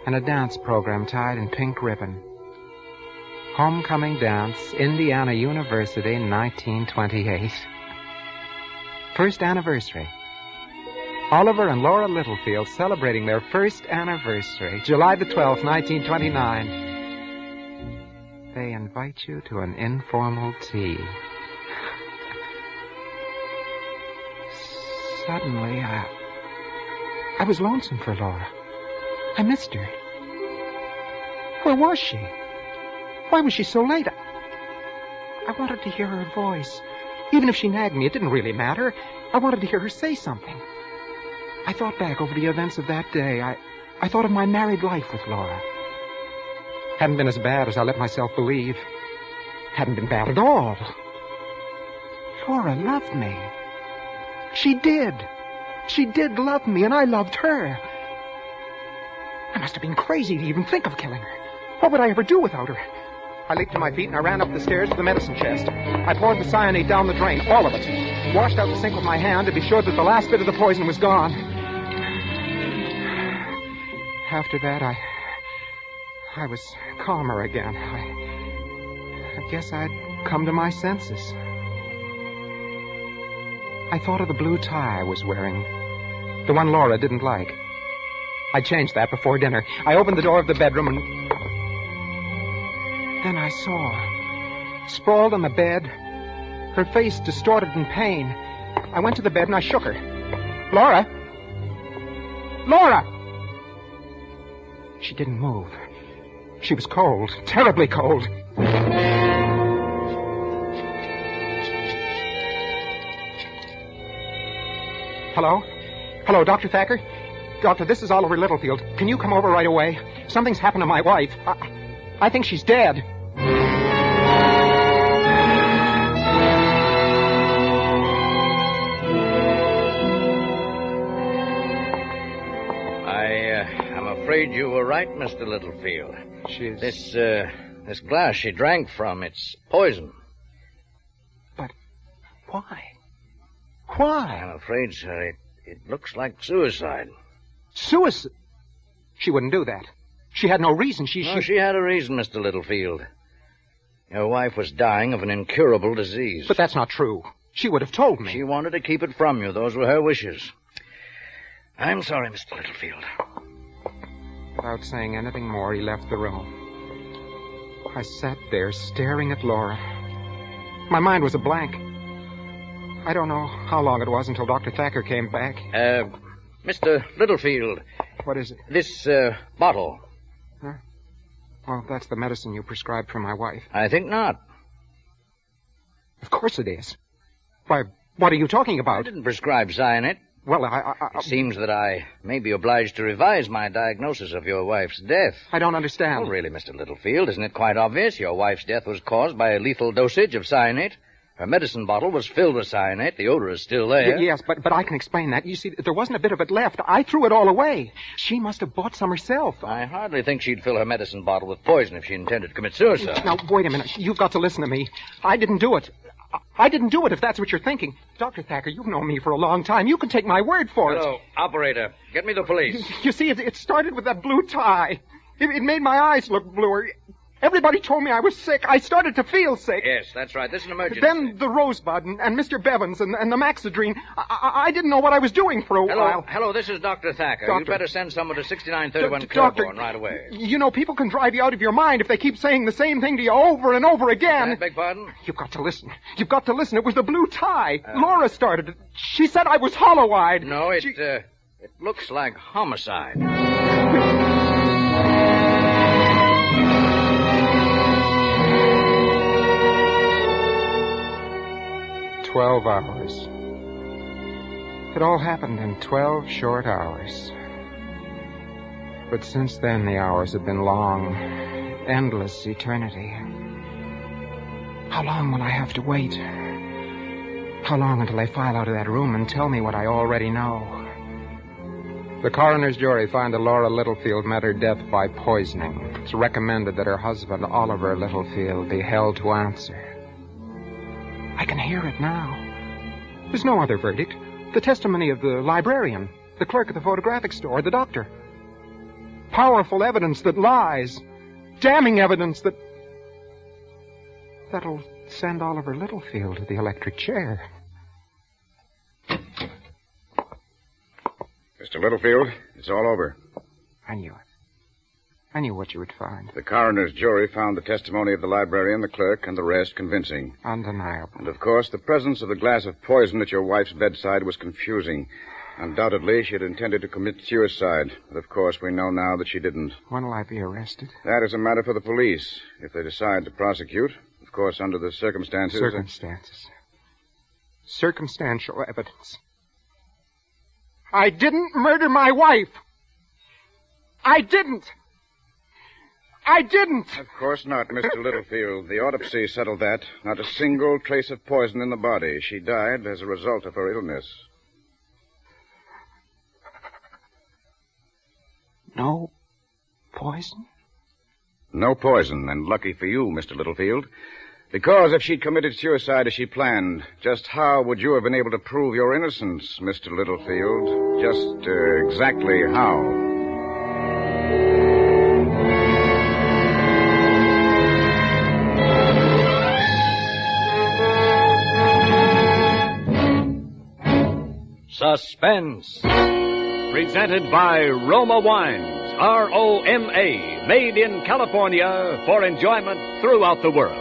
And a dance program tied in pink ribbon. Homecoming dance, Indiana University, 1928. First anniversary. Oliver and Laura Littlefield celebrating their first anniversary, July the 12th, 1929. They invite you to an informal tea. Suddenly, I was lonesome for Laura. I missed her. Where was she? Why was she so late? I wanted to hear her voice. Even if she nagged me, it didn't really matter. I wanted to hear her say something. I thought back over the events of that day. I thought of my married life with Laura. Hadn't been as bad as I let myself believe. Hadn't been bad at all. Laura loved me. She did. She did love me, and I loved her. I must have been crazy to even think of killing her. What would I ever do without her? I leaped to my feet and I ran up the stairs to the medicine chest. I poured the cyanate down the drain, all of it. Washed out the sink with my hand to be sure that the last bit of the poison was gone. After that, I was calmer again. I guess I'd come to my senses. I thought of the blue tie I was wearing. The one Laura didn't like. I changed that before dinner. I opened the door of the bedroom and... Then I saw her. Sprawled on the bed, her face distorted in pain. I went to the bed and I shook her. Laura! Laura! She didn't move. She was cold, terribly cold. Hello? Hello, Dr. Thacker? Doctor, this is Oliver Littlefield. Can you come over right away? Something's happened to my wife. I think she's dead. I'm afraid you were right, Mr. Littlefield. This glass she drank from, it's poison. But why? Why? I'm afraid, sir, it looks like suicide. Suicide? She wouldn't do that. She had no reason. She had a reason, Mr. Littlefield. Your wife was dying of an incurable disease. But that's not true. She would have told me. She wanted to keep it from you. Those were her wishes. I'm sorry, Mr. Littlefield. Without saying anything more, he left the room. I sat there staring at Laura. My mind was a blank. I don't know how long it was until Dr. Thacker came back. Mr. Littlefield. What is it? This, bottle. Huh? Well, that's the medicine you prescribed for my wife. I think not. Of course it is. Why, what are you talking about? I didn't prescribe cyanate. Well, It seems that I may be obliged to revise my diagnosis of your wife's death. I don't understand. Oh, really, Mr. Littlefield, isn't it quite obvious? Your wife's death was caused by a lethal dosage of cyanate. Her medicine bottle was filled with cyanate. The odor is still there. Yes, but I can explain that. You see, there wasn't a bit of it left. I threw it all away. She must have bought some herself. I hardly think she'd fill her medicine bottle with poison if she intended to commit suicide. Now, wait a minute. You've got to listen to me. I didn't do it. I didn't do it, if that's what you're thinking. Dr. Thacker, you've known me for a long time. You can take my word for it. Hello, operator. Get me the police. You see, it started with that blue tie. It made my eyes look bluer. Everybody told me I was sick. I started to feel sick. Yes, that's right. This is an emergency. Then the Rosebud and Mr. Bevins and the Maxidrine. I didn't know what I was doing for a while. Hello, this is Dr. Thacker. Doctor. You'd better send someone to 6931 Doctor, Claiborne right away. You know, people can drive you out of your mind if they keep saying the same thing to you over and over again. I beg pardon? You've got to listen. You've got to listen. It was the blue tie. Laura started it. She said I was hollow-eyed. No, it looks like homicide. 12 hours. It all happened in 12 short hours. But since then, the hours have been long, endless eternity. How long will I have to wait? How long until they file out of that room and tell me what I already know? The coroner's jury found that Laura Littlefield met her death by poisoning. It's recommended that her husband, Oliver Littlefield, be held to answer. I can hear it now. There's no other verdict. The testimony of the librarian, the clerk at the photographic store, the doctor. Powerful evidence that lies. Damning evidence that'll send Oliver Littlefield to the electric chair. Mr. Littlefield, it's all over. I knew it. I knew what you would find. The coroner's jury found the testimony of the librarian, the clerk, and the rest convincing. Undeniable. And, of course, the presence of the glass of poison at your wife's bedside was confusing. Undoubtedly, she had intended to commit suicide. But, of course, we know now that she didn't. When will I be arrested? That is a matter for the police, if they decide to prosecute. Of course, under the circumstances... Circumstances. Circumstantial evidence. I didn't murder my wife. I didn't. I didn't. Of course not, Mr. Littlefield. The autopsy settled that. Not a single trace of poison in the body. She died as a result of her illness. No poison? No poison, and lucky for you, Mr. Littlefield. Because if she'd committed suicide as she planned, just how would you have been able to prove your innocence, Mr. Littlefield? Just exactly how? Suspense. Presented by Roma Wines, R-O-M-A, made in California for enjoyment throughout the world.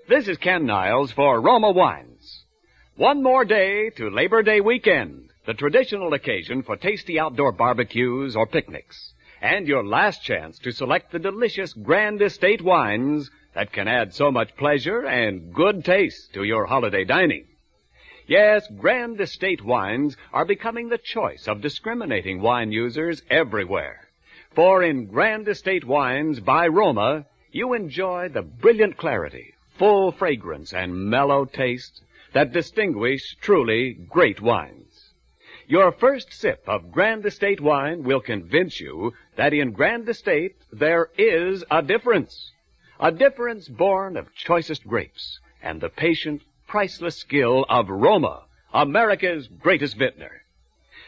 This is Ken Niles for Roma Wines. One more day to Labor Day weekend, the traditional occasion for tasty outdoor barbecues or picnics, and your last chance to select the delicious Grand Estate wines that can add so much pleasure and good taste to your holiday dining. Yes, Grand Estate wines are becoming the choice of discriminating wine users everywhere. For in Grand Estate wines by Roma, you enjoy the brilliant clarity, full fragrance, and mellow taste that distinguish truly great wines. Your first sip of Grand Estate wine will convince you that in Grand Estate there is a difference born of choicest grapes and the patient, priceless skill of Roma, America's greatest vintner.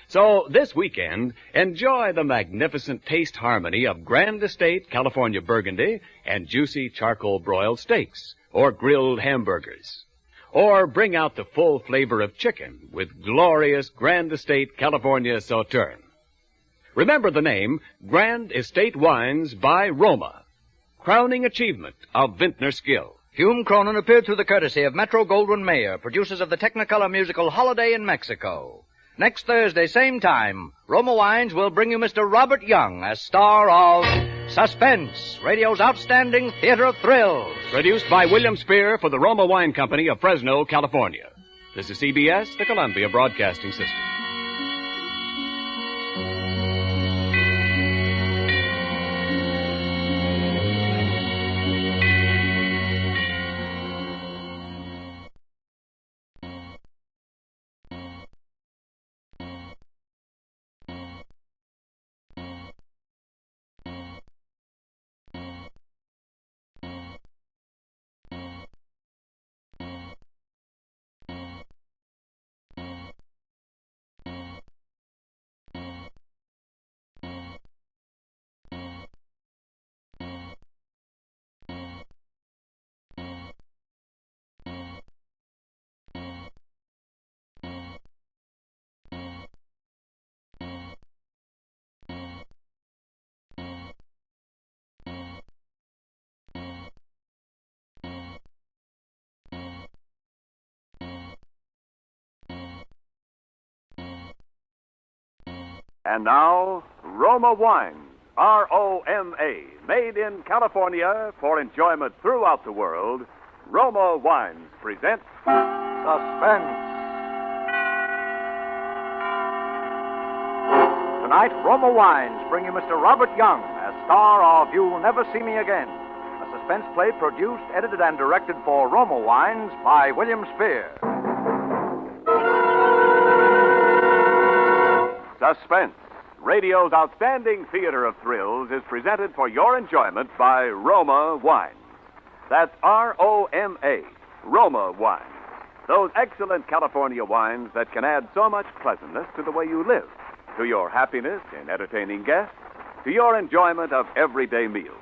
So this weekend, enjoy the magnificent taste harmony of Grand Estate California Burgundy and juicy charcoal broiled steaks or grilled hamburgers. Or bring out the full flavor of chicken with glorious Grand Estate California Sauterne. Remember the name, Grand Estate Wines by Roma, crowning achievement of vintner skill. Hume Cronin appeared through the courtesy of Metro-Goldwyn-Mayer, producers of the Technicolor musical Holiday in Mexico. Next Thursday, same time, Roma Wines will bring you Mr. Robert Young as star of Suspense, radio's outstanding theater of thrills. Produced by William Spear for the Roma Wine Company of Fresno, California. This is CBS, the Columbia Broadcasting System. And now, Roma Wines, R-O-M-A, made in California for enjoyment throughout the world. Roma Wines presents Suspense. Tonight, Roma Wines bring you Mr. Robert Young as star of You'll Never See Me Again, a suspense play produced, edited, and directed for Roma Wines by William Spear. Suspense, radio's outstanding theater of thrills, is presented for your enjoyment by Roma Wines. That's R-O-M-A, Roma Wines. Those excellent California wines that can add so much pleasantness to the way you live, to your happiness in entertaining guests, to your enjoyment of everyday meals.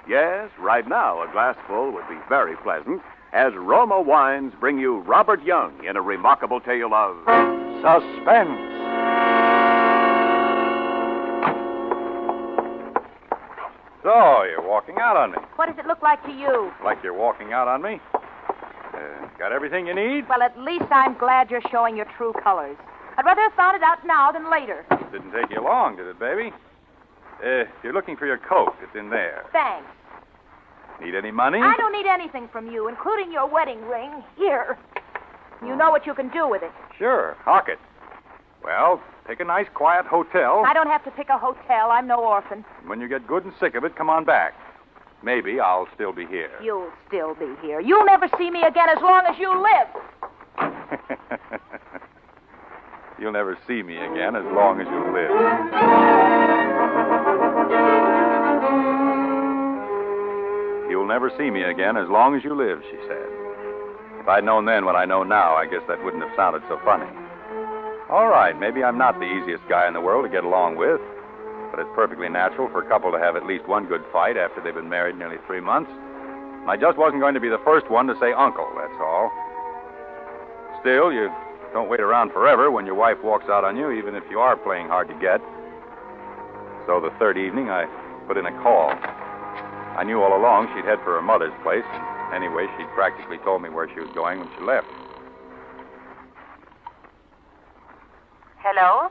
Yes, right now a glassful would be very pleasant as Roma Wines bring you Robert Young in a remarkable tale of suspense. So, you're walking out on me. What does it look like to you? Like you're walking out on me? Got everything you need? Well, at least I'm glad you're showing your true colors. I'd rather have found it out now than later. Didn't take you long, did it, baby? If you're looking for your coat, it's in there. Thanks. Need any money? I don't need anything from you, including your wedding ring. Here. You know what you can do with it. Sure, hock it. Well, pick a nice, quiet hotel. I don't have to pick a hotel. I'm no orphan. When you get good and sick of it, come on back. Maybe I'll still be here. You'll still be here. You'll never see me again as long as you live. You'll never see me again as long as you live. You'll never see me again as long as you live, she said. If I'd known then what I know now, I guess that wouldn't have sounded so funny. All right, maybe I'm not the easiest guy in the world to get along with, but it's perfectly natural for a couple to have at least one good fight after they've been married nearly 3 months. I just wasn't going to be the first one to say uncle, that's all. Still, you don't wait around forever when your wife walks out on you, even if you are playing hard to get. So the third evening, I put in a call. I knew all along she'd head for her mother's place. Anyway, she'd practically told me where she was going when she left. Hello?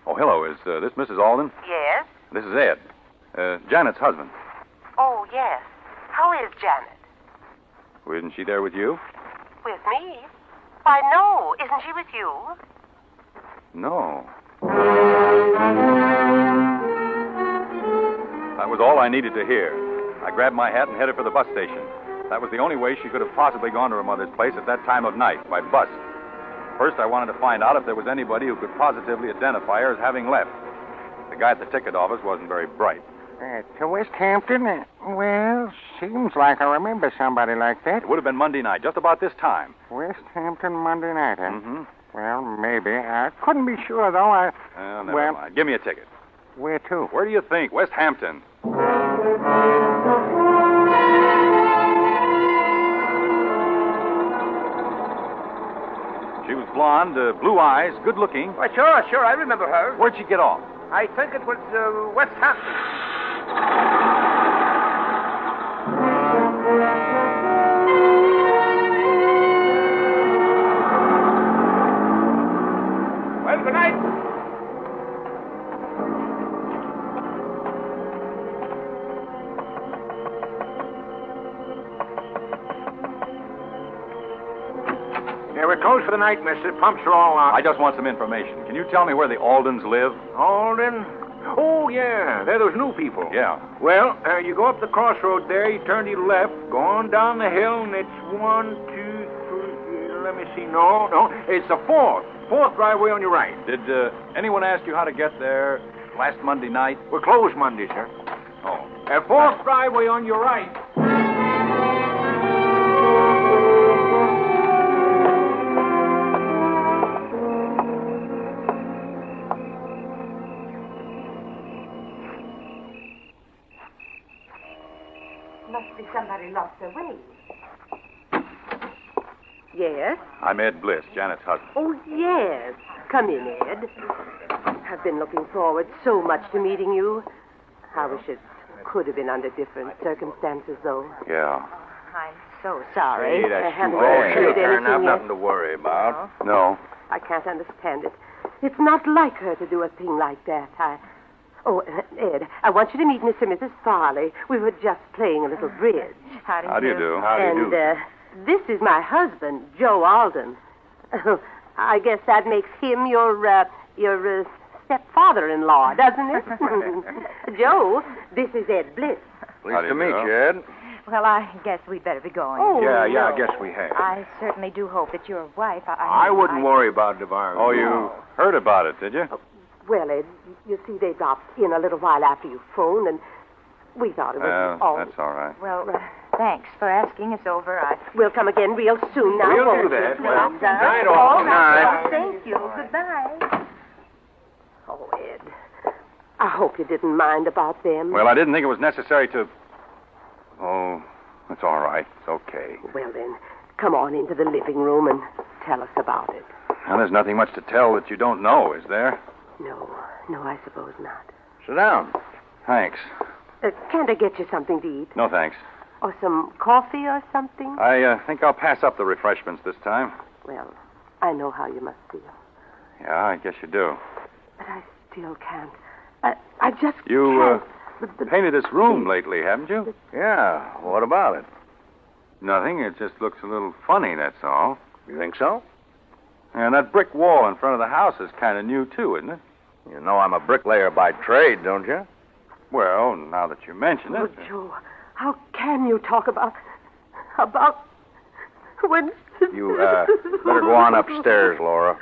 Oh, hello. Is this Mrs. Alden? Yes? This is Ed. Janet's husband. Oh, yes. How is Janet? Well, isn't she there with you? With me? Why, no. Isn't she with you? No. That was all I needed to hear. I grabbed my hat and headed for the bus station. That was the only way she could have possibly gone to her mother's place at that time of night, by bus. First, I wanted to find out if there was anybody who could positively identify her as having left. The guy at the ticket office wasn't very bright. To West Hampton? Well, seems like I remember somebody like that. It would have been Monday night, just about this time. West Hampton Monday night, huh? Mm-hmm. Well, maybe. I couldn't be sure, though. Never mind. Give me a ticket. Where to? Where do you think? West Hampton. She was blonde, blue eyes, good looking. Why, sure, I remember her. Where'd she get off? I think it was West Hampton. Well, good night. Yeah, we're closed for the night, mister. Pumps are all out. I just want some information. Can you tell me where the Aldens live? Alden? Oh, yeah. They're those new people. Yeah. Well, you go up the crossroad there, you turn to your left, go on down the hill, and it's 1, 2, 3, let me see. No, it's the fourth driveway on your right. Did anyone ask you how to get there last Monday night? We're closed Monday, sir. Oh. Fourth driveway on your right. Must be somebody lost their way. Yes? I'm Ed Bliss, Janet's husband. Oh, yes. Come in, Ed. I've been looking forward so much to meeting you. I wish it could have been under different circumstances, though. Yeah. I'm so sorry. Hey, that's I haven't too bad. heard She'll turn anything up. yet. Nothing to worry about. No. I can't understand it. It's not like her to do a thing like that. Oh, Ed, I want you to meet Mr. and Mrs. Farley. We were just playing a little bridge. How do you do? And this is my husband, Joe Alden. I guess that makes him your stepfather-in-law, doesn't it? Joe, this is Ed Bliss. Pleased to meet you, Ed. Well, I guess we'd better be going. Oh, Yeah, I guess we have. I certainly do hope that your wife... I wouldn't worry about Diversion. Oh, you heard about it, did you? Well, Ed, you see, they dropped in a little while after you phoned, and we thought it was all... That's all right. Well, thanks for asking us over. We'll come again real soon now. We'll won't do we, that. please? Well, night all. All right. Night. Thank you. Goodbye. Oh, Ed, I hope you didn't mind about them. Well, I didn't think it was necessary to... Oh, it's all right. It's okay. Well, then, come on into the living room and tell us about it. Now, there's nothing much to tell that you don't know, is there? No, I suppose not. Sit down. Thanks. Can't I get you something to eat? No, thanks. Or some coffee or something? I think I'll pass up the refreshments this time. Well, I know how you must feel. Yeah, I guess you do. But I still can't. I just You, can't. painted this room lately, haven't you? Yeah, what about it? Nothing. It just looks a little funny, that's all. You think so? And that brick wall in front of the house is kind of new, too, isn't it? You know I'm a bricklayer by trade, don't you? Well, now that you mention it. Oh, Joe, how can you talk about when... You, better go on upstairs, Laura.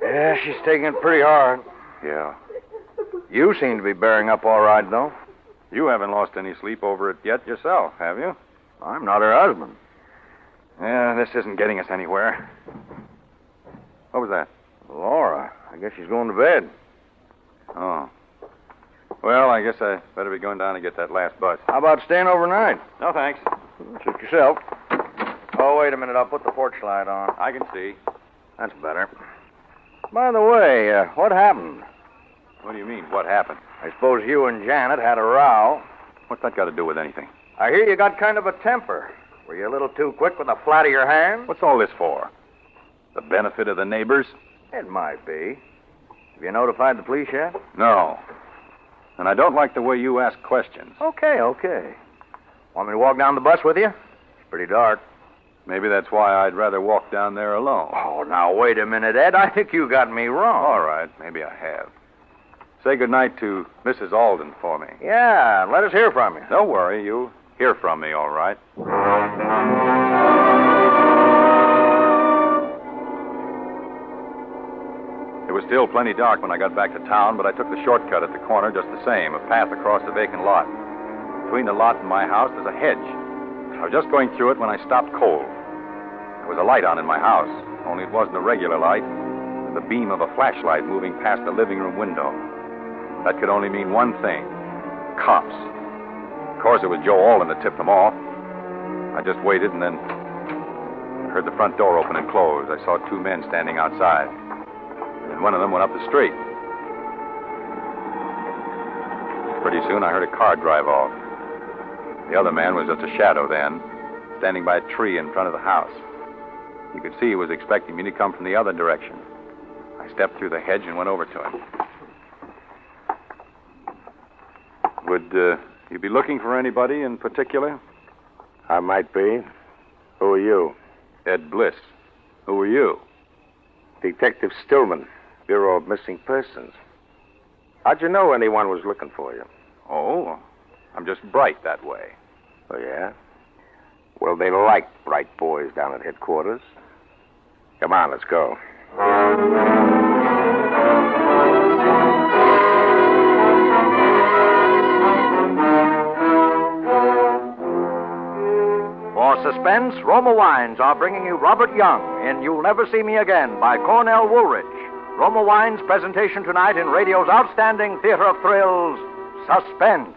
Yeah, she's taking it pretty hard. Yeah. You seem to be bearing up all right, though. You haven't lost any sleep over it yet yourself, have you? I'm not her husband. Yeah, this isn't getting us anywhere. What was that? Laura, I guess she's going to bed. Oh. Well, I guess I better be going down and get that last bus. How about staying overnight? No, thanks. Suit yourself. Oh, wait a minute. I'll put the porch light on. I can see. That's better. By the way, what happened? What do you mean, what happened? I suppose you and Janet had a row. What's that got to do with anything? I hear you got kind of a temper. Were you a little too quick with the flat of your hand? What's all this for? The benefit of the neighbors? It might be. Have you notified the police yet? No. And I don't like the way you ask questions. Okay. Want me to walk down the bus with you? It's pretty dark. Maybe that's why I'd rather walk down there alone. Oh, now, wait a minute, Ed. I think you got me wrong. All right, maybe I have. Say goodnight to Mrs. Alden for me. Yeah, let us hear from you. Don't worry, you'll hear from me, all right. It was still plenty dark when I got back to town, but I took the shortcut at the corner just the same, a path across the vacant lot. Between the lot and my house, there's a hedge. I was just going through it when I stopped cold. There was a light on in my house, only it wasn't a regular light. It was the beam of a flashlight moving past the living room window. That could only mean one thing. Cops. Of course, it was Joe Alden that tipped them off. I just waited, and then I heard the front door open and close. I saw two men standing outside. And one of them went up the street. Pretty soon, I heard a car drive off. The other man was just a shadow then, standing by a tree in front of the house. You could see he was expecting me to come from the other direction. I stepped through the hedge and went over to him. Would you be looking for anybody in particular? I might be. Who are you? Ed Bliss. Who are you? Detective Stillman, Bureau of Missing Persons. How'd you know anyone was looking for you? Oh, I'm just bright that way. Oh, yeah? Well, they like bright boys down at headquarters. Come on, let's go. For Suspense, Roma Wines are bringing you Robert Young in You'll Never See Me Again by Cornell Woolridge. Roma Wines' presentation tonight in radio's outstanding theater of thrills, Suspense.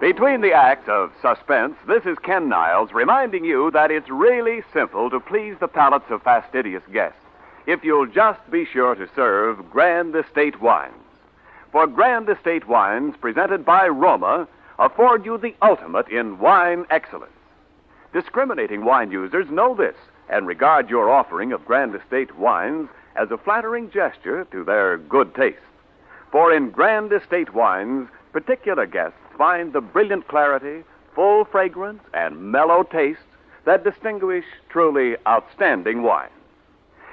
Between the acts of Suspense, this is Ken Niles reminding you that it's really simple to please the palates of fastidious guests if you'll just be sure to serve Grand Estate wines. For Grand Estate wines presented by Roma afford you the ultimate in wine excellence. Discriminating wine users know this and regard your offering of Grand Estate wines as a flattering gesture to their good taste. For in Grand Estate wines, particular guests find the brilliant clarity, full fragrance, and mellow taste that distinguish truly outstanding wine.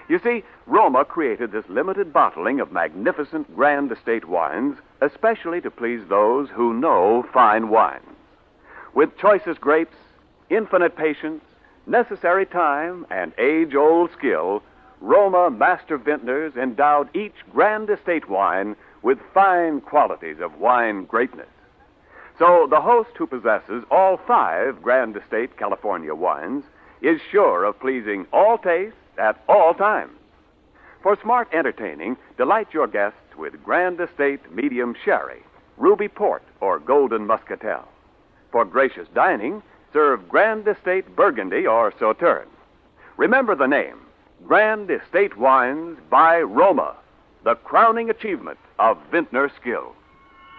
You see, Roma created this limited bottling of magnificent Grand Estate wines especially to please those who know fine wines. With choicest grapes, infinite patience, necessary time, and age-old skill, Roma master vintners endowed each Grand Estate wine with fine qualities of wine greatness. So the host who possesses all 5 Grand Estate California wines is sure of pleasing all tastes at all times. For smart entertaining, delight your guests with Grand Estate Medium Sherry, Ruby Port, or Golden Muscatel. For gracious dining, serve Grand Estate Burgundy or Sauterne. Remember the name, Grand Estate Wines by Roma, the crowning achievement of vintner skill.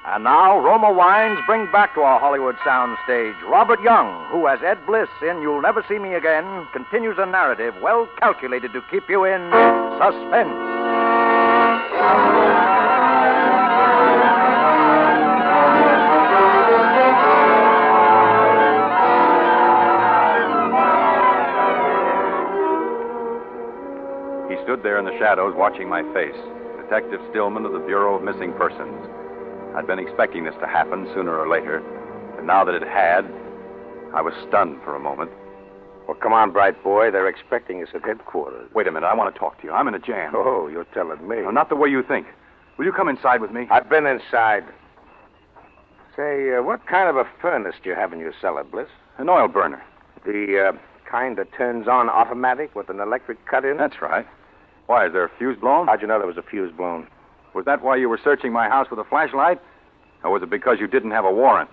And now, Roma Wines bring back to our Hollywood soundstage Robert Young, who, as Ed Bliss in You'll Never See Me Again, continues a narrative well calculated to keep you in suspense. He stood there in the shadows watching my face, Detective Stillman of the Bureau of Missing Persons. I'd been expecting this to happen sooner or later, and now that it had, I was stunned for a moment. Well, come on, bright boy. They're expecting us at headquarters. Wait a minute, I want to talk to you. I'm in a jam. Oh, you're telling me. No, not the way you think. Will you come inside with me? I've been inside. Say, what kind of a furnace do you have in your cellar, Bliss? An oil burner. The kind that turns on automatic with an electric cut-in? That's right. Why, is there a fuse blown? How'd you know there was a fuse blown? Was that why you were searching my house with a flashlight? Or was it because you didn't have a warrant?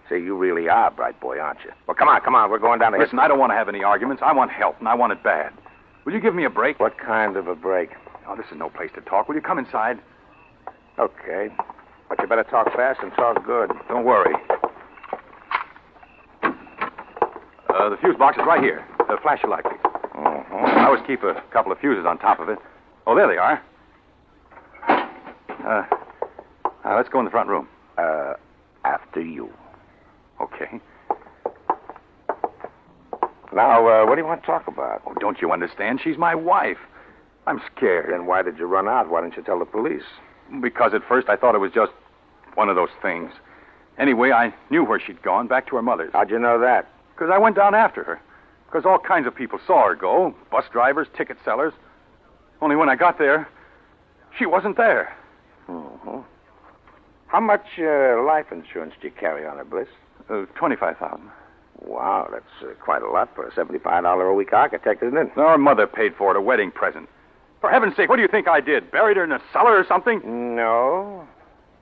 Say, you really are a bright boy, aren't you? Well, come on. We're going down to... Listen, I don't want to have any arguments. I want help, and I want it bad. Will you give me a break? What kind of a break? Oh, this is no place to talk. Will you come inside? Okay. But you better talk fast and talk good. Don't worry. The fuse box is right here. Flash your light, please. I always keep a couple of fuses on top of it. Oh, there they are. Let's go in the front room. After you. Okay. Now, what do you want to talk about? Oh, don't you understand? She's my wife. I'm scared. Then why did you run out? Why didn't you tell the police? Because at first I thought it was just one of those things. Anyway, I knew where she'd gone, back to her mother's. How'd you know that? Because I went down after her. Because all kinds of people saw her go. Bus drivers, ticket sellers. Only when I got there, she wasn't there. Mm-hmm. How much life insurance do you carry on her, Bliss? $25,000. Wow, that's quite a lot for a $75 a week architect, isn't it? Our mother paid for it, a wedding present. For heaven's sake, what do you think I did? Buried her in a cellar or something? No.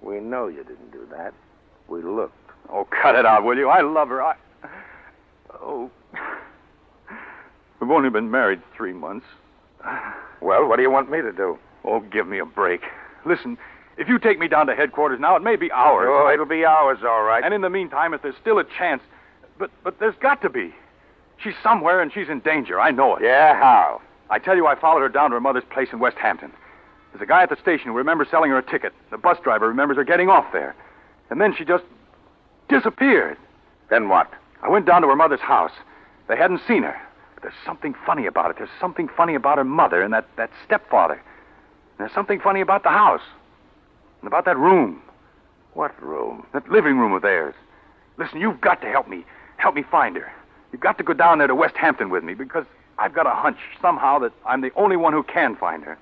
We know you didn't do that. We looked. Oh, cut it out, will you? I love her. Oh. We've only been married 3 months. Well, what do you want me to do? Oh, give me a break. Listen, if you take me down to headquarters now, it may be hours. Oh, it'll be hours, all right. And in the meantime, if there's still a chance... But there's got to be. She's somewhere and she's in danger. I know it. Yeah, how? I tell you, I followed her down to her mother's place in West Hampton. There's a guy at the station who remembers selling her a ticket. The bus driver remembers her getting off there. And then she just disappeared. Then what? I went down to her mother's house. They hadn't seen her. But there's something funny about it. There's something funny about her mother and that stepfather. And there's something funny about the house. And about that room. What room? That living room of theirs. Listen, you've got to help me. Help me find her. You've got to go down there to West Hampton with me because I've got a hunch somehow that I'm the only one who can find her.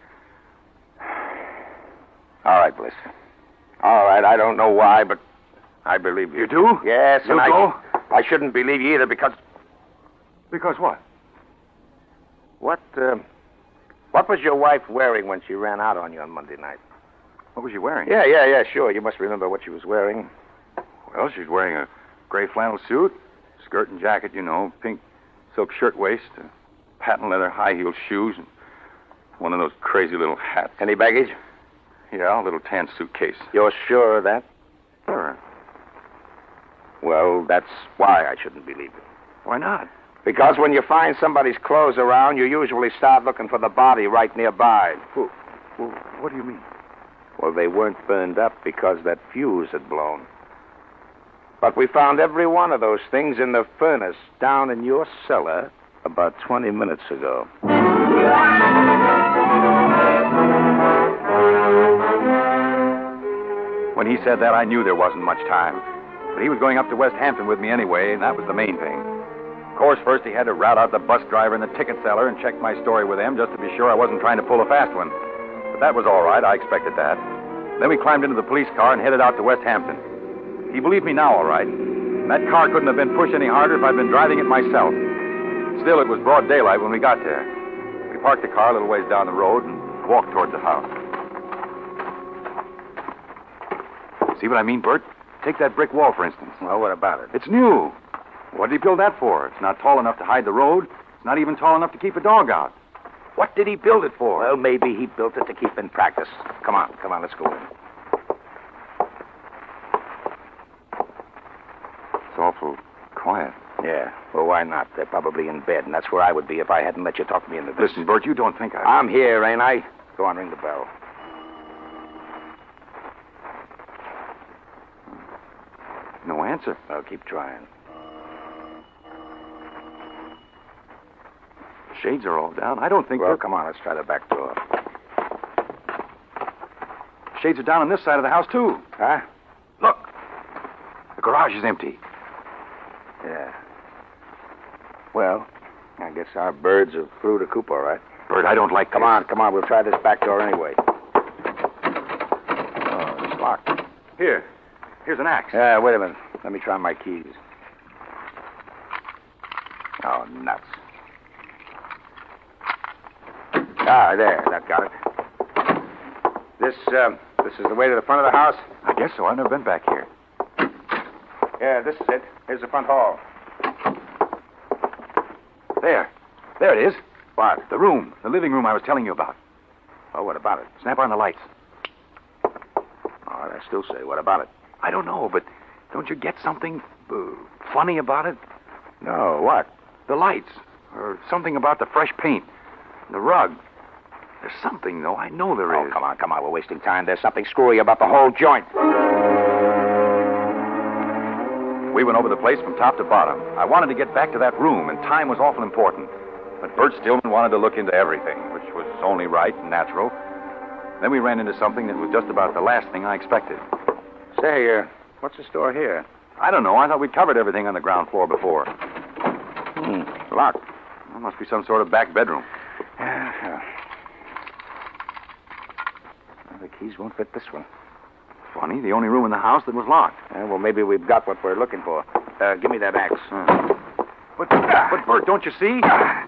All right, Bliss. All right, I don't know why, but I believe you. You do? Yes, You'll and go? I shouldn't believe you either because... Because what? What was your wife wearing when she ran out on you on Monday night? What was she wearing? Yeah, sure. You must remember what she was wearing. Well, she's wearing a gray flannel suit, skirt and jacket, pink silk shirtwaist, patent leather high-heel shoes, and one of those crazy little hats. Any baggage? Yeah, a little tan suitcase. You're sure of that? Sure. Well, that's why I shouldn't believe it. Why not? Because when you find somebody's clothes around, you usually start looking for the body right nearby. Well, what do you mean? Well, they weren't burned up because that fuse had blown. But we found every one of those things in the furnace down in your cellar about 20 minutes ago. When he said that, I knew there wasn't much time. But he was going up to West Hampton with me anyway, and that was the main thing. Of course, first he had to rout out the bus driver and the ticket seller and check my story with them just to be sure I wasn't trying to pull a fast one. But that was all right. I expected that. Then we climbed into the police car and headed out to West Hampton. He believed me now, all right. And that car couldn't have been pushed any harder if I'd been driving it myself. Still, it was broad daylight when we got there. We parked the car a little ways down the road and walked toward the house. See what I mean, Bert? Take that brick wall, for instance. Well, what about it? It's new. What did he build that for? It's not tall enough to hide the road. It's not even tall enough to keep a dog out. What did he build it for? Well, maybe he built it to keep in practice. Come on, let's go in. It's awful quiet. Yeah, well, why not? They're probably in bed, and that's where I would be if I hadn't let you talk me into this. Listen, Bert, you don't think I'm here, ain't I? Go on, ring the bell. No answer. I'll keep trying. Shades are all down. I don't think Well, come on, let's try the back door. Shades are down on this side of the house, too. Huh? Look. The garage is empty. Yeah. Well, I guess our birds have flew the coop all right. Bert, I don't like Come on, we'll try this back door anyway. Oh, it's locked. Here's an axe. Yeah, wait a minute. Let me try my keys. Oh, nuts. Ah, there, that got it. This is the way to the front of the house? I guess so. I've never been back here. Yeah, this is it. Here's the front hall. There it is. What? The room. The living room I was telling you about. Oh, what about it? Snap on the lights. Oh, I still say, what about it? I don't know, but don't you get something funny about it? No, what? The lights. Or something about the fresh paint. The rug. There's something, though. I know there is. Oh, come on. We're wasting time. There's something screwy about the whole joint. We went over the place from top to bottom. I wanted to get back to that room, and time was awful important. But Bert Stillman wanted to look into everything, which was only right and natural. Then we ran into something that was just about the last thing I expected. Say, what's the store here? I don't know. I thought we'd covered everything on the ground floor before. Locked. There must be some sort of back bedroom. Well, the keys won't fit this one. Funny, the only room in the house that was locked. Well, maybe we've got what we're looking for. Give me that axe. But Bert, don't you see?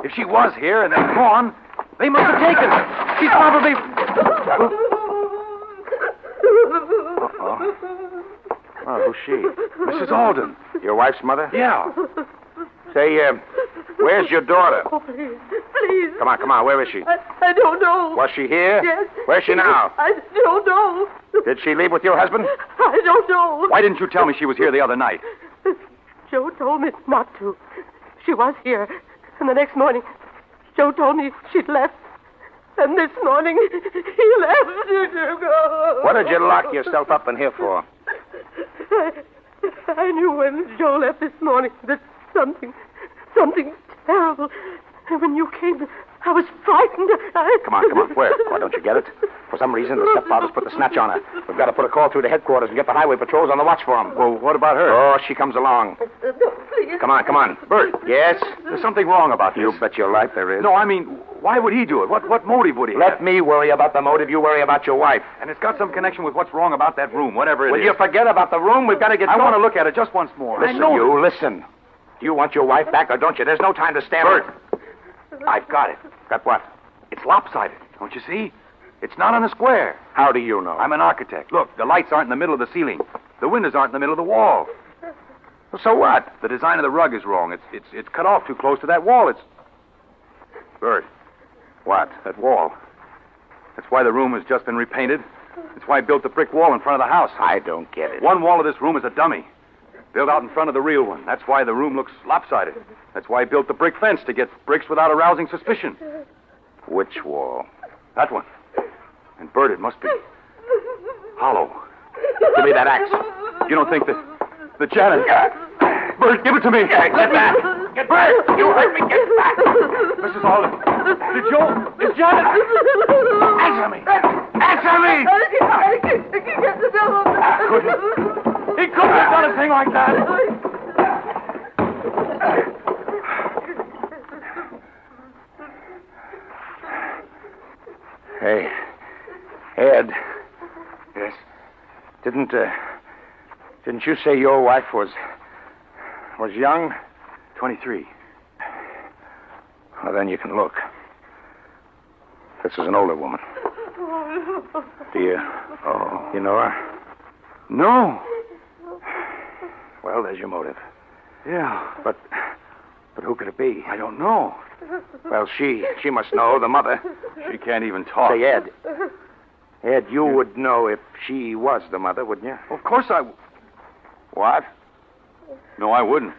If she was here and then gone, they must have taken her. She's probably... Oh, who's she? Mrs. Alden. Your wife's mother? Yeah. Say, where's your daughter? Oh, please. Come on, where is she? I don't know. Was she here? Yes. Where's she now? I don't know. Did she leave with your husband? I don't know. Why didn't you tell me she was here the other night? Joe told me not to. She was here. And the next morning, Joe told me she'd left. And this morning, he left to go. What did you lock yourself up in here for? I knew when Joe left this morning that something terrible. And when you came, I was frightened. Come on. Where? Why don't you get it? For some reason, the stepfather's put the snatch on her. We've got to put a call through to headquarters and get the highway patrols on the watch for him. Well, what about her? Oh, she comes along. Please. Come on. Bert. Yes? There's something wrong about this. You bet your life there is. No, I mean, why would he do it? What motive would he have? Let me worry about the motive. You worry about your wife. And it's got some connection with what's wrong about that room, whatever it is. Will you forget about the room? We've got to get I want to look at it just once more. Listen. Do you want your wife back or don't you? There's no time to stand. Bert, I've got it. Got what? It's lopsided. Don't you see? It's not on a square. How do you know? I'm an architect. Look, the lights aren't in the middle of the ceiling. The windows aren't in the middle of the wall. So what? The design of the rug is wrong. It's cut off too close to that wall. Bert. What? That wall. That's why the room has just been repainted. That's why he built the brick wall in front of the house. I don't get it. One wall of this room is a dummy. Built out in front of the real one. That's why the room looks lopsided. That's why he built the brick fence, to get bricks without arousing suspicion. Which wall? That one. And Bert, it must be hollow. Give me that axe. You don't think that Janet... Bert, give it to me. Get back. Get back. You heard me. Get back. Mrs. Alden. Did Janet... Answer me. Answer me. He couldn't have done a thing like that. Hey, Ed. Yes? Didn't you say your wife was young? 23. Well, then you can look. This is an older woman. Do you know her? No. Well, there's your motive. Yeah. But who could it be? I don't know. Well, she must know, the mother. She can't even talk. Say, Ed. Ed, you would know if she was the mother, wouldn't you? Of course I would. What? No, I wouldn't.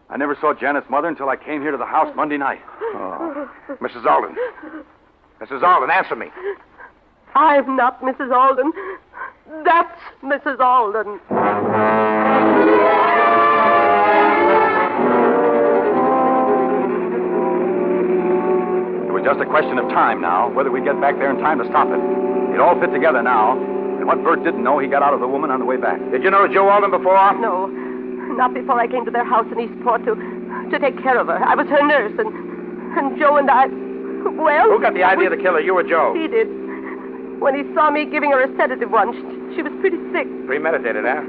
I never saw Janet's mother until I came here to the house Monday night. Oh. Mrs. Alden. Mrs. Alden, answer me. I'm not Mrs. Alden. That's Mrs. Alden. It was just a question of time now, whether we'd get back there in time to stop it. It all fit together now. And what Bert didn't know, he got out of the woman on the way back. Did you know Joe Alden before? No, not before I came to their house in Eastport to take care of her. I was her nurse, and Joe and I... Well... Who got the idea to kill her, you or Joe? He did. When he saw me giving her a sedative once, she was pretty sick. Premeditated, huh?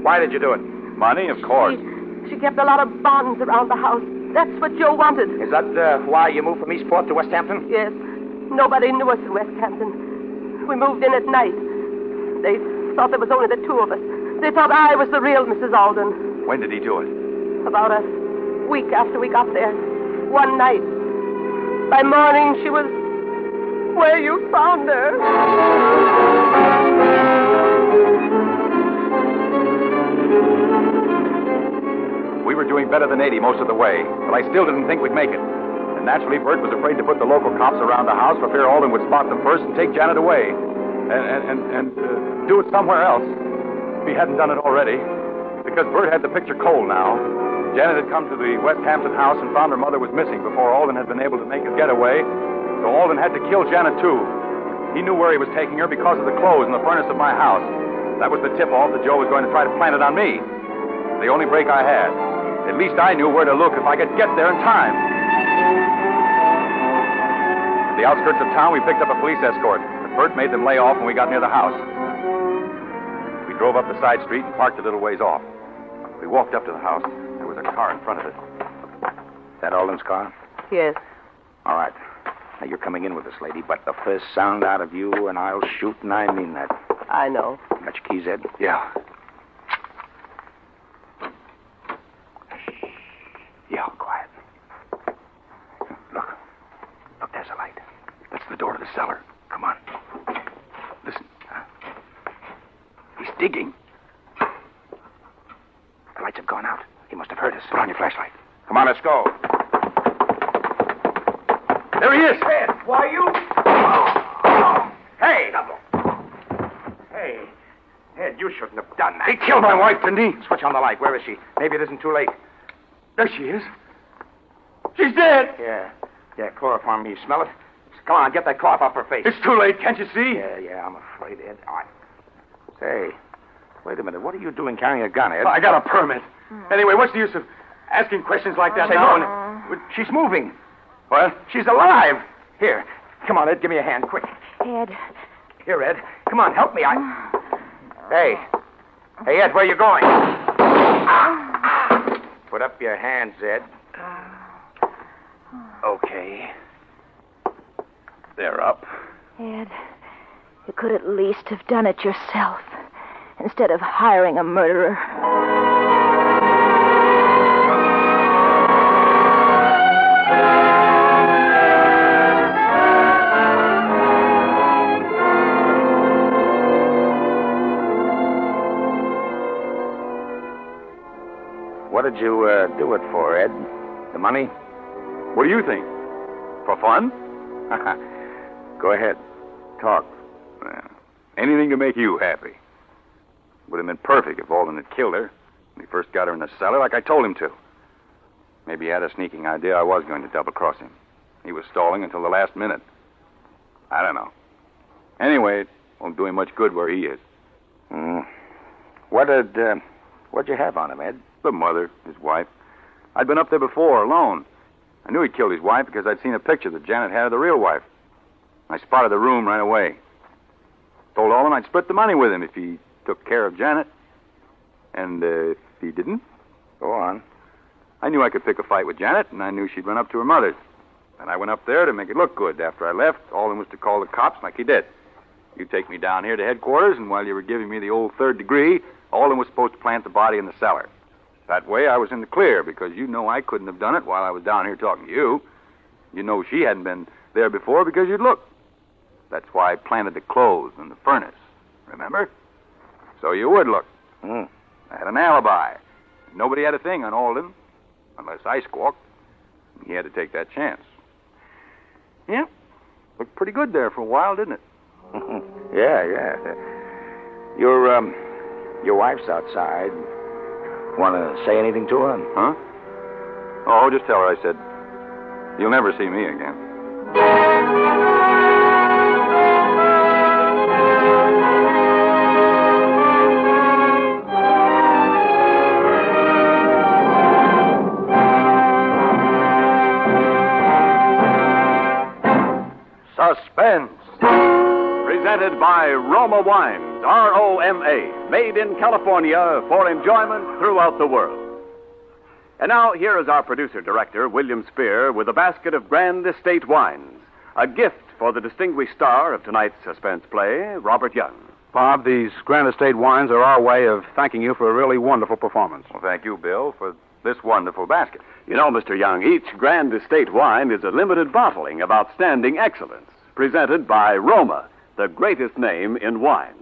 Why did you do it? Money, of course. She kept a lot of bonds around the house. That's what Joe wanted. Is that why you moved from Eastport to West Hampton? Yes. Nobody knew us in West Hampton. We moved in at night. They thought there was only the two of us. They thought I was the real Mrs. Alden. When did he do it? About a week after we got there. One night. By morning, she was where you found her. We were doing better than 80 most of the way, but I still didn't think we'd make it. And naturally, Bert was afraid to put the local cops around the house for fear Alden would spot them first and take Janet away. And do it somewhere else. If he hadn't done it already. Because Bert had the picture cold now. Janet had come to the West Hampton house and found her mother was missing before Alden had been able to make his getaway. So Alden had to kill Janet, too. He knew where he was taking her because of the clothes in the furnace of my house. That was the tip-off that Joe was going to try to plant it on me. The only break I had. At least I knew where to look if I could get there in time. At the outskirts of town, we picked up a police escort. But Bert made them lay off when we got near the house. We drove up the side street and parked a little ways off. We walked up to the house. There was a car in front of it. That Alden's car? Yes. All right. Now, you're coming in with this lady, but the first sound out of you, and I'll shoot, and I mean that. I know. Got your keys, Ed? Yeah. Yeah, quiet. Look, there's a light. That's the door to the cellar. Come on. Listen. He's digging. The lights have gone out. He must have heard us. Put on your flashlight. Come on, let's go. There he is. Ed, why you? Oh. Hey, Double. Hey, Ed, you shouldn't have done that. He killed my wife, didn't he? Switch on the light. Where is she? Maybe it isn't too late. There she is. She's dead. Yeah, chloroform. You smell it? Come on, get that cloth off her face. It's too late. Can't you see? Yeah, I'm afraid, Ed. Say, wait a minute. What are you doing carrying a gun, Ed? I got a permit. Anyway, what's the use of asking questions like that now? She's moving. What? She's alive. Here. Come on, Ed. Give me a hand, quick. Ed. Here, Ed. Come on, help me. Hey, Ed, where are you going? Put up your hands, Ed. Okay. They're up. Ed, you could at least have done it yourself instead of hiring a murderer. do it for, Ed? The money? What do you think? For fun? Go ahead. Talk. Anything to make you happy. Would have been perfect if Alden had killed her when he first got her in the cellar like I told him to. Maybe he had a sneaking idea I was going to double-cross him. He was stalling until the last minute. I don't know. Anyway, it won't do him much good where he is. What'd you have on him, Ed? The mother, his wife. I'd been up there before, alone. I knew he'd killed his wife because I'd seen a picture that Janet had of the real wife. I spotted the room right away. Told Alden I'd split the money with him if he took care of Janet. And if he didn't? Go on. I knew I could pick a fight with Janet, and I knew she'd run up to her mother's. And I went up there to make it look good. After I left, Alden was to call the cops like he did. You take me down here to headquarters, and while you were giving me the old third degree, Alden was supposed to plant the body in the cellar. That way I was in the clear, because you know I couldn't have done it while I was down here talking to you. You know she hadn't been there before because you'd looked. That's why I planted the clothes in the furnace. Remember? So you would look. I had an alibi. Nobody had a thing on Alden, unless I squawked. He had to take that chance. Yeah. Looked pretty good there for a while, didn't it? Yeah. Your wife's outside. Want to say anything to her? Huh? Oh, just tell her I said, you'll never see me again. Suspense. Presented by Roma Wines, R-O-M-A, made in California for enjoyment throughout the world. And now, here is our producer-director, William Spear, with a basket of Grand Estate wines, a gift for the distinguished star of tonight's suspense play, Robert Young. Bob, these Grand Estate wines are our way of thanking you for a really wonderful performance. Well, thank you, Bill, for this wonderful basket. You know, Mr. Young, each Grand Estate wine is a limited bottling of outstanding excellence, presented by Roma, the greatest name in wine.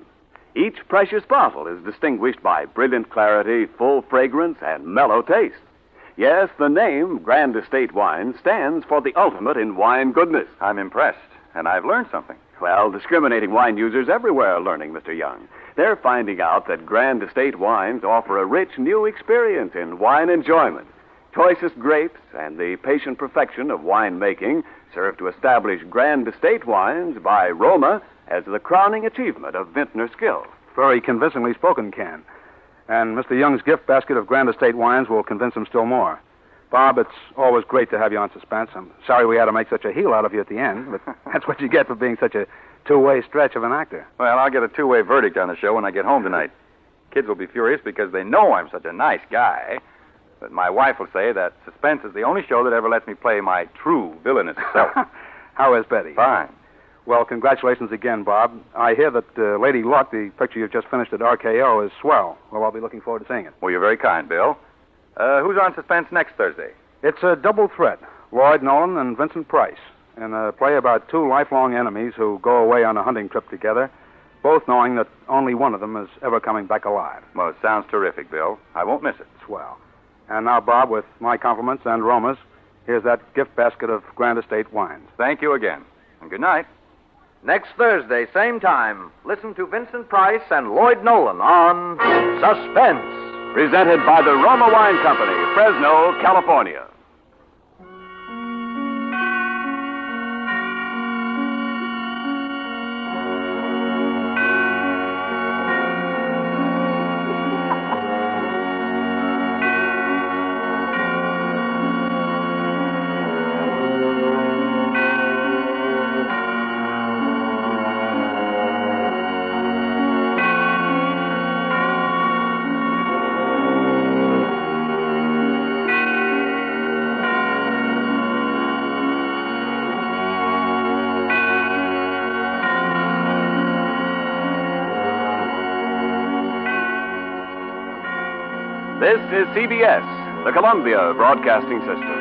Each precious bottle is distinguished by brilliant clarity, full fragrance, and mellow taste. Yes, the name Grand Estate Wine stands for the ultimate in wine goodness. I'm impressed, and I've learned something. Well, discriminating wine users everywhere are learning, Mr. Young. They're finding out that Grand Estate wines offer a rich new experience in wine enjoyment. Choicest grapes and the patient perfection of winemaking serve to establish Grand Estate wines by Roma as the crowning achievement of vintner skill. Very convincingly spoken, Ken. And Mr. Young's gift basket of Grand Estate wines will convince him still more. Bob, it's always great to have you on Suspense. I'm sorry we had to make such a heel out of you at the end, but that's what you get for being such a two-way stretch of an actor. Well, I'll get a two-way verdict on the show when I get home tonight. Kids will be furious because they know I'm such a nice guy. But my wife will say that Suspense is the only show that ever lets me play my true villainous self. How is Betty? Fine. Well, congratulations again, Bob. I hear that Lady Luck, the picture you've just finished at RKO, is swell. Well, I'll be looking forward to seeing it. Well, you're very kind, Bill. Who's on Suspense next Thursday? It's a double threat. Lloyd Nolan and Vincent Price. In a play about two lifelong enemies who go away on a hunting trip together, both knowing that only one of them is ever coming back alive. Well, it sounds terrific, Bill. I won't miss it. Swell. And now, Bob, with my compliments and Roma's, here's that gift basket of Grand Estate wines. Thank you again. And good night. Next Thursday, same time, listen to Vincent Price and Lloyd Nolan on Suspense. Presented by the Roma Wine Company, Fresno, California. This is CBS, the Columbia Broadcasting System.